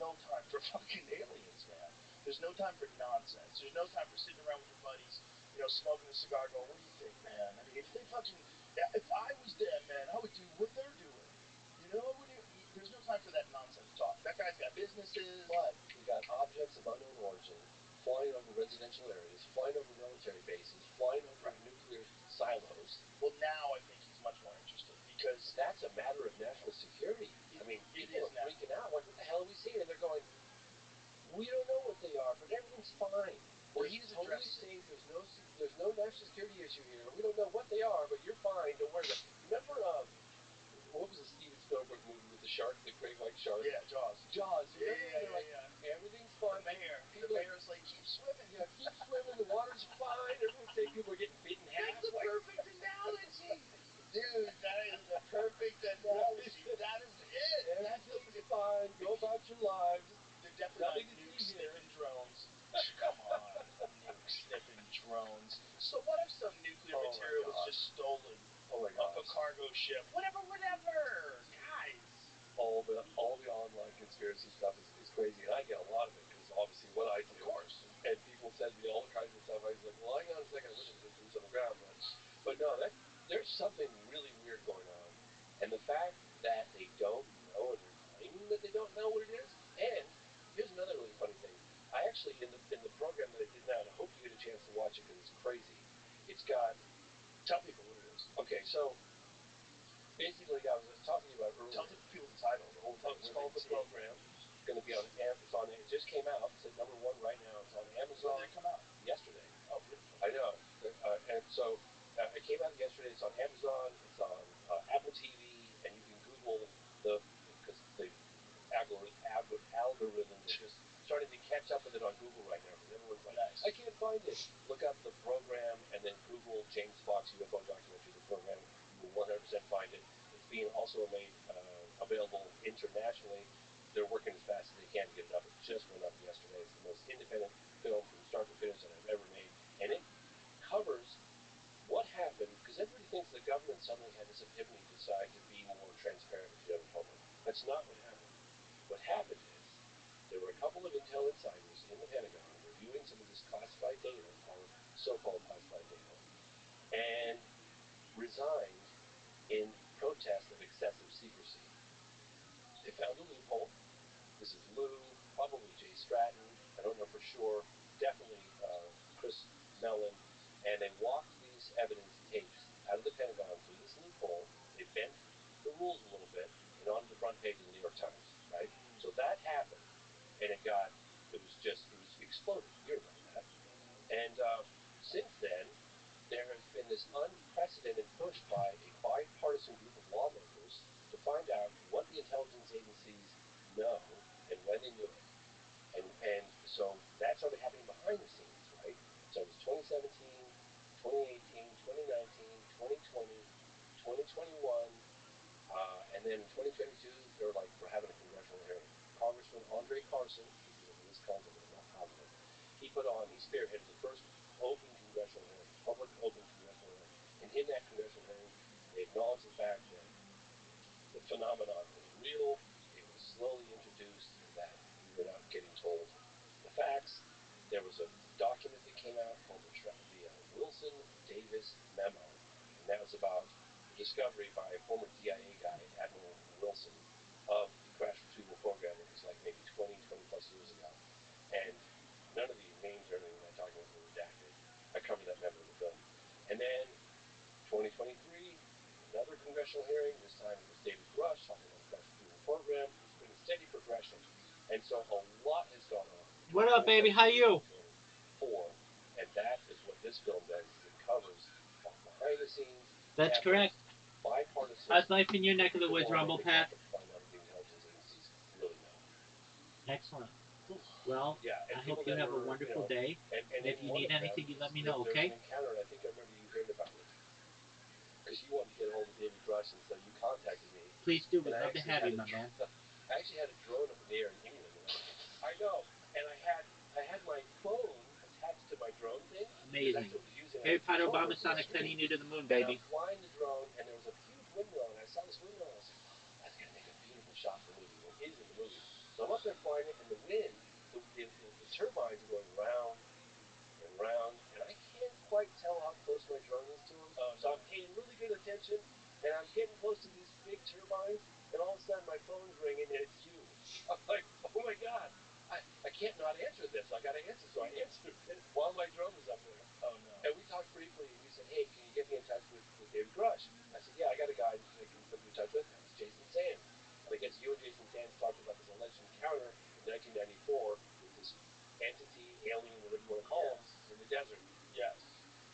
no time for fucking aliens, man. There's no time for nonsense. There's no time for sitting around with your buddies, smoking a cigar, going, "What do you think, man? I mean, if I was them, man, I would do what they're doing. There's no time for that nonsense talk. That guy's got businesses. But we got objects of unknown origin flying over residential areas, flying over military bases, flying over nuclear silos. Well, now I think he's much more interested because that's a matter of national security. I mean, people are freaking out. Like, what the hell are we seeing? And they're going, we don't know what they are, but everything's fine. Well, he's totally safe. There's no national security issue here. We don't know what they are, but you're fine. Don't worry about it. Remember, what was the Steven Spielberg movie with the shark, the great white shark? Yeah, Jaws. Yeah. Everything's fine. The mayor's like, keep swimming. Yeah, keep swimming. The water's fine. Everyone's saying people are getting bitten in half. That's the perfect analogy. Dude, that is the perfect analogy. That is it. Everything's fine. Go about your lives. They're definitely not nuke-sniffing drones. Come on, nuke-sniffing drones. So what if some nuclear material was just stolen off a cargo ship? Whatever. Guys. All the online conspiracy stuff is crazy, and I get a lot of it because obviously what I do. Of course. And people send me all kinds of stuff. I was like, well, hang on a second, I wish I could do this on the ground, but no, there's something really weird going on, and the fact that they don't know and they're claiming that they don't know what it is. And here's another really funny thing. I actually in the program that I did now, and I hope you get a chance to watch it because it's crazy. It's got. Tell people what it is. Okay, so. Basically, I was talking about earlier. Tell people the title, the whole thing. It's called The Program. It's going to be on Amazon. It just came out. It's at #1 right now. It's on Amazon. When did it come out? Yesterday. Oh, beautiful. I know. And so it came out yesterday. It's on Amazon. It's on Apple TV, and you can Google because the algorithms are just starting to catch up with it on Google right now. Because everyone's like, nice. I can't find it. Look up The Program, and then Google James Fox UFO documentary. The Program. You will 100% find it. It's being also made available internationally. They're working as fast as they can to get it up. It just went up yesterday. It's the most independent film from start to finish that I've ever made. And it covers what happened, because everybody thinks the government suddenly had this epiphany to decide to be more transparent with the general public. That's not what happened. What happened is there were a couple of intel insiders in the Pentagon reviewing some of this classified data, so-called classified data, and resigned in protest of excessive secrecy. They found a loophole. This is Lou, probably Jay Stratton, I don't know for sure, definitely Chris Mellon, and they walked these evidence tapes out of the Pentagon through this loophole. They bent the rules a little bit and onto the front page of the New York Times, right? So that happened, and it was exploded. You remember that. And since then, there has been this unprecedented push by a bipartisan group of lawmakers to find out what the intelligence agencies know and when they knew it. And so that's already happening behind the scenes, right? So it was 2017, 2018, 2019, 2020, 2021, and then in 2022, they're like, we're having a congressional hearing. Congressman Andre Carson, who was in Wisconsin, but I'm not positive, he spearheaded the first open congressional hearing, public open congressional hearing. And in that congressional hearing, they acknowledged the fact that the phenomenon was real, it was slowly introduced, that we were not getting told the facts. There was a document that came out called the Wilson Davis Memo, and that was about the discovery by a former DIA guy, Admiral Wilson, of the crash retrieval program. It was like maybe 20 plus years ago. And none of the names or anything cover that member of the film. And then 2023, another congressional hearing. This time it was David Grush talking about the graduate student program. It's been a steady progression. And so a lot has gone on. What up, baby? How you? And that is what this film does, is it covers behind the scenes. That's correct. Bipartisan. How's life in your neck of the woods, Rumble Pat? Find out what the intelligence agencies really know. Excellent. Well, yeah, I hope you have a wonderful day. And if you need anything, you let me know, there's okay? an encounter, and I think I remember you hearing about it. Because you wanted to get a hold of David Grush, and so you contacted me. Please do. We'd love to have you, my man. I actually had a drone up in the air in England. I know. And I had my phone attached to my drone thing. Amazing. Harry Potter Obama Sonic sending you to the moon, baby. And I was flying the drone, and there was a huge windmill, and I saw this windmill, and I was like, oh, that's going to make a beautiful shot for the movie. And it is in the movie. So I'm up there flying it, and the wind, the turbines are going round and round, and I can't quite tell how close my drone is to them. So I'm paying really good attention, and I'm getting close to these big turbines, and all of a sudden my phone's ringing, and it's you. I'm like, oh my God, I can't not answer this. I got to answer, so I answered it while my drone was up there. Oh no. And we talked briefly, and you said, hey, can you get me in touch with David Grush? I said, yeah, I got a guy that I can put you in touch with. That was Jason Sands. And I guess you and Jason Sands talked about this alleged encounter in 1994 with this entity, alien, whatever you want to call them, in the desert. Yes.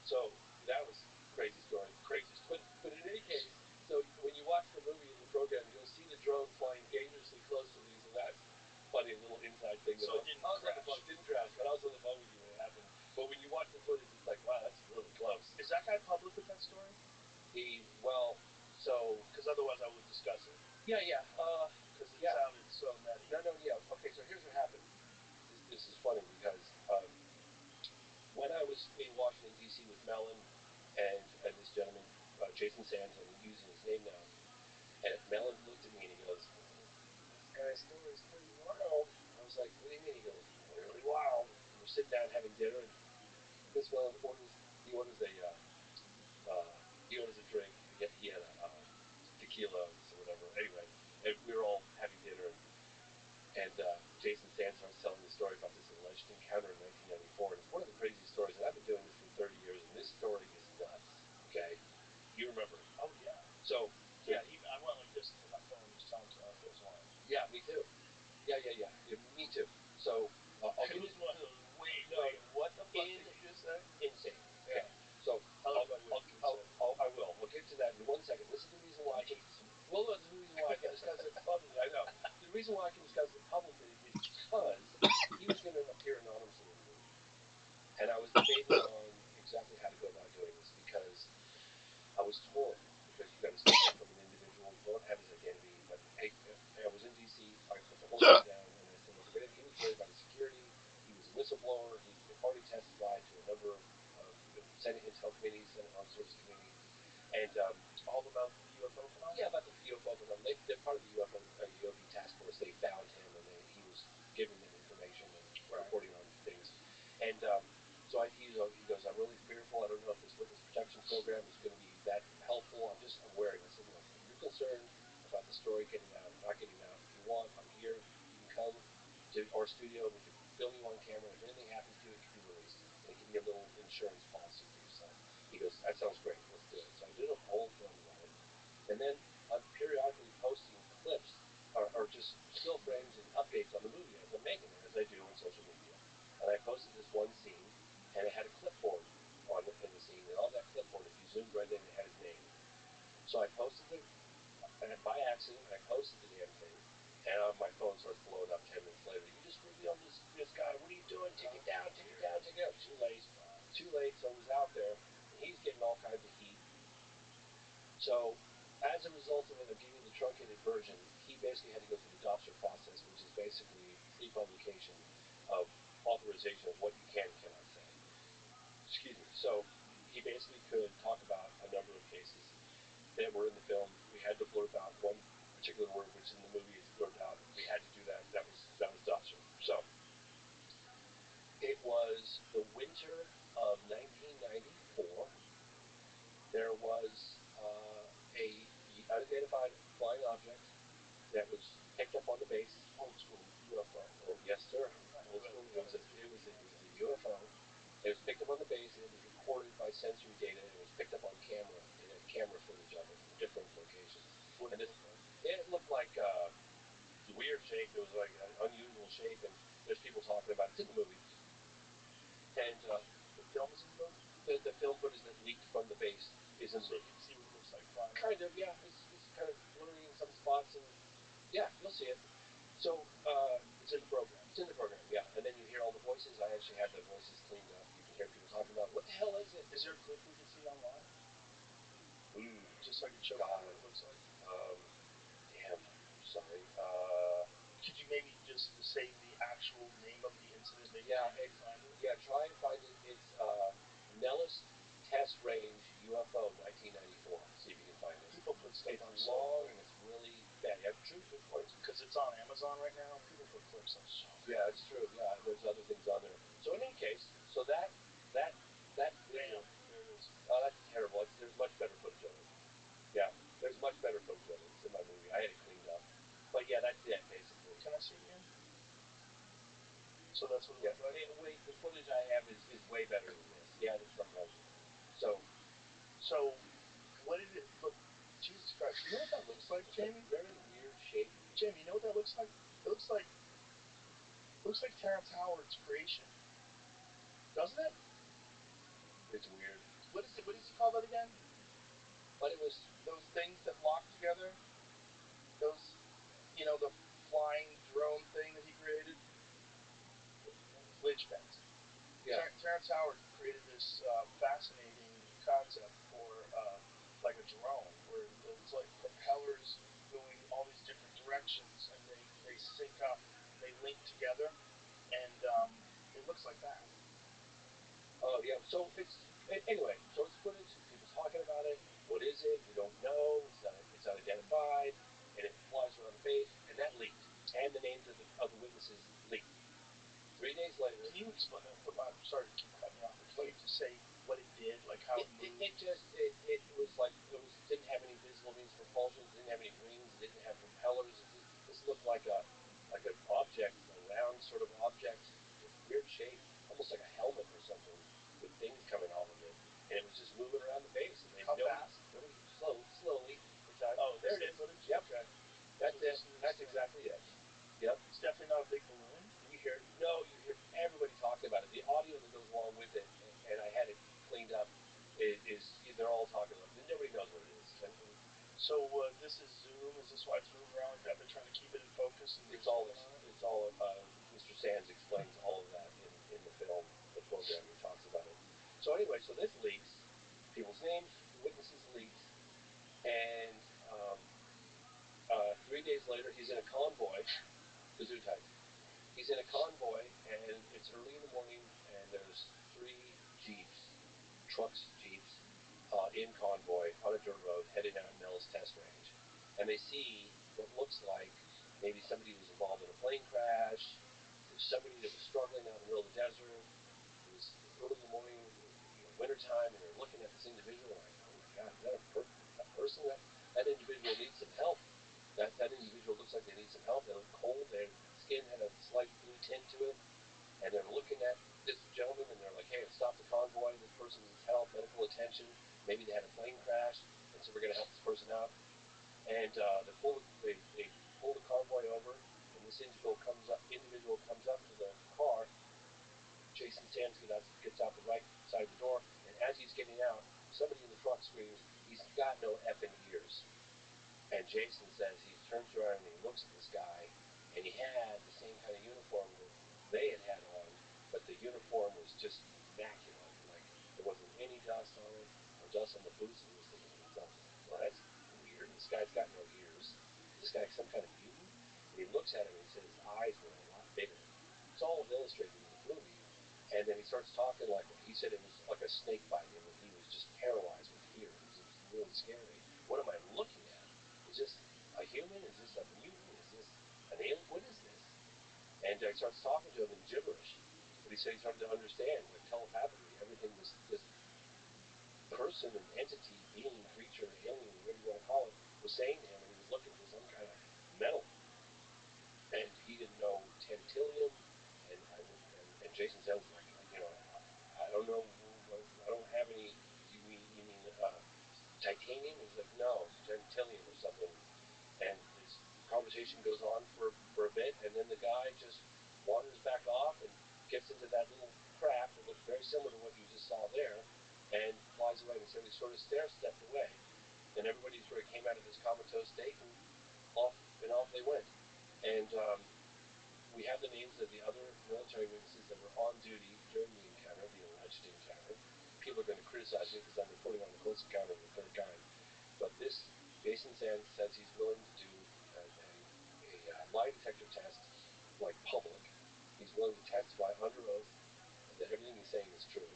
So that was a crazy story. Crazy story. But in any case, so when you watch the movie in the program, you'll see the drone flying dangerously close to these, and that's funny little inside thing. So it didn't crash. It didn't crash, but I was on the phone with you when it happened. But when you watch the footage, it's like, wow, that's really close. Is that guy public with that story? Because otherwise I would discuss it. Yeah, yeah. Because it sounded so nutty. No, yeah. Okay, so here's what happened. This is funny because when I was in Washington, D.C. with Mellon and this gentleman, Jason Sands, I'm using his name now, and Mellon looked at me and he goes, this guy's story is pretty wild. I was like, what do you mean? He goes, really wild. And we're sitting down having dinner, and Miss Mellon orders a drink. He had a tequila or whatever. Anyway, and we were all having dinner, and Jason Sands starts telling the story about this alleged encounter in 1994, and it's one of the craziest stories. And I've been doing this for 30 years, and this story is nuts. Okay, you remember it? Oh yeah. So yeah, I went like this to my phone each time so I know what's lying. Yeah, me too. Yeah, me too. So it was one of those. Wait, what the fuck did you just say? Insane. Yeah. Okay. So I will. We'll get to that in 1 second. This is the reason why I can. Well, this is the reason why I can discuss it publicly. I know. The reason why I can discuss it publicly is because he was going to appear anonymously in the movie, and I was debating on exactly how to go about doing this because I was torn. Because you got to step in from an individual, you don't have his identity. But hey, I was in D.C. I put the whole thing down, and I said, look, he was worried about his security. He was a whistleblower. He's already testified to a number of Senate Intel Committee, Senate Armed Services Committee, and all about the UFO phenomenon. Yeah, about the UFO phenomenon. They're part of the UFO task force. They found him, and he was giving them information and reporting on things. And so he goes, I'm really fearful. I don't know if this witness protection program is going to be that helpful. I'm wary. And I said, look, if you're concerned about the story getting out or not getting out, if you want, I'm here. You can come to our studio. We can film you on camera. If anything happens to you, it can be released. And it can be a little insurance policy for yourself. He goes, that sounds great. Let's do it. So I did a whole film about it. And then I'm periodically posting clips or just still frames and updates on the movie as I'm making it, as I do on social media. And I posted this one scene, and it had a clipboard in the scene, and on that clipboard, if you zoomed right in, it had his name. So I posted it, and by accident, I posted the damn thing, and my phone starts blowing up 10 minutes later. You just revealed this guy. What are you doing? Take it down, take it down, take it down. Too late. Too late, so it was out there, and he's getting all kinds of heat. So as a result of it, I'm giving you the truncated version. He basically had to go through the DOPSR process, which is basically pre-publication of authorization of what you can and cannot say. Excuse me. So he basically could talk about a number of cases that were in the film. We had to blurb out one particular word, which in the movie is blurred out. We had to do that. That was DOPSR. So it was the winter of 1994. There was a unidentified flying object that was picked up on the base. Old school UFO. Oh, yes, sir. Old school. It was a UFO. It was picked up on the base, and it was shape, and there's people talking about it. It's in the movie. And the film is in the movie. The film footage that leaked from the base is in the movie. So you can see what it looks like flying. Kind of, yeah. It's kind of blurry in some spots, and yeah, you'll see it. So it's in the program. It's in the program, yeah. And then you hear all the voices. I actually had the voices cleaned up. You can hear people talking about what the hell is it? Is there a clip we can see online? Ooh, just so I can show God. what it looks like. Damn. Sorry. Could you maybe just say the actual name of the incident? Maybe yeah, find it. Yeah, try and find it. It's Nellis Test Range UFO 1994. See if you can find it. People put stuff on. It's long and it's really bad. Yeah, true. Good point. Because it's on Amazon right now. People put clips on so. Yeah, it's true. Yeah, there's other things on there. So in any case, so that video. There it is. Oh, that's terrible. There's much better footage of it. Yeah, there's much better footage of it. It's in my movie. I had it cleaned up. But yeah, that's it basically. Can I see it again? So that's what it looks like. Wait, the footage I have is way better than this. Yeah, there's something wrong with it. So what did it look? Jesus Christ! You know what that looks like, Jamie? Very weird shape. Jamie, you know what that looks like? It looks like Terrence Howard's creation, doesn't it? It's weird. What does he call that again? But it was those things that lock together. Those, the flying drone thing that he created. Linchpins. Yeah. Terrence Howard created this fascinating concept for like a drone, where it's like propellers going all these different directions, and they sync up, they link together, and it looks like that. Oh yeah. So anyway. So it's footage. People talking about it. What is it? We don't know. It's unidentified, and it flies around the base, and that leaked, and the names of the witnesses leaked. 3 days later. Can you explain? I'm sorry to keep cutting you off. Explain to say what it did, like how it moved. It was like didn't have any visible means of propulsion. It didn't have any wings. It didn't have propellers. This looked like an object, a round sort of object with weird shape, almost like a helmet or something, with things coming off of it, and it was just moving around the base. And how fast? Nobody slowly. Oh, there it is. Footage? Yep. Okay. That's it. That's exactly it. Yep. It's definitely not a big balloon. You hear everybody talking about it. The audio that goes along with it, and I had it cleaned up. They're all talking about it. Nobody knows what it is. So this is Zoom. Is this why it's moving around like that? They're trying to keep it in focus. And it's all. Mr. Sands explains all of that in the film, the program. He talks about it. So anyway, this leaks. People's names, witnesses leaks, and 3 days later, he's in a convoy. Gesundheit. He's in a convoy, and it's early in the morning, and there's 3 jeeps, in convoy on a dirt road heading out to Nellis Test Range. And they see what looks like maybe somebody was involved in a plane crash. There's somebody that was struggling out in the middle of the desert. It was early in the morning, wintertime, and they're looking at this individual like, oh my God, is that a person? That individual needs some help. That individual looks like they need some help. They look cold. Their skin had a slight blue tint to it. And they're looking at this gentleman, and they're like, hey, stop the convoy. This person needs help, medical attention. Maybe they had a plane crash, and so we're going to help this person out. And they pull the convoy over, and this individual comes up to the car. Jason Sands gets out the right side of the door, and as he's getting out, somebody in the truck screams, he's got no effing ears. And Jason says he turns around and he looks at this guy, and he had the same kind of uniform that they had on, but the uniform was just immaculate. Like, there wasn't any dust on it, or dust on the boots. And he was thinking to himself, well, that's weird. This guy's got no ears. Is this guy some kind of mutant? And he looks at him and he says his eyes were a lot bigger. It's all illustrated in the movie. And then he starts talking like, he said it was like a snake bite him, and he was just paralyzed with fear. It was really scary. What am I looking at? Is this a human? Is this a mutant? Is this an alien? What is this? And he starts talking to him in gibberish. But he said he started to understand, like telepathically, everything this person and entity, being, creature, alien, whatever you want to call it, was saying to him, and he was looking for some kind of metal. And he didn't know tantalum, and Jason Sands was like, I don't know, I don't have any. You mean titanium? He's like, no, tantalum or something. And this conversation goes on for a bit, and then the guy just wanders back off and gets into that little craft that looks very similar to what you just saw there, and flies away. And he sort of stair-stepped away, and everybody sort of came out of this comatose state, and off they went. And we have the names of the other military witnesses that were on duty during the encounter, the alleged encounter. People are going to criticize me because I'm reporting on the close encounter of the third kind. But this, Jason Sands says he's willing to do a lie detector test, like public. He's willing to testify under oath that everything he's saying is true.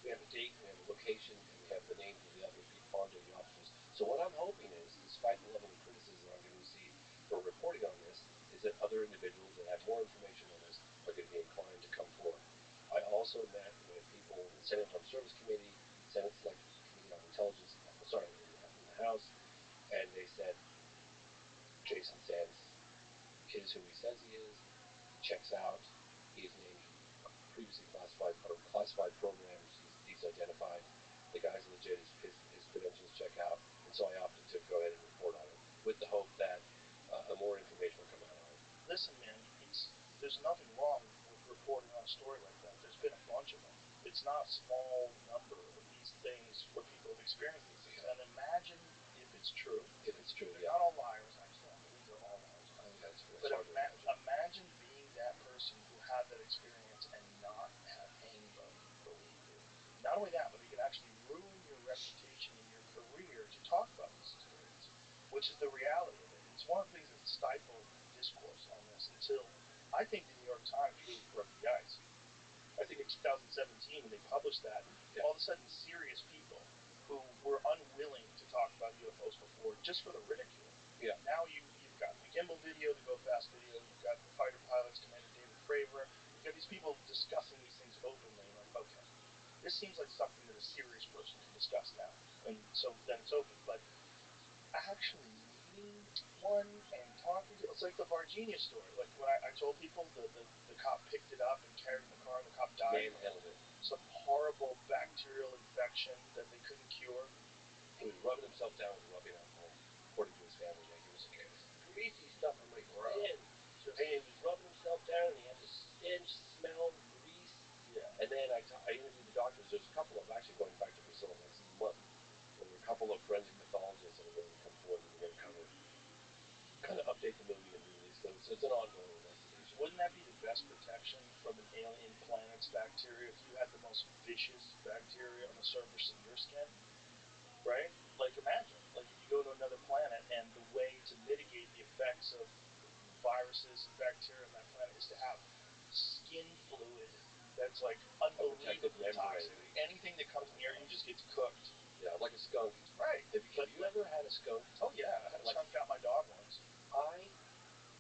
We have a date, we have a location, and we have the names of the other on-duty officers. So what I'm hoping is, despite the level of criticism I'm going to receive for reporting on this, is that other individuals that have more information on this are going to be inclined to come forward. I also met with people in the Senate Armed Service Committee, Senate Select Committee on Intelligence, in the House, and they said Jason Sands is who he says he is. He checks out. He's named previously classified programs. He's identified. The guys in legit, his credentials check out, and so I opted to go ahead and report on it with the hope that more information will come out on it. Listen, man, there's nothing wrong with reporting on a story like that. There's been a bunch of them. It's not a small number of these things where people have experienced these things. And imagine if it's true. If it's true, they're not all liars. I can't believe they're all liars. But imagine being that person who had that experience and not have anybody believe you. Not only that, but it can actually ruin your reputation and your career to talk about this experience, which is the reality of it. It's one of the things that stifled discourse on this until I think the New York Times really broke the ice. I think in 2017 when they published that, all of a sudden serious people who were unwilling to talk about UFOs before just for the ridicule. Yeah. Now you've got the gimbal video, the Go Fast video, you've got the fighter pilots, Commander David Fravor, you've got these people discussing these things openly, like, okay, this seems like something that a serious person can discuss now. And so then it's open. But actually meeting one and talking to, it's like the Varginha story. Like when I told people the cop picked it up and carried it in the car and the cop died. Manhandled it. Some horrible bacterial infection that they couldn't cure. He was rubbing himself down with rubbing alcohol, according to his family. Like it was greasy stuff on my skin. And he was rubbing himself down, and he had this stench, smell, grease. Yeah. And then I interviewed the doctors. There's a couple of them actually going back to Brazil next month. There were a couple of forensic pathologists that are going to come forward and we're going to kind of update the movie and release them. So it's an ongoing investigation. Wouldn't that be the best protection from an alien planet's bacteria if you had the most vicious bacteria on the surface of your skin? Right? Like imagine, like if you go to another planet and the way to mitigate the effects of viruses and bacteria on that planet is to have skin fluid that's like unbelievably toxic. Anything that comes near you just gets cooked. Yeah, like a skunk. Right. Have you ever had a skunk? Oh yeah, I had a skunk out my dog once.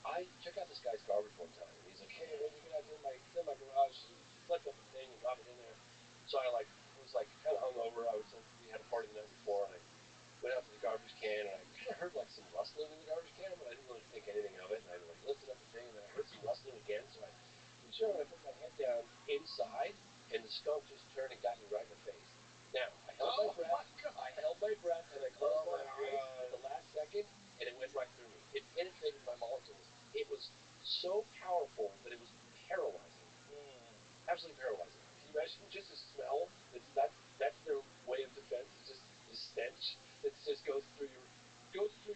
I checked out this guy's garbage one time. He's like, hey, when you get out there in my garage, he flipped up the thing and got it in there. So I was kind of hungover. We had a party the night before, and I went out to the garbage can, and I kind of heard like some rustling in the garbage can, but I didn't really think anything of it. And I lifted up the thing, and then I heard some rustling again. So I reached over and I put my head down inside, and the skunk just turned and got me right in the face. Now I held my breath, and I closed my eyes at the last second, and it went right through me. It penetrated my molecules. It was so powerful that it was paralyzing. Absolutely paralyzing. Can you imagine just the smell? That's their way of defense. It's just the stench that just goes through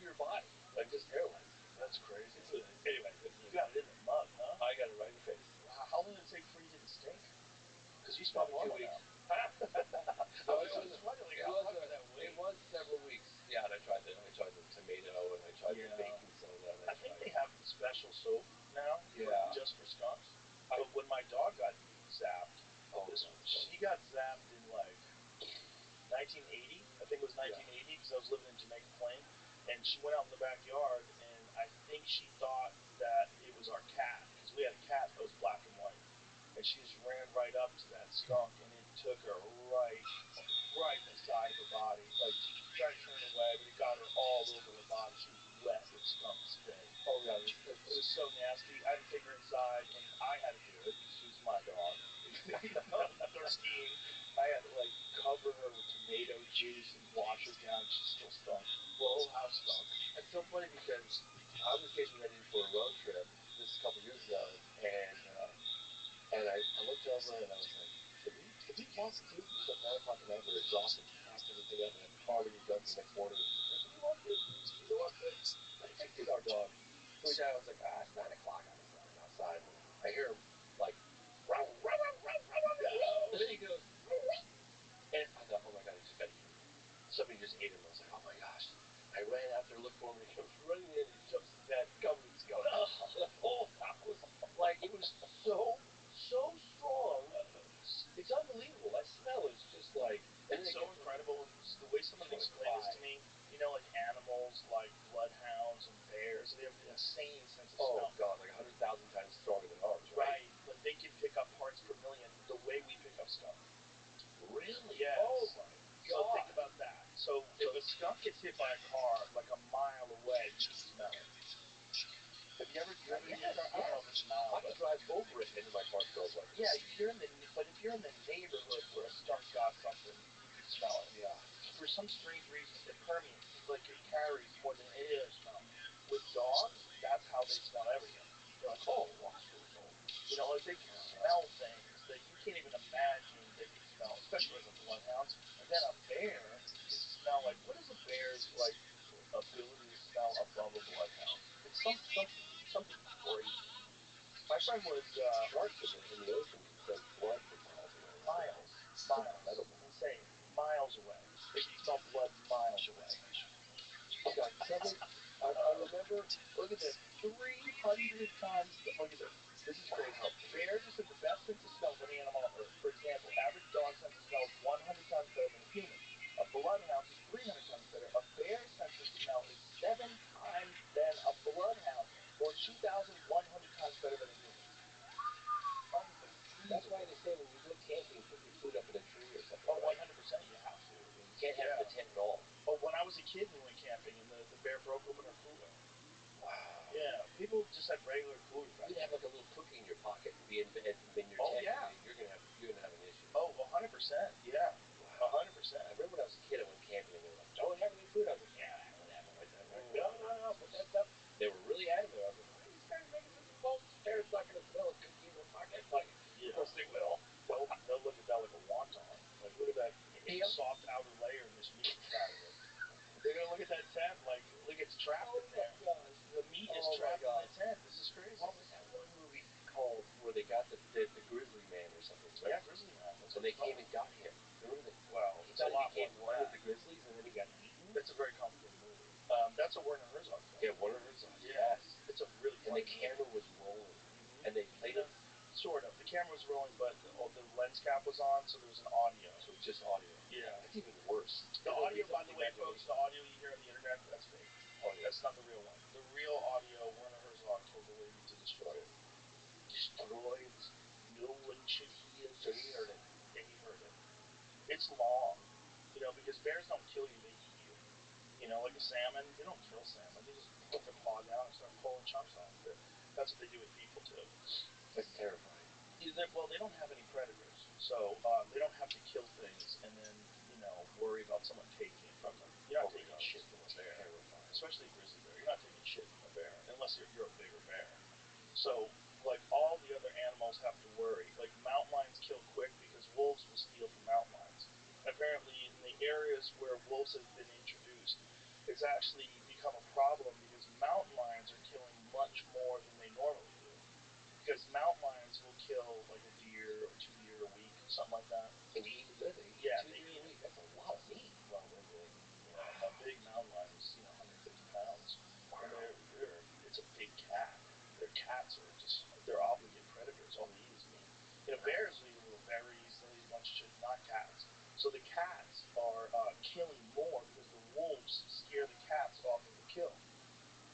your body, like just paralyzing. That's crazy. Anyway, you got it in the mug, huh? I got it right in the face. Wow, how long did it take for you to get the stink? Because you smell Probably 2 normal weeks. now. I was just wondering how long did that wait? It was several weeks. Yeah, and I tried the tomato, and I tried the baking soda. And I think they have special soap now, just for skunks. But when my dog got zapped, she got zapped in like 1980. I think it was 1980 because I was living in Jamaica Plain, and she went out in the backyard, and I think she thought that it was our cat because we had a cat that was black and white, and she just ran right up to that skunk, and it took her right in the side of her body. Like she tried to turn away, but it got her all over her body. She was wet with skunk spit. Oh yeah, it was so nasty. I had to take her inside, and I had to do it because she was my dog. They're skiing. I had to cover her with tomato juice and wash her down. She still stunk. Well, house stunk. It's so funny because I was getting ready for a road trip. This is a couple years ago, And I looked over and I was like, did we walk to this at 9 o'clock at night? We're exhausted, packed everything up, and had to call everybody guns the next morning. Did we walk to? Did we walk to? I see our dog. So I was like, it's 9 o'clock. I'm standing outside. And I hear him like, run, run, run, run, run, run, no. And then he goes, and I thought, oh my God, he just got eaten. Somebody just ate him. I was like, oh my gosh. I ran out there, looked for him, and he comes running in, and he jumps in bed, covered in skunk. The whole house, like, it was so strong. It's unbelievable. That smell is just like, and it's so incredible. The way someone explained this to me, you know, like animals, like bloodhounds and bears, they have an insane sense of smell. Oh God, like 100,000 times stronger than ours, right? Right, but they can pick up parts per million the way we pick up skunk. Really? Yes. Oh my God. So think about that. So if a skunk gets hit by a car like a mile away, you can smell it. Have you ever driven in your car? I don't know if it's a mile. I can drive over it and my car smells like it. Yeah, if you're in the neighborhood where a skunk got something, you can smell it. Yeah. For some strange reason, it permeates. Like it carries more than any other smell. With dogs, that's how they smell everything. They're like, oh, that's really cool. You know, like they can smell things that you can't even imagine they can smell, especially like a bloodhound. And then a bear can smell like, what is a bear's like ability to smell above a bloodhound? It's something crazy. My friend was sharks in the ocean can sense blood from miles away. Miles. Insane. Miles away. They can smell blood miles away. God, I remember, look at this, 300 times, look at this. This is crazy. Wow. Bears just have the best sense of smell of any animal on Earth. For example, average dog sense of smell is 100 times better than a human. A bloodhound is 300 times better. A bear's sense of smell is 7 times than a bloodhound, or 2,100 times better than a human. That's why they say when you go camping, put your food up in a tree or something. Oh, right? 100%, you have to. You can't have it in the tent at all. Oh, when I was a kid, we went camping, and the bear broke open our cooler. Wow. Yeah, people just had regular coolers back then. You'd have like a little cookie in your pocket and be in your tent. Yeah. You're gonna have an issue. Oh, 100%. Yeah. Wow. 100%. I remember when I was a kid, I went camping and they were like, "Don't have any food." I was like, "Yeah, I don't have it right there." Like, no, put that stuff. They were really adamant. I was like, "Why are these guys making this involved? This bear's not gonna smell a cookie in their pocket." Like, of course they will. They'll look at that like a wonton. Like, look at that soft outer layer and this meat inside of it. They're gonna look at that tent like it's trapped in there. Gosh. The meat is trapped in the tent. This is crazy. What was that one movie called where they got the grizzly man or something? Yeah, grizzly man. And they came and got him. Remember that? Well, he it's a lot became more one than of the grizzlies and then he got eaten. That's a very complicated movie. That's a Werner Herzog film. Yeah, Werner Herzog. Yes. It's a really and the camera was rolling. And they played it. Sort of. The camera was rolling, but the lens cap was on, so there was an audio. So it's just audio. Yeah. That's even worse. The audio, by the way, folks, the audio you hear on the internet, that's fake. Oh, yeah. That's not the real one. The real audio, Werner Herzog told the lady to destroy it. Destroy it. No one should hear. So he heard it. Yeah, he heard it. It's long. You know, because bears don't kill you, they eat you. You know, like a salmon, they don't kill salmon. They just put their paw down and start pulling chunks off of it. That's what they do with people, too. That's terrifying. Well, they don't have any predators, so they don't have to kill things and then, worry about someone taking it from them. You're not taking shit from a bear, especially a grizzly bear. You're not taking shit from a bear unless you're a bigger bear. So, like, all the other animals have to worry. Like, mountain lions kill quick because wolves will steal from mountain lions. And apparently, in the areas where wolves have been introduced, it's actually become a problem because mountain lions are killing much more than they normally do. Because mountain lions will kill like a deer or 2 deer a week, something like that. And you eat it good. They eat 2 deer a week. That's a lot of meat. Well, a big mountain lion is 150 pounds. Wow. And it's a big cat. Their cats are they're obligate predators. All they eat is meat. Bears will eat little berries. They'll eat a bunch of shit, not cats. So the cats are killing more because the wolves scare the cats off of the kill.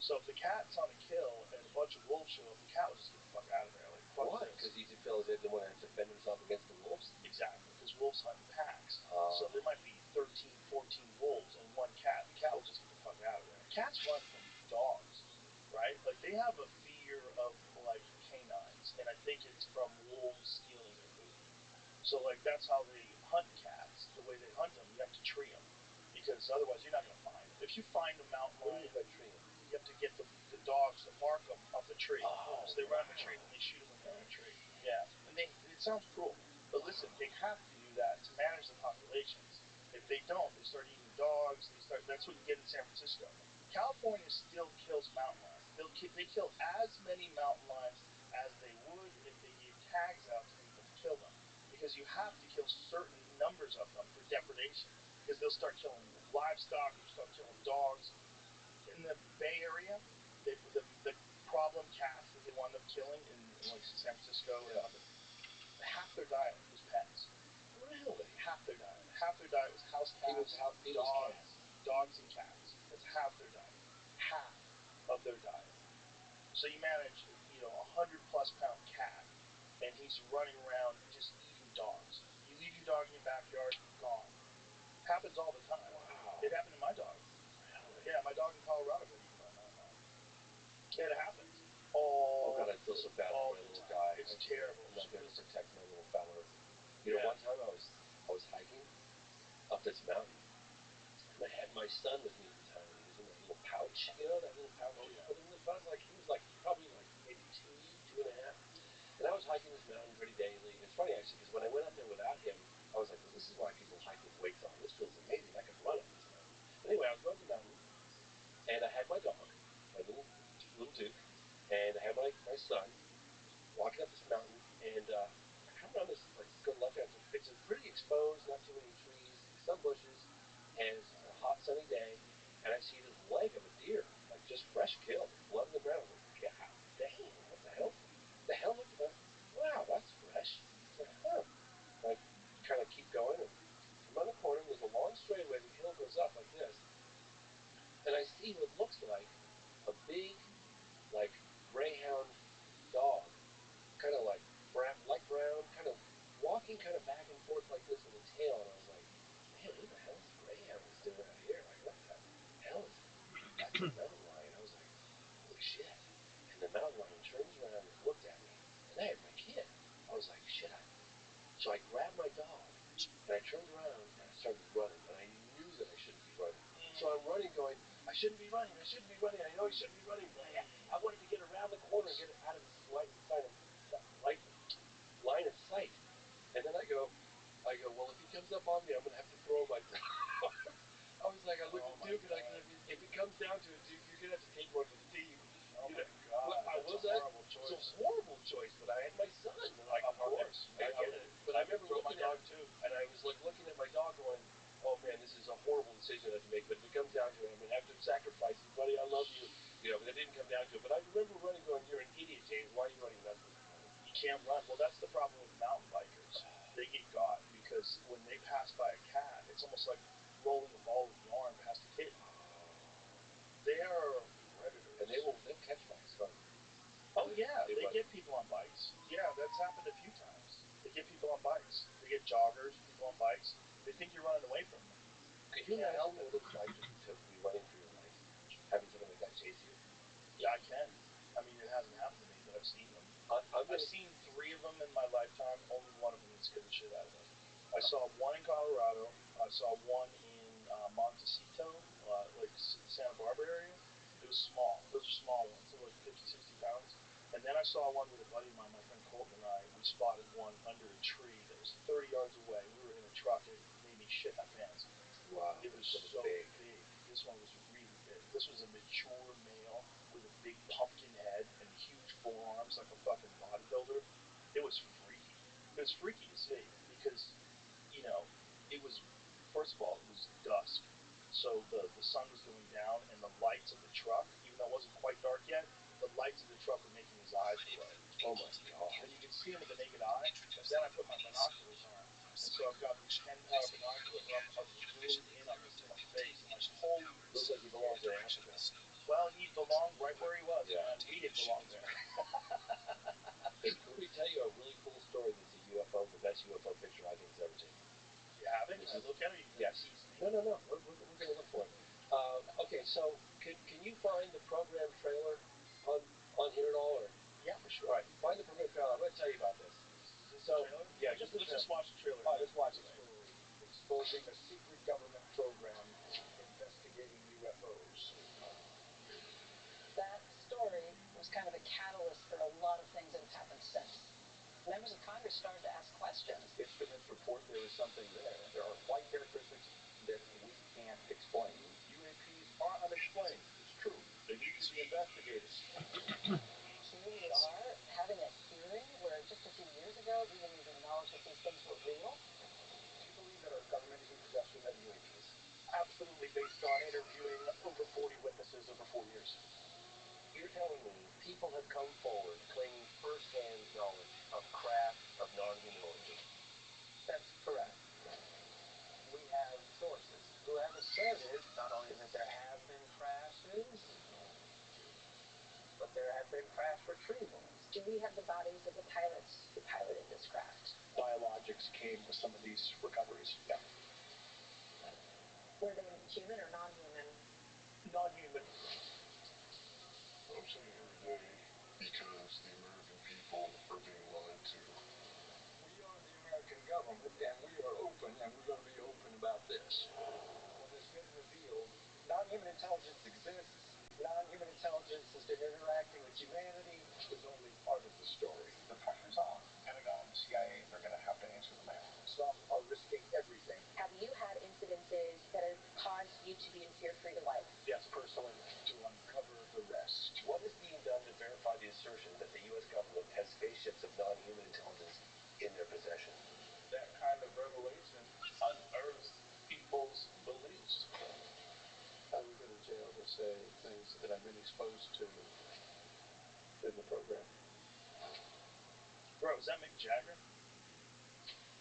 So if the cat's on a kill and a bunch of wolves show up, the cat will just get the fuck out of there. Like, fuck why? Because he feels they didn't want to defend himself against the wolves? Exactly, because wolves hunt in packs. So there might be 13, 14 wolves and one cat. The cat will just get the fuck out of there. Cats run from dogs, right? Like, they have a fear of, like, canines, and I think it's from wolves stealing their food. So, like, that's how they hunt cats. The way they hunt them, you have to tree them, because otherwise you're not going to find them. If you find a mountain lion... What do you mean by tree them? you have to get the dogs to mark them up the tree. Oh, So they run up a tree, then they shoot them when they're on a tree. Yeah, and it sounds cruel, but listen, they have to do that to manage the populations. If they don't, they start eating dogs. That's what you get in San Francisco. California still kills mountain lions. They kill as many mountain lions as they would if they gave tags out to people to kill them, because you have to kill certain numbers of them for depredation. Because they'll start killing livestock, they'll start killing dogs. In the Bay Area, the problem cats that they wound up killing in like San Francisco, half their diet was pets. Really? Half their diet. Half their diet was house cats, dogs and cats. That's half their diet. Half of their diet. So you manage, 100+ pound cat, and he's running around just eating dogs. You leave your dog in your backyard, gone. Happens all the time. Wow. It happened to my dog. Really? Yeah, my dog in Colorado got eaten by a mountain lion. It happens. Oh God, I feel so bad for my little guy. It's terrible. I'm not there to protect my little feller. One time I was hiking up this mountain, and I had my son with me at the time. He was in that little pouch, that little pouch you put him in the front. He was probably maybe 2.5. And I was hiking this mountain pretty daily. It's funny actually, because when I went up there without him, I was like, well, this is why people hike with weights on. This feels amazing. I can run up this mountain. Anyway, I was going up the mountain, and I had my dog, my little Duke, and I had my son walking up this mountain, and I come around this, go left hand. It's a pretty exposed, not too many trees, some bushes, and it's a hot sunny day, and I see this leg of a deer, just fresh killed, blood on the ground. I was like, God damn, what the hell? The hell? Wow, that's fresh. It's like, huh. I kind of keep going, and come around the corner, and there's a long straightaway. The hill goes up like this, and I see what looks like a big, greyhound dog, kind of light brown, kind of walking kind of back and forth like this with a tail. And I was like, man, who the hell is Greyhound is doing out here? What the hell is that's a mountain lion? I was like, holy shit. And the mountain lion turns around and looked at me, and I had my kid. I was like, shit. So I grabbed my dog, and I turned around, and I started running, and I knew that I shouldn't be running. So I'm running going, I shouldn't be running, I know I shouldn't be running, but I wanted to get around the corner and get out of his line of sight. And then I go, well, if he comes up on me, I'm going to have to throw my dog. I was like, I looked at Duke, and I said, if it comes down to it, Duke, you're going to have to take one for the team. Oh my God, that's a horrible choice. It's a horrible choice, but I had my son. Of course, I get it. But I remember looking at him too, and I was looking at my dog, going, "Oh man, this is a horrible decision I have to make. But if it comes down to it, I'm going to have to sacrifice you, buddy. I love you, But it didn't come down to it. But I remember running, going, "You're an idiot, James. Why are you running?" You can't run. Well, that's the problem with mountain bikers. They get got because when they pass by a cat, it's almost like rolling a ball with yarn past a kid. They are predators, and they'll catch bikes, huh? Oh yeah, they get people on bikes. Yeah, that's happened a few times. They get people on bikes. They get joggers, people on bikes. They think you're running away from them. Could you imagine what it's like to be running for your life, having something like that chase you? Yeah, I can. I mean, it hasn't happened to me, but I've seen them. I've seen 3 of them in my lifetime. Only one of them would scare the shit out of me. I saw one in Colorado. I saw one in Montecito, Santa Barbara area. It was small. Those are small ones. They were like 50, 60 pounds. And then I saw one with a buddy of mine, my friend Colton and I. We spotted one under a tree that was 30 yards away. We were in a truck. It made me shit my pants. Wow. It was so big. This one was really big. This was a mature male with a big pumpkin head and huge forearms like a fucking bodybuilder. It was freaky. It was freaky to see because, it was, first of all, it was dusk. So the sun was going down, and the lights of the truck, even though it wasn't quite dark yet, the lights of the truck were making his eyes glow. Oh my God. And you could see him with the naked eye. And then I put my binoculars on. And so I've got these 10-pound binoculars. I was zoomed in on this thing's face. And holy. Looks like he belongs in Africa. Well, he belonged right where he was, yeah. man. He didn't belong there. Hey, let me tell you a really cool story that's a UFO, the best UFO picture I think has ever taken. You have it? Can I look at it? Yes. No. We're going to look for it. Okay, so can you find the program trailer on here at all? Or? Yeah, for sure. All right, find the program trailer. I'm going to tell you about this. So, yeah, let's just watch the trailer. All right, let's watch it. Exposing a secret government program investigating UFOs. report there is something there. There are flight characteristics that we can't explain. UAPs are unexplained. It's true. They need to be investigated. Here we are having a hearing where just a few years ago we didn't even acknowledge that these things were real. Do you believe that our government is in possession of UAPs? Absolutely, based on interviewing over 40 witnesses over 4 years. You're telling me people have come forward claiming first-hand knowledge of craft of non-human origin? That's correct. We have sources who have asserted not only that there have been crashes, but there have been crash retrievals. Do we have the bodies of the pilots who piloted this craft? Biologics came with some of these recoveries. Yeah. Were they human or non-human? Non-human. I'm sitting here today because the American people are being lied to. We are the American government, and we are open, and we're going to be open about this. When it's been revealed, non-human intelligence exists. Non-human intelligence has been interacting with humanity. Is only part of the story. The pressure's on. Pentagon, CIA, they're going to have to answer the man. Some are risking everything. Have you had incidences that have caused you to be in fear for your life? Yes, personally. To uncover the rest. What is being done to verify the assertion that the U.S. government has spaceships of non-human intelligence in their possession? That kind of revelation unearths people's beliefs. I would go to jail to say things that I've been exposed to in the program. Bro, is that Mick Jagger?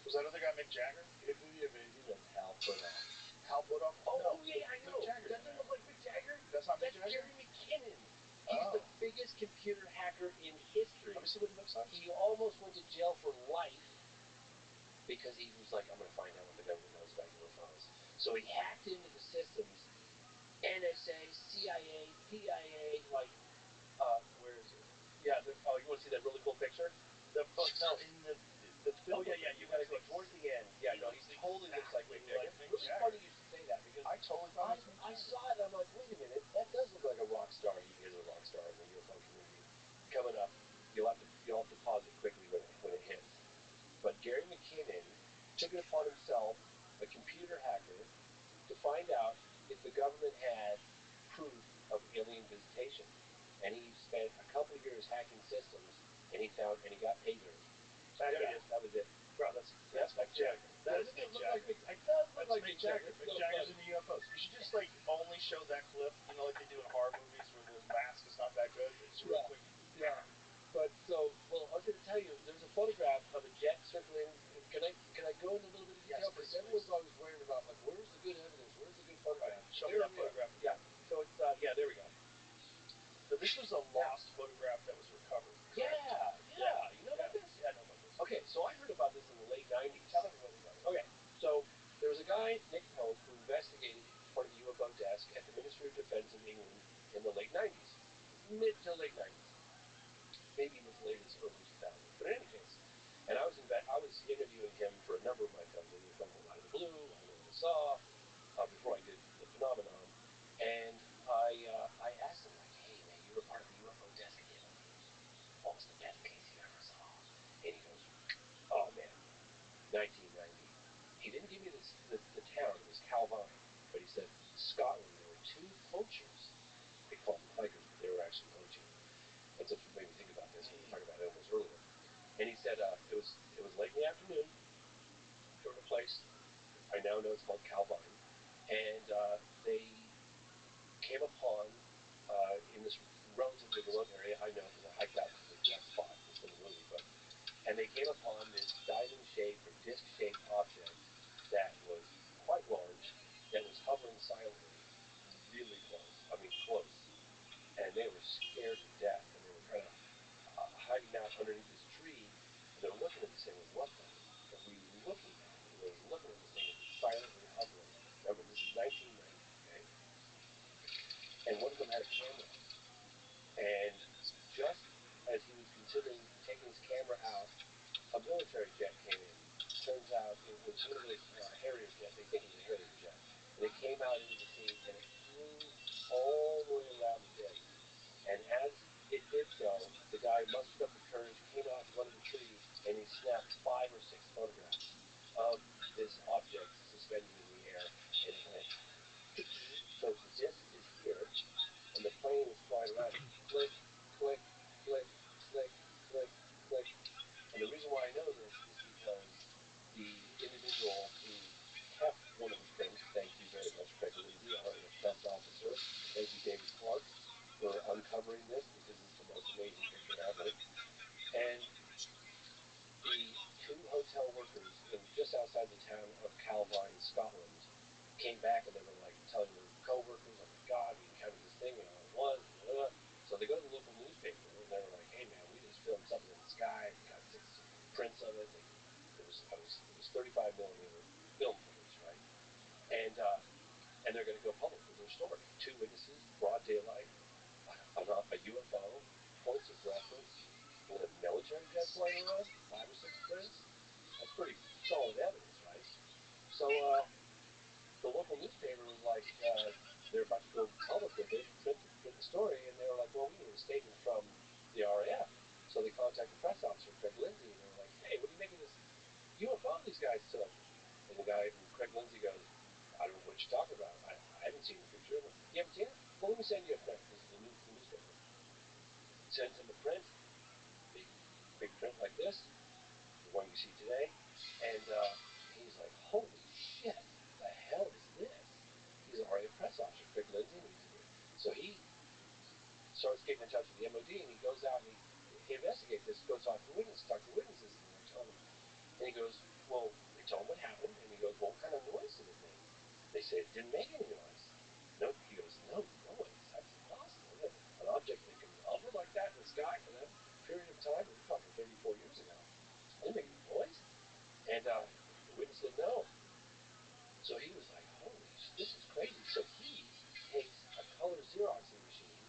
Was that other guy Mick Jagger? In any event, That's Hal Puthoff. Hal Puthoff? Oh, No, yeah, I know. Mick Jagger's Doesn't in look there. like Mick Jagger? That's not Mick That's Jagger? Gary McKinnon. He's Oh. the biggest computer hacker in history. Let me see what he looks like. He almost went to jail for life because he was like, I'm going to find out what the government knows about UFOs. So he hacked into the systems, NSA, CIA, DIA, like, where is it? Yeah, you want to see that really cool picture? No, in the film. Oh, yeah, you got to go towards the end. Yeah, He no, looks he totally looks like Mick exactly Jagger. like Mick Really Jagger. funny you should say that because I totally thought it was Mick I Jagger. saw it and I'm like, wait a minute, that does look like a rock star. He is a rock star in the UFO community. Coming up, you'll have to pause it quickly when it hits. But Gary McKinnon took it upon himself, a computer hacker, to find out if the government had proof of alien visitation. And he spent a couple of years hacking systems, and he got pager. That was it. Bro, that's Mick Jagger. That is Doesn't it Mick look Jagger. like it does look That's like Mick Jagger. Mick So Jagger's funny. in the UFOs. You should just like only show that clip, like they do in horror movies where the mask is not that good. It's real quick. Yeah. But well, I was going to tell you, there's a photograph of a jet circling. Can I go into a little bit of detail? Yes, Because please, everyone's always worried about, like, where's the good evidence? Where's the good photograph? Show me that photograph. Yeah. So it's, there we go. But this was a lost photograph that was recovered. Yeah. You know about this? Yeah, I know about this. Okay, so I heard about this in the late 90s. Tell everybody about it. Okay, so there was a guy, Nick Pope, who investigated part of the UFO desk at the Ministry of Defense in England in the late 90s. Mid to late 90s. Maybe even as late as early 2000s. But in any case, and I was interviewing him for a number of my films. I did a film called Out of the Blue, I Know What I Saw, before I did The Phenomenon. And I asked him, like, hey, man, you were part of the UFO desk at Italy. What was the best case you ever saw? And he goes, oh, man, 1990. He didn't give me the town. It was Calvine. But he said, Scotland, there were two poachers. They called them hikers, but they were actually poaching. That's what made me think about this when we were talking about animals earlier. And he said it was late in the afternoon. They were in a place I now know it's called Calvine. And they came upon, in this relatively remote area, I know because I hiked out to that spot that's in the movie, and they came upon this diamond-shaped or disc-shaped object that was quite large, that was hovering silently, really close. I mean, close. And they were scared to death, and they were kind of hiding out underneath this tree, and they're looking at this thing, what the are we looking at? And they were looking at this thing as it's silently hovering. Remember, this is 1990, okay? And one of them had a camera. And just as he was considering taking his camera out, a military jet came in. Turns out it was one of those Harrier jets. They think it was a Harrier jet. And it came out into the scene, and it flew all the way around the disc. And as it did so, the guy mustered up the courage, came out from under the tree, and he snapped 5 or 6 photographs of 35 millimeter film footage, right? And they're going to go public with their story. 2 witnesses, broad daylight, a UFO, points of reference, with a military jet flying around, 5 or 6 prints. That's pretty solid evidence, right? So the local newspaper was like, they're about to go public with it, print the story, and they were like, well, we need a statement from the RAF. So they contacted press officer Craig Lindsay, and they were like, hey, what do you make of this UFO these guys took? And Craig Lindsay goes, I don't know what you're talking about. I haven't seen the picture. You haven't seen it? Well, let me send you a print. This is the newspaper. Sends him a print, big print like this, the one you see today, and he's like, holy shit, the hell is this? He's already a press officer, Craig Lindsay, so he starts getting in touch with the MOD, and he goes out and he investigates this, goes off to talk to witnesses, and they tell him, and he goes, well, they tell him what happened, and he goes, well, what kind of noise did it make? They say it didn't make any noise. No, he goes, no noise, that's impossible. An object that can hover like that in the sky for that period of time, we're talking 34 years ago, didn't make any noise? And the witness said no. So he was like, holy, this is crazy. So he takes a color Xeroxing machine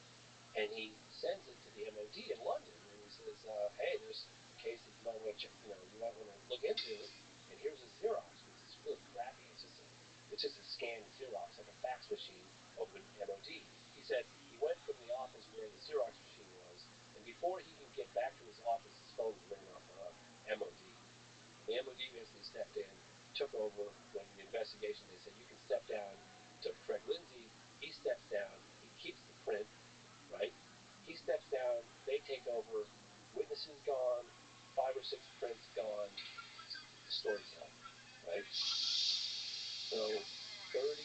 and he sends it to the MOD in London, and he says, hey, there's a case that you might want to check, you might want to look into, and here's a Xerox, which is really crappy. It's just a scanned Xerox, like a fax machine over in MOD. He said he went from the office where the Xerox machine was, and before he can get back to his office, his phone was ringing off the hook. MOD. The MOD basically stepped in, took over the investigation. They said, you can step down to Craig Lindsay. He steps down. He keeps the print, right? He steps down. They take over. Witnesses gone. 5 or 6 prints gone. The story's done, right? So 30,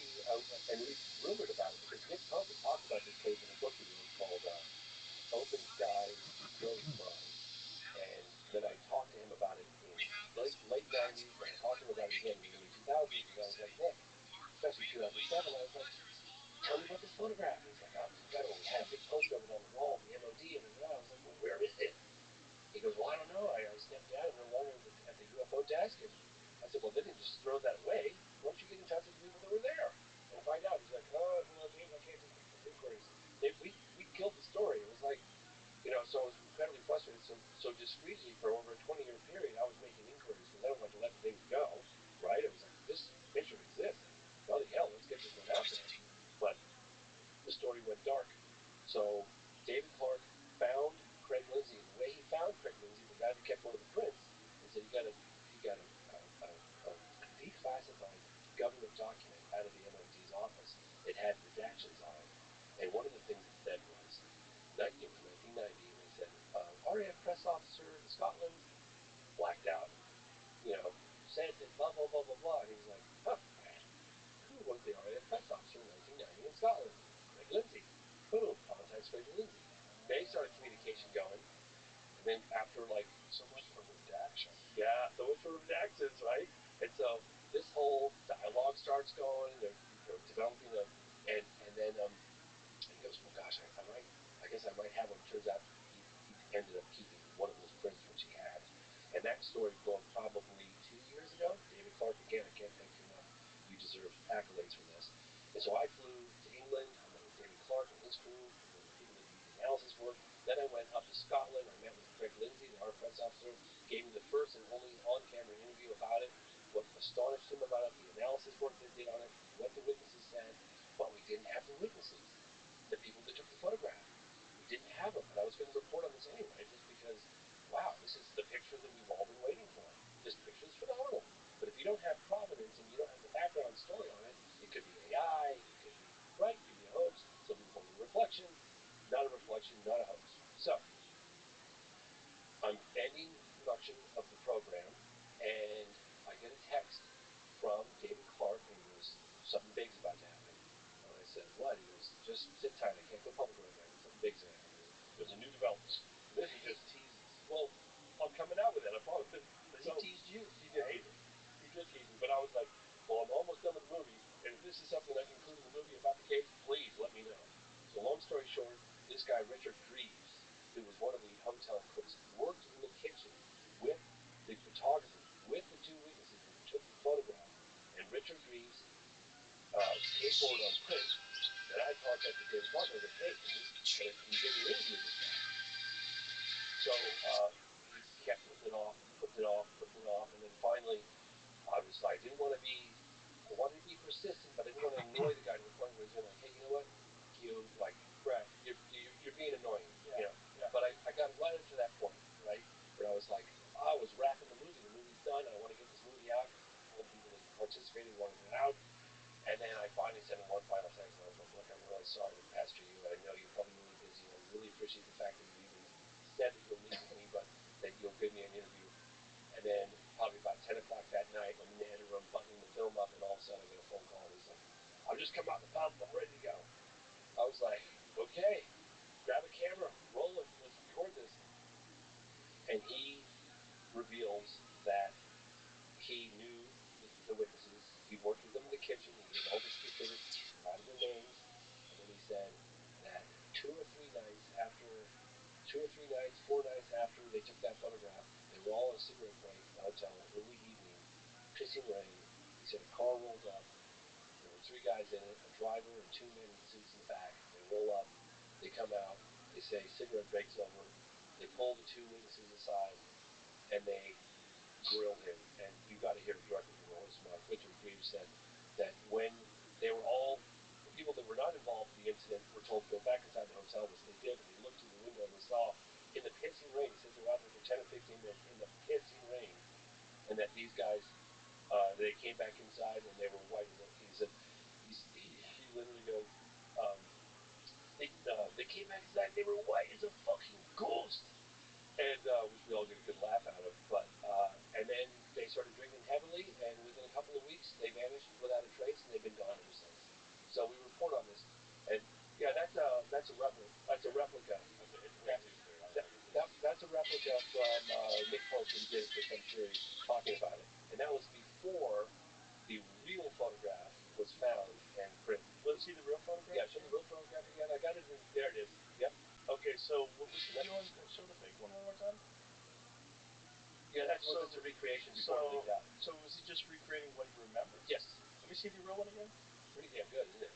and we rumored about it because Nick Pope had talked about this case in a book he wrote called Open Skies, Ghost Crime. And then I talked to him about it in late 90s, and I talked to him about it again in the early 2000s, and I was like, Nick, especially 2007, I was like, tell me about this photograph. And he's like, oh, we had a big poster of it on the wall, the MOD, and I was like, well, where is it? He goes, well, I don't know. I stepped down and no longer at the UFO desk. And I said, well, they didn't just throw that away. Why don't you get in touch with the people that were there and find out? He's like, oh, well, Dave, I can't just make these inquiries. We killed the story. It was like, so I was incredibly frustrated. So discreetly for over a 20-year period, I was making inquiries because I don't like to let things go, right? It was like, this picture exists. Bloody hell, let's get this one out there. But the story went dark. So David Clark found Craig Lindsay, and the way he found Craig Lindsay, the guy that kept one of the prints, and said he got a declassified government document out of the MOD's office. It had redactions on it, and one of the things it said was, it was 1990, and it said, RAF press officer in Scotland, blacked out, said that blah, blah, blah, blah, blah, and he was like, huh, who was the RAF press officer in 1990 in Scotland? Craig Lindsay. Boom, contacts Craig Lindsay. They started communication going, and then after so much for redaction. Yeah, so much for redactions, right? And so this whole dialogue starts going, they're developing and then he goes, well, gosh, I guess I might have one. Turns out he ended up keeping one of those prints which he had, and that story's going probably 2 years ago. David Clark, again, I can't thank you enough. You deserve accolades for this. And so I flew to England. I met with David Clark and his crew, the people that do the analysis work. Then I went up to Scotland. I met with Craig Lindsay, the RAF press officer, gave me the first and only on-camera interview about it, what astonished him about it, the analysis work they did on it, what the witnesses said, but we didn't have the witnesses, the people that took the photograph. We didn't have them, and I was going to report on this anyway, just because, wow, this is the picture that we've all been waiting for. This picture is phenomenal. But if you don't have provenance and you don't have the background story on it, it could be AI, it could be, right, it could be a hoax, some people call it a reflection, not a reflection, not a hoax. So, I'm ending production of the program, and I get a text from David Clark, and he goes, something big's about to happen. And I said, what? He goes, just sit tight, I can't go public right now, something big's going to happen. There's a new development. This is just teasing. Well, I'm coming out with it, I promise. But he teased you. He did tease me. He did tease me, but I was like, well, I'm almost done with the movie, and if this is something I can include in the movie about the case, please let me know. So long story short, this guy, Richard Greaves, who was one of the hotel cooks, worked in the kitchen with the photographer, with the 2 witnesses that And I contacted David Parker. I was like, hey, can you get an interview with this guy? So he kept putting it off, and then finally I didn't want to be, I wanted to be persistent, but I didn't want to annoy the guy to the point where he's going like, hey, you know what, Brad, you're being annoying, you know. Yeah. But I got it right up to that point, right, where I was like, I was wrapping the movie's done, and I want to get this movie out because all the people that participated wanted it out. And then I finally sent him one final text, and I was like, look, I'm really sorry to pester you, and I know you're probably really busy, and I really appreciate the fact that you even said that you'll meet with me, but that you'll give me an interview. And then probably about 10 o'clock that night, I'm in the edit room buttoning the film up, and all of a sudden I get a phone call, and he's like, I've just come out the pub, I'm ready to go. I was like, okay, grab a camera, roll it, let's record this. And he reveals that he knew the witnesses, he worked with them in the kitchen, he gave all the specifics, provided their names, and then he said that 4 nights after they took that photograph, they were all on a cigarette break at the hotel, early evening, pissing rain. He said a car rolled up, there were 3 guys in it, a driver and 2 men in suits in the back. They roll up, they come out, they say cigarette break's over, they pull the 2 witnesses aside, and they grilled him. And you got to hear it directly from the horse's mouth. Victor Reeves said that when they were all, the people that were not involved in the incident were told to go back inside the hotel, which they did, and they looked through the window and they saw in the pissing rain, he said they were out there for 10 or 15 minutes in the pissing rain, and that these guys, they came back inside and they were white as he said, he literally goes, they came back inside and they were white as a fucking ghost. And which we all get a good laugh out of, but and then they started drinking heavily, and within a couple of weeks they vanished without a trace, and they've been gone ever since. So we report on this, and yeah, that's a replica. That's a replica. That's a replica from Nick Post when he did it for some series talking about it, and that was before the real photograph was found and printed. Let's see the real photograph. Yeah, show the real photograph again. I got it in. There it is. Yep. Okay, so what was he doing? Show the fake one more time. Yeah, that's a recreation before it leaked out. So was he just recreating what he remembered? Yes. Let me see the real one again. Pretty damn good, isn't it?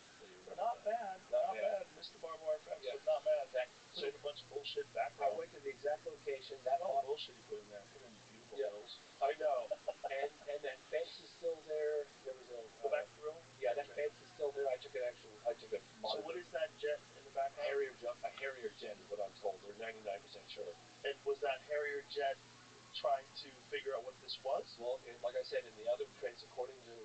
Not bad. Not bad. Missed the barbed wire fence, but not bad. Put in a bunch of bullshit background. I went to the exact location. Bullshit he put in there. Put in beautiful hills. I know. and that fence is still there. There was a go back to the room. Yeah, that fence is still there. I took a So what is that jet in the background? A Harrier jet is what I'm told. They're 99% sure. And was that Harrier jet trying to figure out what this was? Well, like I said, in the other prints, according to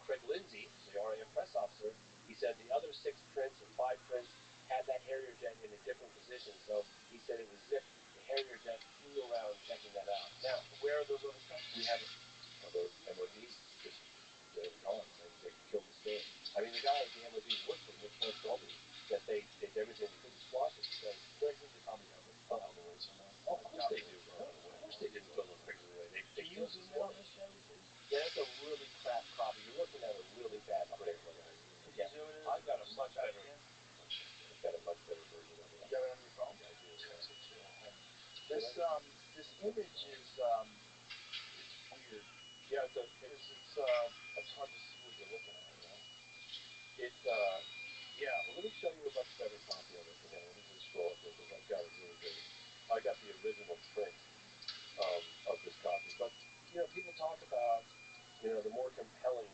Craig Lindsay, the RAF press officer, he said the other 6 prints or 5 prints had that Harrier jet in a different position. So he said it was as if the Harrier jet flew around checking that out. Now, where are those other prints? We have other MODs just they're gone. They killed the story. I mean, the guy at the MOD worked for Nick Post told me that they did everything they could to squash it because Greg Lindsay probably have it out of the way somewhere. Of course they do. Of course they didn't throw those pictures away. They Can you zoom in on this, Jerry, please? Yeah, that's a really crap copy. You're looking at a really bad print. Could you zoom in? I've got a much better. I've got a much better version of it. You got it on your phone? Yeah, I do. Text it to home. This image is it's weird. Yeah, it's hard to see what you're looking at. You know? Yeah. Well, let me show you a much better copy of it. Again, let me just scroll up here because I've got a really good. I got the original print of this copy, but people talk about the more compelling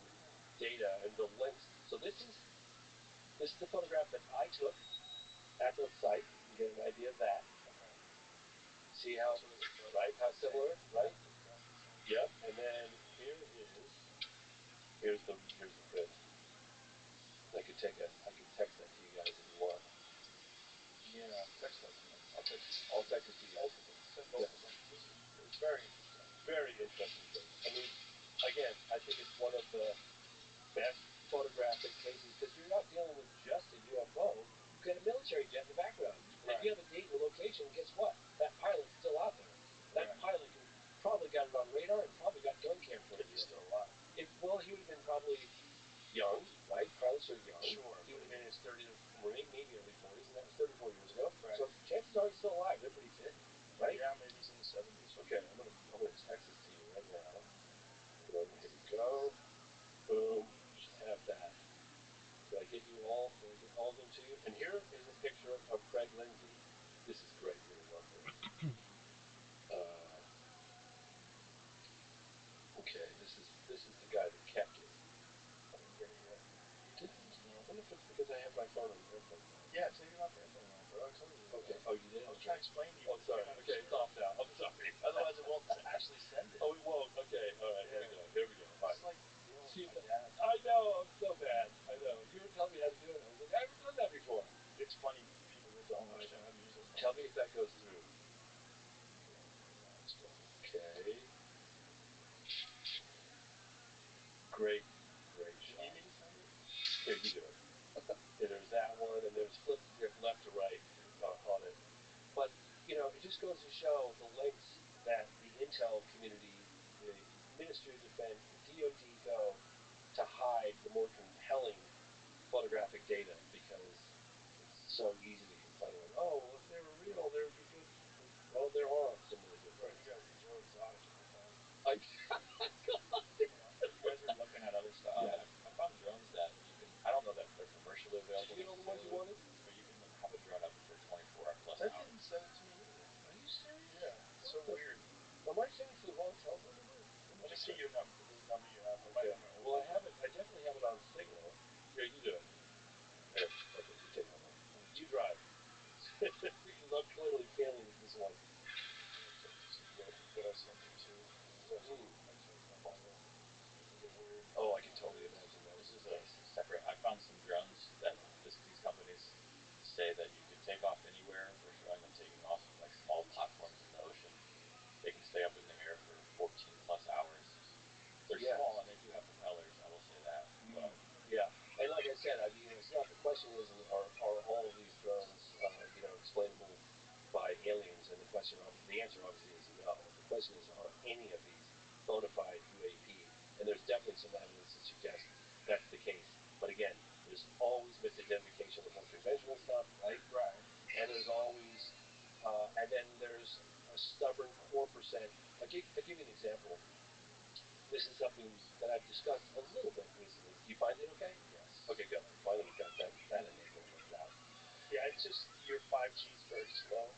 data and the links. So this is the photograph that I took at the site. You can get an idea of that. Okay. See how how similar, right? Yep. And then here's the print. I could text that to you guys if you want. Yeah, text that to me. I'll text it to you. Both of them. Send both of them. It's very interesting. Very interesting thing. I mean, again, I think it's one of the best photographic cases because you're not dealing with just a UFO. You've got a military jet in the background. And if you have a date and a location, guess what? That pilot's still out there. That pilot probably got it on radar and probably got gun cam footage. He's still alive. Well, he would have been probably young, right? Pilots are young. Sure. He would have been in his 30s or maybe early 40s, and that was 34 years ago. Right. So chances are he's still alive. They're pretty fit, right? Yeah, maybe he's in the 70s. Okay, I'm gonna text this to you right now. Boom, here we go. Boom. You should have that. Did I get you through all of them to you. And here is a picture of Craig Lindsay. This is great. You're gonna love this. Okay, this is the guy that kept it. I didn't get it yet. Didn't? No. I wonder if it's because I have my phone on airplane mode. Yeah, take it off airplane mode, bro. I told you. Okay. Oh, you did? I was trying to explain to you. Oh, sorry. Okay, it's off now. I'm sorry. Otherwise, it won't actually send it. Oh, it won't. Okay. All right. Yeah. Here we go. All right. It's like dealing with my dad. I know. I'm so bad. I know. You were telling me how to do it. I was like, I haven't done that before. It's funny, people that don't understand how to use it. Tell me if that goes through. Okay. Great shot. You need me to send it? Here, you do it. And there's that one, and there's flipped left to right on it. But, it just goes to show the lengths that the intel community, the Ministry of Defense, the DoD go to hide the more compelling photographic data, because it's so easy to complain like, oh, well, if they were real, there would be good. Well, there are some really good Bro, ones. you guys are so exotic in your phone. You guys are looking at other stuff. Yeah. I found drones that you can. I don't know that they're commercially available. Did you get all the ones you wanted? But you can have a drone up for 24 plus That hours. didn't send it to me either. Are you serious? Yeah, it's so weird. Am I sending to the wrong telephone number? Let me see your number. The number you have. Okay. Well, I have it. I definitely have it on Signal. Here, you do it. Here, okay, you take that one. You drive. Because I'm clearly failing at this one. What I sent you to. I changed my Bible. Is it weird? Oh, I can totally imagine that. This is a separate. I found some drones that these companies say that you can take off anywhere. They're showing them taking off like small platforms in the ocean. They can stay up in the air for 14 plus hours. They're small and they do have propellers. I will say that. But yeah, and like I said, I mean, it's not, the question is, are all of these drones, explainable by aliens? And the answer obviously is no. The question is, are any of these bona fide UAP? And there's definitely some evidence to suggest that's the case. But again, there's always misidentification of more conventional stuff, right? Right. And there's always, and then there's a stubborn core percent. I'll give you an example. This is something that I've discussed a little bit recently. Do you find it okay? Yes. Okay, good. Finally, we got that enable worked out. Yeah, it's just your 5G is very slow.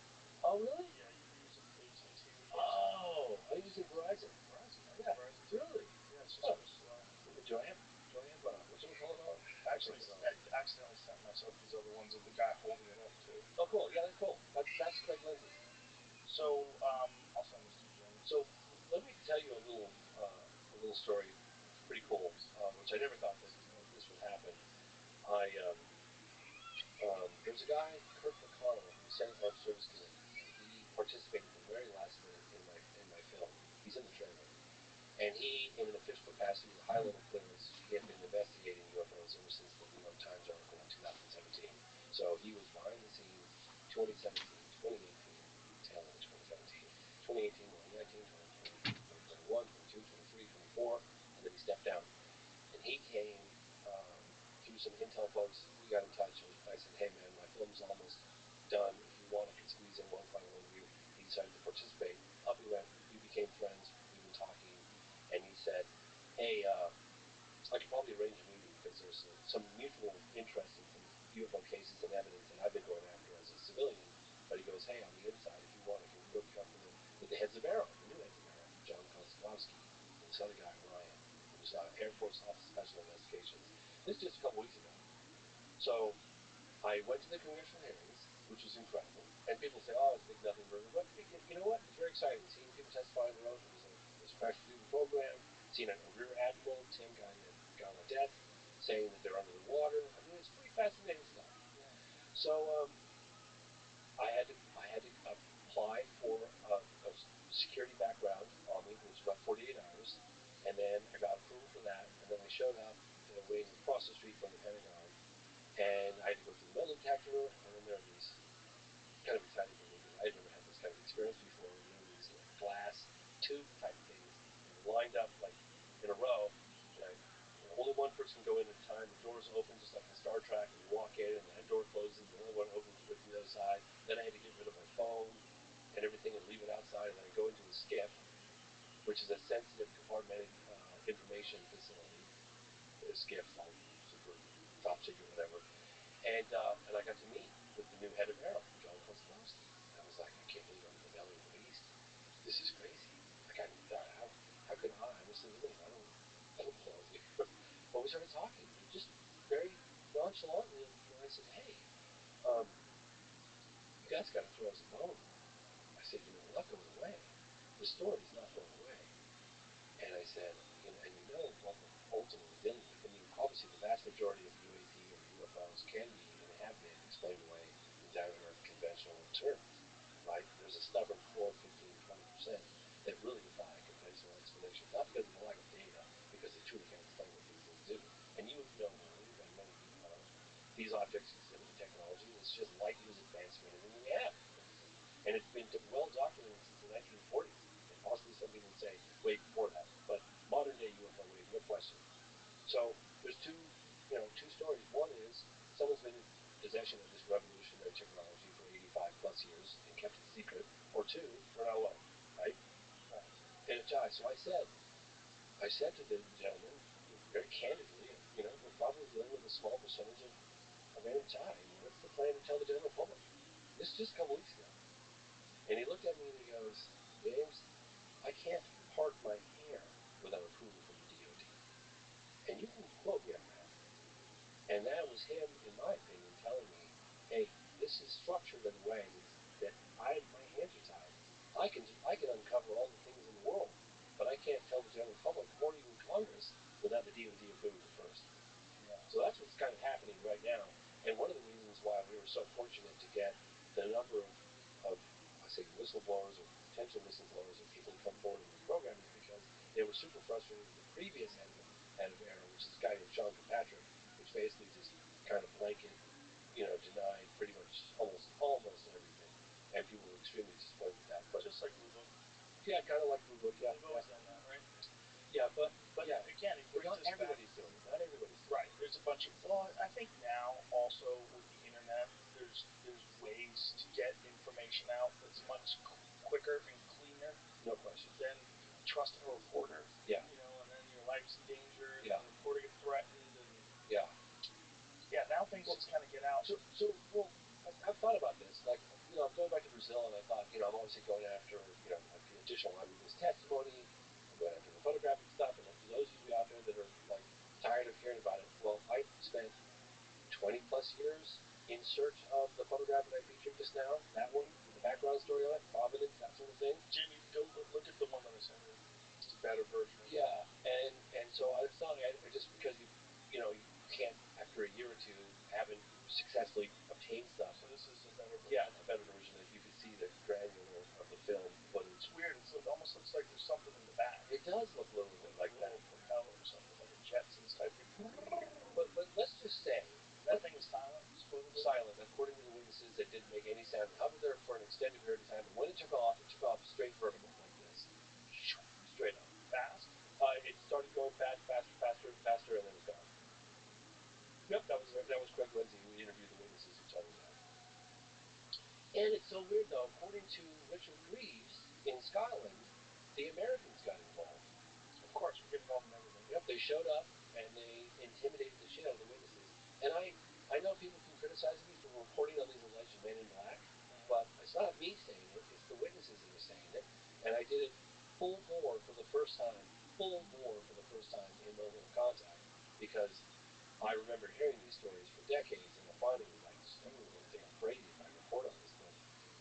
Oh, really? Yeah, you're using AT&T with 4G. Oh, I'm using Verizon. Yeah. Verizon. Really? Yeah, it's just real slow. Do I have whatchamacallit on? Actually, I accidentally sent myself these other ones of the guy holding it up too. Oh, cool. Yeah, that's cool. That's Craig Lindsay. So, I'll send this to you, Jim. So, let me tell you a little story. It's pretty cool, which I never thought that this would happen. There's a guy, Kurt McConnell, from the Senate Armed Service Committee, and he participated in the very last minute in my film. He's in the trailer. And he, in an official capacity with high-level clearance, he had been investigating UFOs ever since the New York Times article in 2017. So he was behind the scenes 2017, 2018, tail end of 2017, 2018, 2019, 2020, 2021, 22, 23, 24, and then he stepped down. And he came through some intel folks. We got in touch, and I said, hey, man, my film's almost done. If you want, I can squeeze in one final interview. He decided to participate. Up we went. We became friends. We've been talking. And he said, hey, I could probably arrange a meeting because there's some mutual interest in some UFO cases and evidence that I've been going after as a civilian. But he goes, hey, on the inside, if you want, I can hook you up with the heads of Arrow, the new heads of Arrow, John Kostlowski, and this other guy, Ryan, who's Air Force Office of Special Investigations. This is just a couple weeks ago. So I went to the congressional hearings, which was incredible. And people say, oh, it's a big nothing burger. But you know what? It's very exciting. Seeing people testify under oath. It was a crash through the program. Seeing a rear admiral, Tim Gallaudet, saying that they're under the water. I mean, it's pretty fascinating stuff. Yeah. So I had to apply for a security background on me, which was about 48 hours. And then I got approval for that. And then I showed up waiting across the street from the Pentagon. And I had to go through the metal detector. And then there were these, kind of exciting for me because I had never had this kind of experience before. And there were these glass tube type things lined up like in a row. And only one person can go in at a time. The doors open just like in Star Trek, and you walk in, and that door closes, and the other one opens from the other side. Then I had to get rid of my phone and everything and leave it outside, and then I go into a SCIF, which is a sensitive compartmented information facility. A SCIF, like super top secret, whatever. And I got to meet with the new head of Arrow, John Konstanowski. I was like, I can't believe I'm in the belly of the beast. This is crazy. Like, I thought, how could I? And I said, well, look, I don't belong here. But we started talking, just very nonchalantly. And I said, hey, you guys got to throw us a bone. I said, we're not going away. The story's not going away. And I said, what we're ultimately dealing with. I mean, obviously, the vast majority of UAP or UFOs can be and have been explained away in down-to-earth conventional terms, right? There's a stubborn core, 15, 20%, that really defy conventional explanation, not because of the lack of data, because they truly can't explain what these things do. And you know well, you've had many UFOs. These objects exhibit technology that's just light years advanced from anything we have. And it's been well documented since the 1940s. And possibly some people would say way before that. But modern day UFO wave, no question. So there's two stories. One is someone's been in possession of this revolutionary technology for 85 plus years and kept it secret. Or two, we're not alone, right? And it dies. So I said to the gentleman, very candidly, we're probably dealing with a small percentage of NHI. What's the plan to tell the general public? This just a couple weeks ago. And he looked at me and he goes, James, I can't part my hair without approval from the DOD. And you can quote me on that. And that was him, in my opinion, telling me, hey, this is structured in a way that my hands are tied. I can uncover all the things in the world, but I can't tell the general public or even Congress without the DOD approving it first. Yeah. So that's what's kind of happening right now. And one of the reasons why we were so fortunate to get the number of whistleblowers or potential whistleblowers or people who come forward in this program is because they were super frustrated with the previous head of Arrow, which is this guy named Sean Kirkpatrick, which basically just kind of blanket, denied pretty much almost everything. And people were extremely disappointed with that. But just like Blue Book. Yeah, kind of like Blue Book. Yeah, They've always done that, right? Yeah, but yeah, again, it brings not us everybody's back. doing it. Not everybody's doing it. Right. There's a bunch of. Well, I think now also with the internet, there's ways to get information out that's much quicker and cleaner. No question. Than trusting a reporter. Yeah. And then your life's in danger. And yeah. the reporter gets threatened. And yeah. Yeah. Now things just kind of get out. So I've thought about this. Like, I'm going back to Brazil, and I thought, I'm obviously going after, like the additional eyewitness testimony. I'm going after the photographic stuff, and for those of you out there that are like tired of hearing about it, well, I spent 20 plus years in search of the photograph that I featured just now, that one, with the background story on it, provenance, that sort of thing. Jamie, go look at the one that I sent you. It's a better version of it. Yeah, and so I was telling you, I just because you can't, after a year or two, haven't successfully obtained stuff. So this is a better version. Yeah, it's a better version that you can see the granular of the film footage. It's weird. It almost looks like there's something in the back. It does look a little bit like that. A little propeller or something, like a Jetsons type of. But let's just say that thing was silent. Silent, according to the witnesses, it didn't make any sound. It hovered there for an extended period of time, but when it took off straight vertical like this, straight up. Fast. It started going faster, and then it was gone. Yep, that was Craig Lindsay who interviewed the witnesses who told me that. And it's so weird though. According to Richard Greaves in Scotland, the Americans got involved. Of course, we get involved in everything. Yep, they showed up and they intimidated the shit out of the witnesses. And I know people can criticize me for reporting on these alleged men in black, but it's not me saying it. It's the witnesses that are saying it. And I did it full bore for the first time in Mobile Contact, because I remember hearing these stories for decades, and I finally was like, I'm going to think I'm crazy if I report on this, but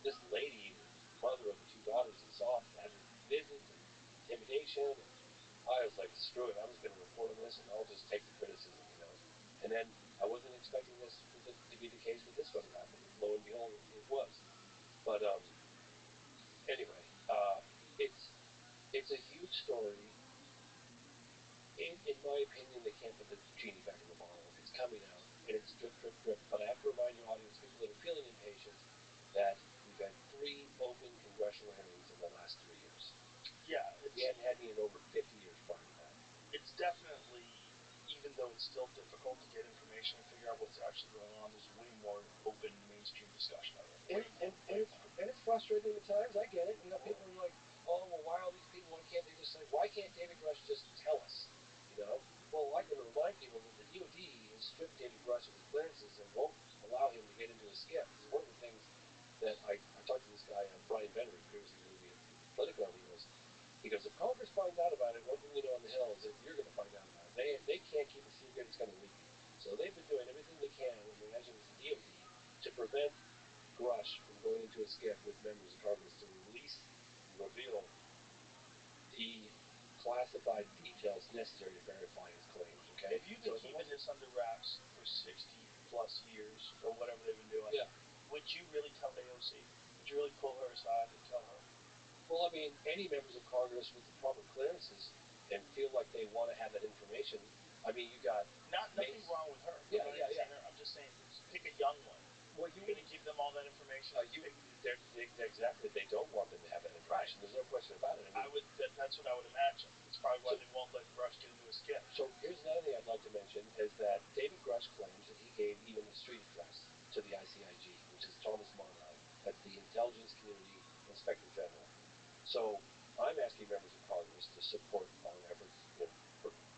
this lady, the mother of the two daughters that saw it, had visits and intimidation, and I was like, screw it, I'm just going to report on this, and I'll just take the criticism, And then I wasn't expecting this to be the case with this photograph, and lo and behold, it was. But anyway, it's a huge story. In my opinion, they can't put the genie back in the bottle. It's coming out, and it's drip, drip, drip. But I have to remind your audience, people that are feeling impatient, that we've had 3 open congressional hearings in the last 3 years. Yeah. We hadn't had any in over 50 years prior to that. It's definitely, even though it's still difficult to get information and figure out what's actually going on, there's way more open mainstream discussion of it. And it's frustrating at times. I get it. People are like, oh, well, why all these people? Why can't David Grush just tell us? Well, I can remind people that the DOD has stripped David Grush of his clearances and won't allow get into a skip. Because one of the things that I talked to this guy, Brian Bennery, previously going to be at Politico, and he goes, if Congress finds out about it, one thing you know on the Hill is that you're going to find out about it. They can't keep a secret; it's going to leak. So they've been doing everything they can, and they imagine it's the DoD, to prevent Grush from going into a skip with members of Congress to release and reveal the classified details necessary to verify his claims. Okay. If you've been keeping this under wraps for 60 plus years or whatever they've been doing, would you really tell AOC? Would you really pull her aside and tell her? Well, I mean, any members of Congress with the proper clearances and feel like they want to have that information. I mean, you got nothing wrong with her. Yeah. I'm just saying, pick a young one. Well, you're going to give them all that information. Exactly. They don't want them to have that information. Right. There's no question about it. I mean, that's what I would imagine. It's probably why they won't let Grush get into a skip. So here's another thing I'd like to mention is that David Grush claims that he gave even his street address to the ICIG, which is Thomas Monod, that's the Intelligence Community Inspector General. So I'm asking members of Congress to support our efforts,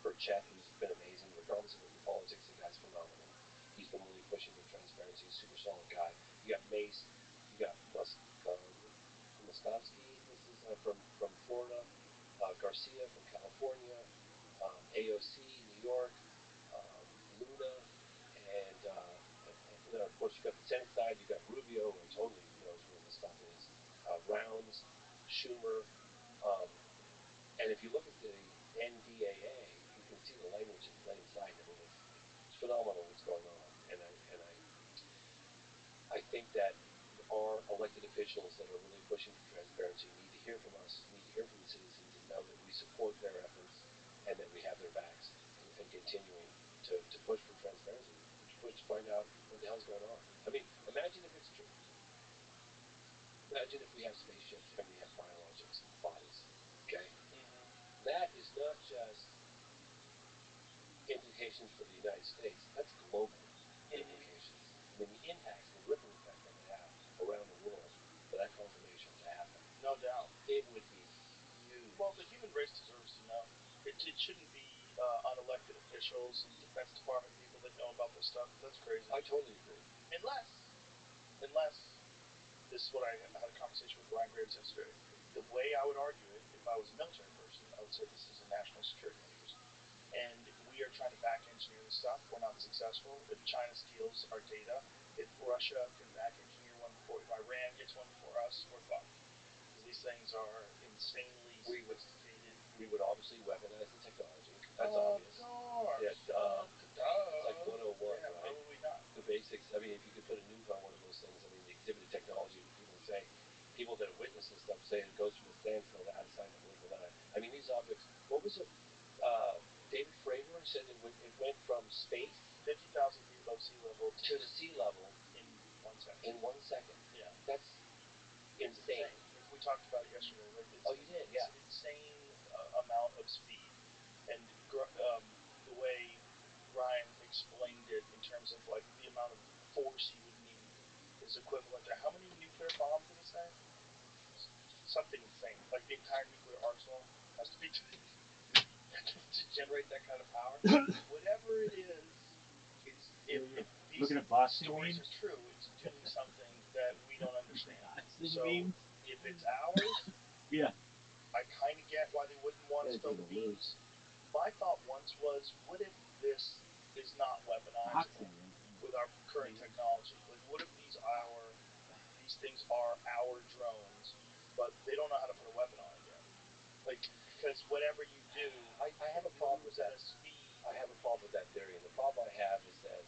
for Chet, who's been amazing, regardless of what your politics, the guy's phenomenal. He's been really pushing for transparency, super solid guy. You got Mace, you got Muskowski, this is from Florida, Garcia from California, AOC, New York, Luna, and of course you got the Senate side, you got Rubio, who totally knows where this stuff is, Rounds, Schumer, and if you look at the NDAA, you can see the language in plain sight. I mean, it's phenomenal what's going on, and I think that our elected officials that are really pushing for transparency need to hear from us, need to hear from the citizens, and know that we support their efforts and that we have their backs, and continuing to push for transparency, to push to find out what the hell's going on. I mean, imagine if it's true. Imagine if we have spaceships and we have biologics bodies. Okay, that is not just implications for the United States. That's global implications. I mean, the impacts, the ripple effect that would have around the world for that confirmation to happen. No doubt. It would be huge. Well, the human race deserves to know. It shouldn't be unelected officials and Defense Department people that know about this stuff. That's crazy. I totally agree. Unless, this is what I had a conversation with Ryan Graves yesterday. The way I would argue it, if I was a military person, I would say this is a national security interest. And we are trying to back engineer this stuff. We're not successful. If China steals our data, if Russia can back engineer one before, if Iran gets one before us, we're fucked. Because these things are insanely sophisticated. We would obviously weaponize the technology. That's obvious. Yeah, duh. It's like 101, right? How would we not? The basics. I mean, if you could put a nuke on one of those things, I mean, the exhibited technology that people are saying, people that have witnessed this stuff say it goes from a standstill to out of sight, unbelievable. I mean, these objects, what was it? David Fravor said it went from space 50,000 feet above sea level to the sea level in 1 second. In 1 second. Yeah. That's insane. We talked about it yesterday. Like you did? Yeah. It's an insane amount of speed. And the way Ryan explained it in terms of like the amount of force you would need is equivalent to how many nuclear bombs did he say? Something insane. Like the entire nuclear arsenal has to be to generate that kind of power. Whatever it is, if these stories are true, it's doing something that we don't understand. So if it's ours, I kind of get why they wouldn't want to spill the beans. My thought once was, what if this is not weaponizable with our current technology? Like, what if these things are our drones, but they don't know how to put a weapon on it yet? Like, because whatever you do, I have a problem with that. I have a problem with that theory, and the problem I have is that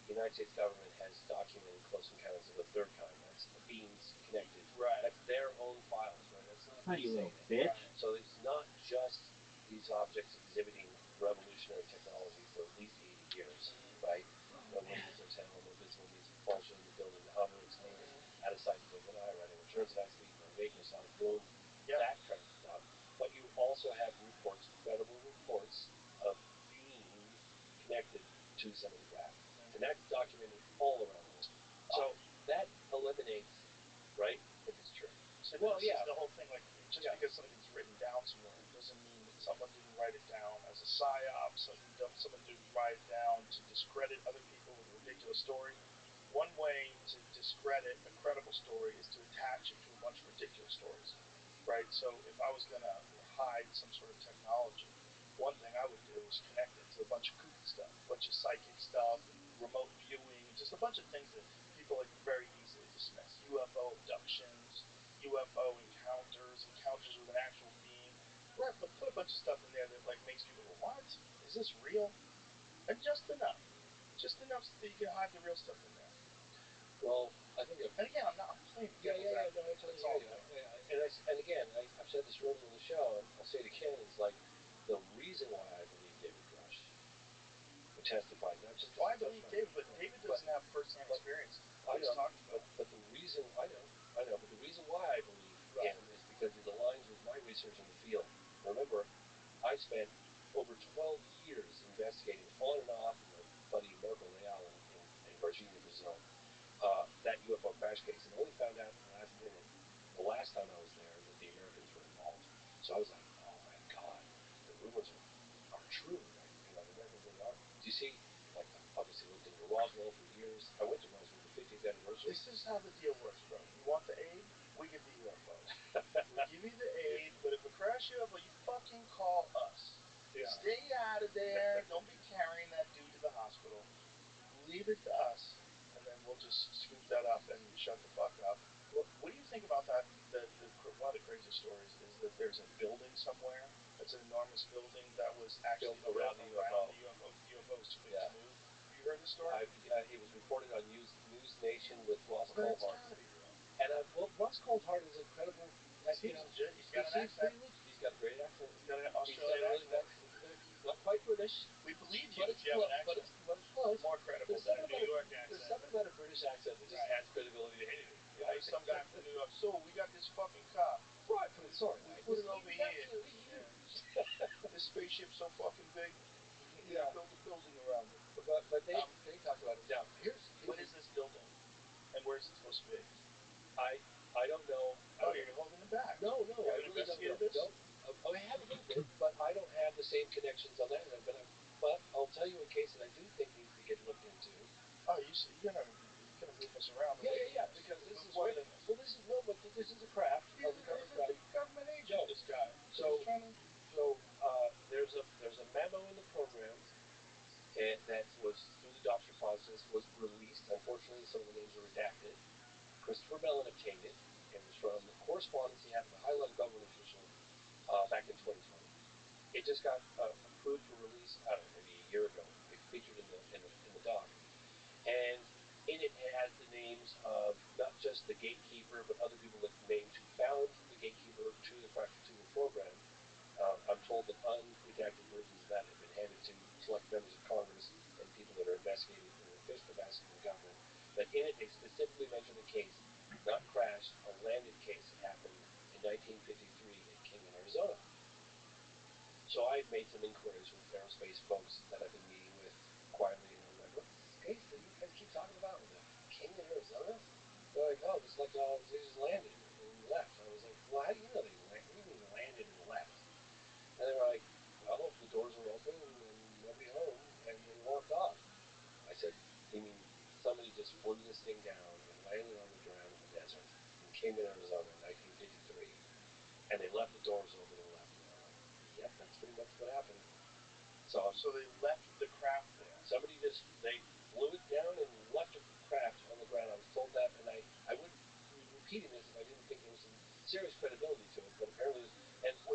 the United States government has documented close encounters of the third kind. That's beams connected. Right. That's their own files, right? That's not How you little bitch. Right. So it's not just these objects exhibiting revolutionary technology for at least 80 years, right? No witness or tell, no visible means of propulsion, the ability to hover, extinguish, out of sight, blink an eye, riding returns at high speed, no wake, no sonic boom, that kind of stuff. But you also have reports, credible reports, of beams connected to some of the craft. And that's documented all around the world. So that eliminates, right? If it's true. So well, this is the whole thing. Like, just because something's written down somewhere doesn't mean that someone didn't write it down as a psyop. Someone didn't write it down to discredit other people with a ridiculous story. one way to discredit a credible story is to attach it to a bunch of ridiculous stories, right? So if I was going to hide some sort of technology, one thing I would do is connect it to a bunch of kooky stuff, a bunch of psychic stuff, remote viewing, just a bunch of things that people like very easily dismiss. UFO abductions, UFO encounters with an actual being. Right, but put a bunch of stuff in there that like makes people go, "What? Is this real?" And just enough so that you can hide the real stuff in there. Well, I think. And again, I'm playing devil's advocate. No, I totally hear you. And again, I've said this earlier in the show, and I'll say it again. It's like the reason why I believe David Grush, who testified, not just. Well, I believe David, but David doesn't have first-hand experience. I know, talking about. But the reason I know, but the reason why I believe him is because it aligns with my research in the field. Remember, I spent over 12 years investigating on and off with my buddy Marco Leal in Varginha, Brazil, that UFO crash case, and only found out the last time I was there that the Americans were involved. So I was like, oh my God, the rumors are true. The Americans really are. Do you see? Like, I obviously lived in Roswell for years. I went to Roswell the 50th anniversary. This is how the deal works, bro. You want the aid? We give the UFOs. We give you the aid, but if a crash UFO, you fucking call us. Yeah. Stay out of there. Don't be carrying that dude to the hospital. Leave it to us, and then we'll just scoop that up and shut the fuck up. What do you think about that? One of the craziest stories is that there's a building somewhere. It's an enormous building that was actually built around the UFO. The UFO was too big to move. Have you heard the story? It was reported on News Nation with Ross Well, Coulthart. It's gotta be real. And Ross Coulthart is incredible. He's legit. He's got an accent. He's got a great accent. He's got an Australian accent. Not quite British. We believe you if you have an accent. But it's close. More credible than a New York accent. There's something about a British accent that just adds credibility to anything. You know, some guy from New York. So we got this fucking car. Right, but sorry. We put it over here. This spaceship's so fucking big. We build a building around it. But they talk about it now. What is this building? And where's it supposed to be? I don't know. Oh, you're holding it back. No, you haven't investigated this? No. I have a little bit, but I don't have the same connections on that end. But I'll tell you a case that I do think needs to get looked into. Oh, you're gonna move us around. Yeah. Because this is a craft. He's a government agent. This guy. So there's a memo in the program that was through the doctor process was released. Unfortunately, some of the names are redacted. Christopher Mellon obtained it. It was from correspondence he had with a high-level government official back in 2020. It just got approved for release, I don't know, maybe a year ago. It featured in the doc, and in it has the names of not just the gatekeeper, but other people that named who found the gatekeeper to the fractal tumor program. I'm told that unredacted versions of that have been handed to select members of Congress and people that are investigating in the official capacity of the government. But in it, they specifically mention a case, not crashed, a landed case that happened in 1953 in Kingman, Arizona. So I've made some inquiries with aerospace folks that I've been meeting with quietly, and I'm like, what's this case that you guys keep talking about with the Kingman, Arizona? They're like, oh, it's like they just landed and left. I was like, well, how do you know they landed? What do you mean landed and left? And they were like, well, the doors were open and nobody home, and they walked off. I said, you mean somebody just flew this thing down and landed on the ground in the desert in Kingman, Arizona in 1953, and they left the doors open and left? And I'm like, yep, that's pretty much what happened. So they left the craft there. They flew it down and left a craft on the ground. I was told that, and I wouldn't be repeating this if I didn't think there was some serious credibility to it, but apparently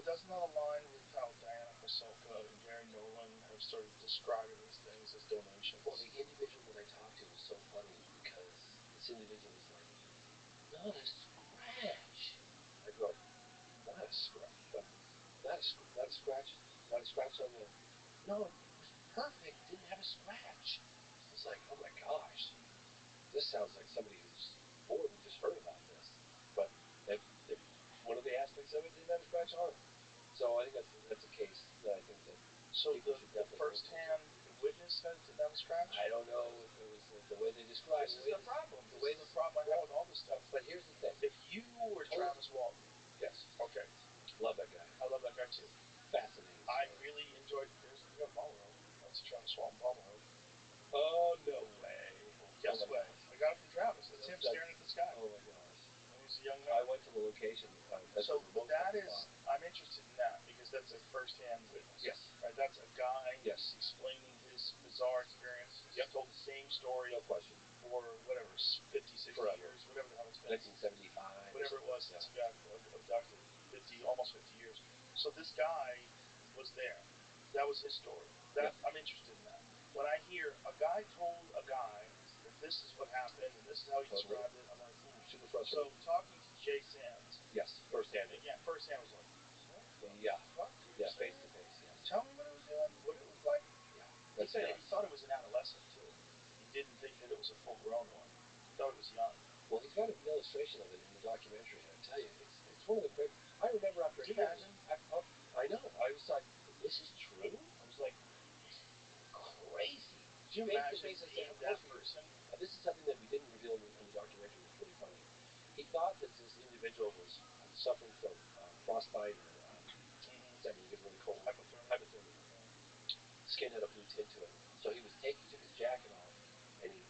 doesn't that align with how Diana Pasulka and Gary Nolan have started describing these things as donations? Well, the individual that I talked to was so funny because this individual was like, not a scratch. I go, not a scratch? Not a scratch? Not a scratch on the... No, it was perfect. It didn't have a scratch. I was like, oh my gosh. This sounds like somebody who's bored and just heard about this. But one of the aspects of it didn't have a scratch on it. So I think that's a case that I think that people should definitely... the first-hand witness said it didn't have a scratch? I don't know if it was the way they described it. This is the problem. This is the problem I have with all this stuff. But here's the thing. If you were Travis Walton... Yes. Okay. Love that guy. I love that guy, too. Fascinating. I really enjoyed... You got Ball Road. That's Travis Walton Ball Road. Oh, no way. Guess what? I guy from Travis. That's him staring at the sky. Oh my gosh. When he was a young man. I went to the location. So, but that is, I'm interested in that because that's a first-hand witness. Yes. Right. That's a guy. Yes. Who's explaining his bizarre experience. He's told the same story. No question. For whatever, 50, 60 years, whatever the hell it's been. 1975. Whatever it was since he got abducted. 50, almost 50 years. So this guy was there. That was his story. That I'm interested in that. When I hear a guy told a guy that this is what happened and this is how he described it, I'm like, super frustrating. So talking to Jay Sands. Yes, firsthand. Yeah, firsthand was like, what? Yeah, face to face. Yeah. Tell me what it was doing. What it looked like. Yeah. He said he thought it was an adolescent too. He didn't think that it was a full-grown one. He thought it was young. Well, he's got an illustration of it in the documentary. I tell you, it's one of the great. I remember after. Can you imagine? I know. I was like, this is true. I was like, crazy. Could you imagine being that person? This is something that we didn't reveal in the documentary. It's really funny. He thought that this individual was suffering from frostbite or that when you get really cold. Hypothermia. Skin had a blue tint to it. So he took his jacket off, and he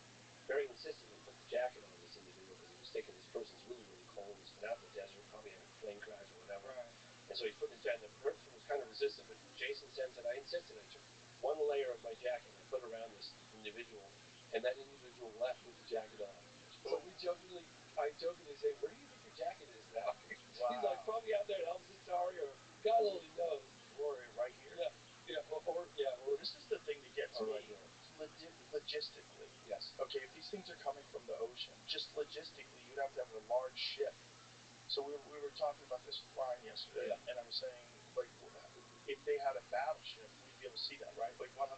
very insistently put the jacket on this individual because he was thinking this person's really, really cold. He's been out in the desert, probably had a plane crash or whatever. Right. And so he put his jacket. The person was kind of resistant, but Jason said I insisted. I took one layer of my jacket and I put it around this individual, and that individual left with the jacket on. So I jokingly say, where do you think your jacket is now? Wow. He's like, probably out there in Elvis Centauri or God only knows. Or right here. Yeah, or this is the thing that gets me. Right here. Logistically. Yes. Okay, if these things are coming from the ocean, just logistically, you'd have to have a large ship. So we were talking about this flying yesterday, and I was saying, like, if they had a battleship, we'd be able to see that, right? Like 100%.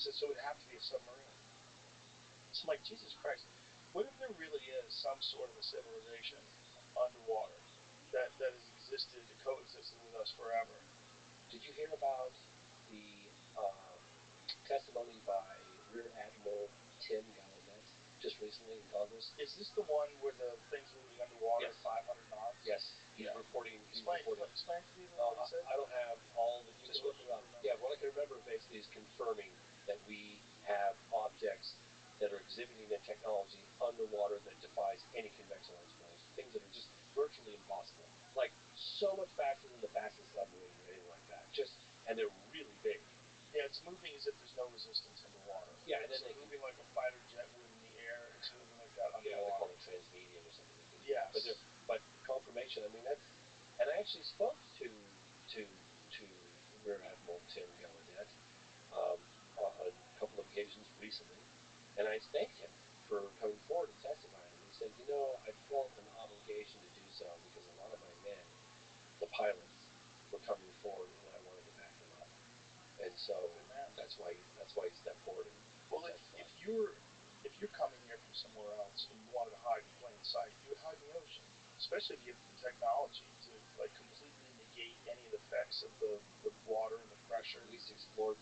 So it would have to be a submarine. So I'm like, Jesus Christ, what if there really is some sort of a civilization underwater that has coexisted with us forever? Did you hear about the testimony by Rear Admiral Tim Gallaudet just recently in Congress? Is this the one where the thing's moving underwater at 500 knots? Yes. He's reporting. Explain to people what he said. I don't have all the. You Just can look it up. Yeah, what I can remember basically is confirming that we have objects that are exhibiting the technology underwater that defies any conventional explanation. Things that are just virtually impossible. Like so much faster than the fastest submarine or anything like that. And they're really big. Yeah, it's moving as if there's no resistance underwater. Yeah, and then it's moving like a fighter jet would in the air. It's moving like that underwater. Yeah, they call it transmedium or something. Yes. But confirmation. I mean that's. And I actually spoke to Rear Admiral Tim Gallaudet on a couple of occasions recently, and I thanked him for coming forward and testifying. And he said, I felt an obligation to do so because a lot of my men, the pilots, were coming forward, and I wanted to back them up. And so that's why he stepped forward. Well, if you're coming here from somewhere else and you wanted to hide in plain sight, you would hide in the ocean. Especially if you have the technology to like completely negate any of the effects of the water and the pressure. At least explore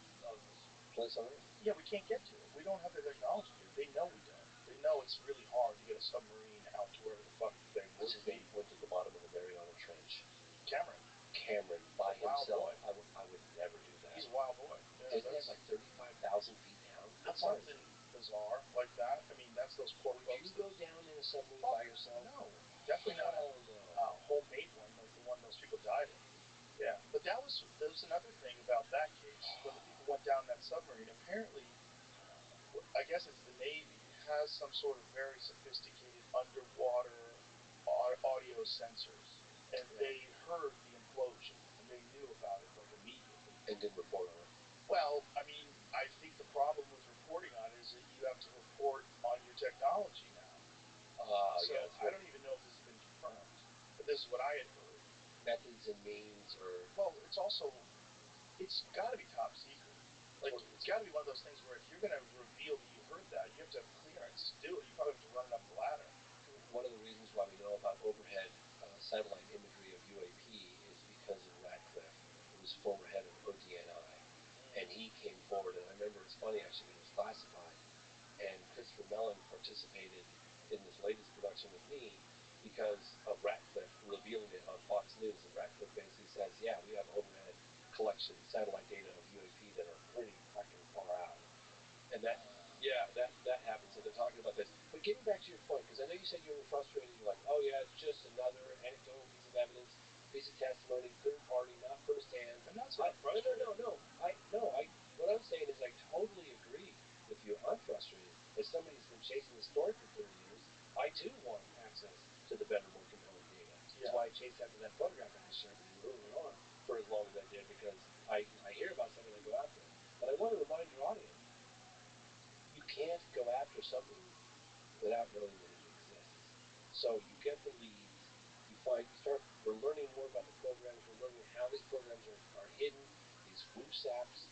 place on Earth. Yeah, we can't get to it. We don't have the technology here. They know we don't. They know it's really hard to get a submarine out to wherever the fuck they What's his name? Went to the bottom of the Mariana Trench. Cameron by himself. I would never do that. He's a wild boy. Yeah, isn't that like 35,000 feet down? That's something bizarre like that. I mean, that's those poor folks. Would you go down in a submarine by yourself? No, definitely not a homemade one like the one those people died in. Yeah, but there was another thing about that case when the people went down that submarine. Apparently, I guess it's the Navy has some sort of very sophisticated underwater audio sensors, and they heard the implosion and they knew about it like immediately and didn't report on it. Well, I mean, I think the problem with reporting on it is that you have to report on your technology now. So I don't even know if this has been confirmed, but this is what I had heard. Methods and means, or well, it's got to be top secret. Like it's got to be one of those things where if you're going to reveal that you heard that, you have to have clearance to do it. You probably have to run it up the ladder. One of the reasons why we know about overhead satellite imagery of UAP is because of Radcliffe, who was former head of ODNI. And he came forward, and I remember it's funny actually, it was classified, and Christopher Mellon participated in this latest production with me because of Radcliffe revealing it on Fox News, and Radcliffe basically says, yeah, we have overhead collection satellite data of UAP that are pretty fucking far out. And that happened, so they're talking about this. But getting back to your point, because I know you said you were frustrated. You're like, oh yeah, it's just another anecdotal piece of evidence, piece of testimony, third party, not firsthand. I'm not saying frustrated. No. What I'm saying is I totally agree with you. I'm frustrated. As somebody who's been chasing the story for 30 years, I too want access to the better, more compelling data. Yeah. That's why I chased after that photograph I just shared with you earlier on for as long as I did, because I hear about something and I go after it. But I want to remind your audience, you can't go after something without knowing that it exists. So you get the leads, we're learning more about the programs, we're learning how these programs are hidden, these WUSAPs,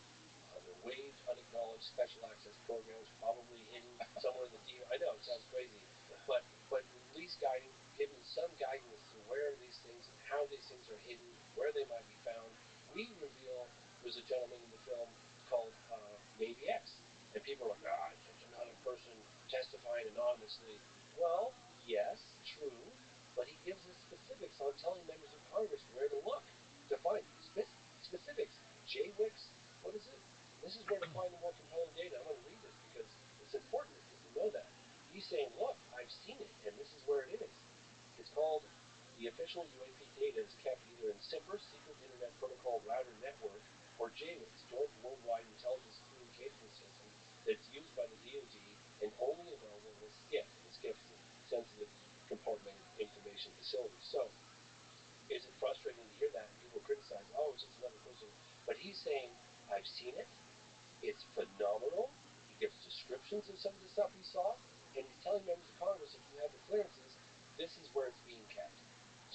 they're waived, unacknowledged special access programs, probably hidden somewhere in the DO. I know, it sounds crazy, but at least giving some guidance to where these things and how these things are hidden, where they might be found. We reveal there's a gentleman in the film called Navy X. And people are like, it's just another person testifying anonymously. Well, yes, true, but he gives us specifics on telling members of Congress where to look to find specifics. JWICs, what is it? This is where to find the more compelling data. I'm going to read this because it's important that people know that. He's saying, look, I've seen it, and this is where it is. It's called the official UAP data is kept either in SIPR, Secret Internet Protocol Router Network, or JWICs, Joint Worldwide Intelligence Communication System, that's used by the DoD and only available in a SCIF. The SCIF is a sensitive compartmented information facility. So, is it frustrating to hear that and people criticize, oh, it's just another person? But he's saying, I've seen it. It's phenomenal. He gives descriptions of some of the stuff he saw, and he's telling members of Congress, if you have the clearances, this is where it's being kept.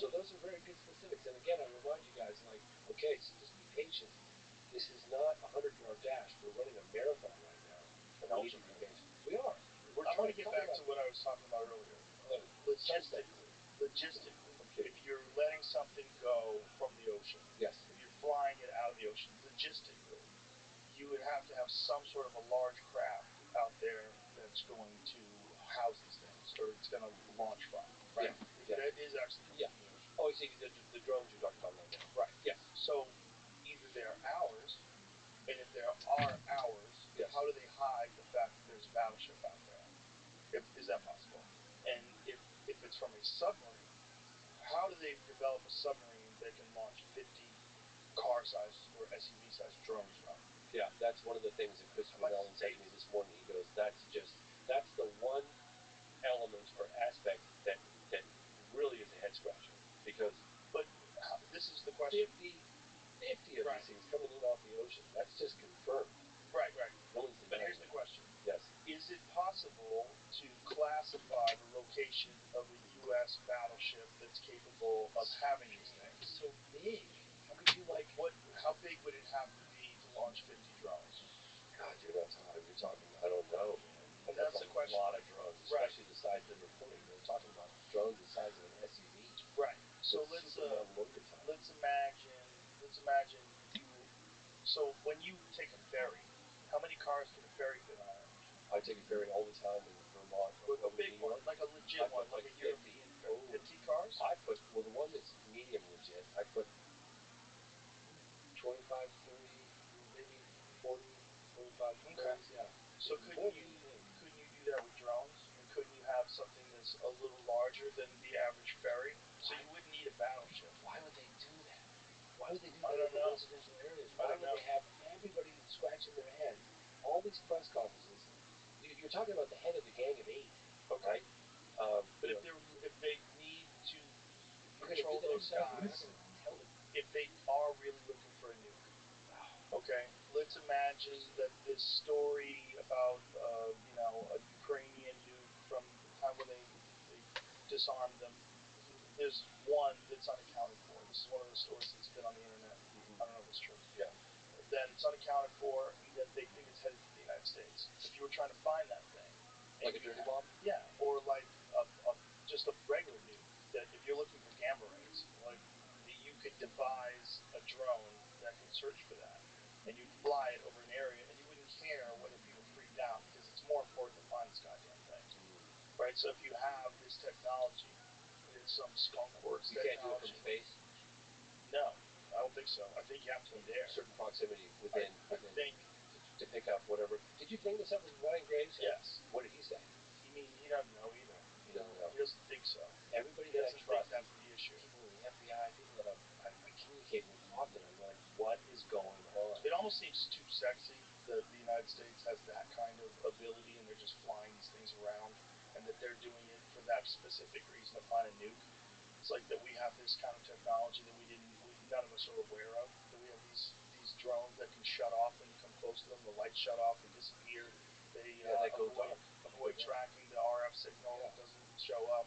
So those are very good specifics. And again, I remind you guys, like, okay, so just be patient. This is not a 100-yard dash. We're running a marathon right now. And we need to be patient. We are. I'm going to get back to what I was talking about earlier. Logistically, okay. If you're letting something go from the ocean, yes. If you're flying it out of the ocean, logistically, you would have to have some sort of a large craft out there that's going to house these things, or it's going to launch from, right? Yeah. That is actually coming from the ocean. Oh, you see, the drones you're talking about right now. Right. Yes. So either they're ours, and if there are ours, yes. How do they hide the fact that there's a battleship out there? Is that possible? And if it's from a submarine, how do they develop a submarine that can launch 50 car-sized or SUV-sized drones from? Yeah, that's one of the things that Christopher Mellon said to me this morning. He goes, that's the one element or aspect that really is a head scratcher. But this is the question. 50 of these things coming in off the ocean. That's just confirmed. Right. No one's but here's the question. Yes. Is it possible to classify the location of a U.S. battleship that's capable of having these things? It's so big. How could you how big would it have to be to launch 50 drones? God, you're talking, I don't know, man. But that's the question. A lot of drones, especially the size they're reporting. They're talking about drones the size of an SUV. Right. So let's imagine you. So when you take a ferry, how many cars can a ferry fit on it? I take a ferry all the time in Vermont. A big one, like a legit one, like a European ferry. 50 cars? The one that's medium legit, I put 25, 30, maybe 40, 25 ferries, yeah. So couldn't you do that with drones? And couldn't you have something that's a little larger than the average ferry? So you wouldn't need a battleship. Why would they do that? Why would they do that in residential areas? Why would they have everybody scratching their heads? All these press conferences. You're talking about the head of the gang of 8, okay? Right? But if they need to control those guys, if they are really looking for a nuke, okay? Let's imagine that this story about a Ukrainian nuke from the time when they disarmed them. There's one that's unaccounted for. This is one of the stories that's been on the internet. I don't know if it's true. Yeah. That it's unaccounted for, that they think it's headed to the United States. If you were trying to find that thing, like a dirty bomb? Yeah, or like just a regular nuke. That if you're looking for gamma rays, like you could devise a drone that could search for that, and you'd fly it over an area, and you wouldn't care whether people freaked out because it's more important to find this goddamn thing, right? So if you have this technology, it's some skunk works technology. You can't do it from space. No, I don't think so. I think you have to be there. Certain proximity within. I think to pick up whatever. Did you think this up with Ryan Graves? Yes. What did he say? He mean, he doesn't know either. He doesn't know. He doesn't think so. Everybody He that I doesn't trust, think that's the issue. people in the FBI, people that I communicate with often, I'm like, what is going on? It almost seems too sexy that the United States has that kind of ability, and they're just flying these things around, and that they're doing it for that specific reason to find a nuke. It's like that we have this kind of technology that none of us are aware of. That we have these drones that can shut off when you come close to them. The lights shut off, they disappear. They go dark. Avoid tracking. The RF signal doesn't show up.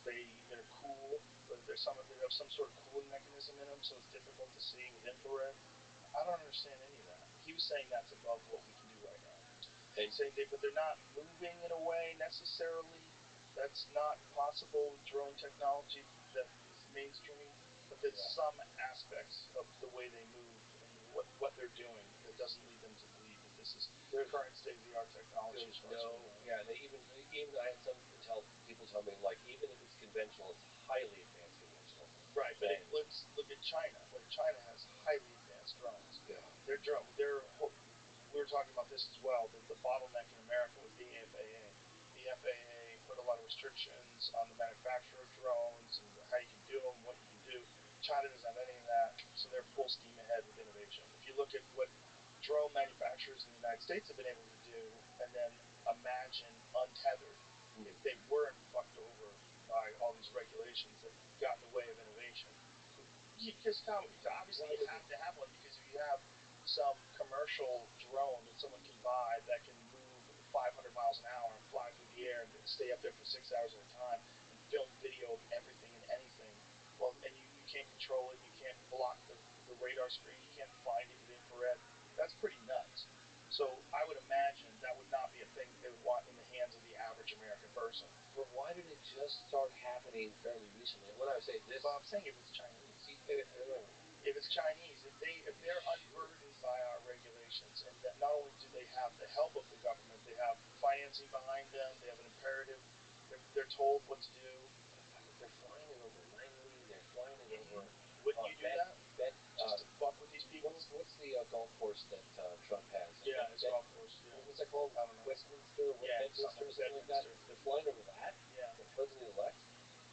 They're cool. They have some sort of cooling mechanism in them, so it's difficult to see with infrared. I don't understand any of that. He was saying that's above what we can do right now. And saying but they're not moving in a way necessarily that's not possible with drone technology that is mainstream, but there's some aspects of the way they move and what they're doing that doesn't lead them to believe that this is current state-of-the-art technology. They even I had some people tell me, like, even if it's conventional, it's highly advanced conventional. Right, but let's look at China. Like, China has highly advanced drones. Yeah. We were talking about this as well. The bottleneck in America was the FAA. The FAA put a lot of restrictions on the manufacture of drones and how you can do them, what you can do. China doesn't have any of that, so they're full steam ahead with innovation. If you look at what drone manufacturers in the United States have been able to do, and then imagine untethered, if they weren't fucked over by all these regulations that got in the way of innovation. Because obviously you have to have one, because if you have some commercial drone that someone can buy that can move 500 miles an hour and fly through the air and stay up there for 6 hours at a time and film video of everything and anything, well, and you can't control it, you can't block the radar screen, you can't find it with infrared, that's pretty nuts. So I would imagine that would not be a thing they would want in the hands of the average American person. But why did it just start happening fairly recently? When I say this, well, I'm saying if it's Chinese. If it's Chinese, if they're unburdened by our regulations, and that not only do they have the help of the government, they have financing behind them, they have an imperative, they're told what to do. They're flying it over Langley, they're flying it over. Wouldn't you do that? Just to fuck with these people? What's the golf course that Trump has? Yeah, his golf course. Yeah. What's that called? I don't know. Westminster? Something like that? They're flying over that? Yeah. The president-elect?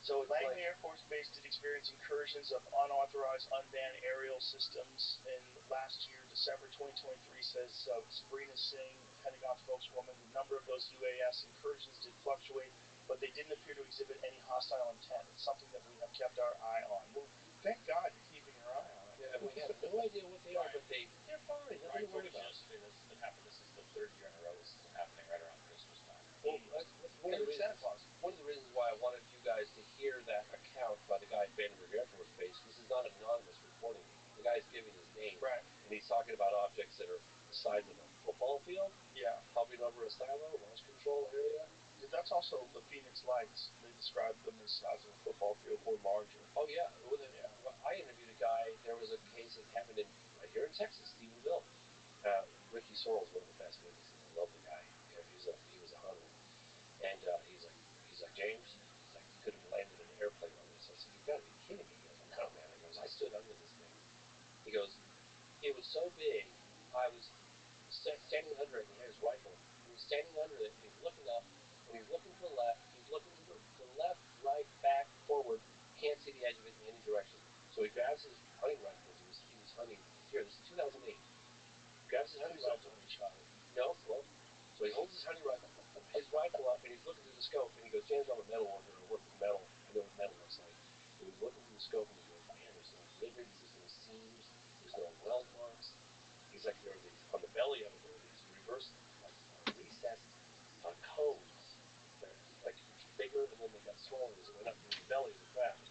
So Langley Air Force Base did experience incursions of unauthorized unmanned aerial systems in last year, December 2023, says Sabrina Singh, Pentagon spokeswoman. The number of those UAS incursions did fluctuate, but they didn't appear to exhibit any hostile intent. It's something that we have kept our eye on. Well, thank God you're keeping your eye on it. Yeah, we have no idea what they are, but they're fine. Nothing to worry about. Yesterday, this has been happening. This is the third year in a row. This has been happening right around Christmas time. Well, that's one of the reasons why I wanted you guys to hear that account by the guy at Vandenberg Air Force Base. This is not anonymous reporting. The guy's giving his name. Right. And he's talking about objects that are the size of a football field. Yeah. Hovering over a silo, launch control area. That's also the Phoenix Lights. They described them as size of a football field or larger. Oh, yeah. I interviewed a guy. There was a case that happened right here in Texas, Stephenville. Ricky Sorrell's one of the best witnesses. I love the guy. He was a hunter. And he's like, James, he's like, you could have landed an airplane on this. I said, you've got to be kidding me. He goes, no, man. He goes, I stood under this thing. He goes, it was so big, I was standing under it, and he had his rifle. He was standing under it, and he's looking up, and he's looking to the left. He's looking to the left, right, back, forward. Can't see the edge of it in any direction. So he grabs his hunting rifle. He was hunting here. This is 2008. Grabs his hunting rifle. No, well, so he holds his hunting rifle up, and he's looking through the scope, and he goes, James, I'm a metal worker. I work with metal. I know what metal looks like. So he's looking through the scope, and he goes, man, there's no rivets, there's no seams, there's no weld marks. He's like, there are these, on the belly of it, there are these reverse, like, recessed cones that are, like, bigger, and then they got smaller as it went up through the belly of the craft.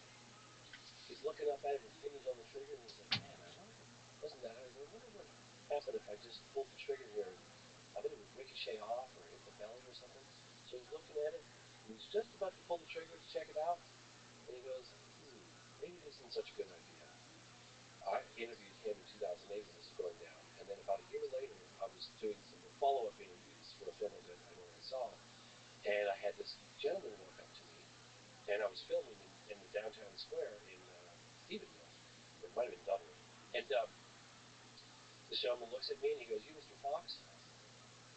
He's looking up at it, his fingers on the trigger, and he's like, man, I wonder what happened if I just pulled the trigger here, and I bet it would ricochet off or hit the belly or something. So he's looking at it, and he's just about to pull the trigger to check it out, and he goes, maybe this isn't such a good idea. I interviewed him in 2008 when this was going down, and then about a year later, I was doing some follow-up interviews for a film I did, I Know What I Saw, and I had this gentleman walk up to me, and I was filming in the downtown square in Stephenville, or it might have been Dublin, and this gentleman looks at me, and he goes, you Mr. Fox?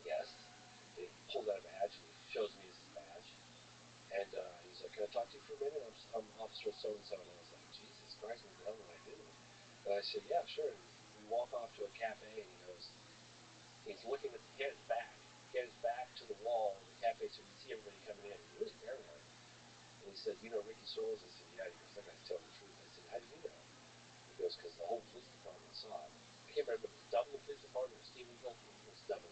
Yes. And he pulls out a badge, and he shows me his badge, talk to you for a minute? I'm Officer so-and-so. And I was like, Jesus Christ, what the hell did I do? And I said, yeah, sure. And we walk off to a cafe, and he's looking at, he had his back. He had his back to the wall of the cafe so he could see everybody coming in. He was really paranoid. And he said, you know Ricky Soles? I said, yeah. He goes, that guy's telling the truth. I said, how do you know? He goes, because the whole police department saw it. I can't remember if it was Dublin Police Department or Stephenville. It was Dublin.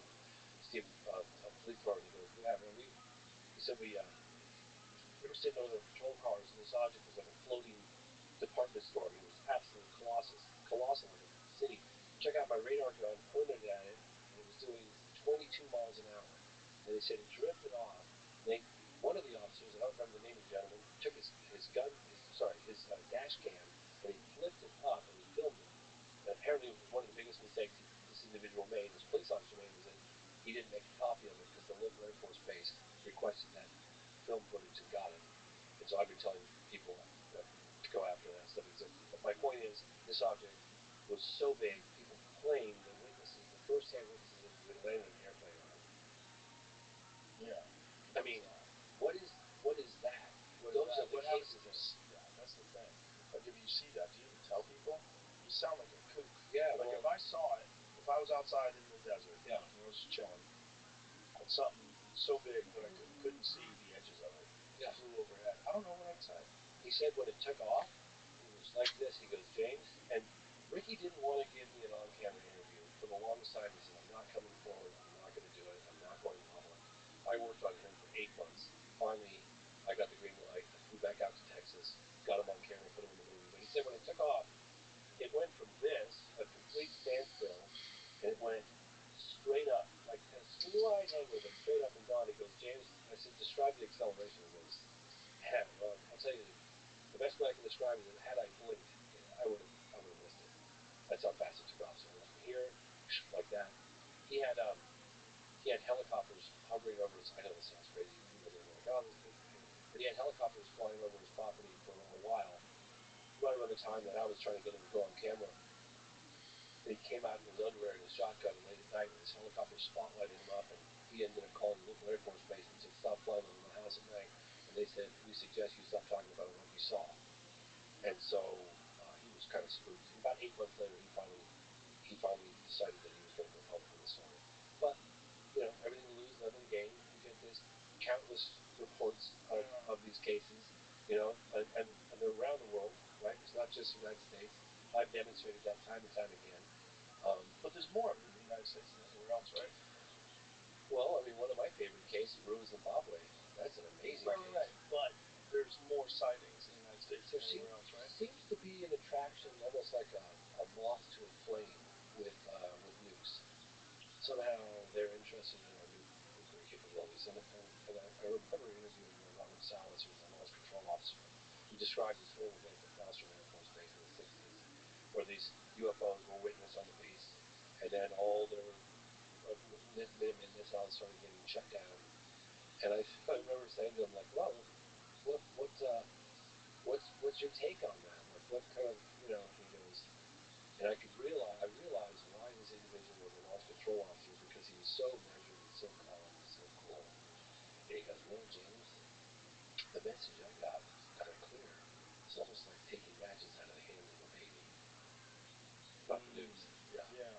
Police Department. He goes, what happened? He said, we were sitting over the patrol cars, and this object was like a floating department store. I mean, it was absolutely colossal, like a city. Check out my radar gun, pointed at it, and it was doing 22 miles an hour. And they said it drifted off. And one of the officers, I don't remember the name of the gentleman, took his dash cam, and he flipped it up and he filmed it. And apparently, one of the biggest mistakes this individual made, this police officer made, was that he didn't make a copy of it because the local Air Force base requested that film footage and got it. And so I've been telling people to go after that stuff. But my point is, this object was so big, people claim the first-hand witnesses that it landed an airplane on it. Yeah. I mean, what is that? Those are the cases that see that. That's the thing. Like, if you see that, do you even tell people? You sound like a kook. Yeah. Like, if I saw it, if I was outside in the desert, and I was just chilling, and something so big that I couldn't see the edges of it flew overhead, I don't know what I'd say. He said when it took off, it was like this. He goes, James, and Ricky didn't want to give me an on-camera interview. For the longest time, he said, I'm not coming forward. I'm not going to do it. I'm not going public. I worked on him for 8 months. Finally, I got the green light. I flew back out to Texas, got him on camera, put him in the movie. But he said when it took off, it went from this, a complete standstill, and it went straight up, like a straight angle, but straight up and gone. He goes, James, I said, describe the acceleration. He goes, yeah, well, I'll tell you, the best way I can describe it is had I blinked, I would have missed it. That's how fast it took off. So it went from here, like that. He had helicopters hovering over his. I know this sounds crazy. People are like, oh, this kid's crazy. But he had helicopters flying over his property for a while. Right around the time that I was trying to get him to go on camera, he came out in his underwear and his shotgun late at night, and his helicopter spotlighted him up, and he ended up calling the local Air Force base and said, stop flying over my house at night. And they said, we suggest you stop talking about what you saw. And so he was kind of spooked. And about 8 months later, he finally decided that he was going to go public with the story. But everything to lose, nothing to gain. You get this countless reports of these cases, and they're around the world, right? It's not just the United States. I've demonstrated that time and time again. But there's more of it in the United States than anywhere else, right? Well, I mean, one of my favorite cases, Peru, Zimbabwe. That's an amazing case. Right. But there's more sightings in the United States than anywhere else, right? Seems to be an attraction, almost like a moth to a flame with nukes. Somehow they're interested in our nuclear capabilities. And I remember interviewing Robert Salas, who was a launch control officer, who described this whole event at Foster Air Force Base in the 60s, where these UFOs were witnessed on the base, and then all their Minuteman missiles started getting shut down. And I remember saying to him, like, well, what's your take on that? Like, what kind of, he goes, and I realized why this individual was a launch control officer, because he was so measured and so calm and so cool. And he goes, James, the message I got was kind of clear. It's almost like taking matches out of the hand of a baby. About the news. Yeah.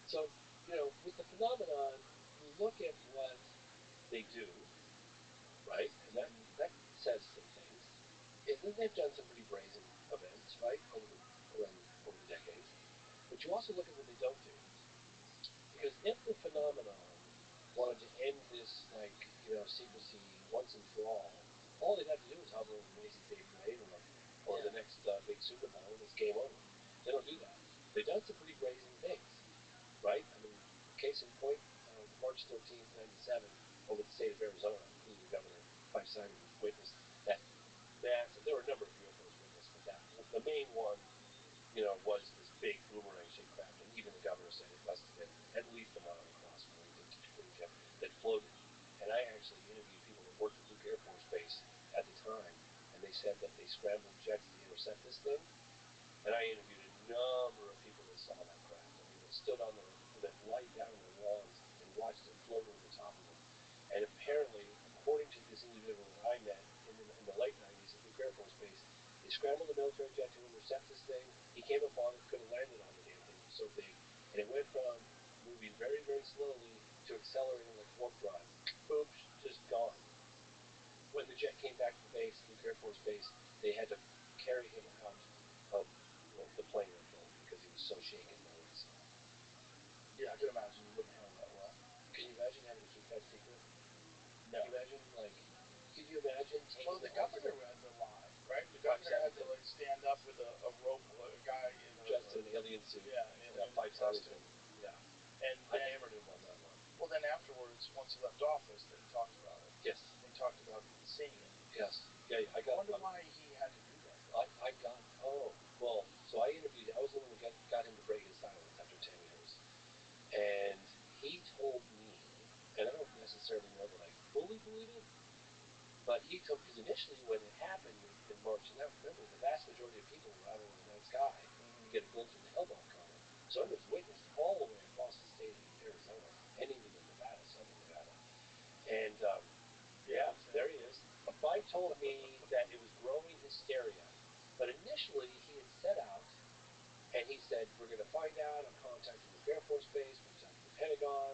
So, with the phenomenon, you look at what they do, right? And that says some things. And they've done some pretty brazen events, right, over the decades. But you also look at what they don't do. Because if the phenomenon wanted to end this, secrecy once and for all they'd have to do is hover over Macy's Day Parade or the next big Super Bowl, and it's game over. They don't do that. They've done some pretty brazen things, right? I mean, case in point, March 13th, 97, over the state of Arizona, including Governor Mike Simon witnessed that massive. There were a number of UFOs witnessed, but the main one, was this big boomerang-shaped craft, and even the governor said it must have been at least a mile across that floated. And I actually interviewed people that worked at Luke Air Force Base at the time, and they said that they scrambled jets to intercept this thing. And I interviewed a number of people that saw that craft. I mean, they stood on that light down on their lawns and watched it float over the top of them. And apparently, according to this individual that I met in the late 90s, Force Base. They scrambled a military jet to intercept this thing. He came up on it, could have landed on the damn thing. It was so big. And it went from moving very, very slowly to accelerating like warp drive. Oops, just gone. When the jet came back to the base, Luke Air Force Base, they had to carry him out of the plane airfield because he was so shaken by what he saw. Yeah, I can imagine you wouldn't handle that well. Can you imagine having to keep that secret? No. Can you imagine, like, could you imagine taking Well, the governor had to lie, right? The governor had to, like, stand up with a rope, a guy in a... Dressed in an alien suit. Yeah, an alien costume. Yeah. And I then, hammered him on that one. well, then afterwards, once he left office, then he talked about it. Yes. He talked about seeing it. Yes. Yeah, I wonder why he had to do that. So I interviewed, I was the one that got him to break his silence after 10 years. And he told me, and I don't necessarily know that I fully believe it, but he told, because initially when it happened in March 11th, remember, the vast majority of people were out in the night sky to get a glimpse of the Hellbomb comet. So it was witnessed all the way across the state of Arizona and even in Nevada, southern Nevada. And, there he is. Mike told me that it was growing hysteria. But initially, he had set out, and he said, we're going to find out. I'm contacting the Air Force Base, we're contacting the Pentagon,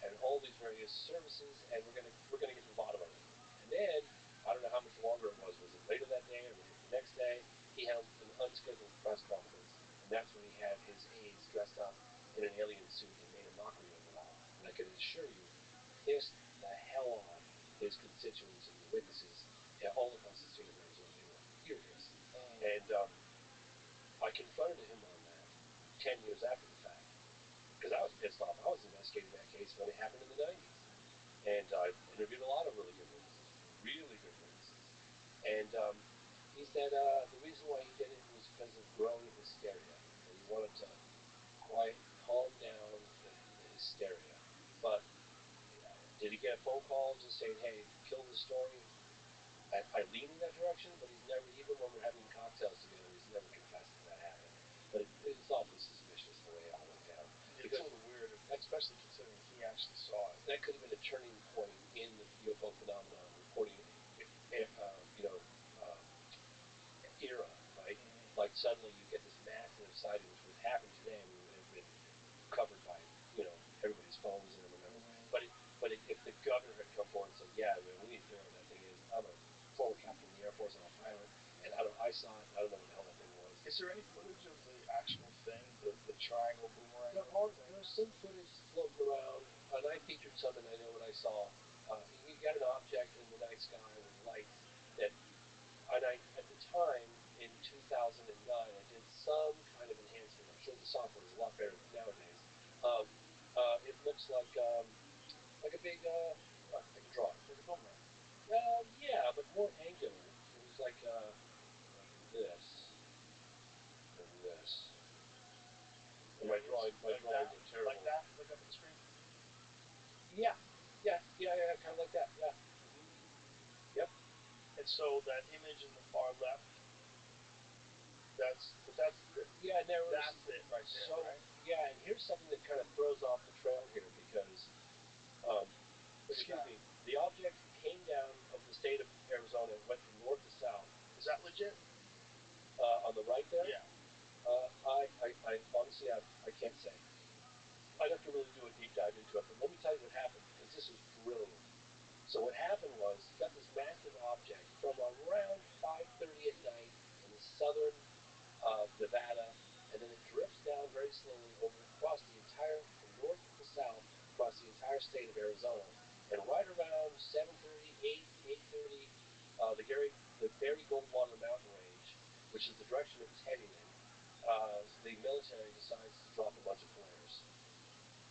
and all these various services, and we're going to get to the bottom of it. And then, I don't know how much longer it was. Was it later that day, or was it the next day? He held an unscheduled press conference, and that's when he had his aides dressed up in an alien suit and made a mockery of it all. And I can assure you, pissed the hell off his constituents and the witnesses all across the state of Arizona. They were furious. And I confronted him on that 10 years after the fact. Because I was pissed off. I was investigating that case when it happened in the 90s. And I interviewed a lot of really good witnesses. And he said the reason why he did it was because of growing hysteria. And he wanted to calm down the hysteria. But did he get a phone call just saying, hey, kill this story? I lean in that direction, but he's never, even when we're having cocktails together, he's never confessed that happen. But it's awfully suspicious the way it all went down. It's a little weird, especially considering he actually saw it. That could have been a turning point in the UFO phenomenon reporting, era, right? Like suddenly you get this massive sighting, which would happen today, and we would have been covered by, everybody's phones and whatever. But if the governor had come forward and said, yeah, man, we need to figure out what that thing is. I'm a former captain in the Air Force and I'm a pilot, and I saw it, I don't know what the hell that thing was. Is there any footage of the actual thing, the triangle boomerang? There's some footage floating around, and I featured some, and I know what I saw. You got an object in the night sky with lights that, and at the time, in 2009, I did some kind of enhancement. I'm sure the software is a lot better than nowadays. It looks like a big, I can draw it. Like a boomerang. Yeah, but more angular. It was like this and this. And my drawings are terrible. Like that? Look up at the screen? Yeah, kind of like that, yeah. Yep. And so that image in the far left, that's it right there, so, right? Yeah, and here's something that kind of throws off the trail here because, the object came down of the state of Arizona and went from north to south. Is that legit? On the right there? Yeah. I honestly, I can't say. I'd have to really do a deep dive into it, but let me tell you what happened, because this was brilliant. So what happened was, you got this massive object from around 5:30 at night in southern Nevada, and then it drifts down very slowly across the entire, from north to south, across the entire state of Arizona. And right around 7:30, 8:30, the Berry Goldwater Mountain Range, which is the direction it was heading in, the military decides to drop a bunch of flares.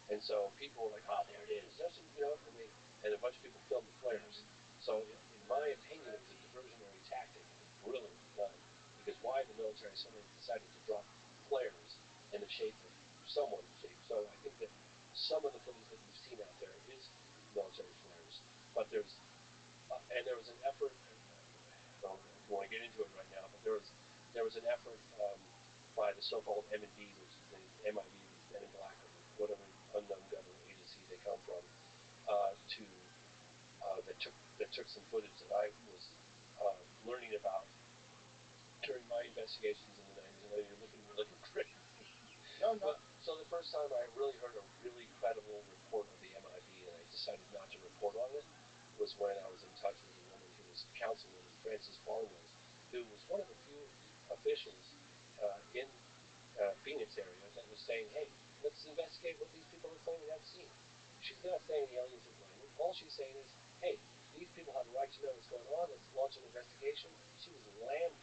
And so people were like, oh, there it is. That's, and a bunch of people filmed the flares. So in my opinion, it was a diversionary tactic. It was brilliantly done. Because why the military suddenly decided to drop flares in the shape of someone's shape. So I think that some of the footage that you've seen out there is military flares. But there was an effort, I don't want to get into it right now, but there was an effort by the so-called M&D, which is the MIB, the Men in Black, or whatever unknown government agency they come from, that took some footage that I was learning about investigations in the 90s. I know you're looking at me like I'm crazy. No. But, so the first time I really heard a really credible report of the MIB and I decided not to report on it was when I was in touch with a woman who was Councilwoman Frances Farwood, who was one of the few officials in Phoenix area that was saying, hey, let's investigate what these people are claiming to have seen. She's not saying aliens are playing. All she's saying is, hey, these people have a right to know what's going on. Let's launch an investigation. She was lammed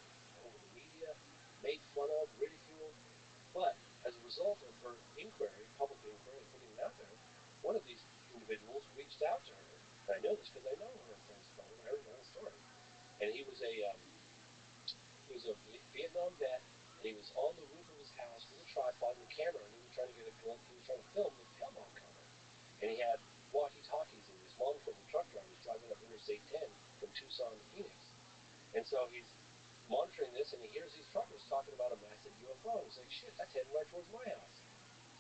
over the media, made fun of, ridiculed. But as a result of her inquiry, public inquiry, and putting it out there, one of these individuals reached out to her. And I know this because I know her and Francis Farwood. I heard the whole story. And he was a Vietnam vet, and he was on the roof of his house with a tripod and a camera, and he was trying to film the tail bomb coming. And he had walkie-talkies, and he was monitoring the truck drivers driving up Interstate 10 from Tucson to Phoenix. And so he's monitoring this, and he hears these truckers talking about a massive UFO. He's like, shit, that's heading right towards my house.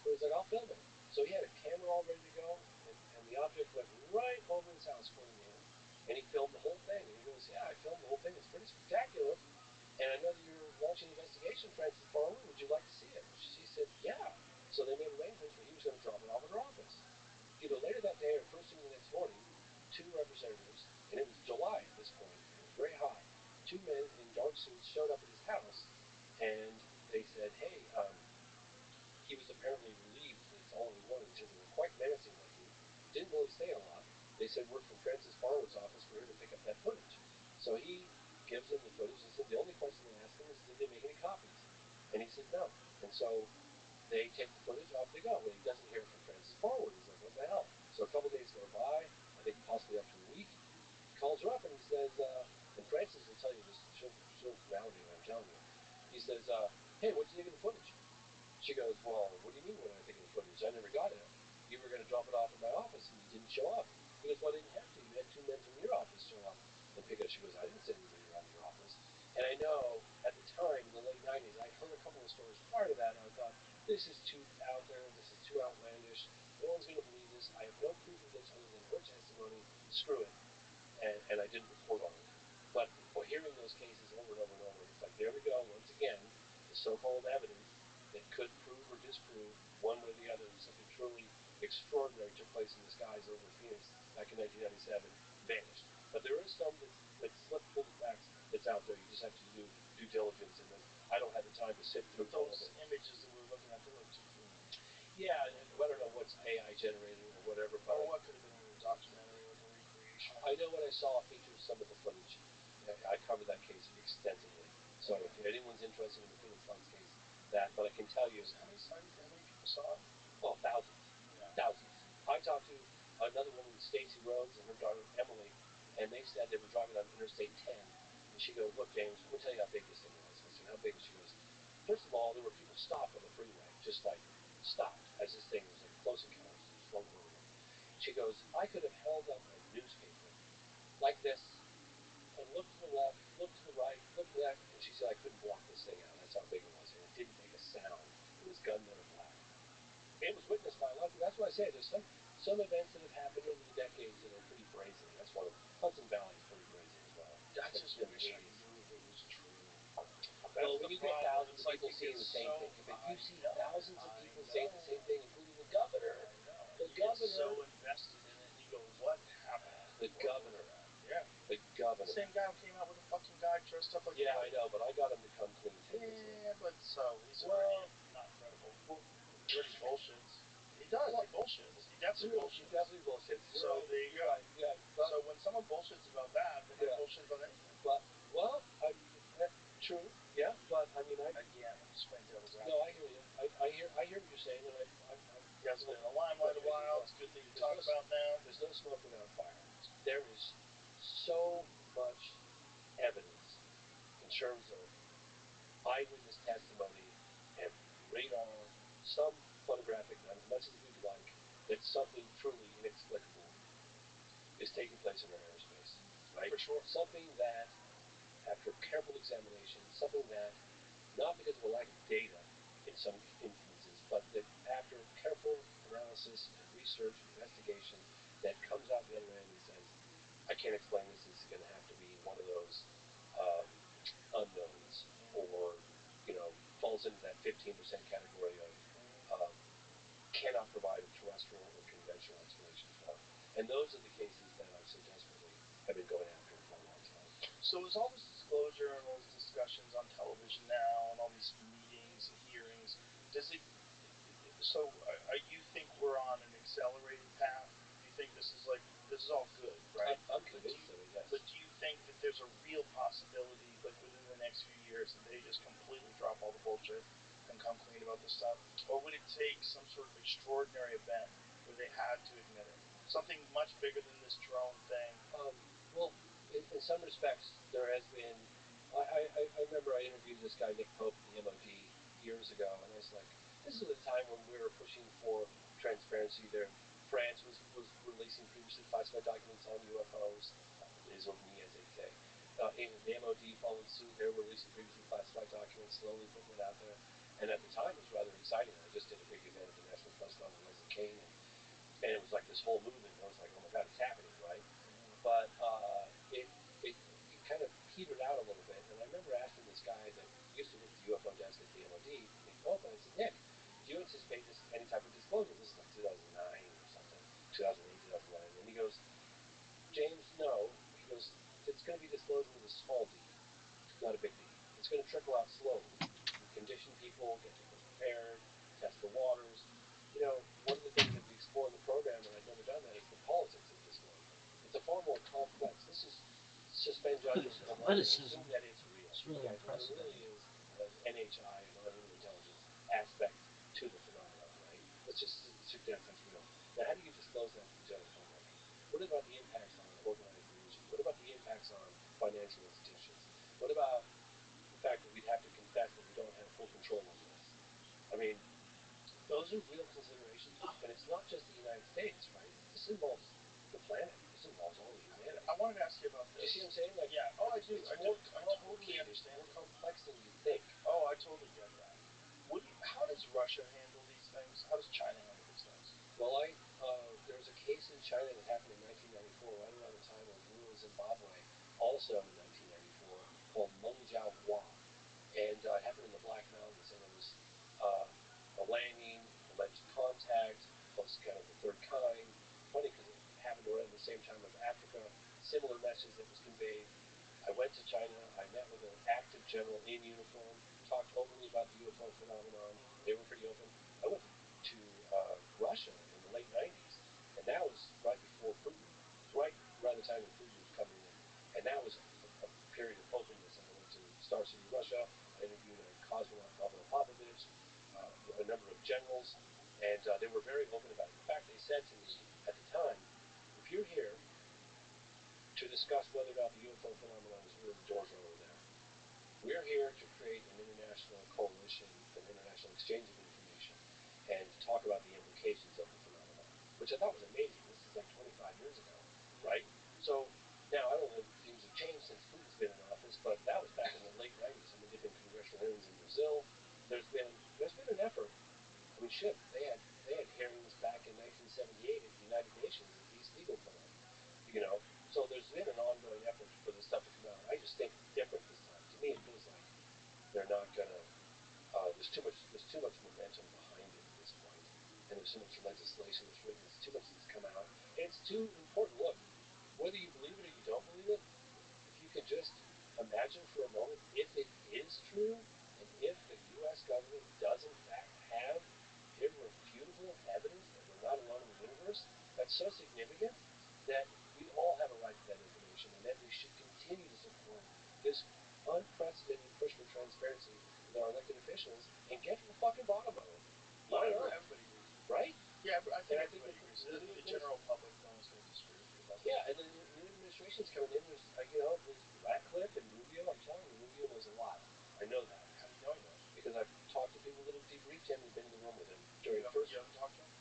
So he's like, I'll film it. So he had a camera all ready to go, and the object went right over his house, according to him. And he filmed the whole thing. And he goes, yeah, I filmed the whole thing. It's pretty spectacular. And I know that you're launching an investigation, Francis Farwood. Would you like to see it? She said, yeah. So they made arrangements where he was going to drop it off at her office. Either later that day or first thing the next morning, two representatives, and it was July at this point, it was very hot, two men in dark suits showed up at his house, and they said, hey, he was apparently relieved that it's all in one. He said they were quite menacing looking, didn't really say a lot. They said, we're from Francis Farwood's office, we're here to pick up that footage. So he gives them the footage and said the only question they asked him is, did they make any copies? And he said no. And so they take the footage, off they go. When he doesn't hear from Francis Farwood, he's like, what the hell? So a couple days go by, I think possibly up to a week. He calls her up and he says, and Francis will tell you this, she'll validate what I'm telling you. He says, hey, what'd you think of the footage? She goes, well, what do you mean what I think of the footage? I never got it. You were going to drop it off at my office and you didn't show up. He goes, well, I didn't have to. You had two men from your office show up and pick it up. She goes, I didn't send anybody around your office. And I know at the time, in the late 90s, I'd heard a couple of stories prior to that, and I thought, this is too out there, this is too outlandish, no one's going to believe this, I have no proof of this other than her testimony, screw it. And I didn't report on it. But hearing those cases over and over and over, it's like, there we go, once again, the so-called evidence that could prove or disprove one way or the other that something truly extraordinary took place in the skies over Phoenix back in 1997, vanished. But there is some that's slipped full of facts that's out there. You just have to do due diligence, and then I don't have the time to sit through all of those it. images that we were looking at, they look too human. Yeah, I don't know what's AI generated or whatever, but or what could have been in a documentary, like a recreation. I know what I saw featured some of the footage. I covered that case extensively. So if anyone's interested in the Phoenix Lights case, but I can tell you, how many people saw it? Oh, thousands. Yeah. Thousands. I talked to another woman, Stacy Rhodes, and her daughter Emily, and they said they were driving on Interstate 10. And she goes, look, James, let me tell you how big this thing was. I said, how big? She goes, first of all, there were people stopped on the freeway, just like stopped as this thing was like close encounters, just one over. She goes, I could have held up a newspaper like this and looked to the left, looked to the right, looked to that, and she said I couldn't block this thing out. That's how big it was, and it didn't make a sound. It was gunmetal black. It was witnessed by a lot of people. That's why I say there's some events that have happened over the decades that are pretty brazen. That's one of them. Hudson Valley is pretty brazen as well. I just wish I knew if it was true. Well, when you get thousands of people seeing the same thing, if you see thousands of people saying the same thing, including the governor, the governor, so invested in it, and you go, what happened? The governor. Yeah. The governor. The same guy who came out with a fucking guy dressed up like I know, but I got him to come clean 10 years later. Yeah, but he's already not credible. Well, he already bullshits. He does. He bullshits. He definitely bullshits. He definitely bullshits. So right. There you go. Right. Yeah. So when someone bullshits about that, then they bullshit about anything. But true. Yeah, but I mean, again, I'm just playing devil's advocate. No, I hear you. I hear what you're saying, and you guys have been in the limelight a while. It's a good thing to talk about now. There's no smoke without fire. There is so much evidence in terms of eyewitness testimony and radar, some photographic, not as much as we'd like, that something truly inexplicable is taking place in our airspace. Right? For sure. Something that, after careful examination, something that, not because of a lack of data in some instances, but that after careful analysis and research and investigation, that comes out the other end and says, I can't explain this, this is going to have to be one of those unknowns, or 15% category of cannot provide a terrestrial or conventional explanation for. And those are the cases that I so desperately have been going after for a long time. So is all this disclosure and all these discussions on television now and all these meetings and hearings, so you think we're on an accelerated path? Do you think this is all good, right? I'm convinced of it, yes. But do you think that there's a real possibility, like within the next few years, that they just completely drop all the bullshit and come clean about this stuff? Or would it take some sort of extraordinary event where they had to admit it? Something much bigger than this drone thing? Well, in some respects, there has been. I remember I interviewed this guy, Nick Pope, at the MOD years ago, and I was like, this is a time when we were pushing for transparency there. France was releasing previously classified documents on UFOs, les ovnis, as they say. The MOD followed suit. They were releasing previously classified documents, slowly putting it out there. And at the time, it was rather exciting. I just did a big event at the National Press Club with Leslie Kean, and it was like this whole movement. I was like, oh my God, it's happening, right? But it kind of petered out a little bit. And I remember asking this guy that used to work at the UFO desk at the MOD, Nick Pope, and I said, Nick, do you anticipate any type of disclosure? This is like 2009 or something, 2008, 2009. And he goes, James, no. He goes, it's going to be disclosure with a small d, not a big D. It's going to trickle out slowly. You condition people, get people prepared, test the waters. You know, one of the things that we explore in the program, and I've never done that, is the politics of disclosure. It's a far more complex. This is suspend judgment for the moment and assume that it's real. It's really There really is an NHI, a non-human intelligence aspect to the phenomenon, right? Let's just suggest that's real. Now, how do you disclose that to the general public? What about the impacts on organized religion? What about the impacts on financial institutions? What about the fact that we'd have to confess that we don't have full control over this? I mean, those are real considerations, and it's not just the United States, right? This involves the planet. This involves all of humanity. I wanted to ask you about this. Do you see what I'm saying? Like, yeah. Oh, I do. It's I more totally complicated. understand. More complex than you think. Oh, I totally get that. How does Russia handle these things? How does China handle these things? Well, there was a case in China that happened in 1994, right around the time of war in Zimbabwe, also in 1994, called Mengjiao Hua. And it happened in the Black Mountains, and it was a landing, alleged contact, plus kind of the third kind. Funny because it happened around the same time of Africa, similar message that was conveyed. I went to China, I met with an active general in uniform, talked openly about the UFO phenomenon. They were pretty open. I went to Russia in the late 90s, and that was right before Putin. It was right around the time that Putin was coming in. And that was a period of openness. And I went to Star City, Russia. I interviewed a cosmonaut, Pavel Popovich, a number of generals, and they were very open about it. In fact, they said to me at the time, if you're here to discuss whether or not the UFO phenomenon is real, the doors are over there. We're here to create an international coalition, an international exchange of information, and to talk about the implications of the phenomenon, which I thought was amazing. This is like 25 years ago, right? So now I don't know if things have changed since Putin's been in office, but that was back in the late 90s. I mean, there've been congressional hearings in Brazil. There's been an effort. I mean, shit, they had hearings back in 1978 at the United Nations at the East Legal Forum, you know. So there's been an ongoing effort for this stuff to come out. I just think it's different this time. To me, it feels like they're not gonna. There's too much momentum behind it at this point, and there's so much legislation that's written. There's too much that's come out, and it's too important. Look, whether you believe it or you don't believe it, if you could just imagine for a moment, if it is true, and if the U.S. government does in fact have irrefutable evidence that we're not alone in the universe, that's so significant that we all have a right to that information, and that we should continue to support this unprecedented push for transparency with our elected officials and get to the fucking bottom of it. Why not? Everybody agrees. Right? Yeah, I think everybody agrees. I think the general public, no one's going to disagree with you about that. Yeah, and then the new administration's coming in. There's, there's Ratcliffe and Rubio. I'm telling you, Rubio knows a lot. I know that. How do you know he knows? Because I've talked to people that have debriefed him and been in the room with him during the first. You haven't talked to him?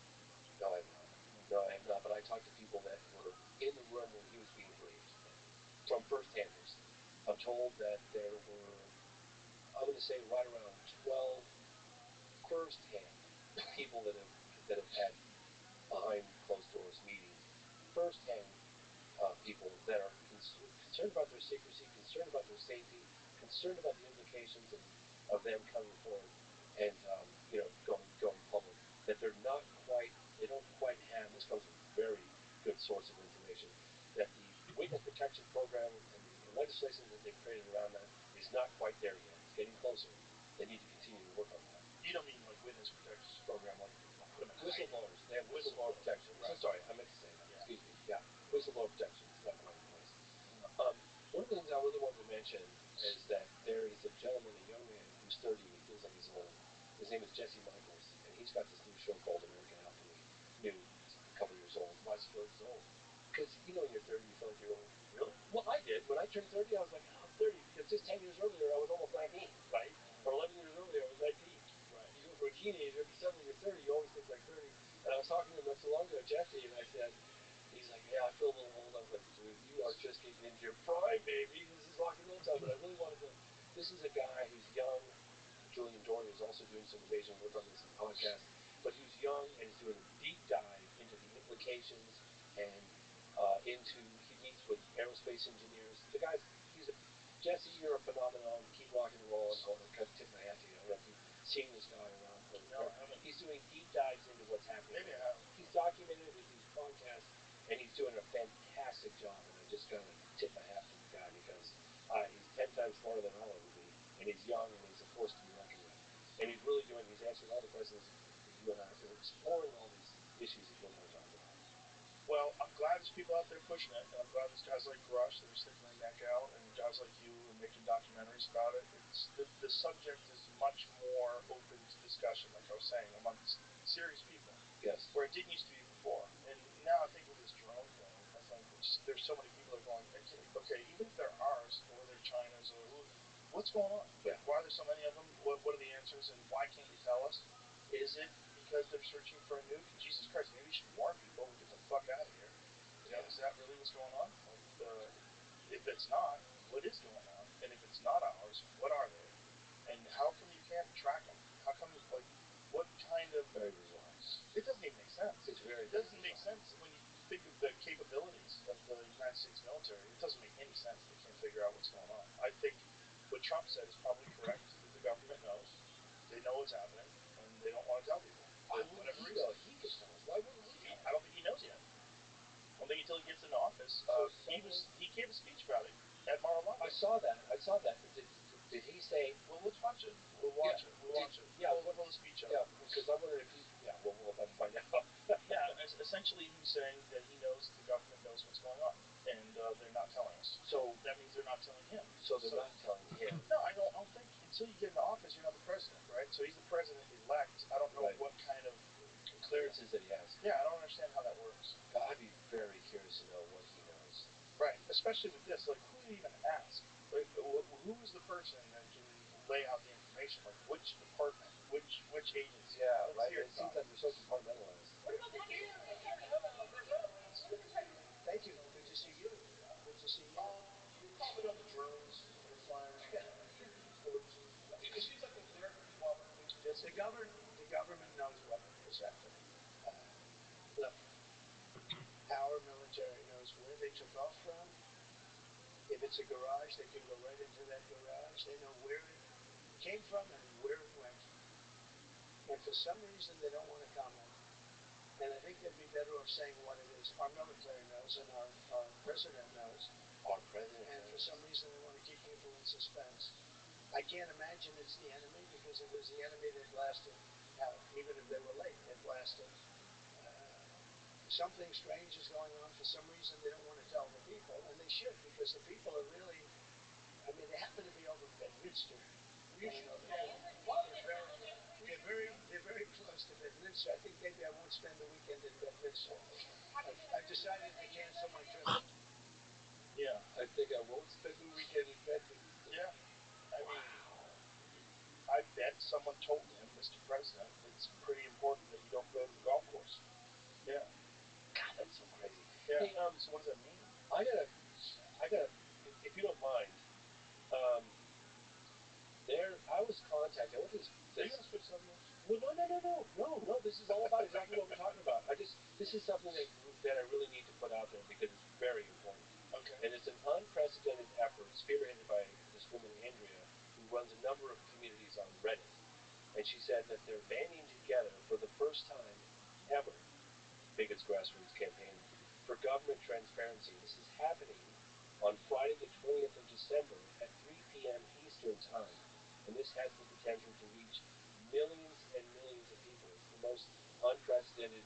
No, I have not. No, I have not. But I talked to people that were in the room when he was being briefed from first-handers. I'm told that there were, I'm going to say, right around 12 first-hand people that have had behind closed doors meetings, first-hand people that are concerned about their secrecy, concerned about their safety, concerned about the implications of them coming forward and going public, that they don't quite have. This comes from very good source of information, that the witness protection program and the legislation that they've created around that is not quite there yet. It's getting closer. They need to continue to work on that. You don't mean like witness protection program, like put them in whistleblowers. They have whistleblower protection. Right. So sorry, I meant to say that. Yeah. Excuse me. Yeah, whistleblower protection is not quite in place. One of the things I really wanted to mention is that there is a gentleman, a young man who's 30 and he feels like he's old. His name is Jesse Michaels, and he's got this new show called American Alchemy. New, it's a couple years old. Why does he feel like he's old? Because when you're 30, you feel like you're old. Really? Well, I did. When I turned 30, I was like, oh, I'm 30, because just 10 years earlier, I was almost 19, right? Or 11 years earlier, I was 19. Right. You go from a teenager to suddenly you're 30, you always think like 30. And I was talking to him not so long ago, Jesse, and I said, he's like, yeah, I feel a little old. I was like, dude, you are just getting into your prime, baby. This is rock and roll time. But I really wanted to. This is a guy who's young. Julian Dory is also doing some amazing work on this in podcast. But who's young and is doing a deep dive into the implications and into. He meets with aerospace engineers. The guy's. Jesse, you're a phenomenon. Keep rocking and rolling. I want to tip my hat to you. I don't know if you've seen this guy around. No, I haven't. He's doing deep dives into what's happening. Maybe I have. He's documented it with these podcasts, and he's doing a fantastic job. And I just gotta tip my hat to the guy because he's 10 times smarter than I'll ever be, and he's young and he's a force to be reckoned with. And he's really doing. He's answering all the questions that you and I are exploring all these issues that you and I are talking about. Well, I'm glad there's people out there pushing it, and I'm glad there's guys like Grush that are sticking their neck out, and guys like you and making documentaries about it. It's the subject is much more open to discussion, like I was saying, amongst serious people. Yes. Where it didn't used to be before, and now I think with this drone thing, I think there's so many people that are going, okay, even if they're ours or they're China's or what's going on? Yeah. Why are there so many of them? What are the answers, and why can't you tell us? Is it because they're searching for a nuke? Jesus Christ, maybe you should warn people and get the fuck out of here. You know, is that really what's going on? Like, if it's not, what is going on? And if it's not ours, what are they? And how come you can't track them? How come, like, what kind of... Very bizarre. It doesn't even make sense. It's very It doesn't make sense when you think of the capabilities of the United States military. It doesn't make any sense. They can't figure out what's going on. I think what Trump said is probably correct, that the government knows. They know what's happening, and they don't want to tell people. Why wouldn't he know? He could tell us. Why wouldn't he tell us? I don't think he knows yet. I don't think until he gets into office. He gave a speech about it at Mar-a-Lago. I saw that. Did he say? Well, let's watch it. We'll watch it. Yeah. Pull the speech up. Yeah, because I'm wondering if he. Yeah, we'll have to find out. Yeah, essentially he was saying that he knows the government knows what's going on, and they're not telling us. So that means they're not telling him. So they're not telling him. No, I don't think until you get into office, you're not the president, right? So he's the president-elect. I don't know what kind of clearances that he has. Yeah, I don't understand how that works. I'd be very curious to know what he knows. Right, especially with this. Like, who do you even ask? Like, who is the person that can lay out the information? Like, which department? Which agency? Yeah, right. It seems like they're so compartmentalized. What about the Thank you. Good to see you. Good to see you. Can you comment on the drones that are flying around? It seems like they're pretty well known. The government knows what is happening. Look, our military knows where they took off from. If it's a garage, they can go right into that garage. They know where it came from and where it went. And for some reason, they don't want to comment. And I think they'd be better off saying what it is. Our military knows, and our president knows. Our president and knows. For some reason, they want to keep people in suspense. I can't imagine it's the enemy, because if it was the enemy, they blasted out. Even if they were late, they blasted. Something strange is going on. For some reason, they don't want to tell the people, and they should, because the people are really, I mean, they happen to be over Bedminster. They're very close to Bedminster. I think maybe I won't spend the weekend in Bedminster. I've decided to cancel my trip. Yeah. I think I won't spend the weekend in Bedminster. Yeah. I mean, I bet someone told him, Mr. President, it's pretty important that you don't go to the golf course. Yeah. God, that's so crazy. Yeah. Hey, so what does that mean? I gotta, if you don't mind, I was contacted. What is this? Are you gonna switch subjects? Well, no. This is all about exactly what we're talking about. This is something that I really need to put out there because it's very important. Okay. And it's an unprecedented effort spearheaded by this woman, Andrea, who runs a number of communities on Reddit. And she said that they're banding together for the first time ever, biggest grassroots campaign for government transparency. This is happening on Friday the 20th of December at 3 p.m. Eastern Time. And this has the potential to reach millions and millions of people. It's the most unprecedented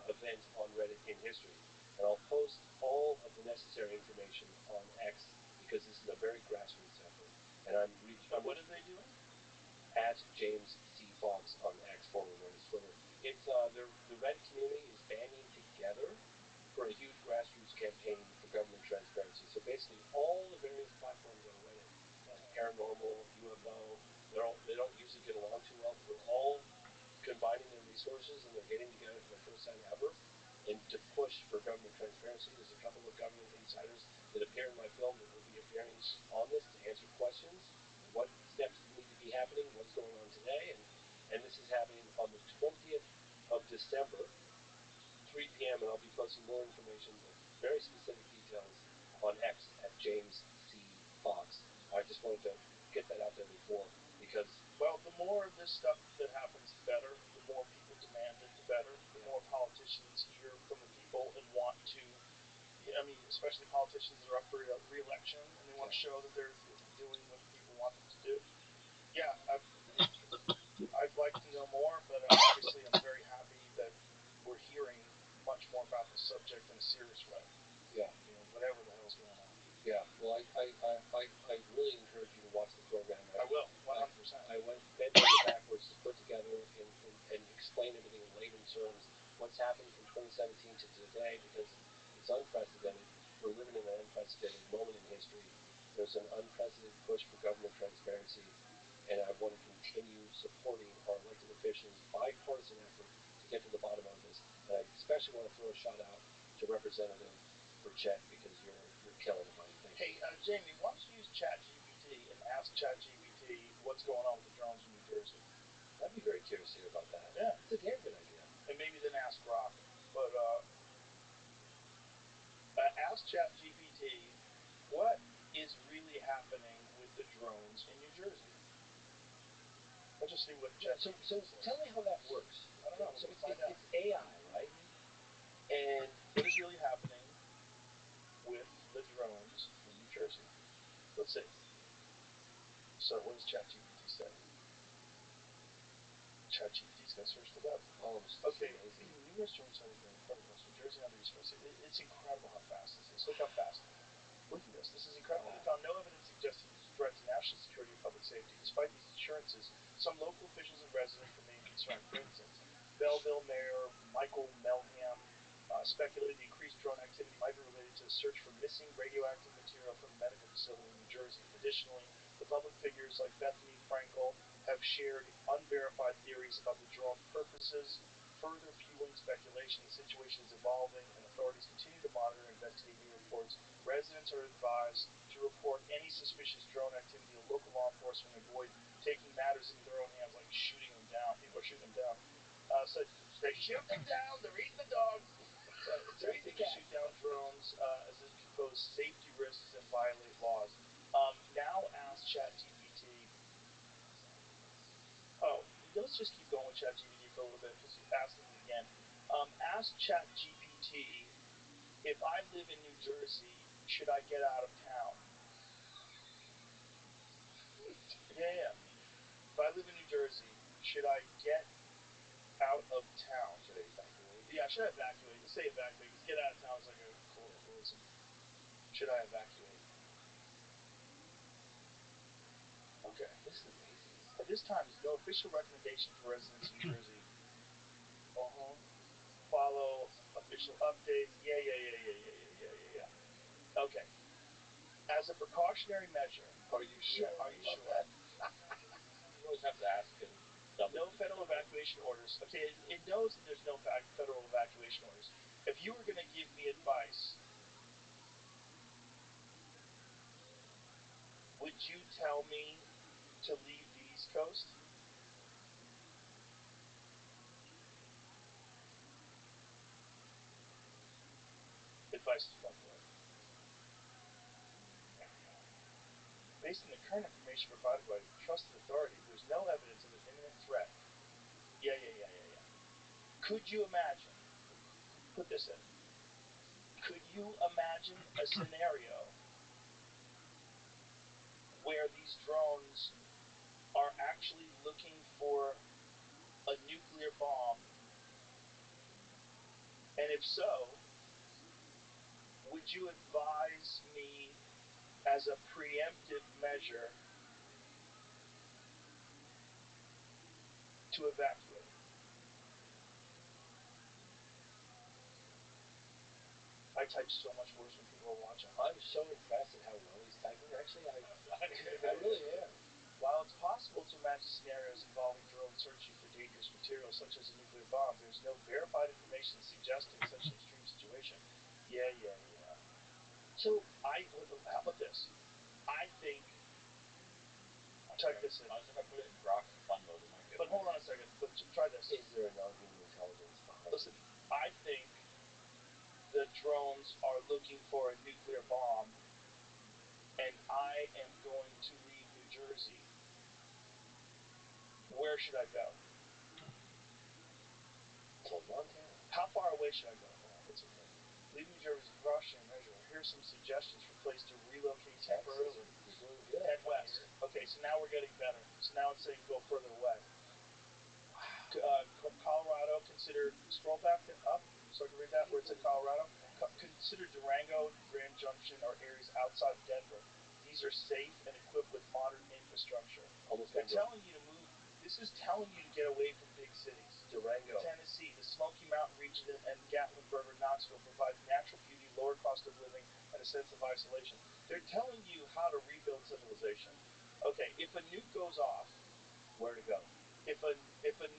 event on Reddit in history. And I'll post all of the necessary information on X because this is a very grassroots effort. And what are they doing? At James C. Fox on X, formerly known as Twitter. It's the Reddit community is banding together for a huge grassroots campaign for government transparency. So basically, all the various platforms on Reddit, paranormal, UFO, they don't usually get along too well, but they're all combining their resources and they're getting together for the first time ever and to push for government transparency. There's a couple of government insiders that appear in my film that will be appearing on this to answer questions. What steps need to be happening? What's going on today? And this is happening on the 20th of December, 3 p.m. And I'll be posting more information with very specific details on X at James C. Fox. I just wanted to get that out there before because the more of this stuff that happens, the better. The more people demand it, the better. The more politicians hear from the people and want to. I mean, especially politicians that are up for re-election and they want to show that they're doing what the people want them to do. Yeah, I'd like to know more, but obviously I'm very happy that we're hearing much more about this subject in a serious way. Yeah. Whatever the hell's going on. Yeah, well, I really encourage you to watch the program. I will, 100%. I went bent over backwards to put together and explain everything in layman terms, what's happened from 2017 to today, because it's unprecedented. We're living in an unprecedented moment in history. There's an unprecedented push for government transparency, and I want to continue supporting our elected officials' bipartisan effort to get to the bottom of this. And I especially want to throw a shout out to Representative Burchett because you're killing it, buddy. Hey, Jamie, why don't you use ChatGPT and ask ChatGPT what's going on with the drones in New Jersey? I'd be very curious to hear about that. Yeah. It's a damn good idea. And maybe then ask Rock. But ask ChatGPT what is really happening with the drones in New Jersey. Let's just see what ChatGPT says. Tell me how that works. I don't know. So it's AI, right? And what is really happening with the drones in New Jersey? Let's see. So what does ChatGPT say? ChatGPT's going to search the web. Oh, okay. Numerous drones have been reported across New Jersey and other East Coast. It's incredible how fast this is. Look how fast. Look at this. This is incredible. We found no evidence suggesting it's a threat to national security or public safety. Despite these assurances, some local officials and residents remain concerned. For instance, Belleville Mayor Michael Melham speculated the increased drone activity might be related to the search for missing radioactive material from a medical facility in New Jersey. Additionally, the public figures like Bethany Frankel have shared unverified theories about the drone purposes, further fueling speculation. The situation is evolving, and authorities continue to monitor and investigate new reports. Residents are advised to report any suspicious drone activity to local law enforcement and avoid taking matters into their own hands, like shooting them down. People are shooting them down. So they shoot them down. They're eating the dogs. It's easy to shoot down drones as it can pose safety risks and violate laws. Now ask ChatGPT. Oh, let's just keep going with ChatGPT for a little bit because you asked it again. Ask ChatGPT, if I live in New Jersey, should I get out of town? Yeah. If I live in New Jersey, should I get out of town? Should I evacuate? Yeah, should I evacuate? Let's say evacuate because get out of town is like a colloquialism. Should I evacuate? Okay. This is amazing. At this time, there's no official recommendation for residents in New Jersey. Follow official updates. Yeah. Okay. As a precautionary measure. Are you sure? Are you sure? That? You always have to ask and no federal evacuation orders. Okay, it knows that there's no federal evacuation orders. If you were going to give me advice, would you tell me to leave the East Coast? Advice is one word. based on the current information provided by trusted authority, there's no evidence of an imminent threat. Yeah. Could you imagine, put this in, could you imagine a scenario where these drones are actually looking for a nuclear bomb? And if so, would you advise me as a preemptive measure to evacuate? I type so much worse when people are watching. I'm so impressed at how well he's typing. Actually, I really am. While it's possible to imagine scenarios involving drone searching for dangerous materials such as a nuclear bomb, there's no verified information suggesting such an extreme situation. Yeah. So how about this? I think, type this in. Honestly, if I put it in Grok and fun mode, it might get. But hold on a second. But try this. Is there a non-human intelligence behind? Listen, I think the drones are looking for a nuclear bomb, and I am going to leave New Jersey. Where should I go? To Montana. How far away should I go? It's okay. Leave New Jersey, caution measure. Here's some suggestions for place to relocate temporarily. You're doing good. Head west. Okay, so now we're getting better. So now it's saying go further away. Colorado, consider, scroll back up so I can read that where it said Colorado. Consider Durango, Grand Junction, or areas outside of Denver. These are safe and equipped with modern infrastructure. They're telling you to move. This is telling you to get away from big cities. Durango. Tennessee, the Smoky Mountain region, and Gatlinburg or Knoxville provide natural beauty, lower cost of living, and a sense of isolation. They're telling you how to rebuild civilization. Okay, if a nuke goes off, Where to go? if a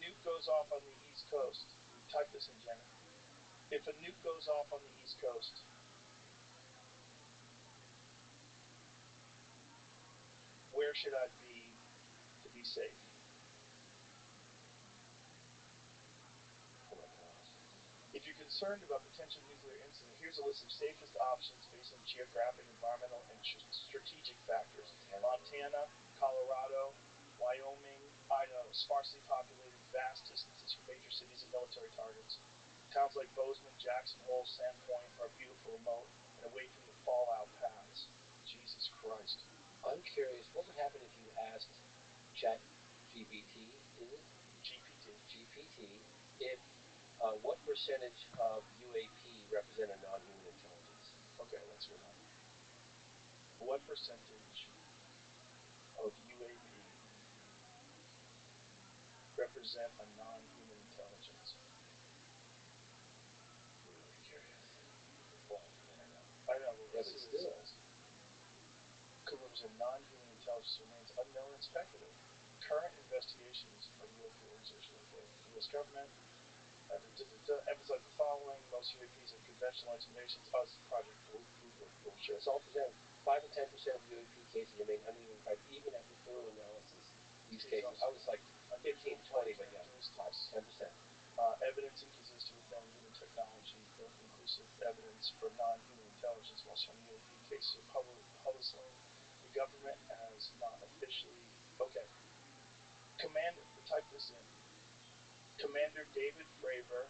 nuke goes off on the East Coast, type this in, Jenny. If a nuke goes off on the East Coast, where should I be to be safe? Oh my gosh. If you're concerned about potential nuclear incident, here's a list of safest options based on geographic, environmental, and strategic factors. Montana, Colorado, Wyoming, Idaho, sparsely populated, vast distances from major cities and military targets. Towns like Bozeman, Jackson Hole, Sandpoint are beautiful, remote, and away from the fallout paths. Jesus Christ. I'm curious, what would happen if you asked ChatGPT, is it? GPT, if what percentage of UAP represent a non-human intelligence? Okay, let's go on. What percentage of UAP represent a non-human intelligence? I'm really curious. Well, I know, but Yeah, but still. Could represent non-human intelligence remains unknown and speculative. Current investigations of UAP research located the U.S. government emphasize the following: most UAPs have conventional explanations. Us project bullshit. It's all presented. 5 to 10% of UAP cases remain unidentified even after thorough analysis. These cases, I was like 15 to 20, but yeah, 5 to 10%. Evidence inconsistent with known human technology, no conclusive evidence for non-human intelligence. While some UAP cases are publicly, the government has not officially. Okay. Type this in. Commander David Fravor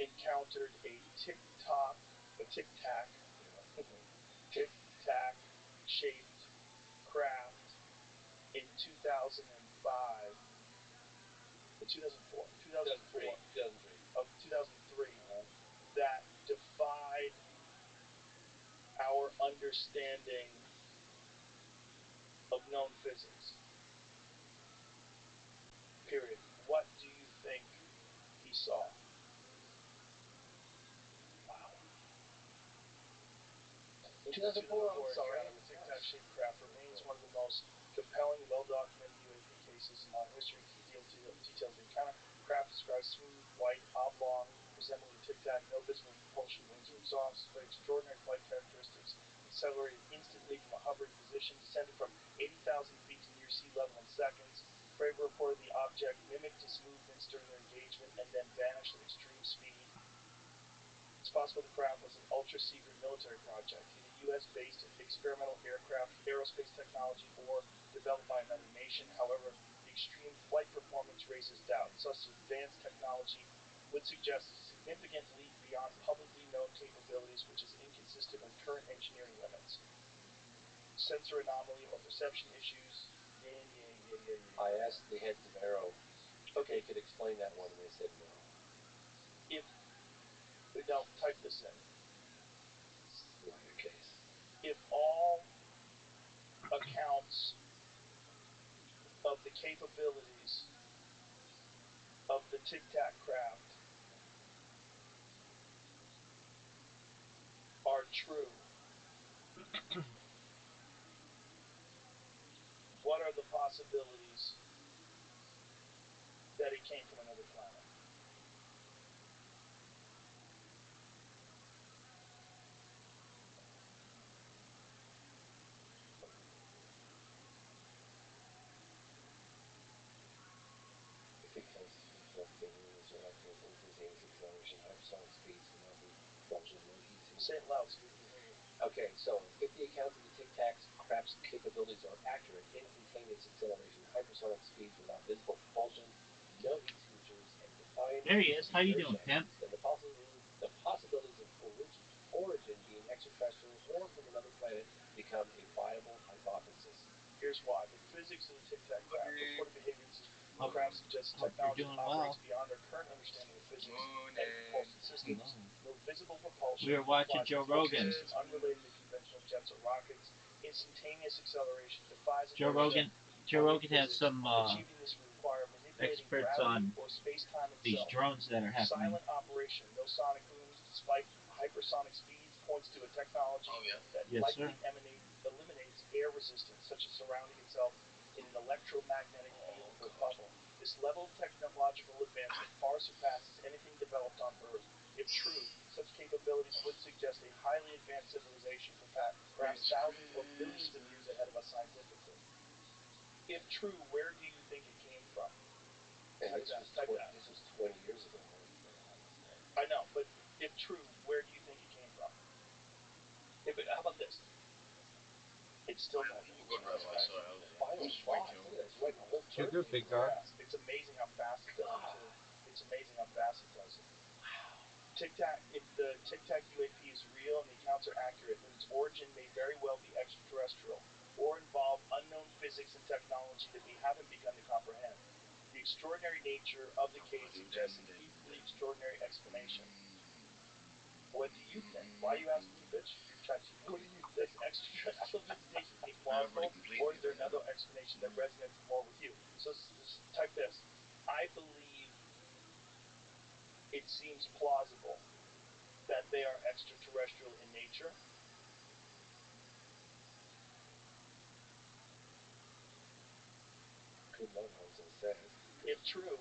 encountered a tic-tac shaped craft in 2005. 2003 that defied our understanding of known physics. Period. What do you think he saw? Wow. In 2004, I'm sorry. The tic-tac-shaped craft remains one of the most compelling, well-documented UAP cases in modern history. Key details of the encounter. Craft describes smooth, white, oblong, resembling a tic-tac, no visible propulsion wings or exhaust, displayed extraordinary flight characteristics, accelerated instantly from a hovering position, descended from 80,000 feet to near sea level in seconds. Fravor reported the object mimicked its movements during their engagement and then vanished at extreme speed. It's possible the craft was an ultra-secret military project. Either U.S.-based experimental aerospace technology, or developed by another nation. However, the extreme flight performance raises doubts. Such advanced technology would suggest a significant leap beyond publicly known capabilities, which is inconsistent with current engineering limits. Sensor anomaly or perception issues. I asked the heads of Aero if they could explain that one, and they said no. Now type this in. Not your case. If all accounts of the capabilities of the Tic Tac craft are true, what are the possibilities that it came from another planet? If it comes from capabilities or accurate instantaneous acceleration, hypersonic speeds will not be propulsion, no heat signature. Say it loud so we can hear you. Okay, so if the accounts of the Tic Tac's craft's capabilities are accurate, instantaneous acceleration, hypersonic speeds without visible propulsion, no heat signatures, and defiant There he is. How you doing, inertia, pimp? then the possibilities of origin being extraterrestrial or from another planet become a viable hypothesis. Here's why. The physics of the Tic Tac craft, reported behaviors of craft suggests Hope you're technology doing operates well. beyond our current understanding of physics and propulsion systems. No visible propulsion. We were watching Joe Rogan. Unrelated to conventional jets or rockets. Instantaneous acceleration defies Joe Rogan has some achieving this would require manipulating experts gravity on or space-time these itself. drones that are happening. Silent operation, no sonic booms, despite hypersonic speeds, points to a technology that likely eliminates air resistance, such as surrounding itself in an electromagnetic field or bubble. This level of technological advancement far surpasses anything developed on Earth. If true, such capabilities would suggest a highly advanced civilization, perhaps thousands or millions of years ahead of us scientifically. If true, where do you think it came from? And this was 20 years ago. I know, but if true, where do you think it came from? How about this? It's still not. Good, Rabbi. So final thought. Look at this. Right, a whole You're good, big dog. It's amazing how fast it does it too. It's amazing how fast it does it. Wow. Tic Tac. If the Tic Tac UAP is real and the accounts are accurate, then its origin may very well be extraterrestrial or involve unknown physics and technology that we haven't begun to comprehend. The extraordinary nature of the case suggests an equally extraordinary explanation. What do you think? Why are you asking me, bitch? What do you think? Does extraterrestrial visitation seem plausible, or is there another explanation that resonates more with you? So type this. I believe it seems plausible that they are extraterrestrial in nature. Good luck, Hansen said. If true,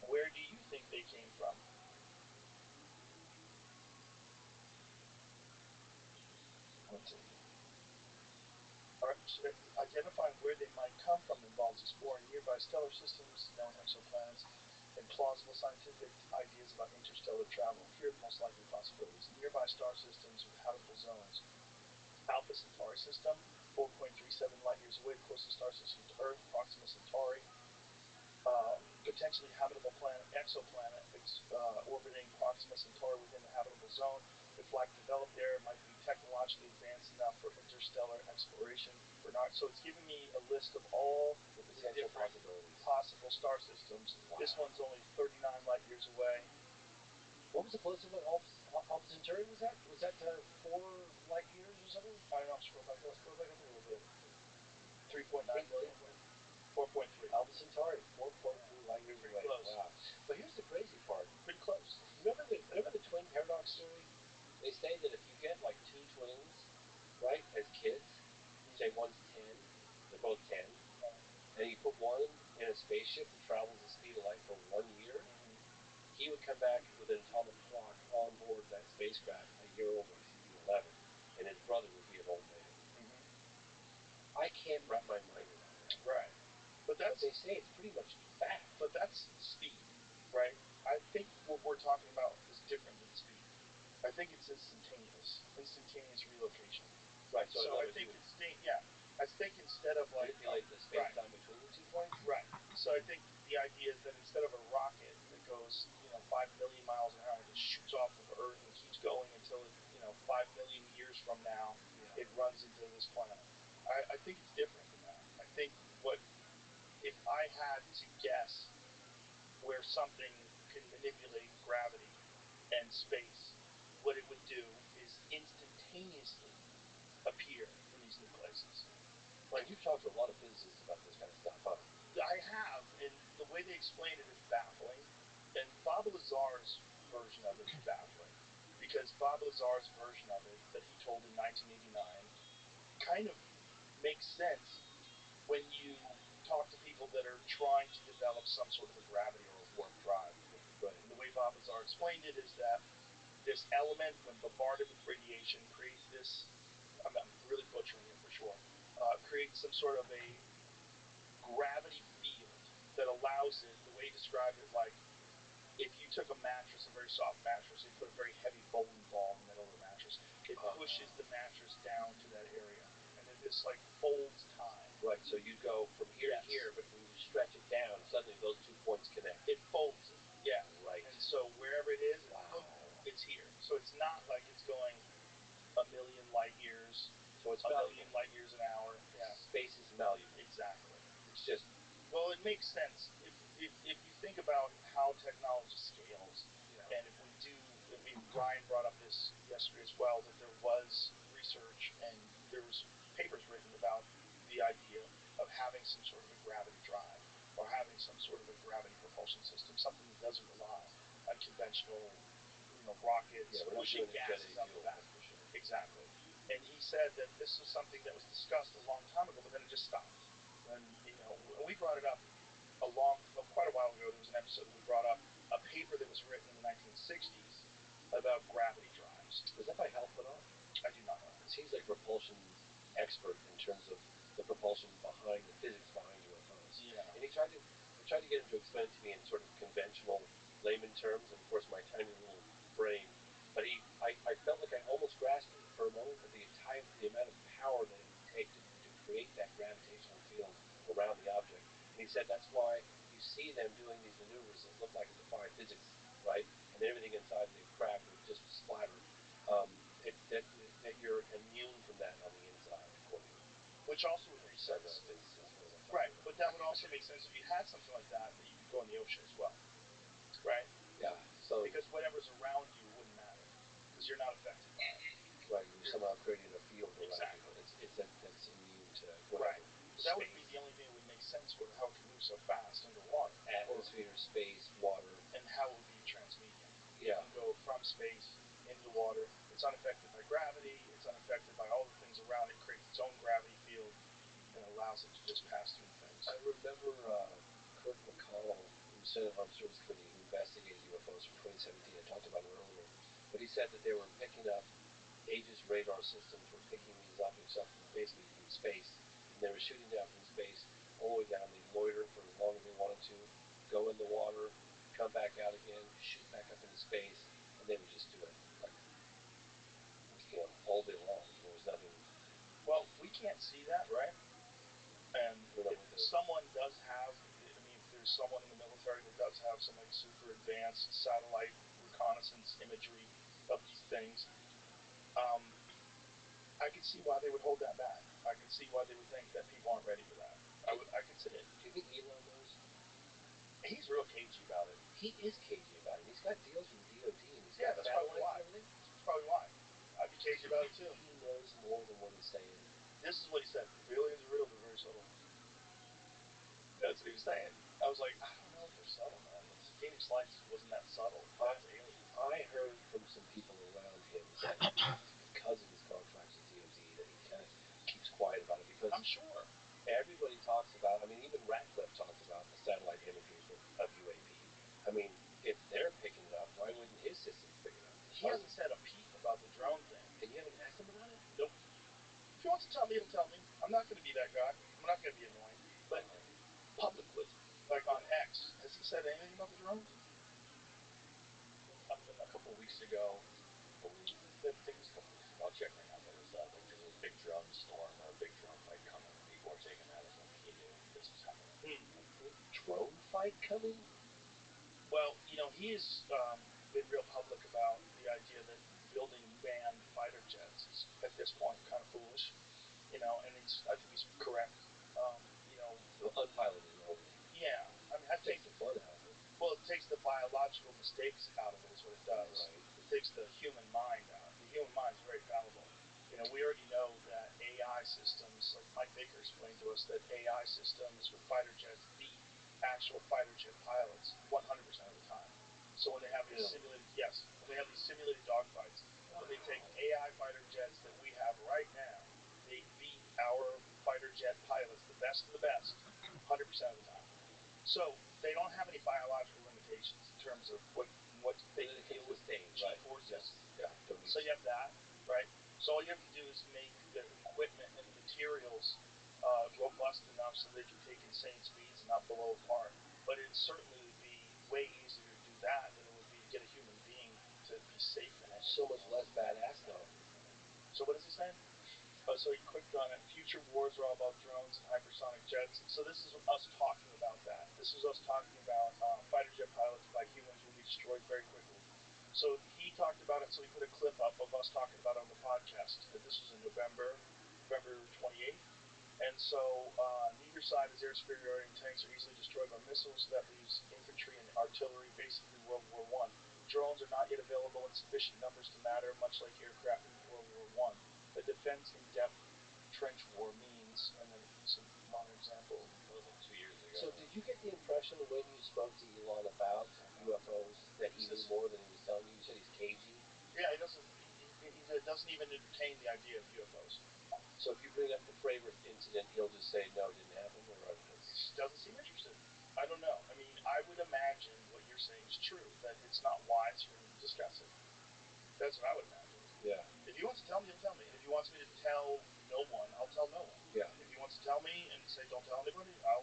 where do you think they came from? Identifying where they might come from involves exploring nearby stellar systems, known exoplanets, and plausible scientific ideas about interstellar travel. Here are the most likely possibilities. Nearby star systems with habitable zones. Alpha Centauri system, 4.37 light years away, the closest star system to Earth, Proxima Centauri. Potentially habitable planet, exoplanet, orbiting Proxima Centauri within the habitable zone. If life developed there, it might be technologically advanced enough for interstellar exploration or not. So it's giving me a list of all the potential possible star systems. Wow. This one's only 39 light years away. What was the closest one? Alpha Centauri was that? Was that 4 light years or something? I don't know. Scroll back up a little bit. 3.9 million. 4.3. Alpha Centauri, 4.3 light years away. Close. Wow. But here's the crazy part. Pretty close. Remember the twin paradox theory? They say that if you get like 2 twins, right, as kids, say one's 10, they're both 10, and you put one in a spaceship that travels the speed of light for 1 year, he would come back with an atomic clock on board that spacecraft a year older, he'd be 11, and his brother would be an old man. I can't wrap my mind around that. Right. But they say it's pretty much fact. But that's speed, right? I think what we're talking about is different than speed. think it's instantaneous relocation. Right. So, I think I think instead of like manipulate the space-time between the 2 points. Right. So I think the idea is that instead of a rocket that goes 5 million miles an hour and just shoots off of Earth and keeps going until it 5 million years from now it runs into this planet. I think it's different than that. I think if I had to guess where something can manipulate gravity and space, what it would do is instantaneously appear in these new places. Like, you've talked to a lot of physicists about this kind of stuff, huh? I have, and the way they explain it is baffling. And Bob Lazar's version of it is baffling. Because Bob Lazar's version of it that he told in 1989 kind of makes sense when you talk to people that are trying to develop some sort of a gravity or a warp drive. Right. And the way Bob Lazar explained it is that this element, when bombarded with radiation, creates this, I'm really butchering it for sure, creates some sort of a gravity field that allows it, the way he described it, like if you took a mattress, a very soft mattress, and put a very heavy bowling ball in the middle of the mattress, it pushes the mattress down to that area. And then this like folds time. Right, so you go from here to here, but when you stretch it down, suddenly those 2 points connect. It folds it. Yeah. Right. And so wherever it is, it's here. So it's not like it's going a million light years. So it's a million light years an hour. Yeah. Space is malleable. Exactly. It's just... Well, it makes sense. If you think about how technology scales, and if we do, Ryan brought up this yesterday as well, that there was research and there was papers written about the idea of having some sort of a gravity drive or having some sort of a gravity propulsion system, something that doesn't rely on conventional, rockets pushing gases out the back. For sure. Exactly. And he said that this was something that was discussed a long time ago, but then it just stopped. And we brought it up quite a while ago. There was an episode that we brought up a paper that was written in the 1960s about gravity drives. Was that by Halfmanov? I do not know. Because he's like a propulsion expert in terms of the propulsion behind the physics behind UFOs. Yeah. And I tried to get him to explain it to me in sort of conventional layman terms, and of course my tiny little brain. But I felt like I almost grasped it for a moment, but the amount of power that it would take to create that gravitational field around the object. And he said that's why you see them doing these maneuvers that look like it defy physics, right? And then everything inside they crack or just splatter. That you're immune from that on the inside, according to him. Which also would make sense. Right, but that would also make sense if you had something like that you could go in the ocean as well. Right? Yeah. So because whatever's around you wouldn't matter. Because you're not affected by it. Right, you're somehow creating a field around exactly. you. That's immune to whatever. Right. But that would be the only thing that would make sense for how it can move so fast underwater. Atmosphere, space, water. And how it would be transmedium. Yeah. It can go from space into water. It's unaffected by gravity. It's unaffected by all the things around it. It creates its own gravity field and allows it to just pass through things. I remember Kurt McConnell from the Senate Armed Services Committee who investigated UFOs from 2017. I talked about it earlier. But he said that they were picking up, Aegis radar systems were picking these objects up basically from space. And they were shooting down from space all the way down. They loiter for as long as they wanted to, go in the water, come back out again, shoot back up into space, and they would just do it like, all day long. There was nothing. Well, we can't see that, right? And if someone does have, if there's someone in the military that does have some like super advanced satellite reconnaissance imagery of these things, I could see why they would hold that back. I could see why they would think that people aren't ready for that. I could see it. Do you think Elon knows? He's real cagey about it. He is cagey about it. He's got deals from DOD and he's got that's probably why. That's probably why. I'd be cagey about it too. He knows more than what he's saying. This is what he said. The aliens are real, they're very subtle. That's what he was saying. I was like, I don't know if they're subtle, man. Phoenix Lights wasn't that subtle. That's aliens. I heard from some people around him that because of his contracts with DOD that he kind of keeps quiet about it because I'm sure everybody talks about. Even Ratcliffe talked about the satellite imagery of UAP. If they're picking it up, why wouldn't his systems pick it up? He hasn't said a peep about the drone thing. And you haven't asked him about it? Nope. If he wants to tell me, he'll tell me. I'm not going to be that guy. I'm not going to be annoying. But publicly, like on X, has he said anything about the drones? A couple of weeks ago, believe that things come. I'll check right now, but it was like there's a big drone storm or a big drone fight coming, and people are taking that as like he knew this was happening. Like big drone fight coming. Well, he's been real public about the idea that building manned fighter jets is at this point kind of foolish. And I think he's correct. Um, you know, Unpiloted only. Yeah, I mean, I think takes the fun out of it. Well, it takes the biological mistakes out of it, is what it does. Right. It takes the human mind out. The human mind is very fallible. We already know that AI systems, like Mike Baker explained to us, that AI systems with fighter jets beat actual fighter jet pilots 100% of the time. So when they have these simulated dogfights, when they take AI fighter jets that we have right now, they beat our fighter jet pilots, the best of the best, 100% of the time. So they don't have any biological limitations in terms of what they can deal with G-forces. Right. Yeah. So you have that, right? So all you have to do is make the equipment and the materials robust enough so they can take insane speeds and not blow apart. But it certainly would be way easier to do that than it would be to get a human being to be safe in it. So much less badass though. So what is he saying? So he clicked on it. Future wars are all about drones and hypersonic jets. So this is us talking about that. This is us talking about fighter jet pilots by humans will be destroyed very quickly. So he talked about it. So he put a clip up of us talking about it on the podcast. This was in November 28th. And so neither side has air superiority, and tanks are easily destroyed by missiles. That leaves infantry and artillery, basically World War I. Drones are not yet available in sufficient numbers to matter, much like aircraft in World War I. A defense in-depth trench war means, and then some modern example. That was like 2 years ago. So did you get the impression when you spoke to Elon about UFOs that he knew more than he was telling you? You said he's cagey. Yeah, he doesn't even entertain the idea of UFOs. So if you bring up the Fravor incident, he'll just say no, it didn't happen, or he just doesn't seem interested. I don't know. I mean, I would imagine what you're saying is true, that it's not wise for him to discuss it. That's what I would imagine. Yeah. If he wants to tell me, he'll tell me. And if he wants me to tell no one, I'll tell no one. Yeah. If he wants to tell me and say don't tell anybody, I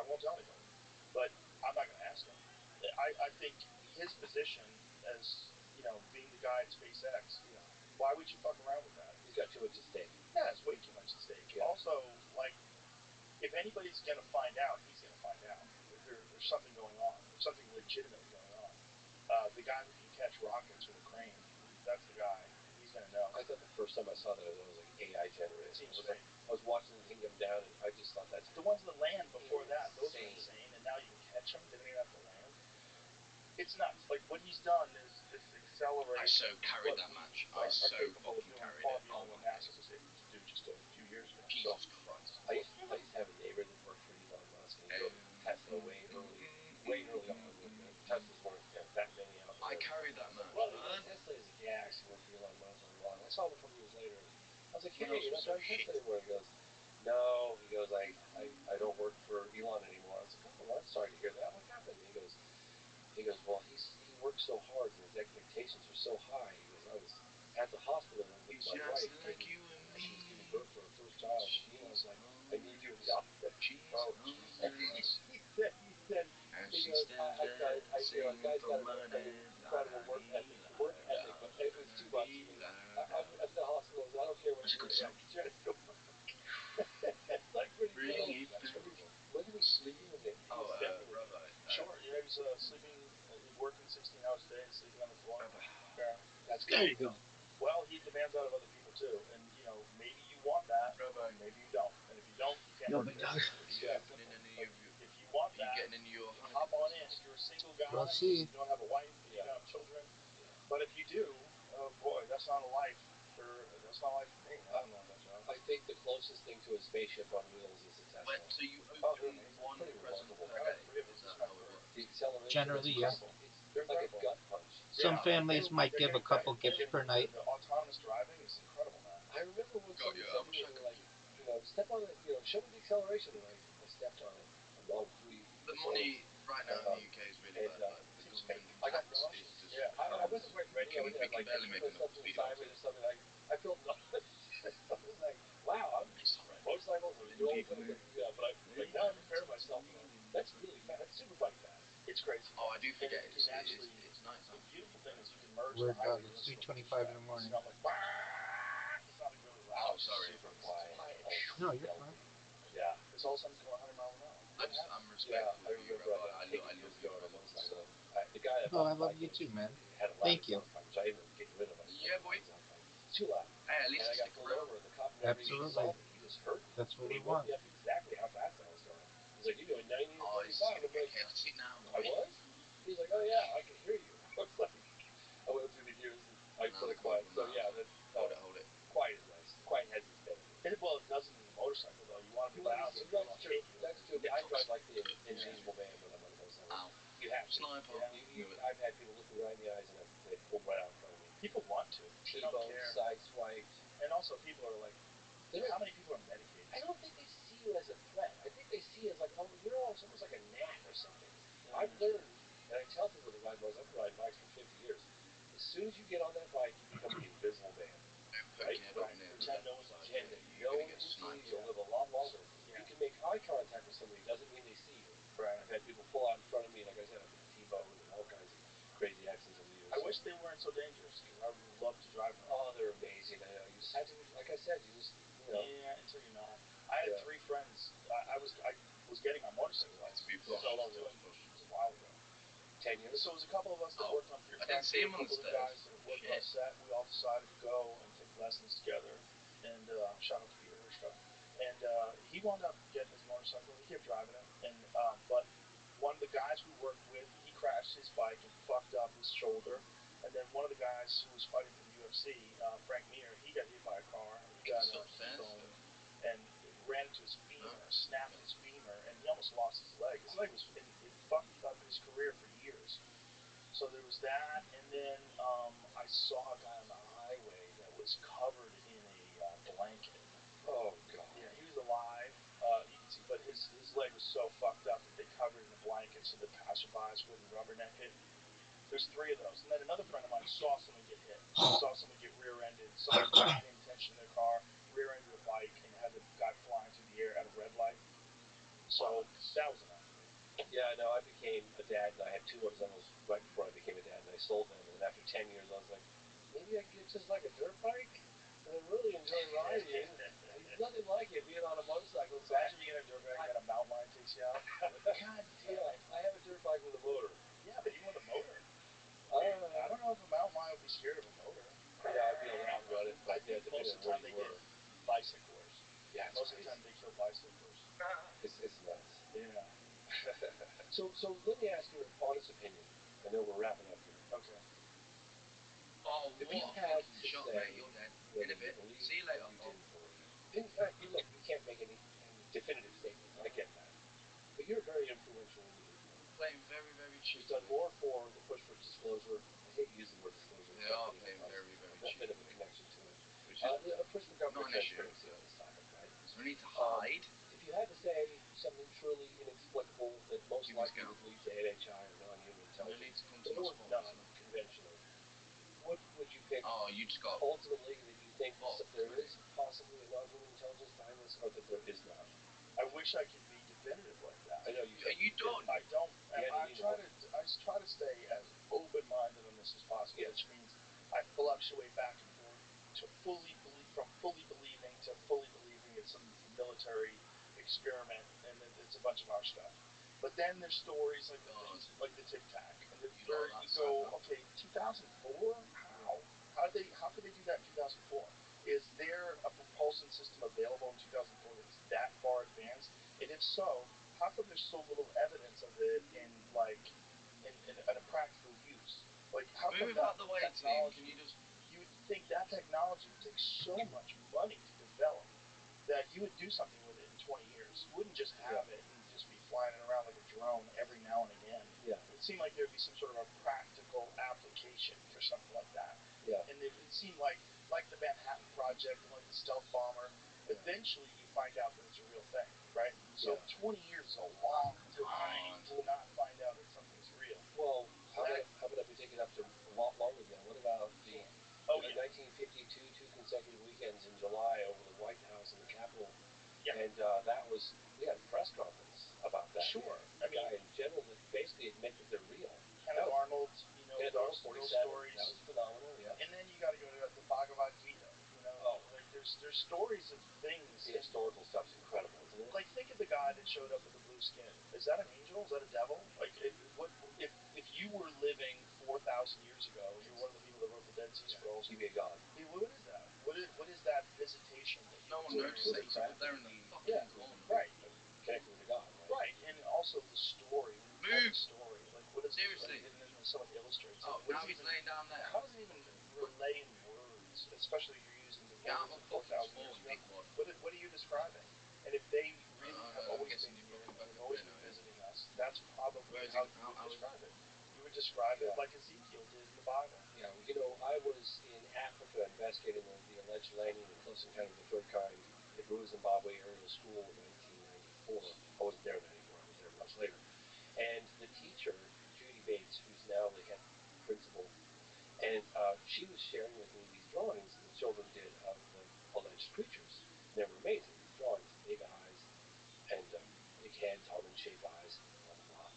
won't tell anybody. But I'm not going to ask him. I think his position as being the guy at SpaceX, why would you fuck around with that? He's got too much at stake. Yeah, it's way too much at stake. Yeah. Also, like, if anybody's going to find out, he's going to find out. There's something going on. There's something legitimately going on. The guy who can catch rockets with a crane, that's the guy. He's going to know. I thought the first time I saw that it was like AI generated. It seems fake. I was watching the thing come down, and I just thought that's the ones that land before that. Those are insane, and now you can catch them. They don't even have to land. It's nuts. Like what he's done is accelerate. I so carried that match. I so fucking carried it. Oh my God. NASA was able to do just a few years ago. Jesus Christ. I used to have a neighbor that worked for Elon Musk, and he drove Tesla way early on when Teslas weren't that many out there. I carried that match. Well, Tesla is a gas. He worked for Elon Musk a lot. I saw him a couple years later. I was like, hey, you're not driving Tesla anymore. He goes, no. He goes, I don't work for Elon anymore. I was like, oh, well, I'm sorry to hear that. What happened? He goes, well, he works so hard and his expectations are so high. He goes, I was at the hospital with my wife. Like you and me. She was giving birth to her first child. And Elon's like, I need you to be out there. Oh, Jesus. He said, and he goes, a guy's got an incredible work ethic, but it was too much for me. I'm at the hospital. I don't care what That's a good song. It's like pretty Bring cool. it back. When did he sleep with it? Oh, Rabbi. Sure, yeah, he was sleeping, working 16 hours a day and sleeping on the floor. Rabbi. Yeah. That's there you go. Well, he demands out of other people too, and maybe you want that, Rabbi. maybe you don't, and if you don't, you can't. No, but Doug. If you want that, getting into your hop on in. If you're a single guy, We'll see. you don't have a wife, you don't have children, but if you do, oh boy, that's not a life for me. I don't know about y'all. I think the closest thing to a spaceship on wheels is a Tesla. So you open one pretty present remarkable. per day? Is that how it works? The acceleration Generally, is yes. It's like a gut punch. Some families might give a couple gifts per night. The autonomous driving is incredible, man. I remember when Got somebody you. said I to wish me, I they could were like, step on it, show me the acceleration, and I stepped on it. I'm 1'3". The money right now in the UK is really bad. Like, the government I got tax nauseous. is just I wasn't quite ready. I we can like barely make enough myself to to the speed sideways or something. I felt nauseous. I was like, wow, motorcycles are the only thing that can do that. But now I prepare myself for that. That's really fast. That's super bike fast. It's crazy. Oh, I do And forget. it can actually. It's nice. The beautiful thing is you can merge Weird the highway. dog. It's 3:25 in the morning. It's not like. It's not like really loud. Oh, sorry. Super quiet. No, you're fine. Yeah. It's all of a sudden going 100 miles an hour. I'm respectful I of you, remember Rabbi. I got I years love you ago on a for motorcycle. so. The guy that Oh, I bought the love bike you too, man. had a Thank you. which I ended up getting rid of. Yeah, boy. I was like, it's too loud. Hey, at least And I got stick pulled around. over, and the cop never even saw Absolutely. me. He just heard me. That's what And he we wrote want. me up exactly how fast I was going. He's like, you're doing 90 to Oh, this is 35. gonna I'm get like, chaotic now, I boy. was? He's like, oh yeah, I can hear you. I was like, I went through the gears and I put it quiet. So yeah, Hold it. Quiet is nice. Quiet has its benefits. Well, it doesn't in a motorcycle though. You want to be loud so people don't hit you. That's true. I drive like the invisible man when I'm on a motorcycle. Ow. You have to. Sniper. I've had people look me right in the eyes and they pull right out in front of me. People want to. They don't T-bone, care. sideswiped. And also, people are like, how many people are medicated? I don't think they see you as a threat. I think they see you as like, oh, you're almost like a gnat or something. I've learned, and I tell people to ride bikes. I've been riding bikes for 50 years. As soon as you get on that bike, you become the invisible man. Right? Pretend no one's Pretend that no one can see you. You'll live a lot longer. Yeah. You can make eye contact with somebody. Doesn't mean they see you. Right. I've had people pull out in front of me. Like I said, I've been T-boned and all kinds of crazy accidents over the years. I wish they weren't so dangerous because I would love to drive them. Oh, they're amazing. I know. You just had to, like I said, Yeah, until you're not. I had 3 friends. I was getting my motorcycle license. How long ago? It was a while ago. 10 years? So it was a couple of us that worked on I didn't see him a on the couple of stairs. guys that worked on set. We all decided to go and take lessons together. And shout out to Peter Hirschka. And he wound up getting his motorcycle. He kept driving it. And but one of the guys we worked with, he crashed his bike and fucked up his shoulder. And then one of the guys who was fighting for the UFC, Frank Mir, he got hit by a car. He got T-boned and ran into his femur, snapped his femur, and he almost lost his leg. His leg was, and it fucked up his career for years. So there was that, and then I saw a guy on the highway that was covered in a blanket. Oh, God. Yeah, he was alive, you can see, but his leg was so fucked up that they covered it in a blanket so the passerbys wouldn't rubberneck it. There's 3 of those. And then another friend of mine saw someone get hit. Saw someone get rear-ended. Someone was not paying attention in their car, rear-ended a bike, and had the guy flying through the air at a red light. So that was enough. Yeah, no, I became a dad, and I had 2 motorcycles right before I became a dad, and I sold them. And after 10 years, I was like, maybe I could get just like a dirt bike? And I really enjoy riding. There's nothing like it being on a motorcycle. So imagine you get a dirt bike and a mountain lion takes you out. God damn it. I have a dirt bike with a motor. Yeah, but even with a motor. I don't know if a mountain lion would be scared of a motor. Yeah, I'd be able to outrun it. I think most of the time they get bicyclers. Yeah, most of the time they kill bicyclers. It's nuts. Yeah. So let me ask your honest opinion. I know we're wrapping up here. Okay. Oh, If what you a had fucking to shot, say mate. You're dead. In a bit. See you later. Look, you can't make any definitive statements. I get that. But you're very influential individual. Playing very, very cheap. You've done more for the push for disclosure. I hate using the word disclosure. They are playing very, very cheap. A bit of a connection to it. Which is a push for government not an issue. transparency on this topic, right? So we need to hide. If you had to say something truly inexplicable that most likely would lead to NHI or non-human intelligence, need to come to my spot, done conventionally, what would you pick? Oh, you just got ultimately that you think there is possibly a non-human intelligence behind this, or that there is not. I wish I could be definitive like that. I know you. You don't. I don't. I try to stay as open-minded on this as possible, which means I fluctuate back and forth to fully believing to fully believing it's some military experiment and that it's a bunch of our stuff. But then there's stories like the Tic Tac, and where you go, okay, 2004, how could they do that in 2004? Is there a propulsion system available in 2004 that's that far advanced? And if so, how come there's so little evidence of it in a practical use? Like, how come that technology? You would think that technology would take so much money to develop that you would do something with it in 20 years. You wouldn't just have it and just be flying it around like a drone every now and again. Yeah. It would seem like there'd be some sort of a practical application for something like that. Yeah. And it would seem like the Manhattan Project and like the stealth bomber, eventually you find out that it's a real thing, right? So 20 years is a long time to not find out that something's real. Well, how about if we take it up to a lot longer than that? What about the 1952 2 consecutive weekends in July over the White House and the Capitol? Yeah. And we had a press conference about that. Sure. The guy in general that basically admit that they're real. Kenneth Arnold, you know, those 47, stories. that was phenomenal, yeah. And then you got to go to the Bhagavad Gita. You know, like there's stories of things. The historical stuff's incredible, isn't it? Like think of the guy that showed up with the blue skin. Is that an angel? Is that a devil? Like what if you were living 4,000 years ago? You're one of the people that wrote the Dead Sea Scrolls. You'd be a god. What is that? What is that visitation that you? No one noticed it. He's up there in the fucking corner. Right. Connected with a god, right? Right, and also the story. When you tell the story, like what is Seriously. Like, and then someone illustrates it. Oh, What now is he's even, laying down there. How does it even relay in words, especially if you're using the Yeah, I'm words a of 4,000 fucking years spawn, big ago? boy. What are you describing? And if they really have I'm always guessing been you're here, fucking back they've up always there been now, yeah. visiting us, that's probably Where is how it? you would How is it? describe it. You would describe it like Ezekiel did in the Bible. Yeah, well, you know, I was in Africa investigating the alleged landing and close encounter of the third kind at Rua, Zimbabwe Aerial School in 1994. I wasn't there in 94, I was there much later. And the teacher, Judy Bates, who's now the head principal, and she was sharing with me these drawings that the children did of the alleged creatures. And they were amazing, these drawings, big eyes and big heads, almond-shaped eyes, blah, blah, blah.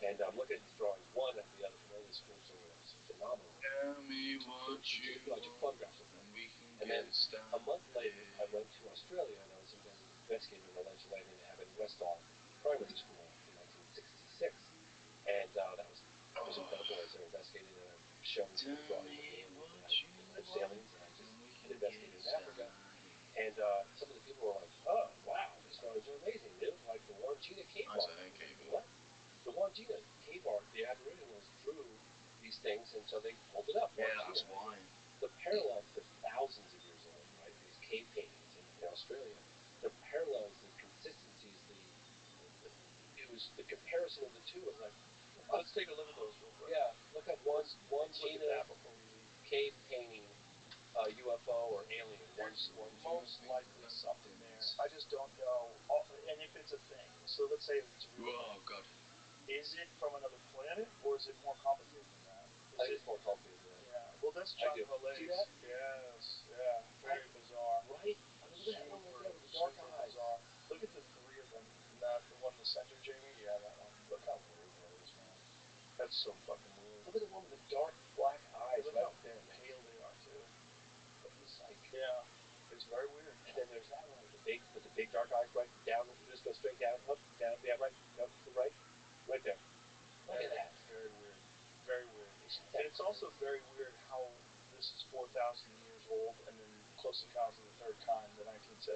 And I'm looking at these drawings, one after the other from all these schools, so it was phenomenal. Tell me what you I took photographs of them. And then a month later, I went to Australia and I was investigating an alleged landing that happened in Westall Primary School in 1966. And that was incredible as they're investigating, and I'm showing some drawings of the alleged aliens that I just had investigated in Africa. And some of the people were like, oh, wow, these drawings are amazing. They look like the Wangina cave art. What? The Wangina cave art, the Aboriginals drew these things, and so they pulled it up. Yeah, that's why. The parallels, they're thousands of years old, right? These cave paintings in Australia. The parallels, the consistencies, it was the comparison of the two was like, Let's take a look at those real quick. yeah, look up Let's look at Wangina that before we leave. cave painting, UFO or alien. There's most likely something there. I just don't know. And if it's a thing, so let's say it's real. Oh god. Is it from another planet, or is it more complicated than that? I think it's more complicated than that. Yeah. Well, that's John Valais. See that? Yes. Yeah. Very bizarre. Right? Look at that one right there with the dark eyes. Bizarre. Look at the three of them. Not the one in the center, Jamie. Yeah, that one. Look how weird that is, man. That's so fucking weird. Look at the one with the dark black eyes. Look right? how pale they are too. What is like? Yeah. It's very weird. And then there's that one with the big dark eyes, right down. Just go straight down, up, down. Yeah, right. No, to the right, right there. Look at that. Very weird. Very weird. And it's also very weird how this is 4,000 years old, and then Close Encounters of the Third Kind, the 1970s.